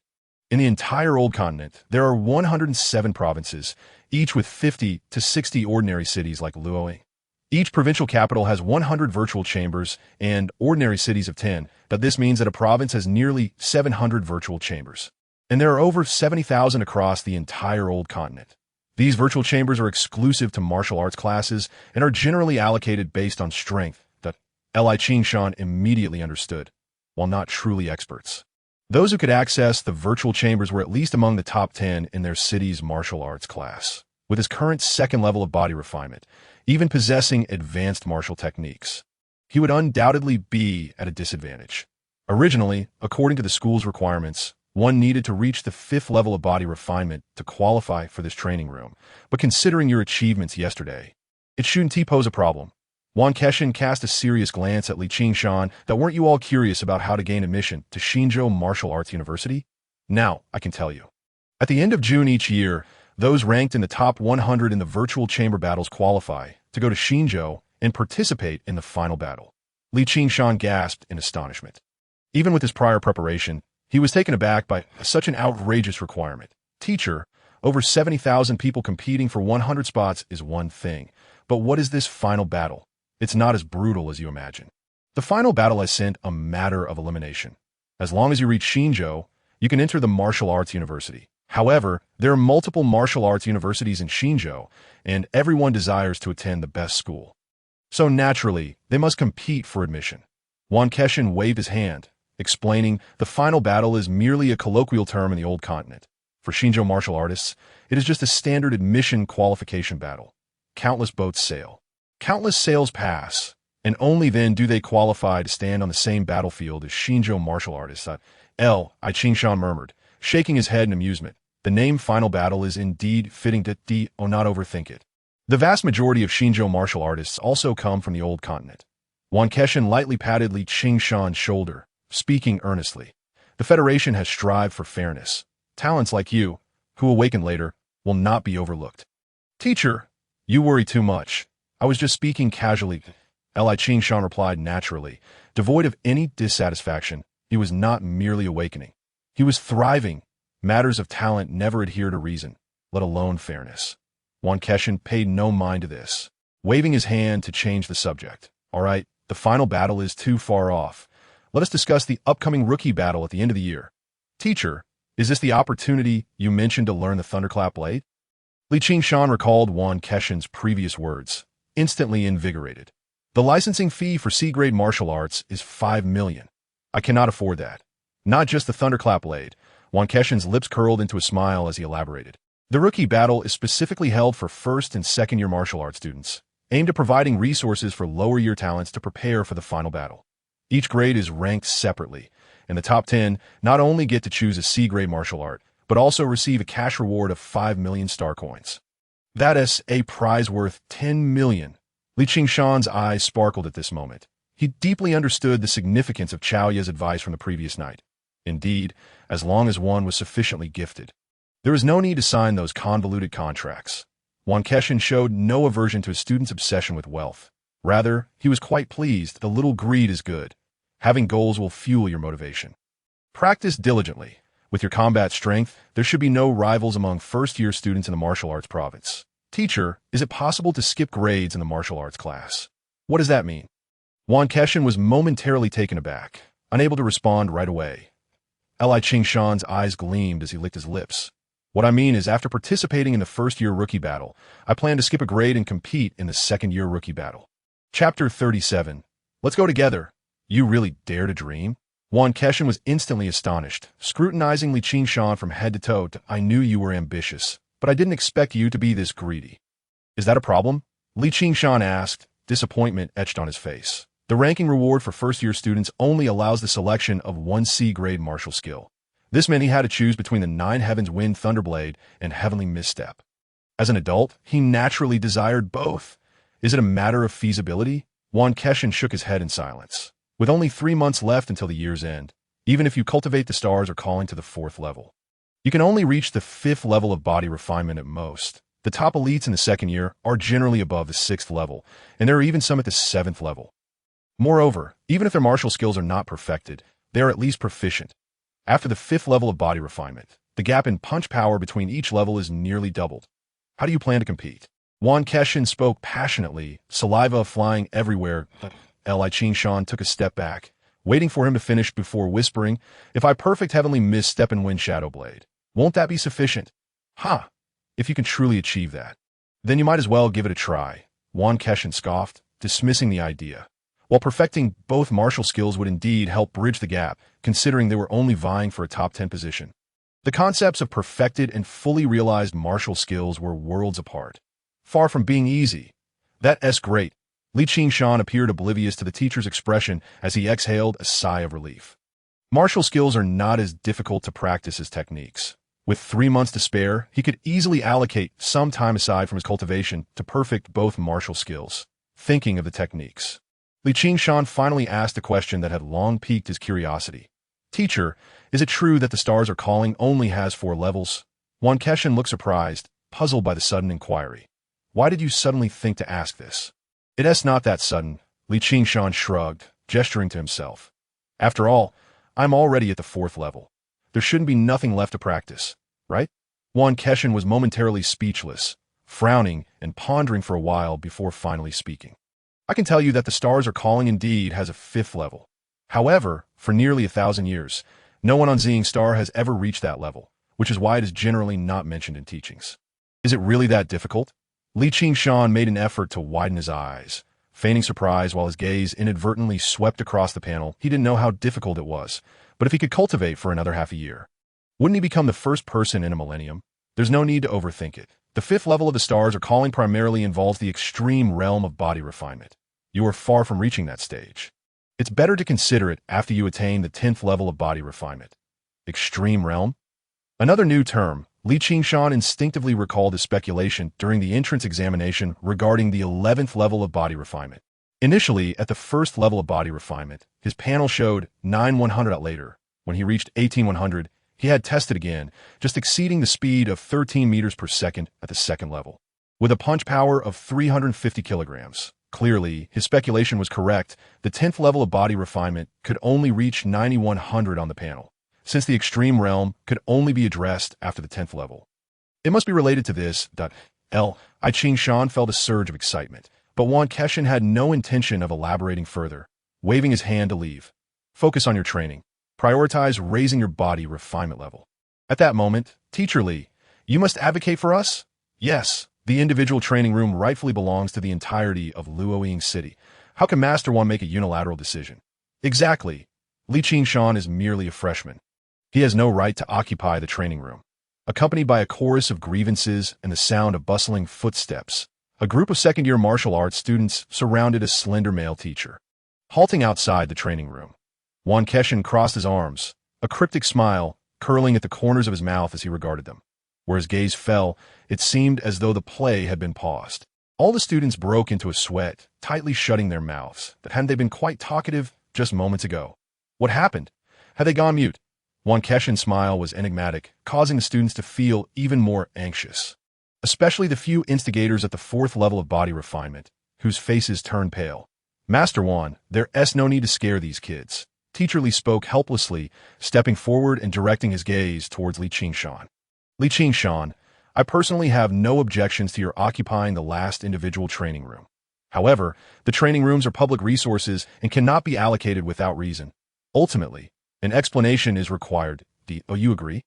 In the entire old continent, there are 107 provinces, each with 50 to 60 ordinary cities like Luoying. Each provincial capital has 100 virtual chambers and ordinary cities of 10, but this means that a province has nearly 700 virtual chambers. And there are over 70,000 across the entire old continent. These virtual chambers are exclusive to martial arts classes and are generally allocated based on strength. Qingshan immediately understood, while not truly experts. Those who could access the virtual chambers were at least among the top 10 in their city's martial arts class, with his current 2nd level of body refinement, even possessing advanced martial techniques. He would undoubtedly be at a disadvantage. Originally, according to the school's requirements, one needed to reach the 5th level of body refinement to qualify for this training room, but considering your achievements yesterday, It shouldn't pose a problem. Yuan Keshin cast a serious glance at Li Qingshan. That weren't you all curious about how to gain admission to Xinzhou Martial Arts University? Now, I can tell you. At the end of June each year, those ranked in the top 100 in the virtual chamber battles qualify to go to Xinzhou and participate in the final battle. Li Qingshan gasped in astonishment. Even with his prior preparation, he was taken aback by such an outrageous requirement. Teacher, over 70,000 people competing for 100 spots is one thing, but what is this final battle? It's not as brutal as you imagine. The final battle is sent a matter of elimination. As long as you reach Xinzhou, you can enter the martial arts university. However, there are multiple martial arts universities in Xinzhou, and everyone desires to attend the best school. So naturally, they must compete for admission. Yuan Keshin waved his hand, explaining the final battle is merely a colloquial term in the old continent. For Xinzhou martial artists, it is just a standard admission qualification battle. Countless boats sail. Countless sails pass, and only then do they qualify to stand on the same battlefield as Xinzhou martial artists. I Qingshan murmured, shaking his head in amusement. The name Final Battle is indeed fitting to not overthink it. The vast majority of Xinzhou martial artists also come from the old continent. Yuan Keshin lightly patted Li Qingshan's shoulder, speaking earnestly. The Federation has strived for fairness. Talents like you, who awaken later, will not be overlooked. Teacher, you worry too much. I was just speaking casually. Li Qingshan replied naturally, devoid of any dissatisfaction. He was not merely awakening. He was thriving. Matters of talent never adhere to reason, let alone fairness. Yuan Keshin paid no mind to this, waving his hand to change the subject. All right, the final battle is too far off. Let us discuss the upcoming rookie battle at the end of the year. Teacher, is this the opportunity you mentioned to learn the Thunderclap Blade? Li Qingshan recalled Yuan Keshin's previous words, instantly invigorated. The licensing fee for C-grade martial arts is 5 million. I cannot afford that. Not just the Thunderclap Blade. Yuan Keshin's lips curled into a smile as he elaborated. The rookie battle is specifically held for first and second-year martial arts students, aimed at providing resources for lower-year talents to prepare for the final battle. Each grade is ranked separately, and the top 10 not only get to choose a C-grade martial art, but also receive a cash reward of 5 million star coins. That is a prize worth 10 million. Li Qingshan's eyes sparkled at this moment. He deeply understood the significance of Chao Ye's advice from the previous night. Indeed, as long as one was sufficiently gifted, there was no need to sign those convoluted contracts. Yuan Keshin showed no aversion to his student's obsession with wealth. Rather, he was quite pleased. The little greed is good. Having goals will fuel your motivation. Practice diligently. With your combat strength, there should be no rivals among first-year students in the martial arts province. Teacher, is it possible to skip grades in the martial arts class? What does that mean? Yuan Keshin was momentarily taken aback, unable to respond right away. Li Qingshan's eyes gleamed as he licked his lips. What I mean is, after participating in the first-year rookie battle, I plan to skip a grade and compete in the second-year rookie battle. Chapter 37. Let's go together. You really dare to dream? Yuan Keshin was instantly astonished, scrutinizing Li Qingshan from head to toe. I knew you were ambitious, but I didn't expect you to be this greedy. Is that a problem? Li Qingshan asked, disappointment etched on his face. The ranking reward for first-year students only allows the selection of one C-grade martial skill. This meant he had to choose between the Nine Heavens Wind Thunderblade and Heavenly Misstep. As an adult, he naturally desired both. Is it a matter of feasibility? Yuan Keshin shook his head in silence. With only 3 months left until the year's end, even if you cultivate the stars or calling to the 4th level, you can only reach the 5th level of body refinement at most. The top elites in the second year are generally above the 6th level, and there are even some at the 7th level. Moreover, even if their martial skills are not perfected, they are at least proficient. After the 5th level of body refinement, the gap in punch power between each level is nearly doubled. How do you plan to compete? Yuan Keshin spoke passionately, saliva flying everywhere. Li Qingshan took a step back, waiting for him to finish before whispering, if I perfect Heavenly Misstep and win Shadow Blade, won't that be sufficient? Ha! If you can truly achieve that, then you might as well give it a try. Yuan Keshin scoffed, dismissing the idea. While perfecting both martial skills would indeed help bridge the gap, considering they were only vying for a top 10 position. The concepts of perfected and fully realized martial skills were worlds apart. Far from being easy. That's great. Li Qingshan appeared oblivious to the teacher's expression as he exhaled a sigh of relief. Martial skills are not as difficult to practice as techniques. With 3 months to spare, he could easily allocate some time aside from his cultivation to perfect both martial skills. Thinking of the techniques, Li Qingshan finally asked a question that had long piqued his curiosity. Teacher, is it true that the stars are calling only has 4 levels? Yuan Keshin looked surprised, puzzled by the sudden inquiry. Why did you suddenly think to ask this? It's not that sudden, Li Qingshan shrugged, gesturing to himself. After all, I'm already at the 4th level. There shouldn't be nothing left to practice, right? Yuan Keshin was momentarily speechless, frowning and pondering for a while before finally speaking. I can tell you that the stars are calling indeed has a 5th level. However, for nearly 1,000 years, no one on Xing Star has ever reached that level, which is why it is generally not mentioned in teachings. Is it really that difficult? Li Qingshan made an effort to widen his eyes, feigning surprise while his gaze inadvertently swept across the panel. He didn't know how difficult it was, but if he could cultivate for another half a year, wouldn't he become the first person in a millennium? There's no need to overthink it. The 5th level of the stars are calling primarily involves the extreme realm of body refinement. You are far from reaching that stage. It's better to consider it after you attain the 10th level of body refinement. Extreme realm? Another new term. Li Qingshan instinctively recalled his speculation during the entrance examination regarding the 11th level of body refinement. Initially, at the 1st level of body refinement, his panel showed 9,100. Later, when he reached 18,100, he had tested again, just exceeding the speed of 13 meters per second at the 2nd level, with a punch power of 350 kilograms. Clearly, his speculation was correct. The 10th level of body refinement could only reach 9,100 on the panel, since the extreme realm could only be addressed after the 10th level. It must be related to this. Li Qingshan felt a surge of excitement, but Yuan Keshin had no intention of elaborating further, waving his hand to leave. Focus on your training. Prioritize raising your body refinement level. At that moment, Teacher Li, you must advocate for us? Yes, the individual training room rightfully belongs to the entirety of Luoying City. How can Master Yuan make a unilateral decision? Exactly. Li Qingshan is merely a freshman. He has no right to occupy the training room. Accompanied by a chorus of grievances and the sound of bustling footsteps, a group of second-year martial arts students surrounded a slender male teacher. Halting outside the training room, Yuan Keshin crossed his arms, a cryptic smile curling at the corners of his mouth as he regarded them. Where his gaze fell, it seemed as though the play had been paused. All the students broke into a sweat, tightly shutting their mouths. But hadn't they been quite talkative just moments ago? What happened? Had they gone mute? Yuan Keshin's smile was enigmatic, causing the students to feel even more anxious. Especially the few instigators at the 4th level of body refinement, whose faces turned pale. Master Yuan, there's no need to scare these kids. Teacher Li spoke helplessly, stepping forward and directing his gaze towards Li Qingshan. Li Qingshan, I personally have no objections to your occupying the last individual training room. However, the training rooms are public resources and cannot be allocated without reason. Ultimately, an explanation is required. Do you agree?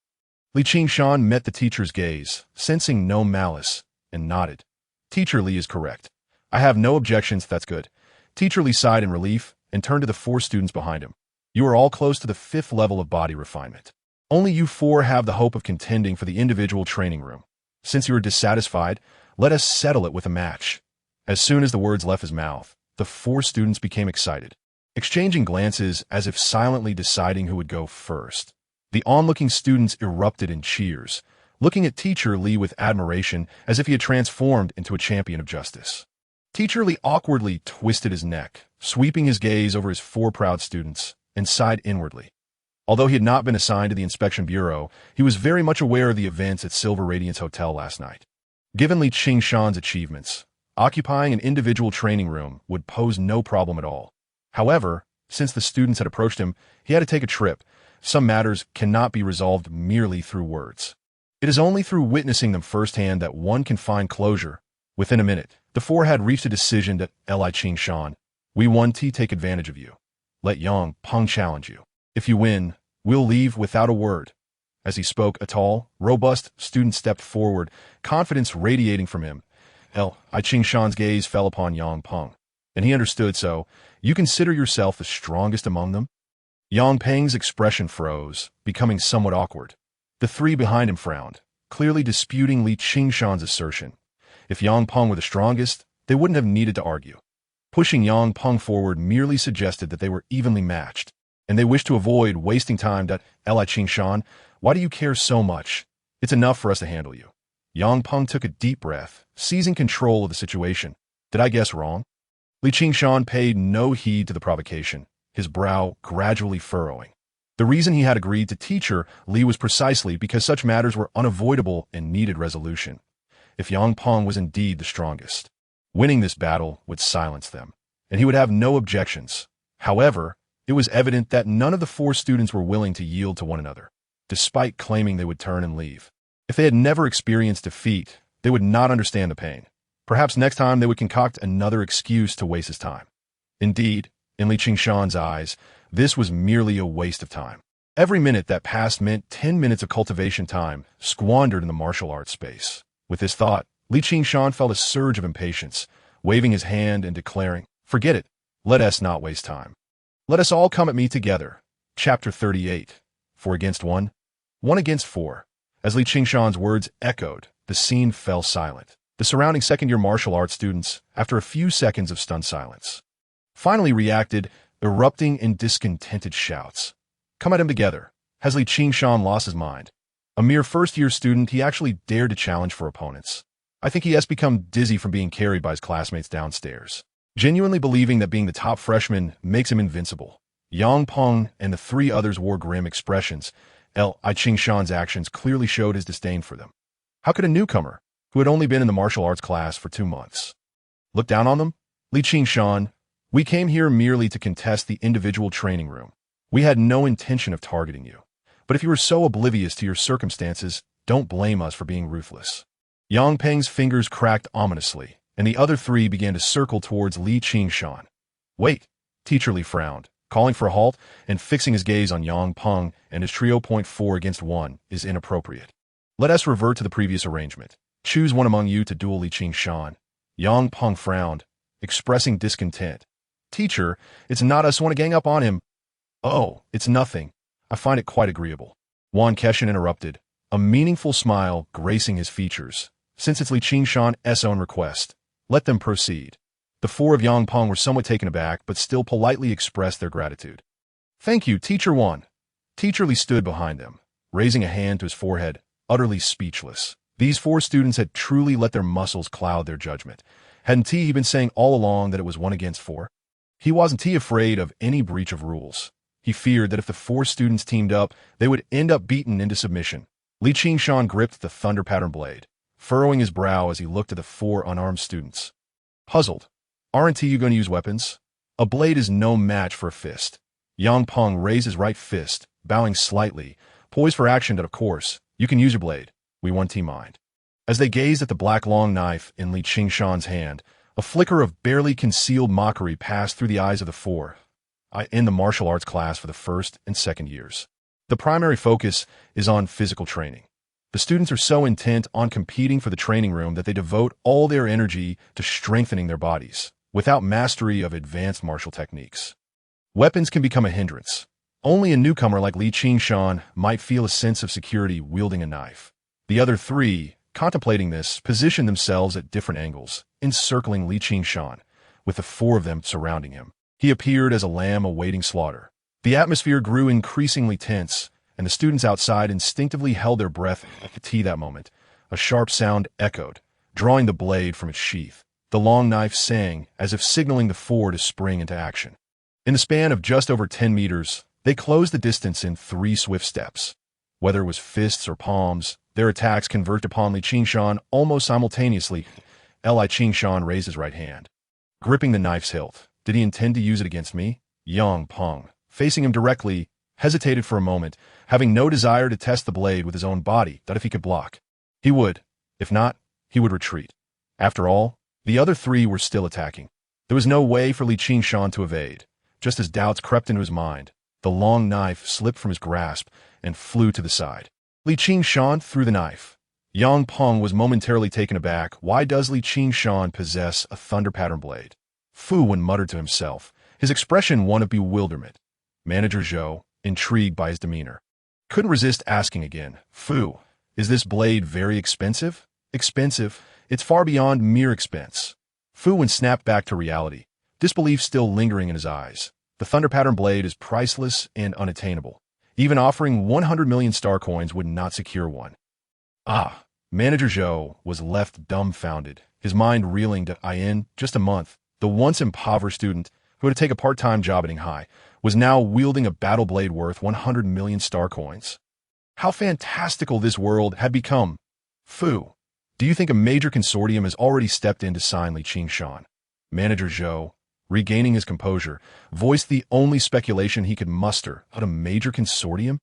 Li Qingshan met the teacher's gaze, sensing no malice, and nodded. Teacher Li is correct. I have no objections, that's good. Teacher Li sighed in relief and turned to the 4 students behind him. You are all close to the 5th level of body refinement. Only you 4 have the hope of contending for the individual training room. Since you are dissatisfied, let us settle it with a match. As soon as the words left his mouth, the 4 students became excited, exchanging glances as if silently deciding who would go first. The onlooking students erupted in cheers, looking at Teacher Li with admiration as if he had transformed into a champion of justice. Teacher Li awkwardly twisted his neck, sweeping his gaze over his 4 proud students, and sighed inwardly. Although he had not been assigned to the inspection bureau, he was very much aware of the events at Silver Radiance Hotel last night. Given Li Qingshan's achievements, occupying an individual training room would pose no problem at all. However, since the students had approached him, he had to take a trip. Some matters cannot be resolved merely through words. It is only through witnessing them firsthand that one can find closure. Within a minute, the 4 had reached a decision that Li Qingshan, we want to take advantage of you. Let Yang Peng challenge you. If you win, we'll leave without a word. As he spoke, a tall, robust student stepped forward, confidence radiating from him. Li Qingshan's gaze fell upon Yang Peng, and he understood. So, you consider yourself the strongest among them? Yang Peng's expression froze, becoming somewhat awkward. The 3 behind him frowned, clearly disputing Li Qingshan's assertion. If Yang Peng were the strongest, they wouldn't have needed to argue. Pushing Yang Peng forward merely suggested that they were evenly matched, and they wished to avoid wasting time. Li Qingshan, why do you care so much? It's enough for us to handle you. Yang Peng took a deep breath, seizing control of the situation. Did I guess wrong? Li Qingshan paid no heed to the provocation, his brow gradually furrowing. The reason he had agreed to teach her Li was precisely because such matters were unavoidable and needed resolution. If Yang Peng was indeed the strongest, winning this battle would silence them, and he would have no objections. However, it was evident that none of the 4 students were willing to yield to one another, despite claiming they would turn and leave. If they had never experienced defeat, they would not understand the pain. Perhaps next time they would concoct another excuse to waste his time. Indeed, in Li Qingshan's eyes, this was merely a waste of time. Every minute that passed meant 10 minutes of cultivation time squandered in the martial arts space. With this thought, Li Qingshan felt a surge of impatience, waving his hand and declaring, "Forget it. Let us not waste time. Let us all come at me together." Chapter 38. 4 against 1. 1 against 4. As Li Qingshan's words echoed, the scene fell silent. The surrounding second-year martial arts students, after a few seconds of stunned silence, finally reacted, erupting in discontented shouts. "Come at him together." Has Li Qingshan lost his mind? A mere first-year student, he actually dared to challenge for opponents. I think he has become dizzy from being carried by his classmates downstairs, genuinely believing that being the top freshman makes him invincible. Yang Peng and the 3 others wore grim expressions. Li Qingshan's actions clearly showed his disdain for them. How could a newcomer, who had only been in the martial arts class for 2 months, look down on them? Li Qingshan, we came here merely to contest the individual training room. We had no intention of targeting you. But if you were so oblivious to your circumstances, don't blame us for being ruthless. Yang Peng's fingers cracked ominously, and the other 3 began to circle towards Li Qingshan. "Wait," Teacher Li frowned, calling for a halt and fixing his gaze on Yang Peng and his trio. 4 against 1 is inappropriate. Let us revert to the previous arrangement. Choose one among you to duel Li Qingshan. Yang Peng frowned, expressing discontent. "Teacher, it's not us want to gang up on him." "Oh, it's nothing. I find it quite agreeable." Yuan Keshin interrupted, a meaningful smile gracing his features. "Since it's Li Qingshan's own request, let them proceed." The 4 of Yang Peng were somewhat taken aback, but still politely expressed their gratitude. "Thank you, Teacher Yuan." Teacher Li stood behind them, raising a hand to his forehead, utterly speechless. These 4 students had truly let their muscles cloud their judgment. Hadn't he been saying all along that it was 1 against 4? He wasn't afraid of any breach of rules. He feared that if the 4 students teamed up, they would end up beaten into submission. Li Qingshan gripped the thunder pattern blade, furrowing his brow as he looked at the 4 unarmed students. Puzzled, "Aren't you going to use weapons? A blade is no match for a fist." Yang Peng raised his right fist, bowing slightly, poised for action that, of course, "You can use your blade. We want to mind." As they gazed at the black long knife in Li Qingshan's hand, a flicker of barely concealed mockery passed through the eyes of the 4. In the martial arts class for the first and second years, the primary focus is on physical training. The students are so intent on competing for the training room that they devote all their energy to strengthening their bodies, without mastery of advanced martial techniques. Weapons can become a hindrance. Only a newcomer like Li Qingshan might feel a sense of security wielding a knife. The other 3, contemplating this, positioned themselves at different angles, encircling Li Qingshan, with the 4 of them surrounding him. He appeared as a lamb awaiting slaughter. The atmosphere grew increasingly tense, and the students outside instinctively held their breath at that moment. A sharp sound echoed, drawing the blade from its sheath. The long knife sang, as if signaling the 4 to spring into action. In the span of just over 10 meters, they closed the distance in 3 swift steps. Whether it was fists or palms, their attacks converged upon Li Qingshan almost simultaneously. Li Qingshan raised his right hand, gripping the knife's hilt. Did he intend to use it against me? Yang Peng, facing him directly, hesitated for a moment, having no desire to test the blade with his own body, that if he could block, he would. If not, he would retreat. After all, the other 3 were still attacking. There was no way for Li Qingshan to evade. Just as doubts crept into his mind, the long knife slipped from his grasp and flew to the side. Li Qingshan threw the knife. Yang Peng was momentarily taken aback. Why does Li Qingshan possess a thunder pattern blade? Fu Wen muttered to himself, his expression one of bewilderment. Manager Zhou, intrigued by his demeanor, couldn't resist asking again, "Fu, is this blade very expensive?" "Expensive? It's far beyond mere expense." Fu Wen snapped back to reality, disbelief still lingering in his eyes. The thunder pattern blade is priceless and unattainable. Even offering 100 million star coins would not secure one. Ah, Manager Zhou was left dumbfounded, his mind reeling that in just a month, the once impoverished student who had to take a part-time job at High was now wielding a battle blade worth 100 million star coins. How fantastical this world had become. Fu, do you think a major consortium has already stepped in to sign Li Qingshan? Manager Zhou, regaining his composure, voiced the only speculation he could muster about a major consortium.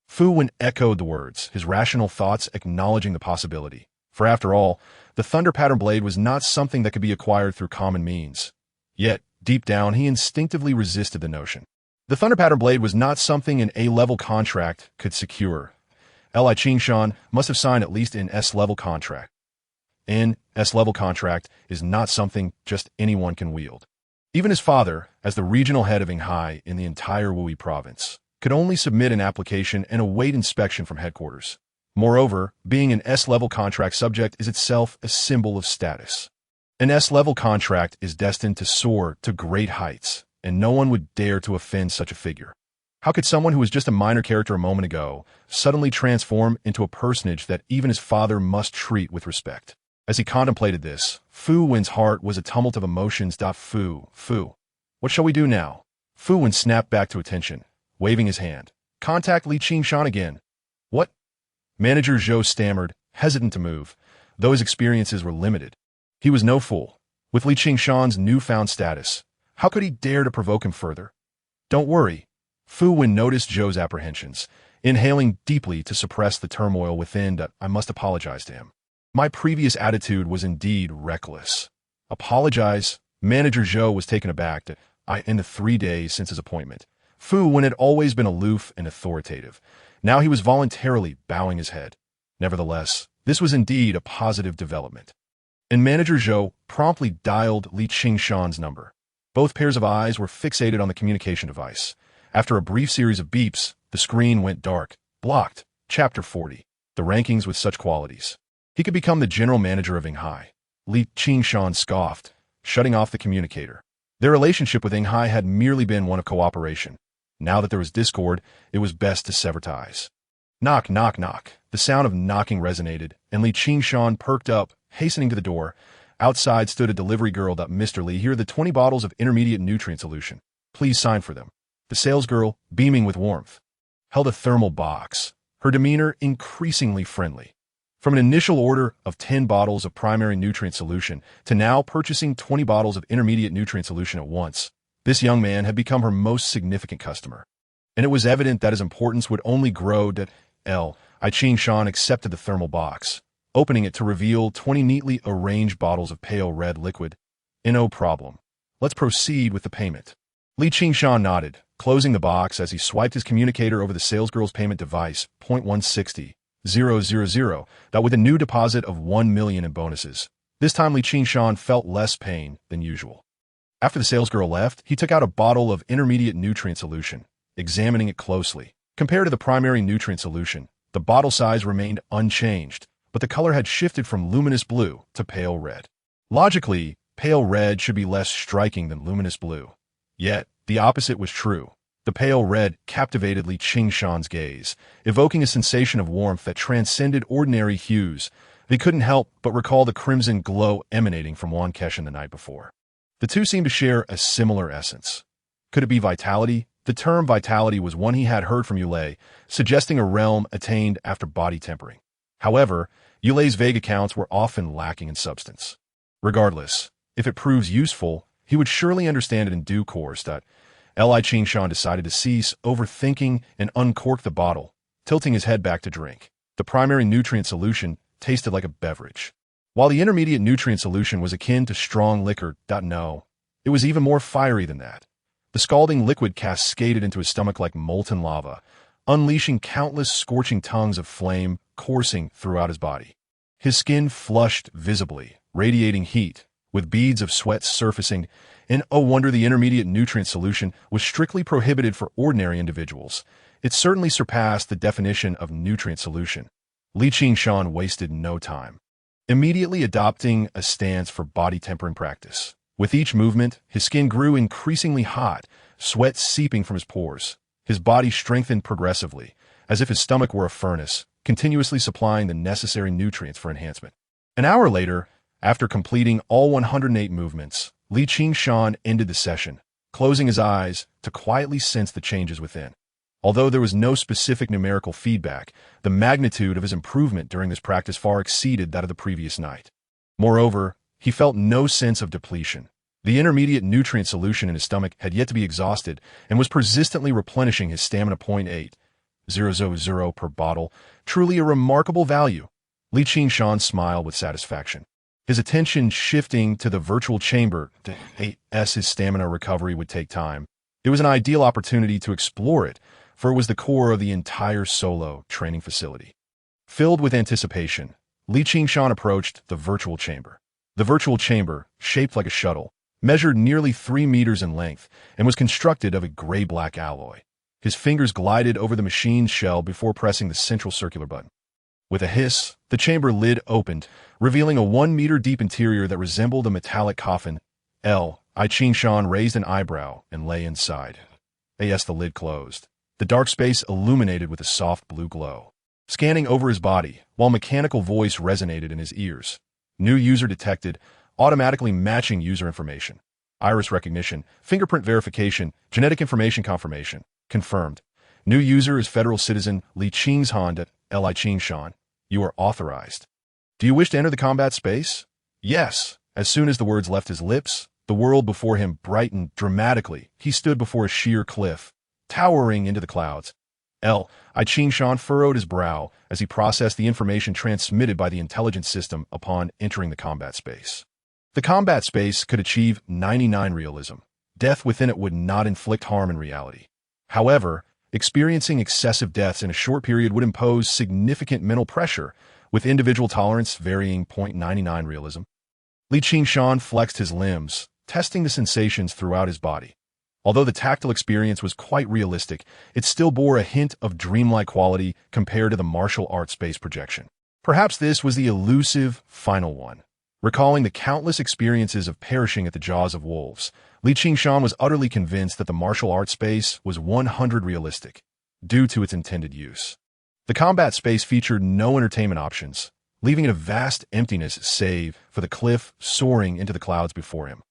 Fu Wen echoed the words, his rational thoughts acknowledging the possibility. For after all, the Thunder Pattern Blade was not something that could be acquired through common means. Yet, deep down, he instinctively resisted the notion. The Thunder Pattern Blade was not something an A-level contract could secure. Li Qingshan must have signed at least an S-level contract. An S-level contract is not something just anyone can wield. Even his father, as the regional head of High in the entire Wui province, could only submit an application and await inspection from headquarters. Moreover, being an S-level contract subject is itself a symbol of status. An S-level contract is destined to soar to great heights, and no one would dare to offend such a figure. How could someone who was just a minor character a moment ago suddenly transform into a personage that even his father must treat with respect? As he contemplated this, Fu Wen's heart was a tumult of emotions. Fu, what shall we do now? Fu Wen snapped back to attention, waving his hand. Contact Li Qingshan again. What? Manager Zhou stammered, hesitant to move, though his experiences were limited. He was no fool. With Li Qingshan's newfound status, how could he dare to provoke him further? Don't worry. Fu Wen noticed Zhou's apprehensions, inhaling deeply to suppress the turmoil within. I must apologize to him. My previous attitude was indeed reckless. Apologize? Manager Zhou was taken aback. In the 3 days since his appointment, Fu Wen had always been aloof and authoritative. Now he was voluntarily bowing his head. Nevertheless, this was indeed a positive development. And Manager Zhou promptly dialed Li Qingshan's number. Both pairs of eyes were fixated on the communication device. After a brief series of beeps, the screen went dark. Blocked. Chapter 40. The rankings with such qualities. He could become the general manager of High. Li Qingshan scoffed, shutting off the communicator. Their relationship with High had merely been one of cooperation. Now that there was discord, it was best to sever ties. Knock, knock, knock. The sound of knocking resonated, and Li Qingshan perked up, hastening to the door. Outside stood a delivery girl. Mr. Li, here are the 20 bottles of intermediate nutrient solution. Please sign for them. The salesgirl, beaming with warmth, held a thermal box, her demeanor increasingly friendly. From an initial order of 10 bottles of primary nutrient solution to now purchasing 20 bottles of intermediate nutrient solution at once, this young man had become her most significant customer. And it was evident that his importance would only grow. Li Qingshan accepted the thermal box, opening it to reveal 20 neatly arranged bottles of pale red liquid. No problem. Let's proceed with the payment. Li Qingshan nodded, closing the box as he swiped his communicator over the salesgirl's payment device. 160,000, that with a new deposit of 1 million in bonuses. This time Li Qingshan felt less pain than usual. After the salesgirl left, he took out a bottle of intermediate nutrient solution, examining it closely. Compared to the primary nutrient solution, the bottle size remained unchanged, but the color had shifted from luminous blue to pale red. Logically, pale red should be less striking than luminous blue. Yet, the opposite was true. The pale red captivated Li Qingshan's gaze, evoking a sensation of warmth that transcended ordinary hues. He couldn't help but recall the crimson glow emanating from Yuan the night before. The two seemed to share a similar essence. Could it be vitality? The term vitality was one he had heard from Yulei, suggesting a realm attained after body tempering. However, Yulei's vague accounts were often lacking in substance. Regardless, if it proves useful, he would surely understand it in due course. Li Qingshan decided to cease overthinking and uncork the bottle, tilting his head back to drink. The primary nutrient solution tasted like a beverage, while the intermediate nutrient solution was akin to strong liquor. No, it was even more fiery than that. The scalding liquid cascaded into his stomach like molten lava, unleashing countless scorching tongues of flame coursing throughout his body. His skin flushed visibly, radiating heat, with beads of sweat surfacing, and oh wonder the intermediate nutrient solution was strictly prohibited for ordinary individuals. It certainly surpassed the definition of nutrient solution. Li Qingshan wasted no time, immediately adopting a stance for body tempering practice. With each movement, his skin grew increasingly hot, sweat seeping from his pores. His body strengthened progressively, as if his stomach were a furnace, continuously supplying the necessary nutrients for enhancement. An hour later, after completing all 108 movements, Li Qingshan ended the session, closing his eyes to quietly sense the changes within. Although there was no specific numerical feedback, the magnitude of his improvement during this practice far exceeded that of the previous night. Moreover, he felt no sense of depletion. The intermediate nutrient solution in his stomach had yet to be exhausted and was persistently replenishing his stamina. 0.800 per bottle, truly a remarkable value. Li Qingshan smiled with satisfaction. His attention shifting to the virtual chamber, as his stamina recovery would take time. It was an ideal opportunity to explore it, for it was the core of the entire solo training facility. Filled with anticipation, Li Qingshan approached the virtual chamber. The virtual chamber, shaped like a shuttle, measured nearly 3 meters in length and was constructed of a gray-black alloy. His fingers glided over the machine's shell before pressing the central circular button. With a hiss, the chamber lid opened, revealing a 1-meter-deep interior that resembled a metallic coffin. Li Qingshan raised an eyebrow and lay inside. As the lid closed, the dark space illuminated with a soft blue glow. Scanning over his body, while mechanical voice resonated in his ears. New user detected, automatically matching user information. Iris recognition, fingerprint verification, genetic information confirmation. Confirmed. New user is federal citizen Li Qingshan. Li Qingshan, you are authorized. Do you wish to enter the combat space? Yes. As soon as the words left his lips, the world before him brightened dramatically. He stood before a sheer cliff, towering into the clouds. Li Qingshan furrowed his brow as he processed the information transmitted by the intelligence system upon entering the combat space. The combat space could achieve 99 realism. Death within it would not inflict harm in reality. However, experiencing excessive deaths in a short period would impose significant mental pressure, with individual tolerance varying. 0.99 realism. Li Qingshan flexed his limbs, testing the sensations throughout his body. Although the tactile experience was quite realistic, it still bore a hint of dreamlike quality compared to the martial arts space projection. Perhaps this was the elusive final one. Recalling the countless experiences of perishing at the jaws of wolves, Li Qingshan was utterly convinced that the martial arts space was 100% realistic, due to its intended use. The combat space featured no entertainment options, leaving it a vast emptiness save for the cliff soaring into the clouds before him.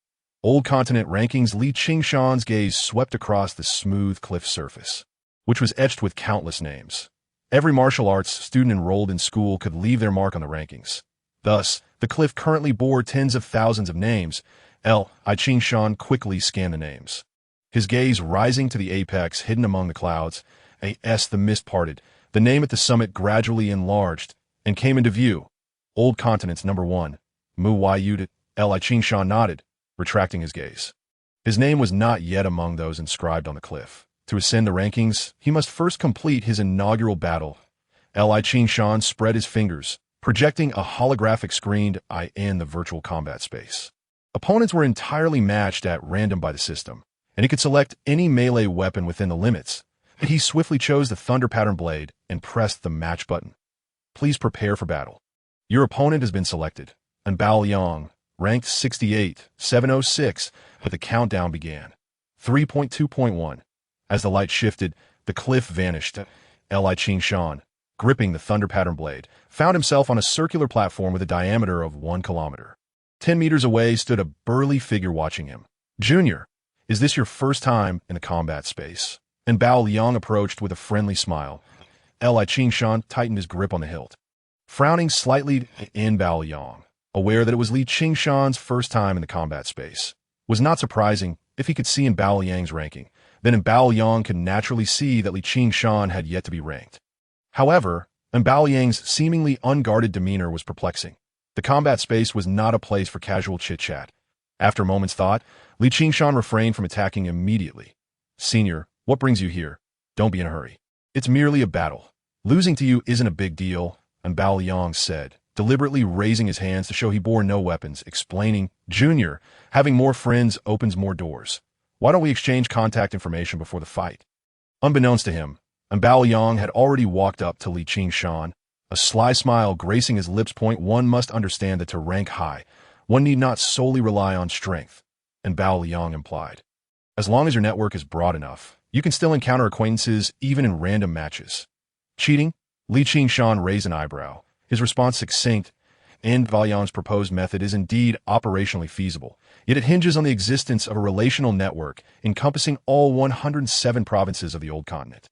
Old continent rankings. Li Qingshan's gaze swept across the smooth cliff surface, which was etched with countless names. Every martial arts student enrolled in school could leave their mark on the rankings. Thus, the cliff currently bore tens of thousands of names. Li Qingshan quickly scanned the names. His gaze rising to the apex hidden among the clouds. As the mist parted, the name at the summit gradually enlarged and came into view. Old continent's number 1. Mu Yudit. Li Qingshan nodded, retracting his gaze. His name was not yet among those inscribed on the cliff. To ascend the rankings, he must first complete his inaugural battle. Li Qingshan spread his fingers, projecting a holographic screen in the virtual combat space. Opponents were entirely matched at random by the system, and he could select any melee weapon within the limits. He swiftly chose the thunder pattern blade and pressed the match button. Please prepare for battle. Your opponent has been selected, and Bao Liang, ranked 68, 706, but the countdown began. 3.2.1. As the light shifted, the cliff vanished. Li Qingshan, gripping the thunder pattern blade, found himself on a circular platform with a diameter of 1 kilometer. 10 meters away stood a burly figure watching him. Junior, is this your first time in the combat space? And Bao Liang approached with a friendly smile. Li Qingshan tightened his grip on the hilt. Frowning slightly in Bao Liang, aware that it was Li Qingshan's first time in the combat space, was not surprising if he could see in Bao Liang's ranking. Then Bao Liang could naturally see that Li Qingshan had yet to be ranked. However, Bao Liang's seemingly unguarded demeanor was perplexing. The combat space was not a place for casual chit-chat. After a moment's thought, Li Qingshan refrained from attacking immediately. Senior, what brings you here? Don't be in a hurry. It's merely a battle. Losing to you isn't a big deal, Bao Liang said, deliberately raising his hands to show he bore no weapons, explaining, Junior, having more friends opens more doors. Why don't we exchange contact information before the fight? Unbeknownst to him, Bao Liang had already walked up to Li Qingshan, a sly smile gracing his lips. One must understand that to rank high, one need not solely rely on strength, Bao Liang implied. As long as your network is broad enough, you can still encounter acquaintances even in random matches. Cheating? Li Qingshan raised an eyebrow, his response succinct, and Baoyang's proposed method is indeed operationally feasible, yet it hinges on the existence of a relational network encompassing all 107 provinces of the old continent.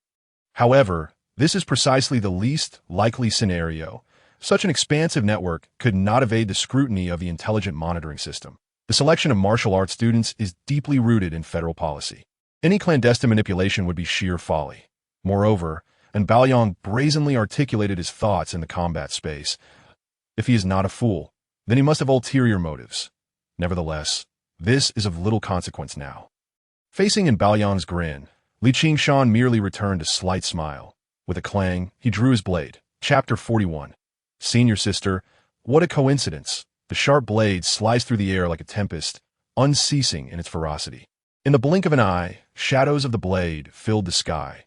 However, this is precisely the least likely scenario. Such an expansive network could not evade the scrutiny of the intelligent monitoring system. The selection of martial arts students is deeply rooted in federal policy. Any clandestine manipulation would be sheer folly. Moreover, and Baoyang brazenly articulated his thoughts in the combat space. If he is not a fool, then he must have ulterior motives. Nevertheless, this is of little consequence now. Facing in Baoyang's grin, Li Qingshan merely returned a slight smile. With a clang, he drew his blade. Chapter 41. Senior sister, what a coincidence. The sharp blade sliced through the air like a tempest, unceasing in its ferocity. In the blink of an eye, shadows of the blade filled the sky.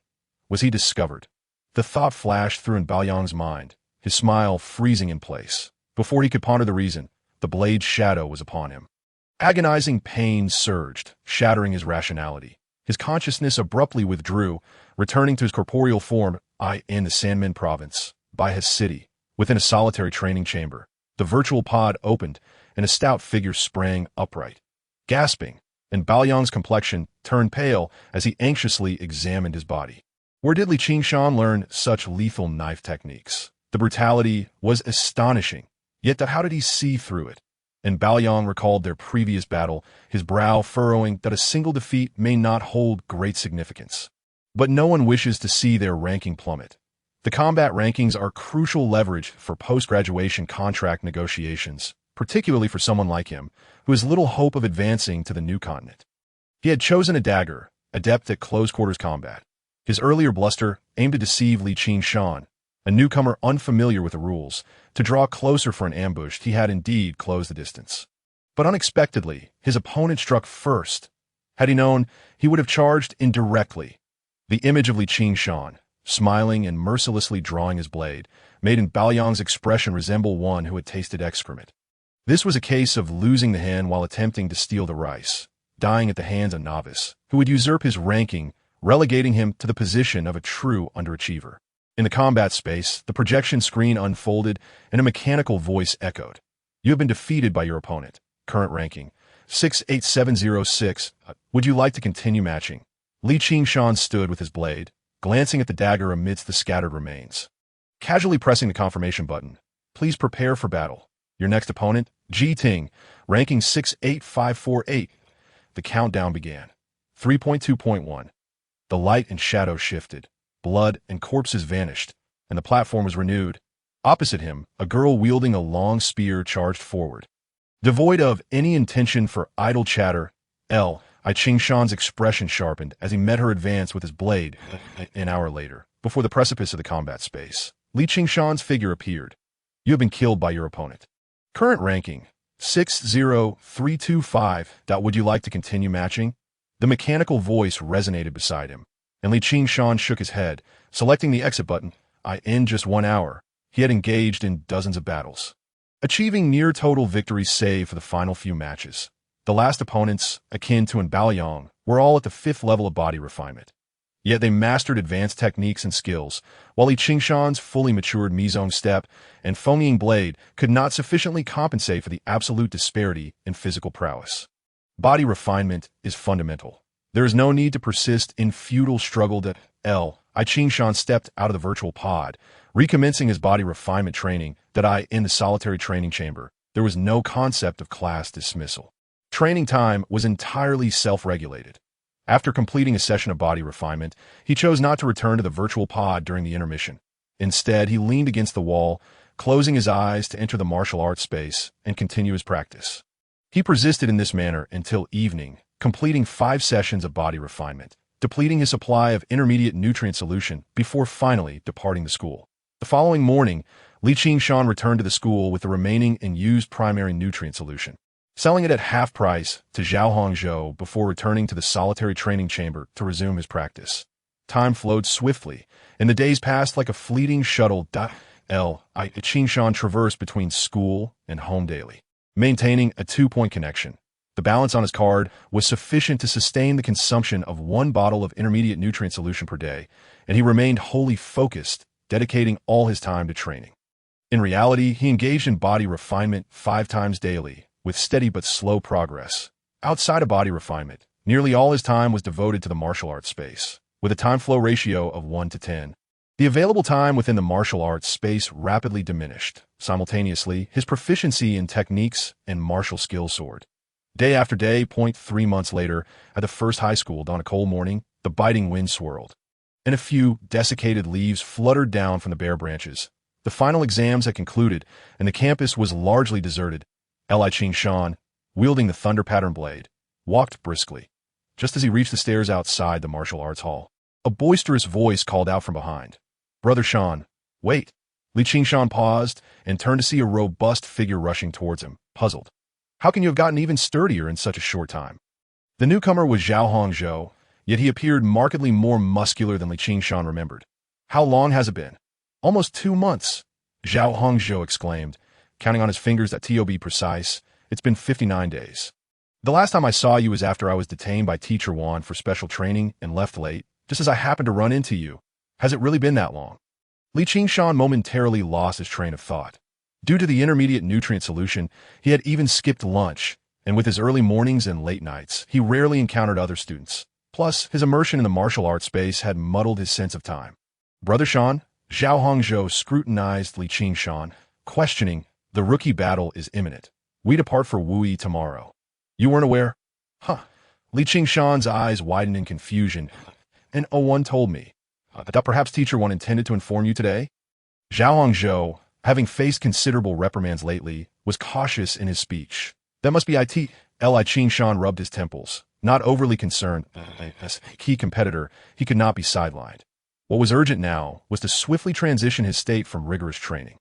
Was he discovered? The thought flashed through in Baoyang's mind, his smile freezing in place. Before he could ponder the reason, the blade's shadow was upon him. Agonizing pain surged, shattering his rationality. His consciousness abruptly withdrew, returning to his corporeal form, in the Sanmen province, by his city, within a solitary training chamber. The virtual pod opened, and a stout figure sprang upright. Gasping, and Baoyang's complexion turned pale as he anxiously examined his body. Where did Li Qingshan learn such lethal knife techniques? The brutality was astonishing, yet how did he see through it? And Baoyang recalled their previous battle, his brow furrowing that a single defeat may not hold great significance. But no one wishes to see their ranking plummet. The combat rankings are crucial leverage for post-graduation contract negotiations, particularly for someone like him, who has little hope of advancing to the new continent. He had chosen a dagger, adept at close-quarters combat. His earlier bluster aimed to deceive Li Qingshan, a newcomer unfamiliar with the rules. To draw closer for an ambush, he had indeed closed the distance. But unexpectedly, his opponent struck first. Had he known, he would have charged indirectly. The image of Li Qingshan, smiling and mercilessly drawing his blade, made in Baoyang's expression resemble one who had tasted excrement. This was a case of losing the hen while attempting to steal the rice, dying at the hands of a novice, who would usurp his ranking, relegating him to the position of a true underachiever. In the combat space, the projection screen unfolded and a mechanical voice echoed. You have been defeated by your opponent. Current ranking, 68706. Would you like to continue matching? Li Qingshan stood with his blade, glancing at the dagger amidst the scattered remains. Casually pressing the confirmation button, please prepare for battle. Your next opponent, Ji Ting, ranking 68548. The countdown began. 3.2.1. The light and shadow shifted. Blood and corpses vanished, and the platform was renewed. Opposite him, a girl wielding a long spear charged forward. Devoid of any intention for idle chatter, Li Qingshan's expression sharpened as he met her advance with his blade. An hour later, before the precipice of the combat space, Li Qingshan's figure appeared. You have been killed by your opponent. Current ranking, 60325. Would you like to continue matching? The mechanical voice resonated beside him, and Li Qingshan shook his head, selecting the exit button. In just 1 hour, he had engaged in dozens of battles, achieving near-total victories save for the final few matches. The last opponents, akin to Baoyang, were all at the 5th level of body refinement. Yet they mastered advanced techniques and skills, while Li Qingshan's fully matured Mizong step and Fengying blade could not sufficiently compensate for the absolute disparity in physical prowess. Body refinement is fundamental. There is no need to persist in futile struggle. Li Qingshan stepped out of the virtual pod, recommencing his body refinement training. In the solitary training chamber, there was no concept of class dismissal. Training time was entirely self-regulated. After completing a session of body refinement, he chose not to return to the virtual pod during the intermission. Instead, he leaned against the wall, closing his eyes to enter the martial arts space and continue his practice. He persisted in this manner until evening, completing 5 sessions of body refinement, depleting his supply of intermediate nutrient solution before finally departing the school. The following morning, Li Qingshan returned to the school with the remaining and used primary nutrient solution, selling it at half price to Zhao Hongzhou before returning to the solitary training chamber to resume his practice. Time flowed swiftly, and the days passed like a fleeting shuttle. Li Qingshan traversed between school and home daily, maintaining a 2-point connection. The balance on his card was sufficient to sustain the consumption of 1 bottle of intermediate nutrient solution per day, and he remained wholly focused, dedicating all his time to training. In reality, he engaged in body refinement 5 times daily, with steady but slow progress. Outside of body refinement, nearly all his time was devoted to the martial arts space, with a time-flow ratio of 1 to 10. The available time within the martial arts space rapidly diminished. Simultaneously, his proficiency in techniques and martial skills soared. Day after day, 3 months later, at the first high school on a cold morning, the biting wind swirled, and a few desiccated leaves fluttered down from the bare branches. The final exams had concluded, and the campus was largely deserted. Li Shan, wielding the thunder pattern blade, walked briskly. Just as he reached the stairs outside the martial arts hall, a boisterous voice called out from behind. "Brother Shan, wait." Li Shan paused and turned to see a robust figure rushing towards him, puzzled. How can you have gotten even sturdier in such a short time? The newcomer was Zhao Hongzhou, yet he appeared markedly more muscular than Li Shan remembered. How long has it been? Almost 2 months, Zhao Hongzhou exclaimed, counting on his fingers to be precise. It's been 59 days. The last time I saw you was after I was detained by Teacher Yuan for special training and left late, just as I happened to run into you. Has it really been that long? Li Shan momentarily lost his train of thought. Due to the intermediate nutrient solution, he had even skipped lunch, and with his early mornings and late nights, he rarely encountered other students. Plus, his immersion in the martial arts space had muddled his sense of time. Brother Shan, Zhao Hongzhou scrutinized Li Shan, questioning, "The rookie battle is imminent. We depart for Wuyi tomorrow. You weren't aware?" Huh. Li Shan's eyes widened in confusion. "And one told me that perhaps Teacher One intended to inform you today?" Zhao Hongzhou, having faced considerable reprimands lately, was cautious in his speech. "That must be it." Li Shan rubbed his temples, not overly concerned. As a key competitor, he could not be sidelined. What was urgent now was to swiftly transition his state from rigorous training.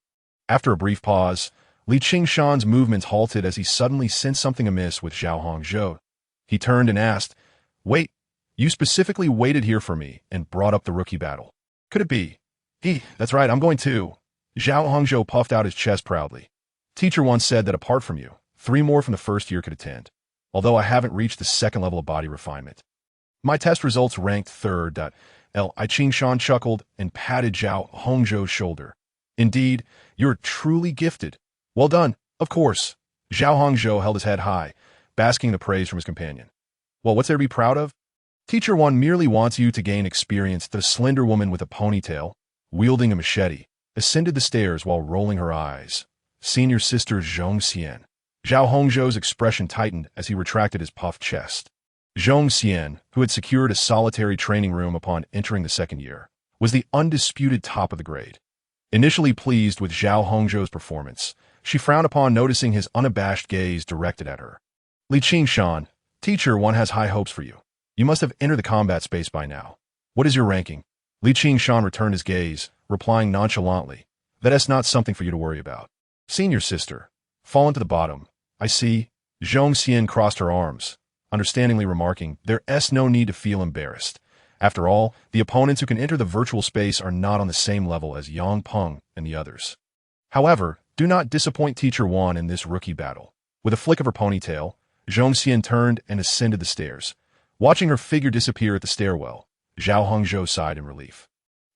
After a brief pause, Li Shan's movements halted as he suddenly sensed something amiss with Zhao Hongzhou. He turned and asked, "Wait, you specifically waited here for me and brought up the rookie battle. Could it be?" That's right, I'm going too." Zhao Hongzhou puffed out his chest proudly. "Teacher once said that apart from you, 3 more from the first year could attend, although I haven't reached the second level of body refinement. My test results ranked 3rd. Li Shan chuckled and patted Zhao Hongzhou's shoulder. "Indeed, you're truly gifted. Well done, of course." Zhao Hongzhou held his head high, basking in the praise from his companion. "Well, what's there to be proud of? Teacher One merely wants you to gain experience." The slender woman with a ponytail, wielding a machete, ascended the stairs while rolling her eyes. "Senior Sister Zhong Xian." Zhao Hongzhou's expression tightened as he retracted his puffed chest. Zhong Xian, who had secured a solitary training room upon entering the second year, was the undisputed top of the grade. Initially pleased with Zhao Hongzhou's performance, she frowned upon noticing his unabashed gaze directed at her. "Li Shan, Teacher One has high hopes for you. You must have entered the combat space by now. What is your ranking?" Li Shan returned his gaze, replying nonchalantly, "That's not something for you to worry about." "Senior Sister, fallen to the bottom. I see." Zhong Xian crossed her arms, understandingly remarking, "There's no need to feel embarrassed. After all, the opponents who can enter the virtual space are not on the same level as Yang Peng and the others. However, do not disappoint Teacher Wan in this rookie battle." With a flick of her ponytail, Zhong Xian turned and ascended the stairs. Watching her figure disappear at the stairwell, Zhao Hongzhou sighed in relief.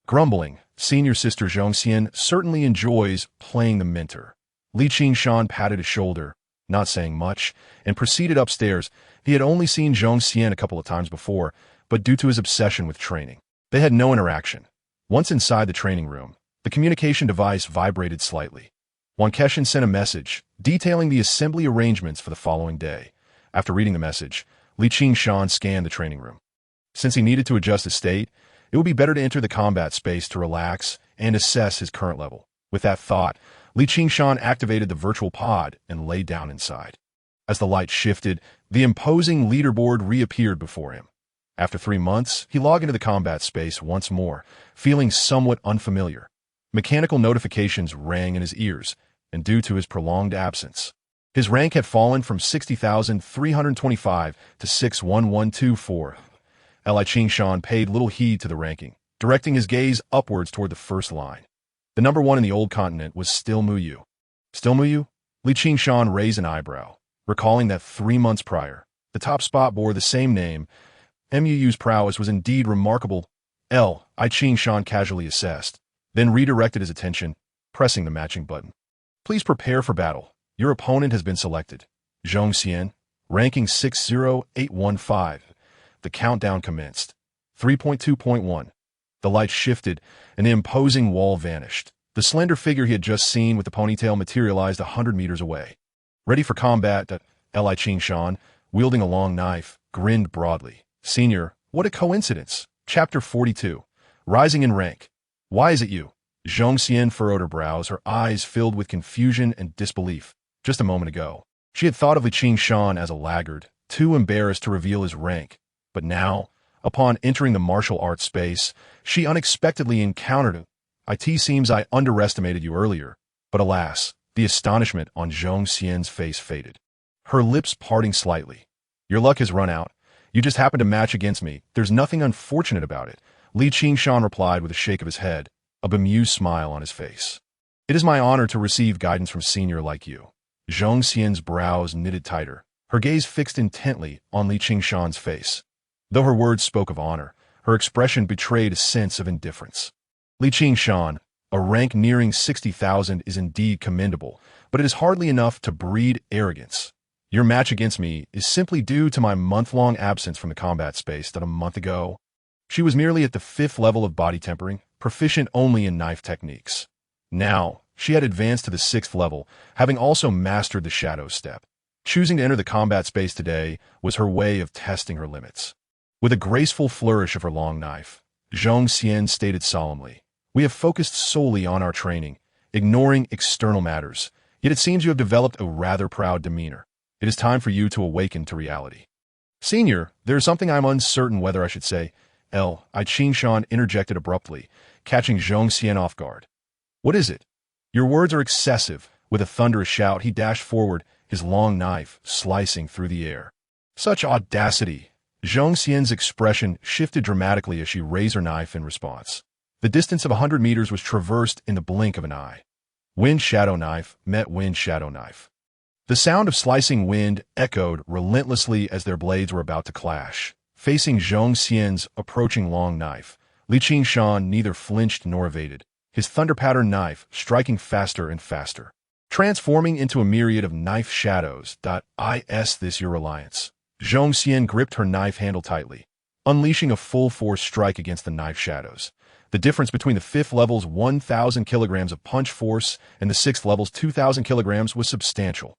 Grumbling, Senior Sister Zhong Xian certainly enjoys playing the mentor. Li Shan patted his shoulder, not saying much, and proceeded upstairs. He had only seen Zhong Xian a couple of times before, but due to his obsession with training, they had no interaction. Once inside the training room, the communication device vibrated slightly. Wan Keshin sent a message detailing the assembly arrangements for the following day. After reading the message, Li Shan scanned the training room. Since he needed to adjust his state, it would be better to enter the combat space to relax and assess his current level. With that thought, Li Shan activated the virtual pod and lay down inside. As the light shifted, the imposing leaderboard reappeared before him. After 3 months, he logged into the combat space once more, feeling somewhat unfamiliar. Mechanical notifications rang in his ears, and due to his prolonged absence, his rank had fallen from 60,325 to 61124. Li Shan paid little heed to the ranking, directing his gaze upwards toward the first line. The number 1 in the old continent was still Muyu. Still Muyu? Li Shan raised an eyebrow, recalling that 3 months prior, the top spot bore the same name. Muyu's prowess was indeed remarkable. Li Shan casually assessed. then redirected his attention, pressing the matching button. Please prepare for battle. Your opponent has been selected. Zhong Xian, ranking 60815. The countdown commenced. 3.2.1. The light shifted, and the imposing wall vanished. The slender figure he had just seen with the ponytail materialized 100 meters away. Ready for combat, Li Qingshan, wielding a long knife, grinned broadly. Senior, what a coincidence. Chapter 42. Rising in rank. Why is it you? Zhong Xian furrowed her brows, her eyes filled with confusion and disbelief. Just a moment ago, she had thought of Li Qingshan as a laggard, too embarrassed to reveal his rank. But now, upon entering the martial arts space, she unexpectedly encountered him. It seems I underestimated you earlier. But alas, the astonishment on Zhong Xian's face faded, her lips parting slightly. Your luck has run out. You just happened to match against me. There's nothing unfortunate about it, Li Qingshan replied with a shake of his head, a bemused smile on his face. It is my honor to receive guidance from senior like you. Zhong Xian's brows knitted tighter, her gaze fixed intently on Li Qingshan's face. Though her words spoke of honor, her expression betrayed a sense of indifference. Li Qingshan, a rank nearing 60,000 is indeed commendable, but it is hardly enough to breed arrogance. Your match against me is simply due to my month-long absence from the combat space that a month ago. She was merely at the 5th level of body tempering, proficient only in knife techniques. Now, she had advanced to the 6th level, having also mastered the shadow step. Choosing to enter the combat space today was her way of testing her limits. With a graceful flourish of her long knife, Zhong Xian stated solemnly, "We have focused solely on our training, ignoring external matters, yet it seems you have developed a rather proud demeanor. It is time for you to awaken to reality." Senior, there is something I am uncertain whether I should say. Li Qingshan interjected abruptly, catching Zhong Xian off guard. What is it? Your words are excessive. With a thunderous shout, he dashed forward, his long knife slicing through the air. Such audacity! Zhong Xian's expression shifted dramatically as she raised her knife in response. The distance of 100 meters was traversed in the blink of an eye. Wind shadow knife met wind shadow knife. The sound of slicing wind echoed relentlessly as their blades were about to clash. Facing Zhong Xian's approaching long knife, Li Qingshan neither flinched nor evaded, his thunder-patterned knife striking faster and faster, transforming into a myriad of knife shadows. Is this your reliance? Zhong Xian gripped her knife handle tightly, unleashing a full-force strike against the knife shadows. The difference between the 5th level's 1,000 kilograms of punch force and the 6th level's 2,000 kilograms was substantial.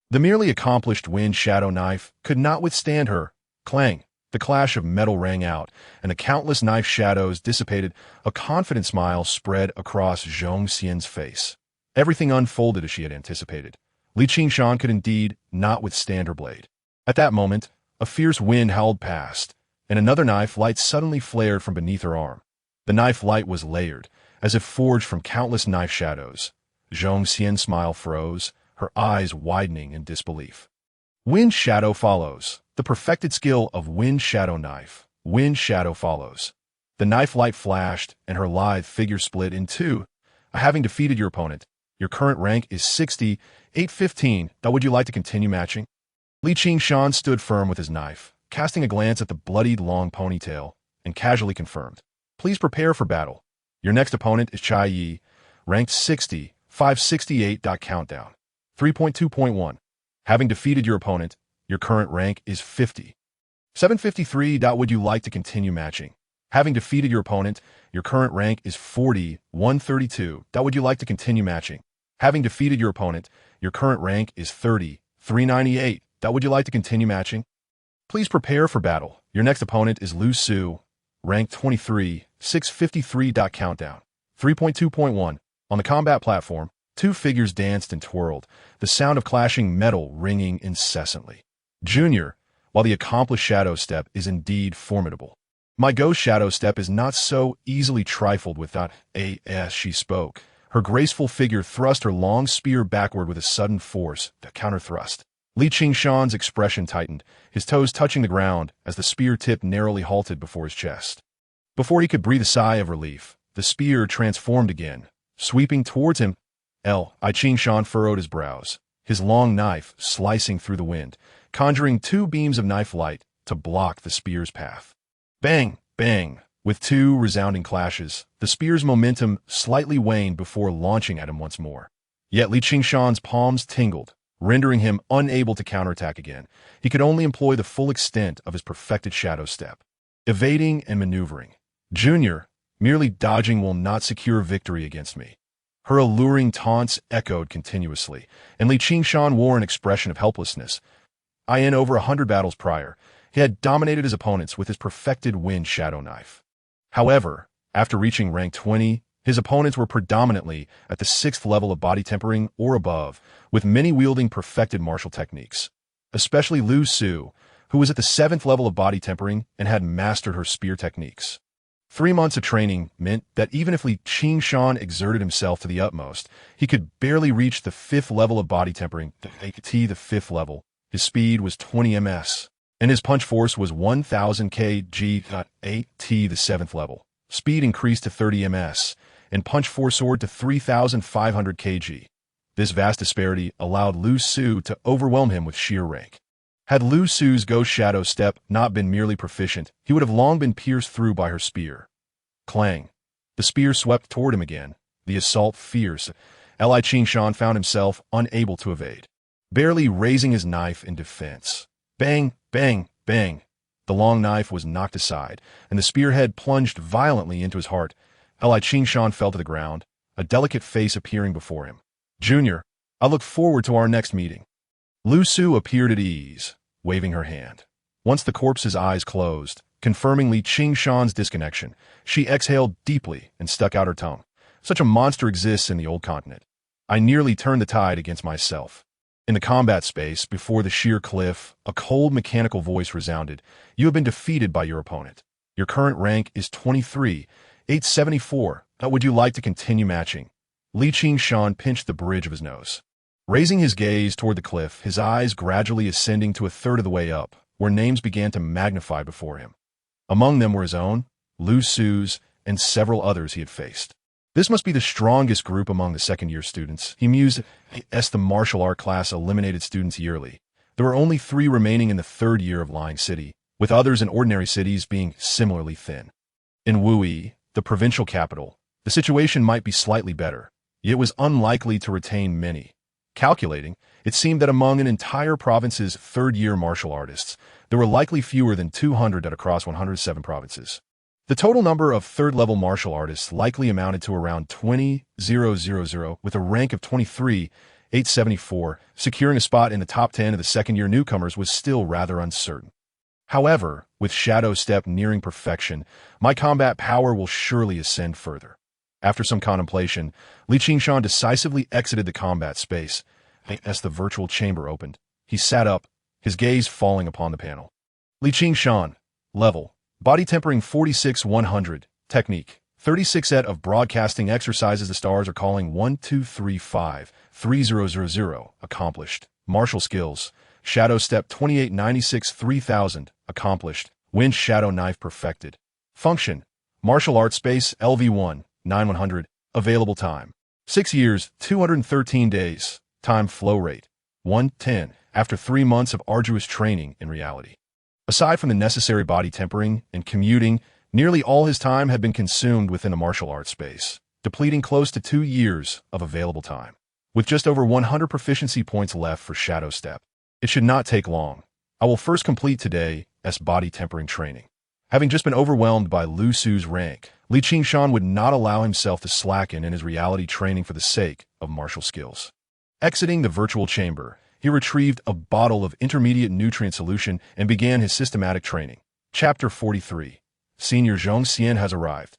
The merely accomplished wind shadow knife could not withstand her. Clang! The clash of metal rang out, and the countless knife shadows dissipated. A confident smile spread across Zhong Xian's face. Everything unfolded as she had anticipated. Li Qingshan could indeed not withstand her blade. At that moment, a fierce wind howled past, and another knife light suddenly flared from beneath her arm. The knife light was layered, as if forged from countless knife shadows. Zhong Xian's smile froze, her eyes widening in disbelief. Wind shadow follows. The perfected skill of wind shadow knife. Wind shadow follows. The knife light flashed, and her lithe figure split in two. Having defeated your opponent, your current rank is 60,815. Would you like to continue matching? Li Qingshan stood firm with his knife, casting a glance at the bloodied long ponytail, and casually confirmed. Please prepare for battle. Your next opponent is Chai Yi, ranked 60,568. Countdown. 3.2.1. Having defeated your opponent, your current rank is 50,753. Would you like to continue matching? Having defeated your opponent, your current rank is 40,132. Would you like to continue matching? Having defeated your opponent, your current rank is 30,398. Would you like to continue matching? Please prepare for battle. Your next opponent is Lu Su, ranked 23,653. Countdown. 3.2.1. On the combat platform, two figures danced and twirled, the sound of clashing metal ringing incessantly. Junior, while the accomplished shadow step is indeed formidable, my ghost shadow step is not so easily trifled with. As she spoke, her graceful figure thrust her long spear backward with a sudden force, the counter-thrust. Li Qingshan's expression tightened, his toes touching the ground as the spear tip narrowly halted before his chest. Before he could breathe a sigh of relief, the spear transformed again, sweeping towards him. Li Qingshan furrowed his brows, his long knife slicing through the wind, conjuring two beams of knife light to block the spear's path. Bang! Bang! With two resounding clashes, the spear's momentum slightly waned before launching at him once more. Yet Li Qingshan's palms tingled, rendering him unable to counterattack again. He could only employ the full extent of his perfected shadow step. Evading and maneuvering. Junior, merely dodging will not secure victory against me. Her alluring taunts echoed continuously, and Li Qingshan wore an expression of helplessness. In over 100 battles prior, he had dominated his opponents with his perfected wind shadow knife. However, after reaching rank 20, his opponents were predominantly at the 6th level of body tempering or above, with many wielding perfected martial techniques. Especially Lu Su, who was at the 7th level of body tempering and had mastered her spear techniques. 3 months of training meant that even if Li Qingshan exerted himself to the utmost, he could barely reach the 5th level of body tempering, the 5th level. His speed was 20 ms, and his punch force was 1000 kg, the 7th level. Speed increased to 30 ms, and punch force soared to 3500 kg. This vast disparity allowed Lu Su to overwhelm him with sheer rank. Had Lu Su's ghost shadow step not been merely proficient, he would have long been pierced through by her spear. Clang. The spear swept toward him again, the assault fierce. Li Qingshan found himself unable to evade, barely raising his knife in defense. Bang, bang, bang. The long knife was knocked aside, and the spearhead plunged violently into his heart. Li Qingshan fell to the ground, a delicate face appearing before him. Junior, I look forward to our next meeting. Lu Su appeared at ease, waving her hand. Once the corpse's eyes closed, confirming Li Qingshan's disconnection, she exhaled deeply and stuck out her tongue. Such a monster exists in the old continent. I nearly turned the tide against myself. In the combat space, before the sheer cliff, a cold mechanical voice resounded. You have been defeated by your opponent. Your current rank is 23, 874. Would you like to continue matching? Li Qingshan pinched the bridge of his nose. Raising his gaze toward the cliff, his eyes gradually ascending to a third of the way up, where names began to magnify before him. Among them were his own, Lu Su's, and several others he had faced. This must be the strongest group among the second-year students, he mused, as the martial art class eliminated students yearly. There were only 3 remaining in the 3rd year of Lying City, with others in ordinary cities being similarly thin. In Wuyi, the provincial capital, the situation might be slightly better, yet it was unlikely to retain many. Calculating, it seemed that among an entire province's 3rd-year martial artists, there were likely fewer than 200 across 107 provinces. The total number of 3rd-level martial artists likely amounted to around 20,000, with a rank of 23, 874. Securing a spot in the top 10 of the second-year newcomers was still rather uncertain. However, with Shadow Step nearing perfection, my combat power will surely ascend further. After some contemplation, Li Qingshan decisively exited the combat space. As the virtual chamber opened, he sat up, his gaze falling upon the panel. Li Qingshan, level, body tempering 46-100, technique, 36 set of broadcasting exercises the stars are calling 1-2-3-5-3-0-0-0, accomplished, martial skills, shadow step 2896-3000, accomplished, wind shadow knife perfected, function, martial arts space LV1, 9100, available time, 6 years, 213 days, time flow rate, 110, after 3 months of arduous training in reality. Aside from the necessary body tempering and commuting, nearly all his time had been consumed within the martial arts space, depleting close to 2 years of available time. With just over 100 proficiency points left for Shadow Step, it should not take long. I will first complete today's body tempering training. Having just been overwhelmed by Lu Su's rank, Li Qingshan would not allow himself to slacken in his reality training for the sake of martial skills. Exiting the virtual chamber, he retrieved a bottle of intermediate nutrient solution and began his systematic training. Chapter 43. Senior Zhong Xian has arrived.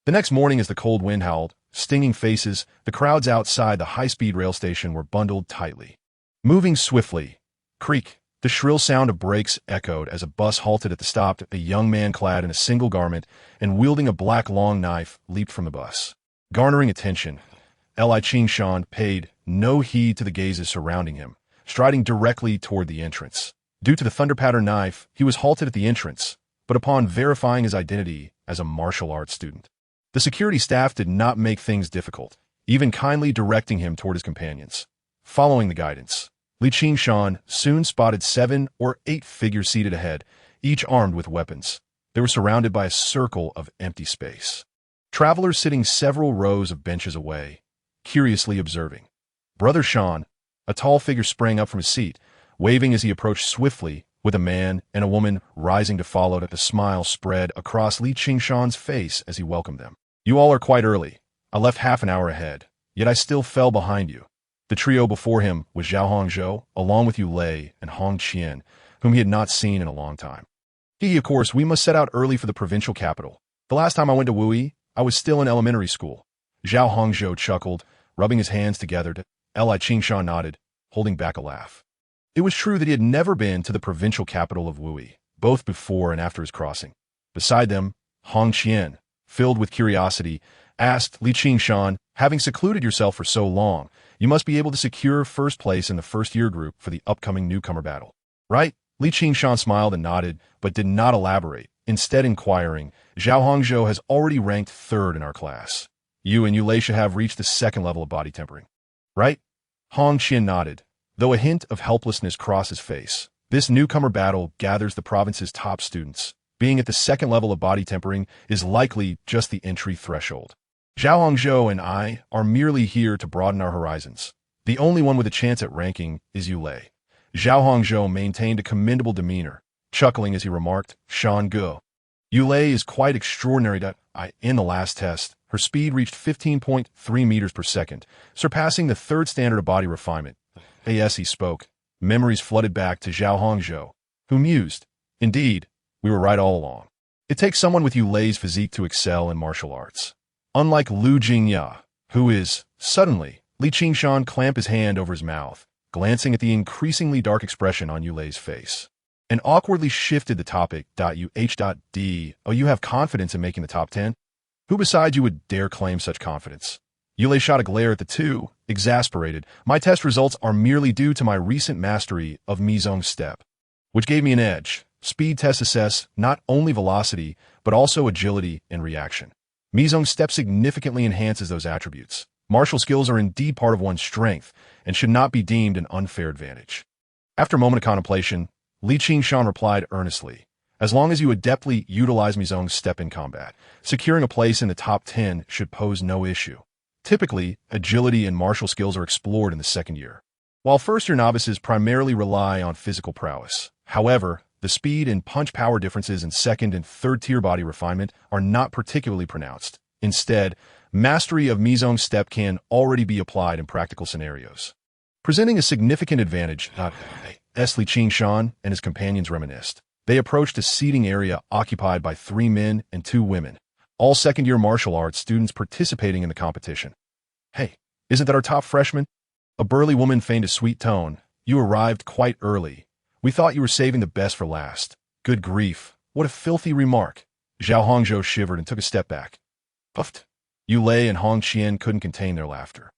The next morning as the cold wind howled, stinging faces, the crowds outside the high-speed rail station were bundled tightly. Moving swiftly, creak, the shrill sound of brakes echoed as a bus halted at the stop. A young man clad in a single garment and wielding a black long knife leaped from the bus. Garnering attention, Li Qingshan paid no heed to the gazes surrounding him, striding directly toward the entrance. Due to the thunder pattern knife, he was halted at the entrance, but upon verifying his identity as a martial arts student, the security staff did not make things difficult, even kindly directing him toward his companions. Following the guidance, Li Qingshan soon spotted 7 or 8 figures seated ahead, each armed with weapons. They were surrounded by a circle of empty space. Travelers sitting several rows of benches away, curiously observing. Brother Sean, a tall figure, sprang up from his seat, waving as he approached swiftly, with a man and a woman rising to follow. The smile spread across Li Qingshan's face as he welcomed them. You all are quite early. I left half an hour ahead, yet I still fell behind you. The trio before him was Zhao Hongzhou, along with Yu Lei and Hong Qian, whom he had not seen in a long time. Of course, we must set out early for the provincial capital. The last time I went to Wui, I was still in elementary school. Zhao Hongzhou chuckled, rubbing his hands together. Li Qingshan nodded, holding back a laugh. It was true that he had never been to the provincial capital of Wui, both before and after his crossing. Beside them, Hong Qian, filled with curiosity, asked Li Qingshan, having secluded yourself for so long, you must be able to secure first place in the first-year group for the upcoming newcomer battle. Right? Li Qingshan smiled and nodded, but did not elaborate, instead inquiring, Zhao Hongzhou has already ranked third in our class. You and Yu Lei should have reached the second level of body tempering. Right? Hong Qian nodded, though a hint of helplessness crossed his face. This newcomer battle gathers the province's top students. Being at the second level of body tempering is likely just the entry threshold. Zhao Hongzhou and I are merely here to broaden our horizons. The only one with a chance at ranking is Yu Lei. Zhao Hongzhou maintained a commendable demeanor, chuckling as he remarked, Shan Ge. Yu Lei is quite extraordinary. In the last test, her speed reached 15.3 meters per second, surpassing the third standard of body refinement. As he spoke, memories flooded back to Zhao Hongzhou, who mused, indeed, we were right all along. It takes someone with Yu Lei's physique to excel in martial arts. Unlike Lu Jingya, who is, suddenly, Li Qingshan clamped his hand over his mouth, glancing at the increasingly dark expression on Yu Lei's face, and awkwardly shifted the topic. You have confidence in making the top 10? Who besides you would dare claim such confidence? Yu Lei shot a glare at the two, exasperated. My test results are merely due to my recent mastery of Mizong's step, which gave me an edge. Speed tests assess not only velocity, but also agility and reaction. Mizong's step significantly enhances those attributes. Martial skills are indeed part of one's strength and should not be deemed an unfair advantage. After a moment of contemplation, Li Qingshan replied earnestly, as long as you adeptly utilize Mizong's step in combat, securing a place in the top 10 should pose no issue. Typically, agility and martial skills are explored in the second year, while first-year novices primarily rely on physical prowess. However, the speed and punch power differences in second and third-tier body refinement are not particularly pronounced. Instead, mastery of Mizong's step can already be applied in practical scenarios, presenting a significant advantage. Li Qingshan and his companions reminisced. They approached a seating area occupied by 3 men and 2 women, all second-year martial arts students participating in the competition. Hey, isn't that our top freshman? A burly woman feigned a sweet tone. You arrived quite early. We thought you were saving the best for last. Good grief, what a filthy remark. Zhao Hongzhou shivered and took a step back. Puffed. Yu Lei and Hong Qian couldn't contain their laughter.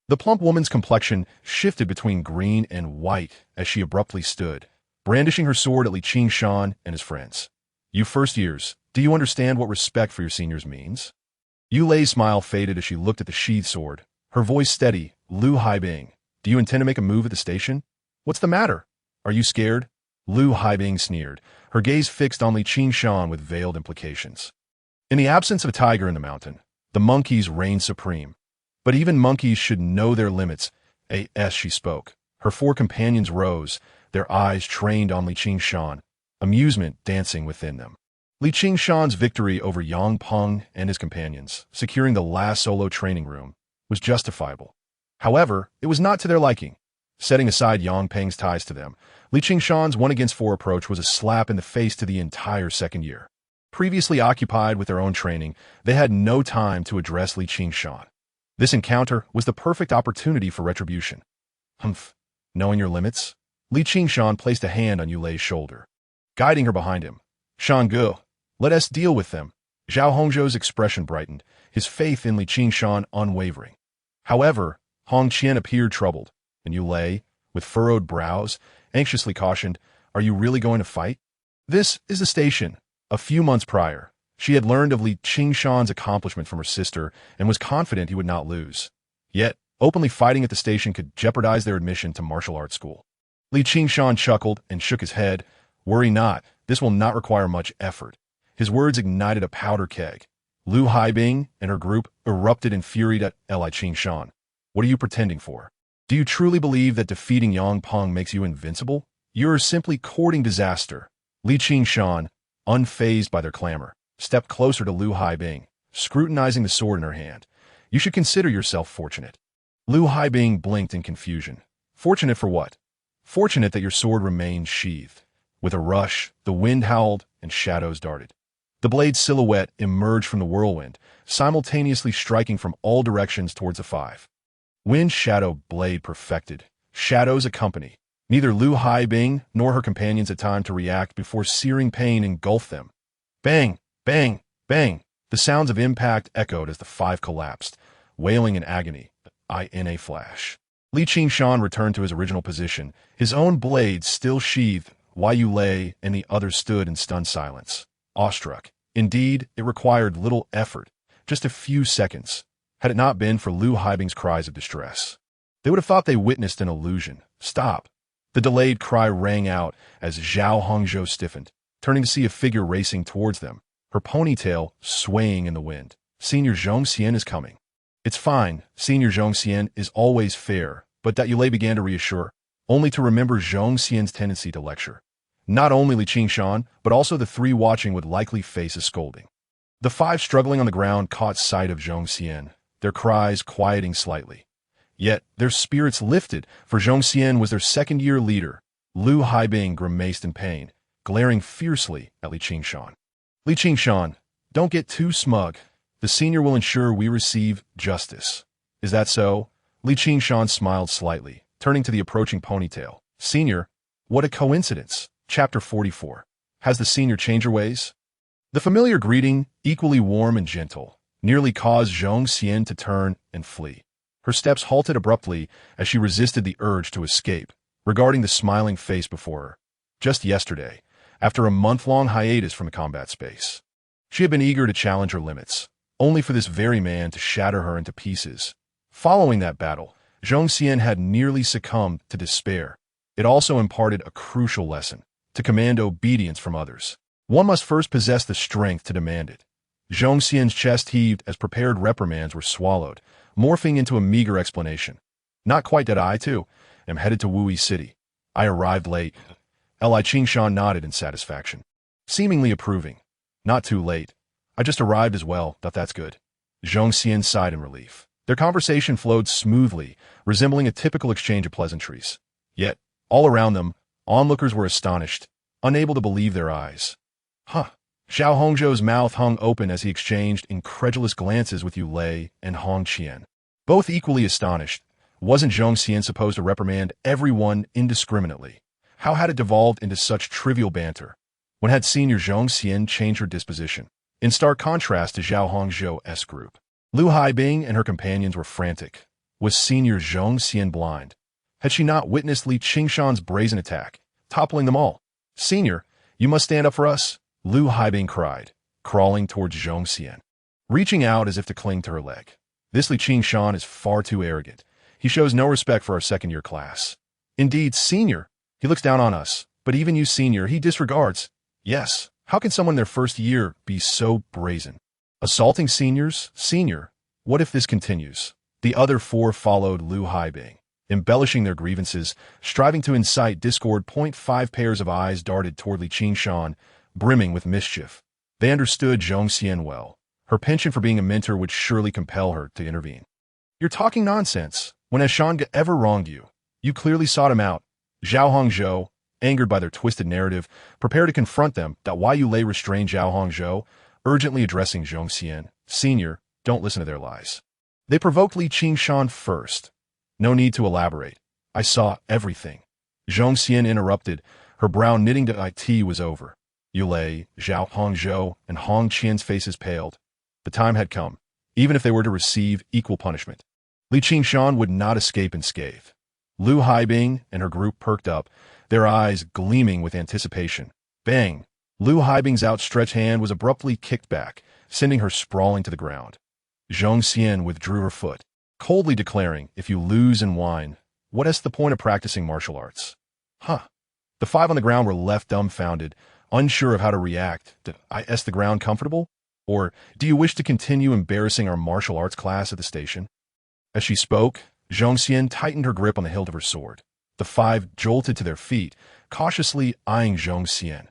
The plump woman's complexion shifted between green and white as she abruptly stood, brandishing her sword at Li Qingshan and his friends. You first years, do you understand what respect for your seniors means? Yu Lei's smile faded as she looked at the sheathed sword, her voice steady. Lu Haibing, do you intend to make a move at the station? What's the matter? Are you scared? Lu Haibing sneered, her gaze fixed on Li Qingshan with veiled implications. In the absence of a tiger in the mountain, the monkeys reigned supreme. But even monkeys should know their limits. As she spoke, her 4 companions rose, their eyes trained on Li Qingshan, amusement dancing within them. Li Qingshan's victory over Yang Peng and his companions, securing the last solo training room, was justifiable. However, it was not to their liking. Setting aside Yang Peng's ties to them, Li Qingshan's 1-against-4 approach was a slap in the face to the entire second year. Previously occupied with their own training, they had no time to address Li Qingshan. This encounter was the perfect opportunity for retribution. Humph. Knowing your limits, Li Qingshan placed a hand on Yu Lei's shoulder, guiding her behind him. Shan Ge, let us deal with them. Zhao Hongzhou's expression brightened, his faith in Li Qingshan unwavering. However, Hong Qian appeared troubled, and Yu Lei, with furrowed brows, anxiously cautioned, are you really going to fight? This is the station. A few months prior, she had learned of Li Qingshan's accomplishment from her sister and was confident he would not lose. Yet, openly fighting at the station could jeopardize their admission to martial arts school. Li Qingshan chuckled and shook his head. Worry not, this will not require much effort. His words ignited a powder keg. Lu Haibing and her group erupted in fury at Li Qingshan. What are you pretending for? Do you truly believe that defeating Yang Peng makes you invincible? You're simply courting disaster. Li Qingshan, unfazed by their clamor, stepped closer to Lu Haibing, scrutinizing the sword in her hand. You should consider yourself fortunate. Lu Haibing blinked in confusion. Fortunate for what? Fortunate that your sword remained sheathed. With a rush, the wind howled and shadows darted. The blade's silhouette emerged from the whirlwind, simultaneously striking from all directions towards the five. Wind, shadow, blade perfected. Shadows accompany. Neither Lu Haibing nor her companions had time to react before searing pain engulfed them. Bang! Bang! Bang! The sounds of impact echoed as the five collapsed, wailing in agony. In a flash, Li Qingshan returned to his original position, his own blade still sheathed, while Yu Lei and the others stood in stunned silence, awestruck. Indeed, it required little effort, just a few seconds, had it not been for Lu Haibing's cries of distress. They would have thought they witnessed an illusion. Stop! The delayed cry rang out as Zhao Hongzhou stiffened, turning to see a figure racing towards them, her ponytail swaying in the wind. Senior Zhong Xian is coming. It's fine, Senior Zhong Xian is always fair, but that Yulei began to reassure, only to remember Zhong Xian's tendency to lecture. Not only Li Qingshan, but also the three watching with likely faces scolding. The five struggling on the ground caught sight of Zhong Xian, their cries quieting slightly. Yet their spirits lifted, for Zhong Xian was their second-year leader. Lu Haibing grimaced in pain, glaring fiercely at Li Qingshan. Li Qingshan, don't get too smug. The senior will ensure we receive justice. Is that so? Li Qingshan smiled slightly, turning to the approaching ponytail. Senior, what a coincidence. Chapter 44. Has the senior changed her ways? The familiar greeting, equally warm and gentle, nearly caused Zhong Xian to turn and flee. Her steps halted abruptly as she resisted the urge to escape, regarding the smiling face before her. Just yesterday, after a month-long hiatus from the combat space, she had been eager to challenge her limits, only for this very man to shatter her into pieces. Following that battle, Zhong Xian had nearly succumbed to despair. It also imparted a crucial lesson: to command obedience from others, one must first possess the strength to demand it. Zhong Xian's chest heaved as prepared reprimands were swallowed, morphing into a meager explanation. Not quite that I, too, am headed to Wuyi City. I arrived late. Li Qingshan nodded in satisfaction, seemingly approving. Not too late. I just arrived as well, that's good. Zhong Xian sighed in relief. Their conversation flowed smoothly, resembling a typical exchange of pleasantries. Yet, all around them, onlookers were astonished, unable to believe their eyes. Huh. Zhao Hongzhou's mouth hung open as he exchanged incredulous glances with Yu Lei and Hong Qian. Both equally astonished. Wasn't Zhong Xian supposed to reprimand everyone indiscriminately? How had it devolved into such trivial banter? When had Senior Zhong Xian changed her disposition? In stark contrast to Zhao Hongzhou's group, Lu Haibing and her companions were frantic. Was Senior Zhong Xian blind? Had she not witnessed Li Qingshan's brazen attack, toppling them all? Senior, you must stand up for us, Lu Haibing cried, crawling towards Zhong Xian, reaching out as if to cling to her leg. This Li Qingshan is far too arrogant. He shows no respect for our second-year class. Indeed, Senior, he looks down on us, but even you, Senior, he disregards. Yes, how can someone in their first year be so brazen? Assaulting seniors? Senior, what if this continues? The other four followed Lu Haibing, embellishing their grievances, striving to incite discord. 5 pairs of eyes darted toward Li Qingshan, brimming with mischief. They understood Zhong Xian well. Her penchant for being a mentor would surely compel her to intervene. You're talking nonsense. When has Shanga ever wronged you? You clearly sought him out. Zhao Hongzhou, angered by their twisted narrative, prepared to confront them. Why you lay restrained Zhao Hongzhou, urgently addressing Zhong Xian. Senior, don't listen to their lies. They provoked Li Qingshan first. No need to elaborate. I saw everything. Zhong Xian interrupted. Her brow knitting to IT was over. Yu Lei, Zhao Hongzhou, and Hong Qian's faces paled. The time had come, even if they were to receive equal punishment. Li Qingshan would not escape unscathed. Lu Haibing and her group perked up, their eyes gleaming with anticipation. Bang! Lu Haibing's outstretched hand was abruptly kicked back, sending her sprawling to the ground. Zhong Xian withdrew her foot, coldly declaring, if you lose and whine, what is the point of practicing martial arts? Huh. The five on the ground were left dumbfounded, unsure of how to react. Did I S the ground comfortable? Or do you wish to continue embarrassing our martial arts class at the station? As she spoke, Zhongxian tightened her grip on the hilt of her sword. The five jolted to their feet, cautiously eyeing Zhongxian.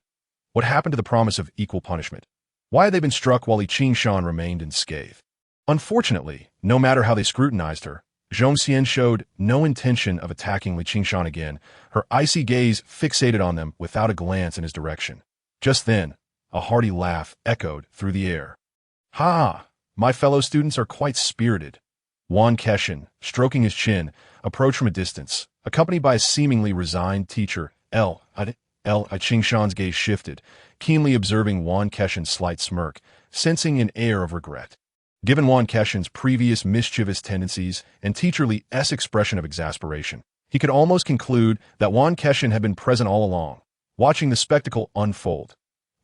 What happened to the promise of equal punishment? Why had they been struck while Li Qingshan remained unscathed? Unfortunately, no matter how they scrutinized her, Zhongxian showed no intention of attacking Li Qingshan again, her icy gaze fixated on them without a glance in his direction. Just then, a hearty laugh echoed through the air. Ha! My fellow students are quite spirited. Yuan Keshin, stroking his chin, approached from a distance, accompanied by a seemingly resigned teacher. Qingshan's gaze shifted, keenly observing Yuan Keshin's slight smirk, sensing an air of regret. Given Yuan Keshin's previous mischievous tendencies and teacher Li's expression of exasperation, he could almost conclude that Yuan Keshin had been present all along, watching the spectacle unfold.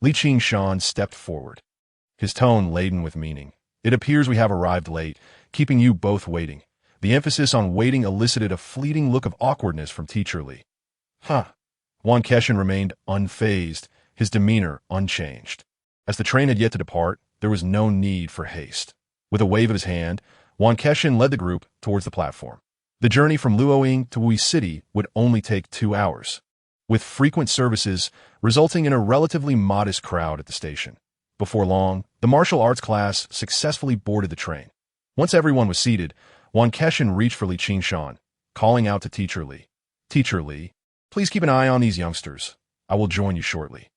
Li Qingshan stepped forward, his tone laden with meaning. It appears we have arrived late, keeping you both waiting. The emphasis on waiting elicited a fleeting look of awkwardness from teacher Li. Yuan Keshin remained unfazed, his demeanor unchanged. As the train had yet to depart, there was no need for haste. With a wave of his hand, Yuan Keshin led the group towards the platform. The journey from Luoying to Wui City would only take 2 hours, with frequent services resulting in a relatively modest crowd at the station. Before long, the martial arts class successfully boarded the train. Once everyone was seated, Yuan Keshin reached for Li Qingshan, calling out to Teacher Li. Teacher Li, please keep an eye on these youngsters. I will join you shortly.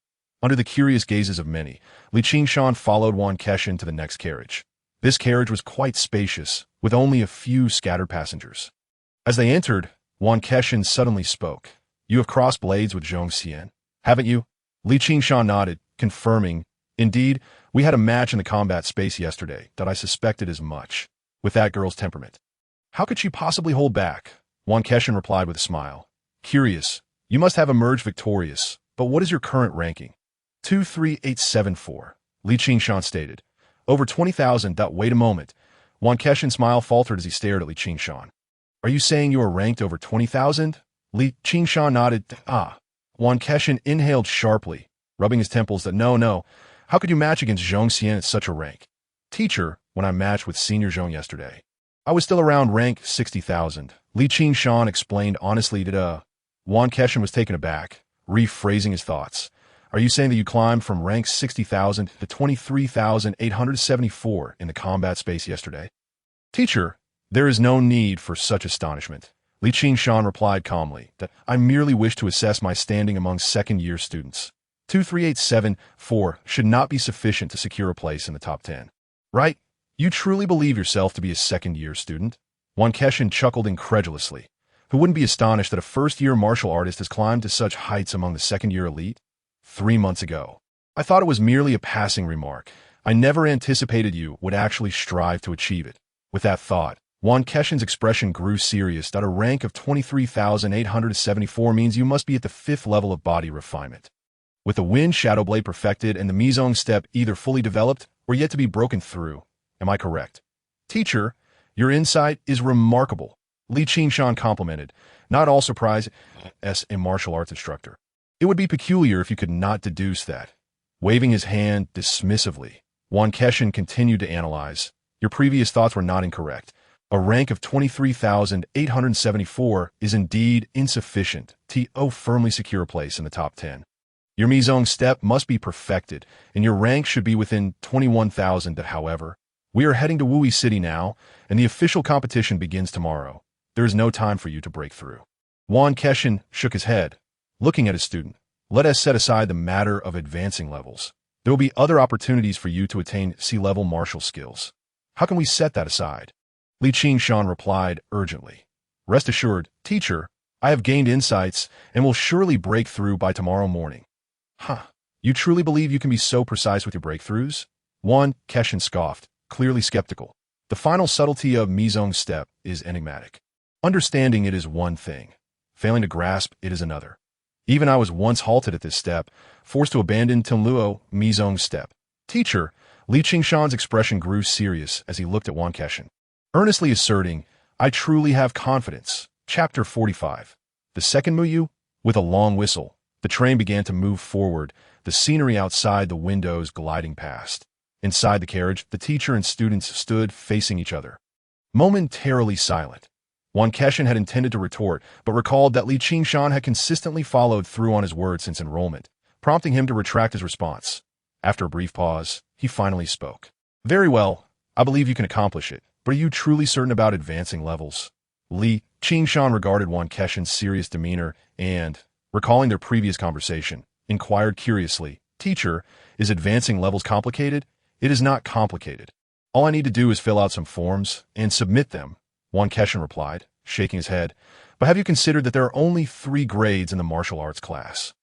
Under the curious gazes of many, Li Qingshan followed Yuan Keshin to the next carriage. This carriage was quite spacious, with only a few scattered passengers. As they entered, Yuan Keshin suddenly spoke. You have crossed blades with Zhongxian, haven't you? Li Qingshan nodded, confirming, indeed, we had a match in the combat space yesterday that I suspected as much. With that girl's temperament, how could she possibly hold back? Yuan Keshin replied with a smile. Curious, you must have emerged victorious, but what is your current ranking? 23874, Li Qingshan stated. Over 20,000. Wait a moment. Yuan Keshin's smile faltered as he stared at Li Qingshan. Are you saying you are ranked over 20,000? Li Qingshan nodded. Yuan Keshin inhaled sharply, rubbing his temples. No. How could you match against Zhongxian at such a rank? Teacher, when I matched with Senior Zhong yesterday, I was still around rank 60,000. Li Qingshan explained honestly. Yuan Keshin was taken aback, rephrasing his thoughts. Are you saying that you climbed from rank 60,000 to 23,874 in the combat space yesterday? Teacher, there is no need for such astonishment. Li Qingshan replied calmly that I merely wish to assess my standing among second-year students. 23874 should not be sufficient to secure a place in the top 10. Right? You truly believe yourself to be a second-year student? Yuan Keshin chuckled incredulously. Who wouldn't be astonished that a first-year martial artist has climbed to such heights among the second-year elite? 3 months ago, I thought it was merely a passing remark. I never anticipated you would actually strive to achieve it. With that thought, Yuan Keshin's expression grew serious. A rank of 23,874 means you must be at the 5th level of body refinement. With the Wind Shadow Blade perfected and the Mizong step either fully developed or yet to be broken through. Am I correct? Teacher, your insight is remarkable. Li Qingshan complimented, not all surprised as a martial arts instructor. It would be peculiar if you could not deduce that. Waving his hand dismissively, Yuan Keshin continued to analyze. Your previous thoughts were not incorrect. A rank of 23,874 is indeed insufficient to firmly secure a place in the top 10. Your Mizong step must be perfected, and your rank should be within 21,000. However, we are heading to Wui City now, and the official competition begins tomorrow. There is no time for you to break through. Yuan Keshin shook his head, looking at his student. Let us set aside the matter of advancing levels. There will be other opportunities for you to attain C-level martial skills. How can we set that aside? Li Qingshan replied urgently. Rest assured, teacher, I have gained insights and will surely break through by tomorrow morning. You truly believe you can be so precise with your breakthroughs? Yuan Keshin scoffed, clearly skeptical. The final subtlety of Mizong's step is enigmatic. Understanding it is one thing. Failing to grasp it is another. Even I was once halted at this step, forced to abandon Tinluo Mizong's step. Teacher, Li Qingshan's expression grew serious as he looked at Yuan Keshin, earnestly asserting, I truly have confidence. Chapter 45. The second Muyu? With a long whistle, the train began to move forward, the scenery outside the windows gliding past. Inside the carriage, the teacher and students stood facing each other, momentarily silent. Yuan Keshin had intended to retort, but recalled that Li Qingshan had consistently followed through on his word since enrollment, prompting him to retract his response. After a brief pause, he finally spoke. Very well, I believe you can accomplish it, but are you truly certain about advancing levels? Li Qingshan regarded Yuan Keshin's serious demeanor and, recalling their previous conversation, inquired curiously, Teacher, is advancing levels complicated? It is not complicated. All I need to do is fill out some forms and submit them, Yuan Keshin replied, shaking his head. But have you considered that there are only 3 grades in the martial arts class?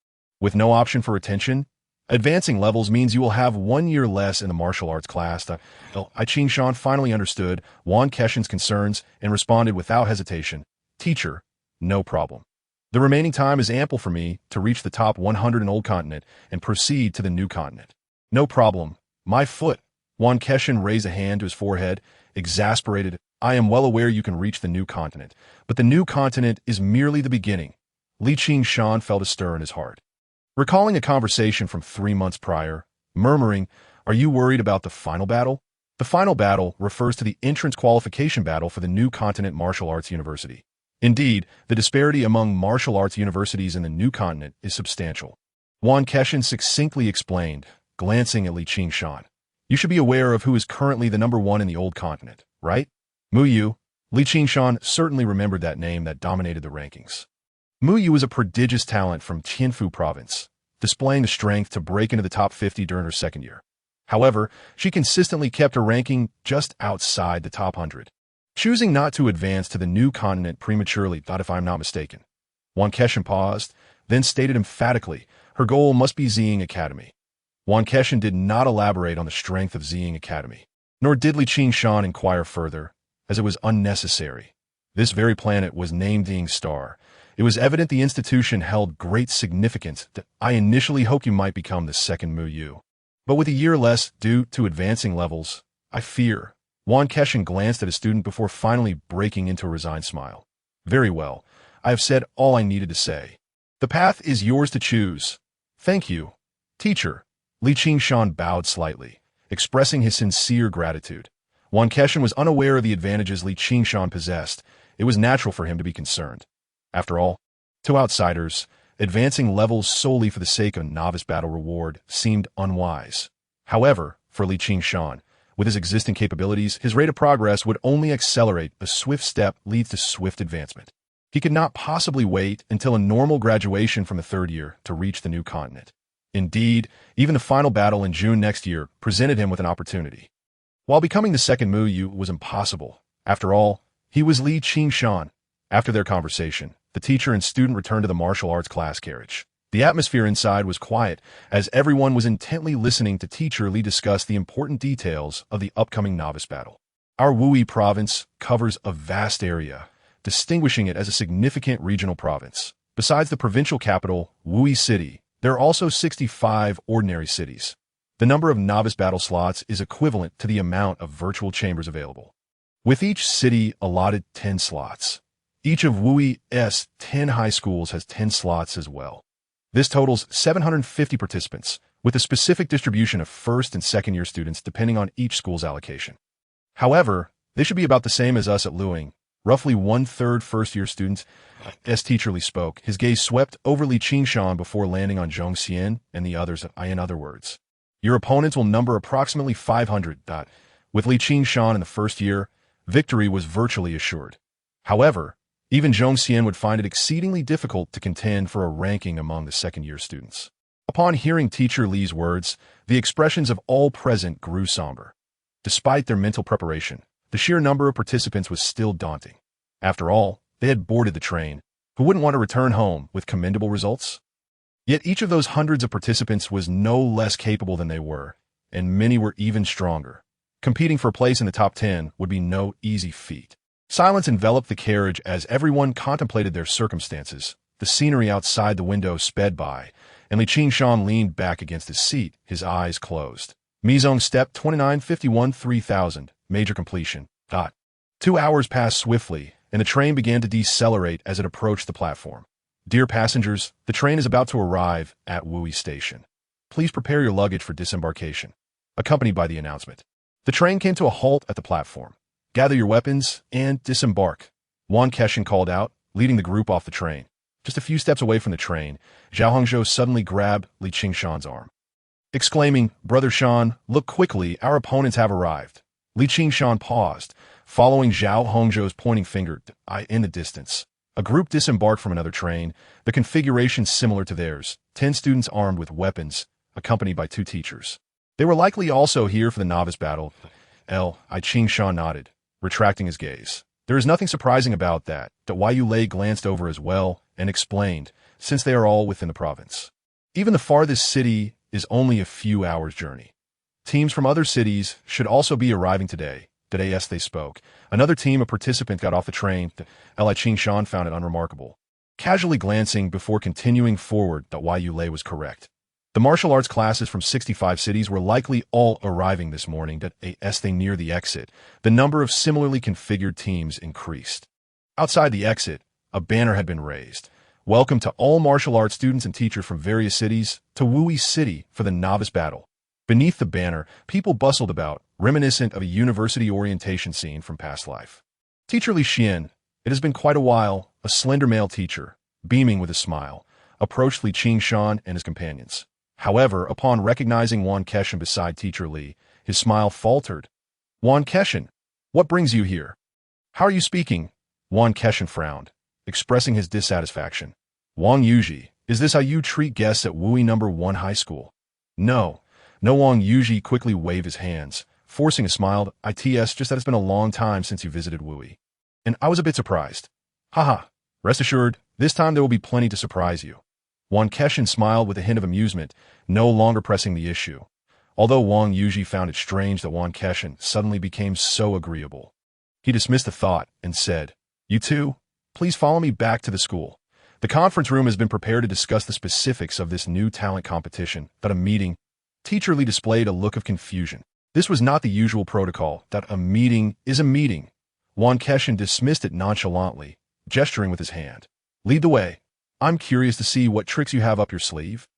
With no option for retention, advancing levels means you will have 1 year less in the martial arts class. Li Qingshan finally understood Yuan Keshin's concerns and responded without hesitation, Teacher, no problem. The remaining time is ample for me to reach the top 100 in Old Continent and proceed to the New Continent. No problem. My foot. Yuan Keshin raised a hand to his forehead, exasperated. I am well aware you can reach the New Continent, but the New Continent is merely the beginning. Li Qingshan felt a stir in his heart. Recalling a conversation from 3 months prior, murmuring, Are you worried about the final battle? The final battle refers to the entrance qualification battle for the New Continent Martial Arts University. Indeed, the disparity among martial arts universities in the New Continent is substantial. Yuan Keshin succinctly explained, glancing at Li Qingshan. You should be aware of who is currently the #1 in the Old Continent, right? Mu Yu. Li Qingshan certainly remembered that name that dominated the rankings. Mu Yu was a prodigious talent from Tianfu province, displaying the strength to break into the top 50 during her second year. However, she consistently kept her ranking just outside the top 100. Choosing not to advance to the New Continent prematurely, thought if I'm not mistaken. Yuan Keshin paused, then stated emphatically, her goal must be Ziying Academy. Yuan Keshin did not elaborate on the strength of Ziying Academy, nor did Li Qingshan inquire further, as it was unnecessary. This very planet was named Ying Star. It was evident the institution held great significance that I initially hoped you might become the second Mu Yu. But with a year less due to advancing levels, I fear. Yuan Keshin glanced at a student before finally breaking into a resigned smile. Very well, I have said all I needed to say. The path is yours to choose. Thank you, teacher. Li Qingshan bowed slightly, expressing his sincere gratitude. Yuan Keshin was unaware of the advantages Li Qingshan possessed. It was natural for him to be concerned. After all, to outsiders, advancing levels solely for the sake of novice battle reward seemed unwise. However, for Li Qingshan, with his existing capabilities, his rate of progress would only accelerate. A swift step leads to swift advancement. He could not possibly wait until a normal graduation from the 3rd year to reach the New Continent. Indeed, even the final battle in June next year presented him with an opportunity. While becoming the second Mu Yu was impossible, after all, he was Li Qingshan. After their conversation, the teacher and student returned to the martial arts class carriage. The atmosphere inside was quiet, as everyone was intently listening to Teacher Li discuss the important details of the upcoming novice battle. Our Wuyi province covers a vast area, distinguishing it as a significant regional province. Besides the provincial capital, Wuyi City, there are also 65 ordinary cities. The number of novice battle slots is equivalent to the amount of virtual chambers available, with each city allotted 10 slots. Each of Wuyi's 10 high schools has 10 slots as well. This totals 750 participants, with a specific distribution of first and second year students depending on each school's allocation. However, they should be about the same as us at Luing, roughly 1/3 first-year students. As Teacher Li spoke, his gaze swept over Li Qingshan before landing on Zhong Xian and the others. In other words, your opponents will number approximately 500. With Li Qingshan in the first year, victory was virtually assured. However, even Zhong Xian would find it exceedingly difficult to contend for a ranking among the second-year students. Upon hearing Teacher Li's words, the expressions of all present grew somber. Despite their mental preparation, the sheer number of participants was still daunting. After all, they had boarded the train. Who wouldn't want to return home with commendable results? Yet each of those hundreds of participants was no less capable than they were, and many were even stronger. Competing for a place in the top 10 would be no easy feat. Silence enveloped the carriage as everyone contemplated their circumstances. The scenery outside the window sped by, and Li Qingshan leaned back against his seat, his eyes closed. Mizong Step 2951 3000, major completion. 2 hours passed swiftly, and the train began to decelerate as it approached the platform. Dear passengers, the train is about to arrive at Wuyi Station. Please prepare your luggage for disembarkation," accompanied by the announcement. The train came to a halt at the platform. "Gather your weapons and disembark," Yuan Keshin called out, leading the group off the train. Just a few steps away from the train, Zhao Hongzhou suddenly grabbed Li Qingshan's arm, exclaiming, "Brother Shan, look quickly, our opponents have arrived." Li Qingshan paused, following Zhao Hongzhou's pointing finger in the distance. A group disembarked from another train, the configuration similar to theirs, 10 students armed with weapons, accompanied by 2 teachers. They were likely also here for the novice battle. Li Qingshan nodded, retracting his gaze. There is nothing surprising about that. Yu Lei glanced over as well and explained, since they are all within the province. Even the farthest city is only a few hours' journey. Teams from other cities should also be arriving today. As they spoke, another team of participants got off the train. Li Qingshan found it unremarkable, casually glancing before continuing forward. Yu Lei was correct. The martial arts classes from 65 cities were likely all arriving this morning. As they near the exit, the number of similarly configured teams increased. Outside the exit, a banner had been raised. "Welcome to all martial arts students and teachers from various cities to Wui City for the novice battle." Beneath the banner, people bustled about, reminiscent of a university orientation scene from past life. Teacher Li Xian, it has been quite a while, a slender male teacher, beaming with a smile, approached Li Qingshan and his companions. However, upon recognizing Yuan Keshin beside Teacher Li, his smile faltered. "Yuan Keshin, what brings you here? How are you speaking?" Yuan Keshin frowned, expressing his dissatisfaction. "Wang Yuji, is this how you treat guests at Wui No. 1 High School?" No, Wang Yuji quickly waved his hands, forcing a smile. "It's just that it's been a long time since you visited Wui. And I was a bit surprised." "Haha, rest assured, this time there will be plenty to surprise you." Yuan Keshin smiled with a hint of amusement, no longer pressing the issue. Although Wang Yuji found it strange that Yuan Keshin suddenly became so agreeable, he dismissed the thought and said, "You two, please follow me back to the school. The conference room has been prepared to discuss the specifics of this new talent competition." That a meeting. Teacher Li displayed a look of confusion. This was not the usual protocol. That a meeting is a meeting. Yuan Keshin dismissed it nonchalantly, gesturing with his hand. "Lead the way. I'm curious to see what tricks you have up your sleeve."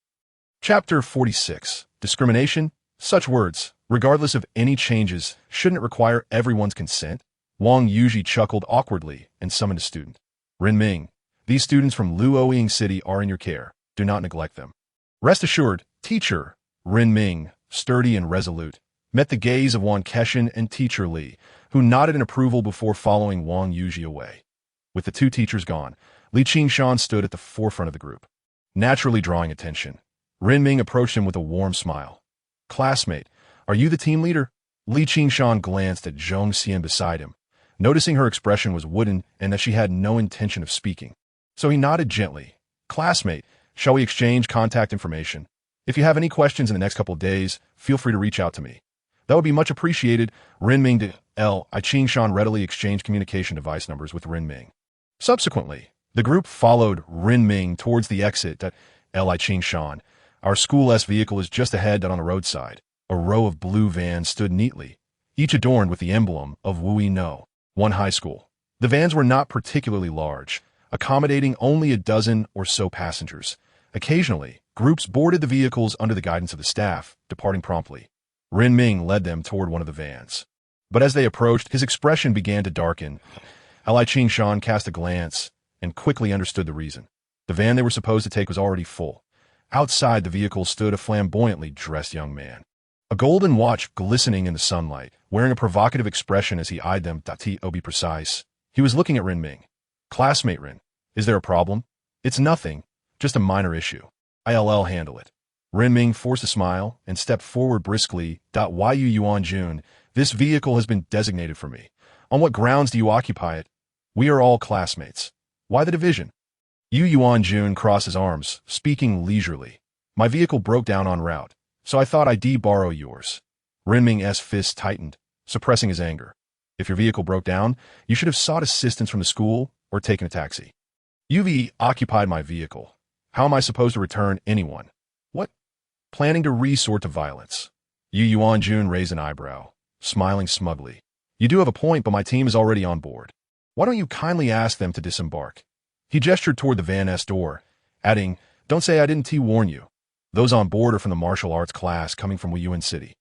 Chapter 46. Discrimination. Such words, regardless of any changes, shouldn't require everyone's consent. Wang Yuji chuckled awkwardly and summoned a student. "Rin Ming, these students from Luoying City are in your care. Do not neglect them." "Rest assured, teacher." Rin Ming, sturdy and resolute, met the gaze of Yuan Keshin and Teacher Li, who nodded in approval before following Wang Yuji away. With the 2 teachers gone, Li Qingshan stood at the forefront of the group, naturally drawing attention. Rin Ming approached him with a warm smile. "Classmate, are you the team leader?" Li Qingshan glanced at Zhong Xian beside him, noticing her expression was wooden and that she had no intention of speaking. So he nodded gently. "Classmate, shall we exchange contact information? If you have any questions in the next couple of days, feel free to reach out to me." "That would be much appreciated." Rin Ming did. Li Qingshan readily exchanged communication device numbers with Rin Ming. Subsequently, the group followed Rin Ming towards the exit. Li Qingshan, our school vehicle is just ahead on the roadside. A row of blue vans stood neatly, each adorned with the emblem of Wui No. 1 High School. The vans were not particularly large, accommodating only a dozen or so passengers. Occasionally, groups boarded the vehicles under the guidance of the staff, departing promptly. Rin Ming led them toward one of the vans. But as they approached, his expression began to darken. Li Qingshan cast a glance and quickly understood the reason. The van they were supposed to take was already full. Outside the vehicle stood a flamboyantly dressed young man, a golden watch glistening in the sunlight, wearing a provocative expression as he eyed them. To be precise, he was looking at Rin Ming. "Classmate Rin, is there a problem?" "It's nothing, just a minor issue. I'll handle it." Rin Ming forced a smile and stepped forward briskly. Yu Yuan Jun, this vehicle has been designated for me. On what grounds do you occupy it? We are all classmates. Why the division? Yuan Jun crossed his arms, speaking leisurely. My vehicle broke down en route, so I thought I'd borrow yours. Rin Ming's fist tightened, suppressing his anger. If your vehicle broke down, you should have sought assistance from the school or taken a taxi. You've occupied my vehicle. How am I supposed to return anyone? What? Planning to resort to violence. Yuan Jun raised an eyebrow, smiling smugly. You do have a point, but my team is already on board. Why don't you kindly ask them to disembark? He gestured toward the van's door, adding, Don't say I didn't warn you. Those on board are from the martial arts class coming from Yuan City.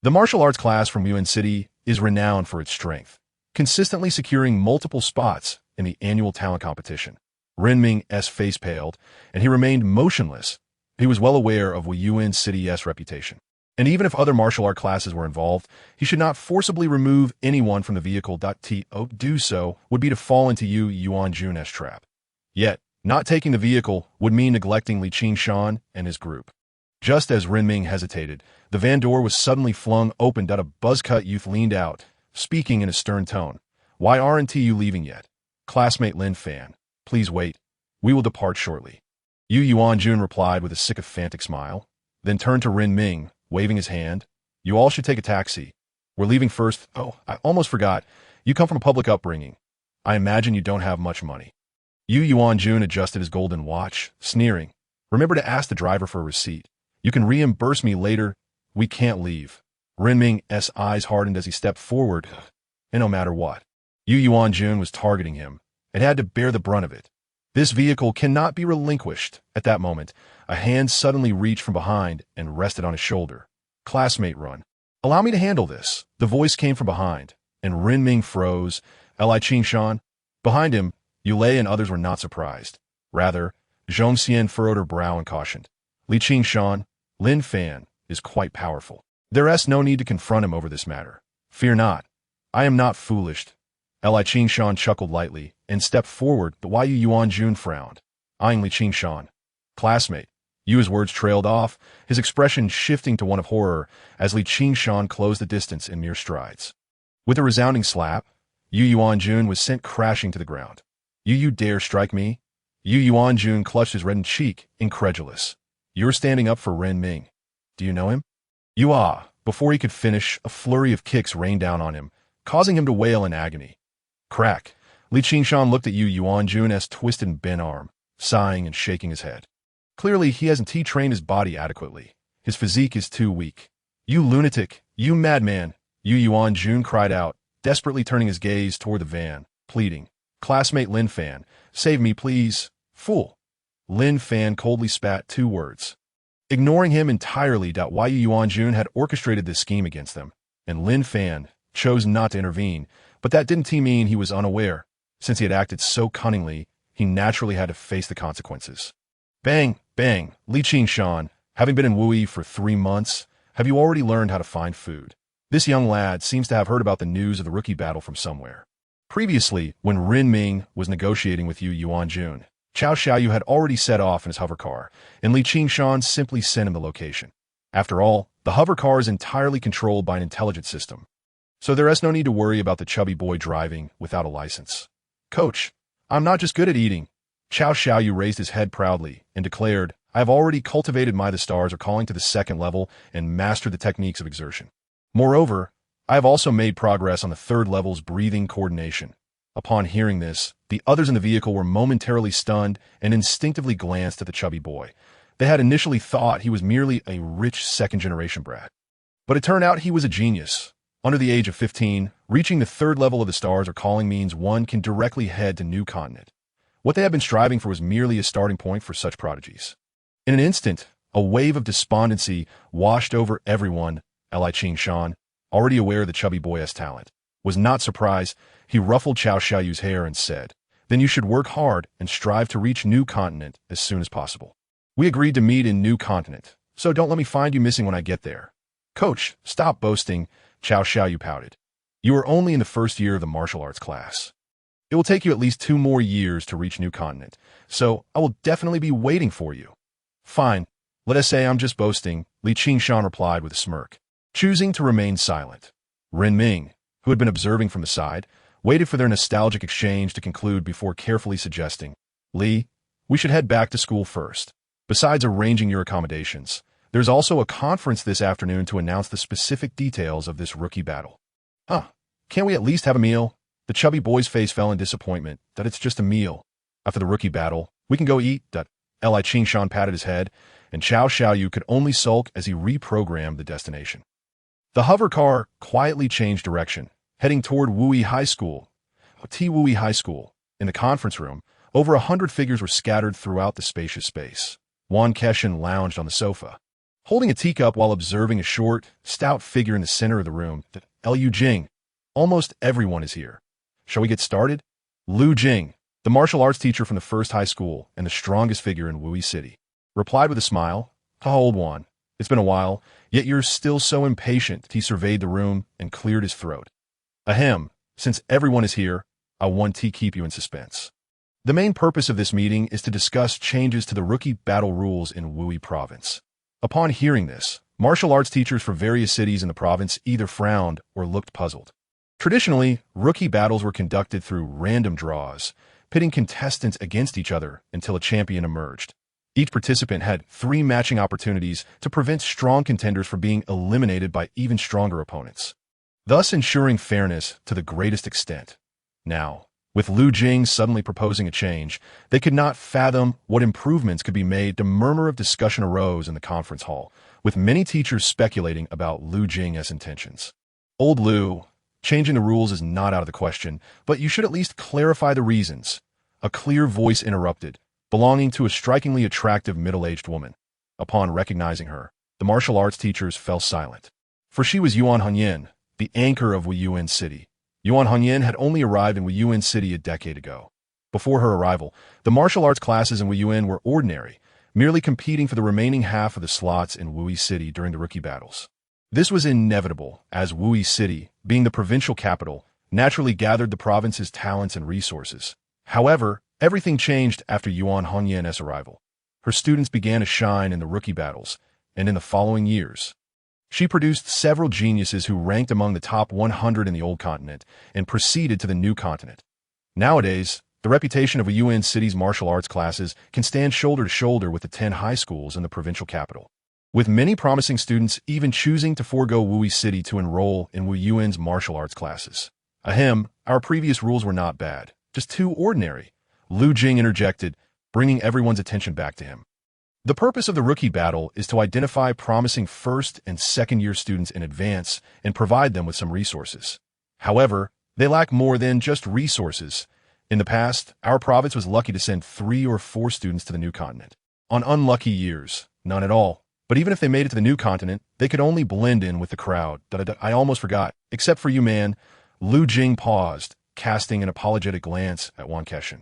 The martial arts class from Yuan City is renowned for its strength, consistently securing multiple spots in the annual talent competition. Renming's face paled, and he remained motionless. He was well aware of Yuan City's reputation. And even if other martial art classes were involved, he should not forcibly remove anyone from the vehicle. To do so would be to fall into Yuan Jun's trap. Yet, not taking the vehicle would mean neglecting Li Qingshan and his group. Just as Renming hesitated, the van door was suddenly flung open. A buzzcut youth leaned out, speaking in a stern tone. "Why aren't you leaving yet? Classmate Lin Fan, please wait. We will depart shortly." Yuan Jun replied with a sycophantic smile, then turned to Renming, waving his hand. "You all should take a taxi. We're leaving first." "Oh, I almost forgot. You come from a public upbringing. I imagine you don't have much money." Yuan Jun adjusted his golden watch, sneering. "Remember to ask the driver for a receipt. You can reimburse me later. We can't leave." Renming's eyes hardened as he stepped forward, and no matter what, Yuan Jun was targeting him and had to bear the brunt of it. This vehicle cannot be relinquished. At that moment, a hand suddenly reached from behind and rested on his shoulder. "Classmate, run. Allow me to handle this." The voice came from behind, and Renming froze. Li Qingshan. Behind him, Yulei and others were not surprised. Rather, Zhongxian furrowed her brow and cautioned. "Li Qingshan, Lin Fan is quite powerful. There's no need to confront him over this matter. Fear not. I am not foolish." Li Qingshan chuckled lightly and stepped forward, but Yuan Jun frowned, eyeing Li Qingshan. "Classmate." Yu's words trailed off, his expression shifting to one of horror as Li Qingshan closed the distance in mere strides. With a resounding slap, Yuan Jun was sent crashing to the ground. You dare strike me?" Yuan Jun clutched his reddened cheek, incredulous. "You're standing up for Renming. Do you know him?" Before he could finish, a flurry of kicks rained down on him, causing him to wail in agony. Crack. Li Qingshan looked at Yuan Jun's twisted and bent arm, sighing and shaking his head. Clearly, he hasn't trained his body adequately. His physique is too weak. "You lunatic! You madman!" Yuan Jun cried out, desperately turning his gaze toward the van, pleading. "Classmate Lin Fan, save me, please." "Fool!" Lin Fan coldly spat 2 words. Ignoring him entirely, Yuan Jun had orchestrated this scheme against them, and Lin Fan chose not to intervene, but that didn't mean he was unaware. Since he had acted so cunningly, he naturally had to face the consequences. Bang, bang. Li Qingshan, having been in Wuyi for 3 months, have you already learned how to find food? This young lad seems to have heard about the news of the rookie battle from somewhere. Previously, when Renming was negotiating with Yuan Jun, Cao Xiaoyu had already set off in his hover car, and Li Qingshan simply sent him the location. After all, the hover car is entirely controlled by an intelligent system, so there is no need to worry about the chubby boy driving without a license. "Coach, I'm not just good at eating." Cao Xiaoyu raised his head proudly and declared, "I have already cultivated the stars are calling to the 2nd level and mastered the techniques of exertion. Moreover, I have also made progress on the 3rd level's breathing coordination." Upon hearing this, the others in the vehicle were momentarily stunned and instinctively glanced at the chubby boy. They had initially thought he was merely a rich 2nd-generation brat. But it turned out he was a genius. Under the age of 15, reaching the 3rd level of the stars are calling means one can directly head to New Continent. What they had been striving for was merely a starting point for such prodigies. In an instant, a wave of despondency washed over everyone. Li Qingshan, already aware of the chubby boy's talent, was not surprised. He ruffled Cao Xiaoyu's hair and said, "Then you should work hard and strive to reach New Continent as soon as possible. We agreed to meet in New Continent, so don't let me find you missing when I get there." "Coach, stop boasting," Cao Xiaoyu pouted. "You are only in the 1st year of the martial arts class. It will take you at least 2 more years to reach New Continent, so I will definitely be waiting for you." "Fine, let us say I'm just boasting," Li Qingshan replied with a smirk, choosing to remain silent. Renming, who had been observing from the side, waited for their nostalgic exchange to conclude before carefully suggesting, "Li, we should head back to school first. Besides arranging your accommodations, there's also a conference this afternoon to announce the specific details of this rookie battle." Can't we at least have a meal?" The chubby boy's face fell in disappointment. "That it's just a meal. After the rookie battle, we can go eat." Li Qingshan patted his head, and Cao Xiaoyu could only sulk as he reprogrammed the destination. The hover car quietly changed direction, heading toward Wuyi High School. Wuyi High School. In the conference room, over 100 figures were scattered throughout the spacious space. Yuan lounged on the sofa, holding a teacup while observing a short, stout figure in the center of the room. Liu Jing, almost everyone is here. Shall we get started? Liu Jing, the martial arts teacher from the first high school and the strongest figure in Wuyi City, replied with a smile. How old Yuan? It's been a while, yet you're still so impatient. He surveyed the room and cleared his throat. Ahem, since everyone is here, I want to keep you in suspense. The main purpose of this meeting is to discuss changes to the rookie battle rules in Wuyi province. Upon hearing this, martial arts teachers from various cities in the province either frowned or looked puzzled. Traditionally, rookie battles were conducted through random draws, pitting contestants against each other until a champion emerged. Each participant had 3 matching opportunities to prevent strong contenders from being eliminated by even stronger opponents, thus ensuring fairness to the greatest extent. Now, with Liu Jing suddenly proposing a change, they could not fathom what improvements could be made. A murmur of discussion arose in the conference hall, with many teachers speculating about Liu Jing's intentions. Old Liu, changing the rules is not out of the question, but you should at least clarify the reasons. A clear voice interrupted, belonging to a strikingly attractive middle-aged woman. Upon recognizing her, the martial arts teachers fell silent. For she was Yuan Hanyin, the anchor of Yuan City. Yuan Hanyin had only arrived in Yuan City a decade ago. Before her arrival, the martial arts classes in Yuan were ordinary, merely competing for the remaining half of the slots in Wuyi City during the rookie battles. This was inevitable, as Wuyi City, being the provincial capital, naturally gathered the province's talents and resources. However, everything changed after Yuan Hanyin's arrival. Her students began to shine in the rookie battles, and in the following years, she produced several geniuses who ranked among the top 100 in the old continent and proceeded to the new continent. Nowadays, the reputation of Yuan City's martial arts classes can stand shoulder to shoulder with the 10 high schools in the provincial capital, with many promising students even choosing to forego Wuyi City to enroll in Yuan's martial arts classes. Ahem, our previous rules were not bad, just too ordinary, Liu Jing interjected, bringing everyone's attention back to him. The purpose of the rookie battle is to identify promising first and second-year students in advance and provide them with some resources. However, they lack more than just resources. In the past, our province was lucky to send 3 or 4 students to the new continent. On unlucky years, none at all. But even if they made it to the new continent, they could only blend in with the crowd. I almost forgot. Except for you, man. Liu Jing paused, casting an apologetic glance at Yuan Keshin.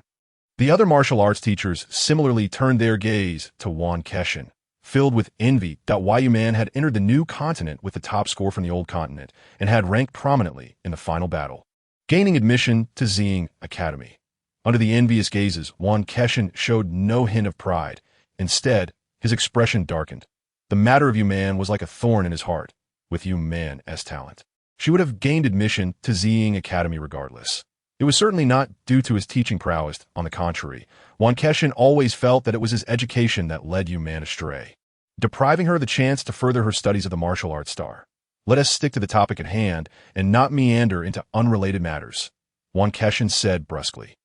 The other martial arts teachers similarly turned their gaze to Yuan Keshin, filled with envy that Yuan had entered the new continent with the top score from the old continent and had ranked prominently in the final battle, gaining admission to Xing Academy. Under the envious gazes, Yuan Keshin showed no hint of pride. Instead, his expression darkened. The matter of Yuan was like a thorn in his heart. With Yuan's talent, she would have gained admission to Xing Academy regardless. It was certainly not due to his teaching prowess. On the contrary, Yuan Keshin always felt that it was his education that led Yuan astray, depriving her of the chance to further her studies of the martial arts star. Let us stick to the topic at hand and not meander into unrelated matters, Yuan Keshin said brusquely.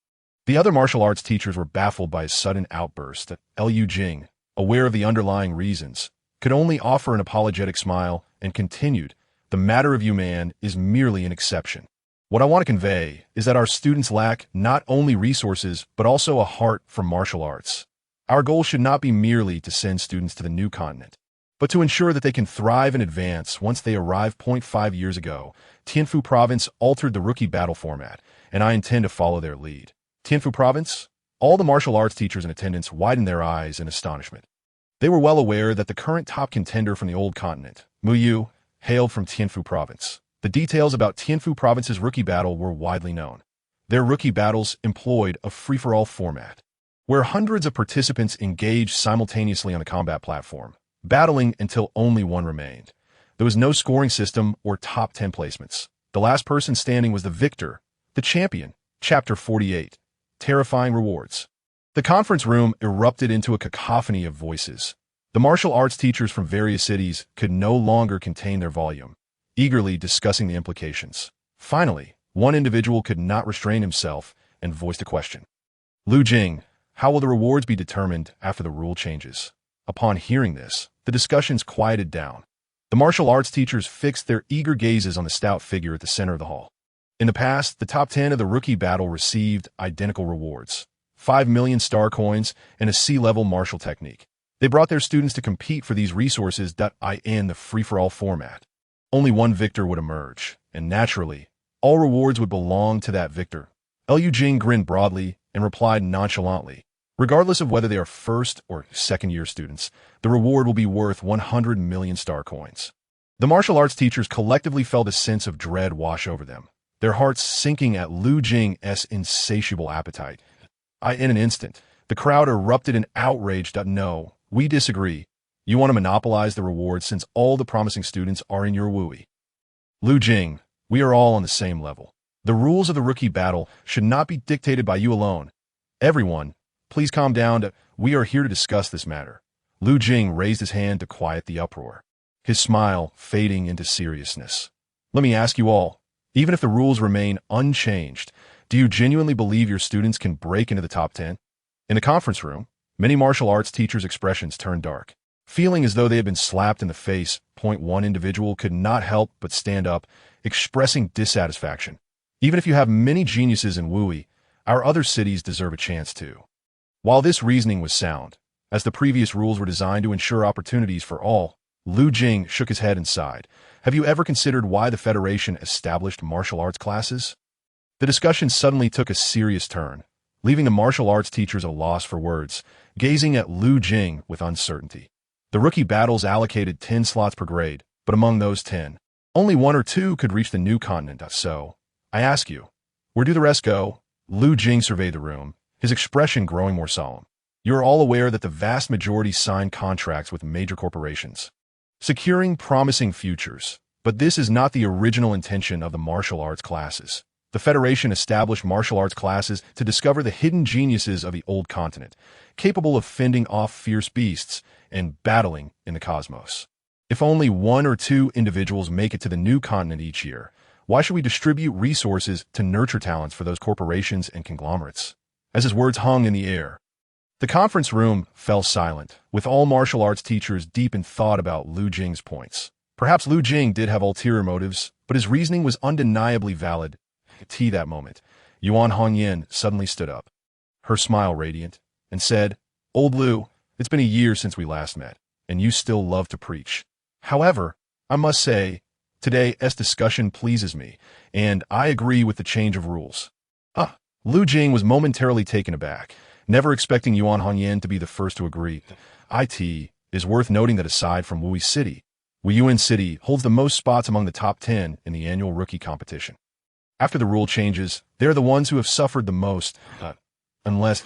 The other martial arts teachers were baffled by his sudden outburst. Liu Jing, aware of the underlying reasons, could only offer an apologetic smile and continued, the matter of Yuan is merely an exception. What I want to convey is that our students lack not only resources, but also a heart for martial arts. Our goal should not be merely to send students to the new continent, but to ensure that they can thrive and advance once they arrive. 5 years ago, Tianfu Province altered the rookie battle format, and I intend to follow their lead. Tianfu Province? All the martial arts teachers in attendance widened their eyes in astonishment. They were well aware that the current top contender from the old continent, Mu Yu, hailed from Tianfu Province. The details about Tianfu Province's rookie battle were widely known. Their rookie battles employed a free-for-all format, where hundreds of participants engaged simultaneously on the combat platform, battling until only one remained. There was no scoring system or top 10 placements. The last person standing was the victor, the champion. Chapter 48. Terrifying Rewards. The conference room erupted into a cacophony of voices. The martial arts teachers from various cities could no longer contain their volume, eagerly discussing the implications. Finally, one individual could not restrain himself and voiced a question. Liu Jing, how will the rewards be determined after the rule changes? Upon hearing this, the discussions quieted down. The martial arts teachers fixed their eager gazes on the stout figure at the center of the hall. In the past, the top 10 of the rookie battle received identical rewards: 5 million star coins and a C-level martial technique. They brought their students to compete for these resources in the free-for-all format. Only one victor would emerge, and naturally, all rewards would belong to that victor. Liu Jing grinned broadly and replied nonchalantly, regardless of whether they are first or second-year students, the reward will be worth 100 million star coins. The martial arts teachers collectively felt a sense of dread wash over them, their hearts sinking at Liu Jing's insatiable appetite. In an instant, the crowd erupted in outrage. No, we disagree. You want to monopolize the rewards since all the promising students are in your wui. Liu Jing, we are all on the same level. The rules of the rookie battle should not be dictated by you alone. Everyone, please calm down. We are here to discuss this matter. Liu Jing raised his hand to quiet the uproar, his smile fading into seriousness. Let me ask you all, even if the rules remain unchanged, do you genuinely believe your students can break into the top 10? In the conference room, many martial arts teachers' expressions turned dark. Feeling as though they had been slapped in the face, one individual could not help but stand up, expressing dissatisfaction. Even if you have many geniuses in wui, our other cities deserve a chance too. While this reasoning was sound, as the previous rules were designed to ensure opportunities for all, Liu Jing shook his head and sighed. Have you ever considered why the Federation established martial arts classes? The discussion suddenly took a serious turn, leaving the martial arts teachers a loss for words, gazing at Liu Jing with uncertainty. The rookie battles allocated 10 slots per grade, but among those 10, only 1 or 2 could reach the new continent. So, I ask you, where do the rest go? Liu Jing surveyed the room, his expression growing more solemn. You are all aware that the vast majority signed contracts with major corporations, securing promising futures. But this is not the original intention of the martial arts classes. The Federation established martial arts classes to discover the hidden geniuses of the old continent, capable of fending off fierce beasts and battling in the cosmos. If only 1 or 2 individuals make it to the new continent each year, why should we distribute resources to nurture talents for those corporations and conglomerates? As his words hung in the air, the conference room fell silent, with all martial arts teachers deep in thought about Liu Jing's points. Perhaps Liu Jing did have ulterior motives, but his reasoning was undeniably valid. At that moment, Yuan Hongyan suddenly stood up, her smile radiant, and said, Old Liu, it's been a year since we last met, and you still love to preach. However, I must say, today's discussion pleases me, and I agree with the change of rules. Liu Jing was momentarily taken aback, never expecting Yuan Hongyan to be the first to agree. It is worth noting that aside from Wui City, Yuan City holds the most spots among the top 10 in the annual rookie competition. After the rule changes, they are the ones who have suffered the most, unless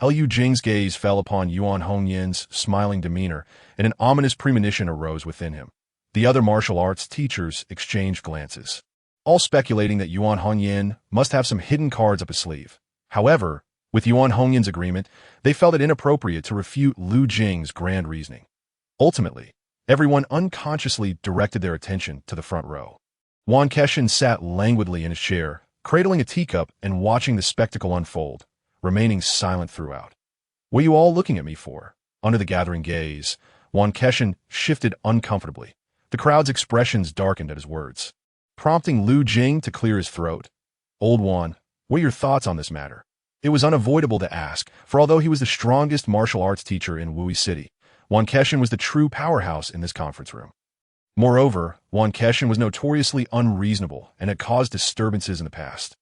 Liu Jing's gaze fell upon Yuan Hongyan's smiling demeanor, and an ominous premonition arose within him. The other martial arts teachers exchanged glances, all speculating that Yuan Hongyan must have some hidden cards up his sleeve. However, with Yuan Hongyan's agreement, they felt it inappropriate to refute Liu Jing's grand reasoning. Ultimately, everyone unconsciously directed their attention to the front row. Yuan Keshin sat languidly in his chair, cradling a teacup and watching the spectacle unfold, remaining silent throughout. What are you all looking at me for? Under the gathering gaze, Yuan Keshin shifted uncomfortably. The crowd's expressions darkened at his words, prompting Liu Jing to clear his throat. Old Yuan, what are your thoughts on this matter? It was unavoidable to ask, for although he was the strongest martial arts teacher in Wui City, Yuan Keshin was the true powerhouse in this conference room. Moreover, Yuan Keshin was notoriously unreasonable and had caused disturbances in the past.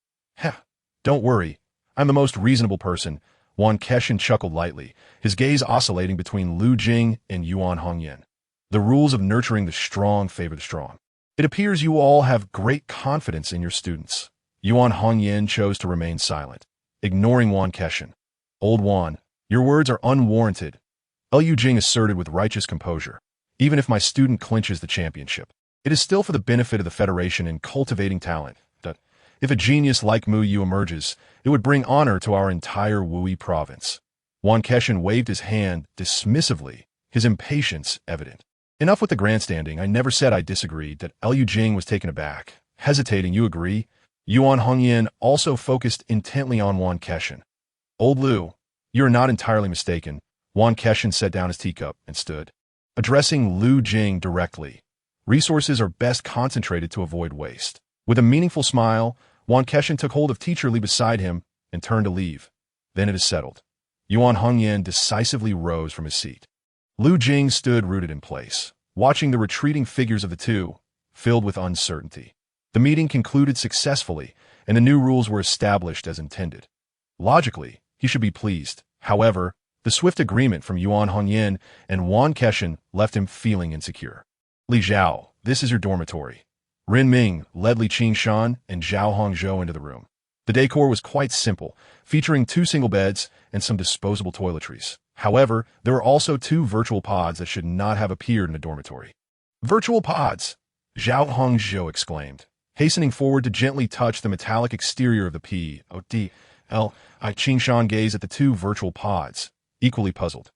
Don't worry, I'm the most reasonable person, Yuan Keshin chuckled lightly, his gaze oscillating between Liu Jing and Yuan Hongyan. The rules of nurturing the strong favor the strong. It appears you all have great confidence in your students. Yuan Hongyan chose to remain silent, ignoring Yuan Keshin. Old Yuan, your words are unwarranted, Liu Jing asserted with righteous composure. Even if my student clinches the championship, it is still for the benefit of the Federation in cultivating talent. If a genius like Mu Yu emerges, it would bring honor to our entire Wui province. Yuan Keshin waved his hand dismissively, his impatience evident. Enough with the grandstanding. I never said I disagreed. Liu Jing was taken aback. Hesitating, you agree? Yuan Hongyan also focused intently on Yuan Keshin. Old Liu, you are not entirely mistaken. Yuan Keshin set down his teacup and stood, addressing Liu Jing directly. Resources are best concentrated to avoid waste. With a meaningful smile, Yuan Keshin took hold of Teacher Li beside him and turned to leave. Then it is settled. Yuan Hongyan decisively rose from his seat. Lu Jing stood rooted in place, watching the retreating figures of the two, filled with uncertainty. The meeting concluded successfully, and the new rules were established as intended. Logically, he should be pleased. However, the swift agreement from Yuan Hongyan and Wan Keshan left him feeling insecure. Li Zhao, this is your dormitory. Ren Ming led Li Qingshan and Zhao Hongzhou into the room. The decor was quite simple, featuring 2 single beds and some disposable toiletries. However, there were also 2 virtual pods that should not have appeared in a dormitory. Virtual pods! Zhao Hongzhou exclaimed, hastening forward to gently touch the metallic exterior of the P.O.D.L. Qingshan gazed at the 2 virtual pods, equally puzzled.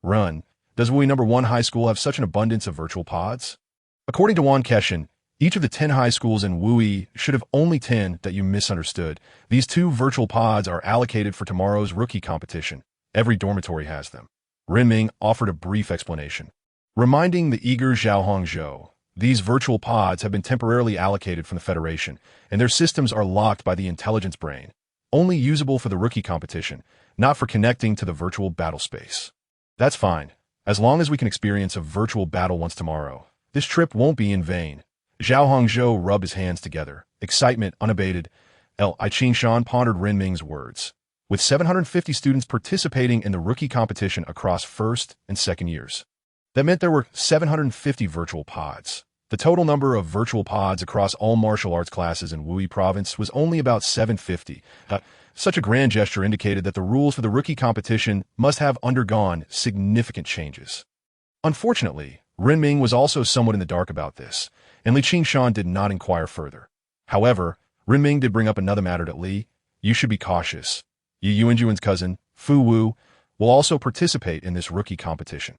Run, does Wui No. 1 High School have such an abundance of virtual pods? According to Wan Keshan, each of the 10 high schools in Wui should have only 10 that you misunderstood. These 2 virtual pods are allocated for tomorrow's rookie competition. Every dormitory has them. Renming offered a brief explanation. Reminding the eager Zhao Hongzhou, these virtual pods have been temporarily allocated from the Federation, and their systems are locked by the intelligence brain, only usable for the rookie competition, not for connecting to the virtual battle space. That's fine. As long as we can experience a virtual battle once tomorrow, this trip won't be in vain. Zhao Hongzhou rubbed his hands together, excitement unabated. Li Qingshan pondered Renming's words. With 750 students participating in the rookie competition across first and second years, that meant there were 750 virtual pods. The total number of virtual pods across all martial arts classes in Wui province was only about 750. Such a grand gesture indicated that the rules for the rookie competition must have undergone significant changes. Unfortunately, Renming was also somewhat in the dark about this, and Li Qingshan did not inquire further. However, Renming did bring up another matter to Li. You should be cautious. Yi Yuanjuan's cousin, Fu Wu, will also participate in this rookie competition.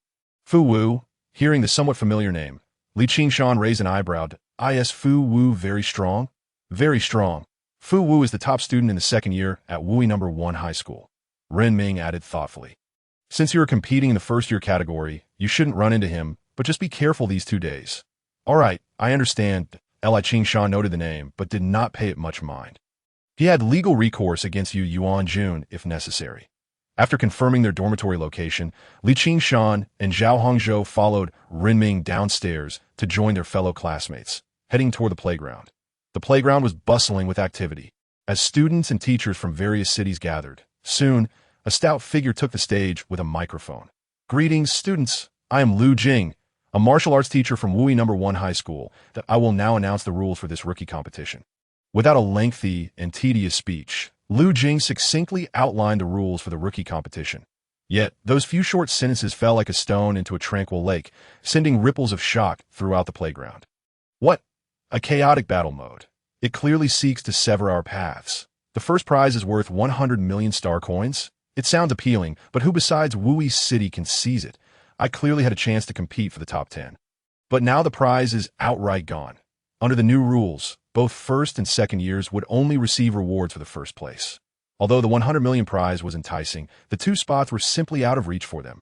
Fu Wu, hearing the somewhat familiar name, Li Qingshan raised an eyebrow. Is Fu Wu very strong? Very strong. Fu Wu is the top student in the second year at Wui No. 1 High School. Renming added thoughtfully. Since you are competing in the first year category, you shouldn't run into him, but just be careful these 2 days. All right, I understand. Li Qingshan noted the name, but did not pay it much mind. He had legal recourse against Yuan Jun if necessary. After confirming their dormitory location, Li Qingshan and Zhao Hongzhou followed Renming downstairs to join their fellow classmates, heading toward the playground. The playground was bustling with activity, as students and teachers from various cities gathered. Soon, a stout figure took the stage with a microphone. Greetings, students. I am Lu Jing, a martial arts teacher from Wui No. 1 High School. I will now announce the rules for this rookie competition. Without a lengthy and tedious speech, Lu Jing succinctly outlined the rules for the rookie competition. Yet, those few short sentences fell like a stone into a tranquil lake, sending ripples of shock throughout the playground. What? A chaotic battle mode. It clearly seeks to sever our paths. The first prize is worth 100 million star coins. It sounds appealing, but who besides Wui City can seize it? I clearly had a chance to compete for the top 10. But now the prize is outright gone. Under the new rules, both first and second years would only receive rewards for the first place. Although the 100 million prize was enticing, the 2 spots were simply out of reach for them.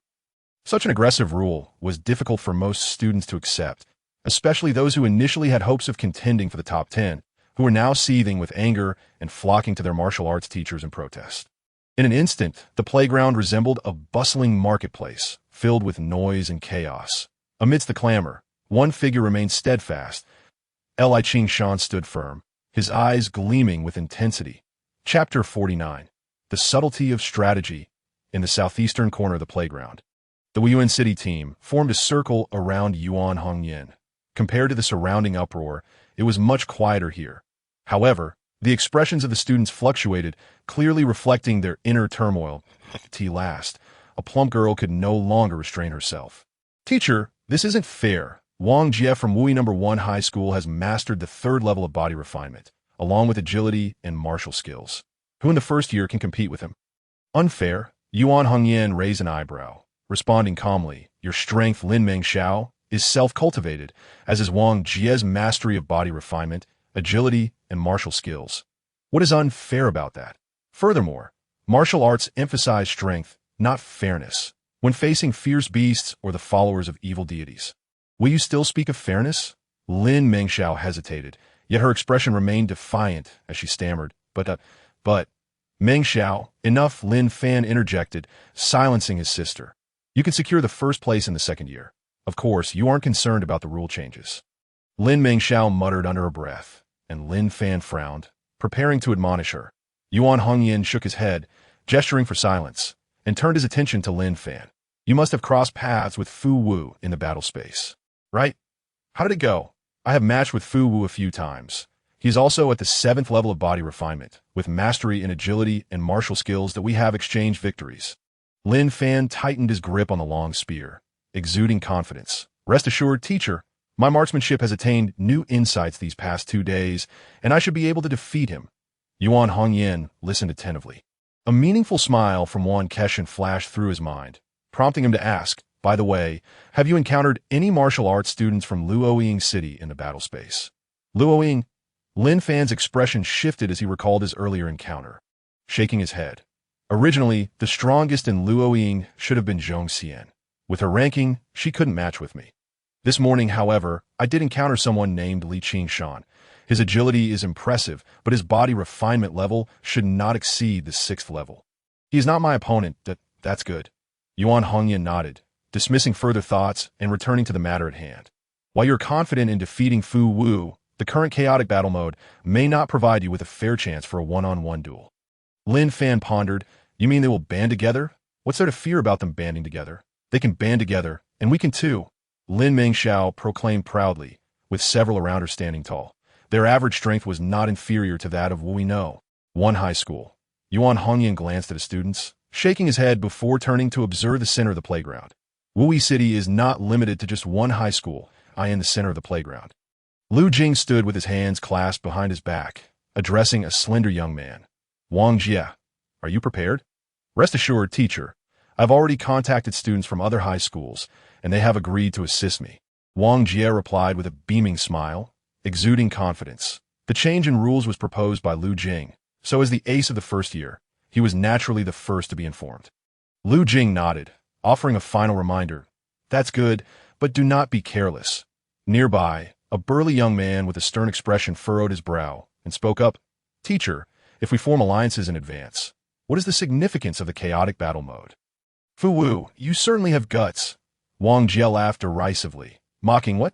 Such an aggressive rule was difficult for most students to accept, especially those who initially had hopes of contending for the top 10, who were now seething with anger and flocking to their martial arts teachers in protest. In an instant, the playground resembled a bustling marketplace, filled with noise and chaos. Amidst the clamor, one figure remained steadfast. Li Qingshan stood firm, his eyes gleaming with intensity. Chapter 49. The Subtlety of Strategy. In the southeastern corner of the playground, the Yuan City team formed a circle around Yuan Hongyan. Compared to the surrounding uproar, it was much quieter here. However, the expressions of the students fluctuated, clearly reflecting their inner turmoil. At last, a plump girl could no longer restrain herself. Teacher, this isn't fair. Wang Jie from Wui No. 1 High School has mastered the 3rd level of body refinement, along with agility and martial skills. Who in the first year can compete with him? Unfair? Yuan Hongyan raised an eyebrow, responding calmly. Your strength, Lin Meng Xiao, is self-cultivated, as is Wang Jie's mastery of body refinement, agility, and martial skills. What is unfair about that? Furthermore, martial arts emphasize strength, not fairness, when facing fierce beasts or the followers of evil deities. Will you still speak of fairness? Lin Mengxiao hesitated, yet her expression remained defiant as she stammered. But, Mengxiao, enough, Lin Fan interjected, silencing his sister. You can secure the first place in the second year. Of course, you aren't concerned about the rule changes. Lin Mengxiao muttered under her breath, and Lin Fan frowned, preparing to admonish her. Yuan Hongyan shook his head, gesturing for silence, and turned his attention to Lin Fan. You must have crossed paths with Fu Wu in the battle space, right? How did it go? I have matched with Fu Wu a few times. He is also at the 7th level of body refinement, with mastery in agility and martial skills that we have exchanged victories. Lin Fan tightened his grip on the long spear, exuding confidence. Rest assured, teacher, my marksmanship has attained new insights these past 2 days, and I should be able to defeat him. Yuan Hongyan listened attentively. A meaningful smile from Wan Keshan flashed through his mind, prompting him to ask, by the way, have you encountered any martial arts students from Luoying City in the battle space? Luoying? Lin Fan's expression shifted as he recalled his earlier encounter, shaking his head. Originally, the strongest in Luoying should have been Zhong Xian. With her ranking, she couldn't match with me. This morning, however, I did encounter someone named Li Qingshan. His agility is impressive, but his body refinement level should not exceed the 6th level. He is not my opponent, that's good. Yuan Hongyan nodded, dismissing further thoughts and returning to the matter at hand. While you're confident in defeating Fu Wu, the current chaotic battle mode may not provide you with a fair chance for a one-on-one duel. Lin Fan pondered, you mean they will band together? What's there to fear about them banding together? They can band together, and we can too. Lin Mengxiao proclaimed proudly, with several around her standing tall. Their average strength was not inferior to that of what we know. One high school. Yuan Hongyan glanced at his students, shaking his head before turning to observe the center of the playground. Wuyi City is not limited to just one high school, in the center of the playground. Lu Jing stood with his hands clasped behind his back, addressing a slender young man. Wang Jie, are you prepared? Rest assured, teacher, I've already contacted students from other high schools, and they have agreed to assist me. Wang Jie replied with a beaming smile, exuding confidence. The change in rules was proposed by Lu Jing, so as the ace of the first year, he was naturally the first to be informed. Lu Jing nodded, offering a final reminder. That's good, but do not be careless. Nearby, a burly young man with a stern expression furrowed his brow and spoke up. Teacher, if we form alliances in advance, what is the significance of the chaotic battle mode? Fu Wu, you certainly have guts. Wang Jie laughed derisively, mocking what?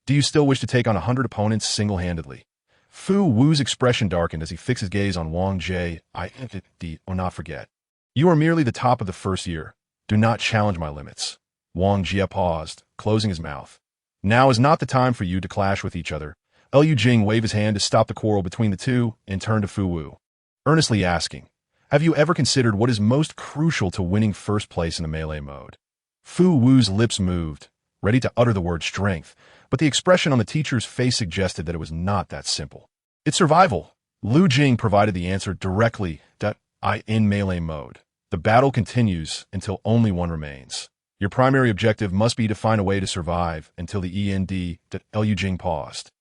Do you still wish to take on 100 opponents single-handedly? Fu Wu's expression darkened as he fixed his gaze on Wang Jie. Or not forget. You are merely the top of the first year. Do not challenge my limits. Wang Jie paused, closing his mouth. Now is not the time for you to clash with each other. Liu Jing waved his hand to stop the quarrel between the two and turned to Fu Wu, earnestly asking, have you ever considered what is most crucial to winning first place in the melee mode? Fu Wu's lips moved, ready to utter the word strength, but the expression on the teacher's face suggested that it was not that simple. It's survival. Lu Jing provided the answer directly, in melee mode. The battle continues until only one remains. Your primary objective must be to find a way to survive until the end. Liu Jing paused,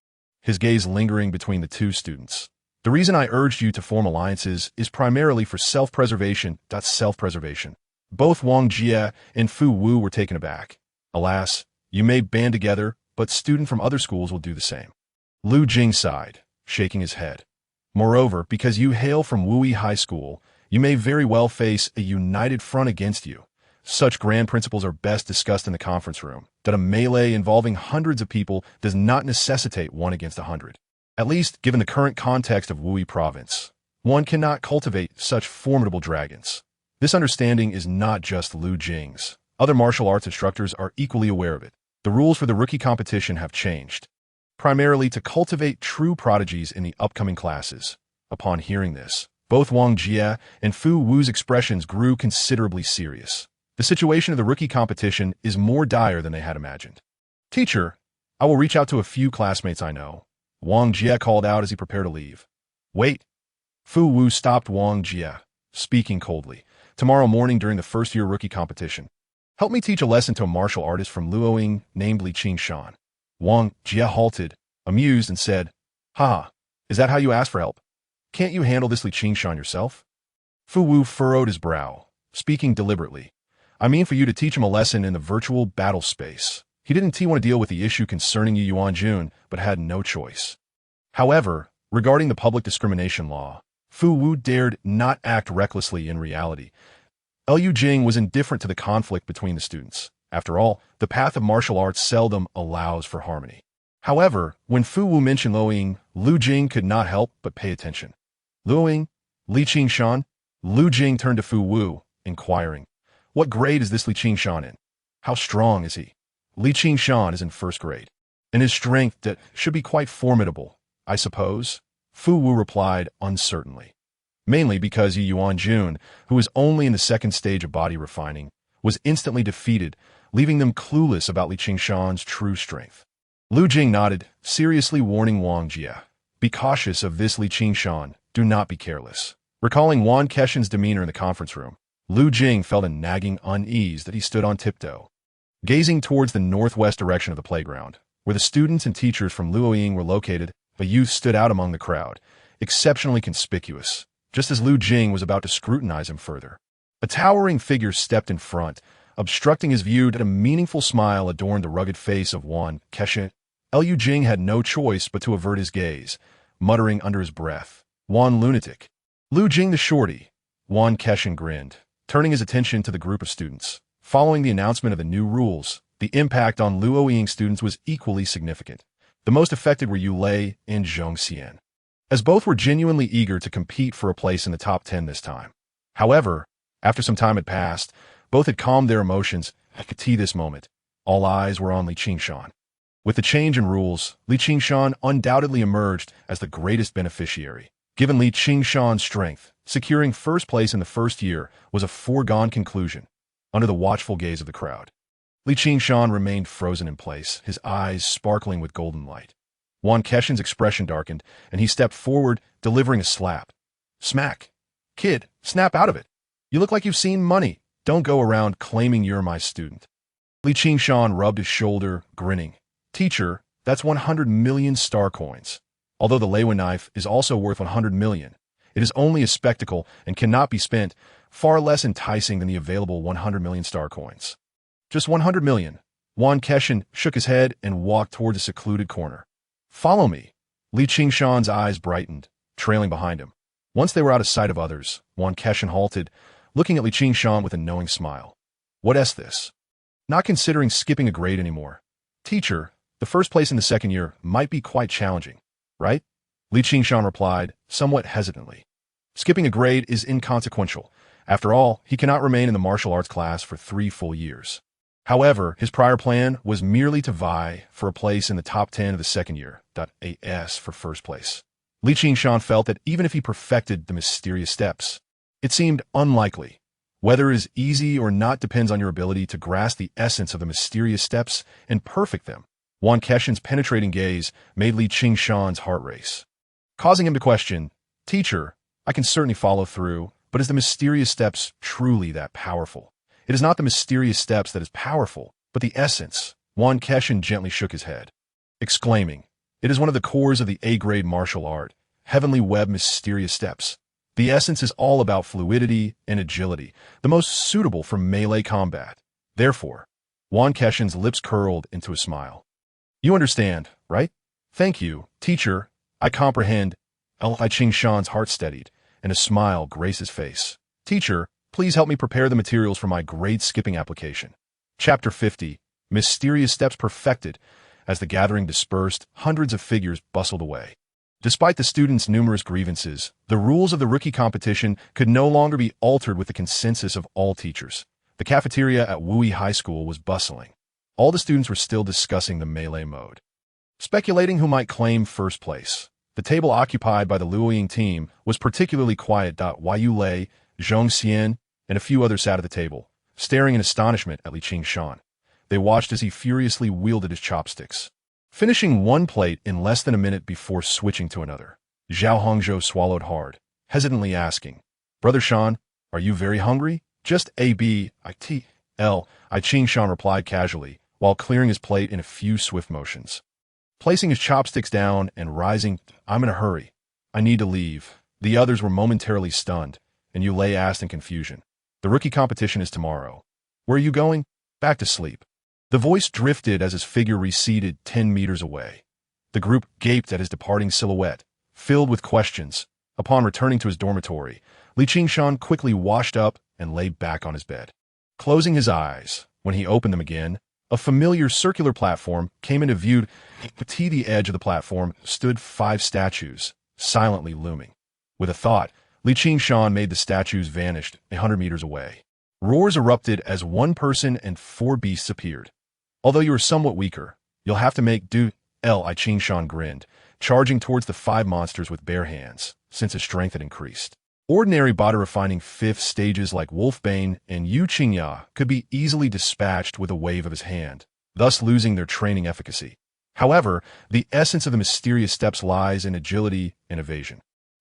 his gaze lingering between the two students. The reason I urged you to form alliances is primarily for self-preservation. Self-preservation. Both Wang Jie and Fu Wu were taken aback. Alas, you may band together, but students from other schools will do the same. Lu Jing sighed, shaking his head. Moreover, because you hail from Wuyi High School, you may very well face a united front against you. Such grand principles are best discussed in the conference room, that a melee involving hundreds of people does not necessitate 1 against 100. At least, given the current context of Wuyi Province, one cannot cultivate such formidable dragons. This understanding is not just Lu Jing's. Other martial arts instructors are equally aware of it. The rules for the rookie competition have changed, primarily to cultivate true prodigies in the upcoming classes. Upon hearing this, both Wang Jie and Fu Wu's expressions grew considerably serious. The situation of the rookie competition is more dire than they had imagined. Teacher, I will reach out to a few classmates I know. Wang Jie called out as he prepared to leave. Wait. Fu Wu stopped Wang Jie, speaking coldly. Tomorrow morning during the first-year rookie competition, help me teach a lesson to a martial artist from Luoying named Li Qingshan. Wang Jie halted, amused, and said, is that how you ask for help? Can't you handle this Li Qingshan yourself? Fu Wu furrowed his brow, speaking deliberately. I mean for you to teach him a lesson in the virtual battle space. He didn't want to deal with the issue concerning Yuan Jun, but had no choice. However, regarding the public discrimination law, Fu Wu dared not act recklessly in reality. Liu Jing was indifferent to the conflict between the students. After all, the path of martial arts seldom allows for harmony. However, when Fu Wu mentioned Luoying, Liu Jing could not help but pay attention. Luoying? Li Qingshan? Liu Jing turned to Fu Wu, inquiring, "What grade is this Li Qingshan in? How strong is he?" Li Qingshan is in first grade, and his strength should be quite formidable, I suppose, Fu Wu replied uncertainly. Mainly because Yuan Jun, who was only in the second stage of body refining, was instantly defeated, leaving them clueless about Li Qingshan's true strength. Liu Jing nodded, seriously warning Wang Jie, "Be cautious of this Li Qingshan, do not be careless." Recalling Wan Keshin's demeanor in the conference room, Liu Jing felt a nagging unease that he stood on tiptoe. Gazing towards the northwest direction of the playground, where the students and teachers from Luoying were located, a youth stood out among the crowd, exceptionally conspicuous, just as Liu Jing was about to scrutinize him further. A towering figure stepped in front, obstructing his view. A meaningful smile adorned the rugged face of Wan Keshin. Liu Jing had no choice but to avert his gaze, muttering under his breath, "Wan lunatic." Liu Jing the shorty. Wan Keshin grinned, turning his attention to the group of students. Following the announcement of the new rules, the impact on Luoying students was equally significant. The most affected were Yu Lei and Zhong Xian, as both were genuinely eager to compete for a place in the top 10 this time. However, after some time had passed, both had calmed their emotions. At this moment, all eyes were on Li Qingshan. With the change in rules, Li Qingshan undoubtedly emerged as the greatest beneficiary. Given Li Qingshan's strength, securing first place in the first year was a foregone conclusion. Under the watchful gaze of the crowd, Li Qingshan remained frozen in place, his eyes sparkling with golden light. Wan Keshin's expression darkened, and he stepped forward, delivering a slap. "Smack! Kid, snap out of it! You look like you've seen money. Don't go around claiming you're my student." Li Qingshan rubbed his shoulder, grinning. "Teacher, that's 100 million star coins. Although the Leiwa knife is also worth 100 million, it is only a spectacle and cannot be spent, far less enticing than the available 100 million star coins." "Just 100 million. Wan Keshin shook his head and walked toward a secluded corner. "Follow me." Li Qingshan's eyes brightened, trailing behind him. Once they were out of sight of others, Wan Keshin halted, looking at Li Qingshan with a knowing smile. "What's this? Not considering skipping a grade anymore. Teacher, the first place in the second year might be quite challenging, right?" Li Qingshan replied, somewhat hesitantly. "Skipping a grade is inconsequential. After all, he cannot remain in the martial arts class for 3 full years." However, his prior plan was merely to vie for a place in the top 10 of the second year, as for first place. Li Qingshan felt that even if he perfected the mysterious steps, it seemed unlikely. Whether it is easy or not depends on your ability to grasp the essence of the mysterious steps and perfect them. Wan Keshin's penetrating gaze made Li Qingshan's heart race, causing him to question, "Teacher, I can certainly follow through, but is the mysterious steps truly that powerful?" "It is not the mysterious steps that is powerful, but the essence." Wan Keshin gently shook his head, exclaiming, "It is one of the cores of the A-grade martial art, heavenly web mysterious steps. The essence is all about fluidity and agility, the most suitable for melee combat. Therefore," Wan Keshin's lips curled into a smile. "You understand, right?" "Thank you, teacher. I comprehend." Li Qingshan's heart steadied, and a smile graced his face. "Teacher, please help me prepare the materials for my grade skipping application." Chapter 50, Mysterious Steps Perfected. As the gathering dispersed, hundreds of figures bustled away. Despite the students' numerous grievances, the rules of the rookie competition could no longer be altered with the consensus of all teachers. The cafeteria at Wui High School was bustling. All the students were still discussing the melee mode, speculating who might claim first place. The table occupied by the Luoying team was particularly quiet. Yu Lei, Zhong Xian, and a few others sat at the table, staring in astonishment at Li Qingshan. They watched as he furiously wielded his chopsticks, finishing one plate in less than a minute before switching to another. Zhao Hongzhou swallowed hard, hesitantly asking, "Brother Shan, are you very hungry?" "Just a-b-i-t-l," Li Qingshan replied casually, while clearing his plate in a few swift motions. Placing his chopsticks down and rising, "I'm in a hurry. I need to leave." The others were momentarily stunned, and Yu Lei asked in confusion, "The rookie competition is tomorrow. Where are you going?" "Back to sleep." The voice drifted as his figure receded 10 meters away. The group gaped at his departing silhouette, filled with questions. Upon returning to his dormitory, Li Qingshan quickly washed up and lay back on his bed. Closing his eyes, when he opened them again, a familiar circular platform came into view. At the edge of the platform stood 5 statues, silently looming. With a thought, Li Qingshan made the statues vanish 100 meters away. Roars erupted as 1 person and 4 beasts appeared. Although you are somewhat weaker, you'll have to make do. Li Qingshan grinned, charging towards the 5 monsters with bare hands, since his strength had increased. Ordinary body refining 5th stages like Wolfbane and Yu Qingya could be easily dispatched with a wave of his hand, thus losing their training efficacy. However, the essence of the mysterious steps lies in agility and evasion.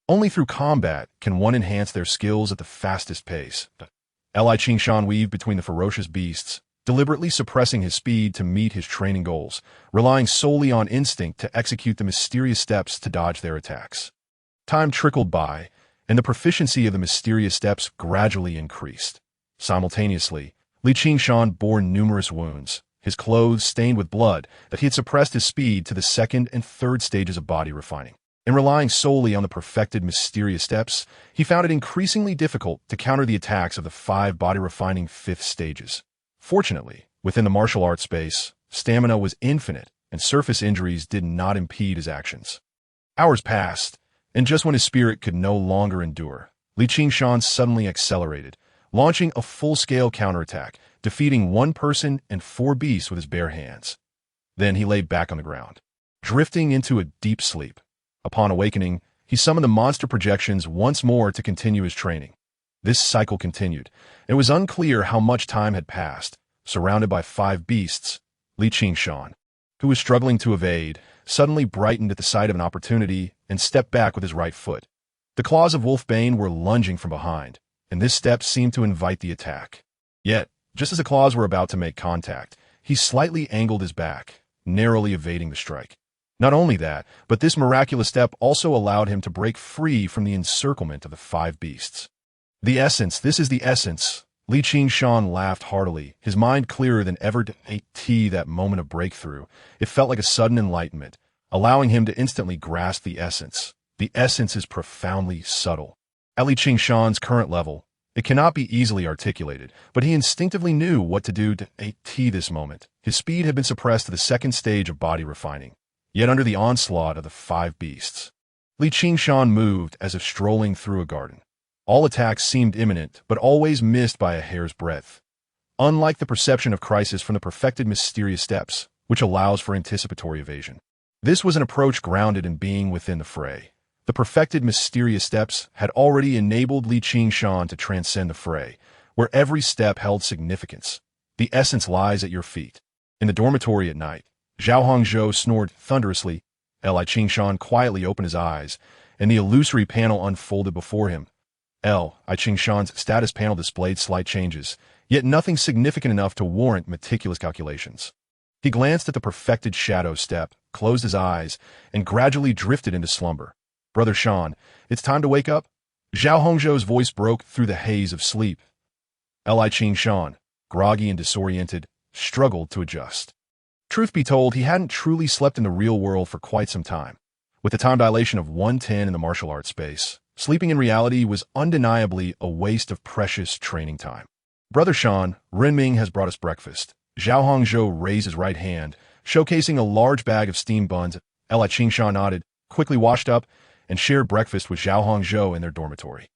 Only through combat can one enhance their skills at the fastest pace. Li Qingshan weaved between the ferocious beasts, deliberately suppressing his speed to meet his training goals, relying solely on instinct to execute the mysterious steps to dodge their attacks. Time trickled by, and the proficiency of the mysterious steps gradually increased. Simultaneously, Li Qingshan bore numerous wounds, his clothes stained with blood that he had suppressed his speed to the 2nd and 3rd stages of body refining. In relying solely on the perfected mysterious steps, he found it increasingly difficult to counter the attacks of the 5 body refining 5th stages. Fortunately, within the martial arts space, stamina was infinite, and surface injuries did not impede his actions. Hours passed, and just when his spirit could no longer endure, Li Qingshan suddenly accelerated, launching a full-scale counterattack, defeating 1 person and 4 beasts with his bare hands. Then he lay back on the ground, drifting into a deep sleep. Upon awakening, he summoned the monster projections once more to continue his training. This cycle continued. It was unclear how much time had passed. Surrounded by 5 beasts, Li Qingshan, who was struggling to evade, suddenly brightened at the sight of an opportunity and stepped back with his right foot. The claws of Wolfbane were lunging from behind, and this step seemed to invite the attack. Yet, just as the claws were about to make contact, he slightly angled his back, narrowly evading the strike. Not only that, but this miraculous step also allowed him to break free from the encirclement of the 5 beasts. This is the essence. Li Qingshan laughed heartily, his mind clearer than ever. That moment of breakthrough, it felt like a sudden enlightenment, allowing him to instantly grasp the essence. The essence is profoundly subtle. At Li Qingshan's current level, it cannot be easily articulated, but he instinctively knew what to do to this moment. His speed had been suppressed to the 2nd stage of body refining. Yet under the onslaught of the 5 beasts, Li Qingshan moved as if strolling through a garden. All attacks seemed imminent, but always missed by a hair's breadth. Unlike the perception of crisis from the perfected mysterious steps, which allows for anticipatory evasion. This was an approach grounded in being within the fray. The perfected mysterious steps had already enabled Li Qingshan to transcend the fray, where every step held significance. The essence lies at your feet. In the dormitory at night, Zhao Hongzhou snored thunderously. Li Qingshan quietly opened his eyes, and the illusory panel unfolded before him. Li Qingshan's status panel displayed slight changes, yet nothing significant enough to warrant meticulous calculations. He glanced at the perfected shadow step, closed his eyes, and gradually drifted into slumber. "Brother Shan, it's time to wake up." Zhao Hongzhou's voice broke through the haze of sleep. Li Qingshan, groggy and disoriented, struggled to adjust. Truth be told, he hadn't truly slept in the real world for quite some time. With the time dilation of 110 in the martial arts space, sleeping in reality was undeniably a waste of precious training time. "Brother Shan, Renming has brought us breakfast." Zhao Hongzhou raised his right hand, showcasing a large bag of steamed buns. Li Qingshan nodded, quickly washed up, and shared breakfast with Zhao Hongzhou in their dormitory.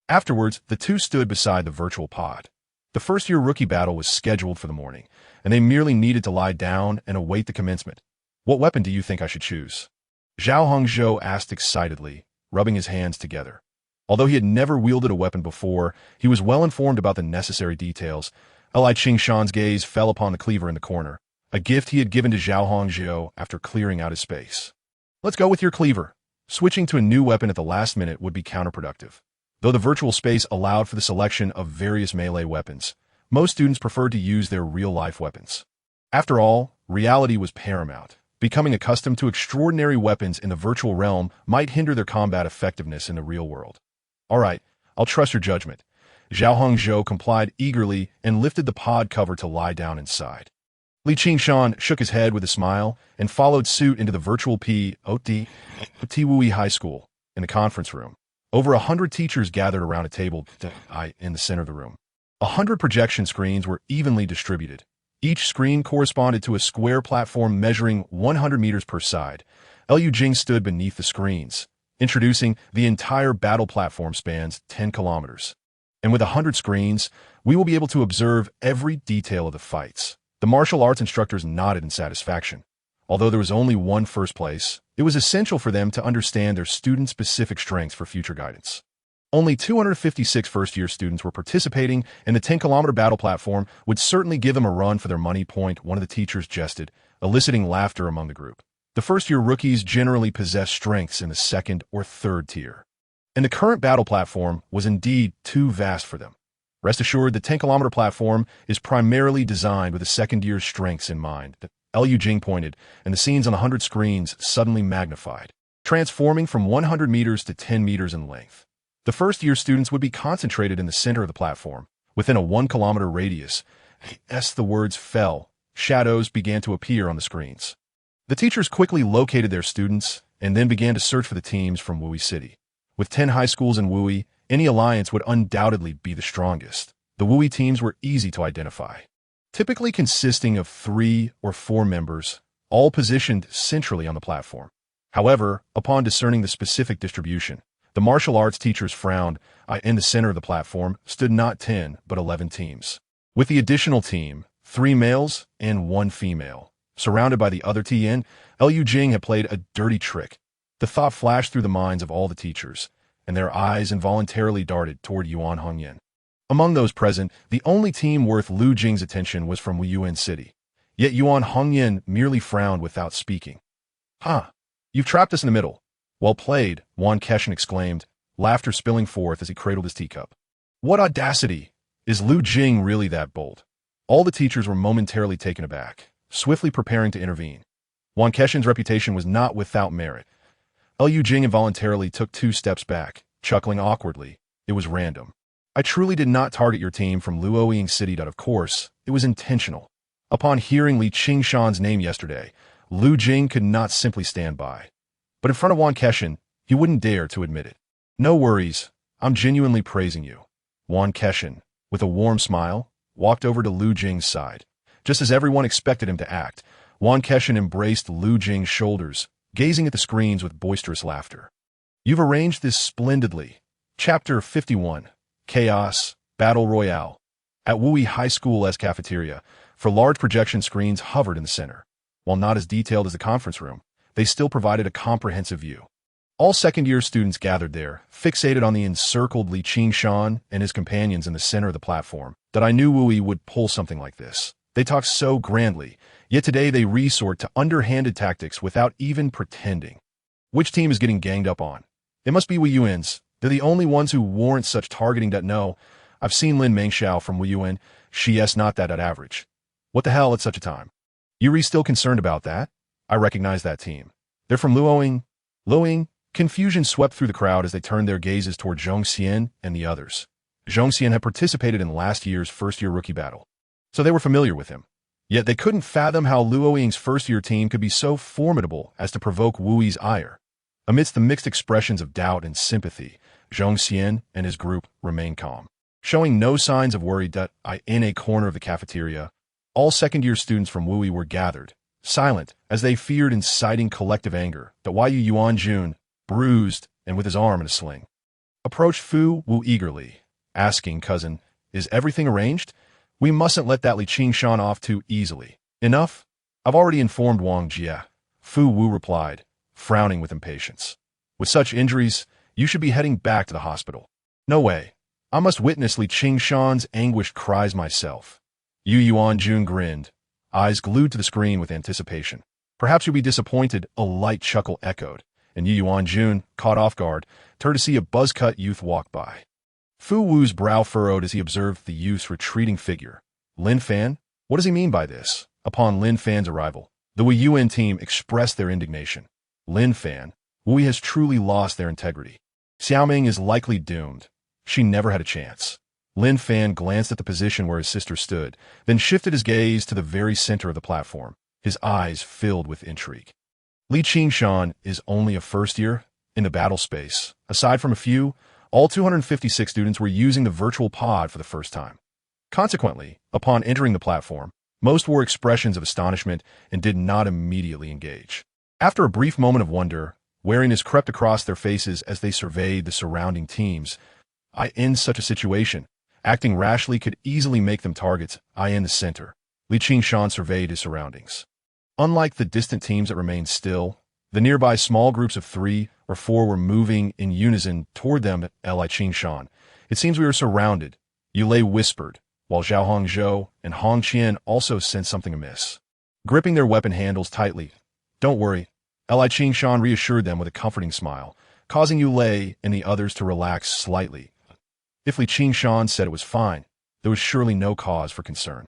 Afterwards, the two stood beside the virtual pod. The first-year rookie battle was scheduled for the morning, and they merely needed to lie down and await the commencement. "What weapon do you think I should choose?" Zhao Hongzhou asked excitedly, rubbing his hands together. Although he had never wielded a weapon before, he was well informed about the necessary details. Li Qingshan's gaze fell upon the cleaver in the corner, a gift he had given to Zhao Hongzhou after clearing out his space. "Let's go with your cleaver." Switching to a new weapon at the last minute would be counterproductive. Though the virtual space allowed for the selection of various melee weapons, most students preferred to use their real-life weapons. After all, reality was paramount. Becoming accustomed to extraordinary weapons in the virtual realm might hinder their combat effectiveness in the real world. "All right, I'll trust your judgment." Zhao Hongzhou complied eagerly and lifted the pod cover to lie down inside. Li Qingshan shook his head with a smile and followed suit into the virtual P.O.T. Wui High School. In the conference room, Over 100 teachers gathered around a table in the center of the room. 100 projection screens were evenly distributed. Each screen corresponded to a square platform measuring 100 meters per side. Liu Jing stood beneath the screens, introducing the entire battle platform spans 10 kilometers. And with 100 screens, we will be able to observe every detail of the fights. The martial arts instructors nodded in satisfaction. Although there was only one first place, it was essential for them to understand their student-specific strengths for future guidance. Only 256 first-year students were participating, and the 10-kilometer battle platform would certainly give them a run for their money. One of the teachers jested, eliciting laughter among the group. The first-year rookies generally possessed strengths in the second or third tier, and the current battle platform was indeed too vast for them. Rest assured, the 10-kilometer platform is primarily designed with the second-year strengths in mind. Liu Jing pointed, and the scenes on 100 screens suddenly magnified, transforming from 100 meters to 10 meters in length. The first-year students would be concentrated in the center of the platform, within a 1-kilometer radius. As the words fell, shadows began to appear on the screens. The teachers quickly located their students and then began to search for the teams from Wui City. With 10 high schools in Wui, any alliance would undoubtedly be the strongest. The Wui teams were easy to identify, typically consisting of 3 or 4 members, all positioned centrally on the platform. However, upon discerning the specific distribution, the martial arts teachers frowned. In the center of the platform stood not 10, but 11 teams. With the additional team, 3 males and 1 female, surrounded by the other TN, Liu Jing had played a dirty trick. The thought flashed through the minds of all the teachers, and their eyes involuntarily darted toward Yuan Hongyan. Among those present, the only team worth Liu Jing's attention was from Yuan City. Yet Yuan Hongyan merely frowned without speaking. You've trapped us in the middle. Well played, Yuan Keshin exclaimed, laughter spilling forth as he cradled his teacup. What audacity! Is Liu Jing really that bold? All the teachers were momentarily taken aback, swiftly preparing to intervene. Yuan Keshin's reputation was not without merit. Liu Jing involuntarily took 2 steps back, chuckling awkwardly. It was random. I truly did not target your team from Luoying City. Of course, it was intentional. Upon hearing Li Qingshan's name yesterday, Liu Jing could not simply stand by. But in front of Yuan Keshin, he wouldn't dare to admit it. No worries, I'm genuinely praising you. Yuan Keshin, with a warm smile, walked over to Liu Jing's side. Just as everyone expected him to act, Yuan Keshin embraced Liu Jing's shoulders, gazing at the screens with boisterous laughter. You've arranged this splendidly. Chapter 51. Chaos, Battle Royale. At Wui High School's cafeteria, for large projection screens hovered in the center. While not as detailed as the conference room, they still provided a comprehensive view. All second-year students gathered there, fixated on the encircled Li Qingshan and his companions in the center of the platform. That I knew Wui would pull something like this. They talked so grandly, yet today they resort to underhanded tactics without even pretending. Which team is getting ganged up on? It must be Wei Yuan's. They're the only ones who warrant such targeting. No, I've seen Lin Mengxiao from Wei Yuan. She's not that at average. What the hell at such a time? Yuri still concerned about that? I recognize that team. They're from Luoying. Confusion swept through the crowd as they turned their gazes toward Zhong Xian and the others. Zhong Xian had participated in last year's first-year rookie battle, so they were familiar with him. Yet they couldn't fathom how Luoying's first-year team could be so formidable as to provoke Wui's ire. Amidst the mixed expressions of doubt and sympathy, Zhong Xian and his group remained calm, showing no signs of worry. In a corner of the cafeteria, all second-year students from Wui were gathered, silent, as they feared inciting collective anger. Yuan Jun, bruised and with his arm in a sling, approached Fu Wu eagerly, asking, "Cousin, is everything arranged? We mustn't let that Li Qingshan off too easily." "Enough? I've already informed Wang Jia," Fu Wu replied, frowning with impatience. "With such injuries, you should be heading back to the hospital." "No way. I must witness Li Qingshan's anguished cries myself." Yuan Jun grinned, eyes glued to the screen with anticipation. "Perhaps you'll be disappointed," a light chuckle echoed, and Yuan Jun, caught off guard, turned to see a buzz-cut youth walk by. Fu Wu's brow furrowed as he observed the youth's retreating figure. Lin Fan? What does he mean by this? Upon Lin Fan's arrival, the Wei Yuan team expressed their indignation. Lin Fan, Wui has truly lost their integrity. Xiaoming is likely doomed. She never had a chance. Lin Fan glanced at the position where his sister stood, then shifted his gaze to the very center of the platform, his eyes filled with intrigue. Li Qingshan is only a first year? In the battle space, aside from a few, all 256 students were using the virtual pod for the first time. Consequently, upon entering the platform, most wore expressions of astonishment and did not immediately engage. After a brief moment of wonder, wariness crept across their faces as they surveyed the surrounding teams. In such a situation, acting rashly could easily make them targets. In the center, Li Qingshan surveyed his surroundings. Unlike the distant teams that remained still, the nearby small groups of 3 or 4 were moving in unison toward them. Li Qingshan, it seems we are surrounded, Yu Lei whispered, while Zhao Hongzhou and Hong Qian also sensed something amiss. Gripping their weapon handles tightly, "Don't worry," Li Qingshan reassured them with a comforting smile, causing Yu Lei and the others to relax slightly. If Li Qingshan said it was fine, there was surely no cause for concern.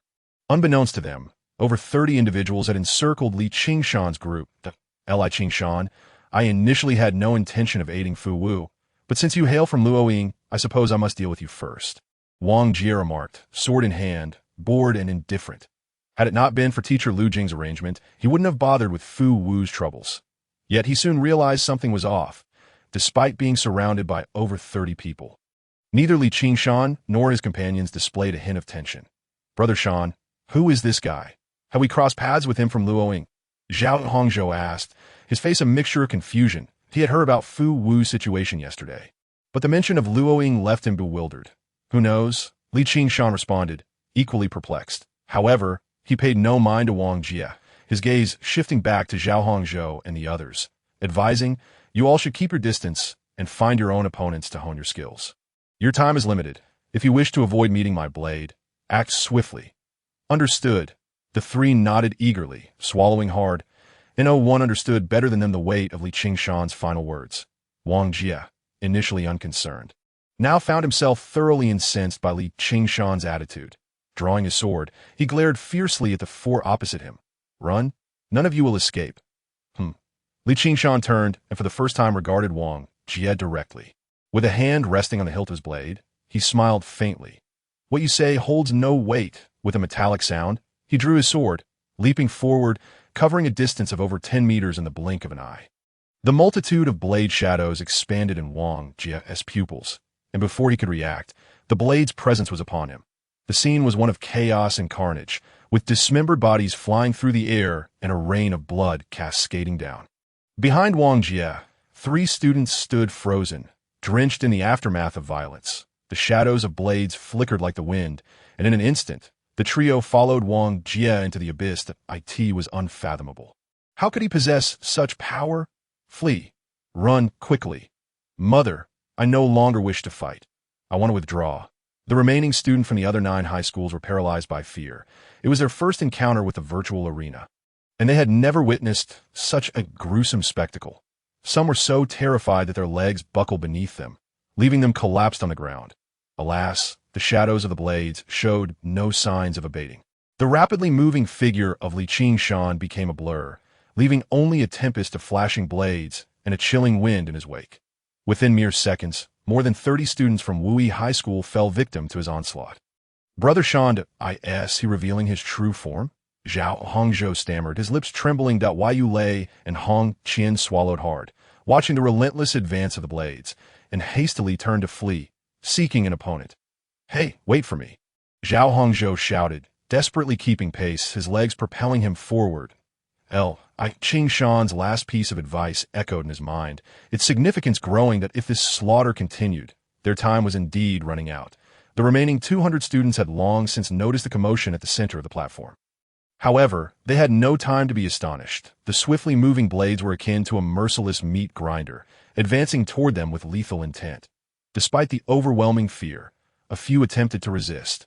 Unbeknownst to them, over 30 individuals had encircled Li Qingshan's group. Li Qingshan, I initially had no intention of aiding Fu Wu, but since you hail from Luoying, I suppose I must deal with you first. Wang Jie remarked, sword in hand, bored and indifferent. Had it not been for teacher Lu Jing's arrangement, he wouldn't have bothered with Fu Wu's troubles. Yet he soon realized something was off, despite being surrounded by over 30 people. Neither Li Qingshan nor his companions displayed a hint of tension. "Brother Shan, who is this guy? Have we crossed paths with him from Luoying?" Zhao Hongzhou asked, his face a mixture of confusion. He had heard about Fu Wu's situation yesterday, but the mention of Luoying left him bewildered. "Who knows?" Li Qingshan responded, equally perplexed. However, he paid no mind to Wang Jie, his gaze shifting back to Zhao Hongzhou and the others, advising, "You all should keep your distance and find your own opponents to hone your skills. Your time is limited. If you wish to avoid meeting my blade, act swiftly." Understood. The 3 nodded eagerly, swallowing hard. No one understood better than them the weight of Li Qingshan's final words. Wang Jie, initially unconcerned, now found himself thoroughly incensed by Li Qingshan's attitude. Drawing his sword, he glared fiercely at the 4 opposite him. "Run? None of you will escape." Li Qingshan turned and for the first time regarded Wang Jie directly. With a hand resting on the hilt of his blade, he smiled faintly. "What you say holds no weight." With a metallic sound, he drew his sword, leaping forward, covering a distance of over 10 meters in the blink of an eye. The multitude of blade shadows expanded in Wang Jie's pupils, and before he could react, the blade's presence was upon him. The scene was one of chaos and carnage, with dismembered bodies flying through the air and a rain of blood cascading down. Behind Wang Jie, 3 students stood frozen, drenched in the aftermath of violence. The shadows of blades flickered like the wind, and in an instant, the trio followed Wang Jie into the abyss that was unfathomable. How could he possess such power? Flee. Run quickly. "Mother, I no longer wish to fight. I want to withdraw." The remaining students from the other 9 high schools were paralyzed by fear. It was their first encounter with the virtual arena, and they had never witnessed such a gruesome spectacle. Some were so terrified that their legs buckled beneath them, leaving them collapsed on the ground. Alas, the shadows of the blades showed no signs of abating. The rapidly moving figure of Li Qingshan became a blur, leaving only a tempest of flashing blades and a chilling wind in his wake. Within mere seconds, more than 30 students from Wui High School fell victim to his onslaught. "Brother Shan, he revealing his true form?" Zhao Hongzhou stammered, his lips trembling. Yu Lei and Hong Qian swallowed hard, watching the relentless advance of the blades, and hastily turned to flee, seeking an opponent. "Hey, wait for me!" Zhao Hongzhou shouted, desperately keeping pace, his legs propelling him forward. Qingshan's last piece of advice echoed in his mind, its significance growing that if this slaughter continued, their time was indeed running out. The remaining 200 students had long since noticed the commotion at the center of the platform. However, they had no time to be astonished. The swiftly moving blades were akin to a merciless meat grinder, advancing toward them with lethal intent. Despite the overwhelming fear, a few attempted to resist.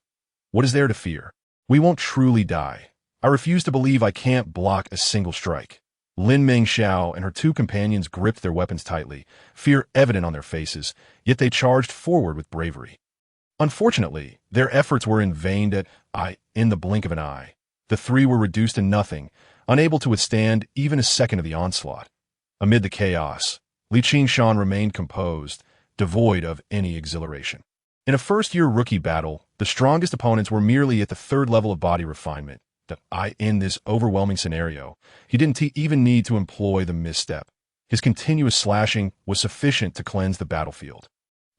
"What is there to fear? We won't truly die. I refuse to believe I can't block a single strike." Lin Mengxiao and her 2 companions gripped their weapons tightly, fear evident on their faces, yet they charged forward with bravery. Unfortunately, their efforts were in vain. In the blink of an eye, the 3 were reduced to nothing, unable to withstand even a second of the onslaught. Amid the chaos, Li Qingshan remained composed, devoid of any exhilaration. In a first-year rookie battle, the strongest opponents were merely at the 3rd level of body refinement. In this overwhelming scenario, he didn't even need to employ the misstep. His continuous slashing was sufficient to cleanse the battlefield.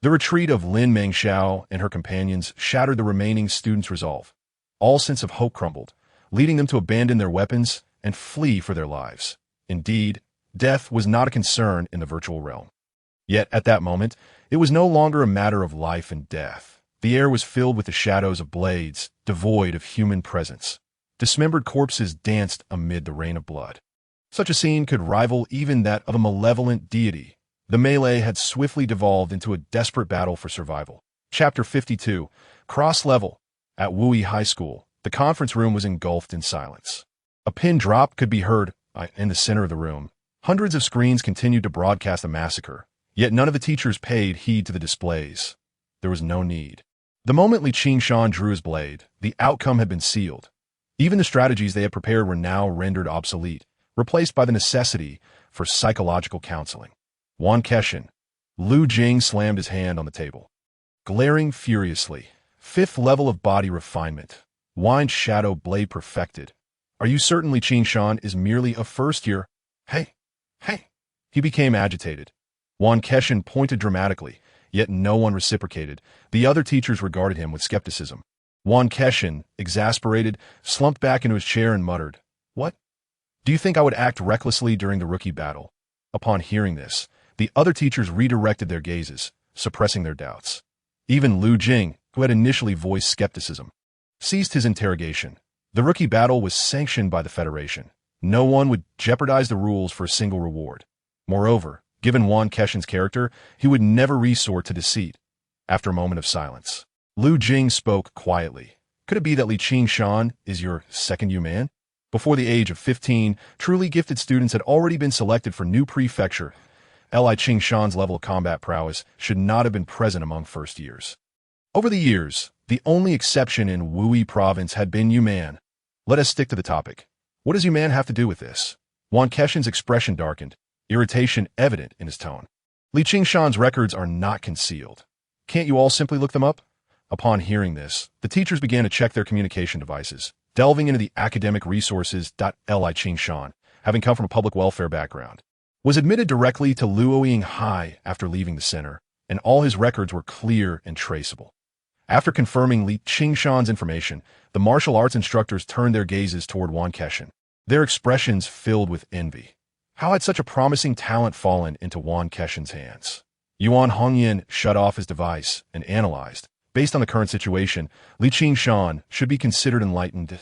The retreat of Lin Mengxiao and her companions shattered the remaining students' resolve. All sense of hope crumbled, leading them to abandon their weapons and flee for their lives. Indeed, death was not a concern in the virtual realm. Yet, at that moment, it was no longer a matter of life and death. The air was filled with the shadows of blades, devoid of human presence. Dismembered corpses danced amid the rain of blood. Such a scene could rival even that of a malevolent deity. The melee had swiftly devolved into a desperate battle for survival. Chapter 52, Cross-Level. At Wuyi High School, the conference room was engulfed in silence. A pin drop could be heard in the center of the room. Hundreds of screens continued to broadcast the massacre, yet none of the teachers paid heed to the displays. There was no need. The moment Li Qingshan drew his blade, the outcome had been sealed. Even the strategies they had prepared were now rendered obsolete, replaced by the necessity for psychological counseling. Yuan Keshin. Lu Jing slammed his hand on the table. Glaring furiously. 5th level of body refinement. Wind shadow blade perfected. Are you certain Li Qingshan is merely a first year? Hey! He became agitated. Yuan Keshin pointed dramatically, yet no one reciprocated. The other teachers regarded him with skepticism. Yuan Keshin, exasperated, slumped back into his chair and muttered, "What? Do you think I would act recklessly during the rookie battle?" Upon hearing this, the other teachers redirected their gazes, suppressing their doubts. Even Lu Jing, who had initially voiced skepticism, ceased his interrogation. The rookie battle was sanctioned by the Federation. No one would jeopardize the rules for a single reward. Moreover, given Yuan Keshin's character, he would never resort to deceit. After a moment of silence, Lu Jing spoke quietly. Could it be that Li Qingshan is your second Yuan? Before the age of 15, truly gifted students had already been selected for new prefecture. Li Qingshan's level of combat prowess should not have been present among first years. Over the years, the only exception in Wuyi province had been Yuan. Let us stick to the topic. What does Yuan have to do with this? Yuan Keshin's expression darkened, irritation evident in his tone. Li Qingshan's records are not concealed. Can't you all simply look them up? Upon hearing this, the teachers began to check their communication devices, delving into the academic resources. Li Qingshan, having come from a public welfare background, was admitted directly to Luoying High after leaving the center, and all his records were clear and traceable. After confirming Li Qingshan's information, the martial arts instructors turned their gazes toward Yuan Keshin, their expressions filled with envy. How had such a promising talent fallen into Yuan Keshin's hands? Yuan Hongyan shut off his device and analyzed. Based on the current situation, Li Qingshan should be considered enlightened.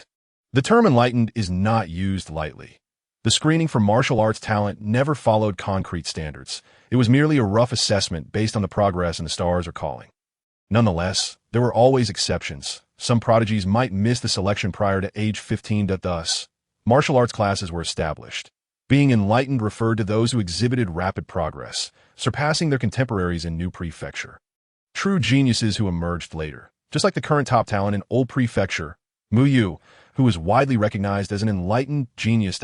The term enlightened is not used lightly. The screening for martial arts talent never followed concrete standards. It was merely a rough assessment based on the progress and the stars are calling. Nonetheless, there were always exceptions. Some prodigies might miss the selection prior to age 15. Thus, martial arts classes were established. Being enlightened referred to those who exhibited rapid progress, surpassing their contemporaries in new prefecture. True geniuses who emerged later, just like the current top talent in old prefecture, Mu Yu, who was widely recognized as an enlightened genius.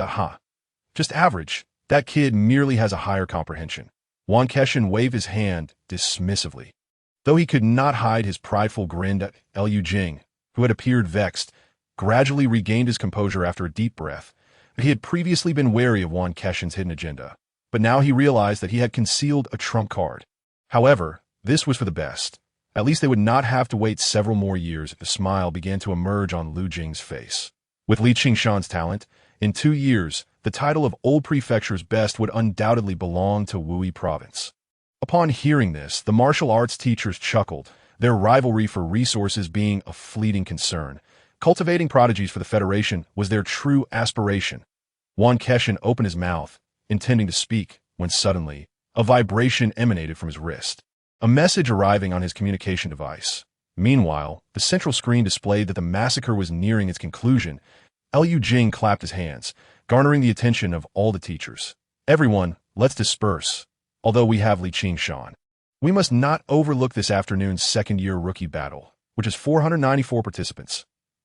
Just average. That kid merely has a higher comprehension. Yuan Keshin waved his hand dismissively. Though he could not hide his prideful grin, Lu Jing, who had appeared vexed, gradually regained his composure after a deep breath. He had previously been wary of Yuan Keshin's hidden agenda, but now he realized that he had concealed a trump card. However, this was for the best. At least they would not have to wait several more years if a smile began to emerge on Lu Jing's face. With Li Qingshan's talent, in 2 years, the title of Old Prefecture's best would undoubtedly belong to Wuyi Province. Upon hearing this, the martial arts teachers chuckled, their rivalry for resources being a fleeting concern. Cultivating prodigies for the Federation was their true aspiration. Yuan Keshin opened his mouth, intending to speak, when suddenly, a vibration emanated from his wrist. A message arriving on his communication device. Meanwhile, the central screen displayed that the massacre was nearing its conclusion. Lu Jing clapped his hands, garnering the attention of all the teachers. Everyone, let's disperse. Although we have Li Qingshan, we must not overlook this afternoon's second-year rookie battle, which has 494 participants.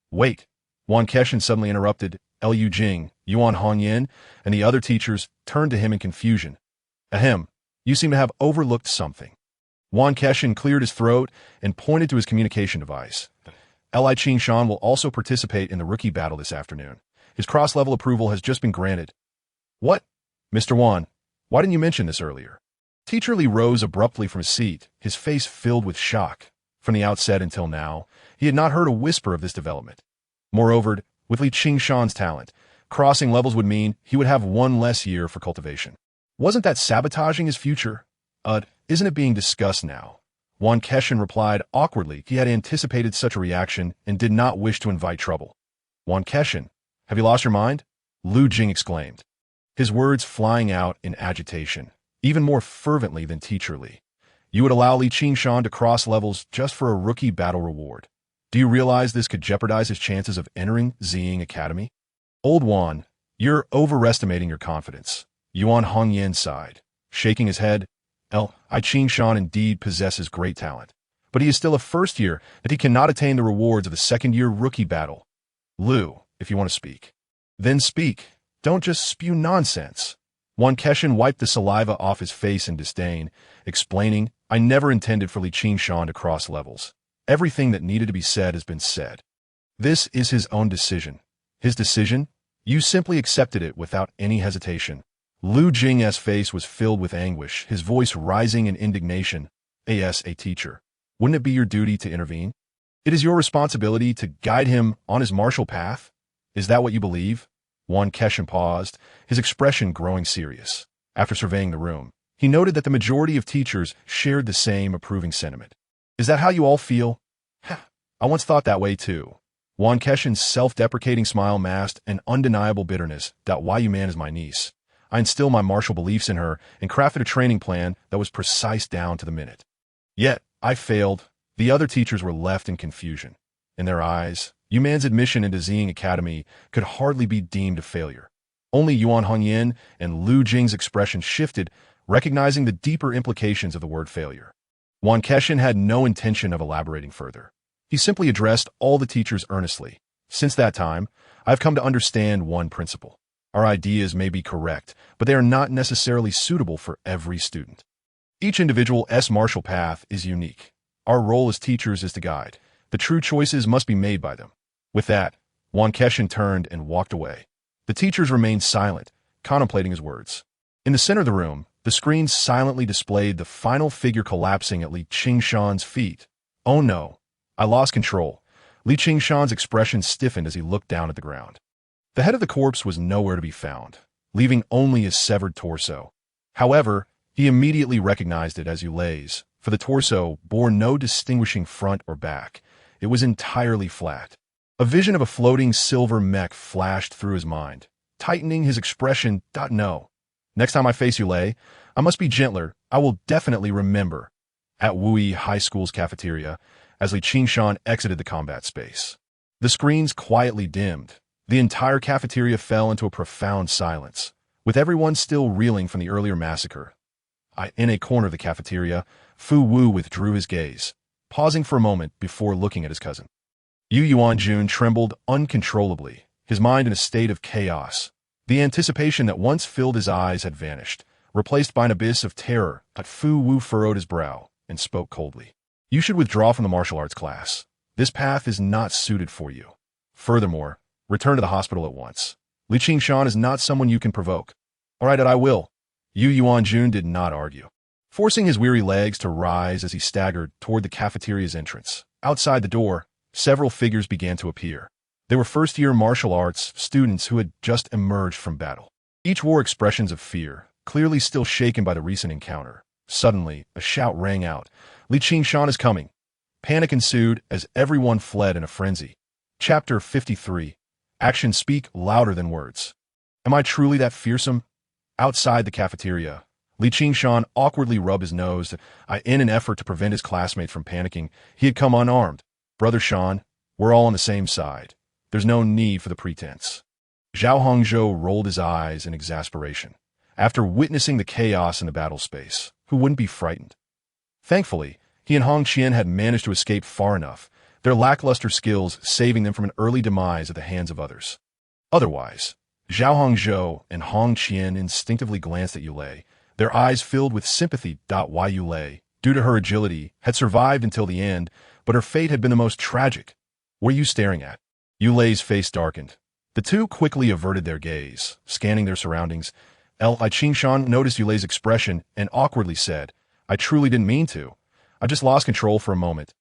Wait. Yuan Keshin suddenly interrupted. Lu Jing, Yuan Hongyan, and the other teachers turned to him in confusion. Ahem, you seem to have overlooked something. Yuan Keshin cleared his throat and pointed to his communication device. Li Qingshan will also participate in the rookie battle this afternoon. His cross-level approval has just been granted. What? Mr. Yuan, Why didn't you mention this earlier? Teacher Li rose abruptly from his seat, his face filled with shock. From the outset until now, he had not heard a whisper of this development. Moreover, with Li Qingshan's talent, crossing levels would mean he would have one less year for cultivation. Wasn't that sabotaging his future? Isn't it being discussed now? Yuan Keshin replied awkwardly. He had anticipated such a reaction and did not wish to invite trouble. Yuan Keshin, have you lost your mind? Lu Jing exclaimed, his words flying out in agitation, even more fervently than Teacher Li. You would allow Li Qingshan to cross levels just for a rookie battle reward. Do you realize this could jeopardize his chances of entering Ziying Academy? Old Yuan, you're overestimating your confidence. Yuan Hongyan sighed, shaking his head. Li Qingshan indeed possesses great talent, but he is still a first year that he cannot attain the rewards of the second-year rookie battle. Lu, if you want to speak, then speak. Don't just spew nonsense. Yuan Keshin wiped the saliva off his face in disdain, explaining, I never intended for Li Qingshan to cross levels. Everything that needed to be said has been said. This is his own decision. His decision? You simply accepted it without any hesitation. Lu Jing's face was filled with anguish, his voice rising in indignation. As a teacher, wouldn't it be your duty to intervene? It is your responsibility to guide him on his martial path? Is that what you believe? Yuan Keshin paused, his expression growing serious. After surveying the room, he noted that the majority of teachers shared the same approving sentiment. Is that how you all feel? I once thought that way too. Yuan Keshin's self-deprecating smile masked an undeniable bitterness. Why you man is my niece. I instilled my martial beliefs in her and crafted a training plan that was precise down to the minute. Yet, I failed. The other teachers were left in confusion. In their eyes, Yu Man's admission into Ziying Academy could hardly be deemed a failure. Only Yuan Hongyan and Lu Jing's expression shifted, recognizing the deeper implications of the word failure. Yuan Keshin had no intention of elaborating further. He simply addressed all the teachers earnestly. Since that time, I've come to understand one principle. Our ideas may be correct, but they are not necessarily suitable for every student. Each individual's martial path is unique. Our role as teachers is to guide. The true choices must be made by them. With that, Yuan Keshin turned and walked away. The teachers remained silent, contemplating his words. In the center of the room, the screen silently displayed the final figure collapsing at Li Qingshan's feet. Oh no, I lost control. Li Qingshan's expression stiffened as he looked down at the ground. The head of the corpse was nowhere to be found, leaving only his severed torso. However, he immediately recognized it as Yu Lei's, for the torso bore no distinguishing front or back. It was entirely flat. A vision of a floating silver mech flashed through his mind, tightening his expression. No. Next time I face Yu Lei, I must be gentler. I will definitely remember. At Wuyi High School's cafeteria, as Li Qingshan exited the combat space, the screens quietly dimmed. The entire cafeteria fell into a profound silence, with everyone still reeling from the earlier massacre. In a corner of the cafeteria, Fu Wu withdrew his gaze, pausing for a moment before looking at his cousin. Yu Yuanjun trembled uncontrollably, his mind in a state of chaos. The anticipation that once filled his eyes had vanished, replaced by an abyss of terror. Fu Wu furrowed his brow and spoke coldly. You should withdraw from the martial arts class. This path is not suited for you. Furthermore, return to the hospital at once. Li Qingshan is not someone you can provoke. All right, I will. Yu Yuanjun did not argue, forcing his weary legs to rise as he staggered toward the cafeteria's entrance. Outside the door, several figures began to appear. They were first-year martial arts students who had just emerged from battle. Each wore expressions of fear, clearly still shaken by the recent encounter. Suddenly, a shout rang out. Li Qingshan is coming. Panic ensued as everyone fled in a frenzy. Chapter 53. Actions speak louder than words. Am I truly that fearsome? Outside the cafeteria, Li Qingshan awkwardly rubbed his nose in an effort to prevent his classmates from panicking. He had come unarmed. Brother Shan, we're all on the same side. There's no need for the pretense. Zhao Hongzhou rolled his eyes in exasperation. After witnessing the chaos in the battle space, who wouldn't be frightened? Thankfully, he and Hong Qian had managed to escape far enough, their lackluster skills saving them from an early demise at the hands of others. Otherwise, Zhao Hongzhou and Hong Qian instinctively glanced at Yu Lei, their eyes filled with sympathy. Why Yu Lei, due to her agility, had survived until the end, but her fate had been the most tragic. What are you staring at? Yu Lei's face darkened. The two quickly averted their gaze, scanning their surroundings. Li Qingshan noticed Yulei's expression and awkwardly said, I truly didn't mean to. I just lost control for a moment.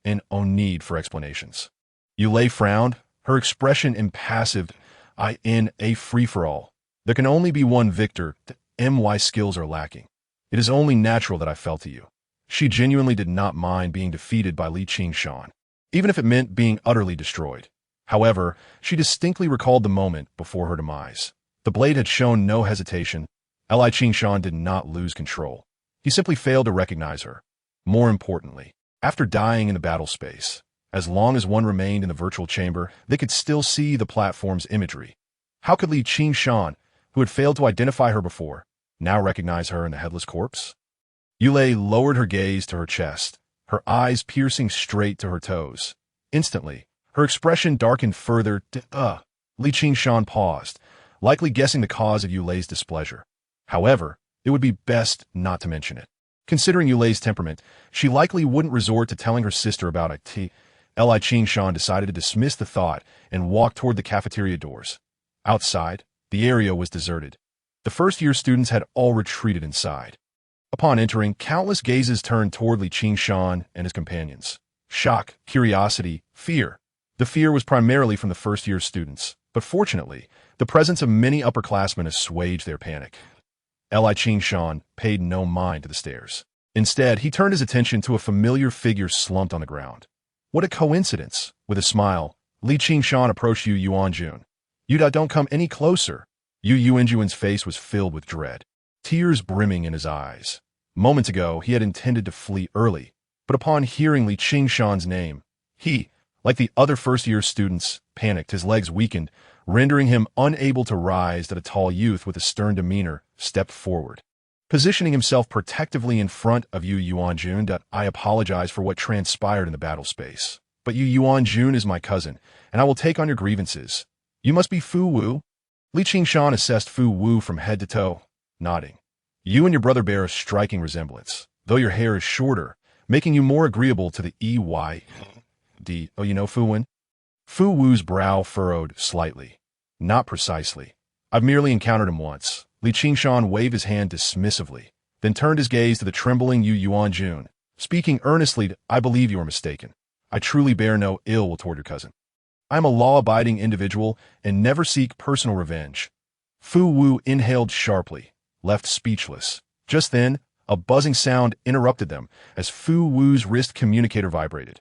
And no need for explanations. Yulei frowned, her expression impassive. I in a free-for-all. There can only be one victor. The MY skills are lacking. It is only natural that I fell to you. She genuinely did not mind being defeated by Li Qingshan, even if it meant being utterly destroyed. However, she distinctly recalled the moment before her demise. The blade had shown no hesitation. Li Qingshan did not lose control. He simply failed to recognize her. More importantly, after dying in the battle space, as long as one remained in the virtual chamber, they could still see the platform's imagery. How could Li Qingshan, who had failed to identify her before, now recognize her in the headless corpse? Yulei lowered her gaze to her chest, her eyes piercing straight to her toes. Instantly, her expression darkened further. Li Qingshan paused, likely guessing the cause of Yulei's displeasure. However, it would be best not to mention it. Considering Yulei's temperament, she likely wouldn't resort to telling her sister about it. Li Qingshan decided to dismiss the thought and walk toward the cafeteria doors. Outside, the area was deserted. The first-year students had all retreated inside. Upon entering, countless gazes turned toward Li Qingshan and his companions. Shock, curiosity, fear. The fear was primarily from the first-year students, but fortunately, the presence of many upperclassmen assuaged their panic. Li Qingshan paid no mind to the stares. Instead, he turned his attention to a familiar figure slumped on the ground. What a coincidence! With a smile, Li Qingshan approached Yuan. You don't come any closer. Yuan's face was filled with dread, tears brimming in his eyes. Moments ago, he had intended to flee early, but upon hearing Li Qingshan's name, he, like the other first-year students, panicked. His legs weakened, rendering him unable to rise. That a tall youth with a stern demeanor stepped forward, positioning himself protectively in front of Yuan. I apologize for what transpired in the battle space, but Yuan is my cousin, and I will take on your grievances. You must be Fu Wu. Li Qingshan assessed Fu Wu from head to toe, nodding. You and your brother bear a striking resemblance, though your hair is shorter, making you more agreeable to the EYD. Oh, you know Fu Wen? Fu Wu's brow furrowed slightly. Not precisely. I've merely encountered him once. Li Qingshan waved his hand dismissively, then turned his gaze to the trembling Yuan. Speaking earnestly, I believe you are mistaken. I truly bear no ill will toward your cousin. I am a law-abiding individual and never seek personal revenge. Fu Wu inhaled sharply, left speechless. Just then, a buzzing sound interrupted them as Fu Wu's wrist communicator vibrated.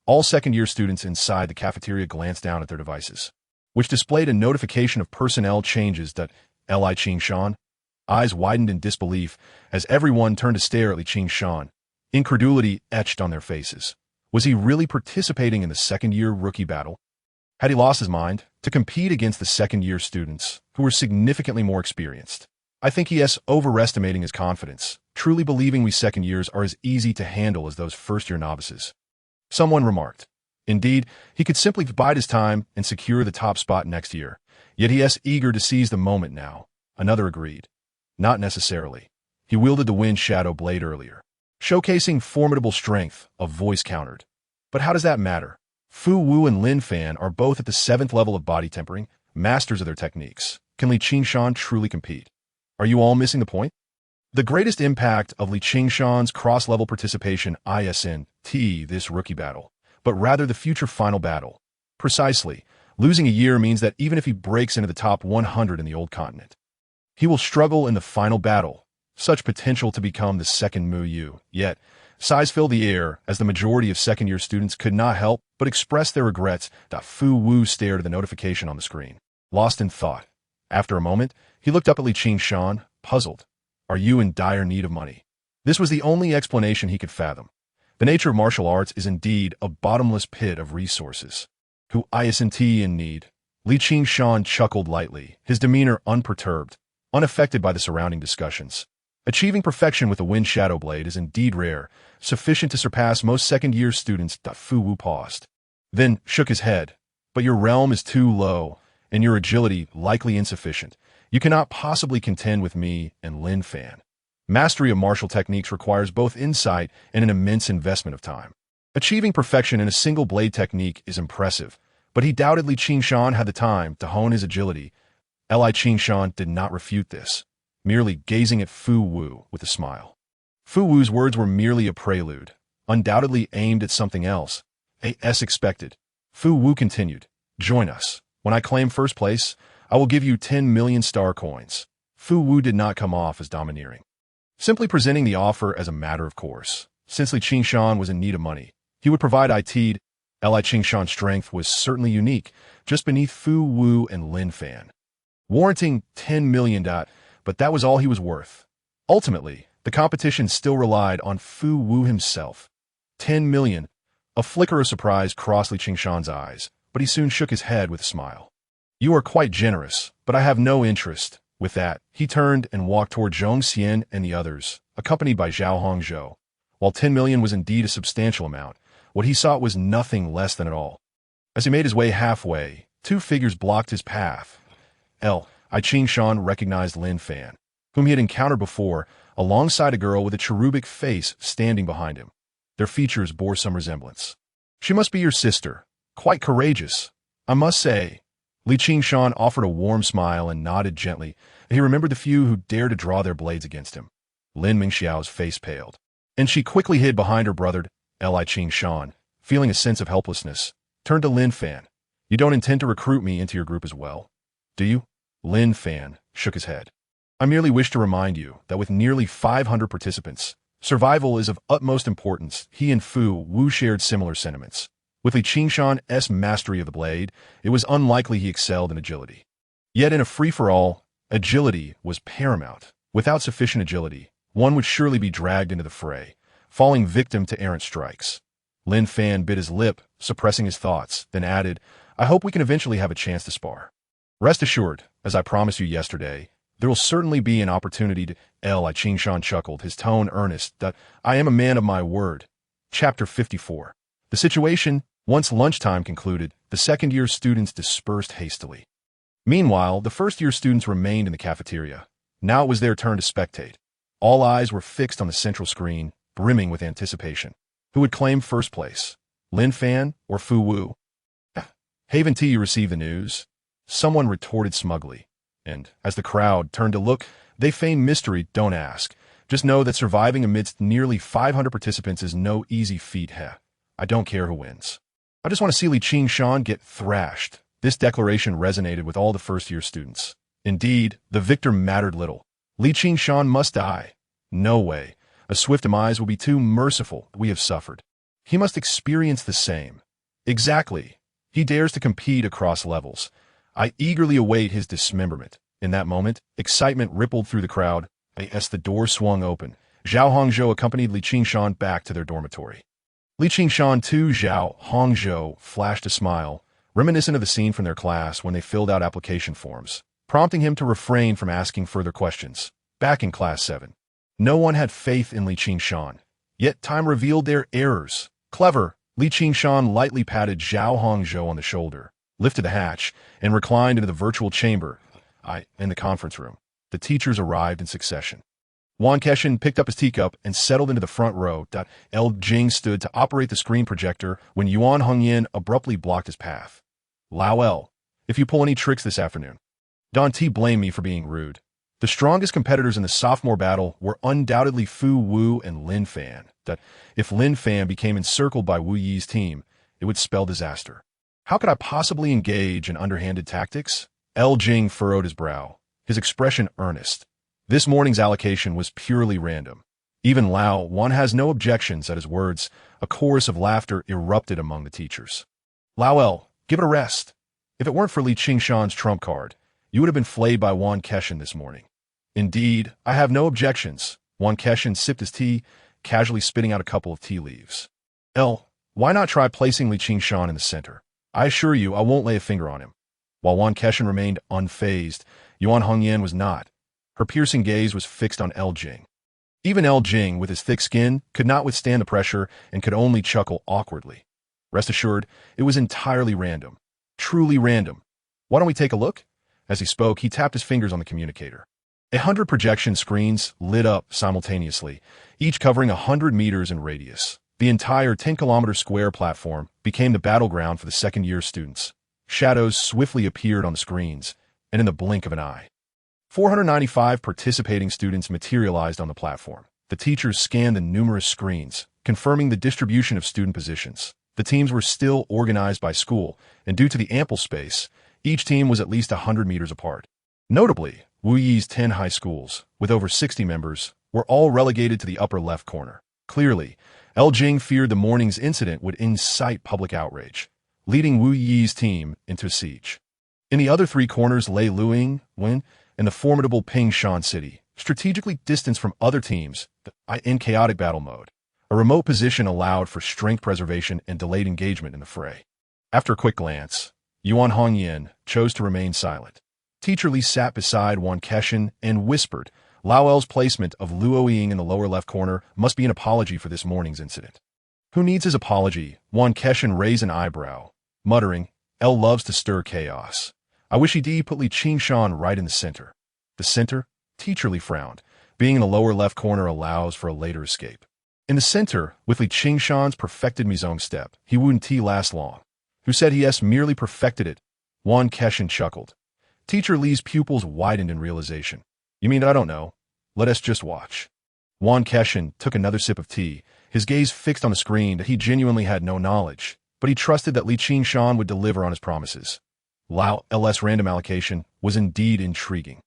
All second-year students inside the cafeteria glanced down at their devices, which displayed a notification of personnel changes. Li Qingshan, eyes widened in disbelief as everyone turned to stare at Li Qingshan. Incredulity etched on their faces. Was he really participating in the second-year rookie battle? Had he lost his mind to compete against the second-year students, who were significantly more experienced? I think he is overestimating his confidence, truly believing we second-years are as easy to handle as those first-year novices. Someone remarked. Indeed, he could simply bide his time and secure the top spot next year, yet he is eager to seize the moment now. Another agreed. Not necessarily. He wielded the wind shadow blade earlier, showcasing formidable strength, a voice countered. But how does that matter? Fu Wu and Lin Fan are both at the 7th level of body tempering, masters of their techniques. Can Li Qingshan truly compete? Are you all missing the point? The greatest impact of Li Qingshan's cross-level participation isn't this rookie battle, but rather the future final battle. Precisely, losing a year means that even if he breaks into the top 100 in the old continent, he will struggle in the final battle. Such potential to become the second Mu Yu. Yet, sighs filled the air as the majority of second-year students could not help but express their regrets. Fu Wu stared at the notification on the screen, lost in thought. After a moment, he looked up at Li Qingshan, puzzled. Are you in dire need of money? This was the only explanation he could fathom. The nature of martial arts is indeed a bottomless pit of resources. Who isn't in need? Li Qingshan chuckled lightly, his demeanor unperturbed, unaffected by the surrounding discussions. Achieving perfection with a wind shadow blade is indeed rare, sufficient to surpass most second-year students. Fu Wu paused, then shook his head. But your realm is too low, and your agility likely insufficient. You cannot possibly contend with me and Lin Fan. Mastery of martial techniques requires both insight and an immense investment of time. Achieving perfection in a single blade technique is impressive, but he doubted Li Qingshan had the time to hone his agility. Li Qingshan did not refute this. merely gazing at Fu Wu with a smile. Fu Wu's words were merely a prelude, undoubtedly aimed at something else. As expected, Fu Wu continued, "Join us. When I claim first place, I will give you 10 million star coins." Fu Wu did not come off as domineering, simply presenting the offer as a matter of course. Since Li Qingshan was in need of money, he would provide it. Li Qingshan's strength was certainly unique, just beneath Fu Wu and Lin Fan, warranting 10 million. But that was all he was worth. Ultimately, the competition still relied on Fu Wu himself. 10 million. A flicker of surprise crossed Li Qingshan's eyes, but he soon shook his head with a smile. "You are quite generous, but I have no interest." With that, he turned and walked toward Zhong Xian and the others, accompanied by Zhao Hongzhou. While 10 million was indeed a substantial amount, what he sought was nothing less than it all. As he made his way halfway, two figures blocked his path. Li Qingshan recognized Lin Fan, whom he had encountered before, alongside a girl with a cherubic face standing behind him. Their features bore some resemblance. "She must be your sister. Quite courageous, I must say." Li Qingshan offered a warm smile and nodded gently. He remembered the few who dared to draw their blades against him. Lin Mingxiao's face paled, and she quickly hid behind her brother. Li Qingshan, feeling a sense of helplessness, turned to Lin Fan. "You don't intend to recruit me into your group as well, do you?" Lin Fan shook his head. "I merely wish to remind you that with nearly 500 participants, survival is of utmost importance." He and Fu Wu shared similar sentiments. With Li Qingshan's mastery of the blade, it was unlikely he excelled in agility. Yet in a free-for-all, agility was paramount. Without sufficient agility, one would surely be dragged into the fray, falling victim to errant strikes. Lin Fan bit his lip, suppressing his thoughts, then added, "I hope we can eventually have a chance to spar. Rest assured, as I promised you yesterday, there will certainly be an opportunity to—" Li Qingshan chuckled, his tone earnest, "that I am a man of my word." Chapter 54. The situation. Once lunchtime concluded, the second-year students dispersed hastily. Meanwhile, the first-year students remained in the cafeteria. Now it was their turn to spectate. All eyes were fixed on the central screen, brimming with anticipation. Who would claim first place? Lin Fan or Fu Wu? "Haven't you received the news?" Someone retorted smugly. And, as the crowd turned to look, they feigned mystery. "Don't ask. Just know that surviving amidst nearly 500 participants is no easy feat. I don't care who wins. I just want to see Li Qingshan get thrashed." This declaration resonated with all the first-year students. Indeed, the victor mattered little. Li Qingshan must die. No way. A swift demise will be too merciful. We have suffered. He must experience the same. Exactly. He dares to compete across levels. I eagerly await his dismemberment. In that moment, excitement rippled through the crowd. As the door swung open, Zhao Hongzhou accompanied Li Qingshan back to their dormitory. Li Qingshan too. Zhao Hongzhou flashed a smile, reminiscent of the scene from their class when they filled out application forms, prompting him to refrain from asking further questions. Back in Class 7, no one had faith in Li Qingshan, yet time revealed their errors. Clever, Li Qingshan lightly patted Zhao Hongzhou on the shoulder, lifted the hatch, and reclined into the virtual chamber. In the conference room, the teachers arrived in succession. Yuan Keshin picked up his teacup and settled into the front row. Jing stood to operate the screen projector when Yuan Hongyan abruptly blocked his path. "Lao, if you pull any tricks this afternoon, don't blame me for being rude." The strongest competitors in the sophomore battle were undoubtedly Fu Wu and Lin Fan. If Lin Fan became encircled by Wu Yi's team, it would spell disaster. How could I possibly engage in underhanded tactics? Jing furrowed his brow, his expression earnest. This morning's allocation was purely random. Even Lao Wan has no objections at his words. A chorus of laughter erupted among the teachers. "Lao, give it a rest. If it weren't for Li Qingshan's trump card, you would have been flayed by Yuan Keshin this morning." "Indeed, I have no objections." Yuan Keshin sipped his tea, casually spitting out a couple of tea leaves. Why not try placing Li Qingshan in the center? I assure you I won't lay a finger on him." While Yuan Keshin remained unfazed, Yuan Hongyan was not. Her piercing gaze was fixed on Jing. Even Jing, with his thick skin, could not withstand the pressure and could only chuckle awkwardly. Rest assured, it was entirely random. Truly random. "Why don't we take a look?" As he spoke, he tapped his fingers on the communicator. 100 projection screens lit up simultaneously, each covering 100 meters in radius. The entire 10-kilometer square platform became the battleground for the second-year students. Shadows swiftly appeared on the screens, and in the blink of an eye, 495 participating students materialized on the platform. The teachers scanned the numerous screens, confirming the distribution of student positions. The teams were still organized by school, and due to the ample space, each team was at least 100 meters apart. Notably, Wu Yi's 10 high schools, with over 60 members, were all relegated to the upper left corner. Clearly, El Jing feared the morning's incident would incite public outrage, leading Wu Yi's team into a siege. In the other three corners lay Luoying, Yuan, and the formidable Pingshan City, strategically distanced from other teams in chaotic battle mode. A remote position allowed for strength preservation and delayed engagement in the fray. After a quick glance, Yuan Hongyan chose to remain silent. Teacher Li sat beside Wan Keshan and whispered, Lao El's placement of Luoying in the lower left corner must be an apology for this morning's incident. Who needs his apology? Wan Keshan raised an eyebrow, muttering, El loves to stir chaos. I wish he'd put Li Qingshan right in the center. The center? Teacher Li frowned. Being in the lower left corner allows for a later escape. In the center, with Li Qingshan's perfected Mizong step, he wouldn't last long. Who said he merely perfected it? Wan Keshan chuckled. Teacher Li's pupils widened in realization. You mean I don't know? Let us just watch. Wan Keshan took another sip of tea, his gaze fixed on the screen that he genuinely had no knowledge, but he trusted that Li Qingshan would deliver on his promises. Lao L's random allocation was indeed intriguing.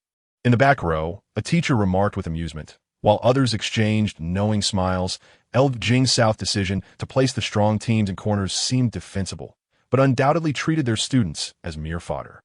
In the back row, a teacher remarked with amusement, while others exchanged knowing smiles. El Jing's South decision to place the strong teams in corners seemed defensible, but undoubtedly treated their students as mere fodder.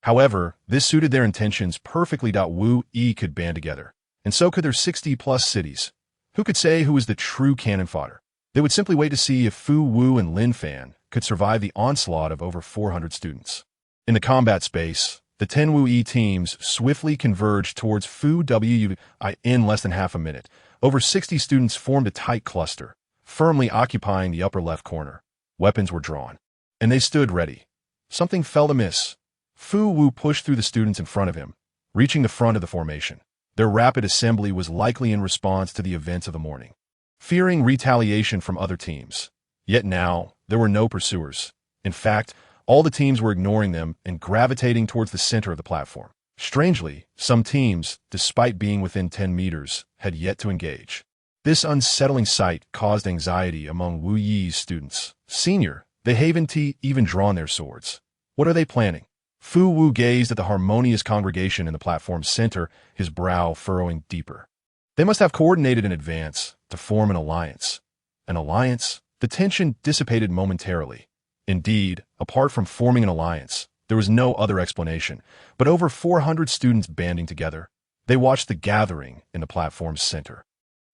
However, this suited their intentions perfectly. Wu Yi could band together, and so could their 60-plus cities. Who could say who was the true cannon fodder? They would simply wait to see if Fu Wu and Lin Fan could survive the onslaught of over 400 students. In the combat space, the 10 Wu Yi teams swiftly converged towards Fu Wu in less than half a minute. Over 60 students formed a tight cluster, firmly occupying the upper left corner. Weapons were drawn, and they stood ready. Something felt amiss. Fu Wu pushed through the students in front of him, reaching the front of the formation. Their rapid assembly was likely in response to the events of the morning, fearing retaliation from other teams. Yet now, there were no pursuers. In fact, all the teams were ignoring them and gravitating towards the center of the platform. Strangely, some teams, despite being within 10 meters, had yet to engage. This unsettling sight caused anxiety among Wu Yi's students. Senior, they haven't even drawn their swords. What are they planning? Fu Wu gazed at the harmonious congregation in the platform's center, his brow furrowing deeper. They must have coordinated in advance to form an alliance. An alliance? The tension dissipated momentarily. Indeed, apart from forming an alliance, there was no other explanation, but over 400 students banding together. They watched the gathering in the platform's center.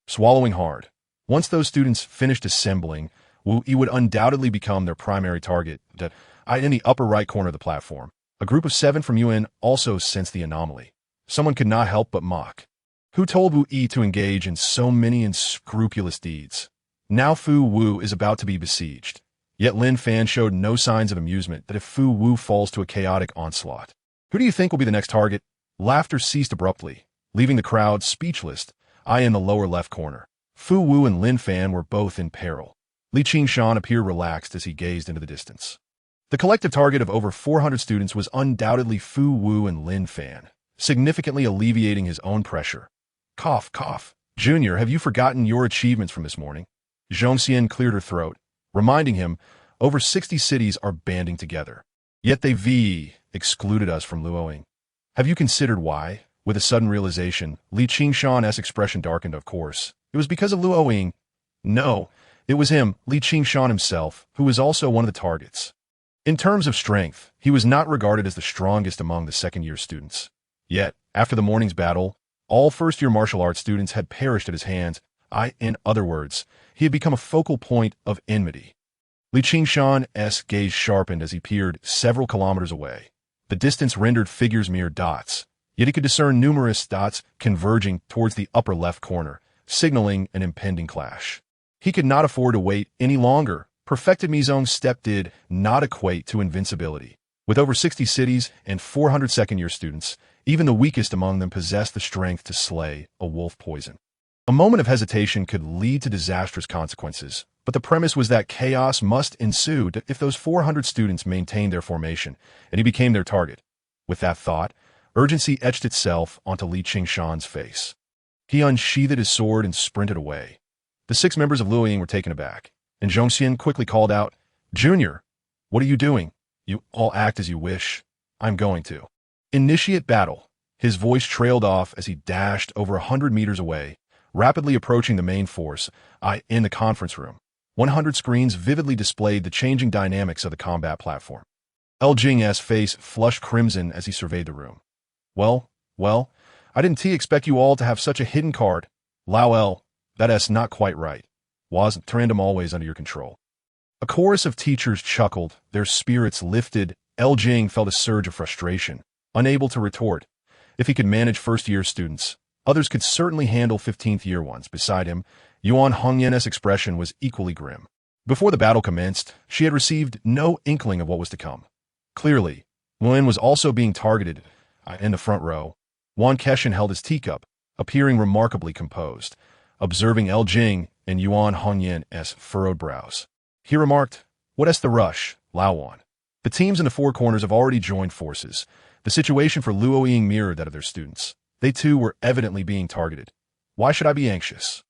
Swallowing hard, once those students finished assembling, Wu Yi would undoubtedly become their primary target. In the upper right corner of the platform, a group of 7 from Yuan also sensed the anomaly. Someone could not help but mock. Who told Wu Yi to engage in so many unscrupulous deeds? Now Fu Wu is about to be besieged. Yet Lin Fan showed no signs of amusement that if Fu Wu falls to a chaotic onslaught. Who do you think will be the next target? Laughter ceased abruptly, leaving the crowd speechless. In the lower left corner, Fu Wu and Lin Fan were both in peril. Li Qingshan appeared relaxed as he gazed into the distance. The collective target of over 400 students was undoubtedly Fu Wu and Lin Fan, significantly alleviating his own pressure. Cough, cough. Junior, have you forgotten your achievements from this morning? Zhongxian cleared her throat, reminding him, over 60 cities are banding together. Yet they excluded us from Luoying. Have you considered why? With a sudden realization, Li Qingshan's expression darkened. Of course, it was because of Luoying. No, it was him, Li Qingshan himself, who was also one of the targets. In terms of strength, he was not regarded as the strongest among the second-year students. Yet, after the morning's battle, all first-year martial arts students had perished at his hands. In other words, he had become a focal point of enmity. Li Qingshan's gaze sharpened as he peered several kilometers away. The distance rendered figures mere dots, yet he could discern numerous dots converging towards the upper left corner, signaling an impending clash. He could not afford to wait any longer. Perfected Mizong's step did not equate to invincibility. With over 60 cities and 400 second-year students, even the weakest among them possessed the strength to slay a wolf poison. A moment of hesitation could lead to disastrous consequences, but the premise was that chaos must ensue if those 400 students maintained their formation, and he became their target. With that thought, Urgency etched itself onto Li Qingshan's face. He unsheathed his sword and sprinted away. The 6 members of Luoying were taken aback, and Zhongxian quickly called out, "Junior, what are you doing? You all act as you wish. I'm going to initiate battle." His voice trailed off as he dashed over 100 meters away, rapidly approaching the main force in the conference room. 100 screens vividly displayed the changing dynamics of the combat platform. Jing's face flushed crimson as he surveyed the room. Well, I didn't expect you all to have such a hidden card. Lao El, that's not quite right. Wasn't Trandom always under your control?" A chorus of teachers chuckled, their spirits lifted. Jing felt a surge of frustration, unable to retort. If he could manage first-year students, others could certainly handle 15th-year ones. Beside him, Yuan Hongyan's expression was equally grim. Before the battle commenced, she had received no inkling of what was to come. Clearly, Yuan was also being targeted. In the front row, Wan Keshin held his teacup, appearing remarkably composed, observing Jing and Yuan Hongyan's furrowed brows. He remarked, "What's the rush, Lao Wan? The teams in the 4 corners have already joined forces. The situation for Luoying mirrored that of their students. They too were evidently being targeted. Why should I be anxious?"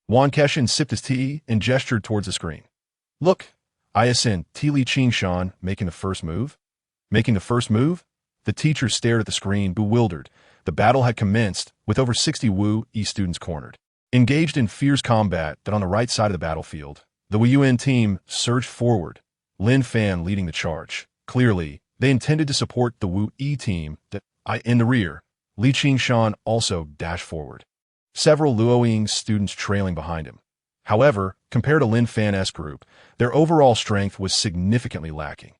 Wan Keshin sipped his tea and gestured towards the screen. "Look, Iasin Li Qingshan making the first move?" Making the first move? The teacher stared at the screen, bewildered. The battle had commenced, with over 60 Wu Yi students cornered. Engaged in fierce combat that on the right side of the battlefield, the Yuan team surged forward, Lin Fan leading the charge. Clearly, they intended to support the Wu Yi team that in the rear. Li Qingshan also dashed forward, several Luoying students trailing behind him. However, compared to Lin Fan's group, their overall strength was significantly lacking.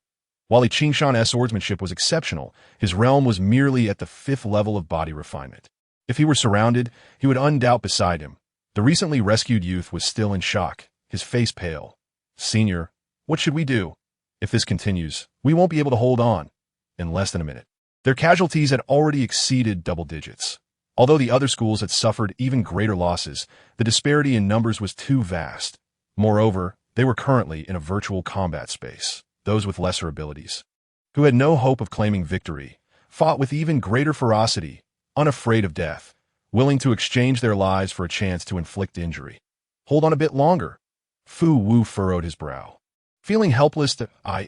While Li Qingshan's swordsmanship was exceptional, his realm was merely at the 5th level of body refinement. If he were surrounded, he would undoubt beside him. The recently rescued youth was still in shock, his face pale. "Senior, what should we do? If this continues, we won't be able to hold on." In less than a minute, their casualties had already exceeded double digits. Although the other schools had suffered even greater losses, the disparity in numbers was too vast. Moreover, they were currently in a virtual combat space. Those with lesser abilities, who had no hope of claiming victory, fought with even greater ferocity, unafraid of death, willing to exchange their lives for a chance to inflict injury. "Hold on a bit longer." Fu Wu furrowed his brow. Feeling helpless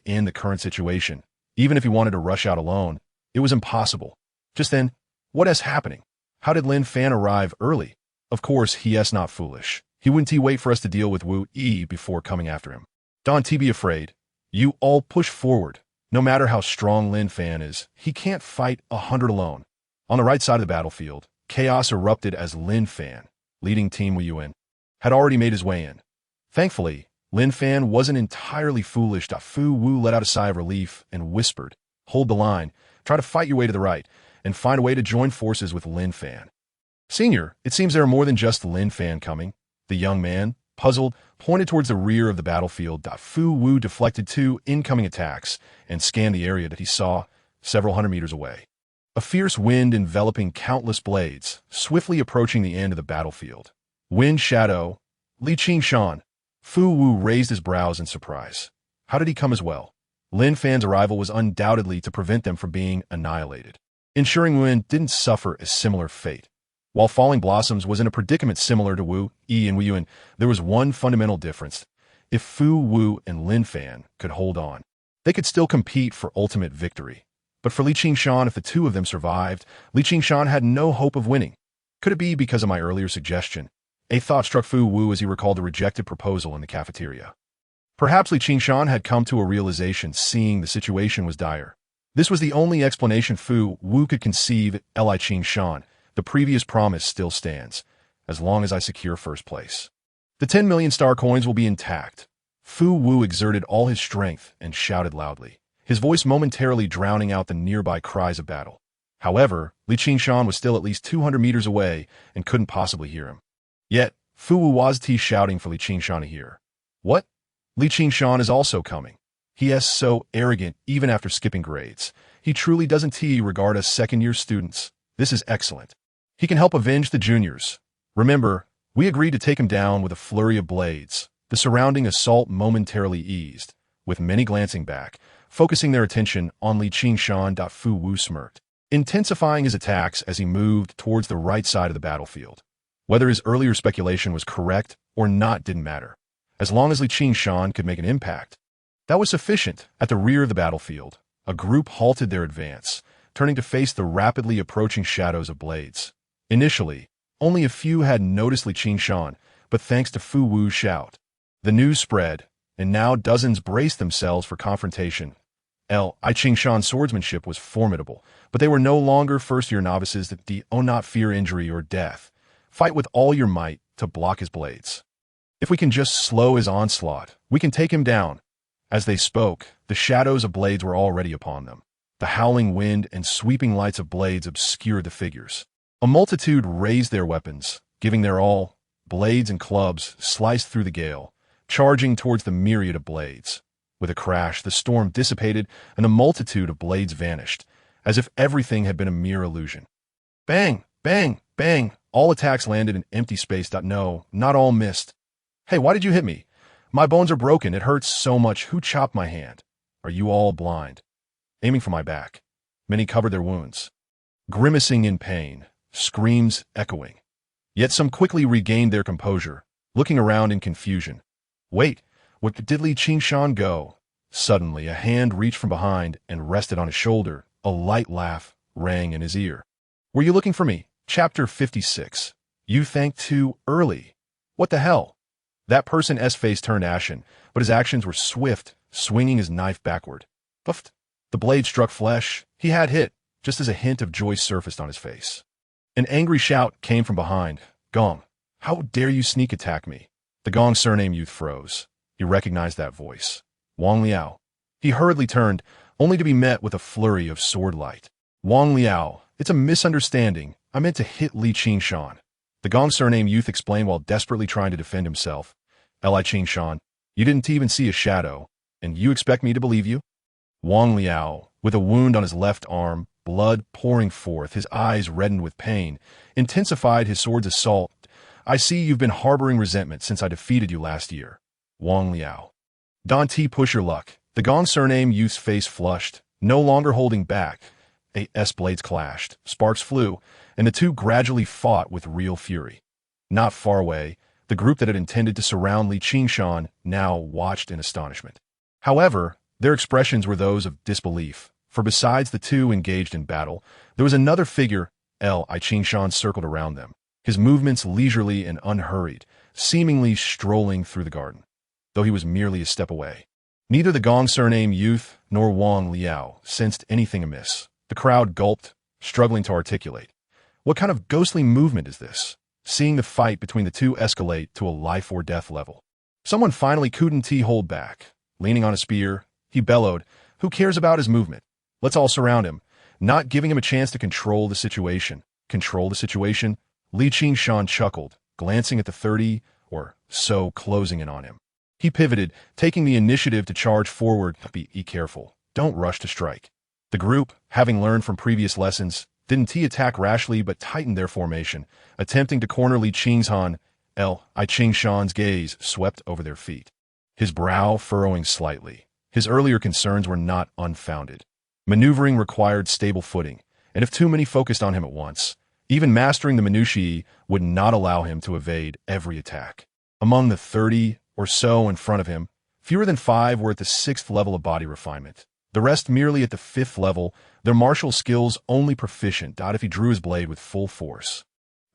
in the current situation, even if he wanted to rush out alone, it was impossible. Just then, what is happening? How did Lin Fan arrive early? Of course, he's not foolish. He wouldn't wait for us to deal with Wu Yi before coming after him. Don't be afraid. You all push forward. No matter how strong Lin Fan is, he can't fight 100 alone. On the right side of the battlefield, chaos erupted as Lin Fan, leading Team Wu Yuan, had already made his way in. Thankfully, Lin Fan wasn't entirely foolish. Fu Wu let out a sigh of relief and whispered, "Hold the line, try to fight your way to the right, and find a way to join forces with Lin Fan." "Senior, it seems there are more than just Lin Fan coming." The young man, puzzled, pointed towards the rear of the battlefield. Fu Wu deflected 2 incoming attacks and scanned the area that he saw several hundred meters away. A fierce wind enveloping countless blades, swiftly approaching the end of the battlefield. "Wind shadow, Li Qingshan." Fu Wu raised his brows in surprise. How did he come as well? Lin Fan's arrival was undoubtedly to prevent them from being annihilated, ensuring Yuan didn't suffer a similar fate. While Falling Blossoms was in a predicament similar to Wu Yi and Wu Yuan, there was one fundamental difference. If Fu Wu and Lin Fan could hold on, they could still compete for ultimate victory. But for Li Qingshan, if the 2 of them survived, Li Qingshan had no hope of winning. Could it be because of my earlier suggestion? A thought struck Fu Wu as he recalled the rejected proposal in the cafeteria. Perhaps Li Qingshan had come to a realization, seeing the situation was dire. This was the only explanation Fu Wu could conceive. Li Qingshan, the previous promise still stands, as long as I secure first place. The 10 million star coins will be intact. Fu Wu exerted all his strength and shouted loudly, his voice momentarily drowning out the nearby cries of battle. However, Li Qingshan was still at least 200 meters away and couldn't possibly hear him. Yet, Fu Wu was shouting for Li Qingshan to hear. "What? Li Qingshan is also coming. He is so arrogant even after skipping grades. He truly doesn't regard us second-year students. This is excellent. He can help avenge the juniors. Remember, we agreed to take him down with a flurry of blades." The surrounding assault momentarily eased, with many glancing back, focusing their attention on Li Qingshan. Fu Wu smirked. intensifying his attacks as he moved towards the right side of the battlefield. Whether his earlier speculation was correct or not didn't matter. As long as Li Qingshan could make an impact, that was sufficient. At the rear of the battlefield, a group halted their advance, turning to face the rapidly approaching shadows of blades. Initially, only a few had noticed Li Qingshan, but thanks to Fu Wu's shout, the news spread, and now dozens braced themselves for confrontation. Li Qingshan's swordsmanship was formidable, but they were no longer first-year novices that do not fear injury or death. Fight with all your might to block his blades. If we can just slow his onslaught, we can take him down. As they spoke, the shadows of blades were already upon them. The howling wind and sweeping lights of blades obscured the figures. A multitude raised their weapons, giving their all. Blades and clubs sliced through the gale, charging towards the myriad of blades. With a crash, the storm dissipated and the multitude of blades vanished, as if everything had been a mere illusion. Bang! Bang! Bang! All attacks landed in empty space. No, not all missed. Hey, why did you hit me? My bones are broken. It hurts so much. Who chopped my hand? Are you all blind? Aiming for my back. Many covered their wounds, grimacing in pain, screams echoing. Yet some quickly regained their composure, looking around in confusion. Wait, where did Li Qingshan go? Suddenly, a hand reached from behind and rested on his shoulder. A light laugh rang in his ear. Were you looking for me? Chapter 56. You thanked too early. What the hell? That person's face turned ashen, but his actions were swift, swinging his knife backward. Puffed. The blade struck flesh. He had hit, just as a hint of joy surfaced on his face. An angry shout came from behind. Gong, how dare you sneak attack me? The Gong surname youth froze. He recognized that voice. Wang Liao. He hurriedly turned, only to be met with a flurry of sword light. Wang Liao, it's a misunderstanding. I meant to hit Li Qingshan. The Gong surname youth explained while desperately trying to defend himself. Li Qingshan, you didn't even see a shadow, and you expect me to believe you? Wang Liao, with a wound on his left arm, blood pouring forth, his eyes reddened with pain, intensified his sword's assault. I see you've been harboring resentment since I defeated you last year. Wang Liao. Dante, push your luck. The Gong surname youth's face flushed, no longer holding back. Blades clashed, sparks flew, and the two gradually fought with real fury. Not far away, the group that had intended to surround Li Qingshan now watched in astonishment. However, their expressions were those of disbelief, for besides the two engaged in battle, there was another figure. Li Qingshan circled around them, his movements leisurely and unhurried, seemingly strolling through the garden, though he was merely a step away. Neither the Gong surname youth nor Wang Liao sensed anything amiss. The crowd gulped, struggling to articulate. What kind of ghostly movement is this? Seeing the fight between the two escalate to a life-or-death level. Someone finally couldn't hold back. Leaning on a spear, he bellowed, who cares about his movement? Let's all surround him, not giving him a chance to control the situation. Control the situation? Li Qingshan chuckled, glancing at the 30 or so closing in on him. He pivoted, taking the initiative to charge forward. Be careful. Don't rush to strike. The group, having learned from previous lessons, didn't attack rashly but tightened their formation, attempting to corner Li Qingshan. Li Qingshan's gaze swept over their feet, his brow furrowing slightly. His earlier concerns were not unfounded. Maneuvering required stable footing, and if too many focused on him at once, even mastering the minutiae would not allow him to evade every attack. Among the 30 or so in front of him, fewer than 5 were at the 6th level of body refinement. The rest merely at the 5th level, their martial skills only proficient. If he drew his blade with full force,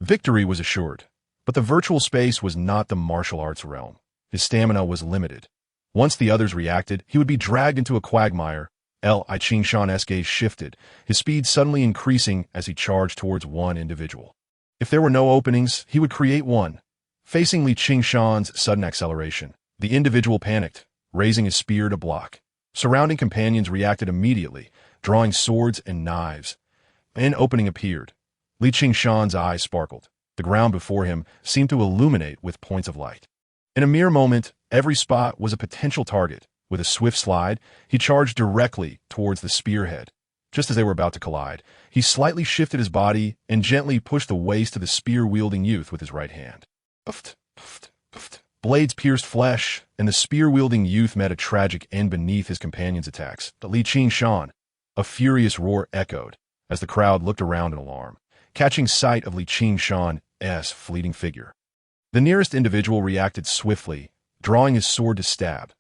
victory was assured. But the virtual space was not the martial arts realm. His stamina was limited. Once the others reacted, he would be dragged into a quagmire. Li Qingshan's gaze shifted, his speed suddenly increasing as he charged towards one individual. If there were no openings, he would create one. Facing Li Qingshan's sudden acceleration, the individual panicked, raising his spear to block. Surrounding companions reacted immediately, drawing swords and knives. An opening appeared. Li Qingshan's eyes sparkled. The ground before him seemed to illuminate with points of light. In a mere moment, every spot was a potential target. With a swift slide, he charged directly towards the spearhead. Just as they were about to collide, he slightly shifted his body and gently pushed the waist of the spear-wielding youth with his right hand. Puffed, puffed, puffed. Blades pierced flesh, and the spear-wielding youth met a tragic end beneath his companion's attacks. But Li Qingshan, a furious roar echoed. as the crowd looked around in alarm, catching sight of Li Qingshan's fleeting figure. The nearest individual reacted swiftly, drawing his sword to stab.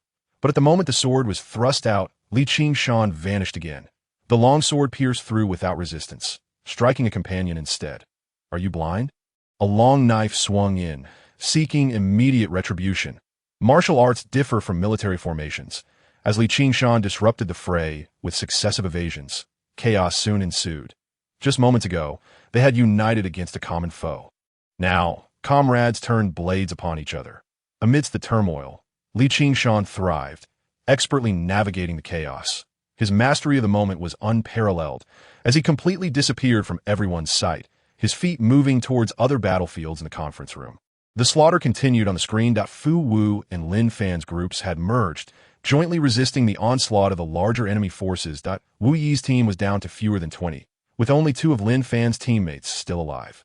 But at the moment the sword was thrust out, Li Qingshan vanished again. The long sword pierced through without resistance, striking a companion instead. Are you blind? A long knife swung in, seeking immediate retribution. Martial arts differ from military formations. As Li Qingshan disrupted the fray with successive evasions, chaos soon ensued. Just moments ago, they had united against a common foe. Now, comrades turned blades upon each other. Amidst the turmoil, Li Qingshan thrived, expertly navigating the chaos. His mastery of the moment was unparalleled, as he completely disappeared from everyone's sight, his feet moving towards other battlefields in the conference room. The slaughter continued on the screen. Fu Wu and Lin Fan's groups had merged, jointly resisting the onslaught of the larger enemy forces. Wu Yi's team was down to fewer than 20, with only 2 of Lin Fan's teammates still alive.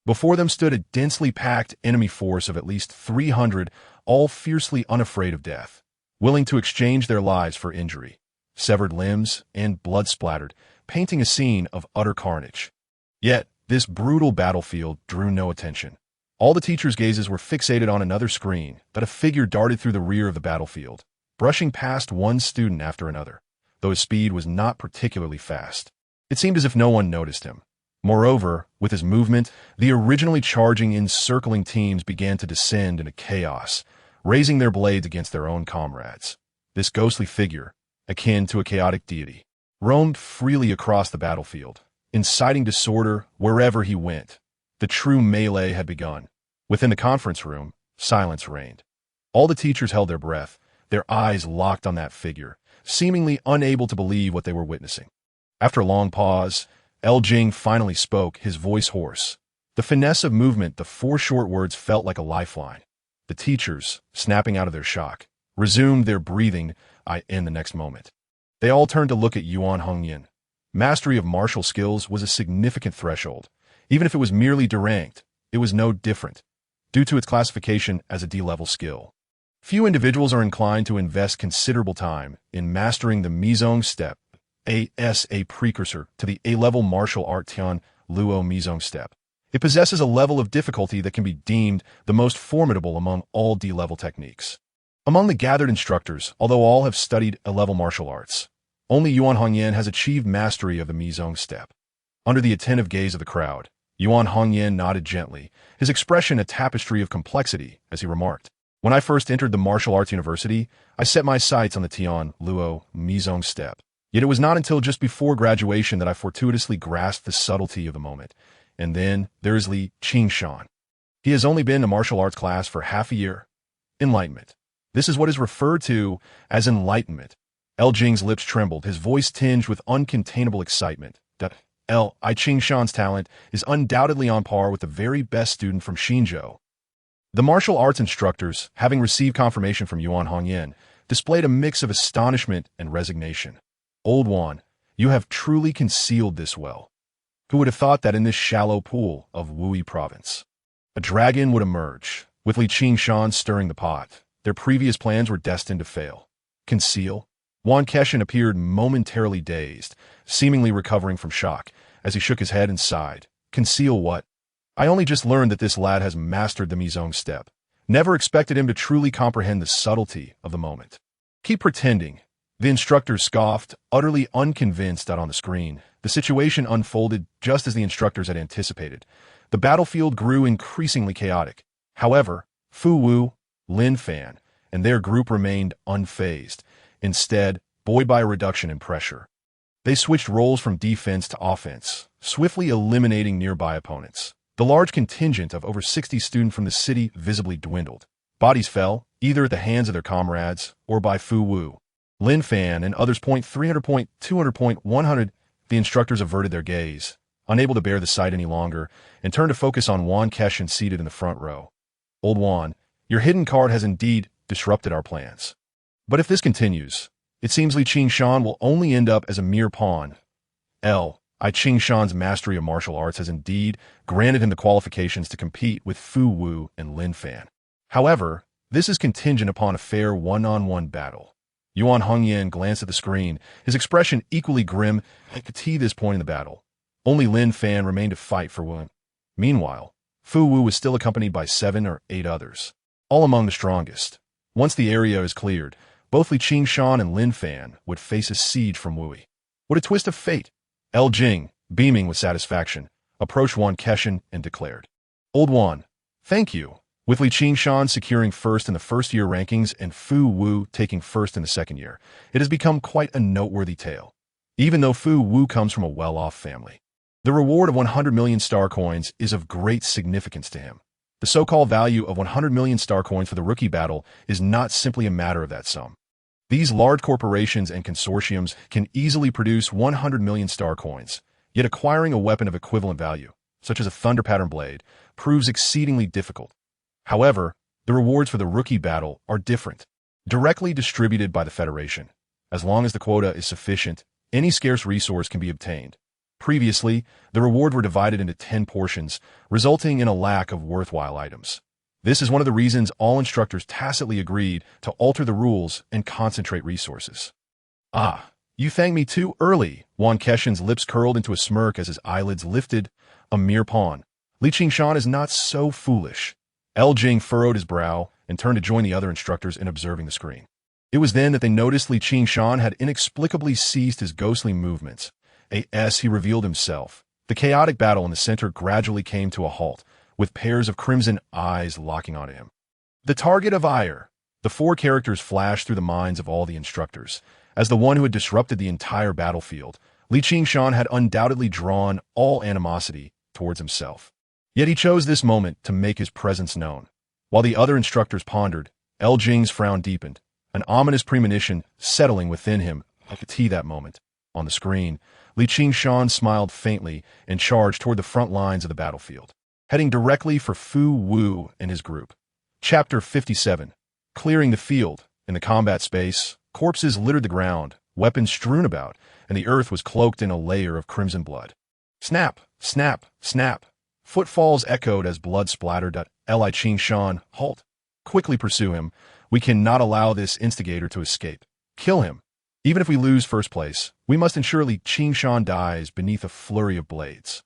Before them stood a densely packed enemy force of at least 300, all fiercely unafraid of death, willing to exchange their lives for injury, severed limbs, and blood splattered, painting a scene of utter carnage. Yet, this brutal battlefield drew no attention. All the teachers' gazes were fixated on another screen, but a figure darted through the rear of the battlefield, brushing past one student after another, though his speed was not particularly fast. It seemed as if no one noticed him. Moreover, with his movement, the originally charging encircling teams began to descend into chaos, raising their blades against their own comrades. This ghostly figure, akin to a chaotic deity, roamed freely across the battlefield, inciting disorder wherever he went. The true melee had begun. Within the conference room, silence reigned. All the teachers held their breath, their eyes locked on that figure, seemingly unable to believe what they were witnessing. After a long pause, Jing finally spoke, his voice hoarse. The finesse of movement, the 4 short words felt like a lifeline. The teachers, snapping out of their shock, resumed their breathing in the next moment. They all turned to look at Yuan Hongyan. Mastery of martial skills was a significant threshold. Even if it was merely deranged, it was no different, due to its classification as a D-level skill. Few individuals are inclined to invest considerable time in mastering the Mizong step, a precursor to the A-level martial art Tian Luo Mizong step. It possesses a level of difficulty that can be deemed the most formidable among all D-level techniques. Among the gathered instructors, although all have studied A-level martial arts, only Yuan Hongyan has achieved mastery of the Mizong step. Under the attentive gaze of the crowd, Yuan Hongyan nodded gently, his expression a tapestry of complexity, as he remarked, "When I first entered the martial arts university, I set my sights on the Tian Luo Mizong step. Yet it was not until just before graduation that I fortuitously grasped the subtlety of the moment. And then there is Li Qingshan. He has only been in a martial arts class for half a year. Enlightenment. This is what is referred to as enlightenment." Jing's lips trembled, his voice tinged with uncontainable excitement. Qingshan's talent is undoubtedly on par with the very best student from Xinzhou. The martial arts instructors, having received confirmation from Yuan Hongyan, displayed a mix of astonishment and resignation. "Old Yuan, you have truly concealed this well. Who would have thought that in this shallow pool of Wuyi province, a dragon would emerge, with Li Qingshan stirring the pot? Their previous plans were destined to fail. Conceal?" Wan Keshin appeared momentarily dazed, seemingly recovering from shock, as he shook his head and sighed. "Conceal what? I only just learned that this lad has mastered the Mizong step. Never expected him to truly comprehend the subtlety of the moment." "Keep pretending." The instructors scoffed, utterly unconvinced that on the screen, the situation unfolded just as the instructors had anticipated. The battlefield grew increasingly chaotic. However, Fu Wu, Lin Fan, and their group remained unfazed, instead buoyed by a reduction in pressure. They switched roles from defense to offense, swiftly eliminating nearby opponents. The large contingent of over 60 students from the city visibly dwindled. Bodies fell, either at the hands of their comrades or by Fu Wu, Lin Fan, and others. 300, 200, 100. The instructors averted their gaze, unable to bear the sight any longer, and turned to focus on Wan Keshin seated in the front row. "Old Wan, your hidden card has indeed disrupted our plans. But if this continues, it seems Li Qingshan will only end up as a mere pawn. Qingshan's mastery of martial arts has indeed granted him the qualifications to compete with Fu Wu and Lin Fan. However, this is contingent upon a fair one-on-one battle." Yuan Hongyan glanced at the screen, his expression equally grim at this point in the battle. Only Lin Fan remained to fight for Yuan. Meanwhile, Fu Wu was still accompanied by 7 or 8 others, all among the strongest. Once the area is cleared, both Li Qingshan and Lin Fan would face a siege from Wui. What a twist of fate! El Jing, beaming with satisfaction, approached Yuan Keshan and declared, "Old Yuan, thank you." With Li Qingshan securing first in the first-year rankings and Fu Wu taking first in the second year, it has become quite a noteworthy tale. Even though Fu Wu comes from a well-off family, the reward of 100 million star coins is of great significance to him. The so-called value of 100 million star coins for the rookie battle is not simply a matter of that sum. These large corporations and consortiums can easily produce 100 million star coins, yet acquiring a weapon of equivalent value, such as a thunder pattern blade, proves exceedingly difficult. However, the rewards for the rookie battle are different, directly distributed by the Federation. As long as the quota is sufficient, any scarce resource can be obtained. Previously, the rewards were divided into 10 portions, resulting in a lack of worthwhile items. This is one of the reasons all instructors tacitly agreed to alter the rules and concentrate resources. "Ah, you thank me too early." Yuan Keshan's lips curled into a smirk as his eyelids lifted. "A mere pawn. Li Qingshan is not so foolish." El Jing furrowed his brow and turned to join the other instructors in observing the screen. It was then that they noticed Li Qingshan had inexplicably ceased his ghostly movements. As he revealed himself, the chaotic battle in the center gradually came to a halt, with pairs of crimson eyes locking onto him. The target of ire. The 4 characters flashed through the minds of all the instructors. As the one who had disrupted the entire battlefield, Li Qingshan had undoubtedly drawn all animosity towards himself. Yet he chose this moment to make his presence known. While the other instructors pondered, El Jing's frown deepened, an ominous premonition settling within him. I could see that moment. On the screen, Li Qingshan smiled faintly and charged toward the front lines of the battlefield, heading directly for Fu Wu and his group. Chapter 57. Clearing the field. In the combat space, corpses littered the ground, weapons strewn about, and the earth was cloaked in a layer of crimson blood. Snap, snap, snap. Footfalls echoed as blood splattered. Li Qingshan, halt. Quickly pursue him. We cannot allow this instigator to escape. Kill him. Even if we lose first place, we must ensure Li Qingshan dies beneath a flurry of blades.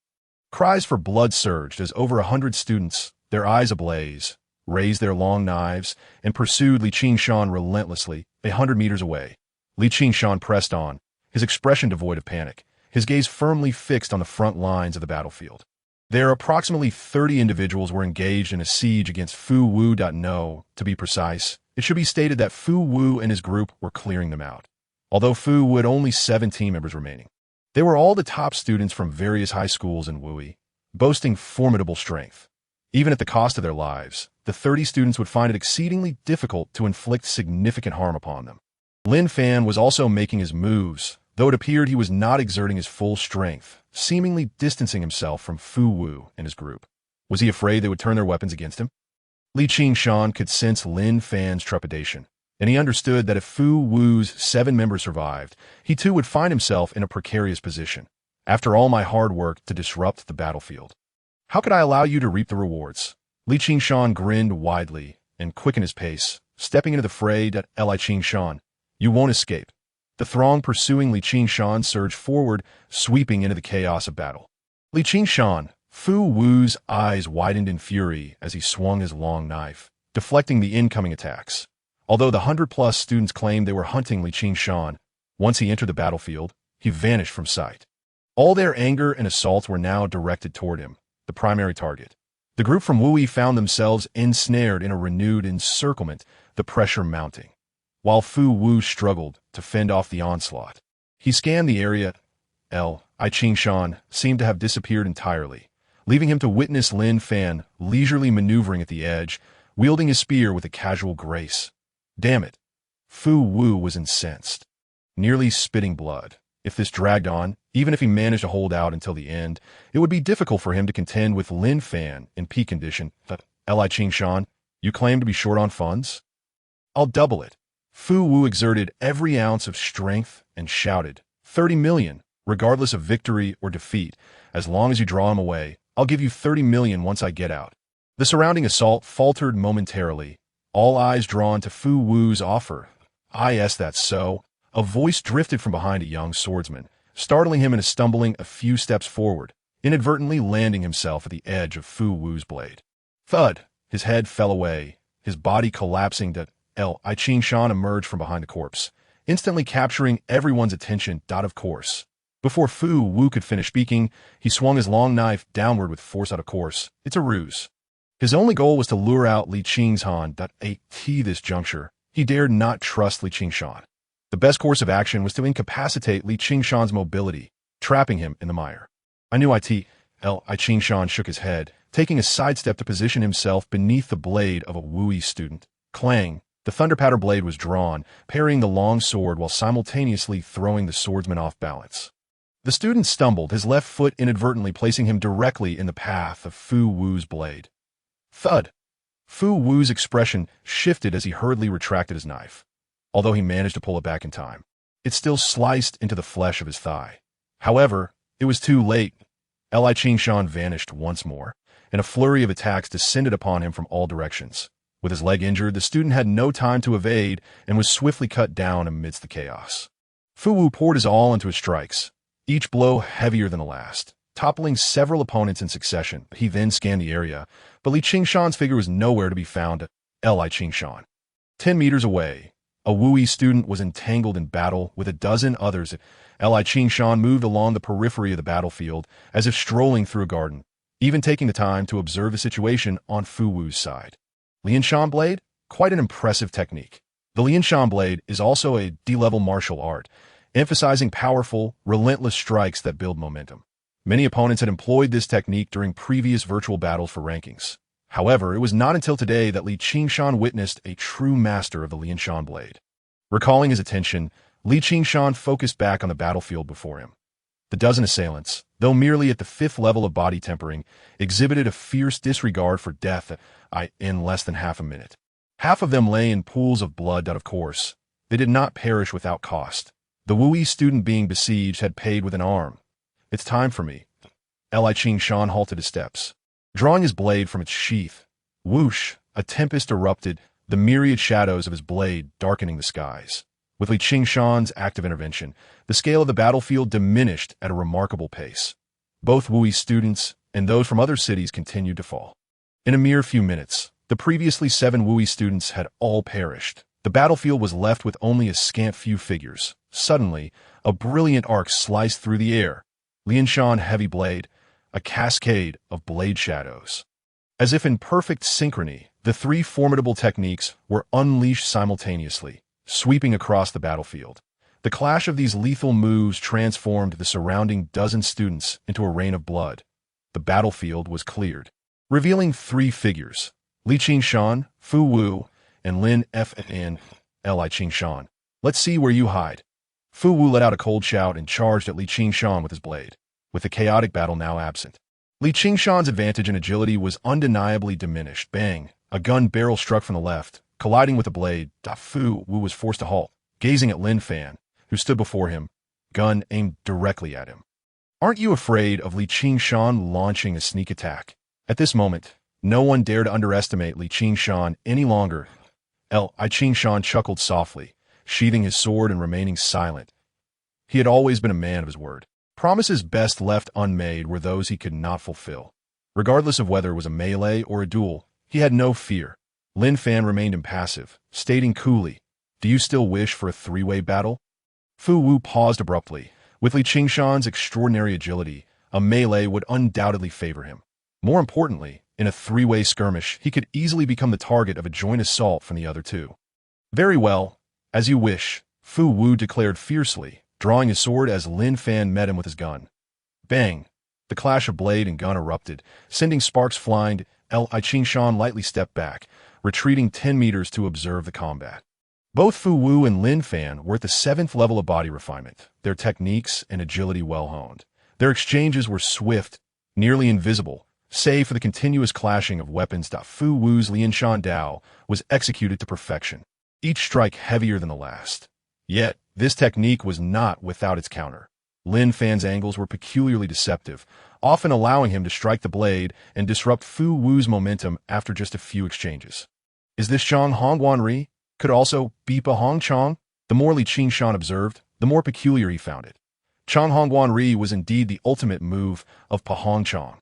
Cries for blood surged as over 100 students, their eyes ablaze, raised their long knives and pursued Li Qingshan relentlessly, 100 meters away. Li Qingshan pressed on, his expression devoid of panic, his gaze firmly fixed on the front lines of the battlefield. There approximately 30 individuals were engaged in a siege against Fu Wu. No, to be precise, it should be stated that Fu Wu and his group were clearing them out. Although Fu Wu had only 7 team members remaining, they were all the top students from various high schools in Wui, boasting formidable strength. Even at the cost of their lives, the 30 students would find it exceedingly difficult to inflict significant harm upon them. Lin Fan was also making his moves, though it appeared he was not exerting his full strength, seemingly distancing himself from Fu Wu and his group. Was he afraid they would turn their weapons against him? Li Qingshan could sense Lin Fan's trepidation, and he understood that if Fu Wu's 7 members survived, he too would find himself in a precarious position. After all my hard work to disrupt the battlefield, how could I allow you to reap the rewards? Li Qingshan grinned widely and quickened his pace, stepping into the fray. Li Qingshan, you won't escape. The throng pursuing Li Qingshan surged forward, sweeping into the chaos of battle. Li Qingshan, Fu Wu's eyes widened in fury as he swung his long knife, deflecting the incoming attacks. Although the 100-plus students claimed they were hunting Li Qingshan, once he entered the battlefield, he vanished from sight. All their anger and assaults were now directed toward him, the primary target. The group from Wui found themselves ensnared in a renewed encirclement, the pressure mounting. While Fu Wu struggled to fend off the onslaught, he scanned the area. Li Qingshan seemed to have disappeared entirely, leaving him to witness Lin Fan leisurely maneuvering at the edge, wielding his spear with a casual grace. Damn it. Fu Wu was incensed, nearly spitting blood. If this dragged on, even if he managed to hold out until the end, it would be difficult for him to contend with Lin Fan in peak condition. Li Qingshan, you claim to be short on funds? I'll double it. Fu Wu exerted every ounce of strength and shouted, 30 million, regardless of victory or defeat. As long as you draw him away, I'll give you 30 million once I get out. The surrounding assault faltered momentarily, all eyes drawn to Fu Wu's offer. Yes, that's so. A voice drifted from behind a young swordsman, startling him into stumbling a few steps forward, inadvertently landing himself at the edge of Fu Wu's blade. Thud! His head fell away, his body collapsing to I Ching Shan emerged from behind the corpse, instantly capturing everyone's attention. Of course. Before Fu Wu could finish speaking, he swung his long knife downward with force. Of course, it's a ruse. His only goal was to lure out Li Qing's at this juncture. He dared not trust Li Qingshan. The best course of action was to incapacitate Li Qingshan's mobility, trapping him in the mire. I Qingshan shook his head, taking a sidestep to position himself beneath the blade of a Wu student. Clang! The thunder powder blade was drawn, parrying the long sword while simultaneously throwing the swordsman off balance. The student stumbled, his left foot inadvertently placing him directly in the path of Fu Wu's blade. Thud! Fu Wu's expression shifted as he hurriedly retracted his knife. Although he managed to pull it back in time, it still sliced into the flesh of his thigh. However, it was too late. Li Qingshan vanished once more, and a flurry of attacks descended upon him from all directions. With his leg injured, the student had no time to evade and was swiftly cut down amidst the chaos. Fu Wu poured his all into his strikes, each blow heavier than the last, toppling several opponents in succession. He then scanned the area, but Li Qingshan's figure was nowhere to be found. Li Qingshan. 10 meters away, a Wu student was entangled in battle with a dozen others. Li Qingshan moved along the periphery of the battlefield as if strolling through a garden, even taking the time to observe the situation on Fu Wu's side. Lianshan blade? Quite an impressive technique. The Lianshan blade is also a D-level martial art, emphasizing powerful, relentless strikes that build momentum. Many opponents had employed this technique during previous virtual battles for rankings. However, it was not until today that Li Qingshan witnessed a true master of the Lianshan blade. Recalling his attention, Li Qingshan focused back on the battlefield before him. The dozen assailants, though merely at the 5th level of body tempering, exhibited a fierce disregard for death in less than half a minute. Half of them lay in pools of blood. Of course, they did not perish without cost. The Wu student being besieged had paid with an arm. It's time for me. Li Qingshan halted his steps. Drawing his blade from its sheath, whoosh, a tempest erupted, the myriad shadows of his blade darkening the skies. With Li Qingshan's active intervention, the scale of the battlefield diminished at a remarkable pace. Both Wu students and those from other cities continued to fall. In a mere few minutes, the previously 7 Wu students had all perished. The battlefield was left with only a scant few figures. Suddenly, a brilliant arc sliced through the air. Lianshan heavy blade, a cascade of blade shadows. As if in perfect synchrony, the 3 formidable techniques were unleashed simultaneously, sweeping across the battlefield. The clash of these lethal moves transformed the surrounding dozen students into a rain of blood. The battlefield was cleared, revealing 3 figures: Li Qingshan, Fu Wu, and Lin Fn Li Qingshan. Let's see where you hide. Fu Wu let out a cold shout and charged at Li Qingshan with his blade. With the chaotic battle now absent, Li Qingshan's advantage in agility was undeniably diminished. Bang! A gun barrel struck from the left, colliding with the blade. Fu Wu was forced to halt, gazing at Lin Fan, who stood before him, gun aimed directly at him. Aren't you afraid of Li Qingshan launching a sneak attack? At this moment, no one dared to underestimate Li Qingshan any longer. Li Qingshan chuckled softly, sheathing his sword and remaining silent. He had always been a man of his word. Promises best left unmade were those he could not fulfill. Regardless of whether it was a melee or a duel, he had no fear. Lin Fan remained impassive, stating coolly, "Do you still wish for a 3-way battle?" Fu Wu paused abruptly. With Li Qingshan's extraordinary agility, a melee would undoubtedly favor him. More importantly, in a 3-way skirmish, he could easily become the target of a joint assault from the other 2. Very well, as you wish, Fu Wu declared fiercely, drawing his sword as Lin Fan met him with his gun. Bang! The clash of blade and gun erupted, sending sparks flying. Li Qingshan lightly stepped back, retreating 10 meters to observe the combat. Both Fu Wu and Lin Fan were at the 7th level of body refinement, their techniques and agility well honed. Their exchanges were swift, nearly invisible, save for the continuous clashing of weapons. Fu Wu's Lianshan Dao was executed to perfection, each strike heavier than the last. Yet, this technique was not without its counter. Lin Fan's angles were peculiarly deceptive, often allowing him to strike the blade and disrupt Fu Wu's momentum after just a few exchanges. Is this Zhang Hongguan Ri? Could also be Pa Hong Chong? The more Li Qingshan observed, the more peculiar he found it. Chang Hongguan Ri was indeed the ultimate move of Pa Hongchang,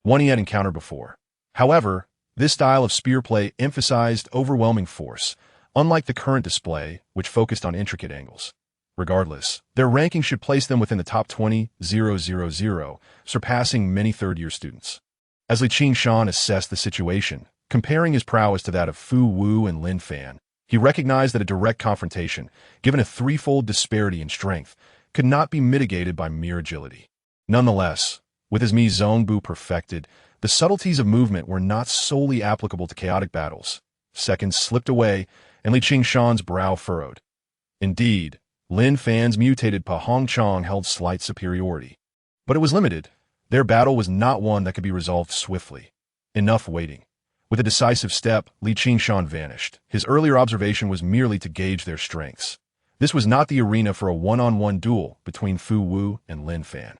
one he had encountered before. However, this style of spear play emphasized overwhelming force, unlike the current display, which focused on intricate angles. Regardless, their ranking should place them within the top 20,000, surpassing many third-year students. As Li Qingshan assessed the situation, comparing his prowess to that of Fu Wu and Lin Fan, he recognized that a direct confrontation, given a threefold disparity in strength, could not be mitigated by mere agility. Nonetheless, with his Mi Zongbu perfected, the subtleties of movement were not solely applicable to chaotic battles. Seconds slipped away, and Li Qingshan's brow furrowed. Indeed, Lin Fan's mutated Pa Hongchang held slight superiority. But it was limited. Their battle was not one that could be resolved swiftly. Enough waiting. With a decisive step, Li Qingshan vanished. His earlier observation was merely to gauge their strengths. This was not the arena for a one-on-one duel between Fu Wu and Lin Fan.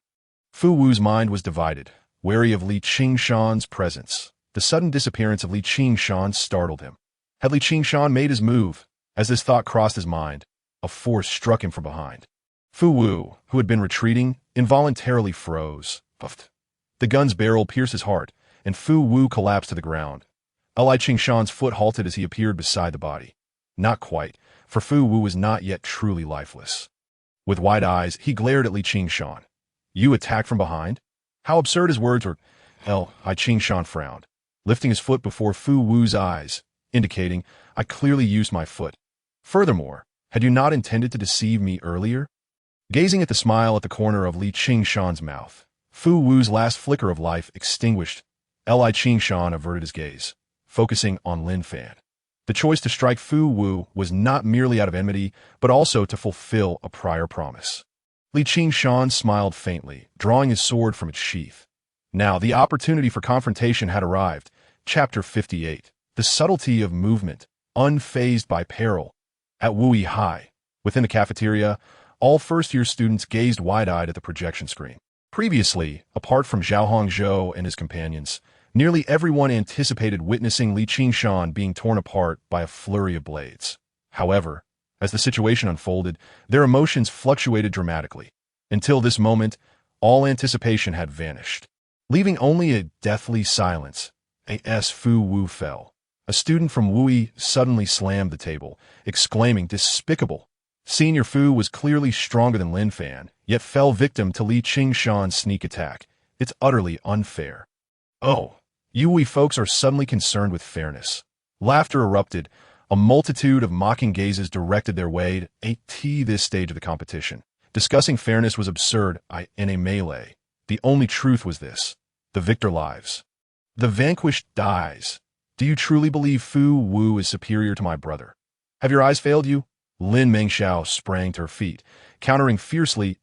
Fu Wu's mind was divided, wary of Li Qingshan's presence. The sudden disappearance of Li Qingshan startled him. Had Li Qingshan made his move? As this thought crossed his mind, a force struck him from behind. Fu Wu, who had been retreating, involuntarily froze. Puffed. The gun's barrel pierced his heart, and Fu Wu collapsed to the ground. Li Qingshan's foot halted as he appeared beside the body. Not quite, for Fu Wu was not yet truly lifeless. With wide eyes, he glared at Li Qingshan. You attacked from behind? How absurd his words were. Li Qingshan frowned, lifting his foot before Fu Wu's eyes, indicating, I clearly used my foot. Furthermore, had you not intended to deceive me earlier? Gazing at the smile at the corner of Li Qingshan's mouth, Fu Wu's last flicker of life extinguished. Li Qingshan averted his gaze, focusing on Lin Fan. The choice to strike Fu Wu was not merely out of enmity, but also to fulfill a prior promise. Li Qingshan smiled faintly, drawing his sword from its sheath. Now, the opportunity for confrontation had arrived. Chapter 58. The subtlety of movement, unfazed by peril. At Wui High, within the cafeteria, all first-year students gazed wide-eyed at the projection screen. Previously, apart from Zhao Hongzhou and his companions, nearly everyone anticipated witnessing Li Qingshan being torn apart by a flurry of blades. However, as the situation unfolded, their emotions fluctuated dramatically. Until this moment, all anticipation had vanished. Leaving only a deathly silence, as Fu Wu fell. A student from Wui suddenly slammed the table, exclaiming, Despicable! Senior Fu was clearly stronger than Lin Fan, yet fell victim to Li Qingshan's sneak attack. It's utterly unfair. Oh, you Wui folks are suddenly concerned with fairness. Laughter erupted. A multitude of mocking gazes directed their way at this stage of the competition. Discussing fairness was absurd in a melee. The only truth was this. The victor lives. The vanquished dies. Do you truly believe Fu Wu is superior to my brother? Have your eyes failed you? Lin Mengxiao sprang to her feet, countering fiercely,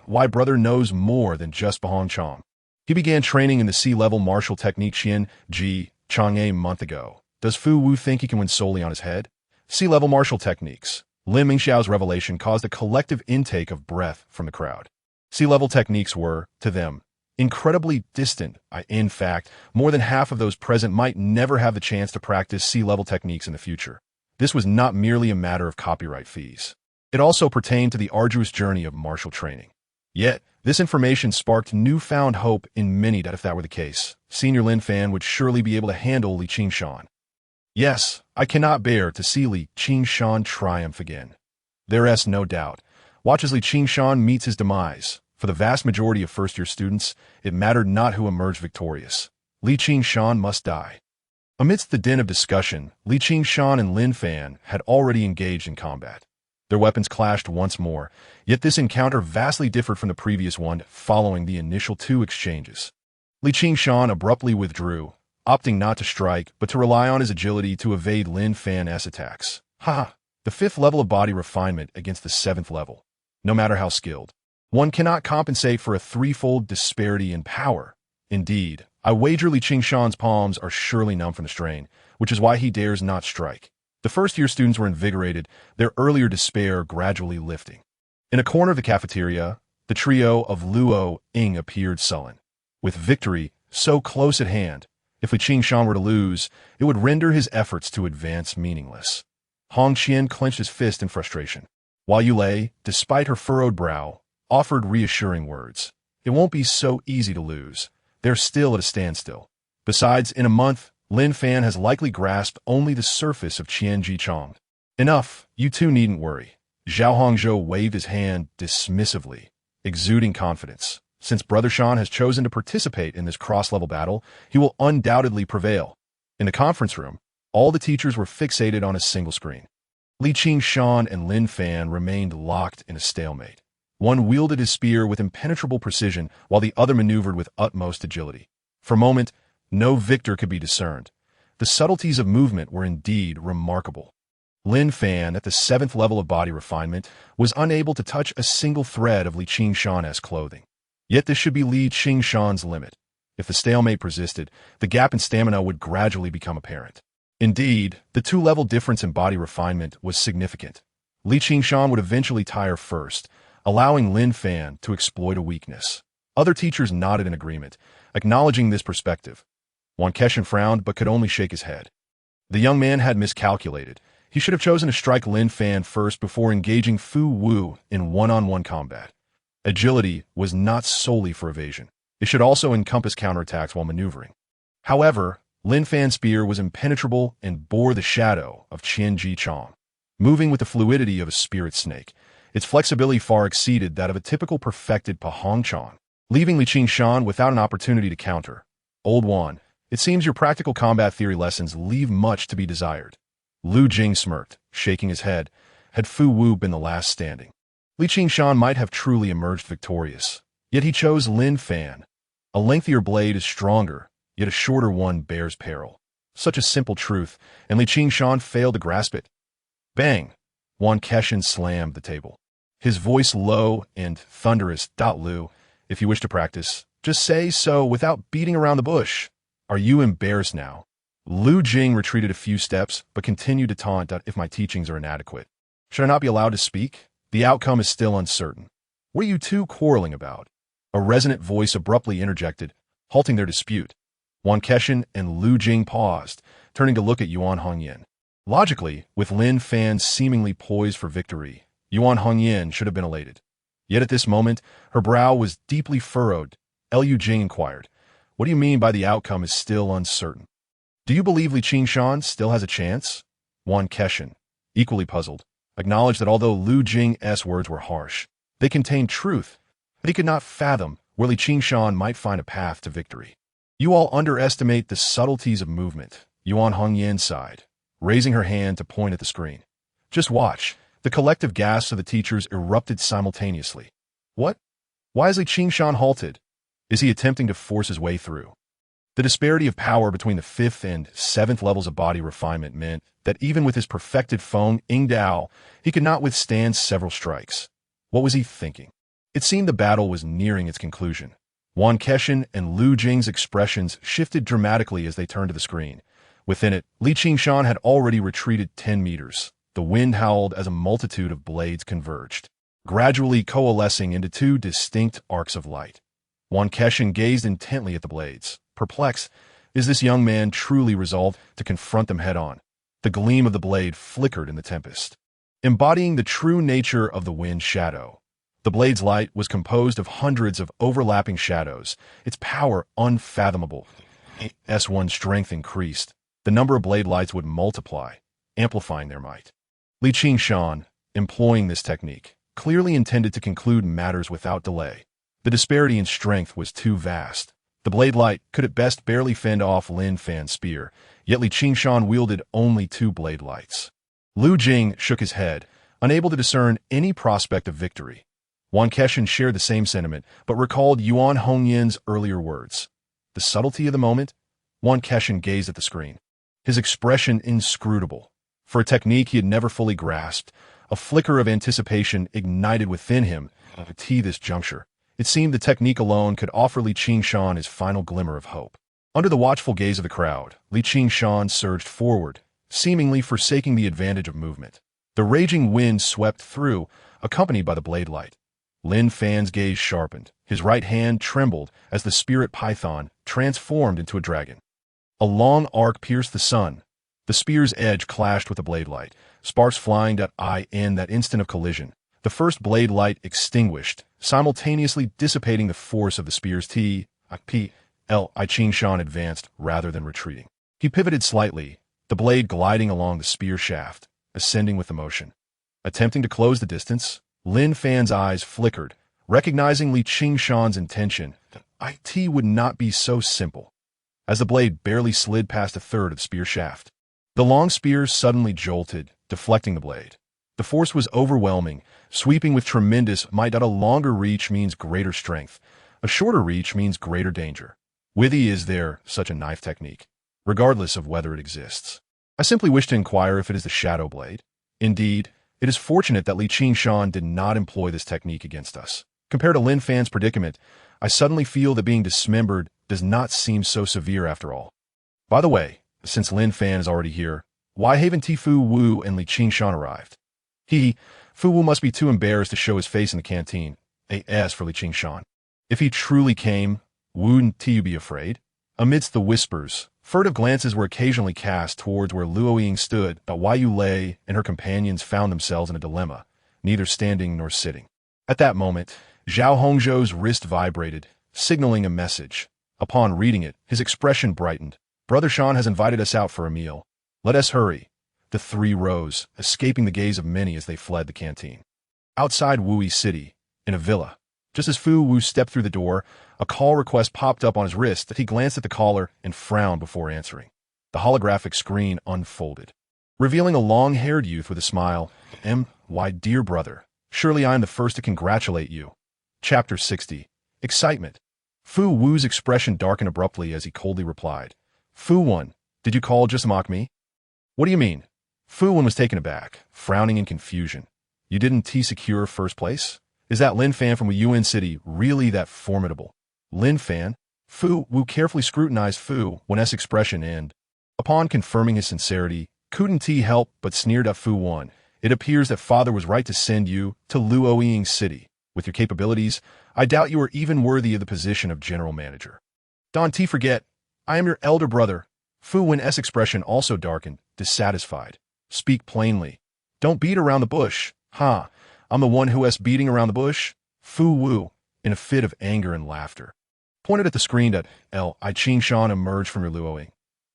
My brother knows more than just Bahongchang. He began training in the sea-level martial technique Xian Ji Chang a month ago. Does Fu Wu think he can win solely on his head? Sea-level martial techniques. Lin Mengxiao's revelation caused a collective intake of breath from the crowd. Sea-level techniques were, to them, incredibly distant. In fact, more than half of those present might never have the chance to practice sea-level techniques in the future. This was not merely a matter of copyright fees. It also pertained to the arduous journey of martial training. Yet, this information sparked newfound hope in many that if that were the case, Senior Lin Fan would surely be able to handle Li Qingshan. Yes, I cannot bear to see Li Qingshan triumph again. There is no doubt. Watch as Li Qingshan meets his demise. For the vast majority of first-year students, it mattered not who emerged victorious. Li Qingshan must die. Amidst the din of discussion, Li Qingshan and Lin Fan had already engaged in combat. Their weapons clashed once more, yet this encounter vastly differed from the previous one following the initial two exchanges. Li Qingshan abruptly withdrew, opting not to strike but to rely on his agility to evade Lin Fan's attacks. The fifth level of body refinement against the seventh level. No matter how skilled, one cannot compensate for a threefold disparity in power. Indeed, I wager Li Qingshan's palms are surely numb from the strain, which is why he dares not strike. The first-year students were invigorated, their earlier despair gradually lifting. In a corner of the cafeteria, the trio of Luo Ying appeared sullen. With victory so close at hand, if Li Qingshan were to lose, it would render his efforts to advance meaningless. Hong Qian clenched his fist in frustration, while Yulei, despite her furrowed brow, offered reassuring words. It won't be so easy to lose. They're still at a standstill. Besides, in a month, Lin Fan has likely grasped only the surface of Qianji Chong. Enough, you two needn't worry. Zhao Hongzhou waved his hand dismissively, exuding confidence. Since Brother Shan has chosen to participate in this cross-level battle, he will undoubtedly prevail. In the conference room, all the teachers were fixated on a single screen. Li Qingshan and Lin Fan remained locked in a stalemate. One wielded his spear with impenetrable precision, while the other maneuvered with utmost agility. For a moment, no victor could be discerned. The subtleties of movement were indeed remarkable. Lin Fan, at the 7th level of body refinement, was unable to touch a single thread of Li Qingshan's clothing. Yet this should be Li Qingshan's limit. If the stalemate persisted, the gap in stamina would gradually become apparent. Indeed, the 2-level difference in body refinement was significant. Li Qingshan would eventually tire first, allowing Lin Fan to exploit a weakness. Other teachers nodded in agreement, acknowledging this perspective. Yuan Keshan frowned but could only shake his head. The young man had miscalculated. He should have chosen to strike Lin Fan first before engaging Fu Wu in one-on-one combat. Agility was not solely for evasion. It should also encompass counterattacks while maneuvering. However, Lin Fan's spear was impenetrable and bore the shadow of Qianji Chong. Moving with the fluidity of a spirit snake, its flexibility far exceeded that of a typical perfected Pahong Chong, leaving Li Qingshan without an opportunity to counter. Old Yuan, it seems your practical combat theory lessons leave much to be desired. Lu Jing smirked, shaking his head. Had Fu Wu been the last standing, Li Qingshan might have truly emerged victorious. Yet he chose Lin Fan. A lengthier blade is stronger, yet a shorter one bears peril. Such a simple truth, and Li Qingshan failed to grasp it. Bang! Yuan Keshan slammed the table. His voice low and thunderous. Lu, if you wish to practice, just say so without beating around the bush. Are you embarrassed now? Lu Jing retreated a few steps, but continued to taunt if my teachings are inadequate. Should I not be allowed to speak? The outcome is still uncertain. What are you two quarreling about? A resonant voice abruptly interjected, halting their dispute. Yuan Keshan and Lu Jing paused, turning to look at Yuan Hongyan. Logically, with Lin Fan seemingly poised for victory, Yuan Hongyan should have been elated. Yet at this moment, her brow was deeply furrowed. Lu Jing inquired, "What do you mean by the outcome is still uncertain? Do you believe Li Qingshan still has a chance?" Yuan Keshan, equally puzzled, acknowledged that although Lu Jing's words were harsh, they contained truth, but he could not fathom where Li Qingshan might find a path to victory. "You all underestimate the subtleties of movement," Yuan Hongyan sighed, raising her hand to point at the screen. "Just watch." The collective gasps of the teachers erupted simultaneously. What? Why is Li Qingshan halted? Is he attempting to force his way through? The disparity of power between the 5th and 7th levels of body refinement meant that even with his perfected Feng Ying Dao, he could not withstand several strikes. What was he thinking? It seemed the battle was nearing its conclusion. Yuan Keshan and Lu Jing's expressions shifted dramatically as they turned to the screen. Within it, Li Qingshan had already retreated 10 meters. The wind howled as a multitude of blades converged, gradually coalescing into 2 distinct arcs of light. Yuan Keshan gazed intently at the blades. Perplexed, is this young man truly resolved to confront them head-on? The gleam of the blade flickered in the tempest, embodying the true nature of the wind shadow. The blade's light was composed of hundreds of overlapping shadows, its power unfathomable. As one's strength increased, the number of blade lights would multiply, amplifying their might. Li Qingshan, employing this technique, clearly intended to conclude matters without delay. The disparity in strength was too vast. The blade light could at best barely fend off Lin Fan's spear, yet Li Qingshan wielded only 2 blade lights. Lu Jing shook his head, unable to discern any prospect of victory. Yuan Keshan shared the same sentiment, but recalled Yuan Hongyan's earlier words. The subtlety of the moment? Yuan Keshan gazed at the screen, his expression inscrutable. For a technique he had never fully grasped, a flicker of anticipation ignited within him at this juncture. It seemed the technique alone could offer Li Qingshan his final glimmer of hope. Under the watchful gaze of the crowd, Li Qingshan surged forward, seemingly forsaking the advantage of movement. The raging wind swept through, accompanied by the blade light. Lin Fan's gaze sharpened. His right hand trembled as the spirit python transformed into a dragon. A long arc pierced the sun. The spear's edge clashed with the blade light, sparks flying in that instant of collision. The first blade light extinguished, simultaneously dissipating the force of the spear's Qing-Shan advanced rather than retreating. He pivoted slightly, the blade gliding along the spear shaft, ascending with the motion. Attempting to close the distance, Lin Fan's eyes flickered, recognizing Li Qingshan's intention. It would not be so simple. As the blade barely slid past a third of the spear shaft, the long spear suddenly jolted, deflecting the blade. The force was overwhelming, sweeping with tremendous might. A longer reach means greater strength. A shorter reach means greater danger. Withy is there such a knife technique, regardless of whether it exists. I simply wish to inquire if it is the shadow blade. Indeed, it is fortunate that Li Qingshan did not employ this technique against us. Compared to Lin Fan's predicament, I suddenly feel that being dismembered does not seem so severe after all. By the way, since Lin Fan is already here, why haven't Fu Wu and Li Qingshan arrived? Fu Wu must be too embarrassed to show his face in the canteen. As for Li Qingshan, if he truly came, wouldn't Tiu be afraid? Amidst the whispers, furtive glances were occasionally cast towards where Luo Ying stood, but Wai Yu Lei and her companions found themselves in a dilemma, neither standing nor sitting. At that moment, Zhao Hongzhou's wrist vibrated, signaling a message. Upon reading it, his expression brightened. Brother Shan has invited us out for a meal. Let us hurry. The three rose, escaping the gaze of many as they fled the canteen. Outside Wui City, in a villa, just as Fu Wu stepped through the door, a call request popped up on his wrist that he glanced at the caller and frowned before answering. The holographic screen unfolded, revealing a long-haired youth with a smile. Why, dear brother, surely I am the first to congratulate you. Chapter 60. Excitement. Fu Wu's expression darkened abruptly as he coldly replied. Fu Wan, did you call just to mock me? What do you mean? Fu Wan was taken aback, frowning in confusion. You didn't secure first place? Is that Lin Fan from Yuan City really that formidable? Lin Fan? Fu Wu carefully scrutinized Fu Wan's expression and, upon confirming his sincerity, couldn't help but sneered at Fu Wan. It appears that father was right to send you to Luo Ying City. With your capabilities, I doubt you are even worthy of the position of general manager. Don't forget, I am your elder brother. Fu Wan's expression also darkened, dissatisfied. Speak plainly. Don't beat around the bush. I'm the one who is beating around the bush. Fu Wu, in a fit of anger and laughter, pointed at the screen that Li Qingshan emerged from your Luoying.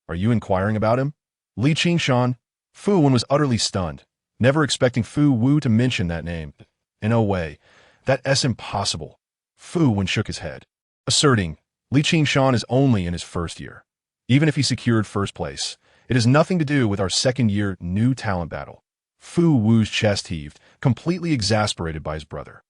Are you inquiring about him? Li Qingshan? Fu Wan was utterly stunned, never expecting Fu Wu to mention that name. In no way. That's impossible. Fu Wan shook his head, asserting, Li Qingshan is only in his first year. Even if he secured first place, it has nothing to do with our second-year new talent battle. Fu Wu's chest heaved, completely exasperated by his brother.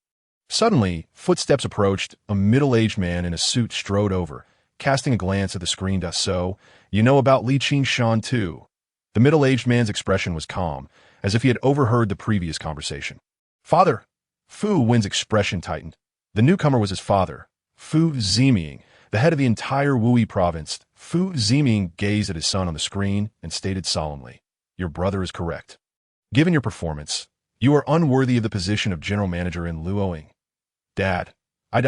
Suddenly, footsteps approached. A middle-aged man in a suit strode over, casting a glance at the screen. So, you know about Li Qingshan too? The middle-aged man's expression was calm, as if he had overheard the previous conversation. Father! Fu Wan's expression tightened. The newcomer was his father, Fu Ziming, the head of the entire Wui province. Fu Ziming gazed at his son on the screen and stated solemnly, Your brother is correct. Given your performance, you are unworthy of the position of general manager in Luoying. Dad,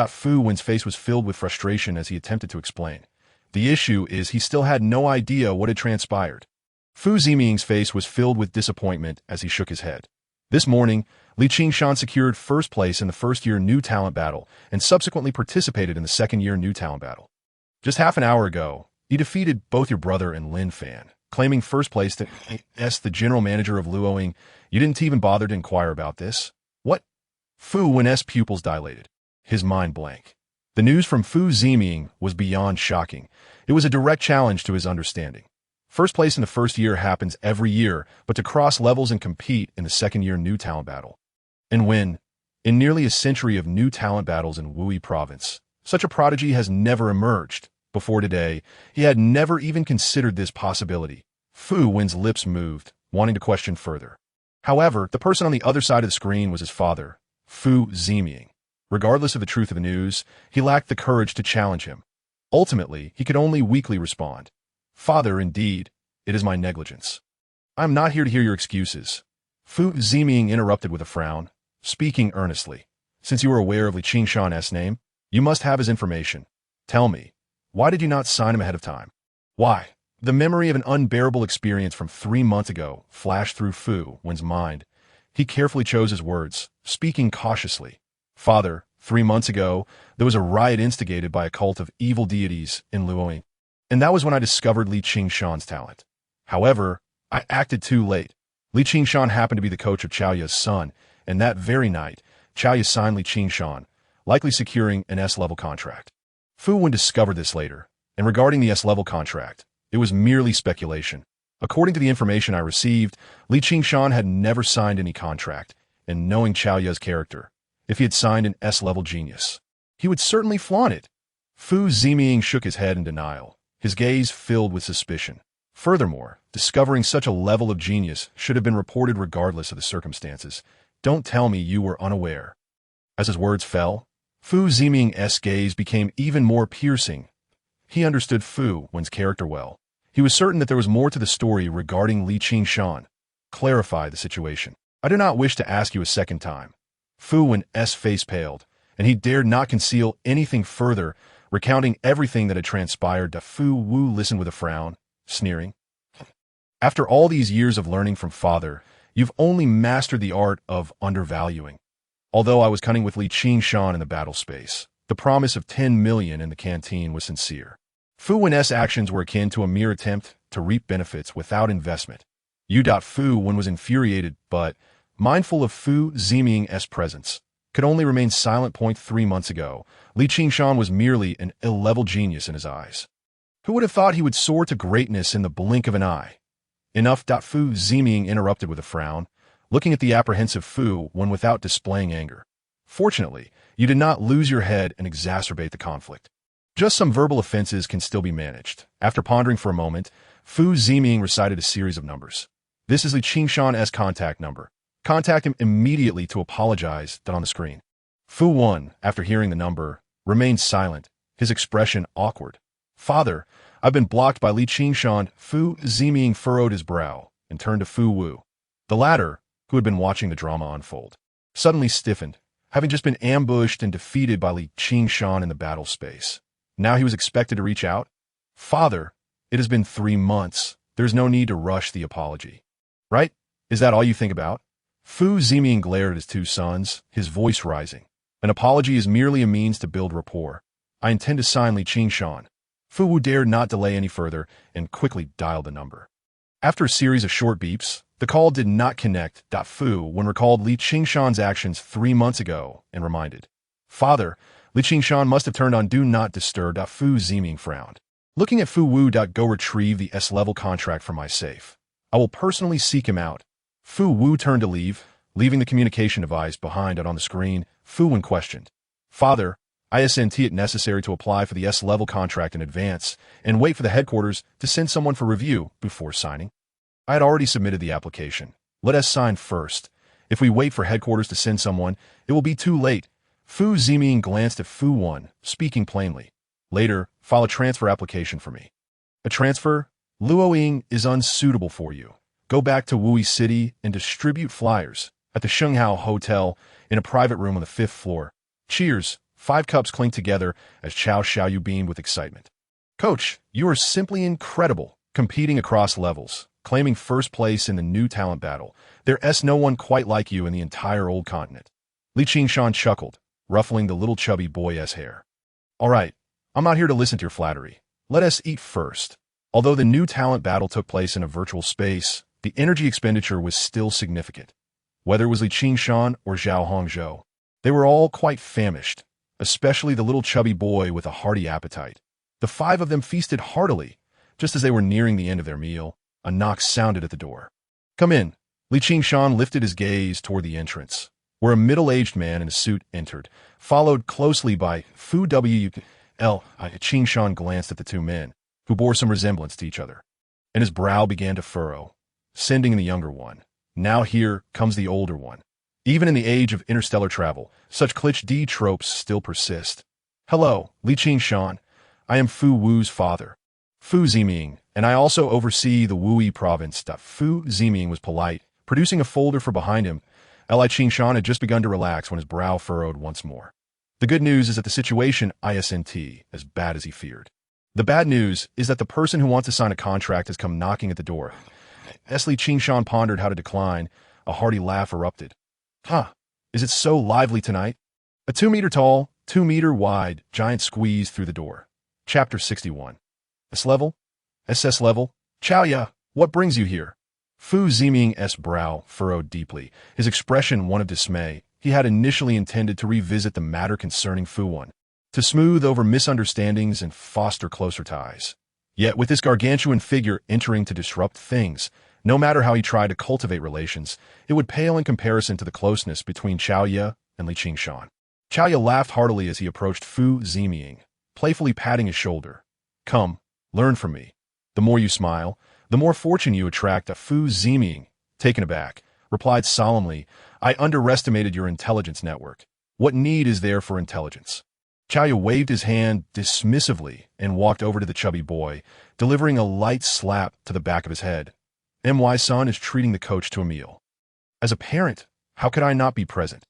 Fu Wan's face was filled with frustration as he attempted to explain. The issue is he still had no idea what had transpired. Fu Ziming's face was filled with disappointment as he shook his head. This morning, Li Qingshan secured first place in the first-year new talent battle and subsequently participated in the second-year new talent battle. Just half an hour ago, he defeated both your brother and Lin Fan, claiming first place to the general manager of Luoying. You didn't even bother to inquire about this? What? Fu Wan's pupils dilated, his mind blank. The news from Fu Ziming was beyond shocking. It was a direct challenge to his understanding. First place in the first year happens every year, but to cross levels and compete in the second-year new talent battle. And when, in nearly a century of new talent battles in Wui province, such a prodigy has never emerged. Before today, he had never even considered this possibility. Fu Wan's lips moved, wanting to question further. However, the person on the other side of the screen was his father, Fu Ziming. Regardless of the truth of the news, he lacked the courage to challenge him. Ultimately, he could only weakly respond. Father, indeed, it is my negligence. I am not here to hear your excuses. Fu Ziming interrupted with a frown, speaking earnestly. Since you are aware of Li Qingshan's name, you must have his information. Tell me, why did you not sign him ahead of time? Why? The memory of an unbearable experience from 3 months ago flashed through Fu Wan's mind. He carefully chose his words, speaking cautiously. Father, 3 months ago, there was a riot instigated by a cult of evil deities in Luoying. And that was when I discovered Li Qingshan's talent. However, I acted too late. Li Qingshan happened to be the coach of Chao Ya's son, and that very night, Chao Ya signed Li Qingshan, likely securing an S-level contract. Fu Wen discovered this later, and regarding the S-level contract, it was merely speculation. According to the information I received, Li Qingshan had never signed any contract, and knowing Chao Ya's character, if he had signed an S-level genius, he would certainly flaunt it. Fu Ziming shook his head in denial, his gaze filled with suspicion. Furthermore, discovering such a level of genius should have been reported regardless of the circumstances. Don't tell me you were unaware. As his words fell, Fu Ziming's gaze became even more piercing. He understood Fu Wen's character well. He was certain that there was more to the story regarding Li Qingshan. Clarify the situation. I do not wish to ask you a second time. Fu Wen's face paled, and he dared not conceal anything further, recounting everything that had transpired. Fu Wu listened with a frown, sneering. After all these years of learning from father, you've only mastered the art of undervaluing. Although I was cunning with Li Qingshan in the battle space, the promise of 10 million in the canteen was sincere. Fu Wen's actions were akin to a mere attempt to reap benefits without investment. Fu Wen was infuriated, but, mindful of Fu Ziming's presence, could only remain silent. 3 months ago, Li Qingshan was merely an ill-level genius in his eyes. Who would have thought he would soar to greatness in the blink of an eye? Enough. Fu Ziming interrupted with a frown, looking at the apprehensive Fu Wen without displaying anger. Fortunately, you did not lose your head and exacerbate the conflict. Just some verbal offenses can still be managed. After pondering for a moment, Fu Ziming recited a series of numbers. This is Li Qingshan's contact number. Contact him immediately to apologize. On the screen. Fu Wen, after hearing the number, remained silent, his expression awkward. Father, I've been blocked by Li Qingshan. Fu Ziming furrowed his brow and turned to Fu Wu. The latter, who had been watching the drama unfold, suddenly stiffened, having just been ambushed and defeated by Li Qingshan in the battle space. Now he was expected to reach out? Father, it has been 3 months. There's no need to rush the apology. Right? Is that all you think about? Fu Ziming glared at his two sons, his voice rising. An apology is merely a means to build rapport. I intend to sign Li Qingshan. Fu Wu dared not delay any further and quickly dialed the number. After a series of short beeps, the call did not connect. Fu Wen recalled Li Qingshan's actions 3 months ago and reminded. Father, Li Qingshan must have turned on Do Not Disturb. Fu Ziming frowned. Looking at Fu Wu. Go retrieve the S-level contract from my safe. I will personally seek him out. Fu Wu turned to leave, leaving the communication device behind. On the screen, Fu Wen questioned. Father, isn't it necessary to apply for the S-level contract in advance and wait for the headquarters to send someone for review before signing? I had already submitted the application. Let us sign first. If we wait for headquarters to send someone, it will be too late. Fu Ziming glanced at Fu Wen, speaking plainly. Later, file a transfer application for me. A transfer? Luoying is unsuitable for you. Go back to Wui City and distribute flyers at the Shenghao Hotel in a private room on the 5th floor. Cheers. 5 cups clinked together as Chao Xiaoyu beamed with excitement. Coach, you are simply incredible, competing across levels, claiming first place in the new talent battle. There's no one quite like you in the entire old continent. Li Qingshan chuckled, ruffling the little chubby boy's hair. All right, I'm not here to listen to your flattery. Let us eat first. Although the new talent battle took place in a virtual space, the energy expenditure was still significant. Whether it was Li Qingshan or Zhao Hongzhou, they were all quite famished, especially the little chubby boy with a hearty appetite. The 5 of them feasted heartily. Just as they were nearing the end of their meal, a knock sounded at the door. Come in. Li Qingshan lifted his gaze toward the entrance, where a middle-aged man in a suit entered, followed closely by Fu W. L. Qingshan glanced at the 2 men, who bore some resemblance to each other, and his brow began to furrow, sending in the younger one. Now here comes the older one. Even in the age of interstellar travel, such cliché tropes still persist. Hello, Li Qingshan. I am Fu Wu's father, Fu Ziming, and I also oversee the Wui province. Fu Ziming was polite, producing a folder from behind him. Li Qingshan had just begun to relax when his brow furrowed once more. The good news is that the situation isn't as bad as he feared. The bad news is that the person who wants to sign a contract has come knocking at the door. As Li Qingshan pondered how to decline, a hearty laugh erupted. Huh, is it so lively tonight? A 2-meter tall, 2-meter wide giant squeezed through the door. Chapter 61. S-level? SS level? Chaoya, what brings you here? Fu Ziming's brow furrowed deeply, his expression one of dismay. He had initially intended to revisit the matter concerning Fu Yuan, to smooth over misunderstandings and foster closer ties. Yet with this gargantuan figure entering to disrupt things, no matter how he tried to cultivate relations, it would pale in comparison to the closeness between Chaoya and Li Qingshan. Chaoya laughed heartily as he approached Fu Ziming, playfully patting his shoulder. Come, learn from me. The more you smile, the more fortune you attract. Fu Ziming, taken aback, replied solemnly, I underestimated your intelligence network. What need is there for intelligence? Chaoya waved his hand dismissively and walked over to the chubby boy, delivering a light slap to the back of his head. My son is treating the coach to a meal. As a parent, how could I not be present?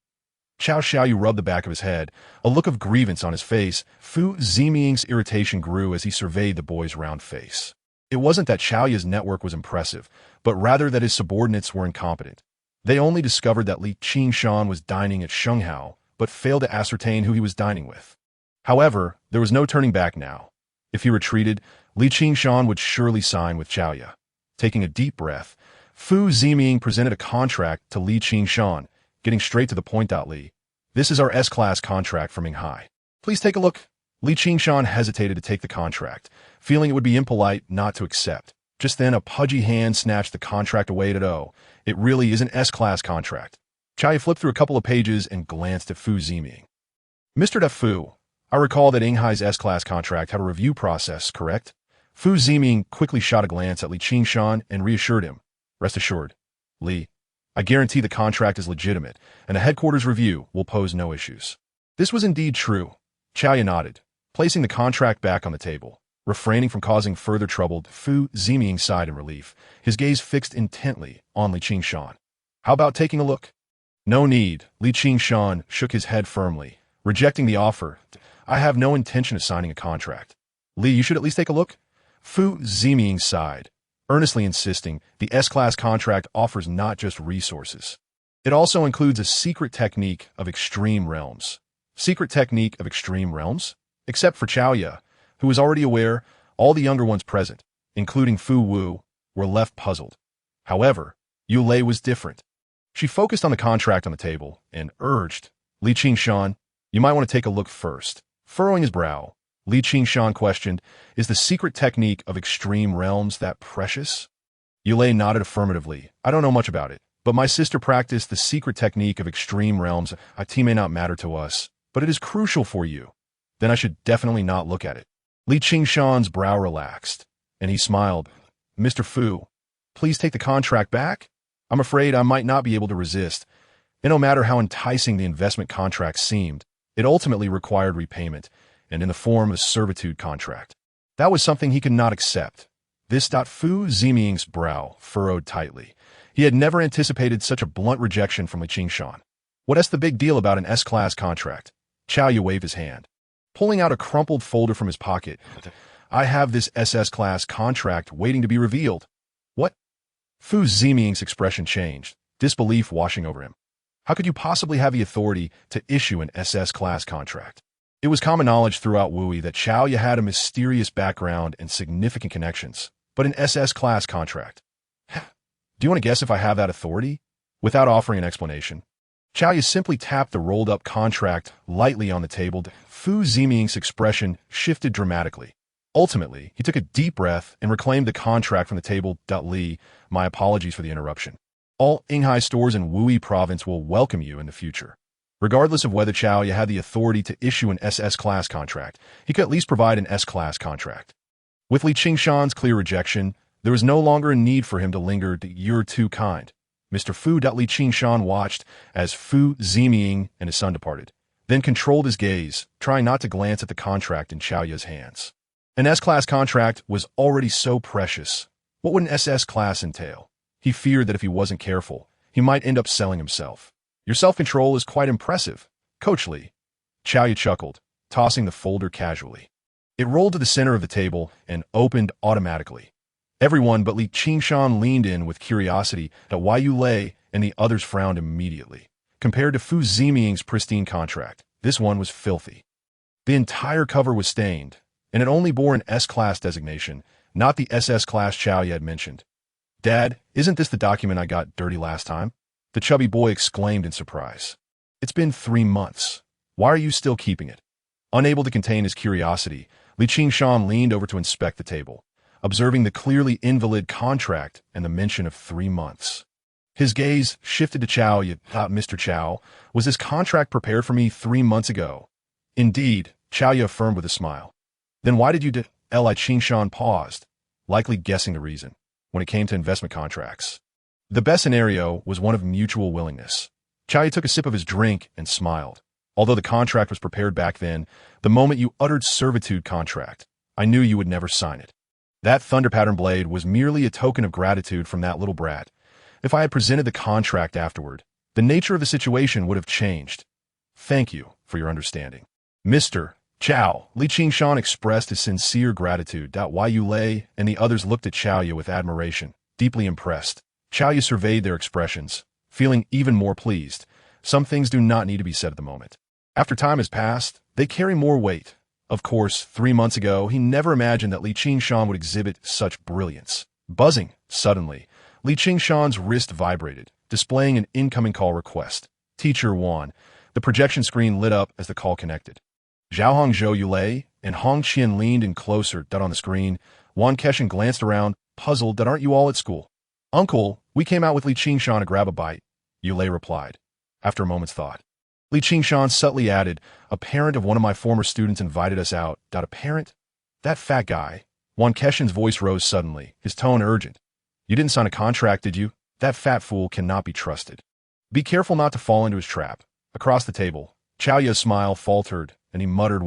Xiaoyu rubbed the back of his head, a look of grievance on his face. Fu Ziming's irritation grew as he surveyed the boy's round face. It wasn't that Xiaoya's network was impressive, but rather that his subordinates were incompetent. They only discovered that Li Qingshan was dining at Shenghao, but failed to ascertain who he was dining with. However, there was no turning back now. If he retreated, Li Qingshan would surely sign with Chaoya. Taking a deep breath, Fu Ziming presented a contract to Li Qingshan, getting straight to the point. Li, this is our S-class contract from Minghai. Please take a look. Li Qingshan hesitated to take the contract, feeling it would be impolite not to accept. Just then, a pudgy hand snatched the contract away. It really is an S-class contract. Chaoya flipped through a couple of pages and glanced at Fu Ziming. Mr. Fu, I recall that Minghai's S-class contract had a review process, correct? Fu Ziming quickly shot a glance at Li Qingshan and reassured him. Rest assured, Li, I guarantee the contract is legitimate, and a headquarters review will pose no issues. This was indeed true. Chaoya nodded, placing the contract back on the table. Refraining from causing further trouble, Fu Ziming sighed in relief, his gaze fixed intently on Li Qingshan. How about taking a look? No need. Li Qingshan shook his head firmly, rejecting the offer. I have no intention of signing a contract. Li, you should at least take a look. Fu Ziming sighed, earnestly insisting the S-class contract offers not just resources. It also includes a secret technique of extreme realms. Secret technique of extreme realms? Except for Chaoya, who was already aware, all the younger ones present, including Fu Wu, were left puzzled. However, Yulei was different. She focused on the contract on the table and urged, Li Qingshan, you might want to take a look first. Furrowing his brow, Li Qingshan questioned, is the secret technique of extreme realms that precious? Yulei nodded affirmatively. I don't know much about it, but my sister practiced the secret technique of extreme realms. IT may not matter to us, but it is crucial for you. Then I should definitely not look at it. Li Qingshan's brow relaxed, and he smiled. Mr. Fu, please take the contract back? I'm afraid I might not be able to resist. And no matter how enticing the investment contract seemed, it ultimately required repayment, and in the form of a servitude contract. That was something he could not accept. This Fu Ziming's brow furrowed tightly. He had never anticipated such a blunt rejection from Li Qingshan. What's the big deal about an S-class contract? Chaoya waved his hand, pulling out a crumpled folder from his pocket. I have this SS-class contract waiting to be revealed. What? Fu Ziming's expression changed, disbelief washing over him. How could you possibly have the authority to issue an SS-class contract? It was common knowledge throughout Wui that Chaoya had a mysterious background and significant connections, but an SS-class contract. Do you want to guess if I have that authority? Without offering an explanation, Chaoya simply tapped the rolled-up contract lightly on the table. Fu Ziming's expression shifted dramatically. Ultimately, he took a deep breath and reclaimed the contract from the table. Li, my apologies for the interruption. All Minghai stores in Wui province will welcome you in the future. Regardless of whether Chaoya had the authority to issue an SS-class contract, he could at least provide an S-class contract. With Li Qingshan's clear rejection, there was no longer a need for him to linger. You're too kind. Mr. Fu. Li Qingshan watched as Fu Ziming and his son departed, then controlled his gaze, trying not to glance at the contract in Chaoya's hands. An S-class contract was already so precious. What would an SS class entail? He feared that if he wasn't careful, he might end up selling himself. Your self-control is quite impressive, Coach Li. Chaoya chuckled, tossing the folder casually. It rolled to the center of the table and opened automatically. Everyone but Li Qingshan leaned in with curiosity at why Yulei and the others frowned immediately. Compared to Fu Ziming's pristine contract, This one was filthy. The entire cover was stained, and it only bore an S-Class designation, not the SS-Class Chow had mentioned. "Dad, isn't this the document I got dirty last time?" the chubby boy exclaimed in surprise. "It's been 3 months. Why are you still keeping it?" Unable to contain his curiosity, Li Qingshan leaned over to inspect the table, observing the clearly invalid contract and the mention of 3 months. His gaze shifted to Chow. "Mr. Chow, was this contract prepared for me 3 months ago?" "Indeed," Chow affirmed with a smile. "Then why did you Li Qingshan paused, likely guessing the reason, when it came to investment contracts. The best scenario was one of mutual willingness. Chow took a sip of his drink and smiled. "Although the contract was prepared back then, the moment you uttered servitude contract, I knew you would never sign it. That thunder pattern blade was merely a token of gratitude from that little brat. If I had presented the contract afterward, the nature of the situation would have changed. Thank you for your understanding." "Mr. Chow," Li Qingshan expressed his sincere gratitude. Yu Lei and the others looked at Chow with admiration, deeply impressed. Chow surveyed their expressions, feeling even more pleased. Some things do not need to be said at the moment. After time has passed, they carry more weight. Of course, 3 months ago, he never imagined that Li Qingshan would exhibit such brilliance. Buzzing, suddenly, Li Qingshan's wrist vibrated, displaying an incoming call request. "Teacher Yuan." The projection screen lit up as the call connected. Zhao Zhou Yulei and Hong Qian leaned in closer. On the screen, Yuan Keshin glanced around, puzzled. "Aren't you all at school?" "Uncle, we came out with Li Qingshan to grab a bite," Yulei replied. After a moment's thought, Li Qingshan subtly added, "A parent of one of my former students invited us out." "A parent? That fat guy?" Yuan Keshin's voice rose suddenly, his tone urgent. "You didn't sign a contract, did you? That fat fool cannot be trusted. Be careful not to fall into his trap." Across the table, Chow Yu's smile faltered, and he muttered,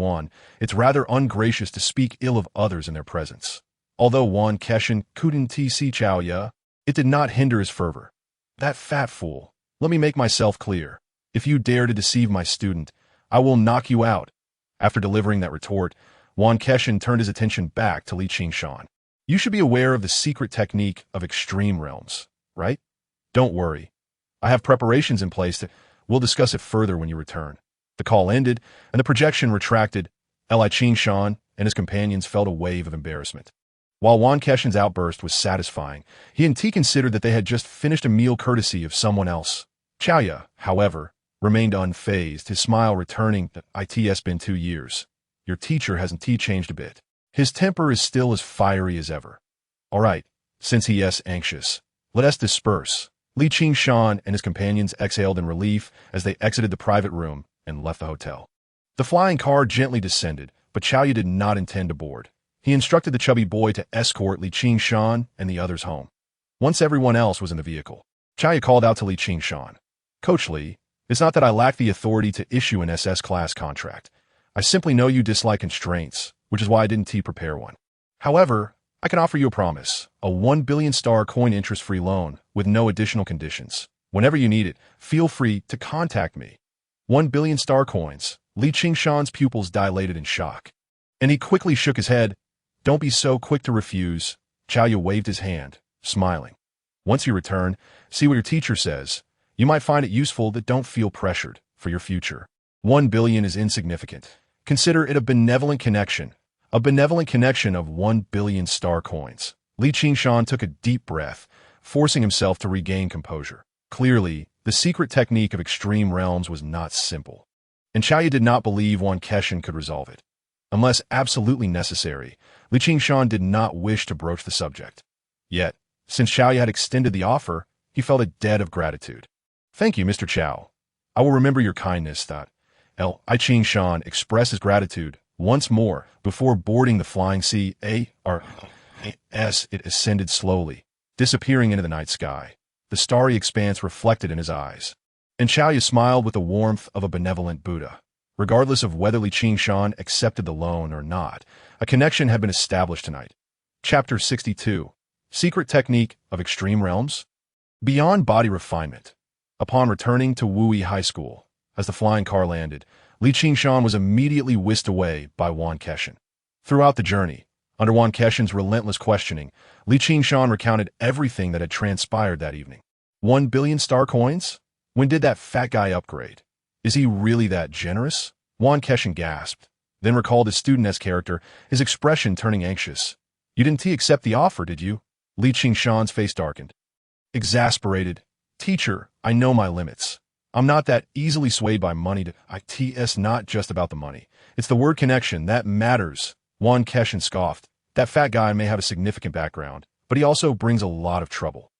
"It's rather ungracious to speak ill of others in their presence." Although Yuan Keshin couldn't see Chow Yu, it did not hinder his fervor. "That fat fool. Let me make myself clear. If you dare to deceive my student, I will knock you out." After delivering that retort, Yuan Keshin turned his attention back to Li Qingshan. "You should be aware of the secret technique of extreme realms, right? Don't worry. I have preparations in place we'll discuss it further when you return." The call ended, and the projection retracted. Li Qingshan and his companions felt a wave of embarrassment. While Yuan Keshin's outburst was satisfying, he and T considered that they had just finished a meal courtesy of someone else. Chow Yu, however, remained unfazed, his smile returning. "It's been 2 years. Your teacher hasn't changed a bit. His temper is still as fiery as ever. All right, since he is anxious, let us disperse." Li Qingshan and his companions exhaled in relief as they exited the private room and left the hotel. The flying car gently descended, but Chow Yu did not intend to board. He instructed the chubby boy to escort Li Qingshan and the others home. Once everyone else was in the vehicle, Chow Yu called out to Li Qingshan. "Coach Li, it's not that I lack the authority to issue an SS-class contract. I simply know you dislike constraints, which is why I didn't prepare one. However, I can offer you a promise, a 1 billion star coin interest-free loan with no additional conditions. Whenever you need it, feel free to contact me." 1 billion star coins. Li Qingshan's pupils dilated in shock, and he quickly shook his head. "Don't be so quick to refuse." Chow Yu waved his hand, smiling. "Once you return, see what your teacher says. You might find it useful. Don't feel pressured for your future. 1 billion is insignificant. Consider it a benevolent connection of 1 billion star coins." Li Qingshan took a deep breath, forcing himself to regain composure. Clearly, the secret technique of extreme realms was not simple, and Chow Yu did not believe Yuan Keshin could resolve it. Unless absolutely necessary, Li Qingshan did not wish to broach the subject. Yet, since Chow Yu had extended the offer, he felt a debt of gratitude. "Thank you, Mr. Chow. I will remember your kindness." Li Qingshan expressed his gratitude once more before boarding the flying C-A-R-S. It ascended slowly, disappearing into the night sky. The starry expanse reflected in his eyes, and Chow Yu smiled with the warmth of a benevolent Buddha. Regardless of whether Li Qingshan accepted the loan or not, a connection had been established tonight. Chapter 62. Secret Technique of Extreme Realms. Beyond body refinement. Upon returning to Wui High School, as the flying car landed, Li Qingshan was immediately whisked away by Yuan Keshin. Throughout the journey, under Yuan Keshin's relentless questioning, Li Qingshan recounted everything that had transpired that evening. 1 billion star coins? When did that fat guy upgrade? Is he really that generous? Yuan Keshin gasped, then recalled his student-esque character, his expression turning anxious. You didn't accept the offer, did you? Li Qingshan's face darkened. Exasperated. Teacher, I know my limits. I'm not that easily swayed by money. It's not just about the money. It's the word connection that matters. Yuan Keshin scoffed. That fat guy may have a significant background, but he also brings a lot of trouble.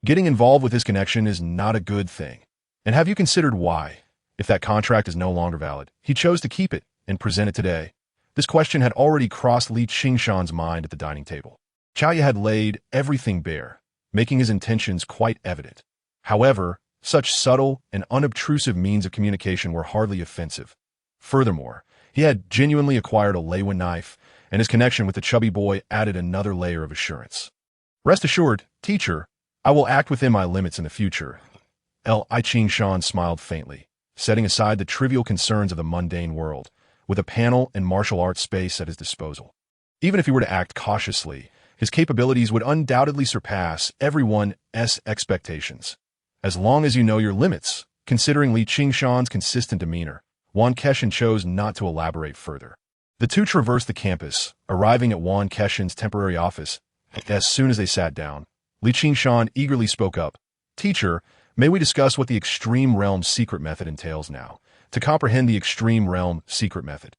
Getting involved with his connection is not a good thing. And have you considered why? If that contract is no longer valid, he chose to keep it and present it today. This question had already crossed Li Qingshan's mind at the dining table. Chaoya had laid everything bare, making his intentions quite evident. However, such subtle and unobtrusive means of communication were hardly offensive. Furthermore, he had genuinely acquired a Leiwan knife, and his connection with the chubby boy added another layer of assurance. Rest assured, teacher, I will act within my limits in the future. Li Qingshan smiled faintly, setting aside the trivial concerns of the mundane world, with a panel and martial arts space at his disposal. Even if he were to act cautiously, his capabilities would undoubtedly surpass everyone's expectations. As long as you know your limits, considering Li Qingshan's consistent demeanor, Yuan Keshin chose not to elaborate further. The two traversed the campus, arriving at Yuan Keshin's temporary office. As soon as they sat down, Li Qingshan eagerly spoke up. Teacher, may we discuss what the Extreme Realm secret method entails now? To comprehend the Extreme Realm secret method,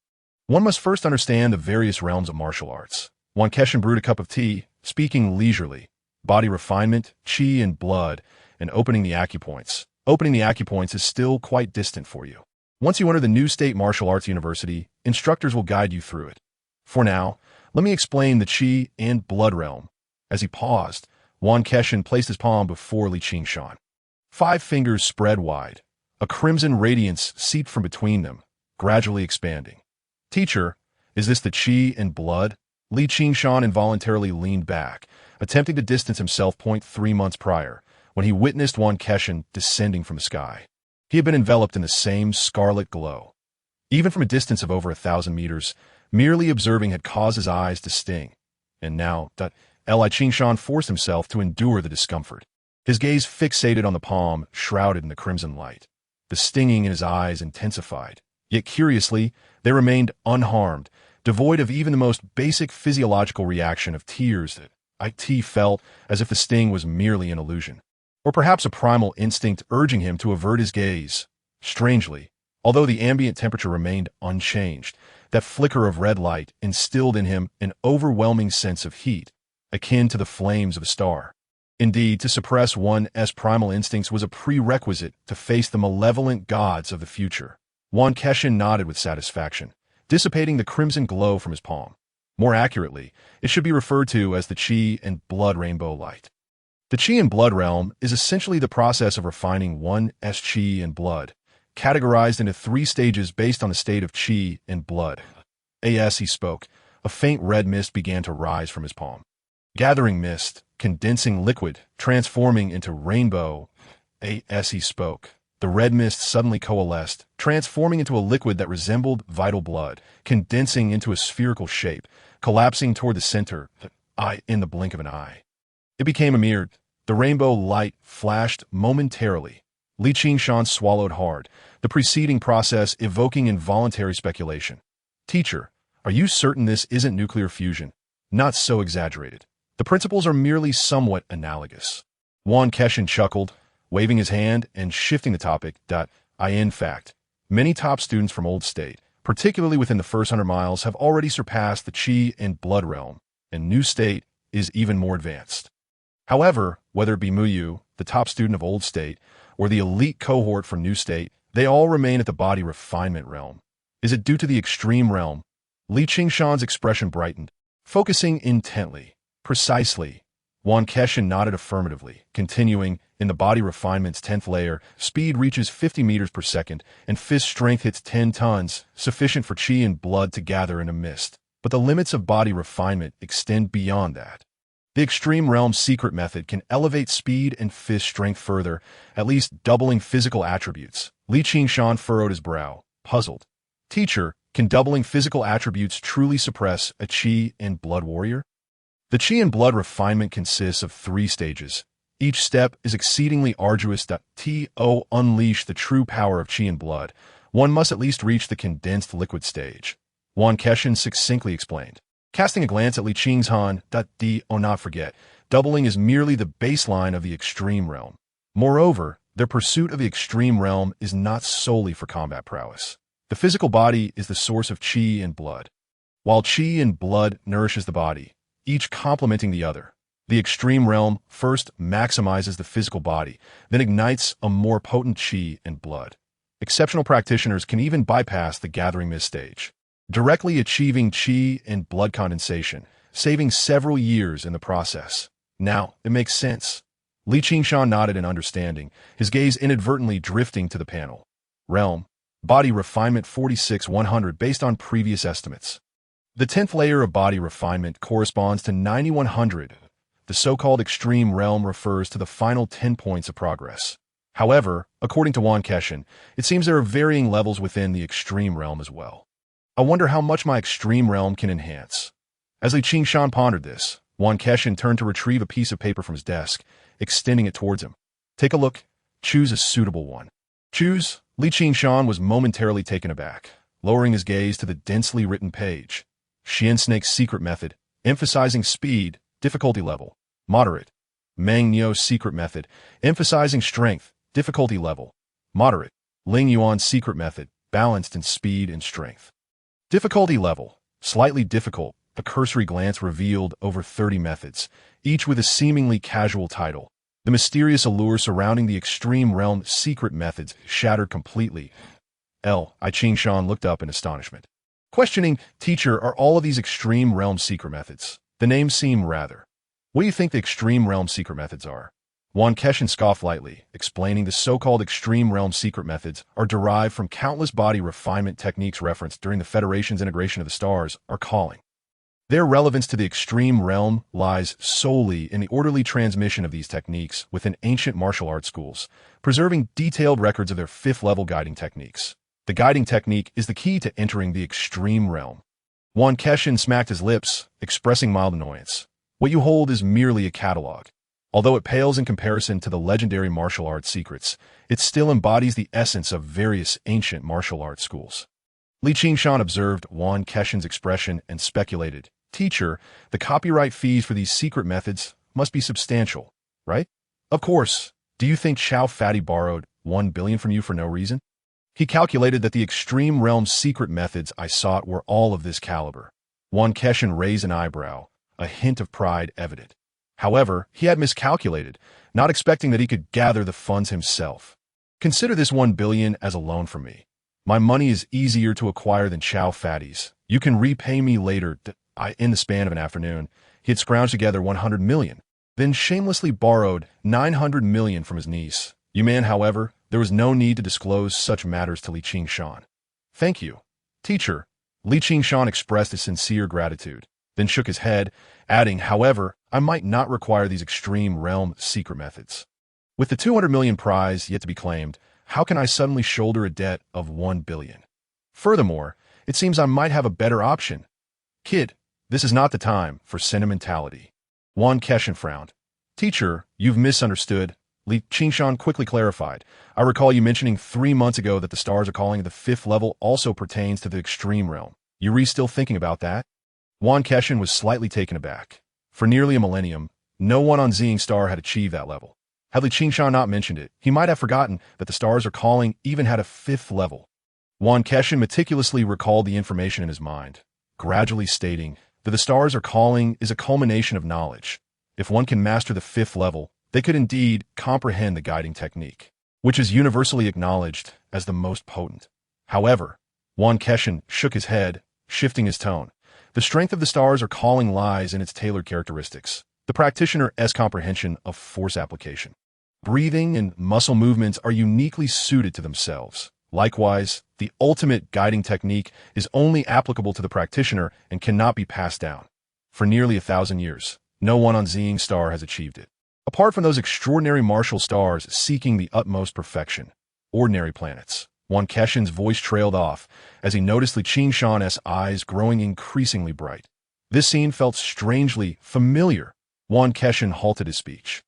one must first understand the various realms of martial arts. Yuan Keshin brewed a cup of tea, speaking leisurely. Body refinement, qi and blood, and opening the acupoints. Opening the acupoints is still quite distant for you. Once you enter the New State Martial Arts University, instructors will guide you through it. For now, let me explain the qi and blood realm. As he paused, Yuan Keshin placed his palm before Li Qingshan. 5 fingers spread wide. A crimson radiance seeped from between them, gradually expanding. Teacher, is this the qi and blood? Li Qingshan involuntarily leaned back, attempting to distance himself 0.3 months prior, when he witnessed Yuan Keshin descending from the sky. He had been enveloped in the same scarlet glow. Even from a distance of over 1,000 meters, merely observing had caused his eyes to sting. And now, Li Qingshan forced himself to endure the discomfort. His gaze fixated on the palm, shrouded in the crimson light. The stinging in his eyes intensified. Yet curiously, they remained unharmed, devoid of even the most basic physiological reaction of tears that It felt as if the sting was merely an illusion. Or perhaps a primal instinct urging him to avert his gaze. Strangely, although the ambient temperature remained unchanged, that flicker of red light instilled in him an overwhelming sense of heat, akin to the flames of a star. Indeed, to suppress one's primal instincts was a prerequisite to face the malevolent gods of the future. Yuan Keshin nodded with satisfaction, dissipating the crimson glow from his palm. More accurately, it should be referred to as the qi and blood rainbow light. The qi and blood realm is essentially the process of refining one's qi and blood, categorized into 3 stages based on the state of qi and blood. As he spoke, a faint red mist began to rise from his palm. Gathering mist, condensing liquid, transforming into rainbow. As he spoke, the red mist suddenly coalesced, transforming into a liquid that resembled vital blood, condensing into a spherical shape, collapsing toward the center, in the blink of an eye. It became a mirror. The rainbow light flashed momentarily. Li Qingshan swallowed hard, the preceding process evoking involuntary speculation. Teacher, are you certain this isn't nuclear fusion? Not so exaggerated. The principles are merely somewhat analogous. Yuan Keshin chuckled, waving his hand and shifting the topic. In fact, many top students from Old State, particularly within the first 100 miles, have already surpassed the qi and blood realm, and New State is even more advanced. However, whether it be Muyu, the top student of Old State, or the elite cohort from New State, they all remain at the body refinement realm. Is it due to the extreme realm? Li Qingshan's expression brightened, focusing intently. Precisely. Yuan Keshin nodded affirmatively, continuing, in the body refinement's 10th layer, speed reaches 50 meters per second, and fist strength hits 10 tons, sufficient for qi and blood to gather in a mist. But the limits of body refinement extend beyond that. The Extreme Realm secret method can elevate speed and fist strength further, at least doubling physical attributes. Li Qingshan furrowed his brow, puzzled. Teacher, can doubling physical attributes truly suppress a qi and blood warrior? The qi and blood refinement consists of 3 stages. Each step is exceedingly arduous. To unleash the true power of qi and blood, one must at least reach the condensed liquid stage. Yuan Keshin succinctly explained. Casting a glance at Li Qing's Han, do not forget, doubling is merely the baseline of the extreme realm. Moreover, their pursuit of the extreme realm is not solely for combat prowess. The physical body is the source of qi and blood. While qi and blood nourishes the body, each complementing the other, the extreme realm first maximizes the physical body, then ignites a more potent qi and blood. Exceptional practitioners can even bypass the gathering mist stage, directly achieving qi and blood condensation, saving several years in the process. Now, it makes sense. Li Qingshan nodded in understanding, his gaze inadvertently drifting to the panel. Realm. Body refinement 46,100 based on previous estimates. The 10th layer of body refinement corresponds to 9,100. The so-called extreme realm refers to the final 10 points of progress. However, according to Yuan Keshin, it seems there are varying levels within the extreme realm as well. I wonder how much my extreme realm can enhance. As Li Qingshan pondered this, Yuan Keshin turned to retrieve a piece of paper from his desk, extending it towards him. Take a look. Choose a suitable one. Choose? Li Qingshan was momentarily taken aback, lowering his gaze to the densely written page. Xian Snake's secret method, emphasizing speed, difficulty level, moderate. Meng Niu's secret method, emphasizing strength, difficulty level, moderate. Ling Yuan's secret method, balanced in speed and strength. Difficulty level, slightly difficult. A cursory glance revealed over 30 methods, each with a seemingly casual title. The mysterious allure surrounding the extreme realm secret methods shattered completely. I Qingshan looked up in astonishment. Questioning, teacher, are all of these extreme realm secret methods? The names seem rather. What do you think the extreme realm secret methods are? Yuan Keshin scoffed lightly, explaining the so-called extreme realm secret methods are derived from countless body refinement techniques referenced during the Federation's integration of the stars are calling. Their relevance to the extreme realm lies solely in the orderly transmission of these techniques within ancient martial arts schools, preserving detailed records of their fifth-level guiding techniques. The guiding technique is the key to entering the extreme realm. Yuan Keshin smacked his lips, expressing mild annoyance. What you hold is merely a catalog. Although it pales in comparison to the legendary martial arts secrets, it still embodies the essence of various ancient martial arts schools. Li Qingshan observed Yuan Keshin's expression and speculated. Teacher, the copyright fees for these secret methods must be substantial, right? Of course. Do you think Xiao Fatty borrowed 1 billion from you for no reason? He calculated that the extreme realm secret methods I sought were all of this caliber. Yuan Keshin raised an eyebrow, a hint of pride evident. However, he had miscalculated, not expecting that he could gather the funds himself. Consider this 1 billion as a loan from me. My money is easier to acquire than Xiao Fatty's. You can repay me later. In the span of an afternoon, he had scrounged together 100 million, then shamelessly borrowed 900 million from his niece. Yuan, however, there was no need to disclose such matters to Li Qingshan. Thank you, teacher. Li Qingshan expressed his sincere gratitude, then shook his head, adding, however, I might not require these extreme realm secret methods. With the 200 million prize yet to be claimed, how can I suddenly shoulder a debt of 1 billion? Furthermore, it seems I might have a better option. Kid, this is not the time for sentimentality. Yuan Keshin frowned. Teacher, you've misunderstood. Li Qingshan quickly clarified. I recall you mentioning 3 months ago that the stars are calling the 5th level also pertains to the extreme realm. You still thinking about that? Yuan Keshin was slightly taken aback. For nearly a millennium, no one on Xing Star had achieved that level. Had Li Qingshan not mentioned it, he might have forgotten that the stars are calling even had a 5th level. Yuan Keshin meticulously recalled the information in his mind, gradually stating that the stars are calling is a culmination of knowledge. If one can master the 5th level, they could indeed comprehend the guiding technique, which is universally acknowledged as the most potent. However, Yuan Keshin shook his head, shifting his tone. The strength of the stars are calling lies in its tailored characteristics, the practitioner's comprehension of force application. Breathing and muscle movements are uniquely suited to themselves. Likewise, the ultimate guiding technique is only applicable to the practitioner and cannot be passed down. For nearly 1,000 years, no one on Xing Star has achieved it. Apart from those extraordinary martial stars seeking the utmost perfection, ordinary planets. Yuan Keshin's voice trailed off as he noticed Li Qingshan's eyes growing increasingly bright. This scene felt strangely familiar. Yuan Keshin halted his speech.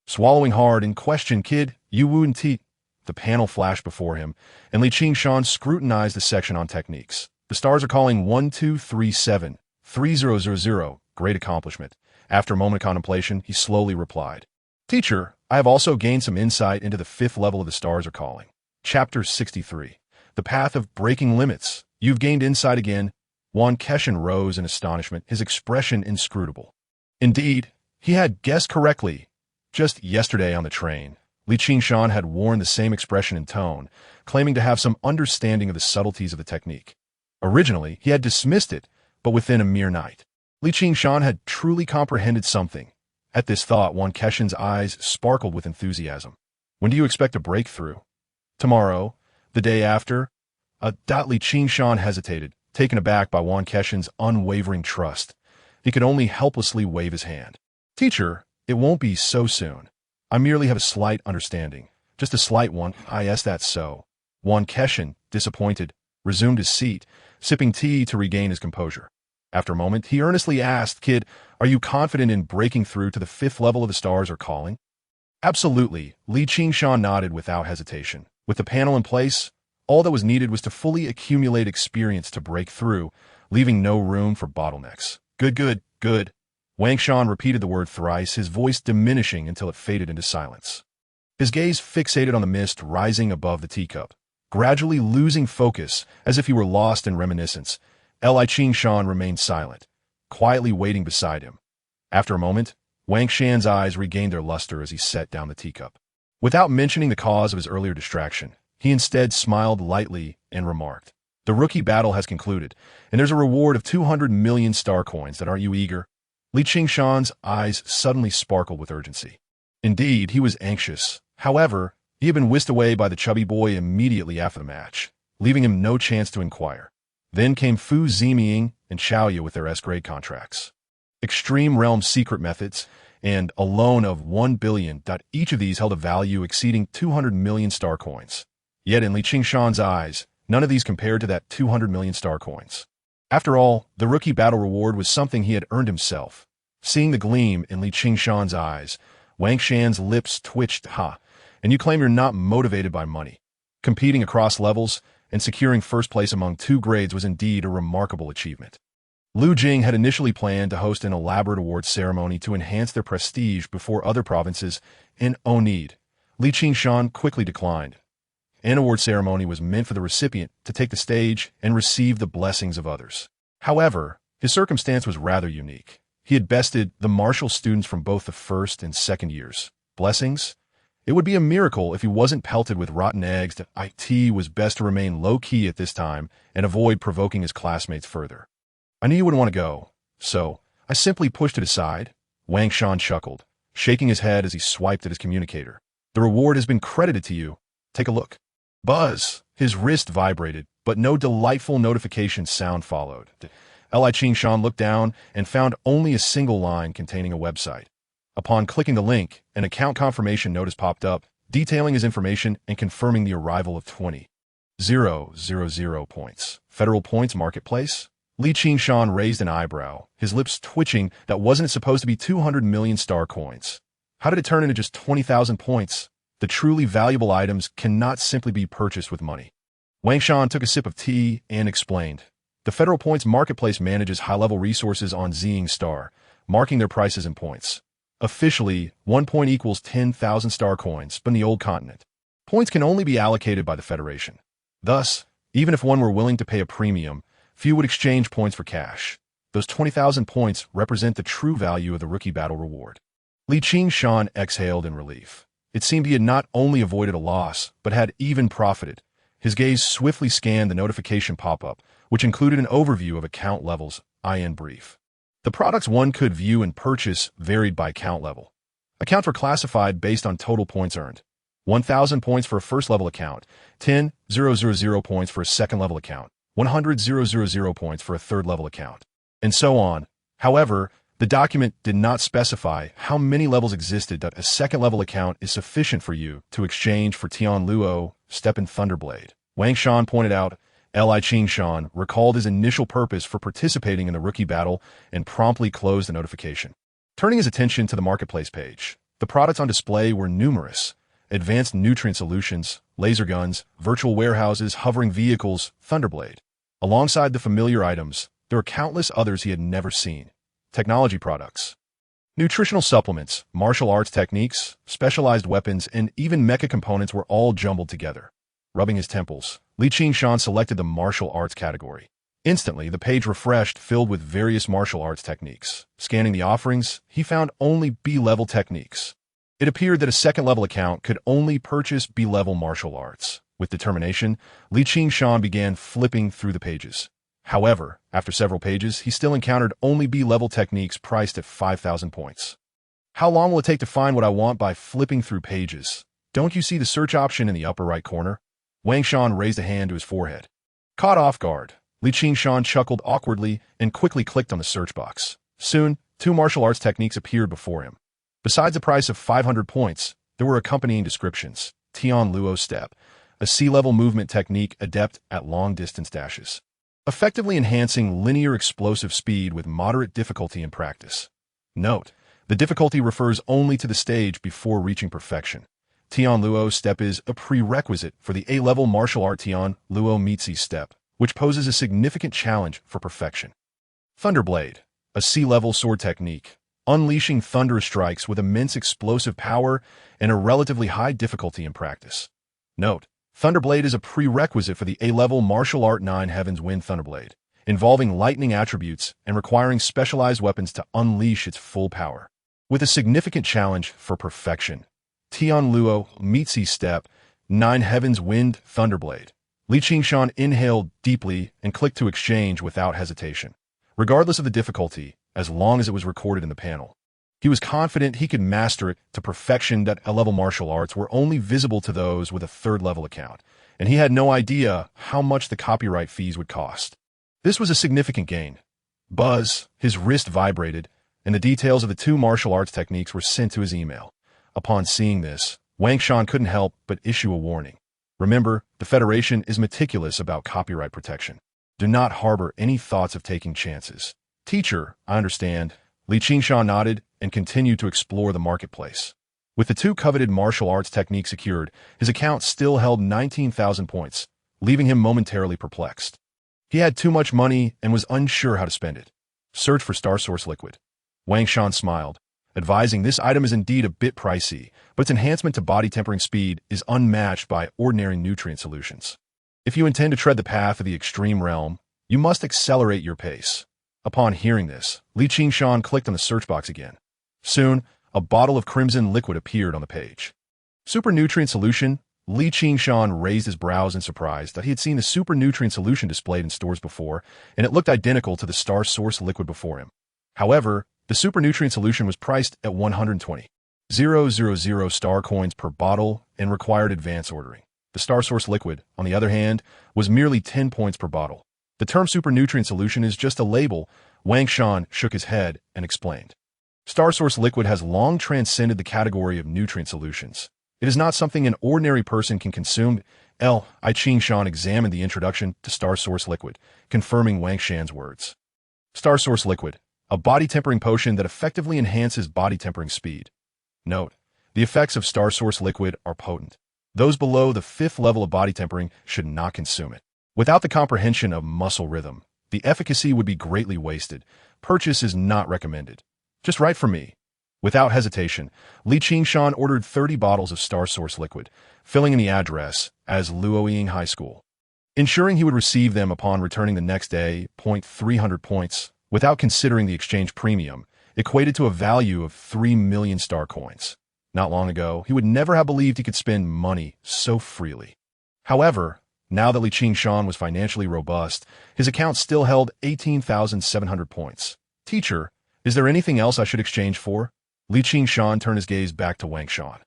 Swallowing hard in question, kid, you wouldn't The panel flashed before him, and Li Qingshan scrutinized the section on techniques. The stars are calling 1237, 3000. Great accomplishment. After a moment of contemplation, he slowly replied, Teacher, I have also gained some insight into the 5th level of the stars are calling. Chapter 63. The Path of Breaking Limits. You've gained insight again. Yuan Keshan rose in astonishment, his expression inscrutable. Indeed, he had guessed correctly. Just yesterday on the train, Li Qingshan had worn the same expression and tone, claiming to have some understanding of the subtleties of the technique. Originally, he had dismissed it, but within a mere night, Li Qingshan had truly comprehended something. At this thought, Yuan Keshan's eyes sparkled with enthusiasm. When do you expect a breakthrough? Tomorrow? The day after? Li Qingshan hesitated, taken aback by Yuan Keshan's unwavering trust. He could only helplessly wave his hand. Teacher, it won't be so soon. I merely have a slight understanding. Just a slight one. Yes, that's so. Yuan Keshan, disappointed, resumed his seat, sipping tea to regain his composure. After a moment, he earnestly asked, Kid, are you confident in breaking through to the 5th level of the stars are calling? Absolutely, Li Qingshan nodded without hesitation. With the panel in place, all that was needed was to fully accumulate experience to break through, leaving no room for bottlenecks. Good. Wang Shan repeated the word thrice, his voice diminishing until it faded into silence. His gaze fixated on the mist rising above the teacup. Gradually losing focus, as if he were lost in reminiscence, Li Qingshan remained silent, quietly waiting beside him. After a moment, Wang Shan's eyes regained their luster as he set down the teacup. Without mentioning the cause of his earlier distraction, he instead smiled lightly and remarked, The rookie battle has concluded, and there's a reward of 200 million star coins. Aren't you eager? Li Qingshan's eyes suddenly sparkled with urgency. Indeed, he was anxious. However, he had been whisked away by the chubby boy immediately after the match, leaving him no chance to inquire. Then came Fu Ziming and Xiaoya with their S-grade contracts. Extreme Realm secret methods, and a loan of 1 billion. Each of these held a value exceeding 200 million star coins. Yet in Li Qingshan's eyes, none of these compared to that 200 million star coins. After all, the rookie battle reward was something he had earned himself. Seeing the gleam in Li Qingshan's eyes, Wang Shan's lips twitched. And you claim you're not motivated by money. Competing across levels and securing first place among 2 grades was indeed a remarkable achievement. Lu Jing had initially planned to host an elaborate awards ceremony to enhance their prestige before other provinces in Onid. Li Qingshan quickly declined. An award ceremony was meant for the recipient to take the stage and receive the blessings of others. However, his circumstance was rather unique. He had bested the martial students from both the 1st and 2nd years. Blessings? It would be a miracle if he wasn't pelted with rotten eggs. It was best to remain low-key at this time and avoid provoking his classmates further. I knew you wouldn't want to go, so I simply pushed it aside. Wang Shan chuckled, shaking his head as he swiped at his communicator. The reward has been credited to you. Take a look. Buzz! His wrist vibrated, but no delightful notification sound followed. Li Qingshan looked down and found only a single line containing a website. Upon clicking the link, an account confirmation notice popped up, detailing his information and confirming the arrival of 20,000 points. Federal Points Marketplace? Li Qingshan raised an eyebrow, his lips twitching. That wasn't supposed to be 200 million star coins. How did it turn into just 20,000 points? The truly valuable items cannot simply be purchased with money. Wang Shan took a sip of tea and explained. The Federal Points Marketplace manages high-level resources on Zing Star, marking their prices in points. Officially, 1 point equals 10,000 star coins, but in the old continent, points can only be allocated by the Federation. Thus, even if one were willing to pay a premium, few would exchange points for cash. Those 20,000 points represent the true value of the rookie battle reward. Li Qingshan exhaled in relief. It seemed he had not only avoided a loss, but had even profited. His gaze swiftly scanned the notification pop-up, which included an overview of account levels, in brief. The products one could view and purchase varied by account level. Accounts were classified based on total points earned. 1,000 points for a first-level account, 10,000 points for a second-level account, 100,000 points for a third-level account, and so on. However, the document did not specify how many levels existed. A second-level account is sufficient for you to exchange for Tian Luo, Step and Thunderblade. Wang Shan pointed out. Li Qingshan recalled his initial purpose for participating in the rookie battle and promptly closed the notification. Turning his attention to the marketplace page, the products on display were numerous. Advanced nutrient solutions, laser guns, virtual warehouses, hovering vehicles, Thunderblade. Alongside the familiar items, there were countless others he had never seen. Technology products, nutritional supplements, martial arts techniques, specialized weapons, and even mecha components were all jumbled together. Rubbing his temples, Li Qingshan selected the martial arts category. Instantly, the page refreshed, filled with various martial arts techniques. Scanning the offerings, he found only B-level techniques. It appeared that a second-level account could only purchase B-level martial arts. With determination, Li Qingshan began flipping through the pages. However, after several pages, he still encountered only B-level techniques priced at 5,000 points. How long will it take to find what I want by flipping through pages? Don't you see the search option in the upper right corner? Wang Shan raised a hand to his forehead. Caught off guard, Li Qingshan chuckled awkwardly and quickly clicked on the search box. Soon, 2 martial arts techniques appeared before him. Besides the price of 500 points, there were accompanying descriptions. Tian Luo Step, a sea-level movement technique adept at long-distance dashes, effectively enhancing linear explosive speed with moderate difficulty in practice. Note, the difficulty refers only to the stage before reaching perfection. Tian Luo Step is a prerequisite for the A-level martial art Tian Luo Mitzi Step, which poses a significant challenge for perfection. Thunderblade, a sea-level sword technique, unleashing thunderous strikes with immense explosive power and a relatively high difficulty in practice. Note, Thunderblade is a prerequisite for the A-level martial art 9 Heavens Wind Thunderblade, involving lightning attributes and requiring specialized weapons to unleash its full power. With a significant challenge for perfection. Tian Luo Mitzi Step, 9 Heavens Wind Thunderblade. Li Qingshan inhaled deeply and clicked to exchange without hesitation. Regardless of the difficulty, as long as it was recorded in the panel, he was confident he could master it to perfection. That A-level martial arts were only visible to those with a 3rd-level account, and he had no idea how much the copyright fees would cost. This was a significant gain. Buzz, his wrist vibrated, and the details of the 2 martial arts techniques were sent to his email. Upon seeing this, Wang Shan couldn't help but issue a warning. Remember, the Federation is meticulous about copyright protection. Do not harbor any thoughts of taking chances. Teacher, I understand. Li Qingshan nodded and continued to explore the marketplace. With the 2 coveted martial arts techniques secured, his account still held 19,000 points, leaving him momentarily perplexed. He had too much money and was unsure how to spend it. Search for Star Source Liquid. Wang Shan smiled, advising this item is indeed a bit pricey, but its enhancement to body tempering speed is unmatched by ordinary nutrient solutions. If you intend to tread the path of the extreme realm, you must accelerate your pace. Upon hearing this, Li Qingshan clicked on the search box again. Soon, a bottle of crimson liquid appeared on the page. Super Nutrient Solution. Li Qingshan raised his brows in surprise that he had seen the Super Nutrient Solution displayed in stores before, and it looked identical to the Star Source Liquid before him. However, the Super Nutrient Solution was priced at 120,000 star coins per bottle and required advance ordering. The Star Source Liquid, on the other hand, was merely 10 points per bottle. The term Super Nutrient Solution is just a label. Wang Shan shook his head and explained. Star Source Liquid has long transcended the category of nutrient solutions. It is not something an ordinary person can consume. Li Qingshan examined the introduction to Star Source Liquid, confirming Wang Shan's words. Star Source Liquid, a body tempering potion that effectively enhances body tempering speed. Note, the effects of Star Source Liquid are potent. Those below the 5th level of body tempering should not consume it. Without the comprehension of muscle rhythm, the efficacy would be greatly wasted. Purchase is not recommended. Just right for me. Without hesitation, Li Qingshan ordered 30 bottles of Star Source Liquid, filling in the address as Luoying High School. Ensuring he would receive them upon returning the next day, 300 points, without considering the exchange premium, equated to a value of 3 million star coins. Not long ago, he would never have believed he could spend money so freely. However, now that Li Qingshan was financially robust, his account still held 18,700 points. Teacher, is there anything else I should exchange for? Li Qingshan turned his gaze back to Wang Shan.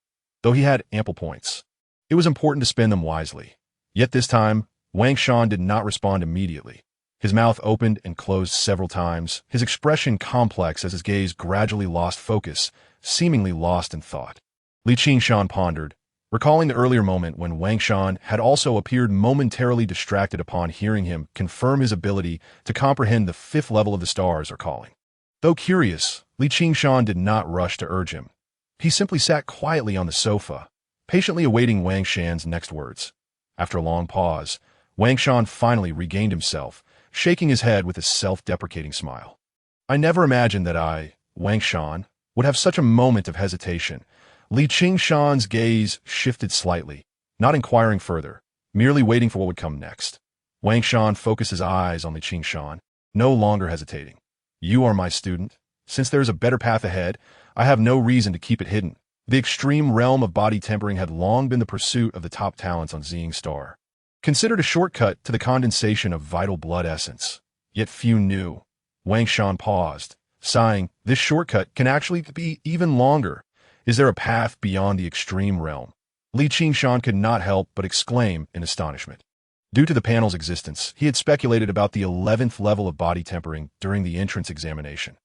Though he had ample points, it was important to spend them wisely. Yet this time, Wang Shan did not respond immediately. His mouth opened and closed several times, his expression complex as his gaze gradually lost focus, seemingly lost in thought. Li Qingshan pondered, recalling the earlier moment when Wang Shan had also appeared momentarily distracted upon hearing him confirm his ability to comprehend the 5th level of the stars are calling. Though curious, Li Qingshan did not rush to urge him. He simply sat quietly on the sofa, patiently awaiting Wang Shan's next words. After a long pause, Wang Shan finally regained himself, shaking his head with a self-deprecating smile. I never imagined that I, Wang Shan, would have such a moment of hesitation. Li Qingshan's gaze shifted slightly, not inquiring further, merely waiting for what would come next. Wang Shan focused his eyes on Li Qingshan, no longer hesitating. You are my student. Since there is a better path ahead, I have no reason to keep it hidden. The extreme realm of body tempering had long been the pursuit of the top talents on Xing Star. Considered a shortcut to the condensation of vital blood essence. Yet few knew. Wang Shan paused, sighing, this shortcut can actually be even longer. Is there a path beyond the extreme realm? Li Qingshan could not help but exclaim in astonishment. Due to the panel's existence, he had speculated about the 11th level of body tempering during the entrance examination.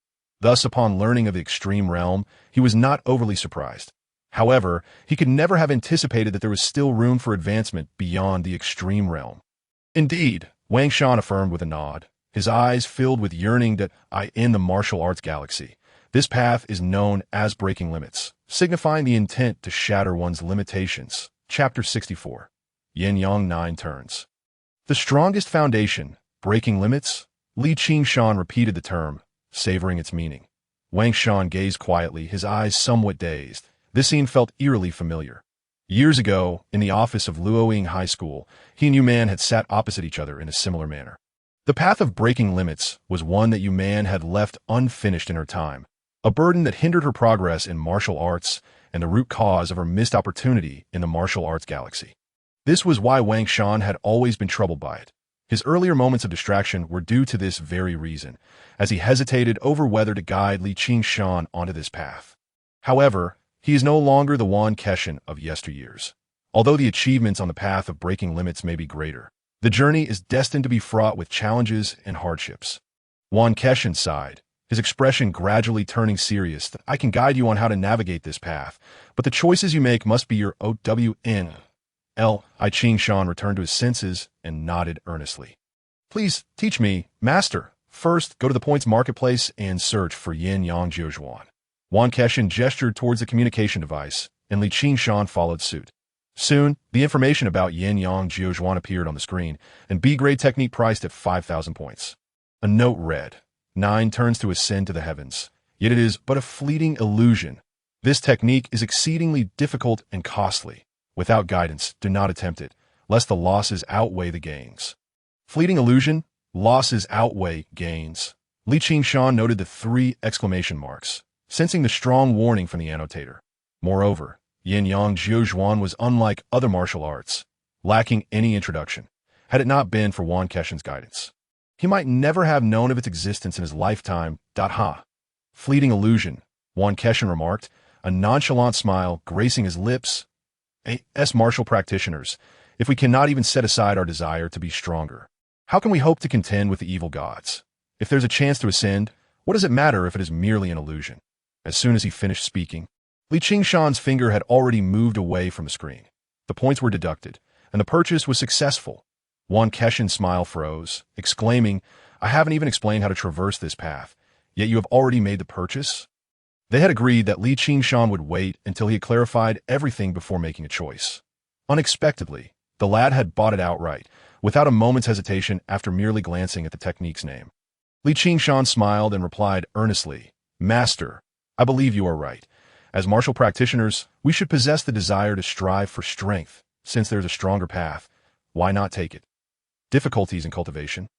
Thus, upon learning of the extreme realm, he was not overly surprised. However, he could never have anticipated that there was still room for advancement beyond the extreme realm. Indeed, Wang Shan affirmed with a nod, his eyes filled with yearning that in the martial arts galaxy. This path is known as breaking limits, signifying the intent to shatter one's limitations. Chapter 64. Yin-Yang 9 Turns. The strongest foundation, breaking limits? Li Qingshan repeated the term, savoring its meaning. Wang Shan gazed quietly, his eyes somewhat dazed. This scene felt eerily familiar. Years ago, in the office of Luoying High School, he and Yuan had sat opposite each other in a similar manner. The path of breaking limits was one that Yuan had left unfinished in her time, a burden that hindered her progress in martial arts and the root cause of her missed opportunity in the martial arts galaxy. This was why Wang Shan had always been troubled by it. His earlier moments of distraction were due to this very reason, as he hesitated over whether to guide Li Qingshan onto this path. However, he is no longer the Yuan Keshin of yesteryears. Although the achievements on the path of breaking limits may be greater, the journey is destined to be fraught with challenges and hardships. Yuan Keshin sighed, his expression gradually turning serious. I can guide you on how to navigate this path, but the choices you make must be your OWN. Li Qingshan returned to his senses and nodded earnestly. Please, teach me, master. First, go to the points marketplace and search for Yin-Yang Jiuzhuan. Yuan Keshin gestured towards the communication device, and Li Qingshan followed suit. Soon, the information about Yin-Yang Jiuzhuan appeared on the screen, and B-grade technique priced at 5,000 points. A note read, 9 turns to ascend to the heavens, yet it is but a fleeting illusion. This technique is exceedingly difficult and costly. Without guidance, do not attempt it, lest the losses outweigh the gains. Fleeting illusion, losses outweigh gains. Li Qingshan noted the 3 exclamation marks, sensing the strong warning from the annotator. Moreover, Yin-Yang Jiuzhuan was unlike other martial arts, lacking any introduction. Had it not been for Yuan Keshin's guidance, he might never have known of its existence in his lifetime. Fleeting illusion, Yuan Keshin remarked, a nonchalant smile gracing his lips. As martial practitioners, if we cannot even set aside our desire to be stronger, how can we hope to contend with the evil gods? If there's a chance to ascend, what does it matter if it is merely an illusion? As soon as he finished speaking, Li Qingshan's finger had already moved away from the screen. The points were deducted, and the purchase was successful. Yuan Keshin's smile froze, exclaiming, I haven't even explained how to traverse this path, yet you have already made the purchase? They had agreed that Li Qingshan would wait until he had clarified everything before making a choice. Unexpectedly, the lad had bought it outright, without a moment's hesitation after merely glancing at the technique's name. Li Qingshan smiled and replied earnestly, Master, I believe you are right. As martial practitioners, we should possess the desire to strive for strength. Since there's a stronger path, why not take it? Difficulties in cultivation.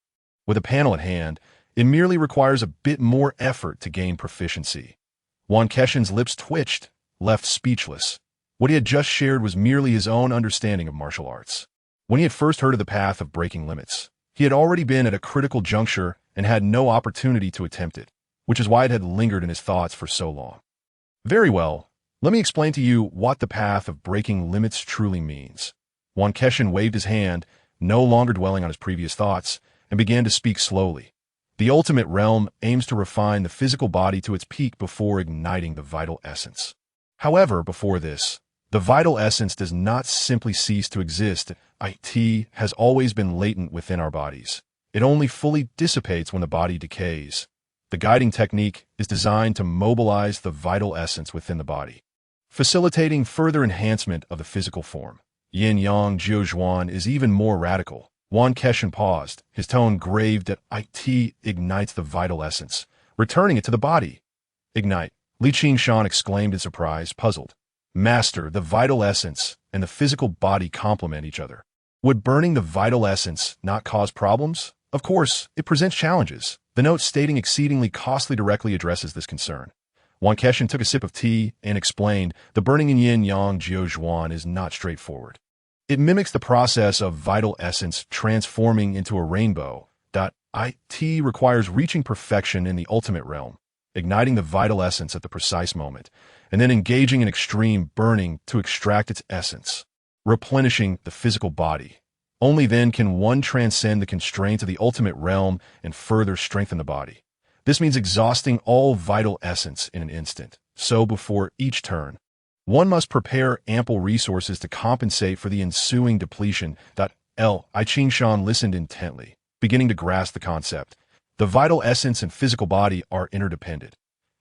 With a panel at hand, it merely requires a bit more effort to gain proficiency. Yuan Keshin's lips twitched, left speechless. What he had just shared was merely his own understanding of martial arts. When he had first heard of the path of breaking limits, he had already been at a critical juncture and had no opportunity to attempt it, which is why it had lingered in his thoughts for so long. Very well, let me explain to you what the path of breaking limits truly means. Yuan Keshin waved his hand, no longer dwelling on his previous thoughts, and began to speak slowly. The ultimate realm aims to refine the physical body to its peak before igniting the vital essence. However, before this, the vital essence does not simply cease to exist. It has always been latent within our bodies. It only fully dissipates when the body decays. The guiding technique is designed to mobilize the vital essence within the body. facilitating further enhancement of the physical form. Yin-yang Jiuzhuan is even more radical. Yuan Keshan paused, his tone grave that it ignites the vital essence, returning it to the body. Ignite, Li Qingshan exclaimed in surprise, puzzled. Master, the vital essence and the physical body complement each other. Would burning the vital essence not cause problems? Of course, it presents challenges. The note stating exceedingly costly directly addresses this concern. Yuan Keshan took a sip of tea and explained, the burning in yin-yang jiuzhuan is not straightforward. It mimics the process of vital essence transforming into a rainbow. It requires reaching perfection in the ultimate realm, igniting the vital essence at the precise moment, and then engaging in extreme burning to extract its essence, replenishing the physical body. Only then can one transcend the constraints of the ultimate realm and further strengthen the body. This means exhausting all vital essence in an instant. So before each turn, one must prepare ample resources to compensate for the ensuing depletion. I Qingshan listened intently, beginning to grasp the concept. The vital essence and physical body are interdependent.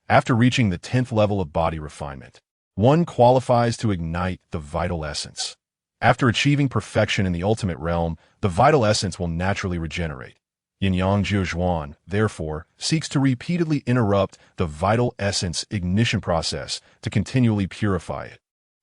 After reaching the 10th level of body refinement, one qualifies to ignite the vital essence. After achieving perfection in the ultimate realm, the vital essence will naturally regenerate. Yin-yang Jiuzhuan, therefore, seeks to repeatedly interrupt the vital essence ignition process to continually purify it,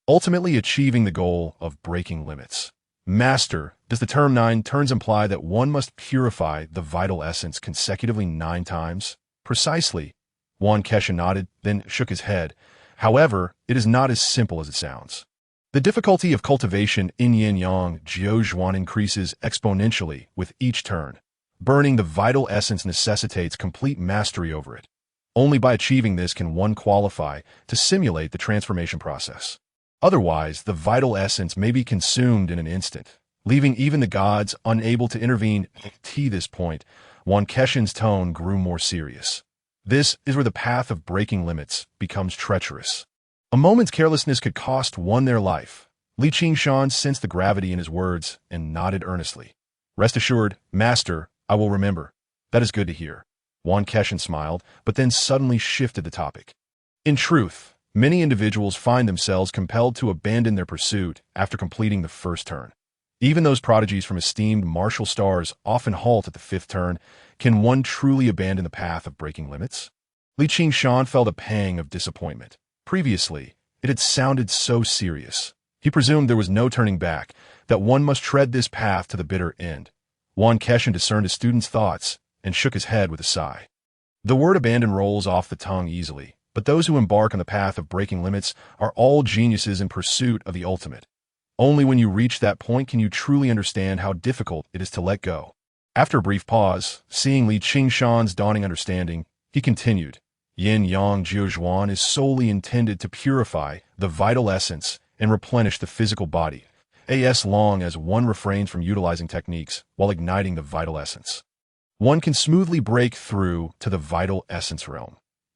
ultimately achieving the goal of breaking limits. Master, does the term 9 turns imply that one must purify the vital essence consecutively 9 times? Precisely. Yuan Keshan nodded, then shook his head. However, it is not as simple as it sounds. The difficulty of cultivation in yin-yang jiuzhuan increases exponentially with each turn. Burning the vital essence necessitates complete mastery over it. Only by achieving this can one qualify to simulate the transformation process. Otherwise, the vital essence may be consumed in an instant, leaving even the gods unable to intervene. At this point, Yuan Keshan's tone grew more serious. This is where the path of breaking limits becomes treacherous. A moment's carelessness could cost one their life. Li Qingshan sensed the gravity in his words and nodded earnestly. Rest assured, Master, I will remember. That is good to hear. Yuan Keshan smiled, but then suddenly shifted the topic. In truth, many individuals find themselves compelled to abandon their pursuit after completing the first turn. Even those prodigies from esteemed martial stars often halt at the 5th turn. Can one truly abandon the path of breaking limits? Li Qingshan felt a pang of disappointment. Previously, it had sounded so serious. He presumed there was no turning back, that one must tread this path to the bitter end. Yuan Keshan discerned his student's thoughts and shook his head with a sigh. The word abandon rolls off the tongue easily, but those who embark on the path of breaking limits are all geniuses in pursuit of the ultimate. Only when you reach that point can you truly understand how difficult it is to let go. After a brief pause, seeing Li Qingshan's dawning understanding, he continued, Yin-yang jiuzhuan is solely intended to purify the vital essence and replenish the physical body, as long as one refrains from utilizing techniques while igniting the vital essence. One can smoothly break through to the vital essence realm.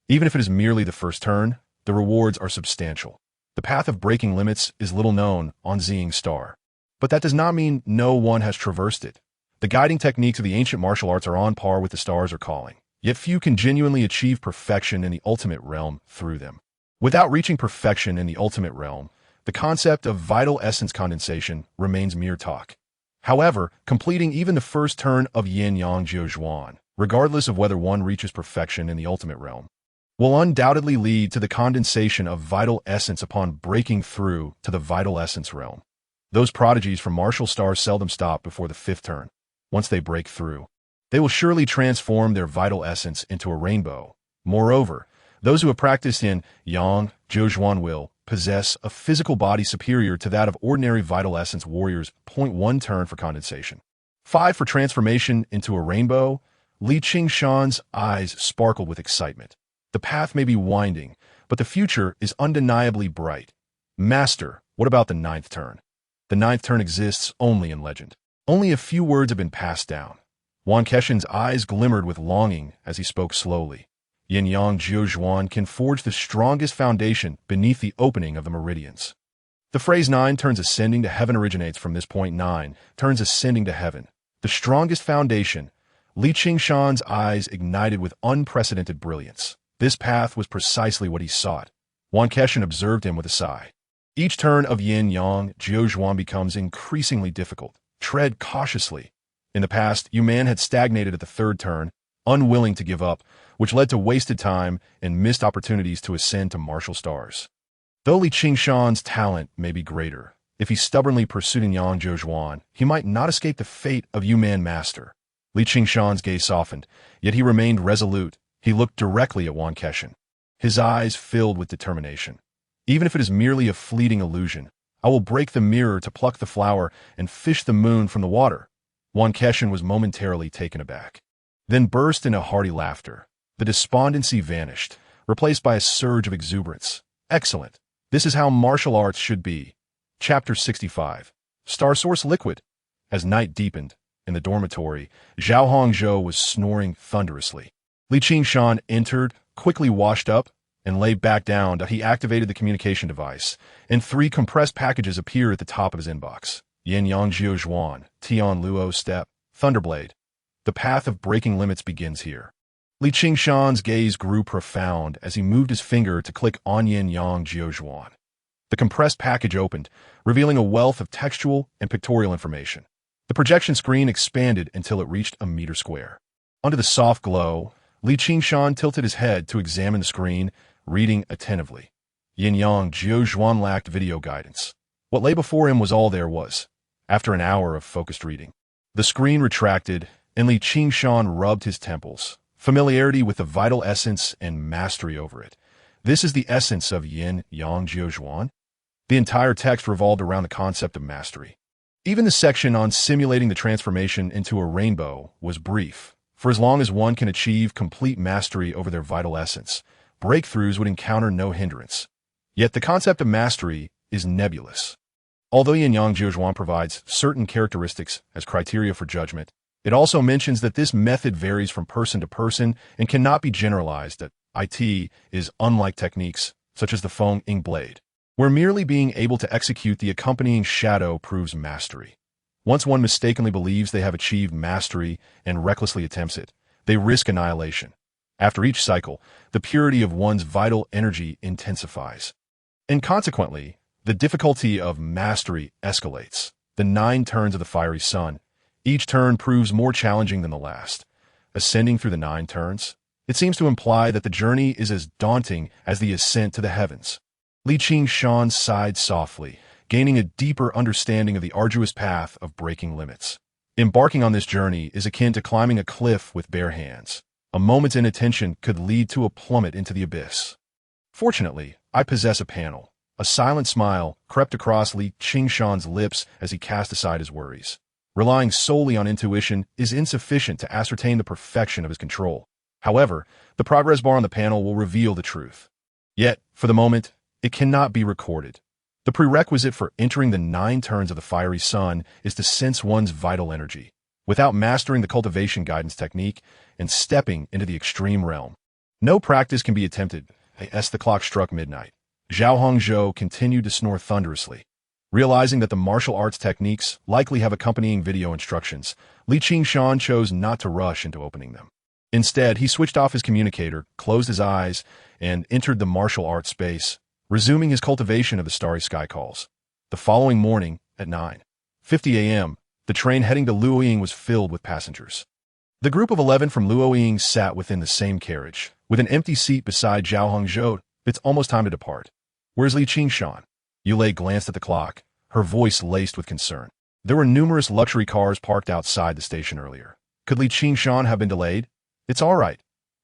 Even if it is merely the first turn, the rewards are substantial. The path of breaking limits is little known on Ziying Star. But that does not mean no one has traversed it. The guiding techniques of the ancient martial arts are on par with the stars are calling. Yet few can genuinely achieve perfection in the ultimate realm through them. Without reaching perfection in the ultimate realm, the concept of vital essence condensation remains mere talk. However, completing even the first turn of yin-yang jiuzhuan, regardless of whether one reaches perfection in the ultimate realm, will undoubtedly lead to the condensation of vital essence upon breaking through to the vital essence realm. Those prodigies from martial stars seldom stop before the 5th turn. Once they break through, they will surely transform their vital essence into a rainbow. Moreover, those who have practiced in yang jiuzhuan will possess a physical body superior to that of ordinary vital essence warriors. 1 turn for condensation. 5 for transformation into a rainbow. Li Qingshan's eyes sparkled with excitement. The path may be winding, but the future is undeniably bright. Master, what about the 9th turn? The 9th turn exists only in legend. Only a few words have been passed down. Yuan Keshan's eyes glimmered with longing as he spoke slowly. Yin-yang jiuzhuan can forge the strongest foundation beneath the opening of the meridians. The phrase 9 turns ascending to heaven originates from this point. 9 turns ascending to heaven. The strongest foundation. Li Qingshan's eyes ignited with unprecedented brilliance. This path was precisely what he sought. Yuan Keshan observed him with a sigh. Each turn of Yin Yang Jiuzhuan becomes increasingly difficult. Tread cautiously. In the past, Yuan had stagnated at the third turn, unwilling to give up, which led to wasted time and missed opportunities to ascend to martial stars. Though Li Qingshan's talent may be greater, if he stubbornly pursued Yang Jiuzhuan, he might not escape the fate of Yuan Master. Li Qingshan's gaze softened, yet he remained resolute. He looked directly at Yuan Keshan. His eyes filled with determination. Even if it is merely a fleeting illusion, I will break the mirror to pluck the flower and fish the moon from the water. Yuan Keshan was momentarily taken aback, then burst into hearty laughter. The despondency vanished, replaced by a surge of exuberance. Excellent. This is how martial arts should be. Chapter 65. Star Source Liquid. As night deepened, in the dormitory, Zhao Hongzhou was snoring thunderously. Li Qingshan entered, quickly washed up, and lay back down. He activated the communication device, and 3 compressed packages appeared at the top of his inbox. Yin Yang Jiuzhuan, Tian Luo Step, Thunderblade. The path of breaking limits begins here. Li Qingshan's gaze grew profound as he moved his finger to click on Yin Yang Jiuzhuan. The compressed package opened, revealing a wealth of textual and pictorial information. The projection screen expanded until it reached a meter square. Under the soft glow, Li Qingshan tilted his head to examine the screen, reading attentively. Yin Yang Jiuzhuan lacked video guidance. What lay before him was all there was. After an hour of focused reading, the screen retracted, and Li Qingshan rubbed his temples. Familiarity with the vital essence and mastery over it. This is the essence of Yin Yang Jiuzhuan. The entire text revolved around the concept of mastery. Even the section on simulating the transformation into a rainbow was brief. For as long as one can achieve complete mastery over their vital essence, breakthroughs would encounter no hindrance. Yet the concept of mastery is nebulous. Although Yin Yang Jiuzhuan provides certain characteristics as criteria for judgment, it also mentions that this method varies from person to person and cannot be generalized. That it is unlike techniques such as the Feng Ying blade, where merely being able to execute the accompanying shadow proves mastery. Once one mistakenly believes they have achieved mastery and recklessly attempts it, they risk annihilation. After each cycle, the purity of one's vital energy intensifies. And consequently, the difficulty of mastery escalates. The 9 turns of the fiery sun. Each turn proves more challenging than the last. Ascending through the 9 turns, it seems to imply that the journey is as daunting as the ascent to the heavens. Li Qingshan sighed softly, gaining a deeper understanding of the arduous path of breaking limits. Embarking on this journey is akin to climbing a cliff with bare hands. A moment's inattention could lead to a plummet into the abyss. Fortunately, I possess a panel. A silent smile crept across Li Qingshan's lips as he cast aside his worries. Relying solely on intuition is insufficient to ascertain the perfection of his control. However, the progress bar on the panel will reveal the truth. Yet, for the moment, it cannot be recorded. The prerequisite for entering the 9 turns of the fiery sun is to sense one's vital energy, without mastering the cultivation guidance technique and stepping into the extreme realm. No practice can be attempted, as the clock struck midnight. Zhao Hongzhou continued to snore thunderously. Realizing that the martial arts techniques likely have accompanying video instructions, Li Qingshan chose not to rush into opening them. Instead, he switched off his communicator, closed his eyes, and entered the martial arts space, resuming his cultivation of the starry sky calls. The following morning, at 9:50 a.m., the train heading to Luoying was filled with passengers. The group of 11 from Luoying sat within the same carriage, with an empty seat beside Zhao Hongzhou. It's almost time to depart. Where's Li Qingshan? Yulei glanced at the clock, her voice laced with concern. There were numerous luxury cars parked outside the station earlier. Could Li Qingshan have been delayed? It's all right.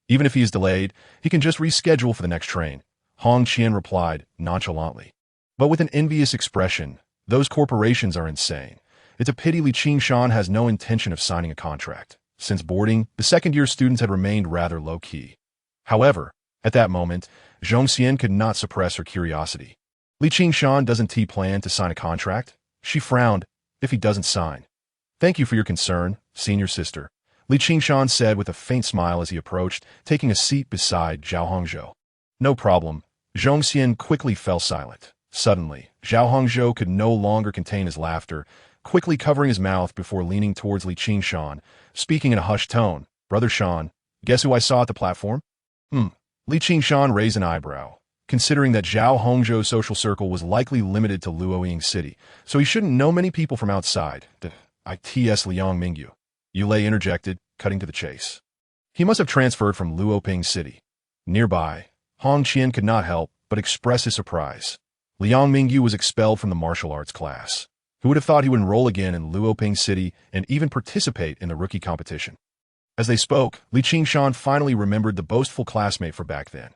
Even if he is delayed, he can just reschedule for the next train. Hong Qian replied nonchalantly. But with an envious expression, those corporations are insane. It's a pity Li Qingshan has no intention of signing a contract. Since boarding, the second-year students had remained rather low-key. However, at that moment, Zhong Xian could not suppress her curiosity. Li Qingshan doesn't plan to sign a contract? She frowned. If he doesn't sign. Thank you for your concern, senior sister, Li Qingshan said with a faint smile as he approached, taking a seat beside Zhao Hongzhou. No problem. Zhong Xian quickly fell silent. Suddenly, Zhao Hongzhou could no longer contain his laughter, quickly covering his mouth before leaning towards Li Qingshan, speaking in a hushed tone. Brother Shan, guess who I saw at the platform? Li Qingshan raised an eyebrow. considering that Zhao Hongzhou's social circle was likely limited to Luoying City, so he shouldn't know many people from outside. Its Liang Mingyu. Yulei interjected, cutting to the chase. He must have transferred from Luoping City. Nearby, Hong Qian could not help but express his surprise. Liang Mingyu was expelled from the martial arts class. Who would have thought he would enroll again in Luoping City and even participate in the rookie competition? As they spoke, Li Qingshan finally remembered the boastful classmate for back then.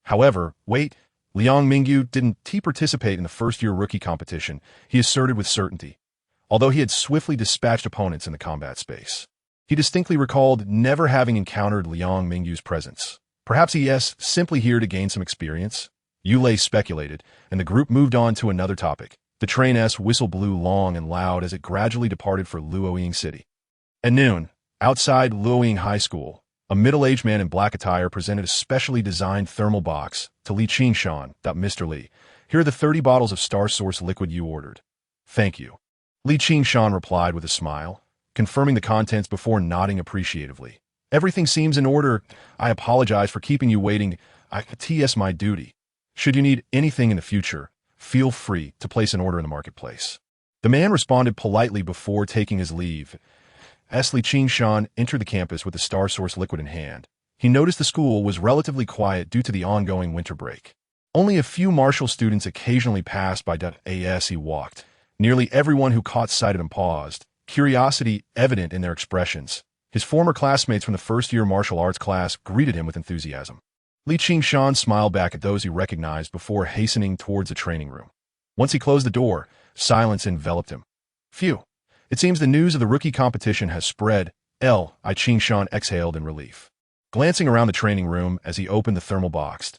However, wait, Liang Mingyu didn't participate in the first-year rookie competition, he asserted with certainty. Although he had swiftly dispatched opponents in the combat space, he distinctly recalled never having encountered Liang Mingyu's presence. Perhaps he is simply here to gain some experience? Yulei speculated, and the group moved on to another topic. The train's whistle blew long and loud as it gradually departed for Luoying City. At noon, outside Luoying High School, a middle-aged man in black attire presented a specially designed thermal box to Li Qingshan. Mr. Li, here are the 30 bottles of Star Source liquid you ordered. Thank you. Li Qingshan replied with a smile, confirming the contents before nodding appreciatively. Everything seems in order. I apologize for keeping you waiting. It's my duty. Should you need anything in the future, feel free to place an order in the marketplace. The man responded politely before taking his leave. As Li Qingshan entered the campus with the Star Source liquid in hand, he noticed the school was relatively quiet due to the ongoing winter break. Only a few martial students occasionally passed by. As he walked, nearly everyone who caught sight of him paused, curiosity evident in their expressions. His former classmates from the first-year martial arts class greeted him with enthusiasm. Li Qingshan smiled back at those he recognized before hastening towards the training room. Once he closed the door, silence enveloped him. Phew. It seems the news of the rookie competition has spread. Li Qingshan exhaled in relief. Glancing around the training room as he opened the thermal box,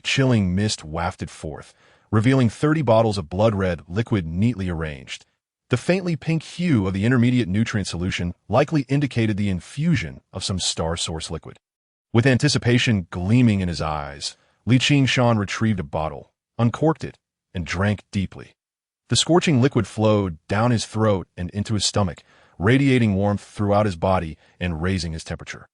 chilling mist wafted forth, revealing 30 bottles of blood-red liquid neatly arranged. The faintly pink hue of the intermediate nutrient solution likely indicated the infusion of some Star Source liquid. With anticipation gleaming in his eyes, Li Qingshan retrieved a bottle, uncorked it, and drank deeply. The scorching liquid flowed down his throat and into his stomach, radiating warmth throughout his body and raising his temperature.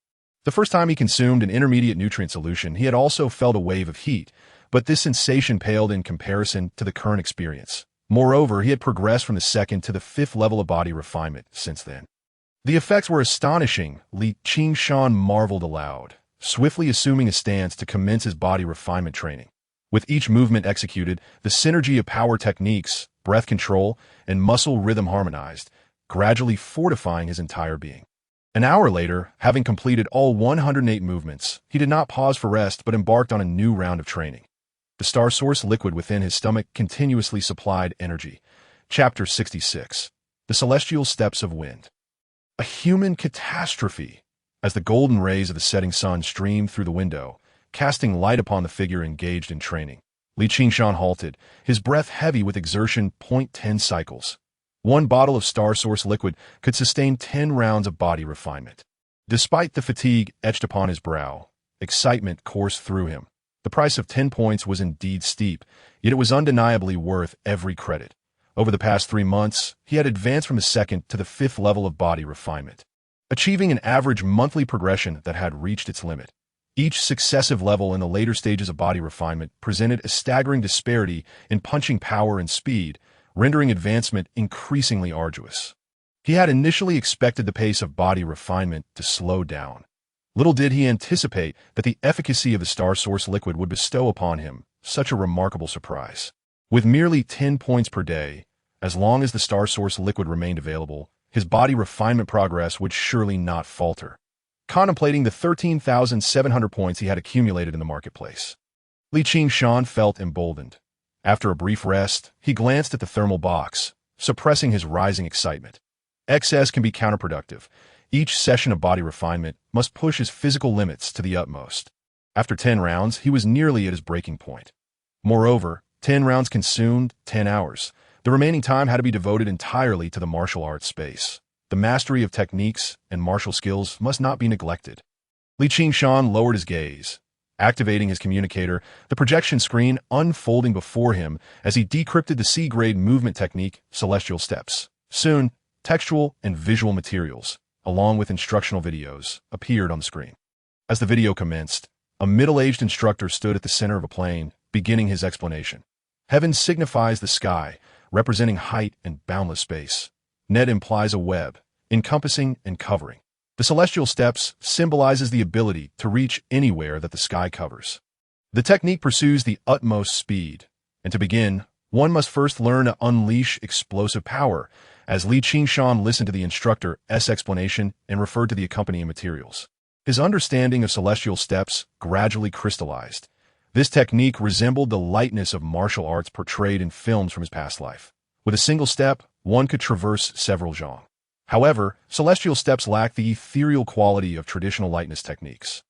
The first time he consumed an intermediate nutrient solution, he had also felt a wave of heat, but this sensation paled in comparison to the current experience. Moreover, he had progressed from the second to the fifth level of body refinement since then. The effects were astonishing. Li Qingshan marveled aloud, swiftly assuming a stance to commence his body refinement training. With each movement executed, the synergy of power techniques, breath control, and muscle rhythm harmonized, gradually fortifying his entire being. An hour later, having completed all 108 movements, he did not pause for rest but embarked on a new round of training. The Star Source liquid within his stomach continuously supplied energy. Chapter 66. The Celestial Steps of Wind. A human catastrophe. As the golden rays of the setting sun streamed through the window, casting light upon the figure engaged in training, Li Qingshan halted, his breath heavy with exertion. 10 cycles. One bottle of Star Source liquid could sustain 10 rounds of body refinement. Despite the fatigue etched upon his brow, excitement coursed through him. The price of 10 points was indeed steep, yet it was undeniably worth every credit. Over the past 3 months, he had advanced from the second to the fifth level of body refinement, achieving an average monthly progression that had reached its limit. Each successive level in the later stages of body refinement presented a staggering disparity in punching power and speed, rendering advancement increasingly arduous. He had initially expected the pace of body refinement to slow down. Little did he anticipate that the efficacy of the Star Source liquid would bestow upon him such a remarkable surprise. With merely 10 points per day, as long as the Star Source liquid remained available, his body refinement progress would surely not falter. Contemplating the 13,700 points he had accumulated in the marketplace, Li Qingshan felt emboldened. After a brief rest, he glanced at the thermal box, suppressing his rising excitement. Excess can be counterproductive. Each session of body refinement must push his physical limits to the utmost. After 10 rounds, he was nearly at his breaking point. Moreover, 10 rounds consumed 10 hours. The remaining time had to be devoted entirely to the martial arts space. The mastery of techniques and martial skills must not be neglected. Li Qingshan lowered his gaze, activating his communicator, the projection screen unfolding before him as he decrypted the C-grade movement technique, Celestial Steps. Soon, textual and visual materials, along with instructional videos, appeared on the screen. As the video commenced, a middle-aged instructor stood at the center of a plain, beginning his explanation. Heaven signifies the sky, representing height and boundless space. Net implies a web, encompassing and covering. The celestial steps symbolizes the ability to reach anywhere that the sky covers. The technique pursues the utmost speed, and to begin, one must first learn to unleash explosive power, as Li Qingshan listened to the instructor's explanation and referred to the accompanying materials. His understanding of celestial steps gradually crystallized. This technique resembled the lightness of martial arts portrayed in films from his past life. With a single step, one could traverse several genres. However, celestial steps lack the ethereal quality of traditional lightness techniques.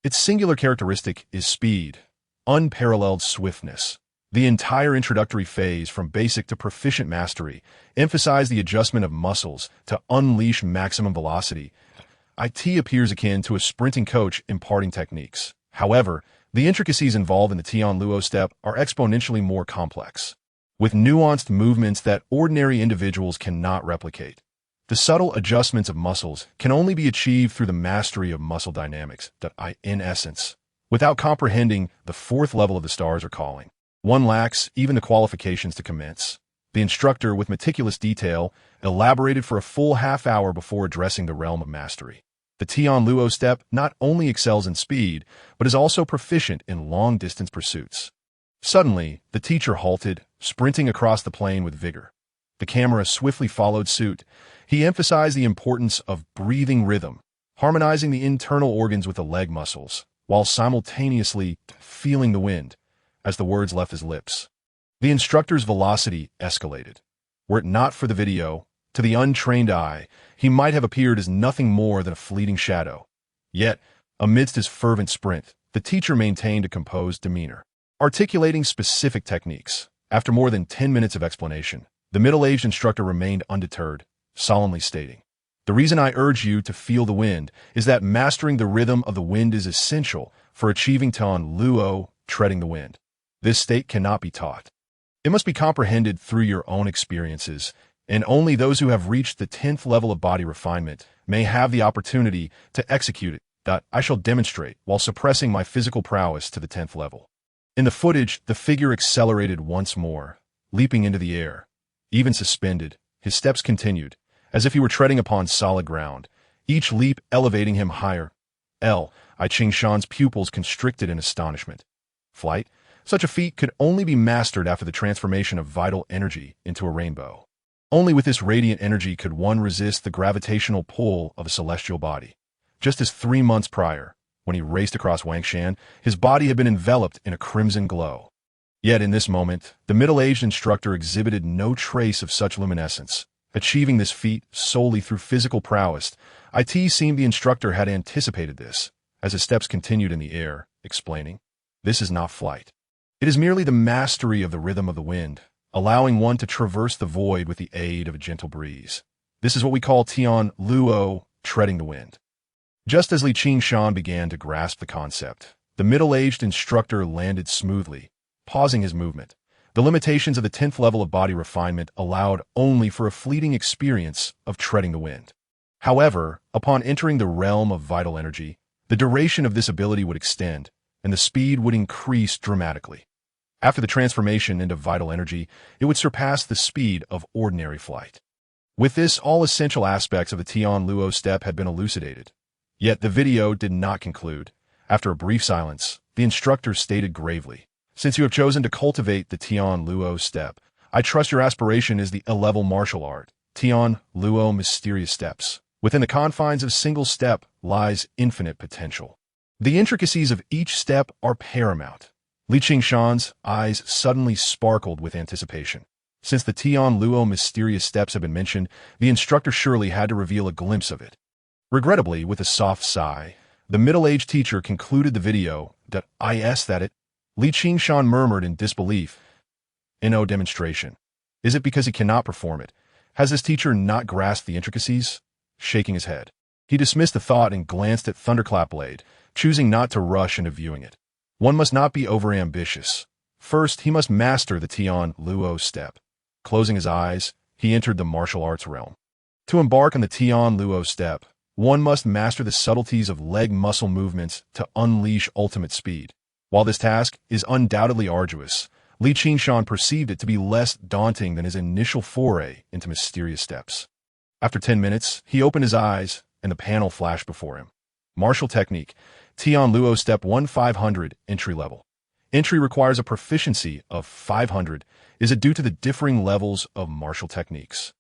Its singular characteristic is speed, unparalleled swiftness. The entire introductory phase, from basic to proficient mastery, emphasized the adjustment of muscles to unleash maximum velocity. It appears akin to a sprinting coach imparting techniques. However, the intricacies involved in the Tian Luo step are exponentially more complex, with nuanced movements that ordinary individuals cannot replicate. The subtle adjustments of muscles can only be achieved through the mastery of muscle dynamics. In essence, without comprehending the fourth level of the stars are calling, one lacks even the qualifications to commence. The instructor, with meticulous detail, elaborated for a full half hour before addressing the realm of mastery. The Tian Luo step not only excels in speed, but is also proficient in long-distance pursuits. Suddenly, the teacher halted, sprinting across the plain with vigor. The camera swiftly followed suit. He emphasized the importance of breathing rhythm, harmonizing the internal organs with the leg muscles, while simultaneously feeling the wind. As the words left his lips, the instructor's velocity escalated. Were it not for the video, to the untrained eye, he might have appeared as nothing more than a fleeting shadow. Yet, amidst his fervent sprint, the teacher maintained a composed demeanor, articulating specific techniques. After more than 10 minutes of explanation, the middle-aged instructor remained undeterred, solemnly stating, "The reason I urge you to feel the wind is that mastering the rhythm of the wind is essential for achieving Tian Luo, treading the wind. This state cannot be taught. It must be comprehended through your own experiences, and only those who have reached the 10th level of body refinement may have the opportunity to execute it. I shall demonstrate while suppressing my physical prowess to the 10th level." In the footage, the figure accelerated once more, leaping into the air. Even suspended, his steps continued, as if he were treading upon solid ground, each leap elevating him higher. Qingshan's pupils constricted in astonishment. Flight? Such a feat could only be mastered after the transformation of vital energy into a rainbow. Only with this radiant energy could one resist the gravitational pull of a celestial body. Just as 3 months prior, when he raced across Wangshan, his body had been enveloped in a crimson glow. Yet in this moment, the middle-aged instructor exhibited no trace of such luminescence. Achieving this feat solely through physical prowess, it seemed the instructor had anticipated this, as his steps continued in the air, explaining, "This is not flight. It is merely the mastery of the rhythm of the wind, allowing one to traverse the void with the aid of a gentle breeze. This is what we call Tian Luo, treading the wind." Just as Li Qingshan began to grasp the concept, the middle-aged instructor landed smoothly, pausing his movement. The limitations of the 10th level of body refinement allowed only for a fleeting experience of treading the wind. However, upon entering the realm of vital energy, the duration of this ability would extend, and the speed would increase dramatically. After the transformation into vital energy, it would surpass the speed of ordinary flight. With this, all essential aspects of the Tian Luo step had been elucidated. Yet the video did not conclude. After a brief silence, the instructor stated gravely, "Since you have chosen to cultivate the Tian Luo step, I trust your aspiration is the A-level martial art, Tian Luo mysterious steps. Within the confines of single step lies infinite potential. The intricacies of each step are paramount." Li Qingshan's eyes suddenly sparkled with anticipation. Since the Tian Luo mysterious steps had been mentioned, the instructor surely had to reveal a glimpse of it. Regrettably, with a soft sigh, the middle-aged teacher concluded the video. Li Qingshan murmured in disbelief. "No demonstration. Is it because he cannot perform it? Has this teacher not grasped the intricacies?" Shaking his head, he dismissed the thought and glanced at Thunderclap Blade, choosing not to rush into viewing it. One must not be overambitious. First, he must master the Tian Luo step. Closing his eyes, he entered the martial arts realm. To embark on the Tian Luo step, one must master the subtleties of leg muscle movements to unleash ultimate speed. While this task is undoubtedly arduous, Li Qingshan perceived it to be less daunting than his initial foray into mysterious steps. After 10 minutes, he opened his eyes, and the panel flashed before him. Martial Technique, Tian Luo Step 1500, Entry Level. Entry requires a proficiency of 500. Is it due to the differing levels of martial techniques?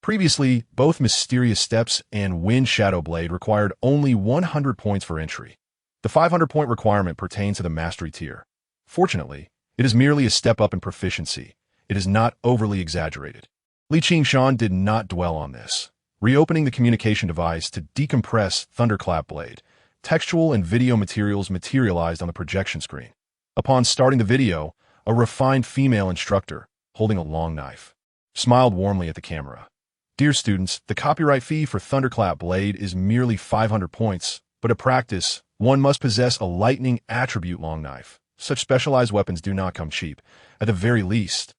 Previously, both Mysterious Steps and Wind Shadow Blade required only 100 points for entry. The 500-point requirement pertains to the Mastery tier. Fortunately, it is merely a step up in proficiency. It is not overly exaggerated. Li Qingshan did not dwell on this. Reopening the communication device to decompress Thunderclap Blade, textual and video materials materialized on the projection screen. Upon starting the video, a refined female instructor, holding a long knife, smiled warmly at the camera. Dear students, the copyright fee for Thunderclap Blade is merely 500 points, but at practice, one must possess a lightning attribute long knife. Such specialized weapons do not come cheap. At the very least,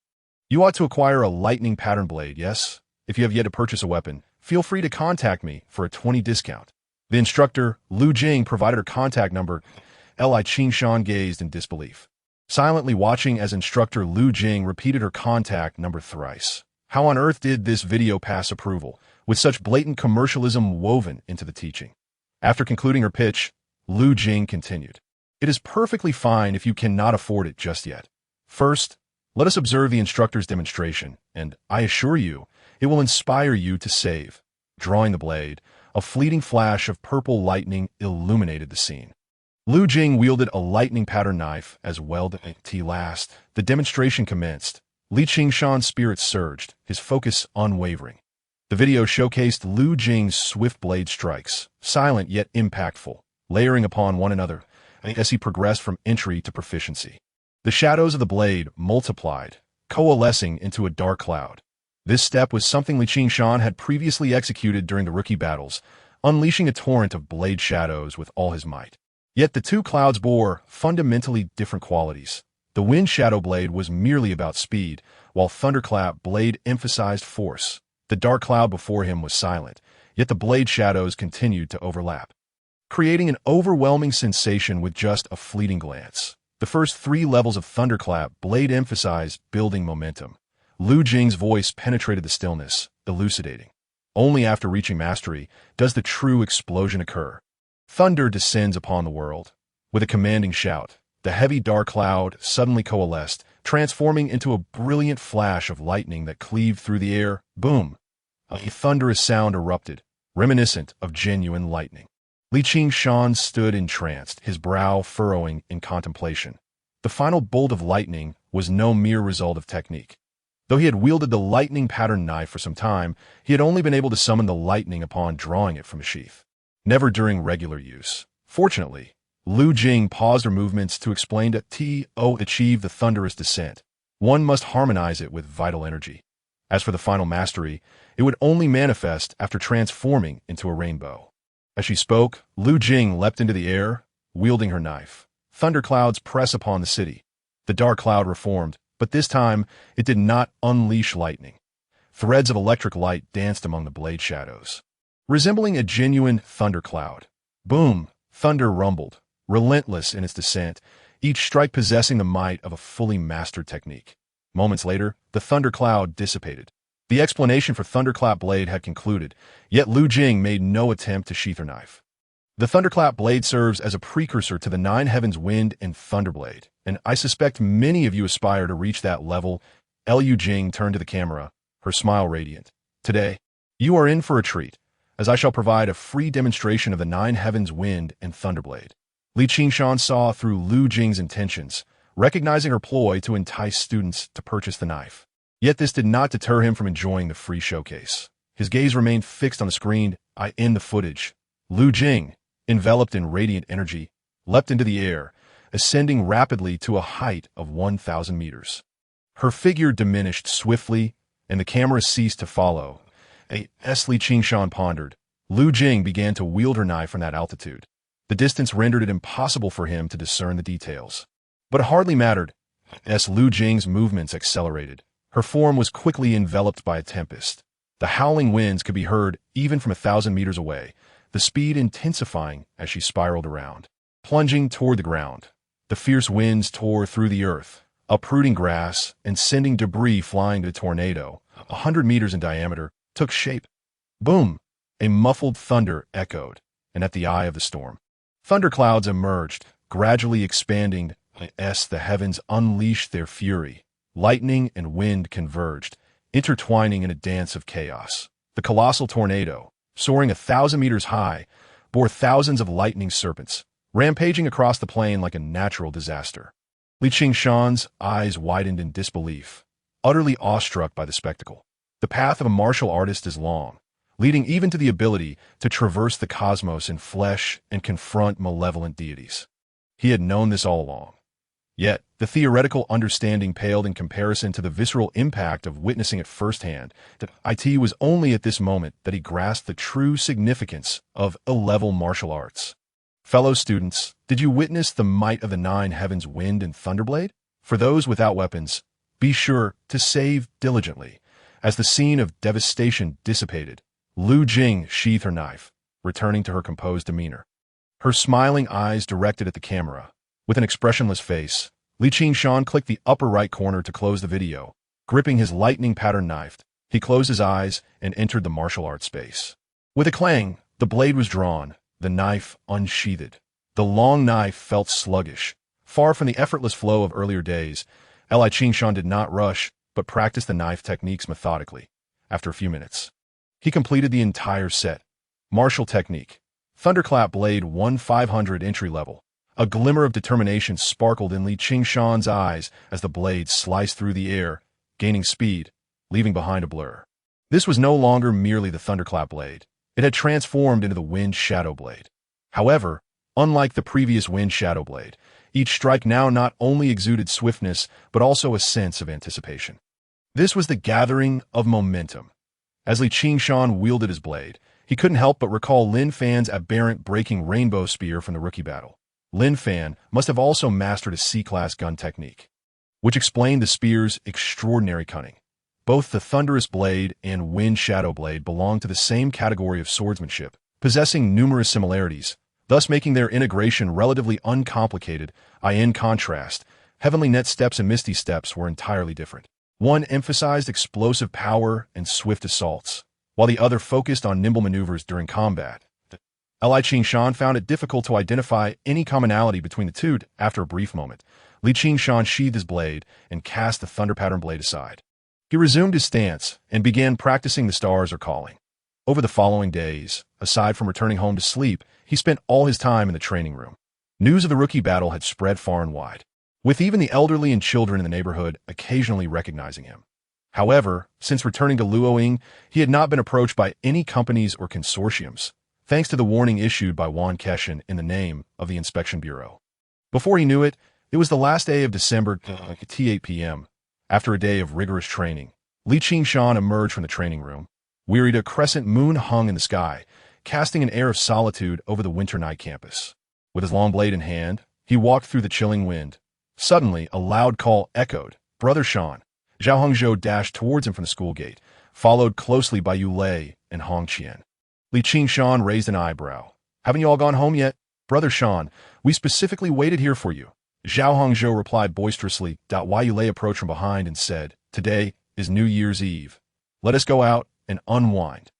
you ought to acquire a lightning pattern blade, yes? If you have yet to purchase a weapon, feel free to contact me for a 20% discount. The instructor, Lu Jing, provided her contact number. Li Qingshan gazed in disbelief, silently watching as instructor Lu Jing repeated her contact number thrice. How on earth did this video pass approval, with such blatant commercialism woven into the teaching? After concluding her pitch, Lu Jing continued. It is perfectly fine if you cannot afford it just yet. First, let us observe the instructor's demonstration, and I assure you, it will inspire you to save. Drawing the blade, a fleeting flash of purple lightning illuminated the scene. Lu Jing wielded a lightning pattern knife as well. Last, the demonstration commenced. Li Qingshan's spirits surged, his focus unwavering. The video showcased Lu Jing's swift blade strikes, silent yet impactful, layering upon one another as he progressed from entry to proficiency. The shadows of the blade multiplied, coalescing into a dark cloud. This step was something Li Qingshan had previously executed during the rookie battles, unleashing a torrent of blade shadows with all his might. Yet the two clouds bore fundamentally different qualities. The Wind Shadow Blade was merely about speed, while Thunderclap Blade emphasized force. The dark cloud before him was silent, yet the blade shadows continued to overlap, creating an overwhelming sensation with just a fleeting glance. The first 3 levels of Thunderclap Blade emphasized building momentum. Lu Jing's voice penetrated the stillness, elucidating. Only after reaching mastery does the true explosion occur. Thunder descends upon the world. With a commanding shout, the heavy dark cloud suddenly coalesced, transforming into a brilliant flash of lightning that cleaved through the air. Boom! A thunderous sound erupted, reminiscent of genuine lightning. Li Qingshan stood entranced, his brow furrowing in contemplation. The final bolt of lightning was no mere result of technique. Though he had wielded the lightning pattern knife for some time, he had only been able to summon the lightning upon drawing it from a sheath, never during regular use. Fortunately, Lu Jing paused her movements to explain that to achieve the thunderous descent, one must harmonize it with vital energy. As for the final mastery, it would only manifest after transforming into a rainbow. As she spoke, Lu Jing leapt into the air, wielding her knife. Thunderclouds press upon the city. The dark cloud reformed, but this time it did not unleash lightning. Threads of electric light danced among the blade shadows, resembling a genuine thundercloud. Boom! Thunder rumbled, relentless in its descent, each strike possessing the might of a fully mastered technique. Moments later, the thundercloud dissipated. The explanation for Thunderclap Blade had concluded, yet Lu Jing made no attempt to sheath her knife. The Thunderclap Blade serves as a precursor to the 9 Heavens Wind and Thunderblade, and I suspect many of you aspire to reach that level. Lu Jing turned to the camera, her smile radiant. Today, you are in for a treat, as I shall provide a free demonstration of the 9 Heavens Wind and Thunderblade. Li Qingshan saw through Lu Jing's intentions, recognizing her ploy to entice students to purchase the knife. Yet this did not deter him from enjoying the free showcase. His gaze remained fixed on the screen. In the footage, Lu Jing, enveloped in radiant energy, leapt into the air, ascending rapidly to a height of 1,000 meters. Her figure diminished swiftly, and the camera ceased to follow. As Li Qingshan pondered, Lu Jing began to wield her knife from that altitude. The distance rendered it impossible for him to discern the details. But it hardly mattered, as Lu Jing's movements accelerated. Her form was quickly enveloped by a tempest. The howling winds could be heard even from 1,000 meters away, the speed intensifying as she spiraled around, plunging toward the ground. The fierce winds tore through the earth, uprooting grass and sending debris flying. The tornado, 100 meters in diameter, took shape. Boom! A muffled thunder echoed, and at the eye of the storm, thunderclouds emerged, gradually expanding as the heavens unleashed their fury. Lightning and wind converged, intertwining in a dance of chaos. The colossal tornado, soaring 1,000 meters high, bore thousands of lightning serpents, rampaging across the plain like a natural disaster. Li Qingshan's eyes widened in disbelief, utterly awestruck by the spectacle. The path of a martial artist is long, leading even to the ability to traverse the cosmos in flesh and confront malevolent deities. He had known this all along. Yet, the theoretical understanding paled in comparison to the visceral impact of witnessing it firsthand. It was only at this moment that he grasped the true significance of A-level martial arts. Fellow students, did you witness the might of the nine heavens wind and thunderblade? For those without weapons, be sure to save diligently. As the scene of devastation dissipated, Lu Jing sheathed her knife, returning to her composed demeanor. Her smiling eyes directed at the camera. With an expressionless face, Li Qingshan clicked the upper right corner to close the video. Gripping his lightning-patterned knife, he closed his eyes and entered the martial arts space. With a clang, the blade was drawn, the knife unsheathed. The long knife felt sluggish. Far from the effortless flow of earlier days, Li Qingshan did not rush, but practiced the knife techniques methodically. After a few minutes, he completed the entire set. Martial technique. Thunderclap blade 1/500 entry level. A glimmer of determination sparkled in Li Qingshan's eyes as the blade sliced through the air, gaining speed, leaving behind a blur. This was no longer merely the thunderclap blade. It had transformed into the wind shadow blade. However, unlike the previous wind shadow blade, each strike now not only exuded swiftness, but also a sense of anticipation. This was the gathering of momentum. As Li Qingshan wielded his blade, he couldn't help but recall Lin Fan's aberrant breaking rainbow spear from the rookie battle. Lin Fan must have also mastered a C-class gun technique, which explained the spear's extraordinary cunning. Both the thunderous blade and wind shadow blade belonged to the same category of swordsmanship, possessing numerous similarities, thus making their integration relatively uncomplicated. In contrast, Heavenly Net Steps and Misty Steps were entirely different. One emphasized explosive power and swift assaults, while the other focused on nimble maneuvers during combat. Li Qingshan found it difficult to identify any commonality between the two. After a brief moment, Li Qingshan sheathed his blade and cast the thunder pattern blade aside. He resumed his stance and began practicing the stars are calling. Over the following days, aside from returning home to sleep, he spent all his time in the training room. News of the rookie battle had spread far and wide, with even the elderly and children in the neighborhood occasionally recognizing him. However, since returning to Luoying, he had not been approached by any companies or consortiums, thanks to the warning issued by Yuan in the name of the Inspection Bureau. Before he knew it, it was the last day of December at 8 p.m. After a day of rigorous training, Li Qingshan emerged from the training room. Wearied, a crescent moon hung in the sky, casting an air of solitude over the winter night campus. With his long blade in hand, he walked through the chilling wind. Suddenly, a loud call echoed. "Brother Shan!" Zhao Hongzhou dashed towards him from the school gate, followed closely by Yu Lei and Hong Qian. Li Qingshan raised an eyebrow. "Haven't you all gone home yet? Brother Shan, we specifically waited here for you." Zhao Hongzhou replied boisterously. Yu Lei approached from behind and said, "Today is New Year's Eve. Let us go out and unwind."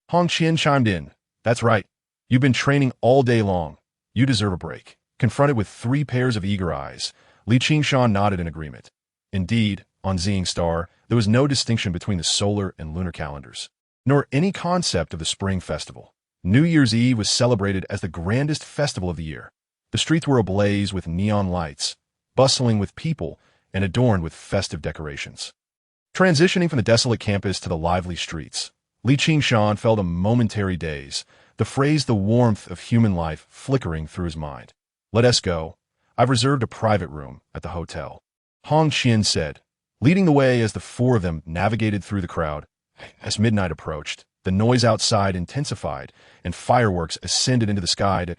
Hong Qian chimed in. "That's right. You've been training all day long. You deserve a break." Confronted with 3 pairs of eager eyes, Li Qingshan nodded in agreement. Indeed, on Xing Star, there was no distinction between the solar and lunar calendars, nor any concept of the spring festival. New Year's Eve was celebrated as the grandest festival of the year. The streets were ablaze with neon lights, bustling with people, and adorned with festive decorations. Transitioning from the desolate campus to the lively streets, Li Qingshan felt a momentary daze, the phrase "the warmth of human life" flickering through his mind. "Let us go. I've reserved a private room at the hotel," Hong Qian said, leading the way as the 4 of them navigated through the crowd. As midnight approached, the noise outside intensified, and fireworks ascended into the sky.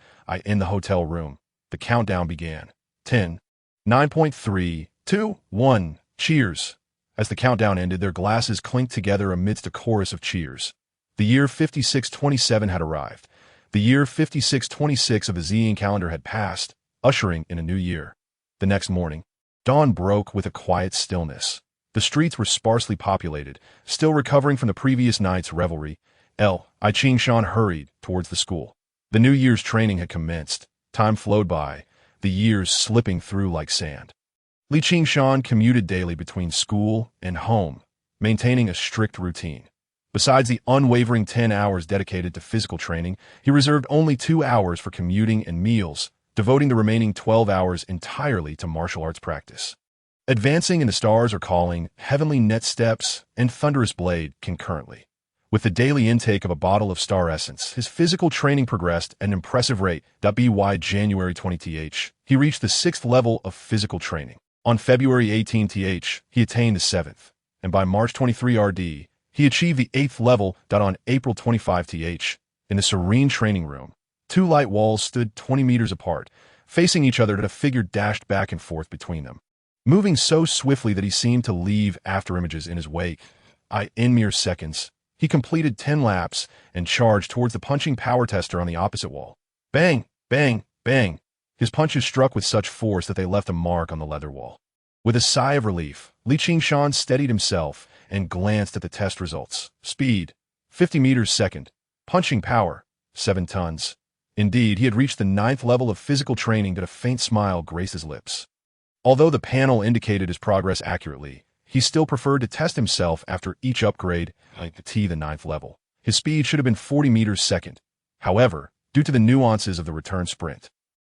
In the hotel room, the countdown began. 10, 9.3, 2, 1, cheers. As the countdown ended, their glasses clinked together amidst a chorus of cheers. The year 5627 had arrived. The year 5626 of the Xing calendar had passed, ushering in a new year. The next morning, dawn broke with a quiet stillness. The streets were sparsely populated, still recovering from the previous night's revelry. Li Qingshan hurried towards the school. The New Year's training had commenced. Time flowed by, the years slipping through like sand. Li Qingshan commuted daily between school and home, maintaining a strict routine. Besides the unwavering 10 hours dedicated to physical training, he reserved only 2 hours for commuting and meals, devoting the remaining 12 hours entirely to martial arts practice. Advancing in the stars are calling Heavenly Net Steps and Thunderous Blade concurrently. With the daily intake of a bottle of star essence, his physical training progressed at an impressive rate. By January 20th, he reached the 6th level of physical training. On February 18th, he attained the 7th, and by March 23 RD, he achieved the 8th level. On April 25th, in the serene training room, 2 light walls stood 20 meters apart, facing each other, and a figure dashed back and forth between them, moving so swiftly that he seemed to leave afterimages in his wake. In mere seconds, he completed 10 laps and charged towards the punching power tester on the opposite wall. Bang, bang, bang. His punches struck with such force that they left a mark on the leather wall. With a sigh of relief, Li Qingshan steadied himself and glanced at the test results. Speed, 50 meters second. Punching power, 7 tons. Indeed, he had reached the 9th level of physical training, but a faint smile graced his lips. Although the panel indicated his progress accurately, he still preferred to test himself after each upgrade, like the 9th level. His speed should have been 40 meters second. However, due to the nuances of the return sprint,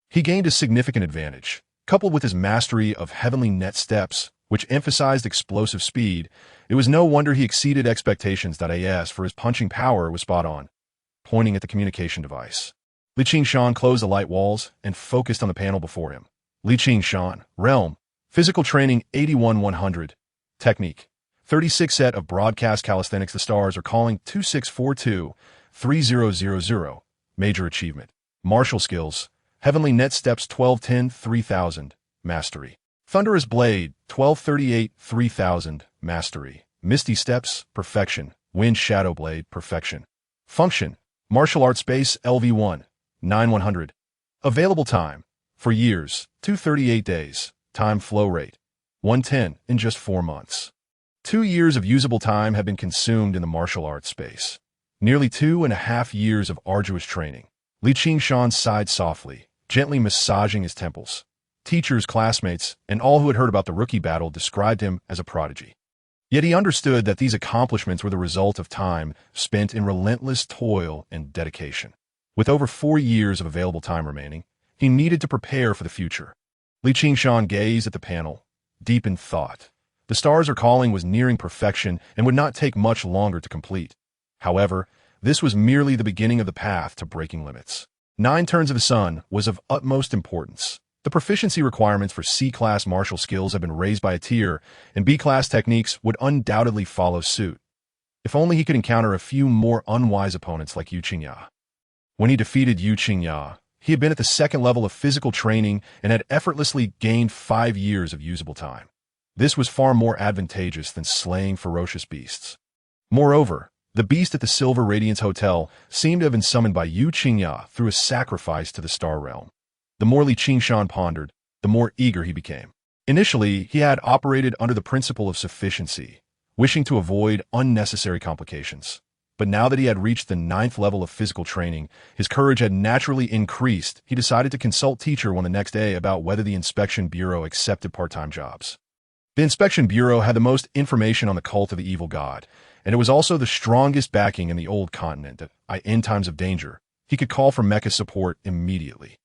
he gained a significant advantage. Coupled with his mastery of Heavenly Net Steps, which emphasized explosive speed, it was no wonder he exceeded expectations. As for his punching power was spot on. Pointing at the communication device, Li Qingshan closed the light walls and focused on the panel before him. Li Qingshan, Realm, Physical Training 81-100, Technique, 36 set of broadcast calisthenics. The stars are calling 2642-3000, Major Achievement. Martial Skills, Heavenly Net Steps 1210-3000, Mastery. Thunderous Blade 1238-3000, Mastery. Misty Steps, Perfection. Wind Shadow Blade, Perfection. Function, Martial Arts Space LV1, 9100. Available time, for years, 238 days. Time flow rate, 110 in just 4 months. 2 years of usable time have been consumed in the martial arts space. Nearly 2.5 years of arduous training. Li Qingshan sighed softly, gently massaging his temples. Teachers, classmates, and all who had heard about the rookie battle described him as a prodigy. Yet he understood that these accomplishments were the result of time spent in relentless toil and dedication. With over 4 years of available time remaining, he needed to prepare for the future. Li Qingshan gazed at the panel, deep in thought. The stars are calling was nearing perfection and would not take much longer to complete. However, this was merely the beginning of the path to breaking limits. 9 turns of the sun was of utmost importance. The proficiency requirements for C-class martial skills have been raised by a tier, and B-class techniques would undoubtedly follow suit. If only he could encounter a few more unwise opponents like Yu Qingya. When he defeated Yu Qingya, he had been at the 2nd level of physical training and had effortlessly gained 5 years of usable time. This was far more advantageous than slaying ferocious beasts. Moreover, the beast at the Silver Radiance Hotel seemed to have been summoned by Yu Qingya through a sacrifice to the Star Realm. The more Li Qingshan pondered, the more eager he became. Initially, he had operated under the principle of sufficiency, wishing to avoid unnecessary complications. But now that he had reached the 9th level of physical training, his courage had naturally increased. He decided to consult Teacher Yuan the next day about whether the Inspection Bureau accepted part-time jobs. The Inspection Bureau had the most information on the cult of the evil god, and it was also the strongest backing in the old continent that, in times of danger, he could call for Mecha's support immediately.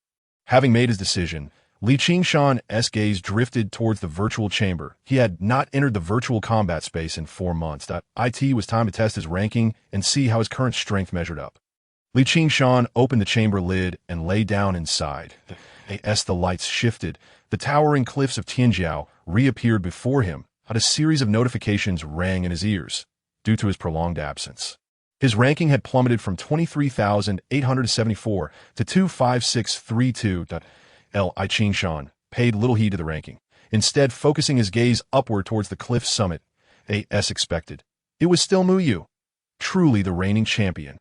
Having made his decision, Li Qingshan's gaze drifted towards the virtual chamber. He had not entered the virtual combat space in 4 months. It was time to test his ranking and see how his current strength measured up. Li Qingshan opened the chamber lid and lay down inside. As the lights shifted, the towering cliffs of Tianjiao reappeared before him. A series of notifications rang in his ears, due to his prolonged absence. His ranking had plummeted from 23,874 to 25632. Li Qingshan paid little heed to the ranking, instead focusing his gaze upward towards the cliff summit. As expected, it was still Mu Yu, truly the reigning champion.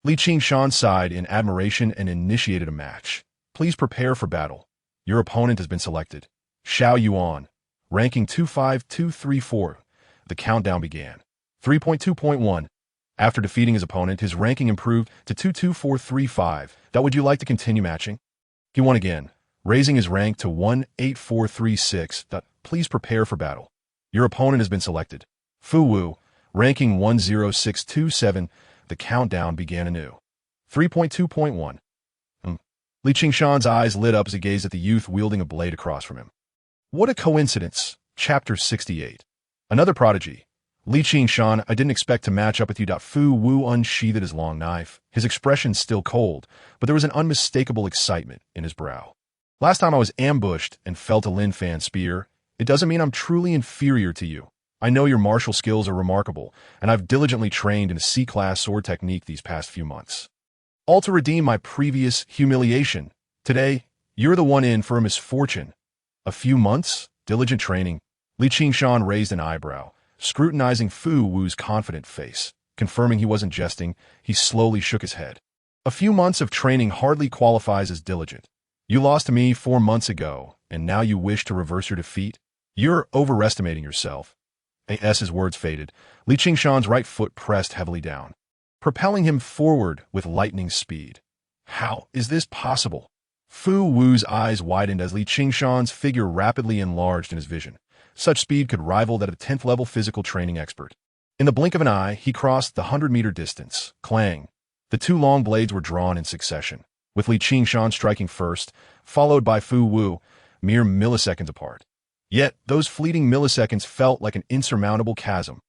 Li Qingshan sighed in admiration and initiated a match. Please prepare for battle. Your opponent has been selected. Yuan, ranking 25234. The countdown began. 3.2.1. After defeating his opponent, his ranking improved to 22435. Would you like to continue matching? He won again, raising his rank to 18436. Please prepare for battle. Your opponent has been selected. Fu Wu, ranking 10627. The countdown began anew. 3.2.1. Li Qingshan's eyes lit up as he gazed at the youth wielding a blade across from him. What a coincidence. Chapter 68. Another prodigy. Li Qingshan, I didn't expect to match up with you. Fu Wu unsheathed his long knife, his expression still cold, but there was an unmistakable excitement in his brow. Last time I was ambushed and felt a Lin Fan spear. It doesn't mean I'm truly inferior to you. I know your martial skills are remarkable, and I've diligently trained in a C-class sword technique these past few months. All to redeem my previous humiliation. Today, you're the one in for a misfortune. A few months? Diligent training. Li Qingshan raised an eyebrow, scrutinizing Fu Wu's confident face. Confirming he wasn't jesting, he slowly shook his head. A few months of training hardly qualifies as diligent. You lost to me 4 months ago, and now you wish to reverse your defeat? You're overestimating yourself. As his words faded, Li Qingshan's right foot pressed heavily down, propelling him forward with lightning speed. How is this possible? Fu Wu's eyes widened as Li Qingshan's figure rapidly enlarged in his vision. Such speed could rival that of a 10th-level physical training expert. In the blink of an eye, he crossed the 100-meter distance. Clang! The two long blades were drawn in succession, with Li Qingshan striking first, followed by Fu Wu, mere milliseconds apart. Yet, those fleeting milliseconds felt like an insurmountable chasm.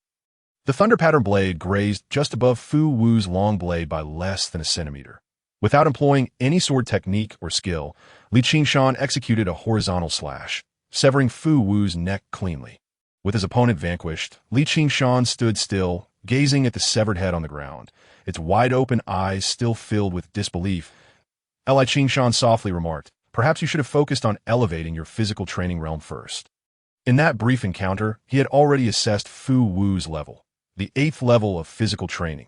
The thunder-pattern blade grazed just above Fu Wu's long blade by less than a centimeter. Without employing any sword technique or skill, Li Qingshan executed a horizontal slash, severing Fu Wu's neck cleanly. With his opponent vanquished, Li Qingshan stood still, gazing at the severed head on the ground, its wide-open eyes still filled with disbelief. Li Qingshan softly remarked, "Perhaps you should have focused on elevating your physical training realm first." In that brief encounter, he had already assessed Fu Wu's level, the 8th level of physical training.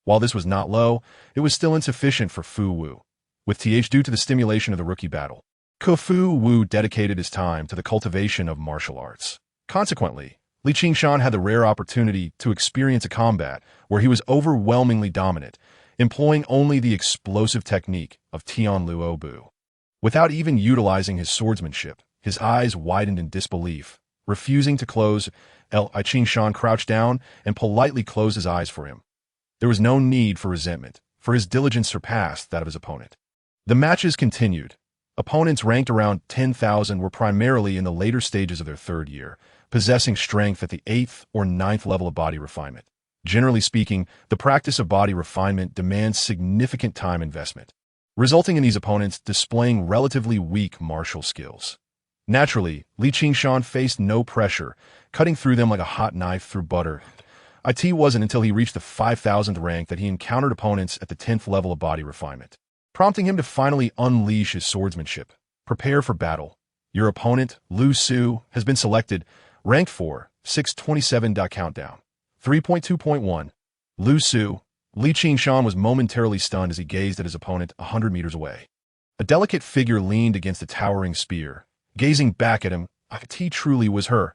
While this was not low, it was still insufficient for Fu Wu, due to the stimulation of the rookie battle. Fu Wu dedicated his time to the cultivation of martial arts. Consequently, Li Qingshan had the rare opportunity to experience a combat where he was overwhelmingly dominant, employing only the explosive technique of Tian Luo Bu. Without even utilizing his swordsmanship, his eyes widened in disbelief. Refusing to close, Li Qingshan crouched down and politely closed his eyes for him. There was no need for resentment, for his diligence surpassed that of his opponent. The matches continued. Opponents ranked around 10,000 were primarily in the later stages of their 3rd year, possessing strength at the 8th or 9th level of body refinement. Generally speaking, the practice of body refinement demands significant time investment, resulting in these opponents displaying relatively weak martial skills. Naturally, Li Qingshan faced no pressure, cutting through them like a hot knife through butter. It wasn't until he reached the 5,000th rank that he encountered opponents at the 10th level of body refinement, prompting him to finally unleash his swordsmanship. Prepare for battle. Your opponent, Lu Su, has been selected. Rank 4, 627. Countdown. 3.2.1. Lu Su. Li Qingshan was momentarily stunned as he gazed at his opponent 100 meters away. A delicate figure leaned against a towering spear. Gazing back at him, it truly was her.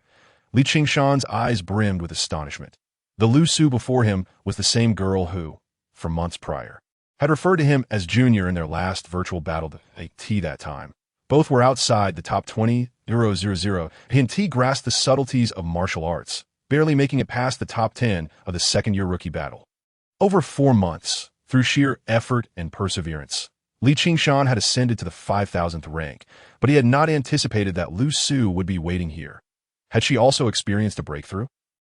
Li Qingshan's eyes brimmed with astonishment. The Lu Su before him was the same girl who, for months prior, had referred to him as Junior in their last virtual battle that time. Both were outside the top 20, 000. T grasped the subtleties of martial arts, barely making it past the top 10 of the 2nd-year rookie battle. Over 4 months, through sheer effort and perseverance, Li Qingshan had ascended to the 5,000th rank, but he had not anticipated that Lu Su would be waiting here. Had she also experienced a breakthrough?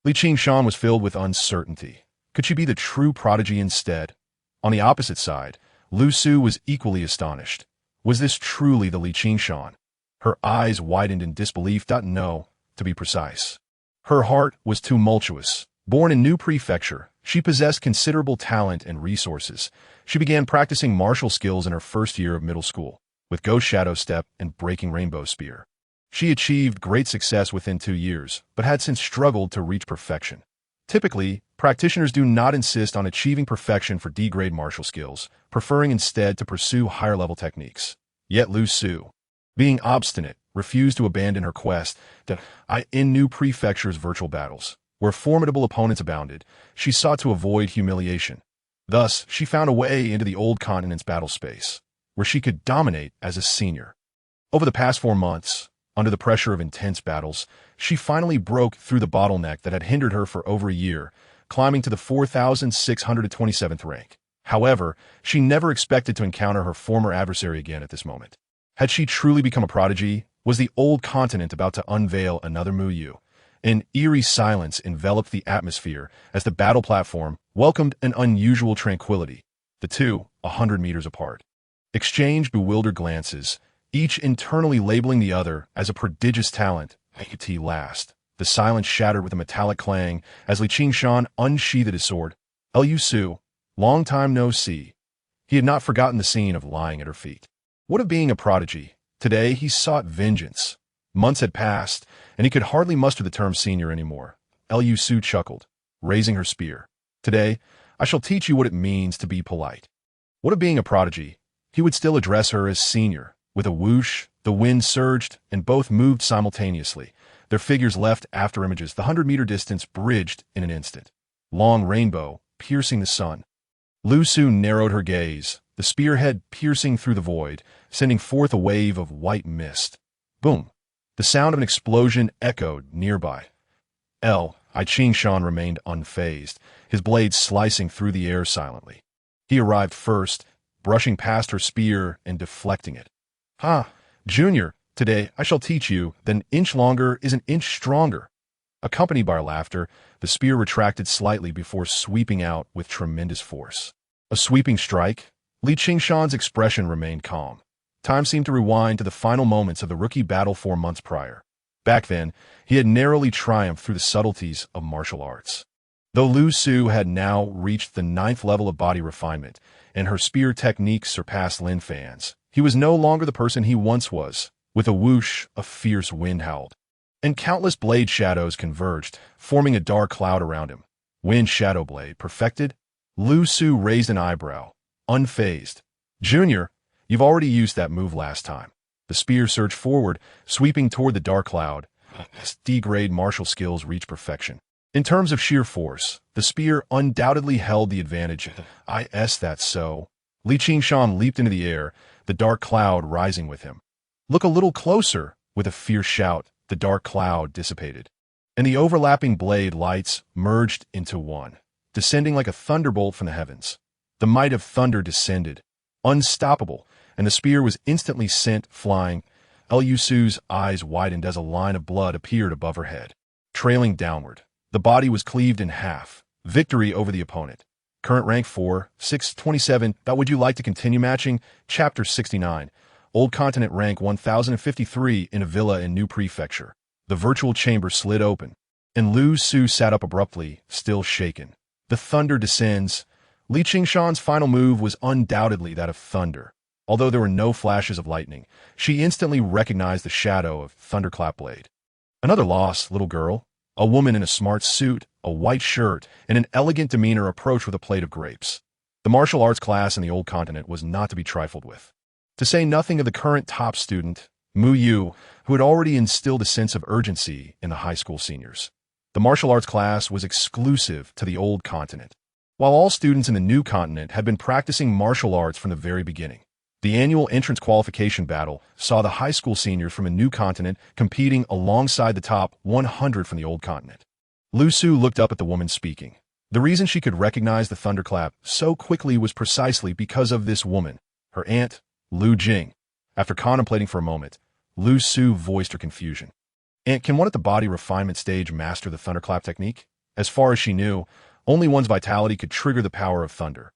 Li Qingshan was filled with uncertainty. Could she be the true prodigy instead? On the opposite side, Lu Su was equally astonished. Was this truly the Li Qingshan? Her eyes widened in disbelief. No, to be precise. Her heart was tumultuous. Born in New Prefecture, she possessed considerable talent and resources. She began practicing martial skills in her 1st year of middle school, with Ghost Shadow Step and Breaking Rainbow Spear. She achieved great success within 2 years, but had since struggled to reach perfection. Typically, practitioners do not insist on achieving perfection for D-grade martial skills, preferring instead to pursue higher-level techniques. Yet Lu Su, being obstinate, refused to abandon her quest in new prefecture's virtual battles, where formidable opponents abounded. She sought to avoid humiliation. Thus, she found a way into the old continent's battle space, where she could dominate as a senior. Over the past 4 months, under the pressure of intense battles, she finally broke through the bottleneck that had hindered her for over a year, climbing to the 4,627th rank. However, she never expected to encounter her former adversary again at this moment. Had she truly become a prodigy? Was the old continent about to unveil another Muyu? An eerie silence enveloped the atmosphere as the battle platform welcomed an unusual tranquility. The two, 100 meters apart, exchanged bewildered glances, each internally labeling the other as a prodigious talent. At last, the silence shattered with a metallic clang as Li Qingshan unsheathed his sword. Liu Su, long time no see. He had not forgotten the scene of lying at her feet. What of being a prodigy? Today he sought vengeance. Months had passed, and he could hardly muster the term senior anymore. Liu Su chuckled, raising her spear. Today, I shall teach you what it means to be polite. What of being a prodigy? He would still address her as senior. With a whoosh, the wind surged, and both moved simultaneously. Their figures left after images. The 100-meter distance bridged in an instant. Long rainbow, piercing the sun. Liu Su narrowed her gaze, the spearhead piercing through the void, sending forth a wave of white mist. Boom! The sound of an explosion echoed nearby. Li Qingshan remained unfazed, his blade slicing through the air silently. He arrived first, brushing past her spear and deflecting it. "Ha, Junior, today I shall teach you that an inch longer is an inch stronger." Accompanied by our laughter, the spear retracted slightly before sweeping out with tremendous force. A sweeping strike? Li Qingshan's expression remained calm. Time seemed to rewind to the final moments of the rookie battle 4 months prior. Back then, he had narrowly triumphed through the subtleties of martial arts. Though Liu Su had now reached the 9th level of body refinement, and her spear techniques surpassed Lin Fan's, he was no longer the person he once was. With a whoosh, a fierce wind howled, and countless blade shadows converged, forming a dark cloud around him. Wind Shadow Blade perfected? Liu Su raised an eyebrow, unfazed. "Junior, you've already used that move last time." The spear surged forward, sweeping toward the dark cloud. His D-grade martial skills reached perfection. In terms of sheer force, the spear undoubtedly held the advantage. That's so. Li Qingshan leaped into the air, the dark cloud rising with him. "Look a little closer." With a fierce shout, the dark cloud dissipated, and the overlapping blade lights merged into one, descending like a thunderbolt from the heavens. The might of thunder descended, unstoppable, and the spear was instantly sent flying. Liu Su's eyes widened as a line of blood appeared above her head. Trailing downward, the body was cleaved in half. Victory over the opponent. Current rank 4, 627. Would you like to continue matching? Chapter 69. Old Continent rank 1053 in a villa in New Prefecture. The virtual chamber slid open, and Liu Su sat up abruptly, still shaken. The thunder descends. Li Qingshan's final move was undoubtedly that of thunder. Although there were no flashes of lightning, she instantly recognized the shadow of Thunderclap Blade. Another loss, little girl. A woman in a smart suit, a white shirt, and an elegant demeanor approached with a plate of grapes. The martial arts class in the Old Continent was not to be trifled with. To say nothing of the current top student, Mu Yu, who had already instilled a sense of urgency in the high school seniors. The martial arts class was exclusive to the Old Continent, while all students in the New Continent had been practicing martial arts from the very beginning. The annual entrance qualification battle saw the high school seniors from a New Continent competing alongside the top 100 from the Old Continent. Liu Su looked up at the woman speaking. The reason she could recognize the thunderclap so quickly was precisely because of this woman, her aunt, Liu Jing. After contemplating for a moment, Liu Su voiced her confusion. "Aunt, can one at the body refinement stage master the thunderclap technique?" As far as she knew, only one's vitality could trigger the power of thunder.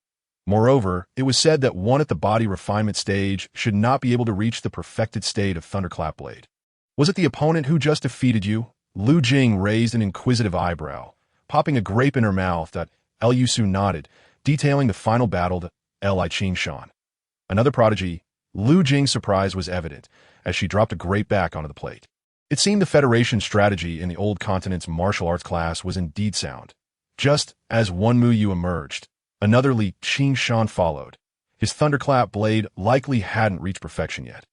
Moreover, it was said that one at the body refinement stage should not be able to reach the perfected state of Thunderclap Blade. "Was it the opponent who just defeated you?" Liu Jing raised an inquisitive eyebrow, popping a grape in her mouth. Liu Su nodded, detailing the final battle to Li Qingshan. Another prodigy. Liu Jing's surprise was evident as she dropped a grape back onto the plate. It seemed the Federation's strategy in the Old Continent's martial arts class was indeed sound. Just as one Mu Yu emerged, another Li Qingshan followed. His thunderclap blade likely hadn't reached perfection yet.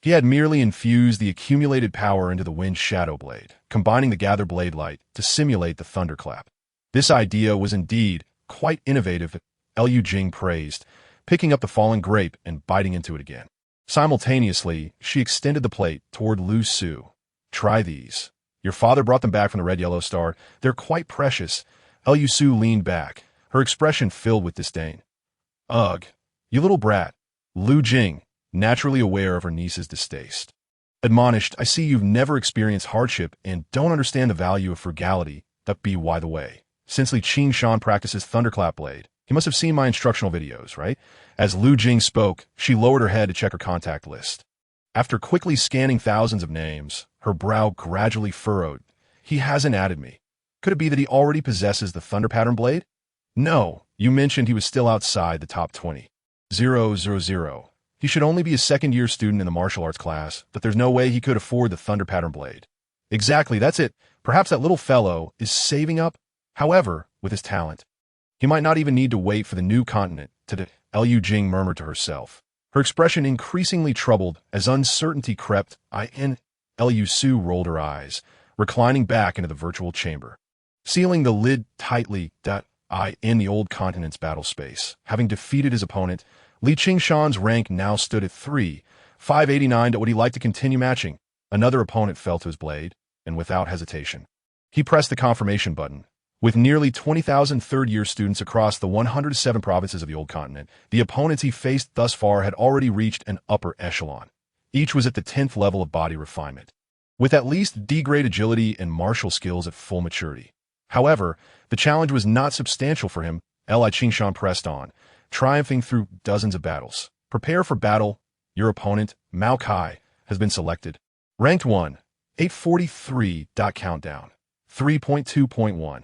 He had merely infused the accumulated power into the wind's shadow blade, combining the gather blade light to simulate the thunderclap. This idea was indeed quite innovative, Liu Jing praised, picking up the fallen grape and biting into it again. Simultaneously, she extended the plate toward Lu Su. Try these. Your father brought them back from the Red Yellow Star. They're quite precious. Liu Su leaned back, her expression filled with disdain. Ugh, you little brat. Lu Jing, naturally aware of her niece's distaste, admonished, I see you've never experienced hardship and don't understand the value of frugality. That be why the way. Since Li Qingshan practices Thunderclap Blade, he must have seen my instructional videos, right? As Lu Jing spoke, she lowered her head to check her contact list. After quickly scanning thousands of names, her brow gradually furrowed. He hasn't added me. Could it be that he already possesses the Thunder Pattern Blade? No, you mentioned he was still outside the top 20. 000. He should only be a second-year student in the martial arts class, but there's no way he could afford the Thunder Pattern Blade. Exactly, that's it. Perhaps that little fellow is saving up. However, with his talent, he might not even need to wait for the new continent to Liu Jing murmured to herself, her expression increasingly troubled as uncertainty crept in. Liu Su rolled her eyes, reclining back into the virtual chamber, sealing the lid tightly in the old continent's battle space. Having defeated his opponent, Li Qingshan's rank now stood at 589. Would he like to continue matching? Another opponent fell to his blade, and without hesitation, he pressed the confirmation button. With nearly 20,000 third-year students across the 107 provinces of the old continent, the opponents he faced thus far had already reached an upper echelon. Each was at the 10th level of body refinement, with at least D-grade agility and martial skills at full maturity. However, the challenge was not substantial for him. Li Qingshan pressed on, triumphing through dozens of battles. Prepare for battle. Your opponent, Mao Kai, has been selected. Ranked 1, 843. Countdown, 3.2.1.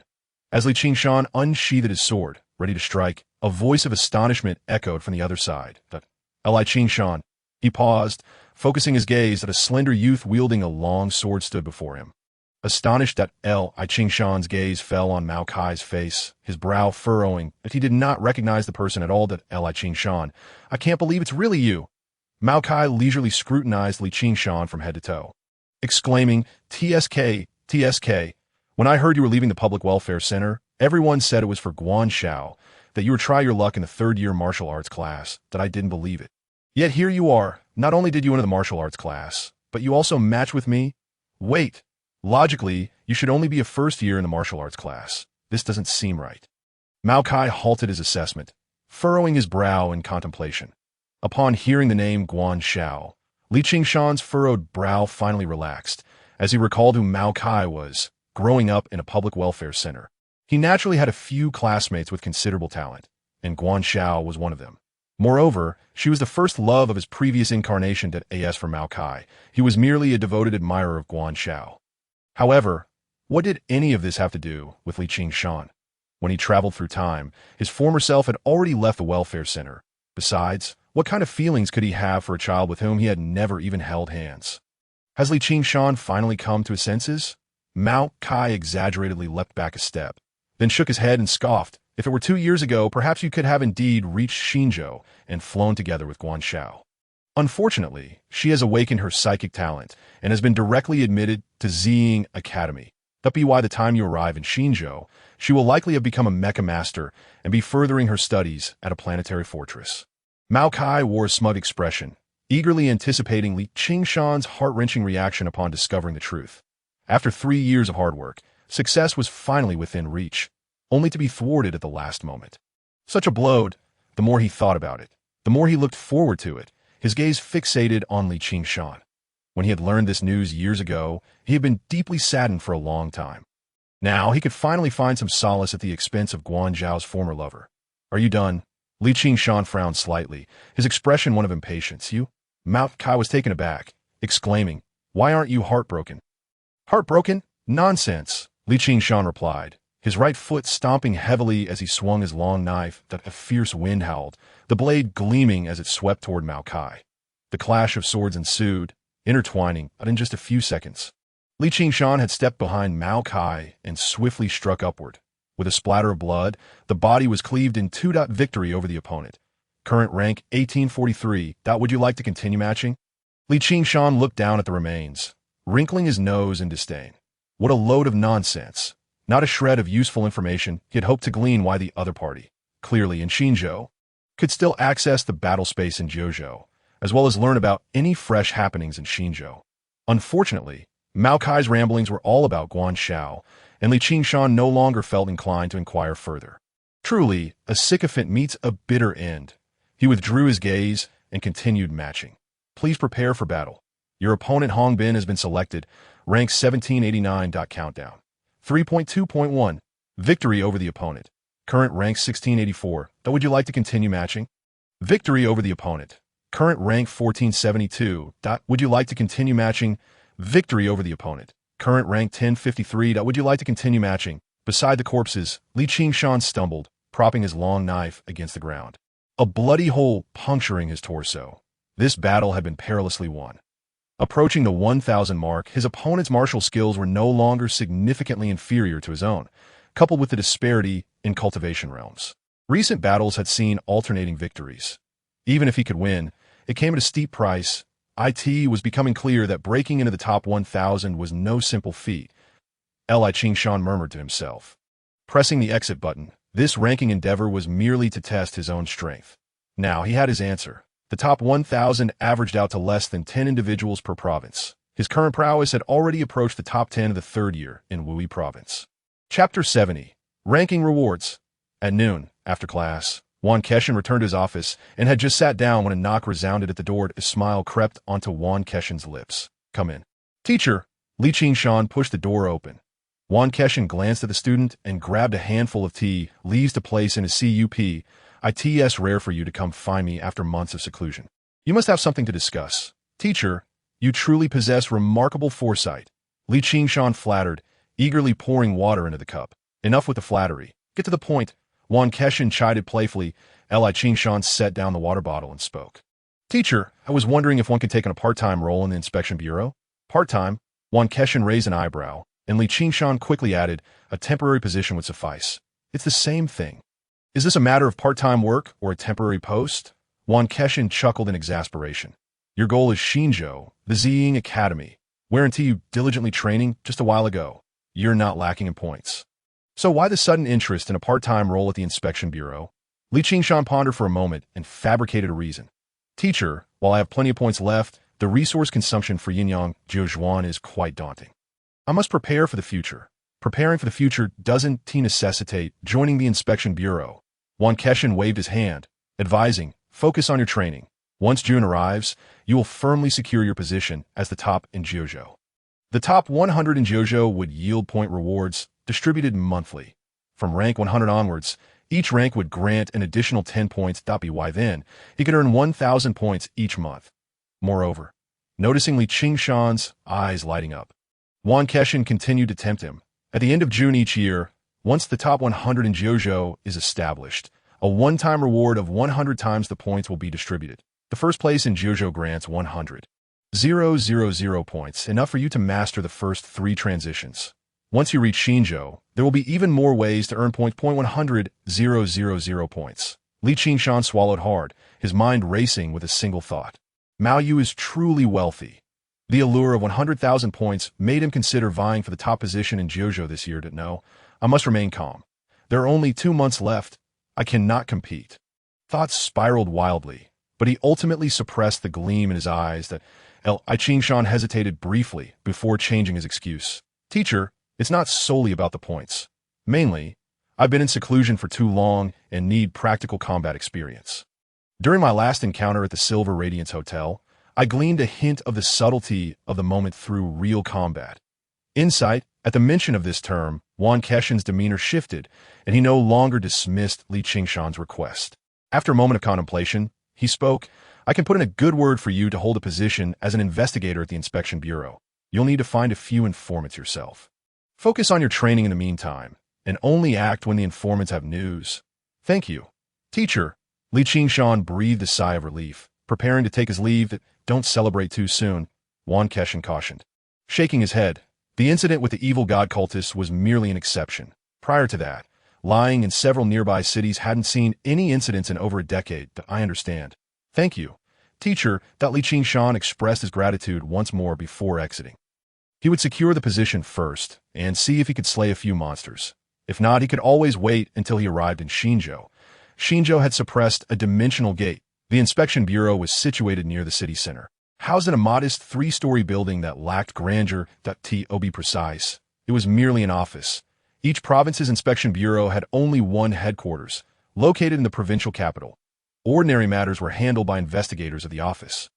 As Li Qingshan unsheathed his sword, ready to strike, a voice of astonishment echoed from the other side. Li Qingshan. He paused, focusing his gaze that a slender youth wielding a long sword stood before him. Astonished that Li Qingshan's gaze fell on Mao Kai's face, his brow furrowing, that he did not recognize the person at all. Li Qingshan. I can't believe it's really you. Mao Kai leisurely scrutinized Li Qingshan from head to toe, exclaiming, TSK, TSK. When I heard you were leaving the Public Welfare Center, everyone said it was for Guanshao, that you would try your luck in the third-year martial arts class, that I didn't believe it. Yet here you are. Not only did you enter the martial arts class, but you also match with me? Wait. Logically, you should only be a first year in the martial arts class. This doesn't seem right. Mao Kai halted his assessment, furrowing his brow in contemplation. Upon hearing the name Guanshao, Li Qingshan's furrowed brow finally relaxed, as he recalled who Mao Kai was, growing up in a public welfare center. He naturally had a few classmates with considerable talent, and Guanshao was one of them. Moreover, she was the first love of his previous incarnation. As for Mao Kai, he was merely a devoted admirer of Guanshao. However, what did any of this have to do with Li Qingshan? When he traveled through time, his former self had already left the welfare center. Besides, what kind of feelings could he have for a child with whom he had never even held hands? Has Li Qingshan finally come to his senses? Mao Kai exaggeratedly leapt back a step, then shook his head and scoffed. If it were 2 years ago, perhaps you could have indeed reached Xinzhou and flown together with Guanshao. Unfortunately, she has awakened her psychic talent and has been directly admitted to Ziying Academy. That be why the time you arrive in Xinzhou, she will likely have become a mecha master and be furthering her studies at a planetary fortress. Mao Kai wore a smug expression, eagerly anticipating Li Qingshan's heart-wrenching reaction upon discovering the truth. After 3 years of hard work, success was finally within reach, only to be thwarted at the last moment. Such a blow. The more he thought about it, the more he looked forward to it, his gaze fixated on Li Qingshan. When he had learned this news years ago, he had been deeply saddened for a long time. Now he could finally find some solace at the expense of Guanzhao's former lover. Are you done? Li Qingshan frowned slightly, his expression one of impatience. You? Mao Kai was taken aback, exclaiming, Why aren't you heartbroken? Heartbroken? Nonsense, Li Qingshan replied, his right foot stomping heavily as he swung his long knife that a fierce wind howled, the blade gleaming as it swept toward Mao Kai. The clash of swords ensued, intertwining, but in just a few seconds. Li Qingshan had stepped behind Mao Kai and swiftly struck upward. With a splatter of blood, the body was cleaved in 2. Victory over the opponent. Current rank 1843. Would you like to continue matching? Li Qingshan looked down at the remains, wrinkling his nose in disdain. What a load of nonsense. Not a shred of useful information he had hoped to glean why the other party, clearly in Xinzhou, could still access the battle space in Jiuzhou, as well as learn about any fresh happenings in Xinzhou. Unfortunately, Mao Kai's ramblings were all about Guanshao, and Li Qingshan no longer felt inclined to inquire further. Truly, a sycophant meets a bitter end. He withdrew his gaze and continued matching. Please prepare for battle. Your opponent Hong Bin has been selected. Rank 1789. Countdown. 3.2.1. Victory over the opponent. Current rank 1684. Would you like to continue matching? Victory over the opponent. Current rank 1472. Would you like to continue matching? Victory over the opponent. Current rank 1053. Would you like to continue matching? Beside the corpses, Li Qingshan stumbled, propping his long knife against the ground. A bloody hole puncturing his torso. This battle had been perilously won. Approaching the 1,000 mark, his opponent's martial skills were no longer significantly inferior to his own, coupled with the disparity in cultivation realms. Recent battles had seen alternating victories. Even if he could win, it came at a steep price. It was becoming clear that breaking into the top 1,000 was no simple feat. Li Qingshan murmured to himself. Pressing the exit button, this ranking endeavor was merely to test his own strength. Now he had his answer. The top 1,000 averaged out to less than 10 individuals per province. His current prowess had already approached the top 10 of the third year in Wui Province. Chapter 70. Ranking Rewards. At noon, after class, Yuan Keshin returned to his office and had just sat down when a knock resounded at the door. A smile crept onto Yuan Keshin's lips. Come in. Teacher. Li Qingshan pushed the door open. Yuan Keshin glanced at the student and grabbed a handful of tea leaves to place in his cup. It's rare for you to come find me after months of seclusion. You must have something to discuss. Teacher, you truly possess remarkable foresight. Li Qingshan flattered, eagerly pouring water into the cup. Enough with the flattery. Get to the point. Yuan Keshin chided playfully. Li Qingshan set down the water bottle and spoke. Teacher, I was wondering if one could take on a part-time role in the inspection bureau. Part-time? Yuan Keshin raised an eyebrow, and Li Qingshan quickly added, a temporary position would suffice. It's the same thing. Is this a matter of part-time work or a temporary post? Yuan Keshin chuckled in exasperation. Your goal is Xinzhou, the Ziying Academy, wherein you diligently training just a while ago. You're not lacking in points. So why the sudden interest in a part-time role at the inspection bureau? Li Qingshan pondered for a moment and fabricated a reason. Teacher, while I have plenty of points left, the resource consumption for Yinyang Jiuzhuan is quite daunting. I must prepare for the future. Preparing for the future doesn't necessitate joining the inspection bureau. Yuan Keshin waved his hand, advising, focus on your training. Once June arrives, you will firmly secure your position as the top in Jiuzhou. The top 100 in Jiuzhou would yield point rewards, distributed monthly. From rank 100 onwards, each rank would grant an additional 10 points. By then, he could earn 1,000 points each month. Moreover, noticing Li Qingshan's eyes lighting up, Yuan Keshin continued to tempt him. At the end of June each year, once the top 100 in Jiuzhou is established, a one-time reward of 100 times the points will be distributed. The first place in Jiuzhou grants 100,000 points, enough for you to master the first 3 transitions. Once you reach Xinzhou, there will be even more ways to earn points. 100,000 points. Li Qingshan swallowed hard, his mind racing with a single thought. Mao Yu is truly wealthy. The allure of 100,000 points made him consider vying for the top position in Jiuzhou this year. No, I must remain calm. There are only 2 months left. I cannot compete. Thoughts spiraled wildly, but he ultimately suppressed the gleam in his eyes. That Li Qingshan hesitated briefly before changing his excuse. Teacher, it's not solely about the points. Mainly, I've been in seclusion for too long and need practical combat experience. During my last encounter at the Silver Radiance Hotel, I gleaned a hint of the subtlety of the moment through real combat. Insight, at the mention of this term, Yuan Keshin's demeanor shifted, and he no longer dismissed Li Qingshan's request. After a moment of contemplation, he spoke, I can put in a good word for you to hold a position as an investigator at the Inspection Bureau. You'll need to find a few informants yourself. Focus on your training in the meantime, and only act when the informants have news. Thank you. Teacher, Li Qingshan breathed a sigh of relief, preparing to take his leave. Don't celebrate too soon, Yuan Keshin cautioned. Shaking his head, the incident with the evil god cultists was merely an exception. Prior to that, lying in several nearby cities hadn't seen any incidents in over a decade that I understand. Thank you. Teacher, that Li Qingshan expressed his gratitude once more before exiting. He would secure the position first and see if he could slay a few monsters. If not, he could always wait until he arrived in Xinzhou. Xinzhou had suppressed a dimensional gate. The inspection bureau was situated near the city center, housed in a modest three-story building that lacked grandeur. To be precise, it was merely an office. Each province's inspection bureau had only one headquarters, located in the provincial capital. Ordinary matters were handled by investigators of the office,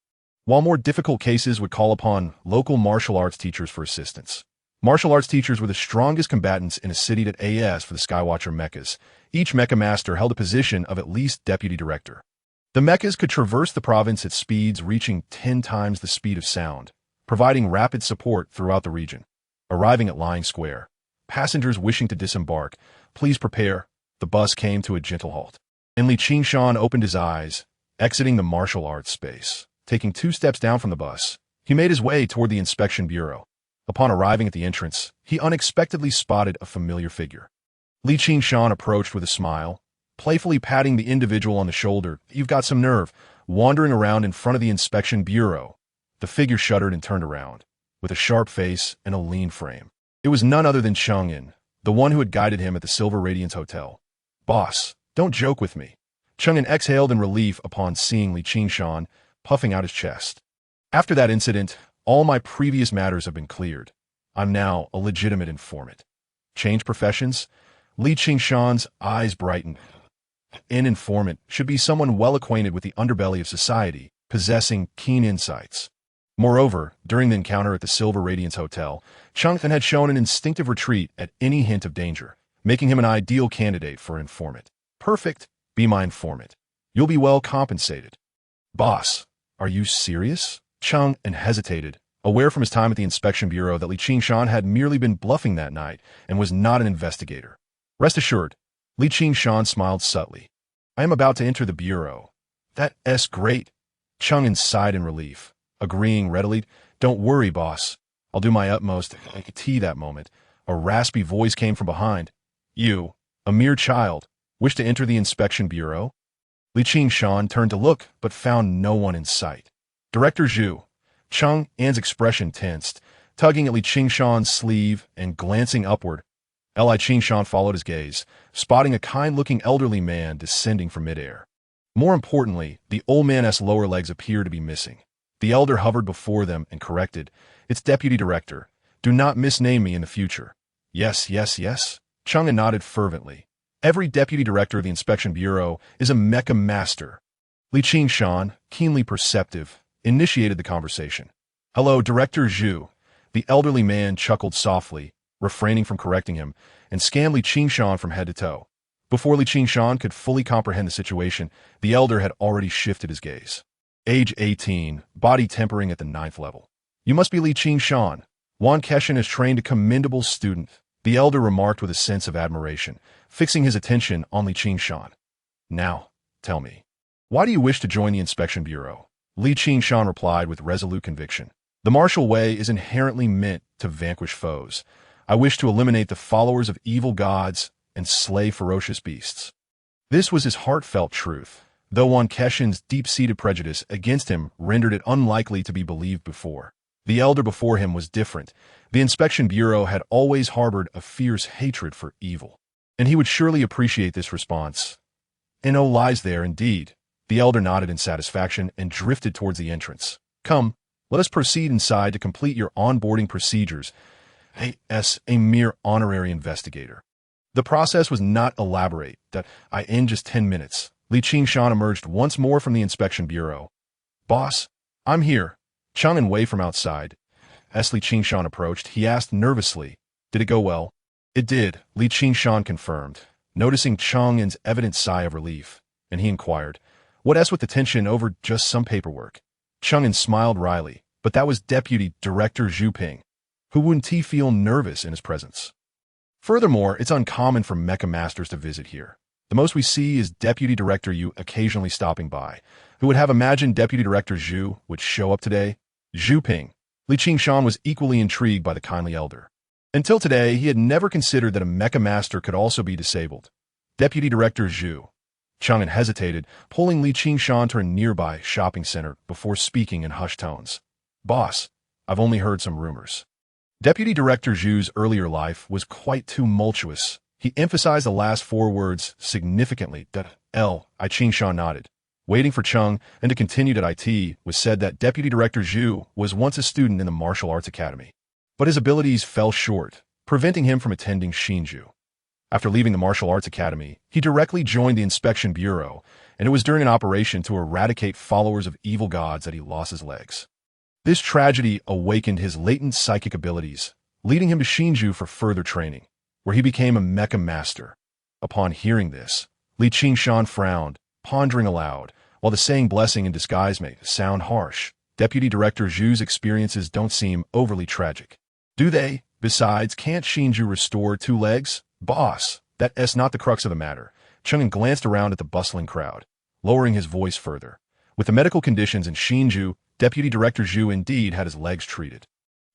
while more difficult cases would call upon local martial arts teachers for assistance. Martial arts teachers were the strongest combatants in a city as for the Skywatcher mechas. Each mecha master held a position of at least deputy director. The mechas could traverse the province at speeds reaching 10 times the speed of sound, providing rapid support throughout the region. Arriving at Lying Square, passengers wishing to disembark, please prepare. The bus came to a gentle halt, and Li Qingshan opened his eyes, exiting the martial arts space. Taking 2 steps down from the bus, he made his way toward the inspection bureau. Upon arriving at the entrance, he unexpectedly spotted a familiar figure. Li Qingshan approached with a smile, playfully patting the individual on the shoulder. You've got some nerve, wandering around in front of the inspection bureau. The figure shuddered and turned around, with a sharp face and a lean frame. It was none other than Chang'an, the one who had guided him at the Silver Radiance Hotel. Boss, don't joke with me. Chang'an exhaled in relief upon seeing Li Qingshan, puffing out his chest. After that incident, all my previous matters have been cleared. I'm now a legitimate informant. Change professions? Li Qingshan's eyes brightened. An informant should be someone well acquainted with the underbelly of society, possessing keen insights. Moreover, during the encounter at the Silver Radiance Hotel, Chang'an had shown an instinctive retreat at any hint of danger, making him an ideal candidate for informant. Perfect. Be my informant. You'll be well compensated. Boss, are you serious? Chang'an hesitated, aware from his time at the inspection bureau that Li Qingshan had merely been bluffing that night and was not an investigator. Rest assured, Li Qingshan smiled subtly. I am about to enter the bureau. That's great. Chang'an sighed in relief, agreeing readily. Don't worry, boss. I'll do my utmost. I could see that moment. A raspy voice came from behind. You, a mere child, wish to enter the inspection bureau? Li Qingshan turned to look, but found no one in sight. Director Zhu. Chang'an's expression tensed, tugging at Li Qingshan's sleeve and glancing upward. Li Qingshan followed his gaze, spotting a kind-looking elderly man descending from midair. More importantly, the old man's lower legs appeared to be missing. The elder hovered before them and corrected. It's Deputy Director. Do not misname me in the future. Yes. Chang'an nodded fervently. Every Deputy Director of the Inspection Bureau is a mecha master. Li Qingshan, keenly perceptive, initiated the conversation. Hello, Director Zhu. The elderly man chuckled softly, refraining from correcting him, and scanned Li Qingshan from head to toe. Before Li Qingshan could fully comprehend the situation, the elder had already shifted his gaze. Age 18, body tempering at the 9th level. You must be Li Qingshan. Yuan Keshin has trained a commendable student, the elder remarked with a sense of admiration, fixing his attention on Li Qingshan. Now, tell me, why do you wish to join the Inspection Bureau? Li Qingshan replied with resolute conviction. The martial way is inherently meant to vanquish foes. I wish to eliminate the followers of evil gods and slay ferocious beasts. This was his heartfelt truth, though Yuan Keshin's deep-seated prejudice against him rendered it unlikely to be believed before. The elder before him was different. The Inspection Bureau had always harbored a fierce hatred for evil, and he would surely appreciate this response. And no lies there, indeed. The elder nodded in satisfaction and drifted towards the entrance. Come, let us proceed inside to complete your onboarding procedures. As a mere honorary investigator. The process was not elaborate. In just 10 minutes, Li Qingshan emerged once more from the Inspection Bureau. Boss, I'm here. Chang'an waved from outside. As Li Qingshan approached, he asked nervously, Did it go well? It did, Li Qingshan confirmed, noticing Chang'an's evident sigh of relief, and he inquired, What else with the tension over just some paperwork? Chang'an smiled wryly, but that was Deputy Director Zhu Ping. Who wouldn't he feel nervous in his presence? Furthermore, it's uncommon for mecha masters to visit here. The most we see is Deputy Director Yu occasionally stopping by. Who would have imagined Deputy Director Zhu would show up today? Zhu Ping. Li Qingshan was equally intrigued by the kindly elder. Until today, he had never considered that a mecha master could also be disabled. Deputy Director Zhu. Chang'an hesitated, pulling Li Qingshan to a nearby shopping center before speaking in hushed tones. Boss, I've only heard some rumors. Deputy Director Zhu's earlier life was quite tumultuous. He emphasized the last four words significantly. I Qingshan nodded. Waiting for Cheng and to continue at IT was said that Deputy Director Zhu was once a student in the Martial Arts Academy. But his abilities fell short, preventing him from attending Xinju. After leaving the Martial Arts Academy, he directly joined the Inspection Bureau, and it was during an operation to eradicate followers of evil gods that he lost his legs. This tragedy awakened his latent psychic abilities, leading him to Xinju for further training, where he became a mecha master. Upon hearing this, Li Qingshan frowned, pondering aloud. While the saying blessing in disguise may sound harsh, Deputy Director Zhu's experiences don't seem overly tragic. Do they? Besides, can't Xinju restore two legs? Boss, that's not the crux of the matter. Chang'an glanced around at the bustling crowd, lowering his voice further. With the medical conditions in Xinju, Deputy Director Zhu indeed had his legs treated.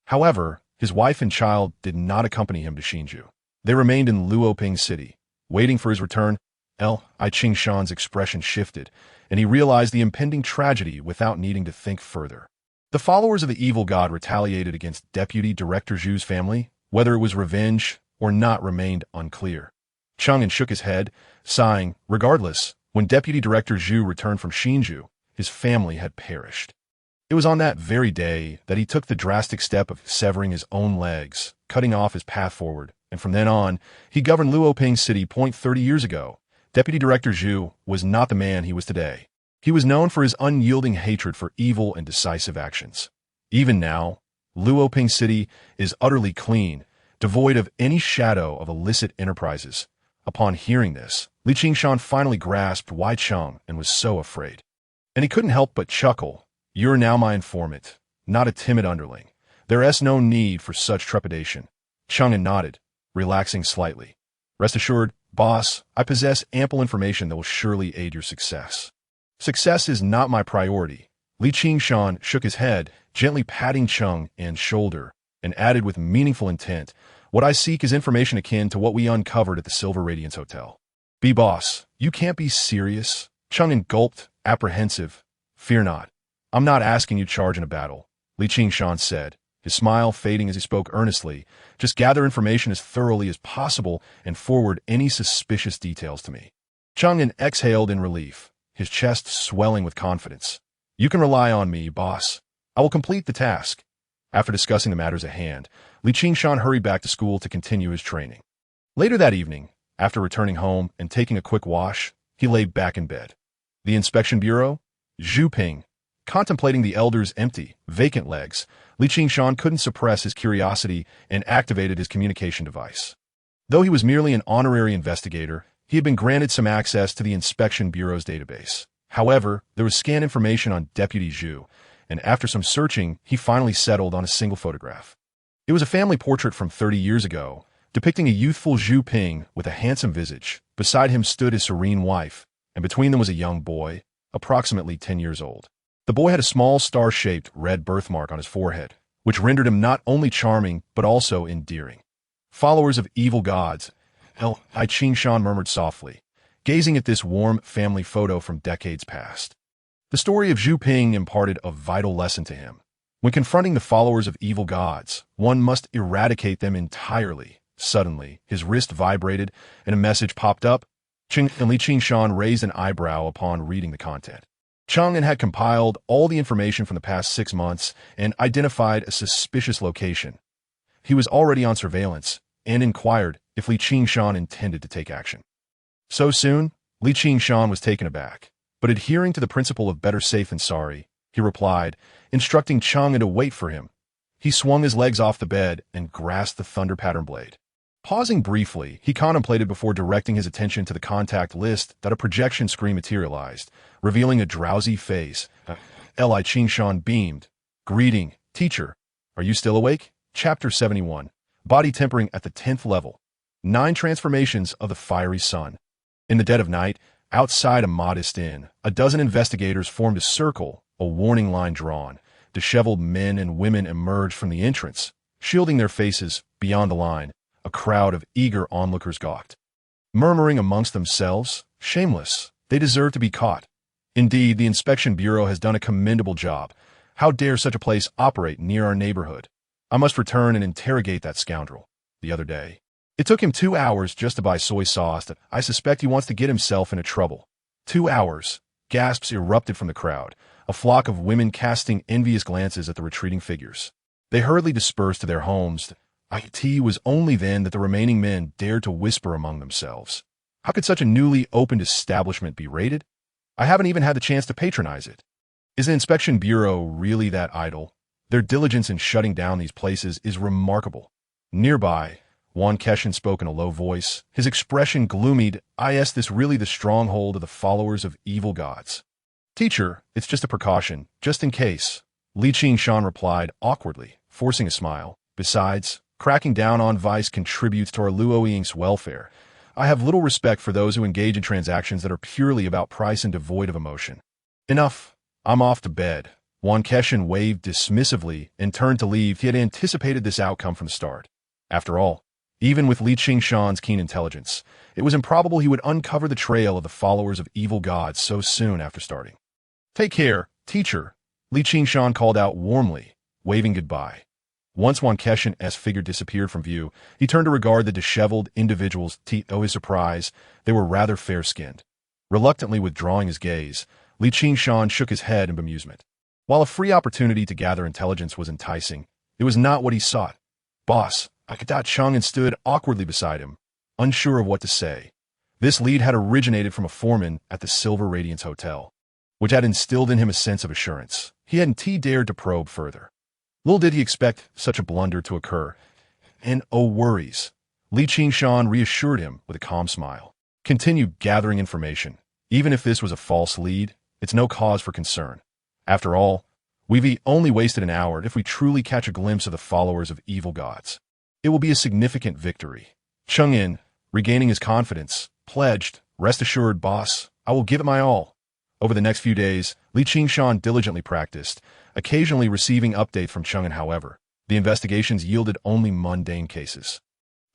However, his wife and child did not accompany him to Xinju. They remained in Luoping City, waiting for his return. I Qingshan's expression shifted, and he realized the impending tragedy without needing to think further. The followers of the evil god retaliated against Deputy Director Zhu's family. Whether it was revenge or not remained unclear. Chang'an shook his head, sighing. Regardless, when Deputy Director Zhu returned from Xinju, his family had perished. It was on that very day that he took the drastic step of severing his own legs, cutting off his path forward, and from then on, he governed Luoping City. 30 years ago, Deputy Director Zhu was not the man he was today. He was known for his unyielding hatred for evil and decisive actions. Even now, Luoping City is utterly clean, devoid of any shadow of illicit enterprises. Upon hearing this, Li Qingshan finally grasped why Cheng and was so afraid. And he couldn't help but chuckle. You're now my informant, not a timid underling. There's no need for such trepidation. Chang'an nodded, relaxing slightly. Rest assured, boss, I possess ample information that will surely aid your success. Success is not my priority. Li Qingshan shook his head, gently patting Chang'an's shoulder, and added with meaningful intent, what I seek is information akin to what we uncovered at the Silver Radiance Hotel. Boss, you can't be serious. Chang'an gulped, apprehensive. Fear not. I'm not asking you to charge in a battle, Li Qingshan said, his smile fading as he spoke earnestly. Just gather information as thoroughly as possible and forward any suspicious details to me. Chang'an exhaled in relief, his chest swelling with confidence. You can rely on me, boss. I will complete the task. After discussing the matters at hand, Li Qingshan hurried back to school to continue his training. Later that evening, after returning home and taking a quick wash, he lay back in bed. The Inspection Bureau? Zhu Ping. Contemplating the elder's empty, vacant legs, Li Qingshan couldn't suppress his curiosity and activated his communication device. Though he was merely an honorary investigator, he had been granted some access to the Inspection Bureau's database. However, there was scanned information on Deputy Zhu, and after some searching, he finally settled on a single photograph. It was a family portrait from 30 years ago, depicting a youthful Zhu Ping with a handsome visage. Beside him stood his serene wife, and between them was a young boy, approximately 10 years old. The boy had a small star-shaped red birthmark on his forehead, which rendered him not only charming but also endearing. Followers of evil gods, I Qingshan murmured softly, gazing at this warm family photo from decades past. The story of Zhu Ping imparted a vital lesson to him. When confronting the followers of evil gods, one must eradicate them entirely. Suddenly, his wrist vibrated, and a message popped up. Li Qingshan raised an eyebrow upon reading the content. Chang'an had compiled all the information from the past 6 months and identified a suspicious location. He was already on surveillance and inquired if Li Qingshan intended to take action. So soon, Li Qingshan was taken aback, but adhering to the principle of better safe than sorry, he replied, instructing Chang'an to wait for him. He swung his legs off the bed and grasped the thunder pattern blade. Pausing briefly, he contemplated before directing his attention to the contact list that a projection screen materialized, revealing a drowsy face. Li Qingshan beamed. Greeting, teacher. Are you still awake? Chapter 71. Body tempering at the 10th level. 9 transformations of the fiery sun. In the dead of night, outside a modest inn, a dozen investigators formed a circle, a warning line drawn. Disheveled men and women emerged from the entrance, shielding their faces. Beyond the line, a crowd of eager onlookers gawked. Murmuring amongst themselves, shameless, They deserve to be caught. Indeed, the Inspection Bureau has done a commendable job. How dare such a place operate near our neighborhood? I must return and interrogate that scoundrel. The other day, it took him 2 hours just to buy soy sauce. I suspect he wants to get himself into trouble. 2 hours. Gasps erupted from the crowd, a flock of women casting envious glances at the retreating figures. They hurriedly dispersed to their homes. It was only then that the remaining men dared to whisper among themselves. How could such a newly opened establishment be raided? I haven't even had the chance to patronize it. Is the Inspection Bureau really that idle? Their diligence in shutting down these places is remarkable. Nearby, Yuan spoke in a low voice, his expression gloomied. Is this really the stronghold of the followers of evil gods? Teacher, it's just a precaution, just in case. Li Qingshan replied awkwardly, forcing a smile. Besides, cracking down on vice contributes to our Luoying's welfare. I have little respect for those who engage in transactions that are purely about price and devoid of emotion. Enough. I'm off to bed. Yuan waved dismissively and turned to leave. He had anticipated this outcome from the start. After all, even with Li Qingshan's keen intelligence, it was improbable he would uncover the trail of the followers of evil gods so soon after starting. Take care, teacher, Li Qingshan called out warmly, waving goodbye. Once Yuan figure disappeared from view, he turned to regard the disheveled individuals. To his surprise, they were rather fair-skinned. Reluctantly withdrawing his gaze, Li Qingshan shook his head in bemusement. While a free opportunity to gather intelligence was enticing, it was not what he sought. Boss, Chang'an stood awkwardly beside him, unsure of what to say. This lead had originated from a foreman at the Silver Radiance Hotel, which had instilled in him a sense of assurance. He hadn't dared to probe further. Little did he expect such a blunder to occur. And oh worries. Li Qingshan reassured him with a calm smile. Continue gathering information. Even if this was a false lead, it's no cause for concern. After all, we've only wasted an hour if we truly catch a glimpse of the followers of evil gods. It will be a significant victory. Chang'an, regaining his confidence, pledged, rest assured, boss, I will give it my all. Over the next few days, Li Qingshan diligently practiced, occasionally receiving update from Chang'an. However, the investigations yielded only mundane cases.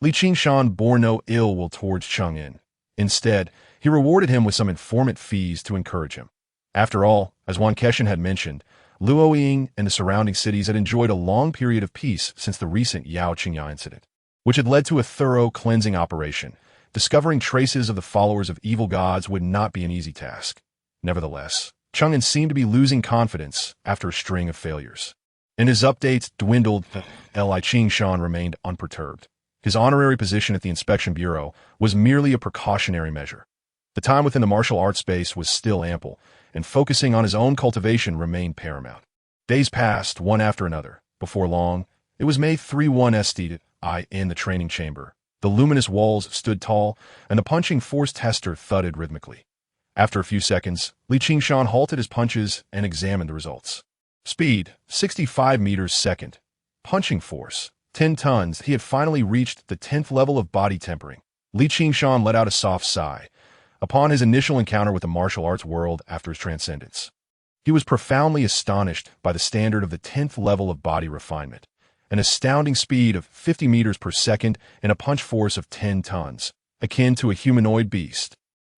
Li Qingshan bore no ill will towards Chang'an. Instead, he rewarded him with some informant fees to encourage him. After all, as Yuan had mentioned, Luoying and the surrounding cities had enjoyed a long period of peace since the recent Yao Qingya incident, which had led to a thorough cleansing operation. Discovering traces of the followers of evil gods would not be an easy task. Nevertheless, Chang'an seemed to be losing confidence after a string of failures. In his updates dwindled, Li Qingshan remained unperturbed. His honorary position at the Inspection Bureau was merely a precautionary measure. The time within the martial arts space was still ample, and focusing on his own cultivation remained paramount. Days passed, one after another. Before long, it was May 31st in the training chamber. The luminous walls stood tall, and the punching force tester thudded rhythmically. After a few seconds, Li Qingshan halted his punches and examined the results. Speed, 65 meters second. Punching force, 10 tons. He had finally reached the 10th level of body tempering. Li Qingshan let out a soft sigh. Upon his initial encounter with the martial arts world after his transcendence, he was profoundly astonished by the standard of the 10th level of body refinement, an astounding speed of 50 meters per second and a punch force of 10 tons, akin to a humanoid beast.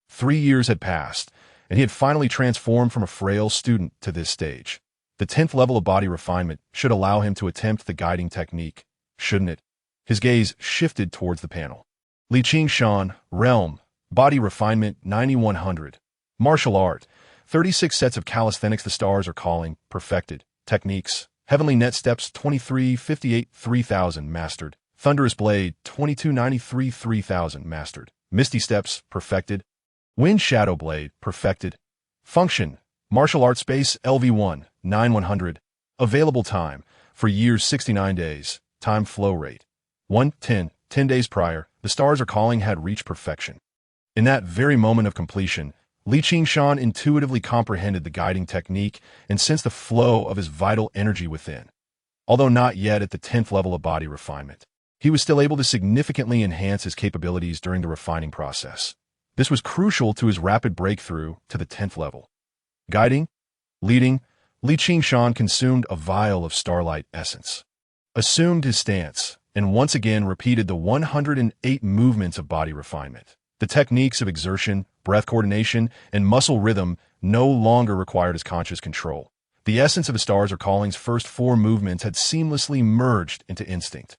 3 years had passed, and he had finally transformed from a frail student to this stage. The 10th level of body refinement should allow him to attempt the guiding technique, shouldn't it? His gaze shifted towards the panel. Li Qingshan, Realm, Body Refinement 9100. Martial Art, 36 sets of calisthenics the stars are calling, perfected. Techniques, Heavenly Net Steps 2358 3000 mastered. Thunderous Blade 2293 3000 mastered. Misty Steps, perfected. Wind Shadow Blade, perfected. Function, Martial Arts Space LV1 9100. Available time, for years 69 days. Time flow rate, 1:10, 10 days prior, the stars are calling had reached perfection. In that very moment of completion, Li Qingshan intuitively comprehended the guiding technique and sensed the flow of his vital energy within. Although not yet at the 10th level of body refinement, he was still able to significantly enhance his capabilities during the refining process. This was crucial to his rapid breakthrough to the 10th level. Guiding, leading, Li Qingshan consumed a vial of starlight essence, assumed his stance, and once again repeated the 108 movements of body refinement. The techniques of exertion, breath coordination, and muscle rhythm no longer required his conscious control. The essence of the Stars or Calling's first four movements had seamlessly merged into instinct,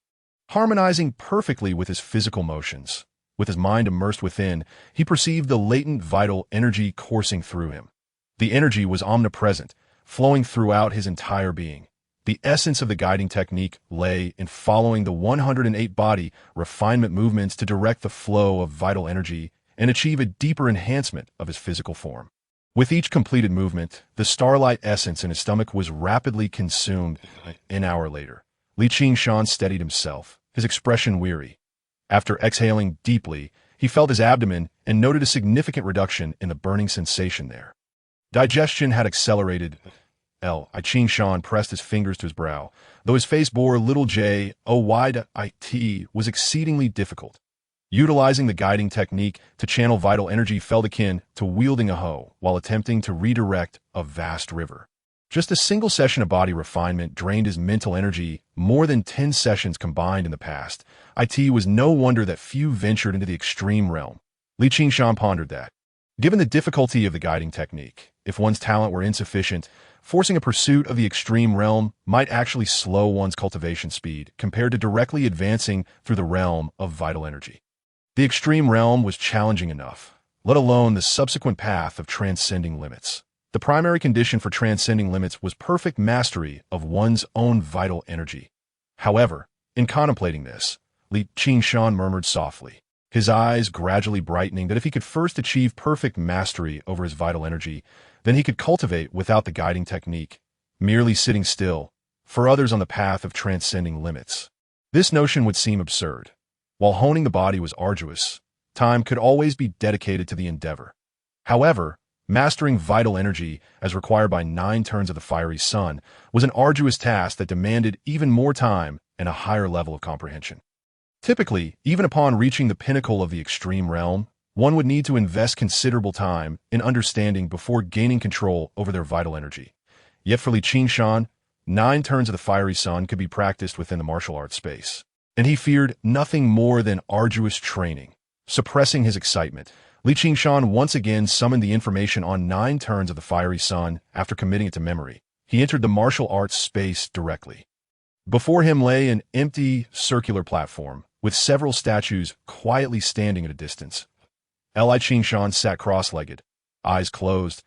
harmonizing perfectly with his physical motions. With his mind immersed within, he perceived the latent vital energy coursing through him. The energy was omnipresent, flowing throughout his entire being. The essence of the guiding technique lay in following the 108 body refinement movements to direct the flow of vital energy and achieve a deeper enhancement of his physical form. With each completed movement, the starlight essence in his stomach was rapidly consumed. An hour later, Li Qingshan steadied himself, his expression weary. After exhaling deeply, he felt his abdomen and noted a significant reduction in the burning sensation there. Digestion had accelerated. Li Qingshan pressed his fingers to his brow. Though his face bore little J, it was exceedingly difficult. Utilizing the guiding technique to channel vital energy felt akin to wielding a hoe while attempting to redirect a vast river. Just a single session of body refinement drained his mental energy more than 10 sessions combined in the past. It was no wonder that few ventured into the extreme realm. Li Qingshan pondered that. Given the difficulty of the guiding technique, if one's talent were insufficient, forcing a pursuit of the extreme realm might actually slow one's cultivation speed compared to directly advancing through the realm of vital energy. The extreme realm was challenging enough, let alone the subsequent path of transcending limits. The primary condition for transcending limits was perfect mastery of one's own vital energy. However, in contemplating this, Li Qingshan murmured softly, his eyes gradually brightening, that if he could first achieve perfect mastery over his vital energy, then he could cultivate without the guiding technique, merely sitting still, for others on the path of transcending limits. This notion would seem absurd. While honing the body was arduous, time could always be dedicated to the endeavor. However, mastering vital energy, as required by 9 turns of the fiery sun, was an arduous task that demanded even more time and a higher level of comprehension. Typically, even upon reaching the pinnacle of the extreme realm, one would need to invest considerable time in understanding before gaining control over their vital energy. Yet for Li Qingshan, 9 turns of the fiery sun could be practiced within the martial arts space, and he feared nothing more than arduous training. Suppressing his excitement, Li Qingshan once again summoned the information on 9 turns of the fiery sun. After committing it to memory, he entered the martial arts space directly. Before him lay an empty, circular platform, with several statues quietly standing at a distance. Li Qingshan sat cross-legged, eyes closed.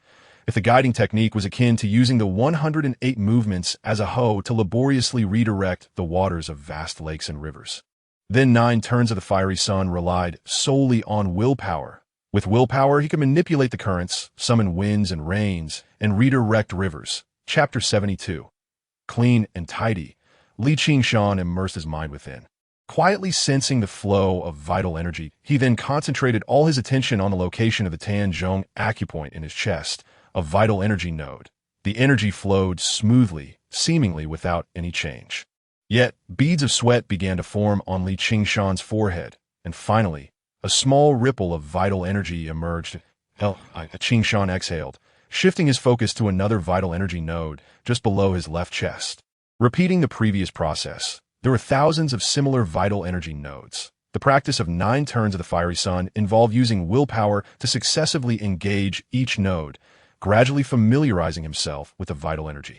If the guiding technique was akin to using the 108 movements as a hoe to laboriously redirect the waters of vast lakes and rivers, then 9 turns of the fiery sun relied solely on willpower. With willpower, he could manipulate the currents, summon winds and rains, and redirect rivers. Chapter 72. Clean and tidy, Li Qingshan immersed his mind within. Quietly sensing the flow of vital energy, he then concentrated all his attention on the location of the Tianzhong acupoint in his chest, a vital energy node. The energy flowed smoothly, seemingly without any change. Yet, beads of sweat began to form on Li Qingshan's forehead, and finally, a small ripple of vital energy emerged. Li Qingshan exhaled, shifting his focus to another vital energy node just below his left chest. Repeating the previous process, there were thousands of similar vital energy nodes. The practice of 9 turns of the fiery sun involved using willpower to successively engage each node, gradually familiarizing himself with the vital energy.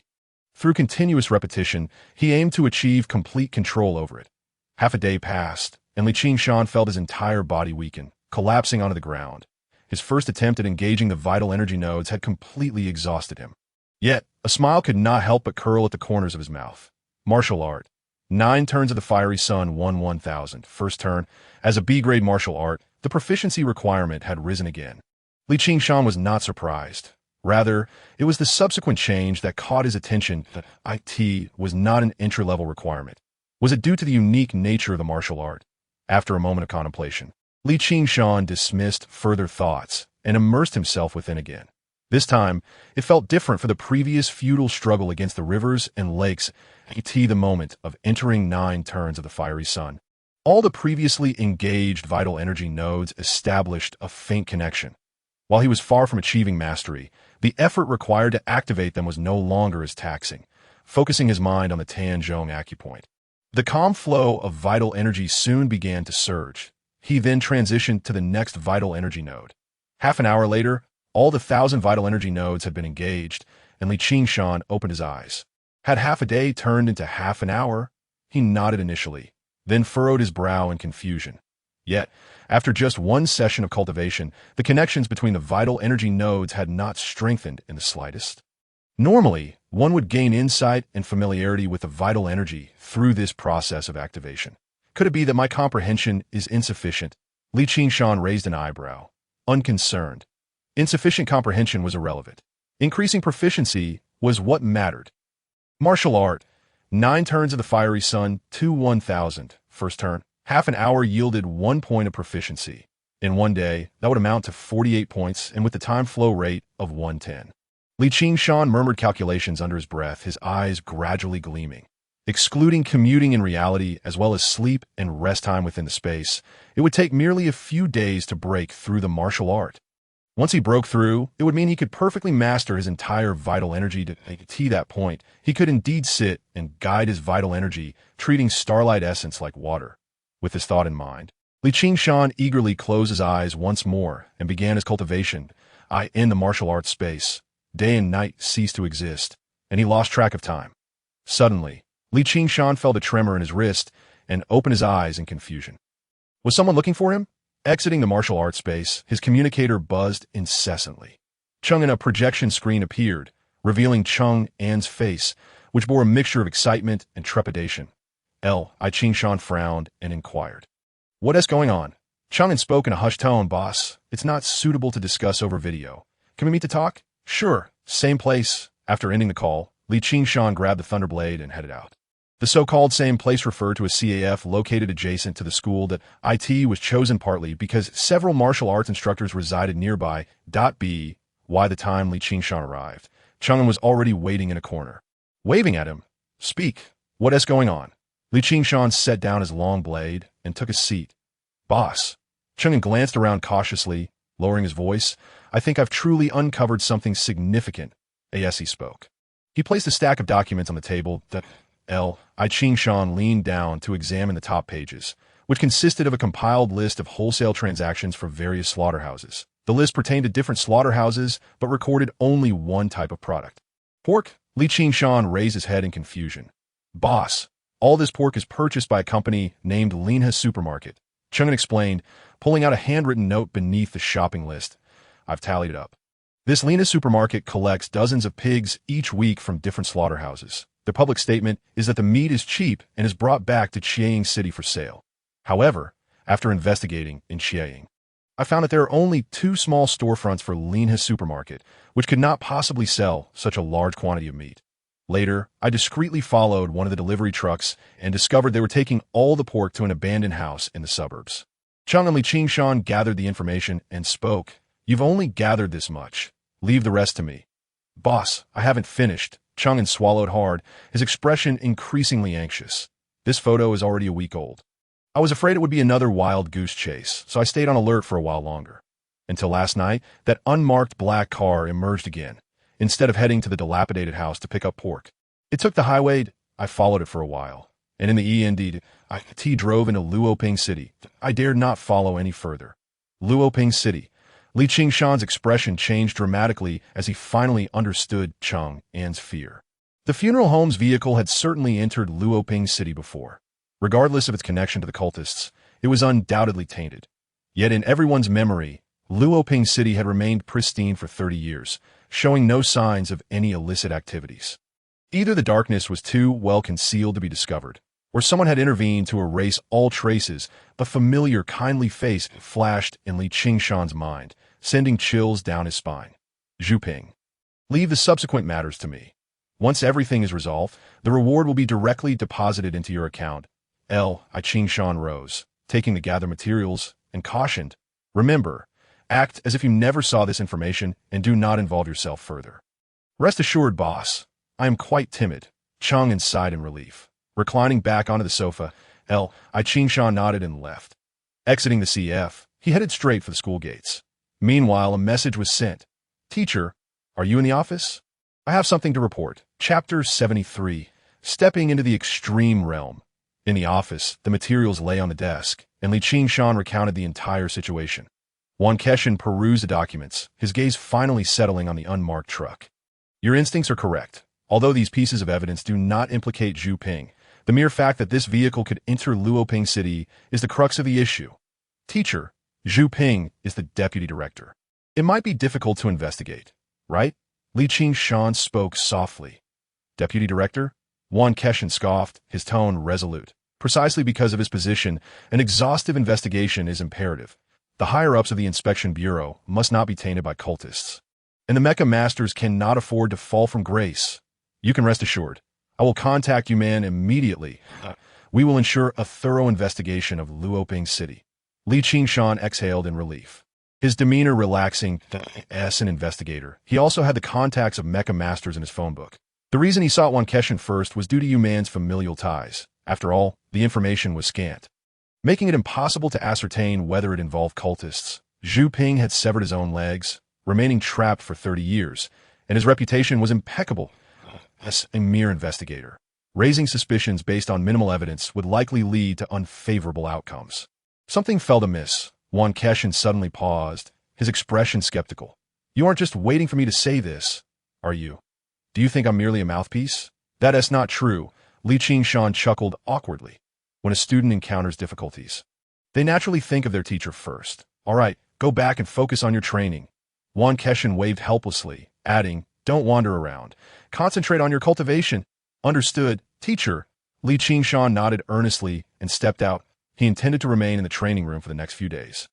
Through continuous repetition, he aimed to achieve complete control over it. Half a day passed, and Li Qingshan felt his entire body weaken, collapsing onto the ground. His first attempt at engaging the vital energy nodes had completely exhausted him. Yet, a smile could not help but curl at the corners of his mouth. Martial art. 9 turns of the fiery sun won 1,000. First turn. As a B-grade martial art, the proficiency requirement had risen again. Li Qingshan was not surprised. Rather, it was the subsequent change that caught his attention. That IT was not an entry-level requirement. Was it due to the unique nature of the martial art? After a moment of contemplation, Li Qingshan dismissed further thoughts and immersed himself within again. This time, it felt different for the previous futile struggle against the rivers and lakes. The moment of entering 9 turns of the fiery sun. All the previously engaged vital energy nodes established a faint connection. While he was far from achieving mastery, the effort required to activate them was no longer as taxing, focusing his mind on the Tianzhong acupoint. The calm flow of vital energy soon began to surge. He then transitioned to the next vital energy node. Half an hour later, all the 1,000 vital energy nodes had been engaged, and Li Qingshan opened his eyes. Had half a day turned into half an hour? He nodded initially, then furrowed his brow in confusion. Yet, after just one session of cultivation, the connections between the vital energy nodes had not strengthened in the slightest. Normally, one would gain insight and familiarity with the vital energy through this process of activation. Could it be that my comprehension is insufficient? Li Qingshan raised an eyebrow, unconcerned. Insufficient comprehension was irrelevant. Increasing proficiency was what mattered. Martial art. 9 turns of the fiery sun to 1,000. First turn. Half an hour yielded 1 point of proficiency. In one day, that would amount to 48 points, and with the time flow rate of 110. Li Qingshan murmured calculations under his breath, his eyes gradually gleaming. Excluding commuting in reality as well as sleep and rest time within the space, it would take merely a few days to break through the martial art. Once he broke through, it would mean he could perfectly master his entire vital energy. To that point, he could indeed sit and guide his vital energy, treating starlight essence like water. With this thought in mind, Li Qingshan eagerly closed his eyes once more and began his cultivation. In the martial arts space, day and night ceased to exist, and he lost track of time. Suddenly, Li Qingshan felt a tremor in his wrist and opened his eyes in confusion. Was someone looking for him? Exiting the martial arts space, his communicator buzzed incessantly. Chung in a projection screen appeared, revealing Chung An's face, which bore a mixture of excitement and trepidation. Li Qingshan frowned and inquired. What is going on? Chung An spoke in a hushed tone. Boss, it's not suitable to discuss over video. Can we meet to talk? Sure, same place. After ending the call, Li Qingshan grabbed the Thunderblade and headed out. The so-called same place referred to a CAF located adjacent to the school that IT was chosen partly because several martial arts instructors resided nearby. By the time Li Qingshan arrived, Chung An was already waiting in a corner. Waving at him. Speak. What is going on? Li Qingshan set down his long blade and took a seat. Boss. Chung An glanced around cautiously, lowering his voice. I think I've truly uncovered something significant. As he spoke. He placed a stack of documents on the table. Li Qingshan leaned down to examine the top pages, which consisted of a compiled list of wholesale transactions for various slaughterhouses. The list pertained to different slaughterhouses, but recorded only one type of product. Pork? Li Qingshan raised his head in confusion. Boss, all this pork is purchased by a company named Linha Supermarket. Chung An explained, pulling out a handwritten note beneath the shopping list. I've tallied it up. This Linha Supermarket collects dozens of pigs each week from different slaughterhouses. The public statement is that the meat is cheap and is brought back to Chiang City for sale. However, after investigating in Chiang, I found that there are only 2 small storefronts for Linha Supermarket, which could not possibly sell such a large quantity of meat. Later, I discreetly followed one of the delivery trucks and discovered they were taking all the pork to an abandoned house in the suburbs. Chung and Li Qingshan gathered the information and spoke. You've only gathered this much. Leave the rest to me. Boss, I haven't finished. Chung An swallowed hard, his expression increasingly anxious. This photo is already a week old. I was afraid it would be another wild goose chase, so I stayed on alert for a while longer. Until last night, that unmarked black car emerged again, instead of heading to the dilapidated house to pick up pork. It took the highway. I followed it for a while, and in the END, I drove into Luoping City. I dared not follow any further. Luoping City. Li Qingshan's expression changed dramatically as he finally understood Chung An's fear. The funeral home's vehicle had certainly entered Luoping City before. Regardless of its connection to the cultists, it was undoubtedly tainted. Yet in everyone's memory, Luoping City had remained pristine for 30 years, showing no signs of any illicit activities. Either the darkness was too well concealed to be discovered, or someone had intervened to erase all traces. A familiar, kindly face flashed in Li Qingshan's mind, sending chills down his spine. Zhuping. Leave the subsequent matters to me. Once everything is resolved, the reward will be directly deposited into your account. Li Qingshan rose, taking the gathered materials, and cautioned, remember, act as if you never saw this information and do not involve yourself further. Rest assured, boss, I am quite timid. Chung An sighed in relief. Reclining back onto the sofa, Li Qingshan nodded and left. Exiting the CF, he headed straight for the school gates. Meanwhile, a message was sent. Teacher, are you in the office? I have something to report. Chapter 73. Stepping into the extreme realm. In the office, the materials lay on the desk, and Li Qingshan recounted the entire situation. Yuan Keshin perused the documents, his gaze finally settling on the unmarked truck. Your instincts are correct. Although these pieces of evidence do not implicate Zhu Ping, the mere fact that this vehicle could enter Luoping City is the crux of the issue. Teacher, Zhu Ping is the deputy director. It might be difficult to investigate, right? Li Qingshan spoke softly. Deputy director? Yuan Keshin scoffed, his tone resolute. Precisely because of his position, an exhaustive investigation is imperative. The higher-ups of the Inspection Bureau must not be tainted by cultists. And the Mecha Masters cannot afford to fall from grace. You can rest assured. I will contact Yuan immediately. We will ensure a thorough investigation of Luoping City. Li Qingshan exhaled in relief. His demeanor relaxing as an investigator. He also had the contacts of Mecha Masters in his phone book. The reason he sought Yuan Keshin first was due to Yuan's familial ties. After all, the information was scant, making it impossible to ascertain whether it involved cultists. Zhu Ping had severed his own legs, remaining trapped for 30 years, and his reputation was impeccable as a mere investigator. Raising suspicions based on minimal evidence would likely lead to unfavorable outcomes. Something felt amiss. Yuan Keshin suddenly paused, his expression skeptical. You aren't just waiting for me to say this, are you? Do you think I'm merely a mouthpiece? That is not true. Li Qingshan chuckled awkwardly. When a student encounters difficulties, they naturally think of their teacher first. All right, go back and focus on your training. Yuan Keshin waved helplessly, adding, don't wander around. Concentrate on your cultivation. Understood, teacher. Li Qingshan nodded earnestly and stepped out. He intended to remain in the training room for the next few days,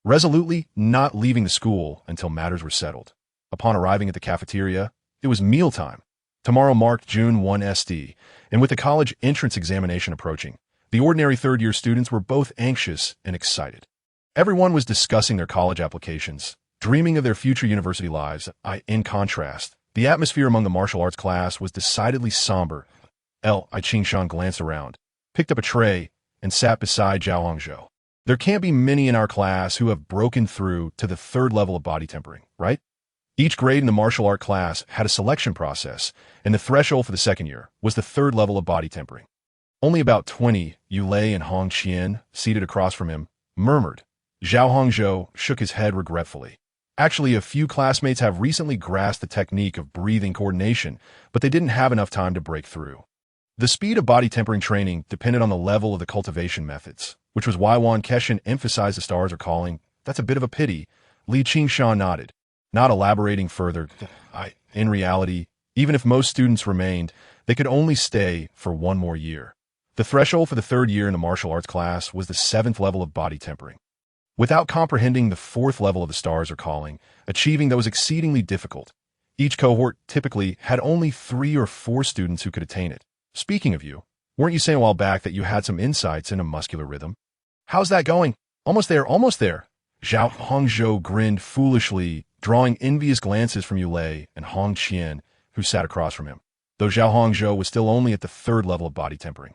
resolutely not leaving the school until matters were settled. Upon arriving at the cafeteria, it was mealtime. Tomorrow marked June 1 SD, and with the college entrance examination approaching, the ordinary third-year students were both anxious and excited. Everyone was discussing their college applications, dreaming of their future university lives. In contrast, the atmosphere among the martial arts class was decidedly somber. Li Qingshan glanced around, picked up a tray, and sat beside Zhao Hongzhou. There can't be many in our class who have broken through to the third level of body tempering, right? Each grade in the martial art class had a selection process, and the threshold for the second year was the third level of body tempering. Only about 20, Yu Lei and Hong Qian, seated across from him, murmured. Zhao Hongzhou shook his head regretfully. Actually, a few classmates have recently grasped the technique of breathing coordination, but they didn't have enough time to break through. The speed of body tempering training depended on the level of the cultivation methods, which was why Yuan Keshin emphasized the stars are calling. That's a bit of a pity. Li Qingshan nodded, not elaborating further. In reality, even if most students remained, they could only stay for one more year. The threshold for the third year in the martial arts class was the 7th level of body tempering. Without comprehending the 4th level of the stars are calling, achieving that was exceedingly difficult. Each cohort typically had only 3 or 4 students who could attain it. Speaking of you, weren't you saying a while back that you had some insights into muscular rhythm? How's that going? Almost there, almost there. Zhao Hongzhou grinned foolishly, drawing envious glances from Yu Lei and Hong Qian, who sat across from him, though Zhao Hongzhou was still only at the 3rd level of body tempering.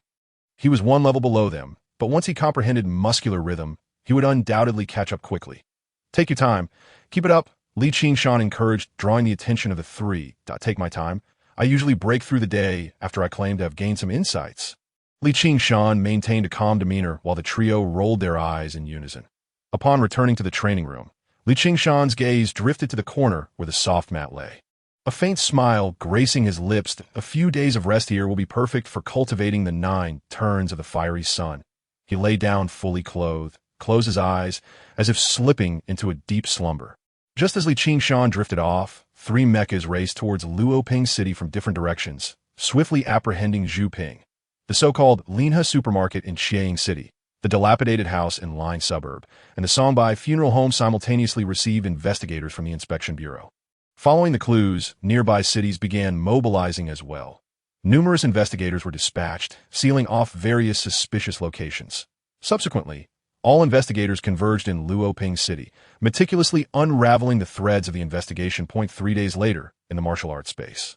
He was 1 level below them, but once he comprehended muscular rhythm, he would undoubtedly catch up quickly. Take your time. Keep it up, Li Qingshan encouraged, drawing the attention of the 3. Take my time. I usually break through the day after I claim to have gained some insights. Li Qingshan maintained a calm demeanor while the trio rolled their eyes in unison. Upon returning to the training room, Li Qingshan's gaze drifted to the corner where the soft mat lay. A faint smile gracing his lips. A few days of rest here will be perfect for cultivating the 9 turns of the fiery sun. He lay down fully clothed, closed his eyes, as if slipping into a deep slumber. Just as Li Qingshan drifted off, 3 mechas raced towards Luoping City from different directions, swiftly apprehending Zhu Ping. The so-called Linha supermarket in Qiang City, the dilapidated house in Line suburb, and the Songbai funeral home simultaneously received investigators from the Inspection Bureau. Following the clues, nearby cities began mobilizing as well. Numerous investigators were dispatched, sealing off various suspicious locations. Subsequently, all investigators converged in Luoping City, meticulously unraveling the threads of the investigation. 3 days later, in the martial arts space.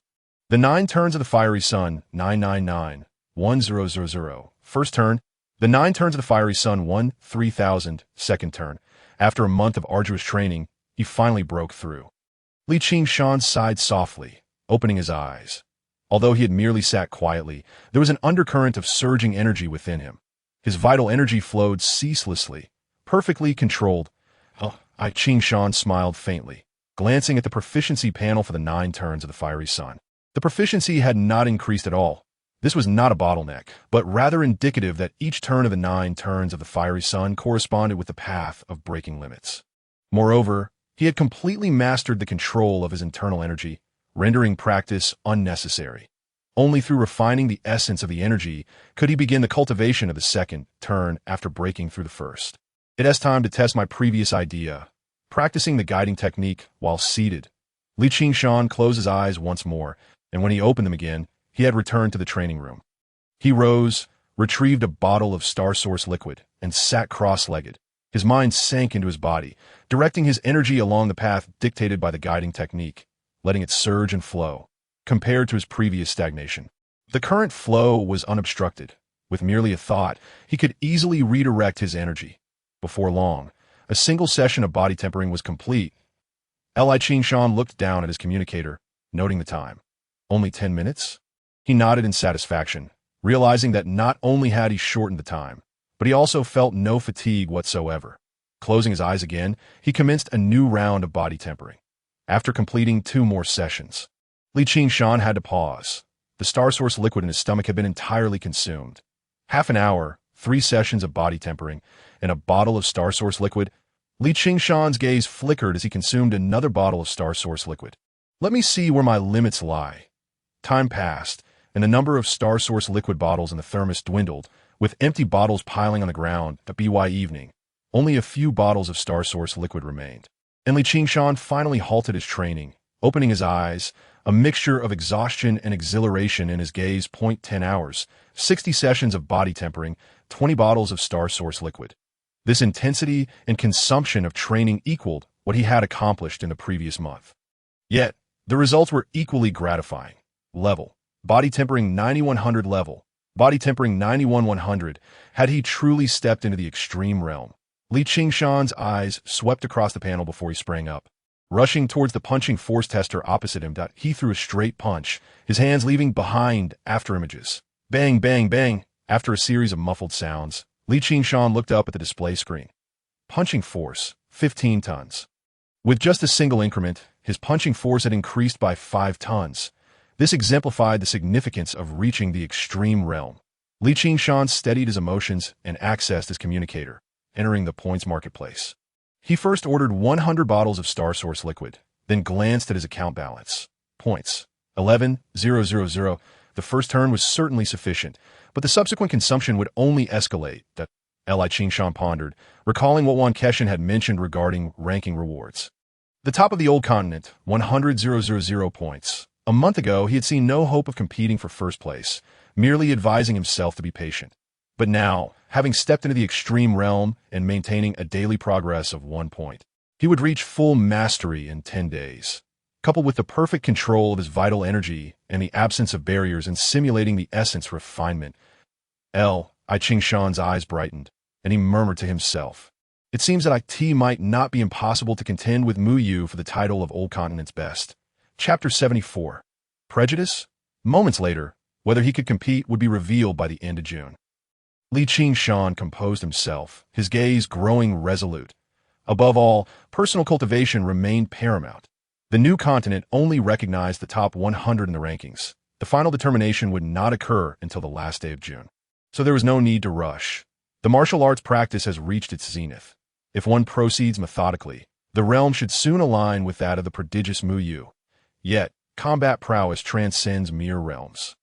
The 9 turns of the fiery sun, 999, 1000, first turn. The 9 turns of the fiery sun, 3000, second turn. After a month of arduous training, he finally broke through. Li Qingshan sighed softly, opening his eyes. Although he had merely sat quietly, there was an undercurrent of surging energy within him. His vital energy flowed ceaselessly, perfectly controlled. Qing Shan smiled faintly, glancing at the proficiency panel for the 9 turns of the fiery sun. The proficiency had not increased at all. This was not a bottleneck, but rather indicative that each turn of the 9 turns of the fiery sun corresponded with the path of breaking limits. Moreover, he had completely mastered the control of his internal energy, rendering practice unnecessary. Only through refining the essence of the energy could he begin the cultivation of the second turn after breaking through the first. It has time to test my previous idea, practicing the guiding technique while seated. Qing Shan closed his eyes once more, and when he opened them again, he had returned to the training room. He rose, retrieved a bottle of Star Source liquid, and sat cross-legged. His mind sank into his body, directing his energy along the path dictated by the guiding technique, letting it surge and flow, compared to his previous stagnation. The current flow was unobstructed. With merely a thought, he could easily redirect his energy. Before long, a single session of body tempering was complete. Qing Shan looked down at his communicator, noting the time. Only 10 minutes? He nodded in satisfaction, realizing that not only had he shortened the time, but he also felt no fatigue whatsoever. Closing his eyes again, he commenced a new round of body tempering. After completing 2 more sessions, Qing Shan had to pause. The Star Source liquid in his stomach had been entirely consumed. Half an hour, 3 sessions of body tempering, and a bottle of Star Source liquid. Qing Shan's gaze flickered as he consumed another bottle of Star Source liquid. Let me see where my limits lie. Time passed, and the number of Star Source liquid bottles in the thermos dwindled, with empty bottles piling on the ground. By evening, only a few bottles of Star Source liquid remained. And Qing Shan finally halted his training, opening his eyes, a mixture of exhaustion and exhilaration in his gaze. 10 hours, 60 sessions of body tempering, 20 bottles of Star Source liquid. This intensity and consumption of training equaled what he had accomplished in the previous month. Yet, the results were equally gratifying. Level: body tempering 9100 level. Body tempering 9100. Had he truly stepped into the extreme realm? Qing Shan's eyes swept across the panel before he sprang up. Rushing towards the punching force tester opposite him, he threw a straight punch, his hands leaving behind after images. Bang, bang, bang. After a series of muffled sounds, Qing Shan looked up at the display screen. Punching force, 15 tons. With just a single increment, his punching force had increased by 5 tons. This exemplified the significance of reaching the extreme realm. Qing Shan steadied his emotions and accessed his communicator, entering the points marketplace. He first ordered 100 bottles of Star Source liquid, then glanced at his account balance. Points: 11,000. The first turn was certainly sufficient, but the subsequent consumption would only escalate. Qing Shan pondered, recalling what Yuan had mentioned regarding ranking rewards. The top of the old continent, 100,000 points. A month ago, he had seen no hope of competing for first place, merely advising himself to be patient. But now, having stepped into the extreme realm and maintaining a daily progress of 1 point, he would reach full mastery in 10 days. Coupled with the perfect control of his vital energy and the absence of barriers in simulating the essence refinement, Qing Shan's eyes brightened, and he murmured to himself, "It seems that it might not be impossible to contend with Mu Yu for the title of Old Continent's best." Chapter 74. Prejudice? Moments later, whether he could compete would be revealed by the end of June. Qing Shan composed himself, his gaze growing resolute. Above all, personal cultivation remained paramount. The new continent only recognized the top 100 in the rankings. The final determination would not occur until the last day of June. So there was no need to rush. The martial arts practice has reached its zenith. If one proceeds methodically, the realm should soon align with that of the prodigious Mu Yu. Yet, combat prowess transcends mere realms.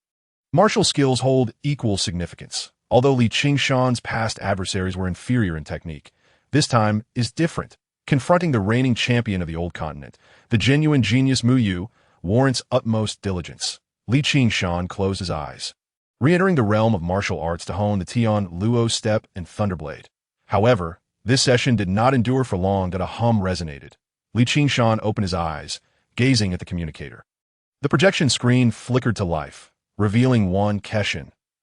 Martial skills hold equal significance. Although Qing Shan's past adversaries were inferior in technique, this time is different. Confronting the reigning champion of the old continent, the genuine genius Mu Yu, warrants utmost diligence. Qing Shan closed his eyes, re-entering the realm of martial arts to hone the Tian Luo step and Thunderblade. However, this session did not endure for long. A hum resonated. Qing Shan opened his eyes, gazing at the communicator. The projection screen flickered to life, revealing Yuan,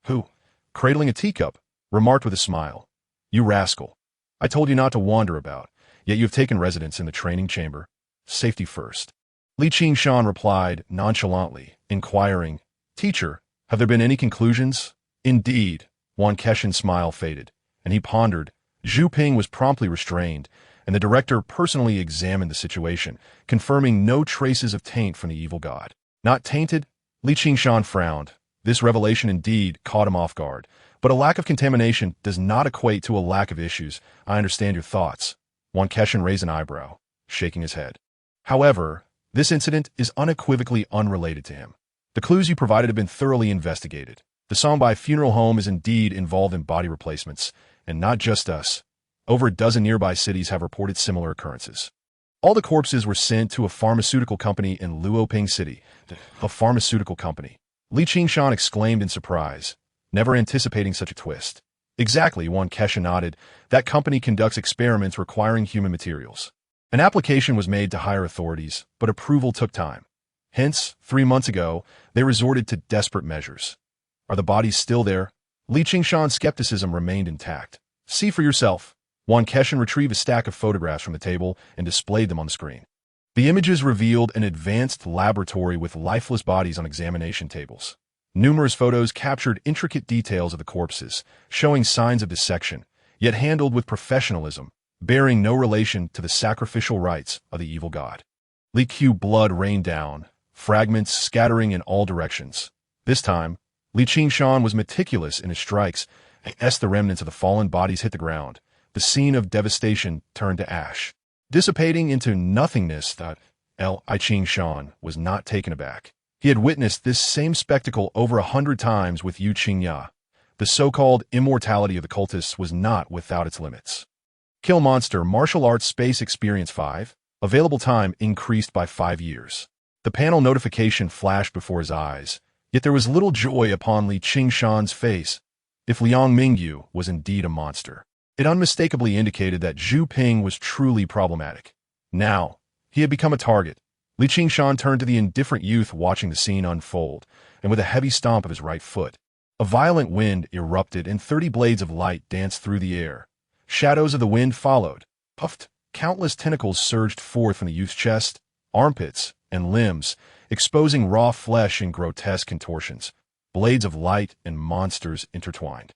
who, cradling a teacup, remarked with a smile, "You rascal. I told you not to wander about, yet you have taken residence in the training chamber. Safety first." Qing Shan replied nonchalantly, inquiring, Teacher, have there been any conclusions? Indeed. Yuan Keshin's smile faded, and he pondered. Zhu Ping was promptly restrained, and the director personally examined the situation, confirming no traces of taint from the evil god. Not tainted? Li Qingshan frowned. This revelation indeed caught him off guard, but a lack of contamination does not equate to a lack of issues. I understand your thoughts. Yuan Keshin raised an eyebrow, shaking his head. However, this incident is unequivocally unrelated to him. The clues you provided have been thoroughly investigated. The Songbai funeral home is indeed involved in body replacements, and not just us. Over a dozen nearby cities have reported similar occurrences. All the corpses were sent to a pharmaceutical company in Luoping City. A pharmaceutical company. Li Qingshan exclaimed in surprise, never anticipating such a twist. Exactly, Yuan Keshin nodded. That company conducts experiments requiring human materials. An application was made to higher authorities, but approval took time. Hence, 3 months ago, they resorted to desperate measures. Are the bodies still there? Li Qingshan's skepticism remained intact. See for yourself. Yuan Keshin retrieved a stack of photographs from the table and displayed them on the screen. The images revealed an advanced laboratory with lifeless bodies on examination tables. Numerous photos captured intricate details of the corpses, showing signs of dissection, yet handled with professionalism, bearing no relation to the sacrificial rites of the evil god. Li Qiu blood rained down, fragments scattering in all directions. This time, Li Qingshan was meticulous in his strikes, as the remnants of the fallen bodies hit the ground. The scene of devastation turned to ash. Dissipating into nothingness, Li Qingshan was not taken aback. He had witnessed this same spectacle over 100 times with Yu Qingya. The so-called immortality of the cultists was not without its limits. Kill Monster Martial Arts Space Experience 5. Available time increased by 5 years. The panel notification flashed before his eyes, yet there was little joy upon Li Qingshan's face. If Liang Mingyu was indeed a monster, it unmistakably indicated that Zhu Ping was truly problematic. Now, he had become a target. Li Qingshan turned to the indifferent youth watching the scene unfold, and with a heavy stomp of his right foot, a violent wind erupted and 30 blades of light danced through the air. Shadows of the wind followed. Puffed, countless tentacles surged forth from the youth's chest, armpits, and limbs, exposing raw flesh in grotesque contortions. Blades of light and monsters intertwined.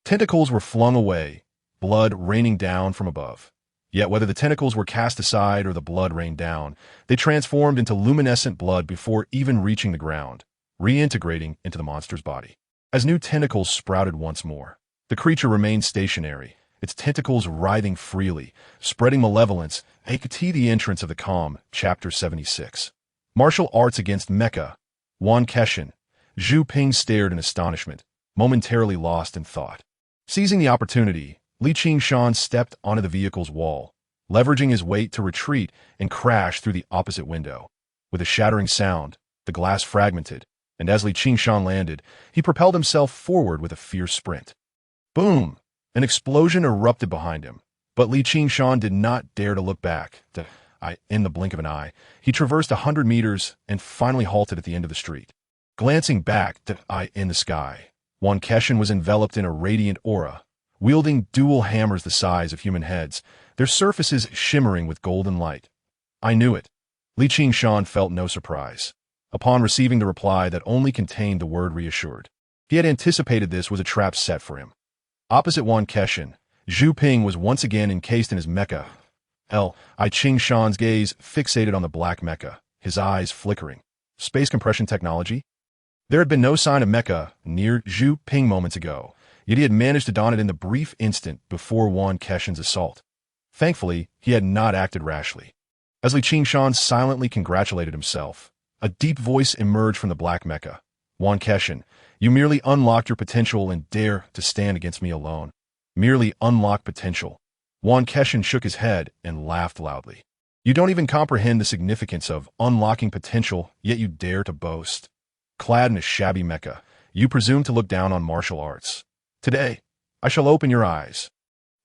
Tentacles were flung away, blood raining down from above. Yet whether the tentacles were cast aside or the blood rained down, they transformed into luminescent blood before even reaching the ground, reintegrating into the monster's body. As new tentacles sprouted once more, the creature remained stationary, its tentacles writhing freely, spreading malevolence. AKT The entrance of the calm, Chapter 76. Martial Arts Against Mecha. Yuan Keshin. Zhu Ping stared in astonishment, momentarily lost in thought. Seizing the opportunity, Li Qingshan stepped onto the vehicle's wall, leveraging his weight to retreat and crash through the opposite window. With a shattering sound, the glass fragmented, and as Li Qingshan landed, he propelled himself forward with a fierce sprint. Boom! An explosion erupted behind him, but Li Qingshan did not dare to look back. In the blink of an eye, he traversed 100 meters and finally halted at the end of the street. Glancing back, in the sky, Yuan Keshin was enveloped in a radiant aura, wielding dual hammers the size of human heads, their surfaces shimmering with golden light. I knew it. Li Qingshan felt no surprise. Upon receiving the reply that only contained the word reassured, he had anticipated this was a trap set for him. Opposite Yuan Keshin, Zhu Ping was once again encased in his mecha. Li Qingshan's gaze fixated on the black mecha, his eyes flickering. Space compression technology? There had been no sign of mecha near Zhu Ping moments ago, yet he had managed to don it in the brief instant before Yuan Keshin's assault. Thankfully, he had not acted rashly. As Li Qingshan silently congratulated himself, a deep voice emerged from the black mecha. Yuan Keshin, you merely unlocked your potential and dare to stand against me alone. Merely unlocked potential. Yuan Keshin shook his head and laughed loudly. You don't even comprehend the significance of unlocking potential, yet you dare to boast. Clad in a shabby mecha, you presume to look down on martial arts. Today, I shall open your eyes.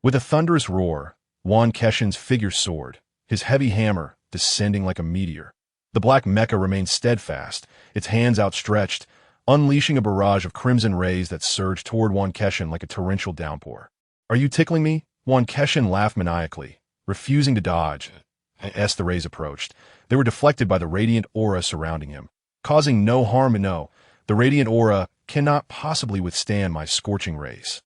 With a thunderous roar, Yuan Keshin's figure soared, his heavy hammer descending like a meteor. The black mecha remained steadfast, its hands outstretched, unleashing a barrage of crimson rays that surged toward Yuan Keshin like a torrential downpour. Are you tickling me? Yuan Keshin laughed maniacally, refusing to dodge. As the rays approached, they were deflected by the radiant aura surrounding him, causing no harm. No, The radiant aura cannot possibly withstand my scorching rays.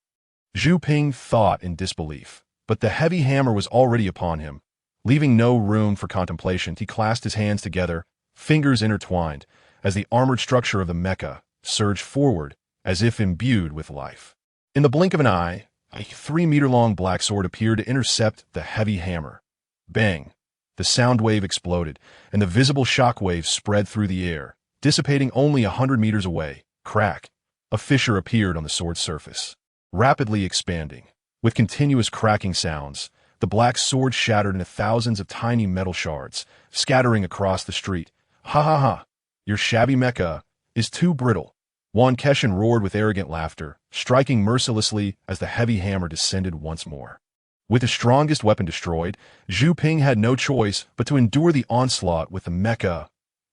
Zhu Ping thought in disbelief, but the heavy hammer was already upon him. Leaving no room for contemplation, he clasped his hands together, fingers intertwined, as the armored structure of the mecha surged forward as if imbued with life. In the blink of an eye, a 3-meter-long black sword appeared to intercept the heavy hammer. Bang! The sound wave exploded, and the visible shock wave spread through the air, dissipating only 100 meters away. Crack! A fissure appeared on the sword's surface, rapidly expanding. With continuous cracking sounds, the black sword shattered into thousands of tiny metal shards, scattering across the street. Ha ha ha! Your shabby mecha is too brittle. Yuan roared with arrogant laughter, striking mercilessly as the heavy hammer descended once more. With the strongest weapon destroyed, Zhu Ping had no choice but to endure the onslaught with the mecha.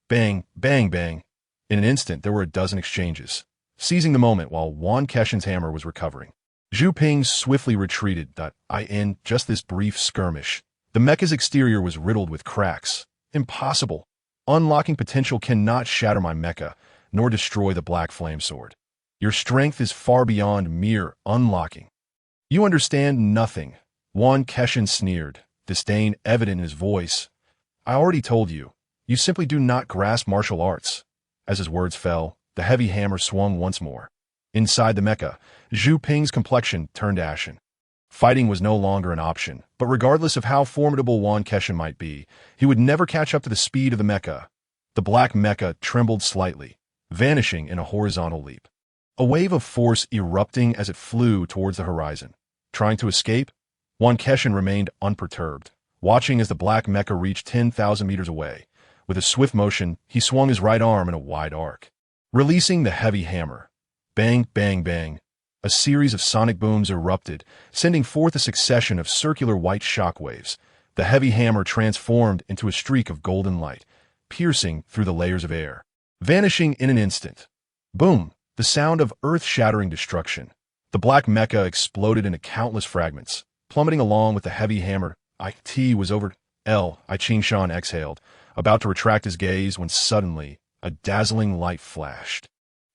Bang, bang, bang. In an instant, there were a dozen exchanges, seizing the moment while Yuan Keshin's hammer was recovering. Zhu Ping swiftly retreated. In just this brief skirmish, the mecha's exterior was riddled with cracks. Impossible. Unlocking potential cannot shatter my mecha, nor destroy the black flame sword. Your strength is far beyond mere unlocking. You understand nothing. Yuan Keshin sneered, disdain evident in his voice. I already told you. You simply do not grasp martial arts. As his words fell, the heavy hammer swung once more. Inside the mecha, Zhu Ping's complexion turned ashen. Fighting was no longer an option, but regardless of how formidable Yuan Keshin might be, he would never catch up to the speed of the mecha. The black mecha trembled slightly, vanishing in a horizontal leap. A wave of force erupting as it flew towards the horizon. Trying to escape, Yuan Keshin remained unperturbed, watching as the black mecha reached 10,000 meters away. With a swift motion, he swung his right arm in a wide arc, releasing the heavy hammer. Bang, bang, bang. A series of sonic booms erupted, sending forth a succession of circular white shockwaves. The heavy hammer transformed into a streak of golden light, piercing through the layers of air, vanishing in an instant. Boom! The sound of earth-shattering destruction. The black mecha exploded into countless fragments, plummeting along with the heavy hammer. It was over. Qingshan exhaled, about to retract his gaze when suddenly a dazzling light flashed,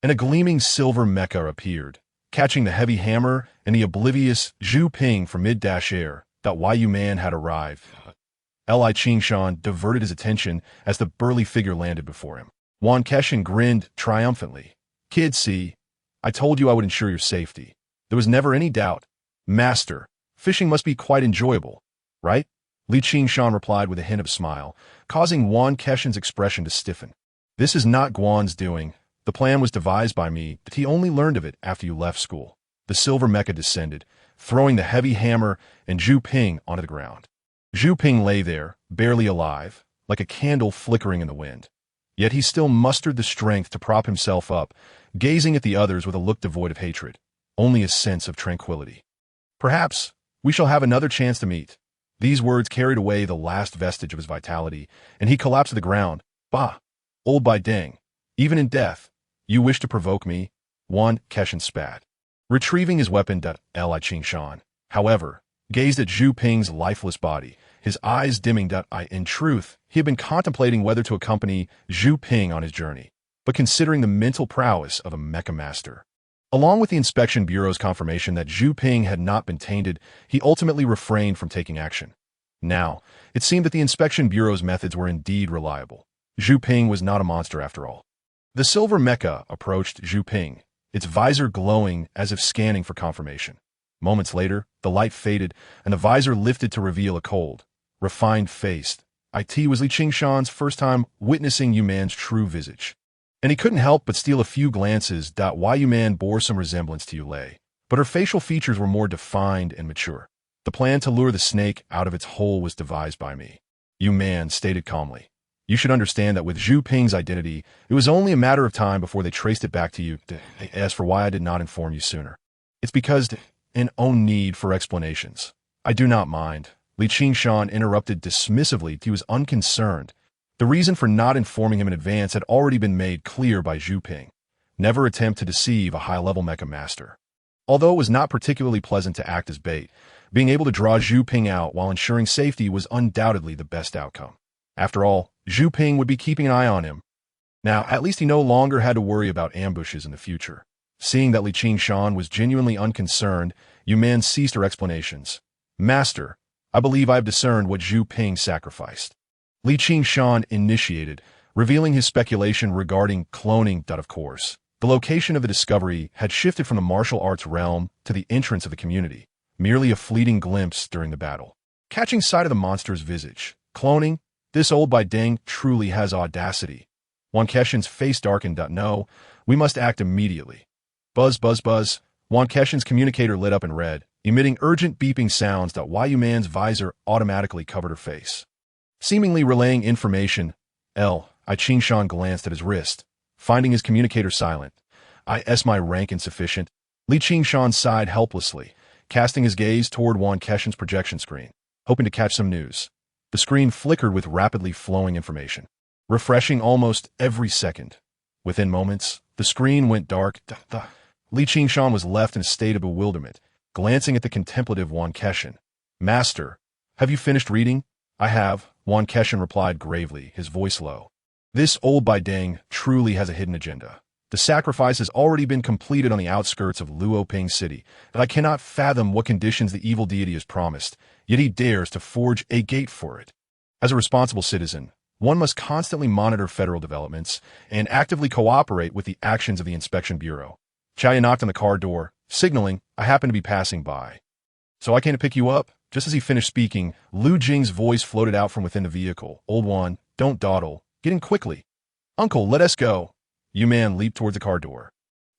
and a gleaming silver mecha appeared, catching the heavy hammer and the oblivious Zhu Ping from mid-air. Yuan had arrived. Qingshan diverted his attention as the burly figure landed before him. Yuan Keshin grinned triumphantly. Kid, see, I told you I would ensure your safety. There was never any doubt. Master, fishing must be quite enjoyable, right? Qingshan replied with a hint of a smile, causing Yuan Keshin's expression to stiffen. This is not Guan's doing. The plan was devised by me, but he only learned of it after you left school. The silver mecha descended, throwing the heavy hammer and Zhu Ping onto the ground. Zhu Ping lay there, barely alive, like a candle flickering in the wind. Yet he still mustered the strength to prop himself up, gazing at the others with a look devoid of hatred, only a sense of tranquility. Perhaps we shall have another chance to meet. These words carried away the last vestige of his vitality, and he collapsed to the ground. Bah! Old Bai Deng. Even in death, you wish to provoke me? Yuan Keshin spat. Retrieving his weapon, Qingshan, however, gazed at Zhu Ping's lifeless body, his eyes dimming. In truth, he had been contemplating whether to accompany Zhu Ping on his journey, but considering the mental prowess of a mecha master, along with the Inspection Bureau's confirmation that Zhu Ping had not been tainted, he ultimately refrained from taking action. Now, it seemed that the Inspection Bureau's methods were indeed reliable. Zhu Ping was not a monster after all. The silver mecha approached Zhu Ping, its visor glowing as if scanning for confirmation. Moments later, the light faded, and the visor lifted to reveal a cold, refined face. It was Qingshan's first time witnessing Yuan's true visage, and he couldn't help but steal a few glances. Yuan bore some resemblance to Yulei, but her facial features were more defined and mature. The plan to lure the snake out of its hole was devised by me, Yuan stated calmly. You should understand that with Zhu Ping's identity, it was only a matter of time before they traced it back to you. As for why I did not inform you sooner, it's because an own need for explanations. I do not mind. Qingshan interrupted dismissively. He was unconcerned. The reason for not informing him in advance had already been made clear by Zhu Ping. Never attempt to deceive a high-level mecha master. Although it was not particularly pleasant to act as bait, being able to draw Zhu Ping out while ensuring safety was undoubtedly the best outcome. After all, Zhu Ping would be keeping an eye on him. Now, at least he no longer had to worry about ambushes in the future. Seeing that Li Qingshan was genuinely unconcerned, Yuan ceased her explanations. Master, I believe I have discerned what Zhu Ping sacrificed. Li Qingshan initiated, revealing his speculation regarding cloning. Of course, the location of the discovery had shifted from the martial arts realm to the entrance of the community, merely a fleeting glimpse during the battle. Catching sight of the monster's visage, cloning, this old Bai Deng truly has audacity. Wan Keshin's face darkened. No, we must act immediately. Buzz, buzz, buzz. Wan Keshin's communicator lit up in red, emitting urgent beeping sounds. Yuan's visor automatically covered her face. Seemingly relaying information, Li Qingshan glanced at his wrist, finding his communicator silent. My rank insufficient. Li Qingshan sighed helplessly, casting his gaze toward Wan Keshin's projection screen, hoping to catch some news. The screen flickered with rapidly flowing information, refreshing almost every second. Within moments, the screen went dark. Li Qingshan was left in a state of bewilderment, glancing at the contemplative Wan Keshin. Master, have you finished reading? I have, Wan Keshin replied gravely, his voice low. This old Bai Deng truly has a hidden agenda. The sacrifice has already been completed on the outskirts of Luoping City, and I cannot fathom what conditions the evil deity has promised, yet he dares to forge a gate for it. As a responsible citizen, one must constantly monitor federal developments and actively cooperate with the actions of the Inspection Bureau. Chaoya knocked on the car door, signaling, I happen to be passing by. So I came to pick you up? Just as he finished speaking, Lu Jing's voice floated out from within the vehicle. Old one, don't dawdle. Get in quickly. Uncle, let us go. Yuan leaped towards the car door.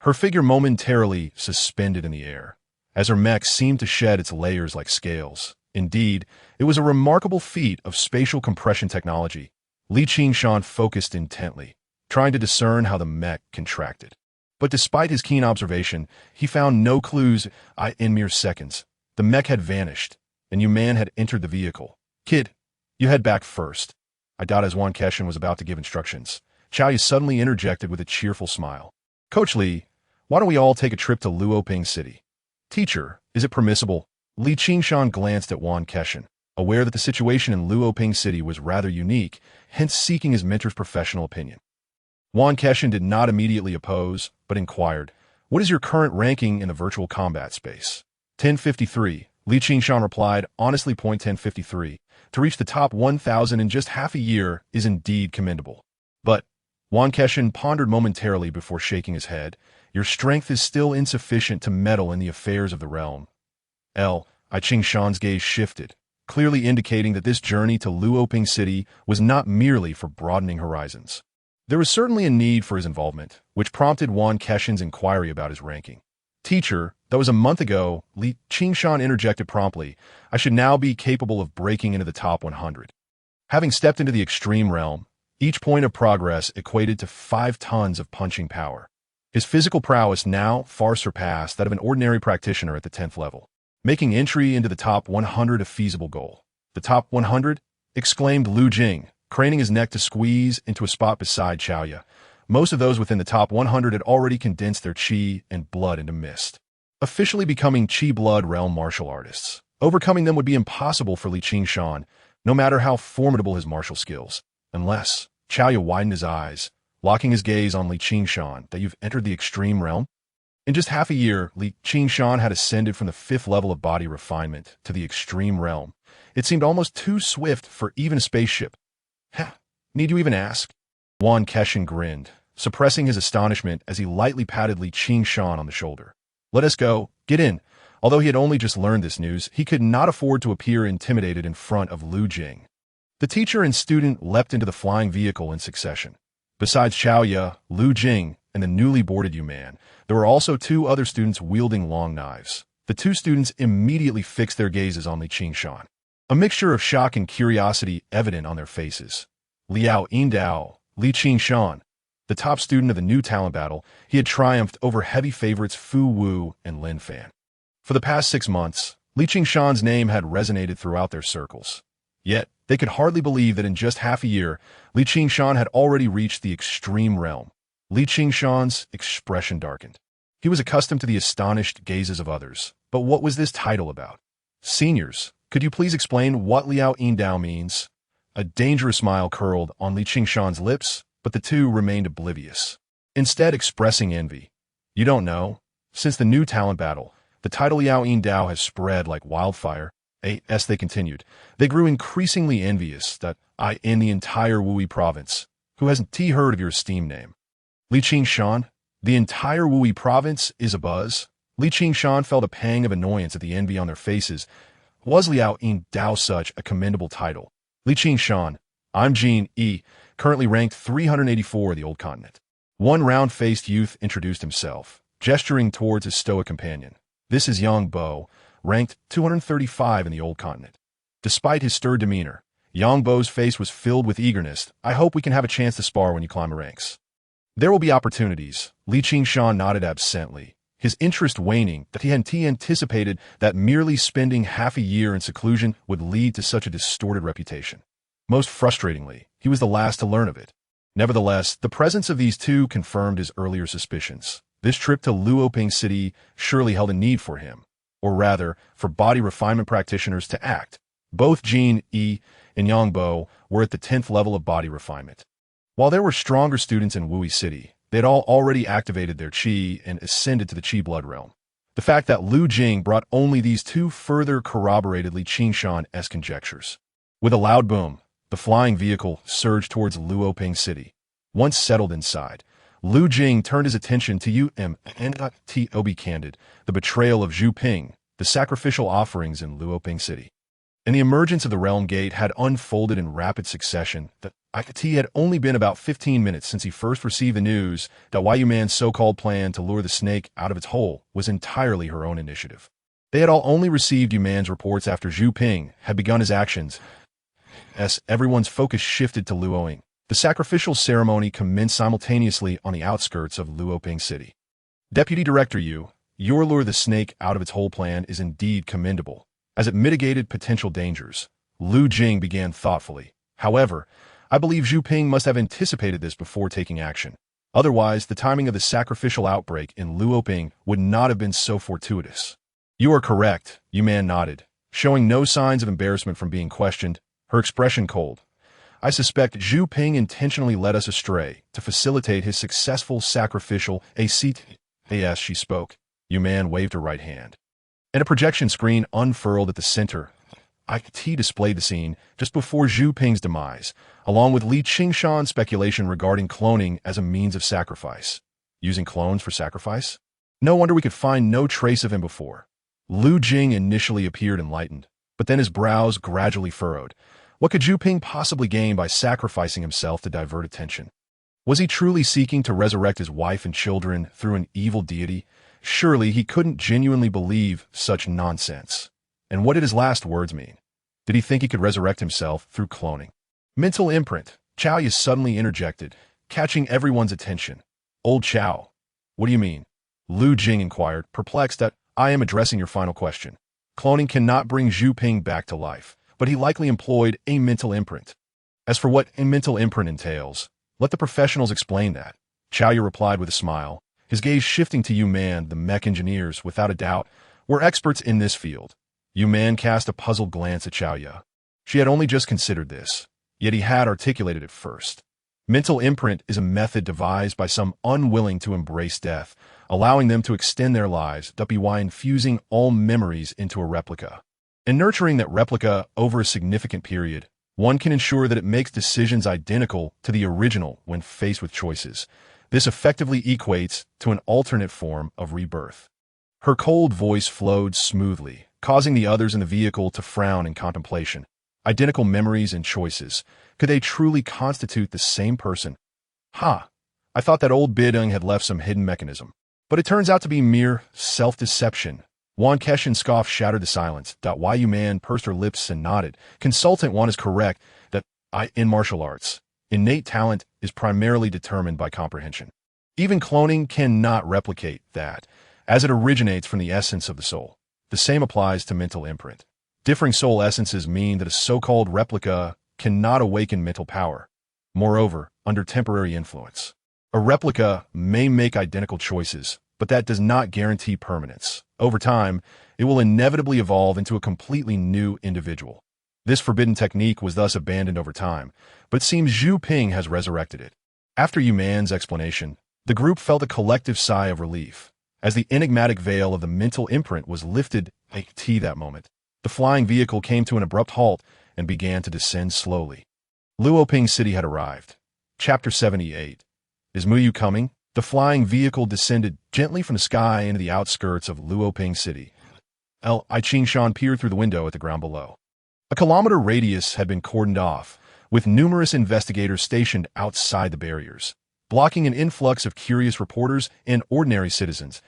Her figure momentarily suspended in the air, as her mech seemed to shed its layers like scales. Indeed, it was a remarkable feat of spatial compression technology. Li Qingshan focused intently, trying to discern how the mech contracted. But despite his keen observation, he found no clues. In mere seconds, the mech had vanished, and Yuan had entered the vehicle. Kid, you head back first. I doubt as Wan Keshin was about to give instructions, Chaoya suddenly interjected with a cheerful smile. Coach Li, why don't we all take a trip to Luoping City? Teacher, is it permissible? Li Qingshan glanced at Wan Keshin, aware that the situation in Luoping City was rather unique, hence seeking his mentor's professional opinion. Wan Keshin did not immediately oppose, but inquired, what is your current ranking in the virtual combat space? 1053, Li Qingshan replied, honestly, 1053. To reach the top 1,000 in just half a year is indeed commendable. But, Wan Keshin pondered momentarily before shaking his head, your strength is still insufficient to meddle in the affairs of the realm. Li Qingshan's gaze shifted, clearly indicating that this journey to Luoping City was not merely for broadening horizons. There was certainly a need for his involvement, which prompted Wan Keshin's inquiry about his ranking. Teacher, that was a month ago, Li Qingshan interjected promptly, I should now be capable of breaking into the top 100. Having stepped into the extreme realm, each point of progress equated to 5 tons of punching power. His physical prowess now far surpassed that of an ordinary practitioner at the 10th level, making entry into the top 100 a feasible goal. The top 100? Exclaimed Lu Jing, craning his neck to squeeze into a spot beside Chaoya. Most of those within the top 100 had already condensed their chi and blood into mist, officially becoming chi blood realm martial artists. Overcoming them would be impossible for Li Qingshan, no matter how formidable his martial skills, unless Chaoya widened his eyes, locking his gaze on Li Qingshan, that you've entered the extreme realm? In just half a year, Li Qingshan had ascended from the 5th level of body refinement to the extreme realm. It seemed almost too swift for even a spaceship. Need you even ask? Wan Keshin grinned, suppressing his astonishment as he lightly patted Li Qingshan on the shoulder. Let us go. Get in. Although he had only just learned this news, he could not afford to appear intimidated in front of Lu Jing. The teacher and student leapt into the flying vehicle in succession. Besides Chaoya, Lu Jing, and the newly boarded Yuan, there were also 2 other students wielding long knives. The 2 students immediately fixed their gazes on Li Qingshan, a mixture of shock and curiosity evident on their faces. Liao Yindao, Li Qingshan, the top student of the new talent battle, he had triumphed over heavy favorites Fu Wu and Lin Fan. For the past 6 months, Li Qingshan's name had resonated throughout their circles. Yet, they could hardly believe that in just half a year, Li Qingshan had already reached the extreme realm. Li Qingshan's expression darkened. He was accustomed to the astonished gazes of others. But what was this title about? Seniors, could you please explain what Liao Yindao means? A dangerous smile curled on Li Qingshan's lips, but but the two remained oblivious, instead expressing envy. You don't know. Since the new talent battle, the title Yao Yin Dao has spread like wildfire. As they continued, they grew increasingly envious that I in the entire Wui province. Who hasn't heard of your esteemed name? Li Qingshan? The entire Wui province is abuzz. Li Qingshan felt a pang of annoyance at the envy on their faces. Was Liao Yin Dao such a commendable title? Li Qingshan, I'm Jin E, currently ranked 384 of the old continent. One round-faced youth introduced himself, gesturing towards his stoic companion. This is Yang Bo, ranked 235 in the old continent. Despite his stirred demeanor, Yang Bo's face was filled with eagerness. I hope we can have a chance to spar when you climb the ranks. There will be opportunities. Li Qingshan nodded absently, his interest waning that he hadn't anticipated that merely spending half a year in seclusion would lead to such a distorted reputation. Most frustratingly, he was the last to learn of it. Nevertheless, the presence of these two confirmed his earlier suspicions. This trip to Luoping City surely held a need for him, or rather, for body refinement practitioners to act. Both Jin E and Yang Bo were at the 10th level of body refinement. While there were stronger students in Wui City, they had all already activated their qi and ascended to the qi blood realm. The fact that Lu Jing brought only these two further corroborated Li Qingshan's conjectures. With a loud boom, the flying vehicle surged towards Luoping City. Once settled inside, Lu Jing turned his attention to to be candid, the betrayal of Zhu Ping, the sacrificial offerings in Luoping City. And the emergence of the realm gate had unfolded in rapid succession. The IKT had only been about 15 minutes since he first received the news that Yuan's so-called plan to lure the snake out of its hole was entirely her own initiative. They had all only received Yuan's reports after Zhu Ping had begun his actions. As everyone's focus shifted to Luoying, the sacrificial ceremony commenced simultaneously on the outskirts of Luoping City. Deputy Director Yu, your lure the snake out of its hole plan is indeed commendable, as it mitigated potential dangers. Lu Jing began thoughtfully. However, I believe Zhu Ping must have anticipated this before taking action. Otherwise, the timing of the sacrificial outbreak in Luoping would not have been so fortuitous. You are correct, Yuan nodded, showing no signs of embarrassment from being questioned, her expression cold. I suspect Zhu Ping intentionally led us astray to facilitate his successful sacrificial as she spoke. Yuan waved her right hand, and a projection screen unfurled at the center. IKT displayed the scene just before Zhu Ping's demise, along with Li Qingshan's speculation regarding cloning as a means of sacrifice. Using clones for sacrifice? No wonder we could find no trace of him before. Lu Jing initially appeared enlightened, but then his brows gradually furrowed. What could Zhu Ping possibly gain by sacrificing himself to divert attention? Was he truly seeking to resurrect his wife and children through an evil deity? Surely he couldn't genuinely believe such nonsense. And what did his last words mean? Did he think he could resurrect himself through cloning? Mental imprint. Chao Yu suddenly interjected, catching everyone's attention. Old Chao. What do you mean? Lu Jing inquired, perplexed that I am addressing your final question. Cloning cannot bring Zhu Ping back to life, but he likely employed a mental imprint. As for what a mental imprint entails, let the professionals explain that. Chao Yu replied with a smile, his gaze shifting to Yuan. The mech engineers, without a doubt, were experts in this field. Yuan cast a puzzled glance at Chao Yu. She had only just considered this, yet he had articulated it first. Mental imprint is a method devised by some unwilling to embrace death, allowing them to extend their lives by infusing all memories into a replica. In nurturing that replica over a significant period, one can ensure that it makes decisions identical to the original when faced with choices. This effectively equates to an alternate form of rebirth. Her cold voice flowed smoothly, causing the others in the vehicle to frown in contemplation. Identical memories and choices. Could they truly constitute the same person? I thought that old Bidung had left some hidden mechanism. But it turns out to be mere self-deception. Yuan Keshin scoff shattered the silence. Yuan pursed her lips and nodded. Consultant Yuan is correct that in martial arts, innate talent is primarily determined by comprehension. Even cloning cannot replicate that, as it originates from the essence of the soul. The same applies to mental imprint. Differing soul essences mean that a so-called replica cannot awaken mental power. Moreover, under temporary influence, a replica may make identical choices, but that does not guarantee permanence. Over time, it will inevitably evolve into a completely new individual. This forbidden technique was thus abandoned over time, but it seems Zhu Ping has resurrected it. After Yuan's explanation, the group felt a collective sigh of relief, as the enigmatic veil of the mental imprint was lifted at that moment. The flying vehicle came to an abrupt halt and began to descend slowly. Luoping City had arrived. Chapter 78. Is Muyu coming? The flying vehicle descended gently from the sky into the outskirts of Luoping City. Qingshan peered through the window at the ground below. A kilometer radius had been cordoned off, with numerous investigators stationed outside the barriers, blocking an influx of curious reporters and ordinary citizens.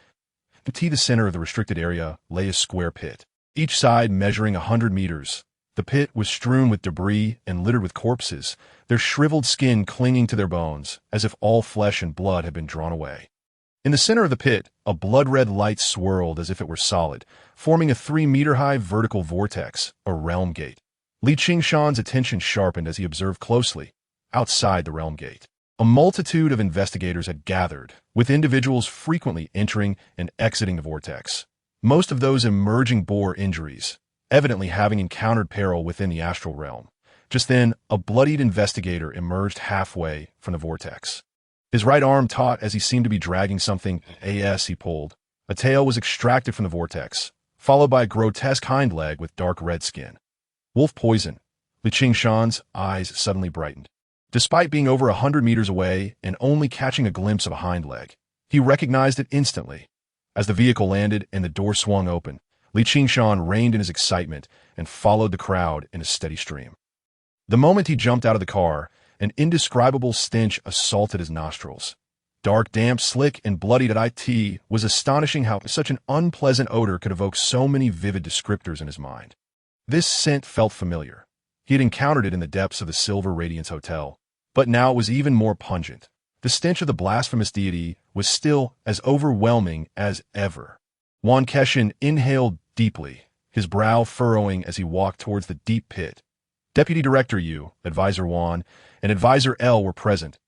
To the center of the restricted area lay a square pit, each side measuring 100 meters. The pit was strewn with debris and littered with corpses, their shriveled skin clinging to their bones, as if all flesh and blood had been drawn away. In the center of the pit, a blood-red light swirled as if it were solid, forming a 3-meter-high vertical vortex, a realm gate. Qingshan's attention sharpened as he observed closely. Outside the realm gate, a multitude of investigators had gathered, with individuals frequently entering and exiting the vortex. Most of those emerging bore injuries, evidently having encountered peril within the astral realm. Just then, a bloodied investigator emerged halfway from the vortex. His right arm taut as he seemed to be dragging something as he pulled. A tail was extracted from the vortex, followed by a grotesque hind leg with dark red skin. Wolf poison. Qingshan's eyes suddenly brightened. Despite being over 100 meters away and only catching a glimpse of a hind leg, he recognized it instantly. As the vehicle landed and the door swung open, Qingshan reined in his excitement and followed the crowd in a steady stream. The moment he jumped out of the car, an indescribable stench assaulted his nostrils. Dark, damp, slick, and bloodied at it was astonishing how such an unpleasant odor could evoke so many vivid descriptors in his mind. This scent felt familiar. He had encountered it in the depths of the Silver Radiance Hotel, but now it was even more pungent. The stench of the blasphemous deity was still as overwhelming as ever. Yuan inhaled deeply, his brow furrowing as he walked towards the deep pit. Deputy Director Yu, Advisor Yuan, and Advisor L were present.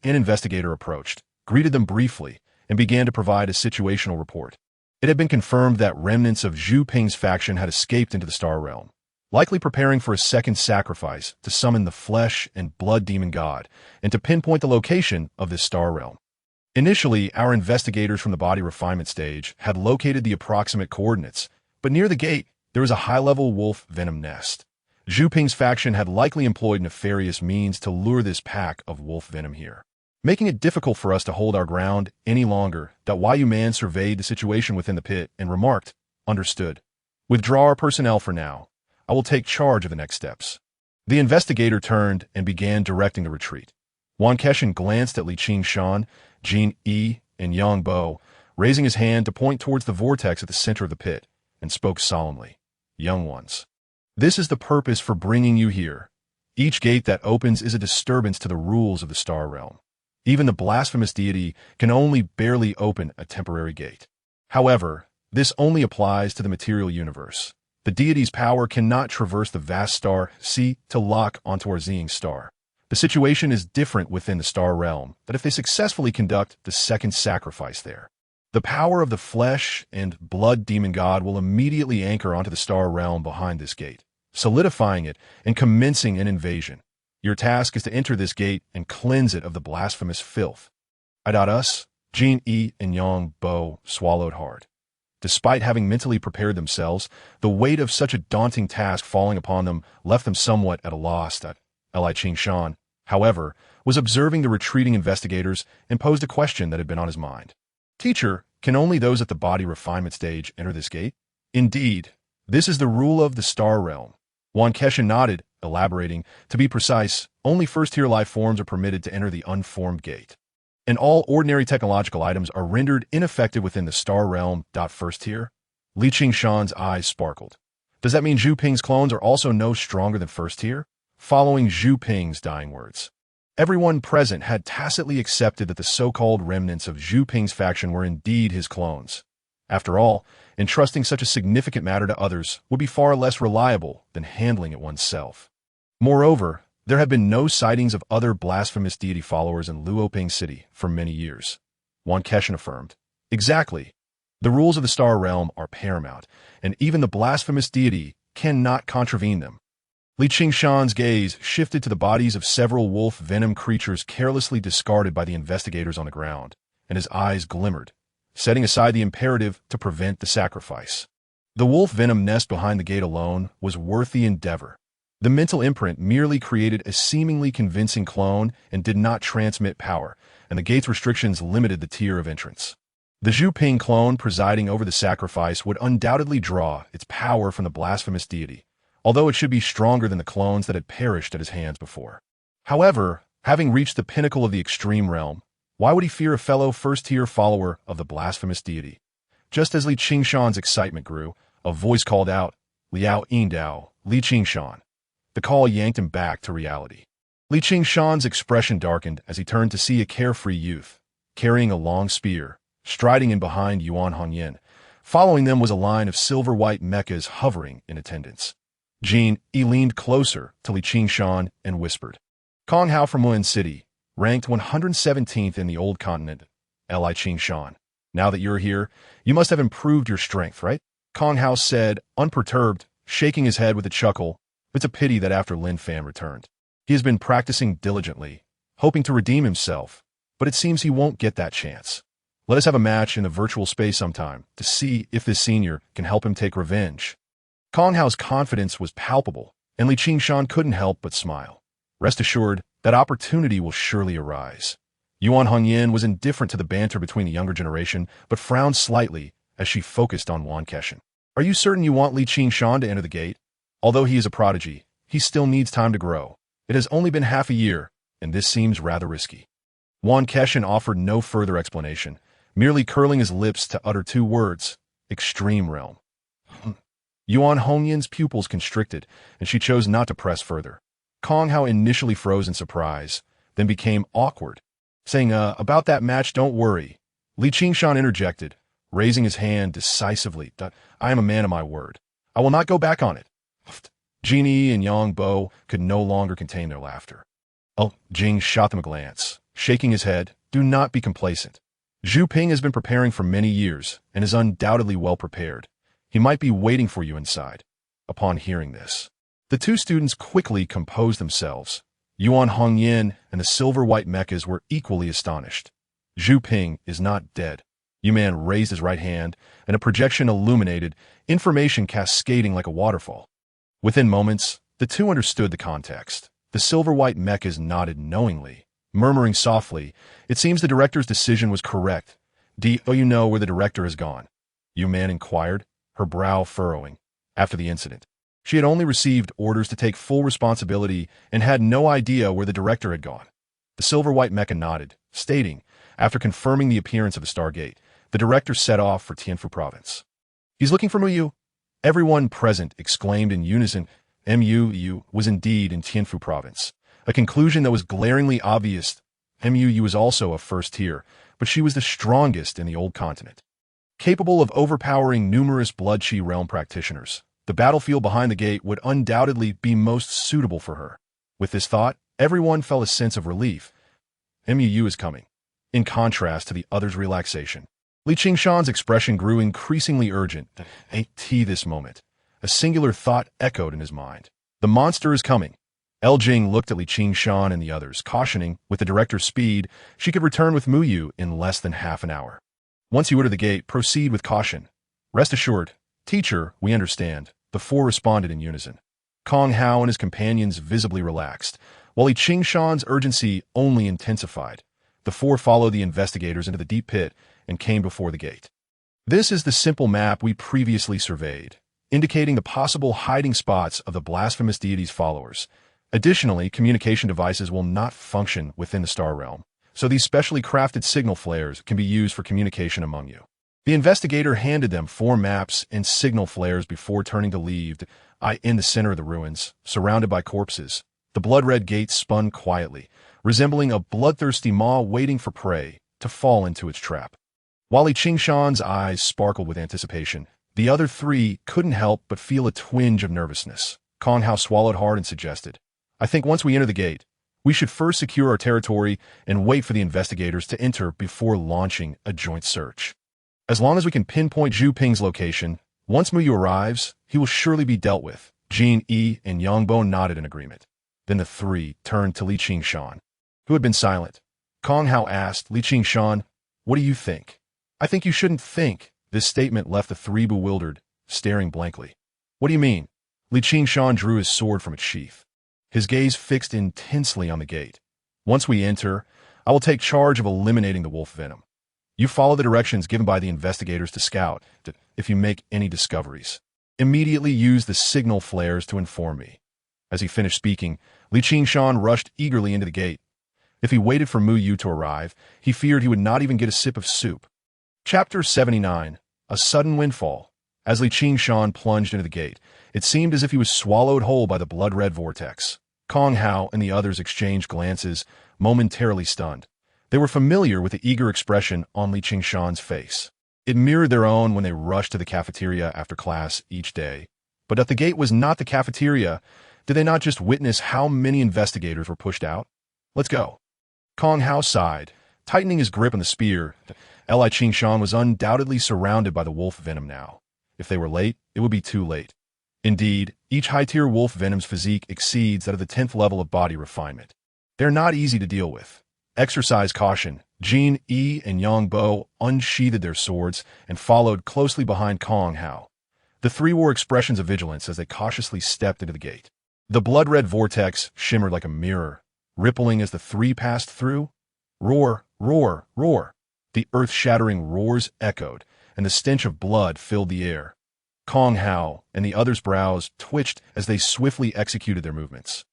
An investigator approached, greeted them briefly, and began to provide a situational report. It had been confirmed that remnants of Zhu Ping's faction had escaped into the Star Realm, likely preparing for a second sacrifice to summon the flesh and blood demon god and to pinpoint the location of this Star Realm. Initially, our investigators from the body refinement stage had located the approximate coordinates, but near the gate, there was a high-level wolf venom nest. Zhu Ping's faction had likely employed nefarious means to lure this pack of wolf venom here, making it difficult for us to hold our ground any longer. Yuan surveyed the situation within the pit and remarked, "Understood. Withdraw our personnel for now. I will take charge of the next steps." The investigator turned and began directing the retreat. Yuan glanced at Qingshan, Jin Yi, and Yang Bo, raising his hand to point towards the vortex at the center of the pit, and spoke solemnly. "Young ones, this is the purpose for bringing you here. Each gate that opens is a disturbance to the rules of the Star Realm. Even the blasphemous deity can only barely open a temporary gate. However, this only applies to the material universe. The deity's power cannot traverse the vast star sea to lock onto our Zing star. The situation is different within the Star Realm, that if they successfully conduct the second sacrifice there, the power of the flesh and blood demon god will immediately anchor onto the Star Realm behind this gate, solidifying it and commencing an invasion. Your task is to enter this gate and cleanse it of the blasphemous filth." Us, Jin Yi and Yang Bo swallowed hard. Despite having mentally prepared themselves, the weight of such a daunting task falling upon them left them somewhat at a loss. Qingshan, however, was observing the retreating investigators and posed a question that had been on his mind. "Teacher, can only those at the body refinement stage enter this gate?" "Indeed, this is the rule of the Star Realm." Yuan nodded, elaborating, "To be precise, only first-tier life forms are permitted to enter the unformed gate, and all ordinary technological items are rendered ineffective within the Star Realm. First tier?" Qingshan's eyes sparkled. "Does that mean Zhu Ping's clones are also no stronger than first tier?" Following Zhu Ping's dying words, everyone present had tacitly accepted that the so-called remnants of Zhu Ping's faction were indeed his clones. After all, entrusting such a significant matter to others would be far less reliable than handling it oneself. Moreover, there had been no sightings of other blasphemous deity followers in Luoping City for many years. Yuan affirmed. "Exactly. The rules of the Star Realm are paramount, and even the blasphemous deity cannot contravene them." Li Qingshan's gaze shifted to the bodies of several wolf venom creatures carelessly discarded by the investigators on the ground, and his eyes glimmered, setting aside the imperative to prevent the sacrifice. The wolf venom nest behind the gate alone was worth the endeavor. The mental imprint merely created a seemingly convincing clone and did not transmit power, and the gate's restrictions limited the tier of entrance. The Zhu Ping clone presiding over the sacrifice would undoubtedly draw its power from the blasphemous deity, although it should be stronger than the clones that had perished at his hands before. However, having reached the pinnacle of the extreme realm, why would he fear a fellow first-tier follower of the blasphemous deity? Just as Li Qingshan's excitement grew, a voice called out, "Liao Yindao, Li Qingshan." The call yanked him back to reality. Li Qingshan's expression darkened as he turned to see a carefree youth, carrying a long spear, striding in behind Yuan Hongyan. Following them was a line of silver-white mechas hovering in attendance. He leaned closer to Li Qingshan and whispered, "Kong Hao from Yuan City, ranked 117th in the Old Continent, Li Qingshan. Now that you're here, you must have improved your strength, right?" Kong Hao said, unperturbed, shaking his head with a chuckle. It's a pity that after Lin Fan returned, he has been practicing diligently, hoping to redeem himself, but it seems he won't get that chance. Let us have a match in the virtual space sometime to see if this senior can help him take revenge. Kong Hao's confidence was palpable, and Li Qingshan couldn't help but smile. Rest assured, that opportunity will surely arise. Yuan Hongyan was indifferent to the banter between the younger generation, but frowned slightly as she focused on Wan Keshin. "Are you certain you want Li Qingshan to enter the gate? Although he is a prodigy, he still needs time to grow. It has only been half a year, and this seems rather risky." Wan Keshin offered no further explanation, merely curling his lips to utter two words, "Extreme Realm." Yuan Hongyan's pupils constricted, and she chose not to press further. Kong Hao initially froze in surprise, then became awkward, saying, "About that match, don't worry." Li Qingshan interjected, raising his hand decisively. "I am a man of my word. I will not go back on it." Genie and Yang Bo could no longer contain their laughter. Jing shot them a glance, shaking his head. "Do not be complacent. Zhu Ping has been preparing for many years and is undoubtedly well prepared. He might be waiting for you inside." Upon hearing this, the two students quickly composed themselves. Yuan Hongyan and the silver-white mechas were equally astonished. "Zhu Ping is not dead." Yuan raised his right hand, and a projection illuminated, information cascading like a waterfall. Within moments, the two understood the context. The silver-white mechas nodded knowingly, murmuring softly, "It seems the director's decision was correct. Do you know where the director has gone?" Yuan inquired, her brow furrowing. After the incident, she had only received orders to take full responsibility and had no idea where the director had gone. The silver-white mecha nodded, stating, after confirming the appearance of the Stargate, the director set off for Tianfu province. "He's looking for Muyu." Everyone present exclaimed in unison. Muyu was indeed in Tianfu province, a conclusion that was glaringly obvious. Muyu was also a first tier, but she was the strongest in the Old Continent. Capable of overpowering numerous Blood Chi realm practitioners, the battlefield behind the gate would undoubtedly be most suitable for her. With this thought, everyone felt a sense of relief. Muyu is coming, in contrast to the others' relaxation. Li Qingshan's expression grew increasingly urgent. This moment, a singular thought echoed in his mind. The monster is coming. Jing looked at Li Qingshan and the others, cautioning, with the director's speed, she could return with Muyu in less than half an hour. "Once you enter the gate, proceed with caution. Rest assured, teacher, we understand," the four responded in unison. Kong Hao and his companions visibly relaxed, while Li Qingshan's urgency only intensified. The four followed the investigators into the deep pit and came before the gate. This is the simple map we previously surveyed, indicating the possible hiding spots of the blasphemous deity's followers. Additionally, communication devices will not function within the star realm, so these specially crafted signal flares can be used for communication among you. The investigator handed them 4 maps and signal flares before turning to leave. In the center of the ruins, surrounded by corpses, the blood-red gate spun quietly, resembling a bloodthirsty maw waiting for prey to fall into its trap. While Li Qingshan's eyes sparkled with anticipation, the other 3 couldn't help but feel a twinge of nervousness. Kong Hao swallowed hard and suggested, "I think once we enter the gate, we should first secure our territory and wait for the investigators to enter before launching a joint search. As long as we can pinpoint Zhu Ping's location, once Muyu arrives, he will surely be dealt with. Jin Yi and Yang Bo nodded in agreement. Then the three turned to Li Qingshan, who had been silent. Kong Hao asked, Li Qingshan, what do you think? I think you shouldn't think. This statement left the three bewildered, staring blankly. What do you mean? Li Qingshan drew his sword from its sheath, his gaze fixed intensely on the gate. Once we enter, I will take charge of eliminating the wolf venom. You follow the directions given by the investigators to scout, if you make any discoveries. Immediately use the signal flares to inform me. As he finished speaking, Li Qingshan rushed eagerly into the gate. If he waited for Mu Yu to arrive, he feared he would not even get a sip of soup. Chapter 79. A Sudden Windfall. As Li Qingshan plunged into the gate, it seemed as if he was swallowed whole by the blood-red vortex. Kong Hao and the others exchanged glances, momentarily stunned. They were familiar with the eager expression on Li Qingshan's face. It mirrored their own when they rushed to the cafeteria after class each day. But if the gate was not the cafeteria, did they not just witness how many investigators were pushed out? Let's go. Kong Hao sighed, tightening his grip on the spear. Li Qingshan was undoubtedly surrounded by the wolf venom now. If they were late, it would be too late. Indeed, each high-tier wolf venom's physique exceeds that of the 10th level of body refinement. They're not easy to deal with. Exercise caution. Jin Yi and Yang Bo unsheathed their swords and followed closely behind Kong Hao. The three wore expressions of vigilance as they cautiously stepped into the gate. The blood-red vortex shimmered like a mirror, rippling as the three passed through. Roar, roar, roar. The earth-shattering roars echoed, and the stench of blood filled the air. Kong Hao and the others' brows twitched as they swiftly executed their movements,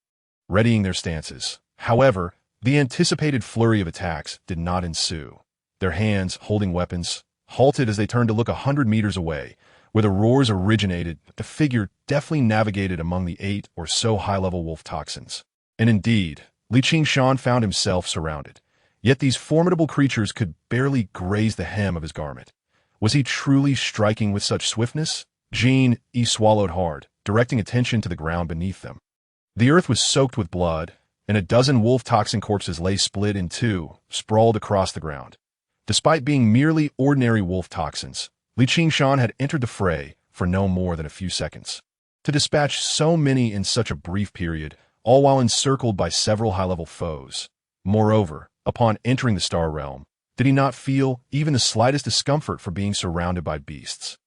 readying their stances. However, the anticipated flurry of attacks did not ensue. Their hands, holding weapons, halted as they turned to look 100 meters away. Where the roars originated, the figure deftly navigated among the 8 or so high-level wolf toxins. And indeed, Li Qingshan found himself surrounded. Yet these formidable creatures could barely graze the hem of his garment. Was he truly striking with such swiftness? Jin Yi swallowed hard, directing attention to the ground beneath them. The earth was soaked with blood, and a dozen wolf toxin corpses lay split in two, sprawled across the ground. Despite being merely ordinary wolf toxins, Li Qingshan had entered the fray for no more than a few seconds. To dispatch so many in such a brief period, all while encircled by several high-level foes. Moreover, upon entering the Star Realm, did he not feel even the slightest discomfort for being surrounded by beasts?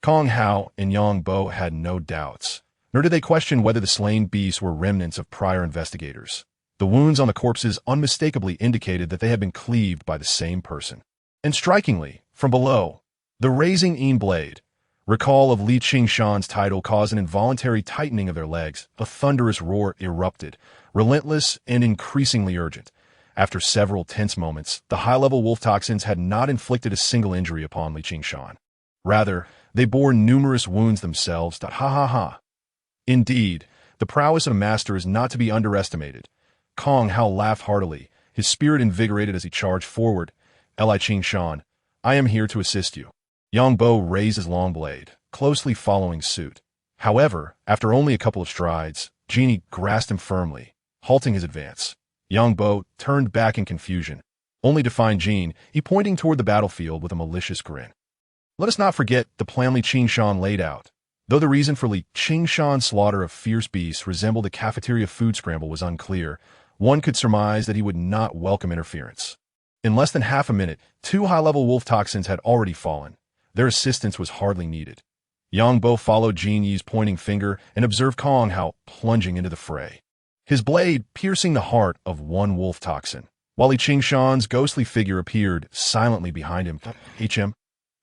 Kong Hao and Yang Bo had no doubts, nor did they question whether the slain beasts were remnants of prior investigators. The wounds on the corpses unmistakably indicated that they had been cleaved by the same person. And strikingly, from below, the raising Yin blade, recall of Li Qingshan's title, caused an involuntary tightening of their legs. A thunderous roar erupted, relentless and increasingly urgent. After several tense moments, the high-level wolf toxins had not inflicted a single injury upon Li Qingshan. Rather, they bore numerous wounds themselves. Ha ha ha. Indeed, the prowess of a master is not to be underestimated. Kong Hao laughed heartily, his spirit invigorated as he charged forward. Li Qingshan, I am here to assist you. Yang Bo raised his long blade, closely following suit. However, after only a couple of strides, Genie grasped him firmly, halting his advance. Yang Bo turned back in confusion, only to find Jin Yi pointing toward the battlefield with a malicious grin. Let us not forget the plan Li Qingshan laid out. Though the reason for Li Qingshan's slaughter of fierce beasts resembled a cafeteria food scramble was unclear, one could surmise that he would not welcome interference. In less than half a minute, 2 high-level wolf toxins had already fallen. Their assistance was hardly needed. Yang Bo followed Jin Yi's pointing finger and observed Kong Hao plunging into the fray, his blade piercing the heart of one wolf toxin, while Li Qingshan's ghostly figure appeared silently behind him.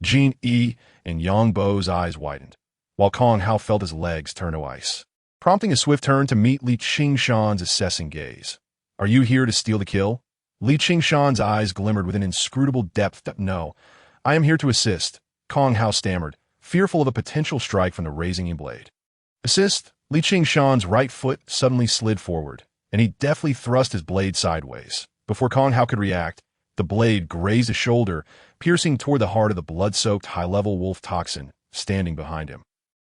Jin Yi and Yang Bo's eyes widened, while Kong Hao felt his legs turn to ice, prompting a swift turn to meet Li Qingshan's assessing gaze. Are you here to steal the kill? Li Qingshan's eyes glimmered with an inscrutable depth. No, I am here to assist, Kong Hao stammered, fearful of a potential strike from the raising blade. Assist? Li Qingshan's right foot suddenly slid forward, and he deftly thrust his blade sideways. Before Kong Hao could react, the blade grazed his shoulder, piercing toward the heart of the blood-soaked high-level wolf toxin standing behind him.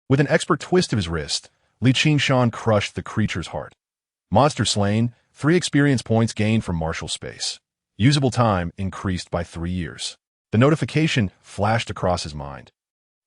With an expert twist of his wrist, Li Qingshan crushed the creature's heart. Monster slain, 3 experience points gained from martial space. Usable time increased by 3 years. The notification flashed across his mind,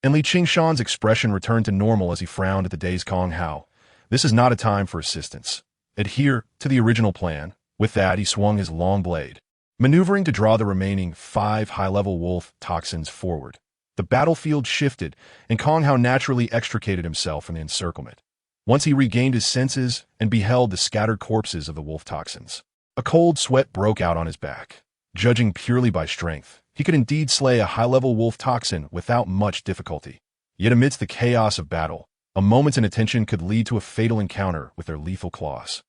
and Li Qingshan's expression returned to normal as he frowned at the dazed Kong Hao. This is not a time for assistance. Adhere to the original plan. With that, he swung his long blade, maneuvering to draw the remaining 5 high-level wolf toxins forward. The battlefield shifted, and Kong Hao naturally extricated himself from the encirclement. Once he regained his senses and beheld the scattered corpses of the wolf toxins, a cold sweat broke out on his back. Judging purely by strength, he could indeed slay a high-level wolf toxin without much difficulty. Yet amidst the chaos of battle, a moment's inattention could lead to a fatal encounter with their lethal claws.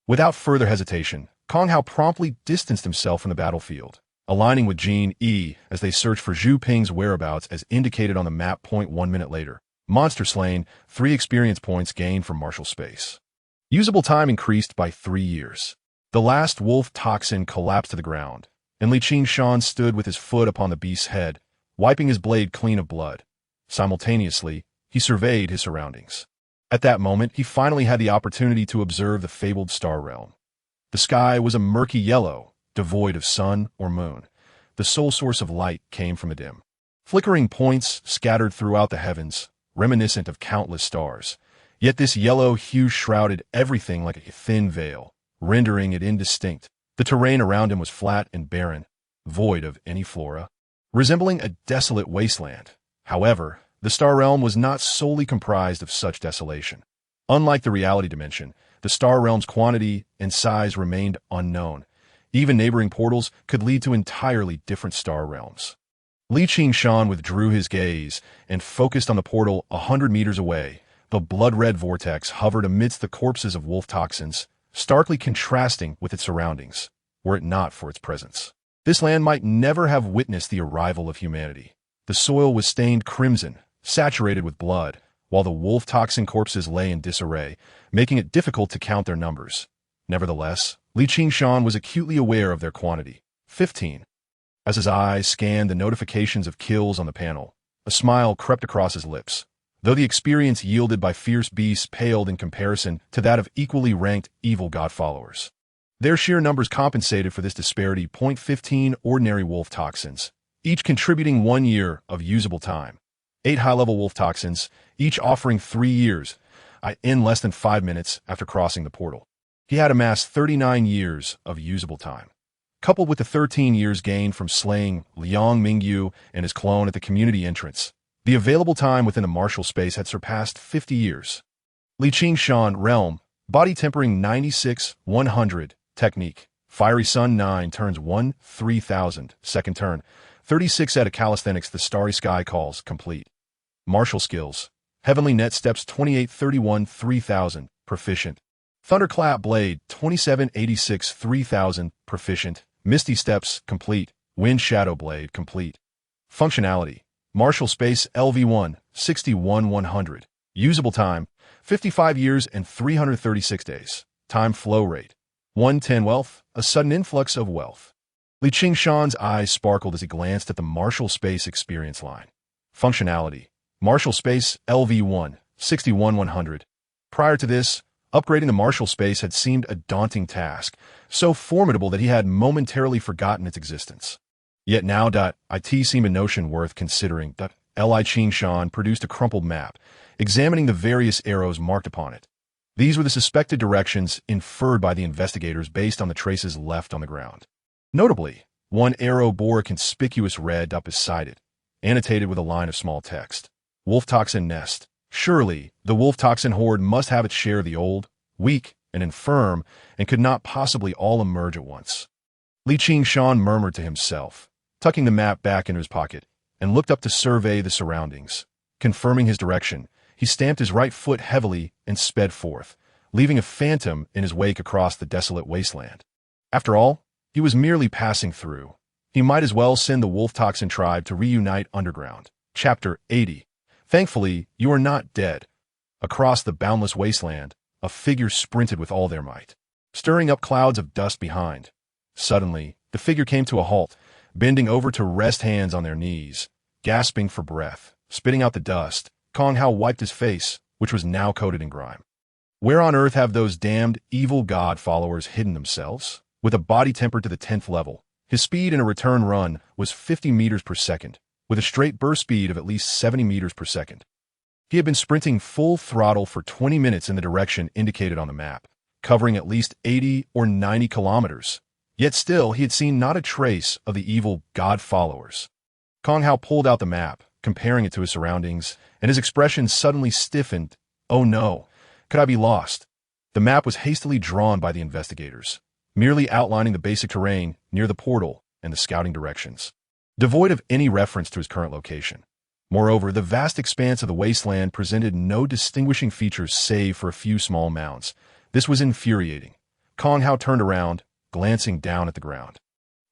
Without further hesitation, Kong Hao promptly distanced himself from the battlefield, aligning with Jin Yi as they searched for Zhu Ping's whereabouts as indicated on the map. 1 minute later, monster slain, 3 experience points gained from martial space. Usable time increased by 3 years. The last wolf toxin collapsed to the ground, and Li Qingshan stood with his foot upon the beast's head, wiping his blade clean of blood. Simultaneously, he surveyed his surroundings. At that moment, he finally had the opportunity to observe the fabled star realm. The sky was a murky yellow, devoid of sun or moon. The sole source of light came from the dim, flickering points scattered throughout the heavens, reminiscent of countless stars. Yet this yellow hue shrouded everything like a thin veil, rendering it indistinct. The terrain around him was flat and barren, void of any flora, resembling a desolate wasteland. However, the star realm was not solely comprised of such desolation. Unlike the reality dimension, the star realm's quantity and size remained unknown. Even neighboring portals could lead to entirely different star realms. Li Qingshan withdrew his gaze and focused on the portal 100 meters away. The blood-red vortex hovered amidst the corpses of wolf toxins, starkly contrasting with its surroundings, were it not for its presence. This land might never have witnessed the arrival of humanity. The soil was stained crimson, saturated with blood, while the wolf toxin corpses lay in disarray, making it difficult to count their numbers. Nevertheless, Li Qingshan was acutely aware of their quantity, 15. As his eyes scanned the notifications of kills on the panel, a smile crept across his lips. Though the experience yielded by fierce beasts paled in comparison to that of equally ranked evil god followers. Their sheer numbers compensated for this disparity. 15 ordinary wolf toxins, each contributing 1 year of usable time. 8 high-level wolf toxins, each offering 3 years, in less than 5 minutes after crossing the portal. He had amassed 39 years of usable time. Coupled with the 13 years gained from slaying Liang Mingyu and his clone at the community entrance, the available time within the martial space had surpassed 50 years. Li Qingshan, Realm, Body Tempering 96, 100, Technique, Fiery Sun 9 turns 1, 3000, second turn, 36 at a Calisthenics The Starry Sky Calls, complete. Martial Skills, Heavenly Net Steps 2831, 3000, proficient. Thunderclap Blade 2786, 3000, proficient. Misty Steps, complete. Wind Shadow Blade, complete. Functionality, Martial Space LV1, 61, 100. Usable time, 55 years and 336 days. Time Flow Rate, 110. Wealth, a sudden influx of wealth. Li Qingshan's eyes sparkled as he glanced at the Martial Space experience line. Functionality, Martial Space LV1, 61, 100. Prior to this, upgrading the Martial Space had seemed a daunting task, so formidable that he had momentarily forgotten its existence. Yet now, it seemed a notion worth considering. Li Qingshan produced a crumpled map, examining the various arrows marked upon it. These were the suspected directions inferred by the investigators based on the traces left on the ground. Notably, one arrow bore a conspicuous red dot beside it, annotated with a line of small text. Wolf Toxin Nest. Surely, the wolf toxin horde must have its share of the old, weak, and infirm, and could not possibly all emerge at once. Li Qingshan murmured to himself, tucking the map back into his pocket, and looked up to survey the surroundings. Confirming his direction, he stamped his right foot heavily and sped forth, leaving a phantom in his wake across the desolate wasteland. After all, he was merely passing through. He might as well send the wolf toxin tribe to reunite underground. Chapter 80. Thankfully, you are not dead. Across the boundless wasteland, a figure sprinted with all their might, stirring up clouds of dust behind. Suddenly, the figure came to a halt, bending over to rest hands on their knees, gasping for breath, spitting out the dust. Kong Hao wiped his face, which was now coated in grime. Where on earth have those damned evil god followers hidden themselves? With a body tempered to the 10th level, his speed in a return run was 50 meters per second, with a straight burst speed of at least 70 meters per second. He had been sprinting full throttle for 20 minutes in the direction indicated on the map, covering at least 80 or 90 kilometers. Yet still, he had seen not a trace of the evil God followers. Kong Hao pulled out the map, comparing it to his surroundings, and his expression suddenly stiffened. Oh no, could I be lost? The map was hastily drawn by the investigators, merely outlining the basic terrain near the portal and the scouting directions, devoid of any reference to his current location. Moreover, the vast expanse of the wasteland presented no distinguishing features save for a few small mounds. This was infuriating. Kong Hao turned around, glancing down at the ground.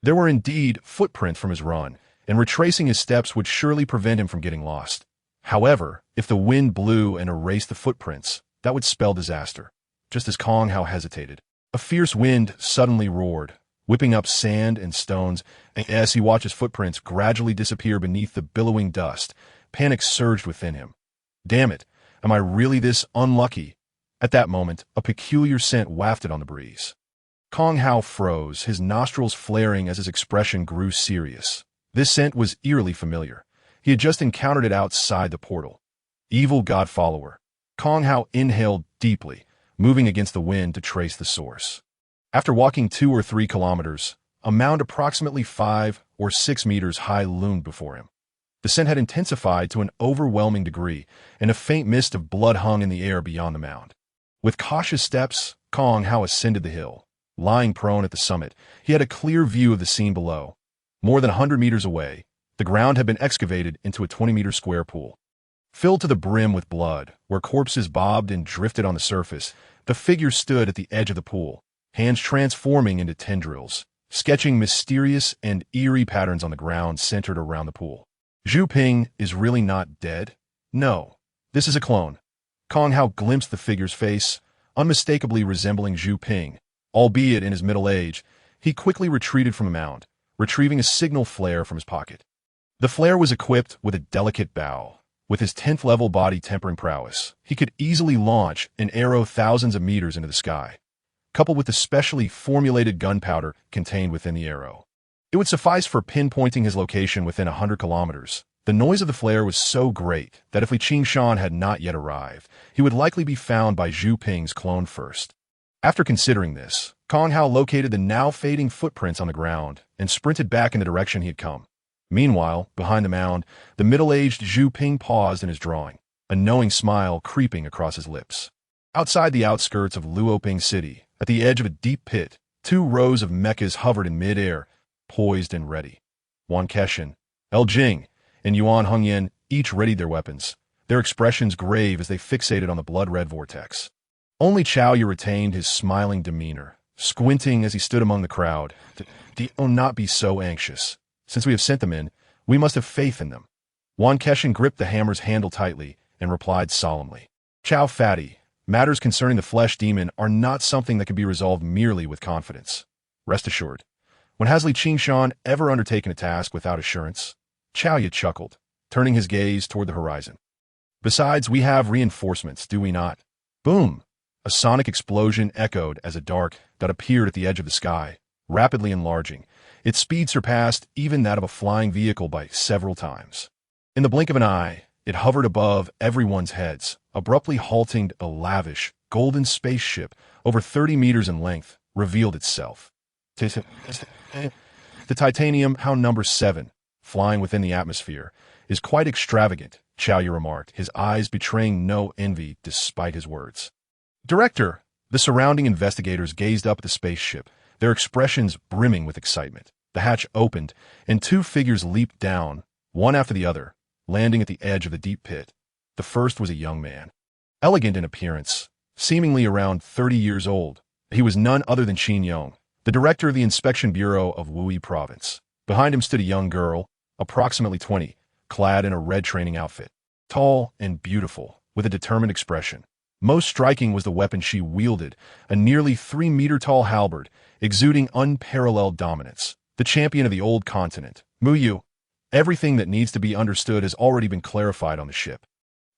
There were indeed footprints from his run, and retracing his steps would surely prevent him from getting lost. However, if the wind blew and erased the footprints, that would spell disaster. Just as Kong Hao hesitated, a fierce wind suddenly roared, whipping up sand and stones, and as he watched his footprints gradually disappear beneath the billowing dust, panic surged within him. Damn it, am I really this unlucky? At that moment, a peculiar scent wafted on the breeze. Kong Hao froze, his nostrils flaring as his expression grew serious. This scent was eerily familiar. He had just encountered it outside the portal. Evil God follower. Kong Hao inhaled deeply, moving against the wind to trace the source. After walking 2 or 3 kilometers, a mound approximately 5 or 6 meters high loomed before him. The scent had intensified to an overwhelming degree, and a faint mist of blood hung in the air beyond the mound. With cautious steps, Kong Hao ascended the hill. Lying prone at the summit, he had a clear view of the scene below. More than 100 meters away, the ground had been excavated into a 20-meter square pool. Filled to the brim with blood, where corpses bobbed and drifted on the surface, the figure stood at the edge of the pool, hands transforming into tendrils, sketching mysterious and eerie patterns on the ground centered around the pool. Zhu Ping is really not dead? No, this is a clone. Kong Hao glimpsed the figure's face, unmistakably resembling Zhu Ping. Albeit in his middle age, he quickly retreated from the mound, retrieving a signal flare from his pocket. The flare was equipped with a delicate bow. With his 10th-level body tempering prowess, he could easily launch an arrow thousands of meters into the sky, coupled with the specially formulated gunpowder contained within the arrow. It would suffice for pinpointing his location within 100 kilometers. The noise of the flare was so great that if Li Qingshan had not yet arrived, he would likely be found by Zhu Ping's clone first. After considering this, Kong Hao located the now fading footprints on the ground and sprinted back in the direction he had come. Meanwhile, behind the mound, the middle-aged Zhu Ping paused in his drawing, a knowing smile creeping across his lips. Outside the outskirts of Luoping City, at the edge of a deep pit, 2 rows of mechas hovered in mid-air, poised and ready. Yuan Keshin, El Jing, and Yuan Hongyan each readied their weapons, their expressions grave as they fixated on the blood-red vortex. Only Chao Yu retained his smiling demeanor, squinting as he stood among the crowd. Do not be so anxious. Since we have sent them in, we must have faith in them. Yuan Keshin gripped the hammer's handle tightly and replied solemnly. Chao Fatty, matters concerning the flesh demon are not something that can be resolved merely with confidence. Rest assured. When has Li Qingshan ever undertaken a task without assurance? Chao Yu chuckled, turning his gaze toward the horizon. Besides, we have reinforcements, do we not? Boom! A sonic explosion echoed as a dark dot appeared at the edge of the sky, rapidly enlarging. Its speed surpassed even that of a flying vehicle by several times. In the blink of an eye, it hovered above everyone's heads, abruptly halting. A lavish, golden spaceship, over 30 meters in length, revealed itself. The titanium, how number 7, flying within the atmosphere, is quite extravagant, Chao Yu remarked, his eyes betraying no envy despite his words. Director! The surrounding investigators gazed up at the spaceship, their expressions brimming with excitement. The hatch opened, and 2 figures leaped down, one after the other, landing at the edge of the deep pit. The first was a young man, elegant in appearance, seemingly around 30 years old. He was none other than Qin Yong, the director of the Inspection Bureau of Wuyi Province. Behind him stood a young girl, approximately 20, clad in a red training outfit, tall and beautiful, with a determined expression. Most striking was the weapon she wielded, a nearly 3-meter-tall halberd, exuding unparalleled dominance. The champion of the old continent, Mu Yu. Everything that needs to be understood has already been clarified on the ship.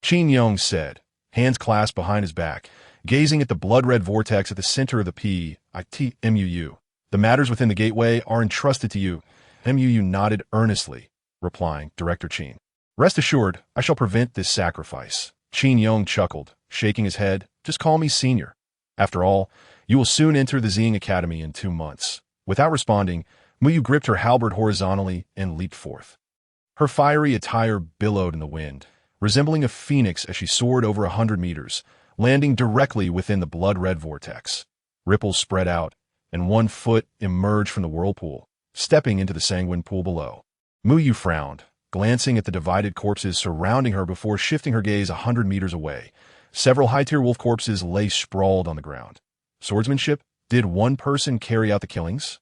Qin Yong said, hands clasped behind his back, gazing at the blood-red vortex at the center of the PITMUU. The matters within the gateway are entrusted to you. MUU nodded earnestly, replying, Director Qin. Rest assured, I shall prevent this sacrifice. Qin Yong chuckled, shaking his head. Just call me senior. After all, you will soon enter the Xing Academy in 2 months. Without responding, Muyu gripped her halberd horizontally and leaped forth. Her fiery attire billowed in the wind, resembling a phoenix as she soared over 100 meters, landing directly within the blood-red vortex. Ripples spread out, and 1 foot emerged from the whirlpool, stepping into the sanguine pool below. Muyu frowned, glancing at the divided corpses surrounding her before shifting her gaze 100 meters away. Several high-tier wolf corpses lay sprawled on the ground. Swordsmanship? Did one person carry out the killings?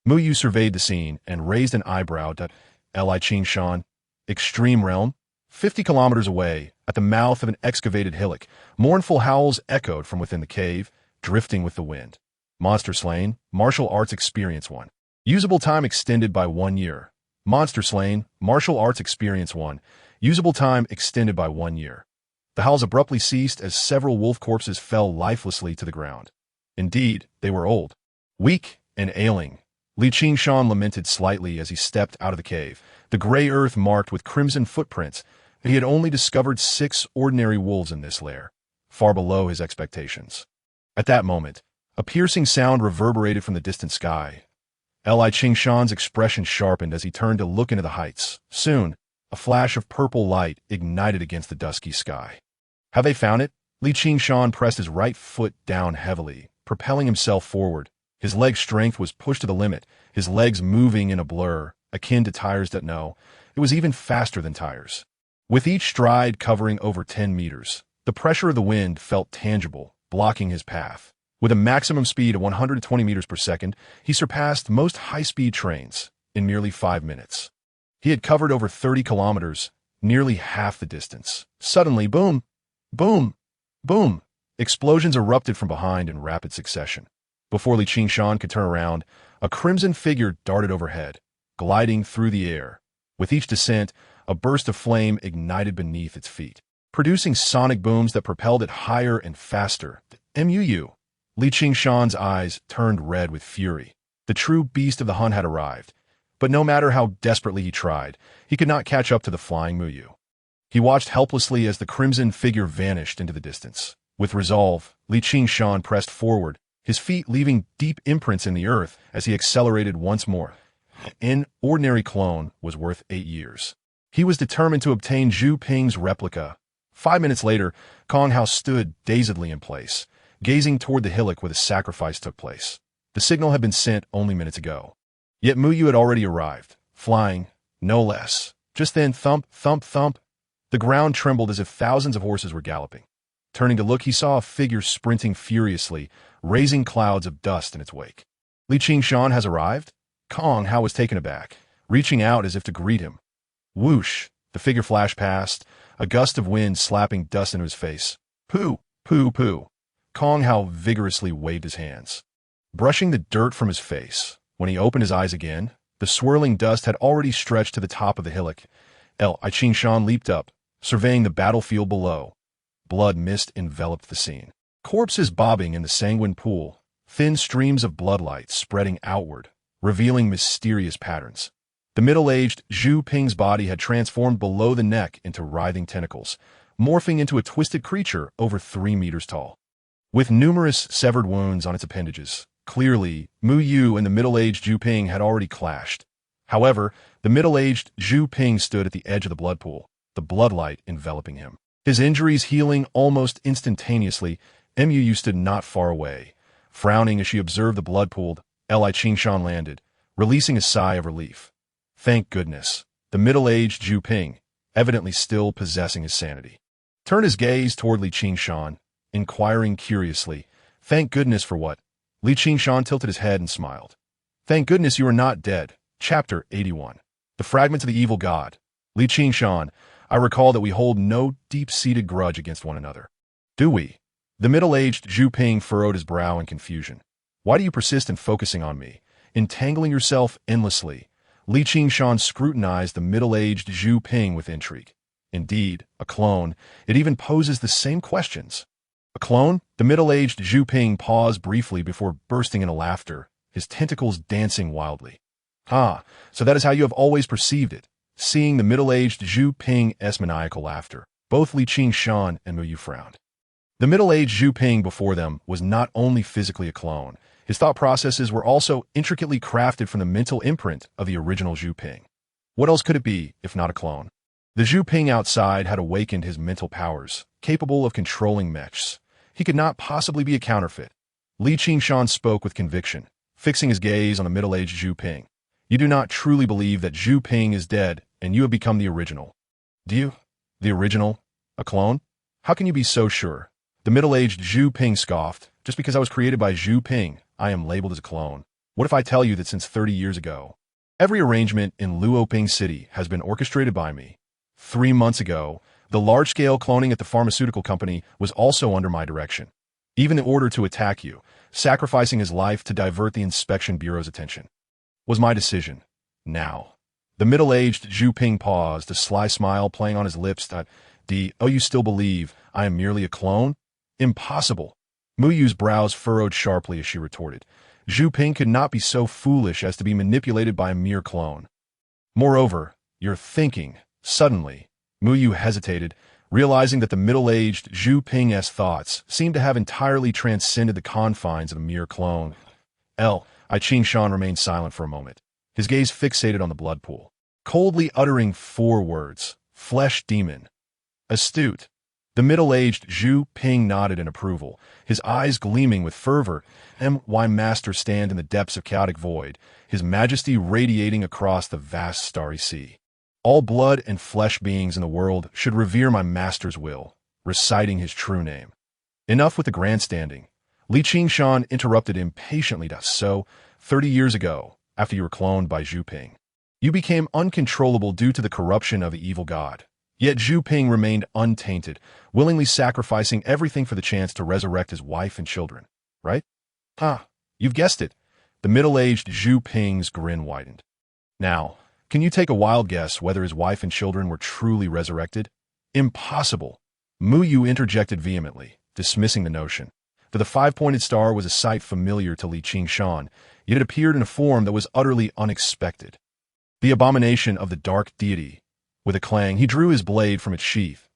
Muyu surveyed the scene and raised an eyebrow to Li Qingshan. Extreme realm? 50 kilometers away, at the mouth of an excavated hillock, mournful howls echoed from within the cave, drifting with the wind. Monster slain, martial arts experience 1. Usable time extended by 1 year. Monster slain, martial arts experience 1. Usable time extended by 1 year. The howls abruptly ceased as several wolf corpses fell lifelessly to the ground. Indeed, they were old, weak, and ailing. Li Qingshan lamented slightly as he stepped out of the cave, the gray earth marked with crimson footprints. He had only discovered 6 ordinary wolves in this lair, far below his expectations. At that moment, a piercing sound reverberated from the distant sky. Li Qingshan's expression sharpened as he turned to look into the heights. Soon, a flash of purple light ignited against the dusky sky. Have they found it? Li Qingshan pressed his right foot down heavily, propelling himself forward. His leg strength was pushed to the limit, his legs moving in a blur, akin to tires that know. It was even faster than tires. With each stride covering over 10 meters, the pressure of the wind felt tangible, blocking his path. With a maximum speed of 120 meters per second, he surpassed most high-speed trains in merely 5 minutes. He had covered over 30 kilometers, nearly half the distance. Suddenly, boom, boom, boom, explosions erupted from behind in rapid succession. Before Li Qingshan could turn around, a crimson figure darted overhead, gliding through the air. With each descent, a burst of flame ignited beneath its feet, producing sonic booms that propelled it higher and faster. Muyu. Li Qingshan's eyes turned red with fury. The true beast of the hunt had arrived, but no matter how desperately he tried, he could not catch up to the flying Muyu. He watched helplessly as the crimson figure vanished into the distance. With resolve, Li Qingshan pressed forward, his feet leaving deep imprints in the earth as he accelerated once more. An ordinary clone was worth 8 years. He was determined to obtain Zhu Ping's replica. 5 minutes later, Kong Hao stood dazedly in place, gazing toward the hillock where the sacrifice took place. The signal had been sent only minutes ago. Yet Muyu had already arrived, flying, no less. Just then, thump, thump, thump. The ground trembled as if thousands of horses were galloping. Turning to look, he saw a figure sprinting furiously, raising clouds of dust in its wake. Li Qingshan has arrived? Kong Hao was taken aback, reaching out as if to greet him. Whoosh! The figure flashed past, a gust of wind slapping dust into his face. Pooh! Pooh! Pooh! Kong Hao vigorously waved his hands, brushing the dirt from his face. When he opened his eyes again, the swirling dust had already stretched to the top of the hillock. Li Qingshan leaped up, surveying the battlefield below. Blood mist enveloped the scene. Corpses bobbing in the sanguine pool, thin streams of bloodlight spreading outward, revealing mysterious patterns. The middle-aged Zhu Ping's body had transformed below the neck into writhing tentacles, morphing into a twisted creature over 3 meters tall. With numerous severed wounds on its appendages, clearly, Muyu and the middle-aged Zhu Ping had already clashed. However, the middle-aged Zhu Ping stood at the edge of the blood pool, the bloodlight enveloping him. His injuries healing almost instantaneously, Muyu stood not far away. Frowning as she observed the blood pooled, Li Qingshan landed, releasing a sigh of relief. Thank goodness. The middle-aged Zhu Ping, evidently still possessing his sanity, turned his gaze toward Li Qingshan, inquiring curiously, Thank goodness for what? Li Qingshan tilted his head and smiled. Thank goodness you are not dead. Chapter 81. The Fragment of the Evil God. Li Qingshan, I recall that we hold no deep-seated grudge against one another. Do we? The middle-aged Zhu Ping furrowed his brow in confusion. Why do you persist in focusing on me, entangling yourself endlessly? Li Qingshan scrutinized the middle-aged Zhu Ping with intrigue. Indeed, a clone, it even poses the same questions. A clone? The middle-aged Zhu Ping paused briefly before bursting into laughter, his tentacles dancing wildly. Ah, so that is how you have always perceived it. Seeing the middle-aged Zhu Ping's maniacal laughter, Both Li Qingshan and Mu Yu frowned. The middle-aged Zhu Ping before them was not only physically a clone, his thought processes were also intricately crafted from the mental imprint of the original Zhu Ping. What else could it be, if not a clone? The Zhu Ping outside had awakened his mental powers, capable of controlling mechs. He could not possibly be a counterfeit. Li Qingshan spoke with conviction, fixing his gaze on the middle-aged Zhu Ping. You do not truly believe that Zhu Ping is dead, and you have become the original. Do you? The original? A clone? How can you be so sure? The middle-aged Zhu Ping scoffed. Just because I was created by Zhu Ping, I am labeled as a clone. What if I tell you that since 30 years ago, every arrangement in Luoping City has been orchestrated by me? 3 months ago, the large-scale cloning at the pharmaceutical company was also under my direction. Even in order to attack you, sacrificing his life to divert the inspection bureau's attention, was my decision. Now. The middle-aged Zhu Ping paused, a sly smile playing on his lips. Oh, you still believe I am merely a clone? Impossible. Mu Yu's brows furrowed sharply as she retorted. Zhu Ping could not be so foolish as to be manipulated by a mere clone. Moreover, your thinking. Suddenly, Mu Yu hesitated, realizing that the middle-aged Zhu Ping's thoughts seemed to have entirely transcended the confines of a mere clone. Li Qingshan remained silent for a moment, his gaze fixated on the blood pool, coldly uttering 4 words: flesh demon. Astute. The middle-aged Zhu Ping nodded in approval, his eyes gleaming with fervor. My master stand in the depths of chaotic void, his majesty radiating across the vast starry sea. All blood and flesh beings in the world should revere my master's will, reciting his true name. Enough with the grandstanding. Li Qingshan interrupted impatiently. So, 30 years ago, after you were cloned by Zhu Ping, you became uncontrollable due to the corruption of the evil god. Yet Zhu Ping remained untainted, willingly sacrificing everything for the chance to resurrect his wife and children. Right? You've guessed it. The middle-aged Zhu Ping's grin widened. Now, can you take a wild guess whether his wife and children were truly resurrected? Impossible. Mu Yu interjected vehemently, dismissing the notion. For the 5-pointed star was a sight familiar to Li Qingshan, yet it appeared in a form that was utterly unexpected. The abomination of the dark deity. With a clang, he drew his blade from its sheath.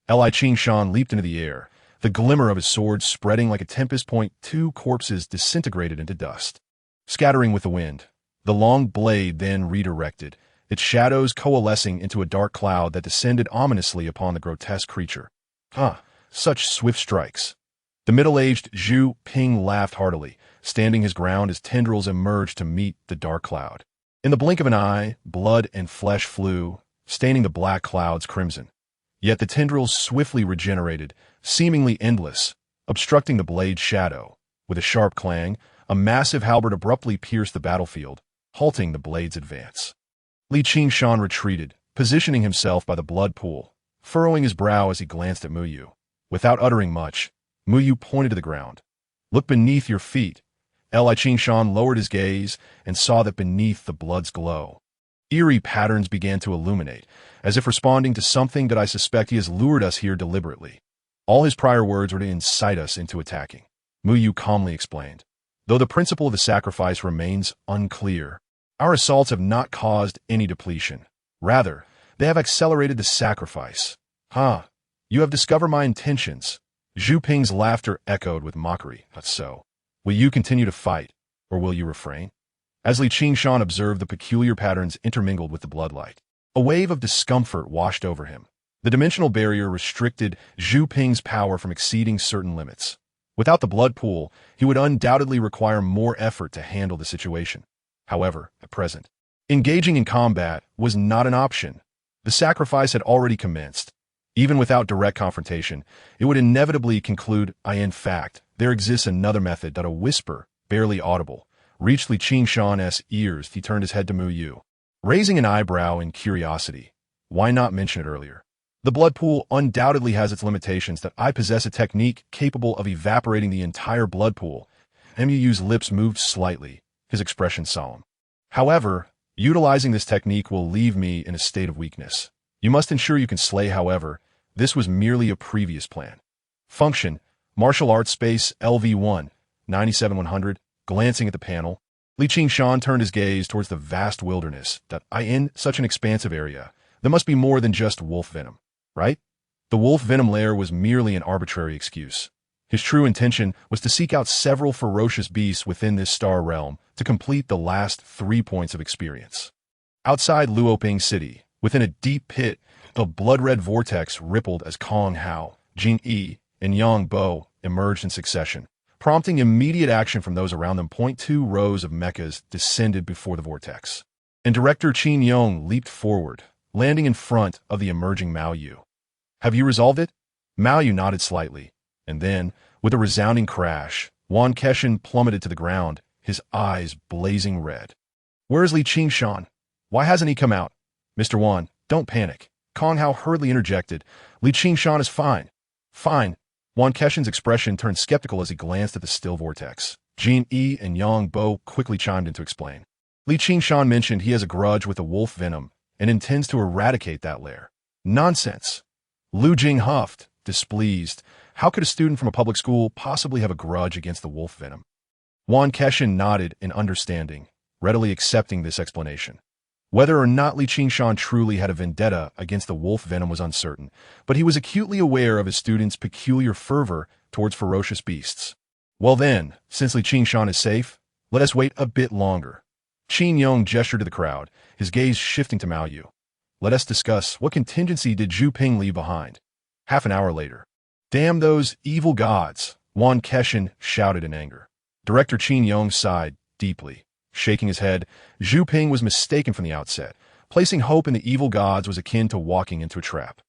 Li Qingshan leaped into the air, the glimmer of his sword spreading like a tempest. 2 corpses disintegrated into dust, scattering with the wind. The long blade then redirected, its shadows coalescing into a dark cloud that descended ominously upon the grotesque creature. Such swift strikes. The middle-aged Zhu Ping laughed heartily, standing his ground as tendrils emerged to meet the dark cloud. In the blink of an eye, blood and flesh flew, staining the black clouds crimson. Yet the tendrils swiftly regenerated, seemingly endless, obstructing the blade's shadow. With a sharp clang, a massive halberd abruptly pierced the battlefield, halting the blade's advance. Li Qingshan retreated, positioning himself by the blood pool, furrowing his brow as he glanced at Mu Yu. Without uttering much, Mu Yu pointed to the ground. Look beneath your feet. Li Qingshan lowered his gaze and saw that beneath the blood's glow, eerie patterns began to illuminate, as if responding to something that I suspect he has lured us here deliberately. All his prior words were to incite us into attacking, Mu Yu calmly explained. Though the principle of the sacrifice remains unclear, our assaults have not caused any depletion. Rather, they have accelerated the sacrifice. You have discovered my intentions. Zhu Ping's laughter echoed with mockery. So, will you continue to fight, or will you refrain? As Li Qingshan observed the peculiar patterns intermingled with the bloodlight, a wave of discomfort washed over him. The dimensional barrier restricted Zhu Ping's power from exceeding certain limits. Without the blood pool, he would undoubtedly require more effort to handle the situation. However, at present, engaging in combat was not an option. The sacrifice had already commenced. Even without direct confrontation, it would inevitably conclude. In fact, there exists another method. That a whisper, barely audible, reached Li Qingshan's ears. He turned his head to Mu Yu, raising an eyebrow in curiosity. Why not mention it earlier? The blood pool undoubtedly has its limitations. That I possess a technique capable of evaporating the entire blood pool. Mu Yu's lips moved slightly, his expression solemn. However, utilizing this technique will leave me in a state of weakness. You must ensure you can slay. However, this was merely a previous plan. Function, Martial Arts Space LV1, 97100, glancing at the panel. Li Qingshan turned his gaze towards the vast wilderness. In such an expansive area, there must be more than just wolf venom, right? The wolf venom lair was merely an arbitrary excuse. His true intention was to seek out several ferocious beasts within this star realm to complete the last 3 points of experience. Outside Luoping City, within a deep pit, a blood-red vortex rippled as Kong Hao, Jing Yi, and Yang Bo emerged in succession, prompting immediate action from those around them. 2 rows of mechas descended before the vortex, and Director Qin Yong leaped forward, landing in front of the emerging Mao Yu. "Have you resolved it?" Mao Yu nodded slightly, and then, with a resounding crash, Yuan Keshin plummeted to the ground, his eyes blazing red. "Where is Li Qingshan? Why hasn't he come out?" "Mr. Yuan, don't panic," Kong Hao hurriedly interjected. "Li Qingshan is fine." "Fine." Yuan Keshin's expression turned skeptical as he glanced at the still vortex. Jin Yi and Yang Bo quickly chimed in to explain. Li Qingshan mentioned he has a grudge with the wolf venom and intends to eradicate that lair. "Nonsense." Lu Jing huffed, displeased. How could a student from a public school possibly have a grudge against the wolf venom? Yuan Keshin nodded in understanding, readily accepting this explanation. Whether or not Li Qingshan truly had a vendetta against the wolf venom was uncertain, but he was acutely aware of his students' peculiar fervor towards ferocious beasts. "Well then, since Li Qingshan is safe, let us wait a bit longer." Qin Yong gestured to the crowd, his gaze shifting to Mao Yu. "Let us discuss what contingency did Zhu Ping leave behind." Half an hour later. "Damn those evil gods," Yuan Keshin shouted in anger. Director Qin Yong sighed deeply. Shaking his head, Zhu Ping was mistaken from the outset. Placing hope in the evil gods was akin to walking into a trap.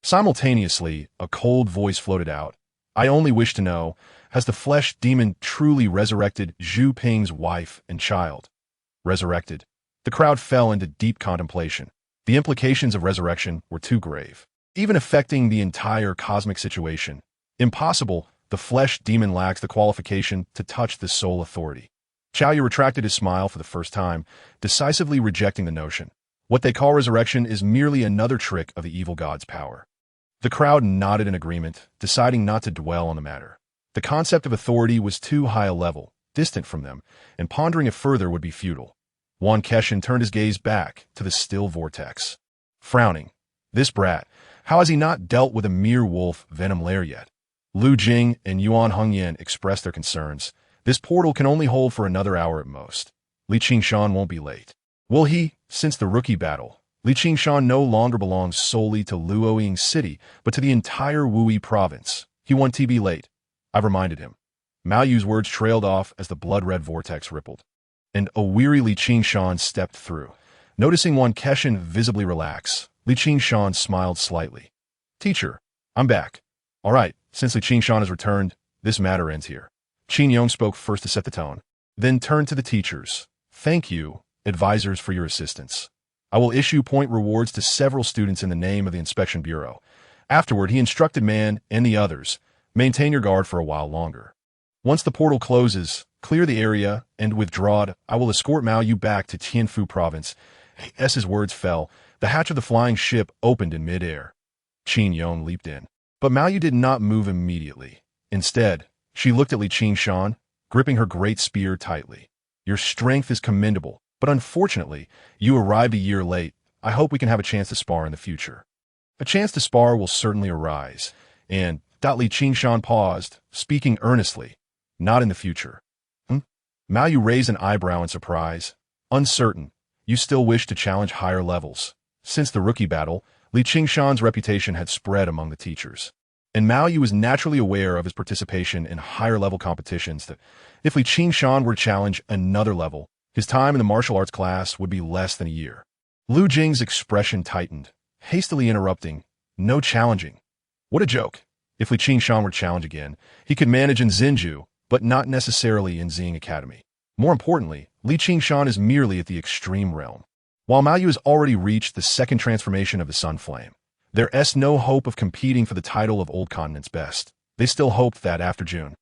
Simultaneously, a cold voice floated out. "I only wish to know, has the flesh demon truly resurrected Zhu Ping's wife and child?" Resurrected. The crowd fell into deep contemplation. The implications of resurrection were too grave, even affecting the entire cosmic situation. Impossible. The flesh demon lacks the qualification to touch the soul authority. Xiaoyu retracted his smile for the first time, decisively rejecting the notion. What they call resurrection is merely another trick of the evil god's power. The crowd nodded in agreement, deciding not to dwell on the matter. The concept of authority was too high a level, distant from them, and pondering it further would be futile. Yuan Keshin turned his gaze back to the still vortex. Frowning. This brat, how has he not dealt with a mere wolf venom lair yet? Lu Jing and Yuan Hongyan expressed their concerns. This portal can only hold for another hour at most. Li Qingshan won't be late. Will he? Since the rookie battle, Li Qingshan no longer belongs solely to Luoying City, but to the entire Wuyi province. He won't be late. I've reminded him. Mao Yu's words trailed off as the blood-red vortex rippled, and a weary Li Qingshan stepped through. Noticing Yuan Keshin visibly relax, Li Qingshan smiled slightly. "Teacher, I'm back. All right, since Li Qingshan has returned, this matter ends here." Qin Yong spoke first to set the tone, then turned to the teachers. "Thank you, advisors, for your assistance. I will issue point rewards to several students in the name of the Inspection Bureau." Afterward, he instructed Man and the others, "Maintain your guard for a while longer. Once the portal closes, clear the area and withdraw. I will escort Mao Yu back to Tianfu province." As his words fell, the hatch of the flying ship opened in midair. Qin Yong leaped in, but Mao Yu did not move immediately. Instead, she looked at Li Qingshan, gripping her great spear tightly. "Your strength is commendable, but unfortunately, you arrived a year late. I hope we can have a chance to spar in the future." "A chance to spar will certainly arise," and Li Qingshan paused, speaking earnestly. "Not in the future." Mao Yu raised an eyebrow in surprise. "Uncertain. You still wish to challenge higher levels." Since the rookie battle, Li Qingshan's reputation had spread among the teachers, and Mao Yu was naturally aware of his participation in higher-level competitions. That if Li Qingshan were to challenge another level, his time in the martial arts class would be less than a year. Lu Jing's expression tightened, hastily interrupting, "No challenging." What a joke. If Li Qingshan were to challenge again, he could manage in Xinju, but not necessarily in Xing Academy. More importantly, Li Qingshan is merely at the extreme realm. While Mao Yu has already reached the second transformation of the Sun Flame, there is no hope of competing for the title of Old Continent's best. They still hoped that after June,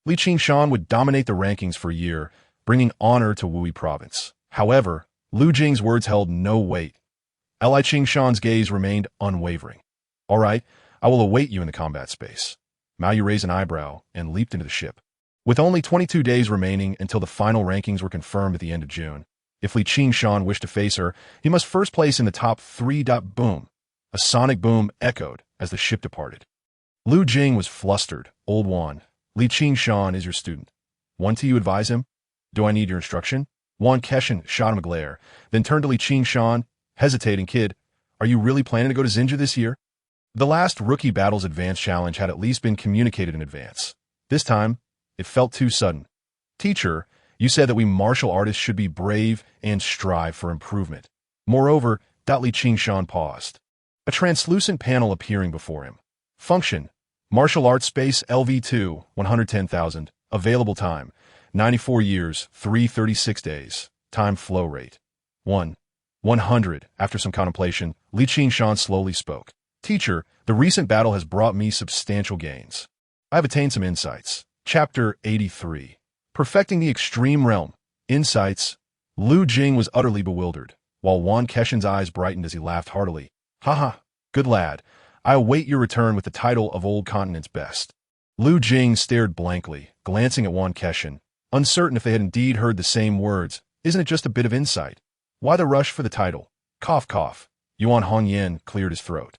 Li Qingshan would dominate the rankings for a year, bringing honor to Wuyi province. However, Lu Jing's words held no weight. Li Qingshan's gaze remained unwavering. "All right, I will await you in the combat space." Mao Yu raised an eyebrow and leaped into the ship. With only 22 days remaining until the final rankings were confirmed at the end of June, if Li Qingshan wished to face her, he must first place in the top 3. Boom! A sonic boom echoed as the ship departed. Lu Jing was flustered. Old Yuan, Li Qingshan is your student. Want you advise him? Do I need your instruction? Yuan Keshin shot him a glare, then turned to Li Qingshan, hesitating. Kid, are you really planning to go to Xinju this year? The last Rookie Battles Advanced Challenge had at least been communicated in advance. This time, it felt too sudden. Teacher, you said that we martial artists should be brave and strive for improvement. Moreover, Li Qingshan paused. A translucent panel appearing before him. Function: Martial Arts Space LV2, 110,000. Available time: 94 years, 336 days. Time flow rate: 100. After some contemplation, Li Qingshan slowly spoke. Teacher, the recent battle has brought me substantial gains. I have attained some insights. Chapter 83. Perfecting the Extreme Realm. Insights. Lu Jing was utterly bewildered, while Yuan Keshin's eyes brightened as he laughed heartily. Haha, good lad. I await your return with the title of Old Continent's Best. Lu Jing stared blankly, glancing at Yuan Keshin, uncertain if they had indeed heard the same words. Isn't it just a bit of insight? Why the rush for the title? Cough, cough. Yuan Hongyan cleared his throat,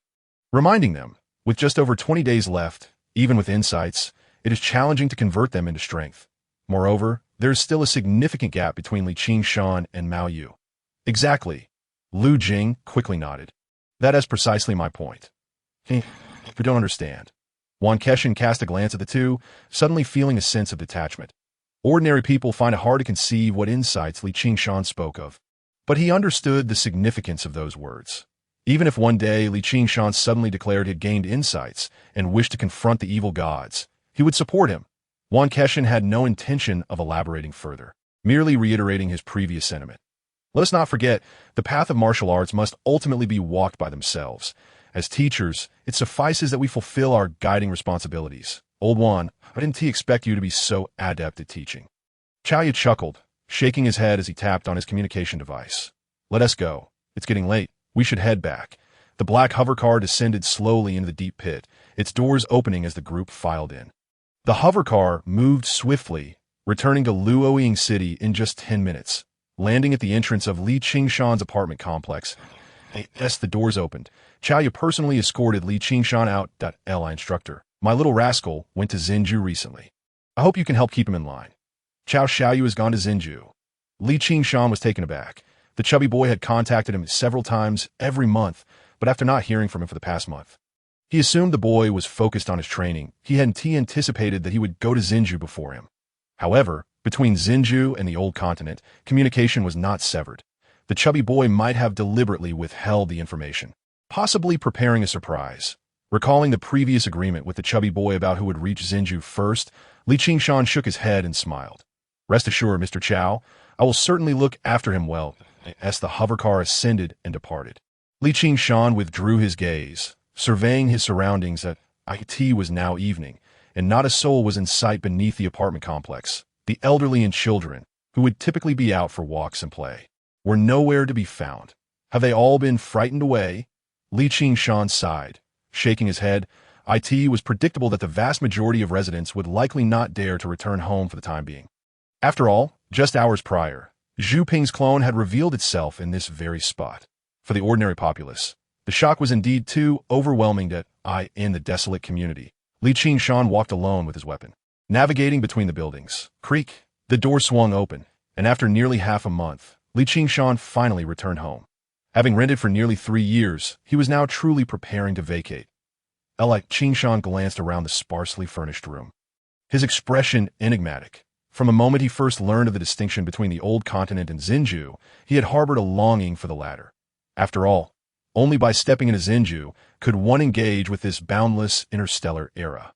reminding them, with just over 20 days left, even with insights, it is challenging to convert them into strength. Moreover, there is still a significant gap between Li Qingshan and Mao Yu. Exactly. Lu Jing quickly nodded. That is precisely my point. We don't understand. Yuan Keshin cast a glance at the two, suddenly feeling a sense of detachment. Ordinary people find it hard to conceive what insights Li Qingshan spoke of. But he understood the significance of those words. Even if one day Li Qingshan suddenly declared he had gained insights and wished to confront the evil gods, he would support him. Yuan Keshin had no intention of elaborating further, merely reiterating his previous sentiment. Let us not forget, the path of martial arts must ultimately be walked by themselves. As teachers, it suffices that we fulfill our guiding responsibilities. Old Yuan, I didn't expect you to be so adept at teaching. Chaoyu chuckled, shaking his head as he tapped on his communication device. Let us go. It's getting late. We should head back. The black hover car descended slowly into the deep pit, its doors opening as the group filed in. The hover car moved swiftly, returning to Luoying City in just 10 minutes, landing at the entrance of Li Qingshan's apartment complex. As the doors opened, Chaoyu personally escorted Li Qingshan out. Li instructor, my little rascal went to Xinju recently. I hope you can help keep him in line. Xiaoyu has gone to Xinju. Li Qingshan was taken aback. The chubby boy had contacted him several times every month, but after not hearing from him for the past month, he assumed the boy was focused on his training. He hadn't anticipated that he would go to Xinju before him. However, between Xinju and the Old Continent, communication was not severed. The chubby boy might have deliberately withheld the information, possibly preparing a surprise. Recalling the previous agreement with the chubby boy about who would reach Xinju first, Li Qingshan shook his head and smiled. Rest assured, Mr. Chao, I will certainly look after him well. As the hover car ascended and departed, Li Qingshan withdrew his gaze, surveying his surroundings. It was now evening, and not a soul was in sight beneath the apartment complex. The elderly and children, who would typically be out for walks and play, were nowhere to be found. Have they all been frightened away? Li Qingshan sighed, shaking his head. It was predictable that the vast majority of residents would likely not dare to return home for the time being. After all, just hours prior, Zhu Ping's clone had revealed itself in this very spot. For the ordinary populace, the shock was indeed too overwhelming in the desolate community. Li Qingshan walked alone with his weapon. Navigating between the buildings, creak, the door swung open, and after nearly half a month, Li Qingshan finally returned home. Having rented for nearly 3 years, he was now truly preparing to vacate. Li Qingshan glanced around the sparsely furnished room, his expression enigmatic. From the moment he first learned of the distinction between the Old Continent and Xinju, he had harbored a longing for the latter. After all, only by stepping into Xinju could one engage with this boundless interstellar era.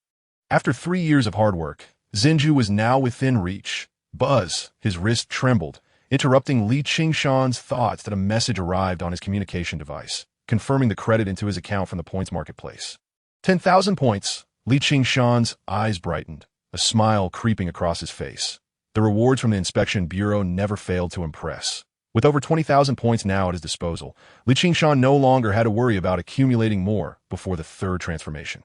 After 3 years of hard work, Xinju was now within reach. Buzz, his wrist trembled, interrupting Li Qingshan's thoughts that a message arrived on his communication device, confirming the credit into his account from the points marketplace. 10,000 points. Li Qingshan's eyes brightened, a smile creeping across his face. The rewards from the Inspection Bureau never failed to impress. With over 20,000 points now at his disposal, Li Qingshan no longer had to worry about accumulating more before the third transformation.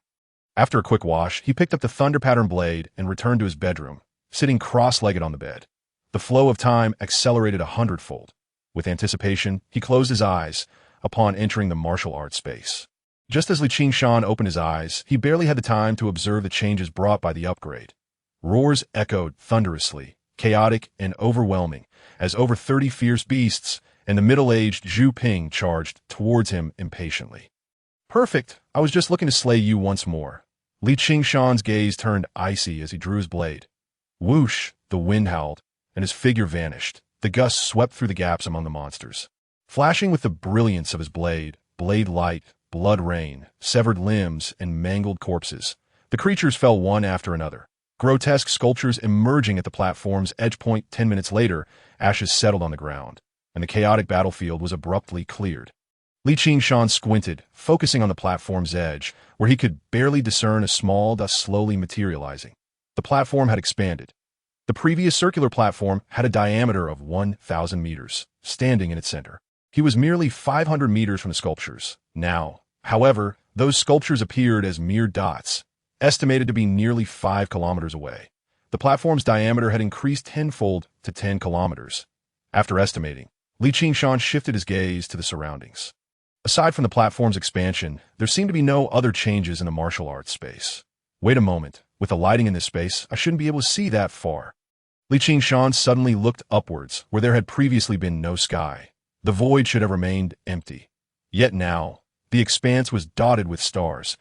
After a quick wash, he picked up the thunder pattern blade and returned to his bedroom, sitting cross-legged on the bed. The flow of time accelerated 100-fold. With anticipation, he closed his eyes upon entering the martial arts space. Just as Li Qingshan opened his eyes, he barely had the time to observe the changes brought by the upgrade. Roars echoed thunderously, chaotic and overwhelming, as over 30 fierce beasts and the middle-aged Zhu Ping charged towards him impatiently. Perfect! I was just looking to slay you once more. Li Qingshan's gaze turned icy as he drew his blade. Whoosh! The wind howled, and his figure vanished. The gusts swept through the gaps among the monsters. Flashing with the brilliance of his blade light, blood rain, severed limbs, and mangled corpses, the creatures fell one after another. Grotesque sculptures emerging at the platform's edge point. 10 minutes later, ashes settled on the ground, and the chaotic battlefield was abruptly cleared. Li Qingshan squinted, focusing on the platform's edge, where he could barely discern a small dust slowly materializing. The platform had expanded. The previous circular platform had a diameter of 1,000 meters, standing in its center. He was merely 500 meters from the sculptures. Now, however, those sculptures appeared as mere dots, estimated to be nearly 5 kilometers away. The platform's diameter had increased tenfold to 10 kilometers. After estimating, Li Qingshan shifted his gaze to the surroundings. Aside from the platform's expansion, there seemed to be no other changes in the martial arts space. Wait a moment, with the lighting in this space, I shouldn't be able to see that far. Li Qingshan suddenly looked upwards, where there had previously been no sky. The void should have remained empty. Yet now, the expanse was dotted with stars.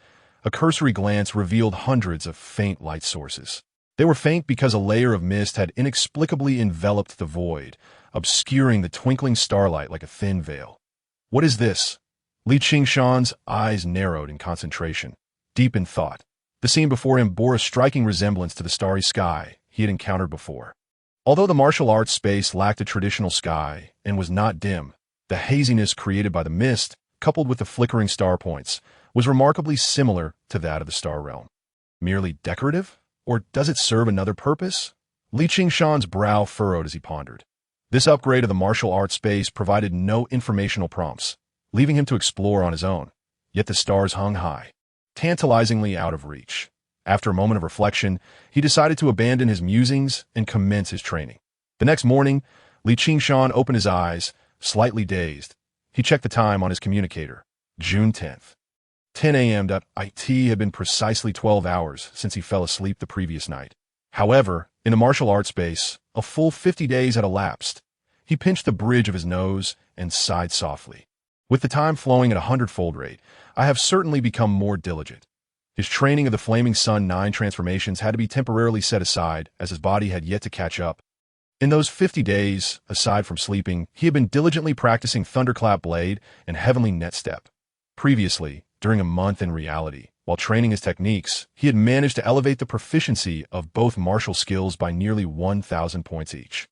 A cursory glance revealed hundreds of faint light sources. They were faint because a layer of mist had inexplicably enveloped the void, obscuring the twinkling starlight like a thin veil. What is this? Li Qingshan's eyes narrowed in concentration, deep in thought. The scene before him bore a striking resemblance to the starry sky he had encountered before. Although the martial arts space lacked a traditional sky and was not dim, the haziness created by the mist, coupled with the flickering star points, was remarkably similar to that of the star realm. Merely decorative? Or does it serve another purpose? Li Qingshan's brow furrowed as he pondered. This upgrade of the martial arts space provided no informational prompts, leaving him to explore on his own. Yet the stars hung high, tantalizingly out of reach. After a moment of reflection, he decided to abandon his musings and commence his training. The next morning, Li Qingshan opened his eyes, slightly dazed. He checked the time on his communicator. June 10th. 10 a.m. It had been precisely 12 hours since he fell asleep the previous night. However, in the martial arts space, a full 50 days had elapsed. He pinched the bridge of his nose and sighed softly. With the time flowing at a hundredfold rate, I have certainly become more diligent. His training of the Flaming Sun 9 transformations had to be temporarily set aside, as his body had yet to catch up. In those 50 days, aside from sleeping, he had been diligently practicing Thunderclap Blade and Heavenly Net Step. Previously, during a month in reality, while training his techniques, he had managed to elevate the proficiency of both martial skills by nearly 1,000 points each.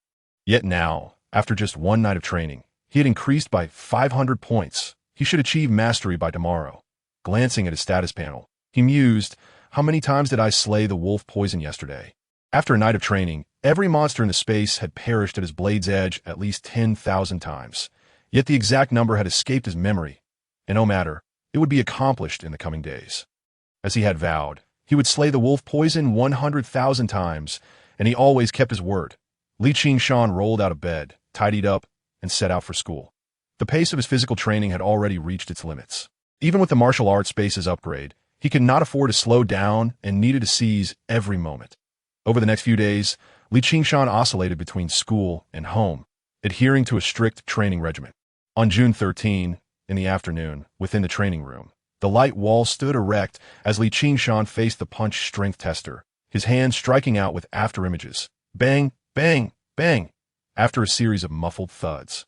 Yet now, after just one night of training, he had increased by 500 points. He should achieve mastery by tomorrow. Glancing at his status panel, he mused, how many times did I slay the wolf poison yesterday? After a night of training, every monster in the space had perished at his blade's edge at least 10,000 times. Yet the exact number had escaped his memory. And no matter, it would be accomplished in the coming days. As he had vowed, he would slay the wolf poison 100,000 times, and he always kept his word. Li Qingshan rolled out of bed, tidied up, and set out for school. The pace of his physical training had already reached its limits. Even with the martial arts space's upgrade, he could not afford to slow down and needed to seize every moment. Over the next few days, Li Qingshan oscillated between school and home, adhering to a strict training regimen. On June 13, in the afternoon, within the training room, the light wall stood erect as Li Qingshan faced the punch strength tester, his hands striking out with afterimages. Bang, bang, bang. After a series of muffled thuds,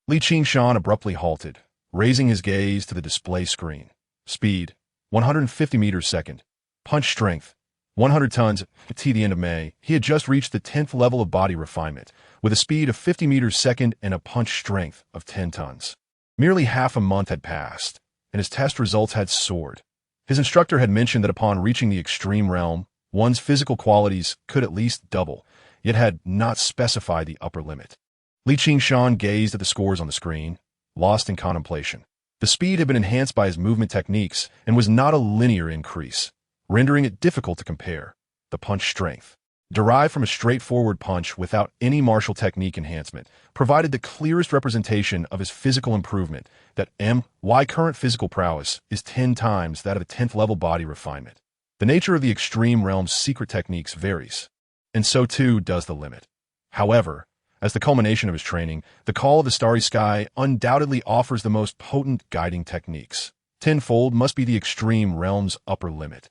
Li Qingshan abruptly halted, raising his gaze to the display screen. Speed, 150 meters second. Punch strength, 100 tons. At the end of May, he had just reached the 10th level of body refinement, with a speed of 50 meters second and a punch strength of 10 tons. Merely half a month had passed, and his test results had soared. His instructor had mentioned that upon reaching the extreme realm, one's physical qualities could at least double, yet had not specified the upper limit. Li Qingshan gazed at the scores on the screen, lost in contemplation. The speed had been enhanced by his movement techniques and was not a linear increase, rendering it difficult to compare. The punch strength, derived from a straightforward punch without any martial technique enhancement, provided the clearest representation of his physical improvement that my current physical prowess is 10 times that of a 10th level body refinement. The nature of the extreme realm's secret techniques varies, and so too does the limit. However, as the culmination of his training, the Call of the Starry Sky undoubtedly offers the most potent guiding techniques. Tenfold must be the extreme realm's upper limit.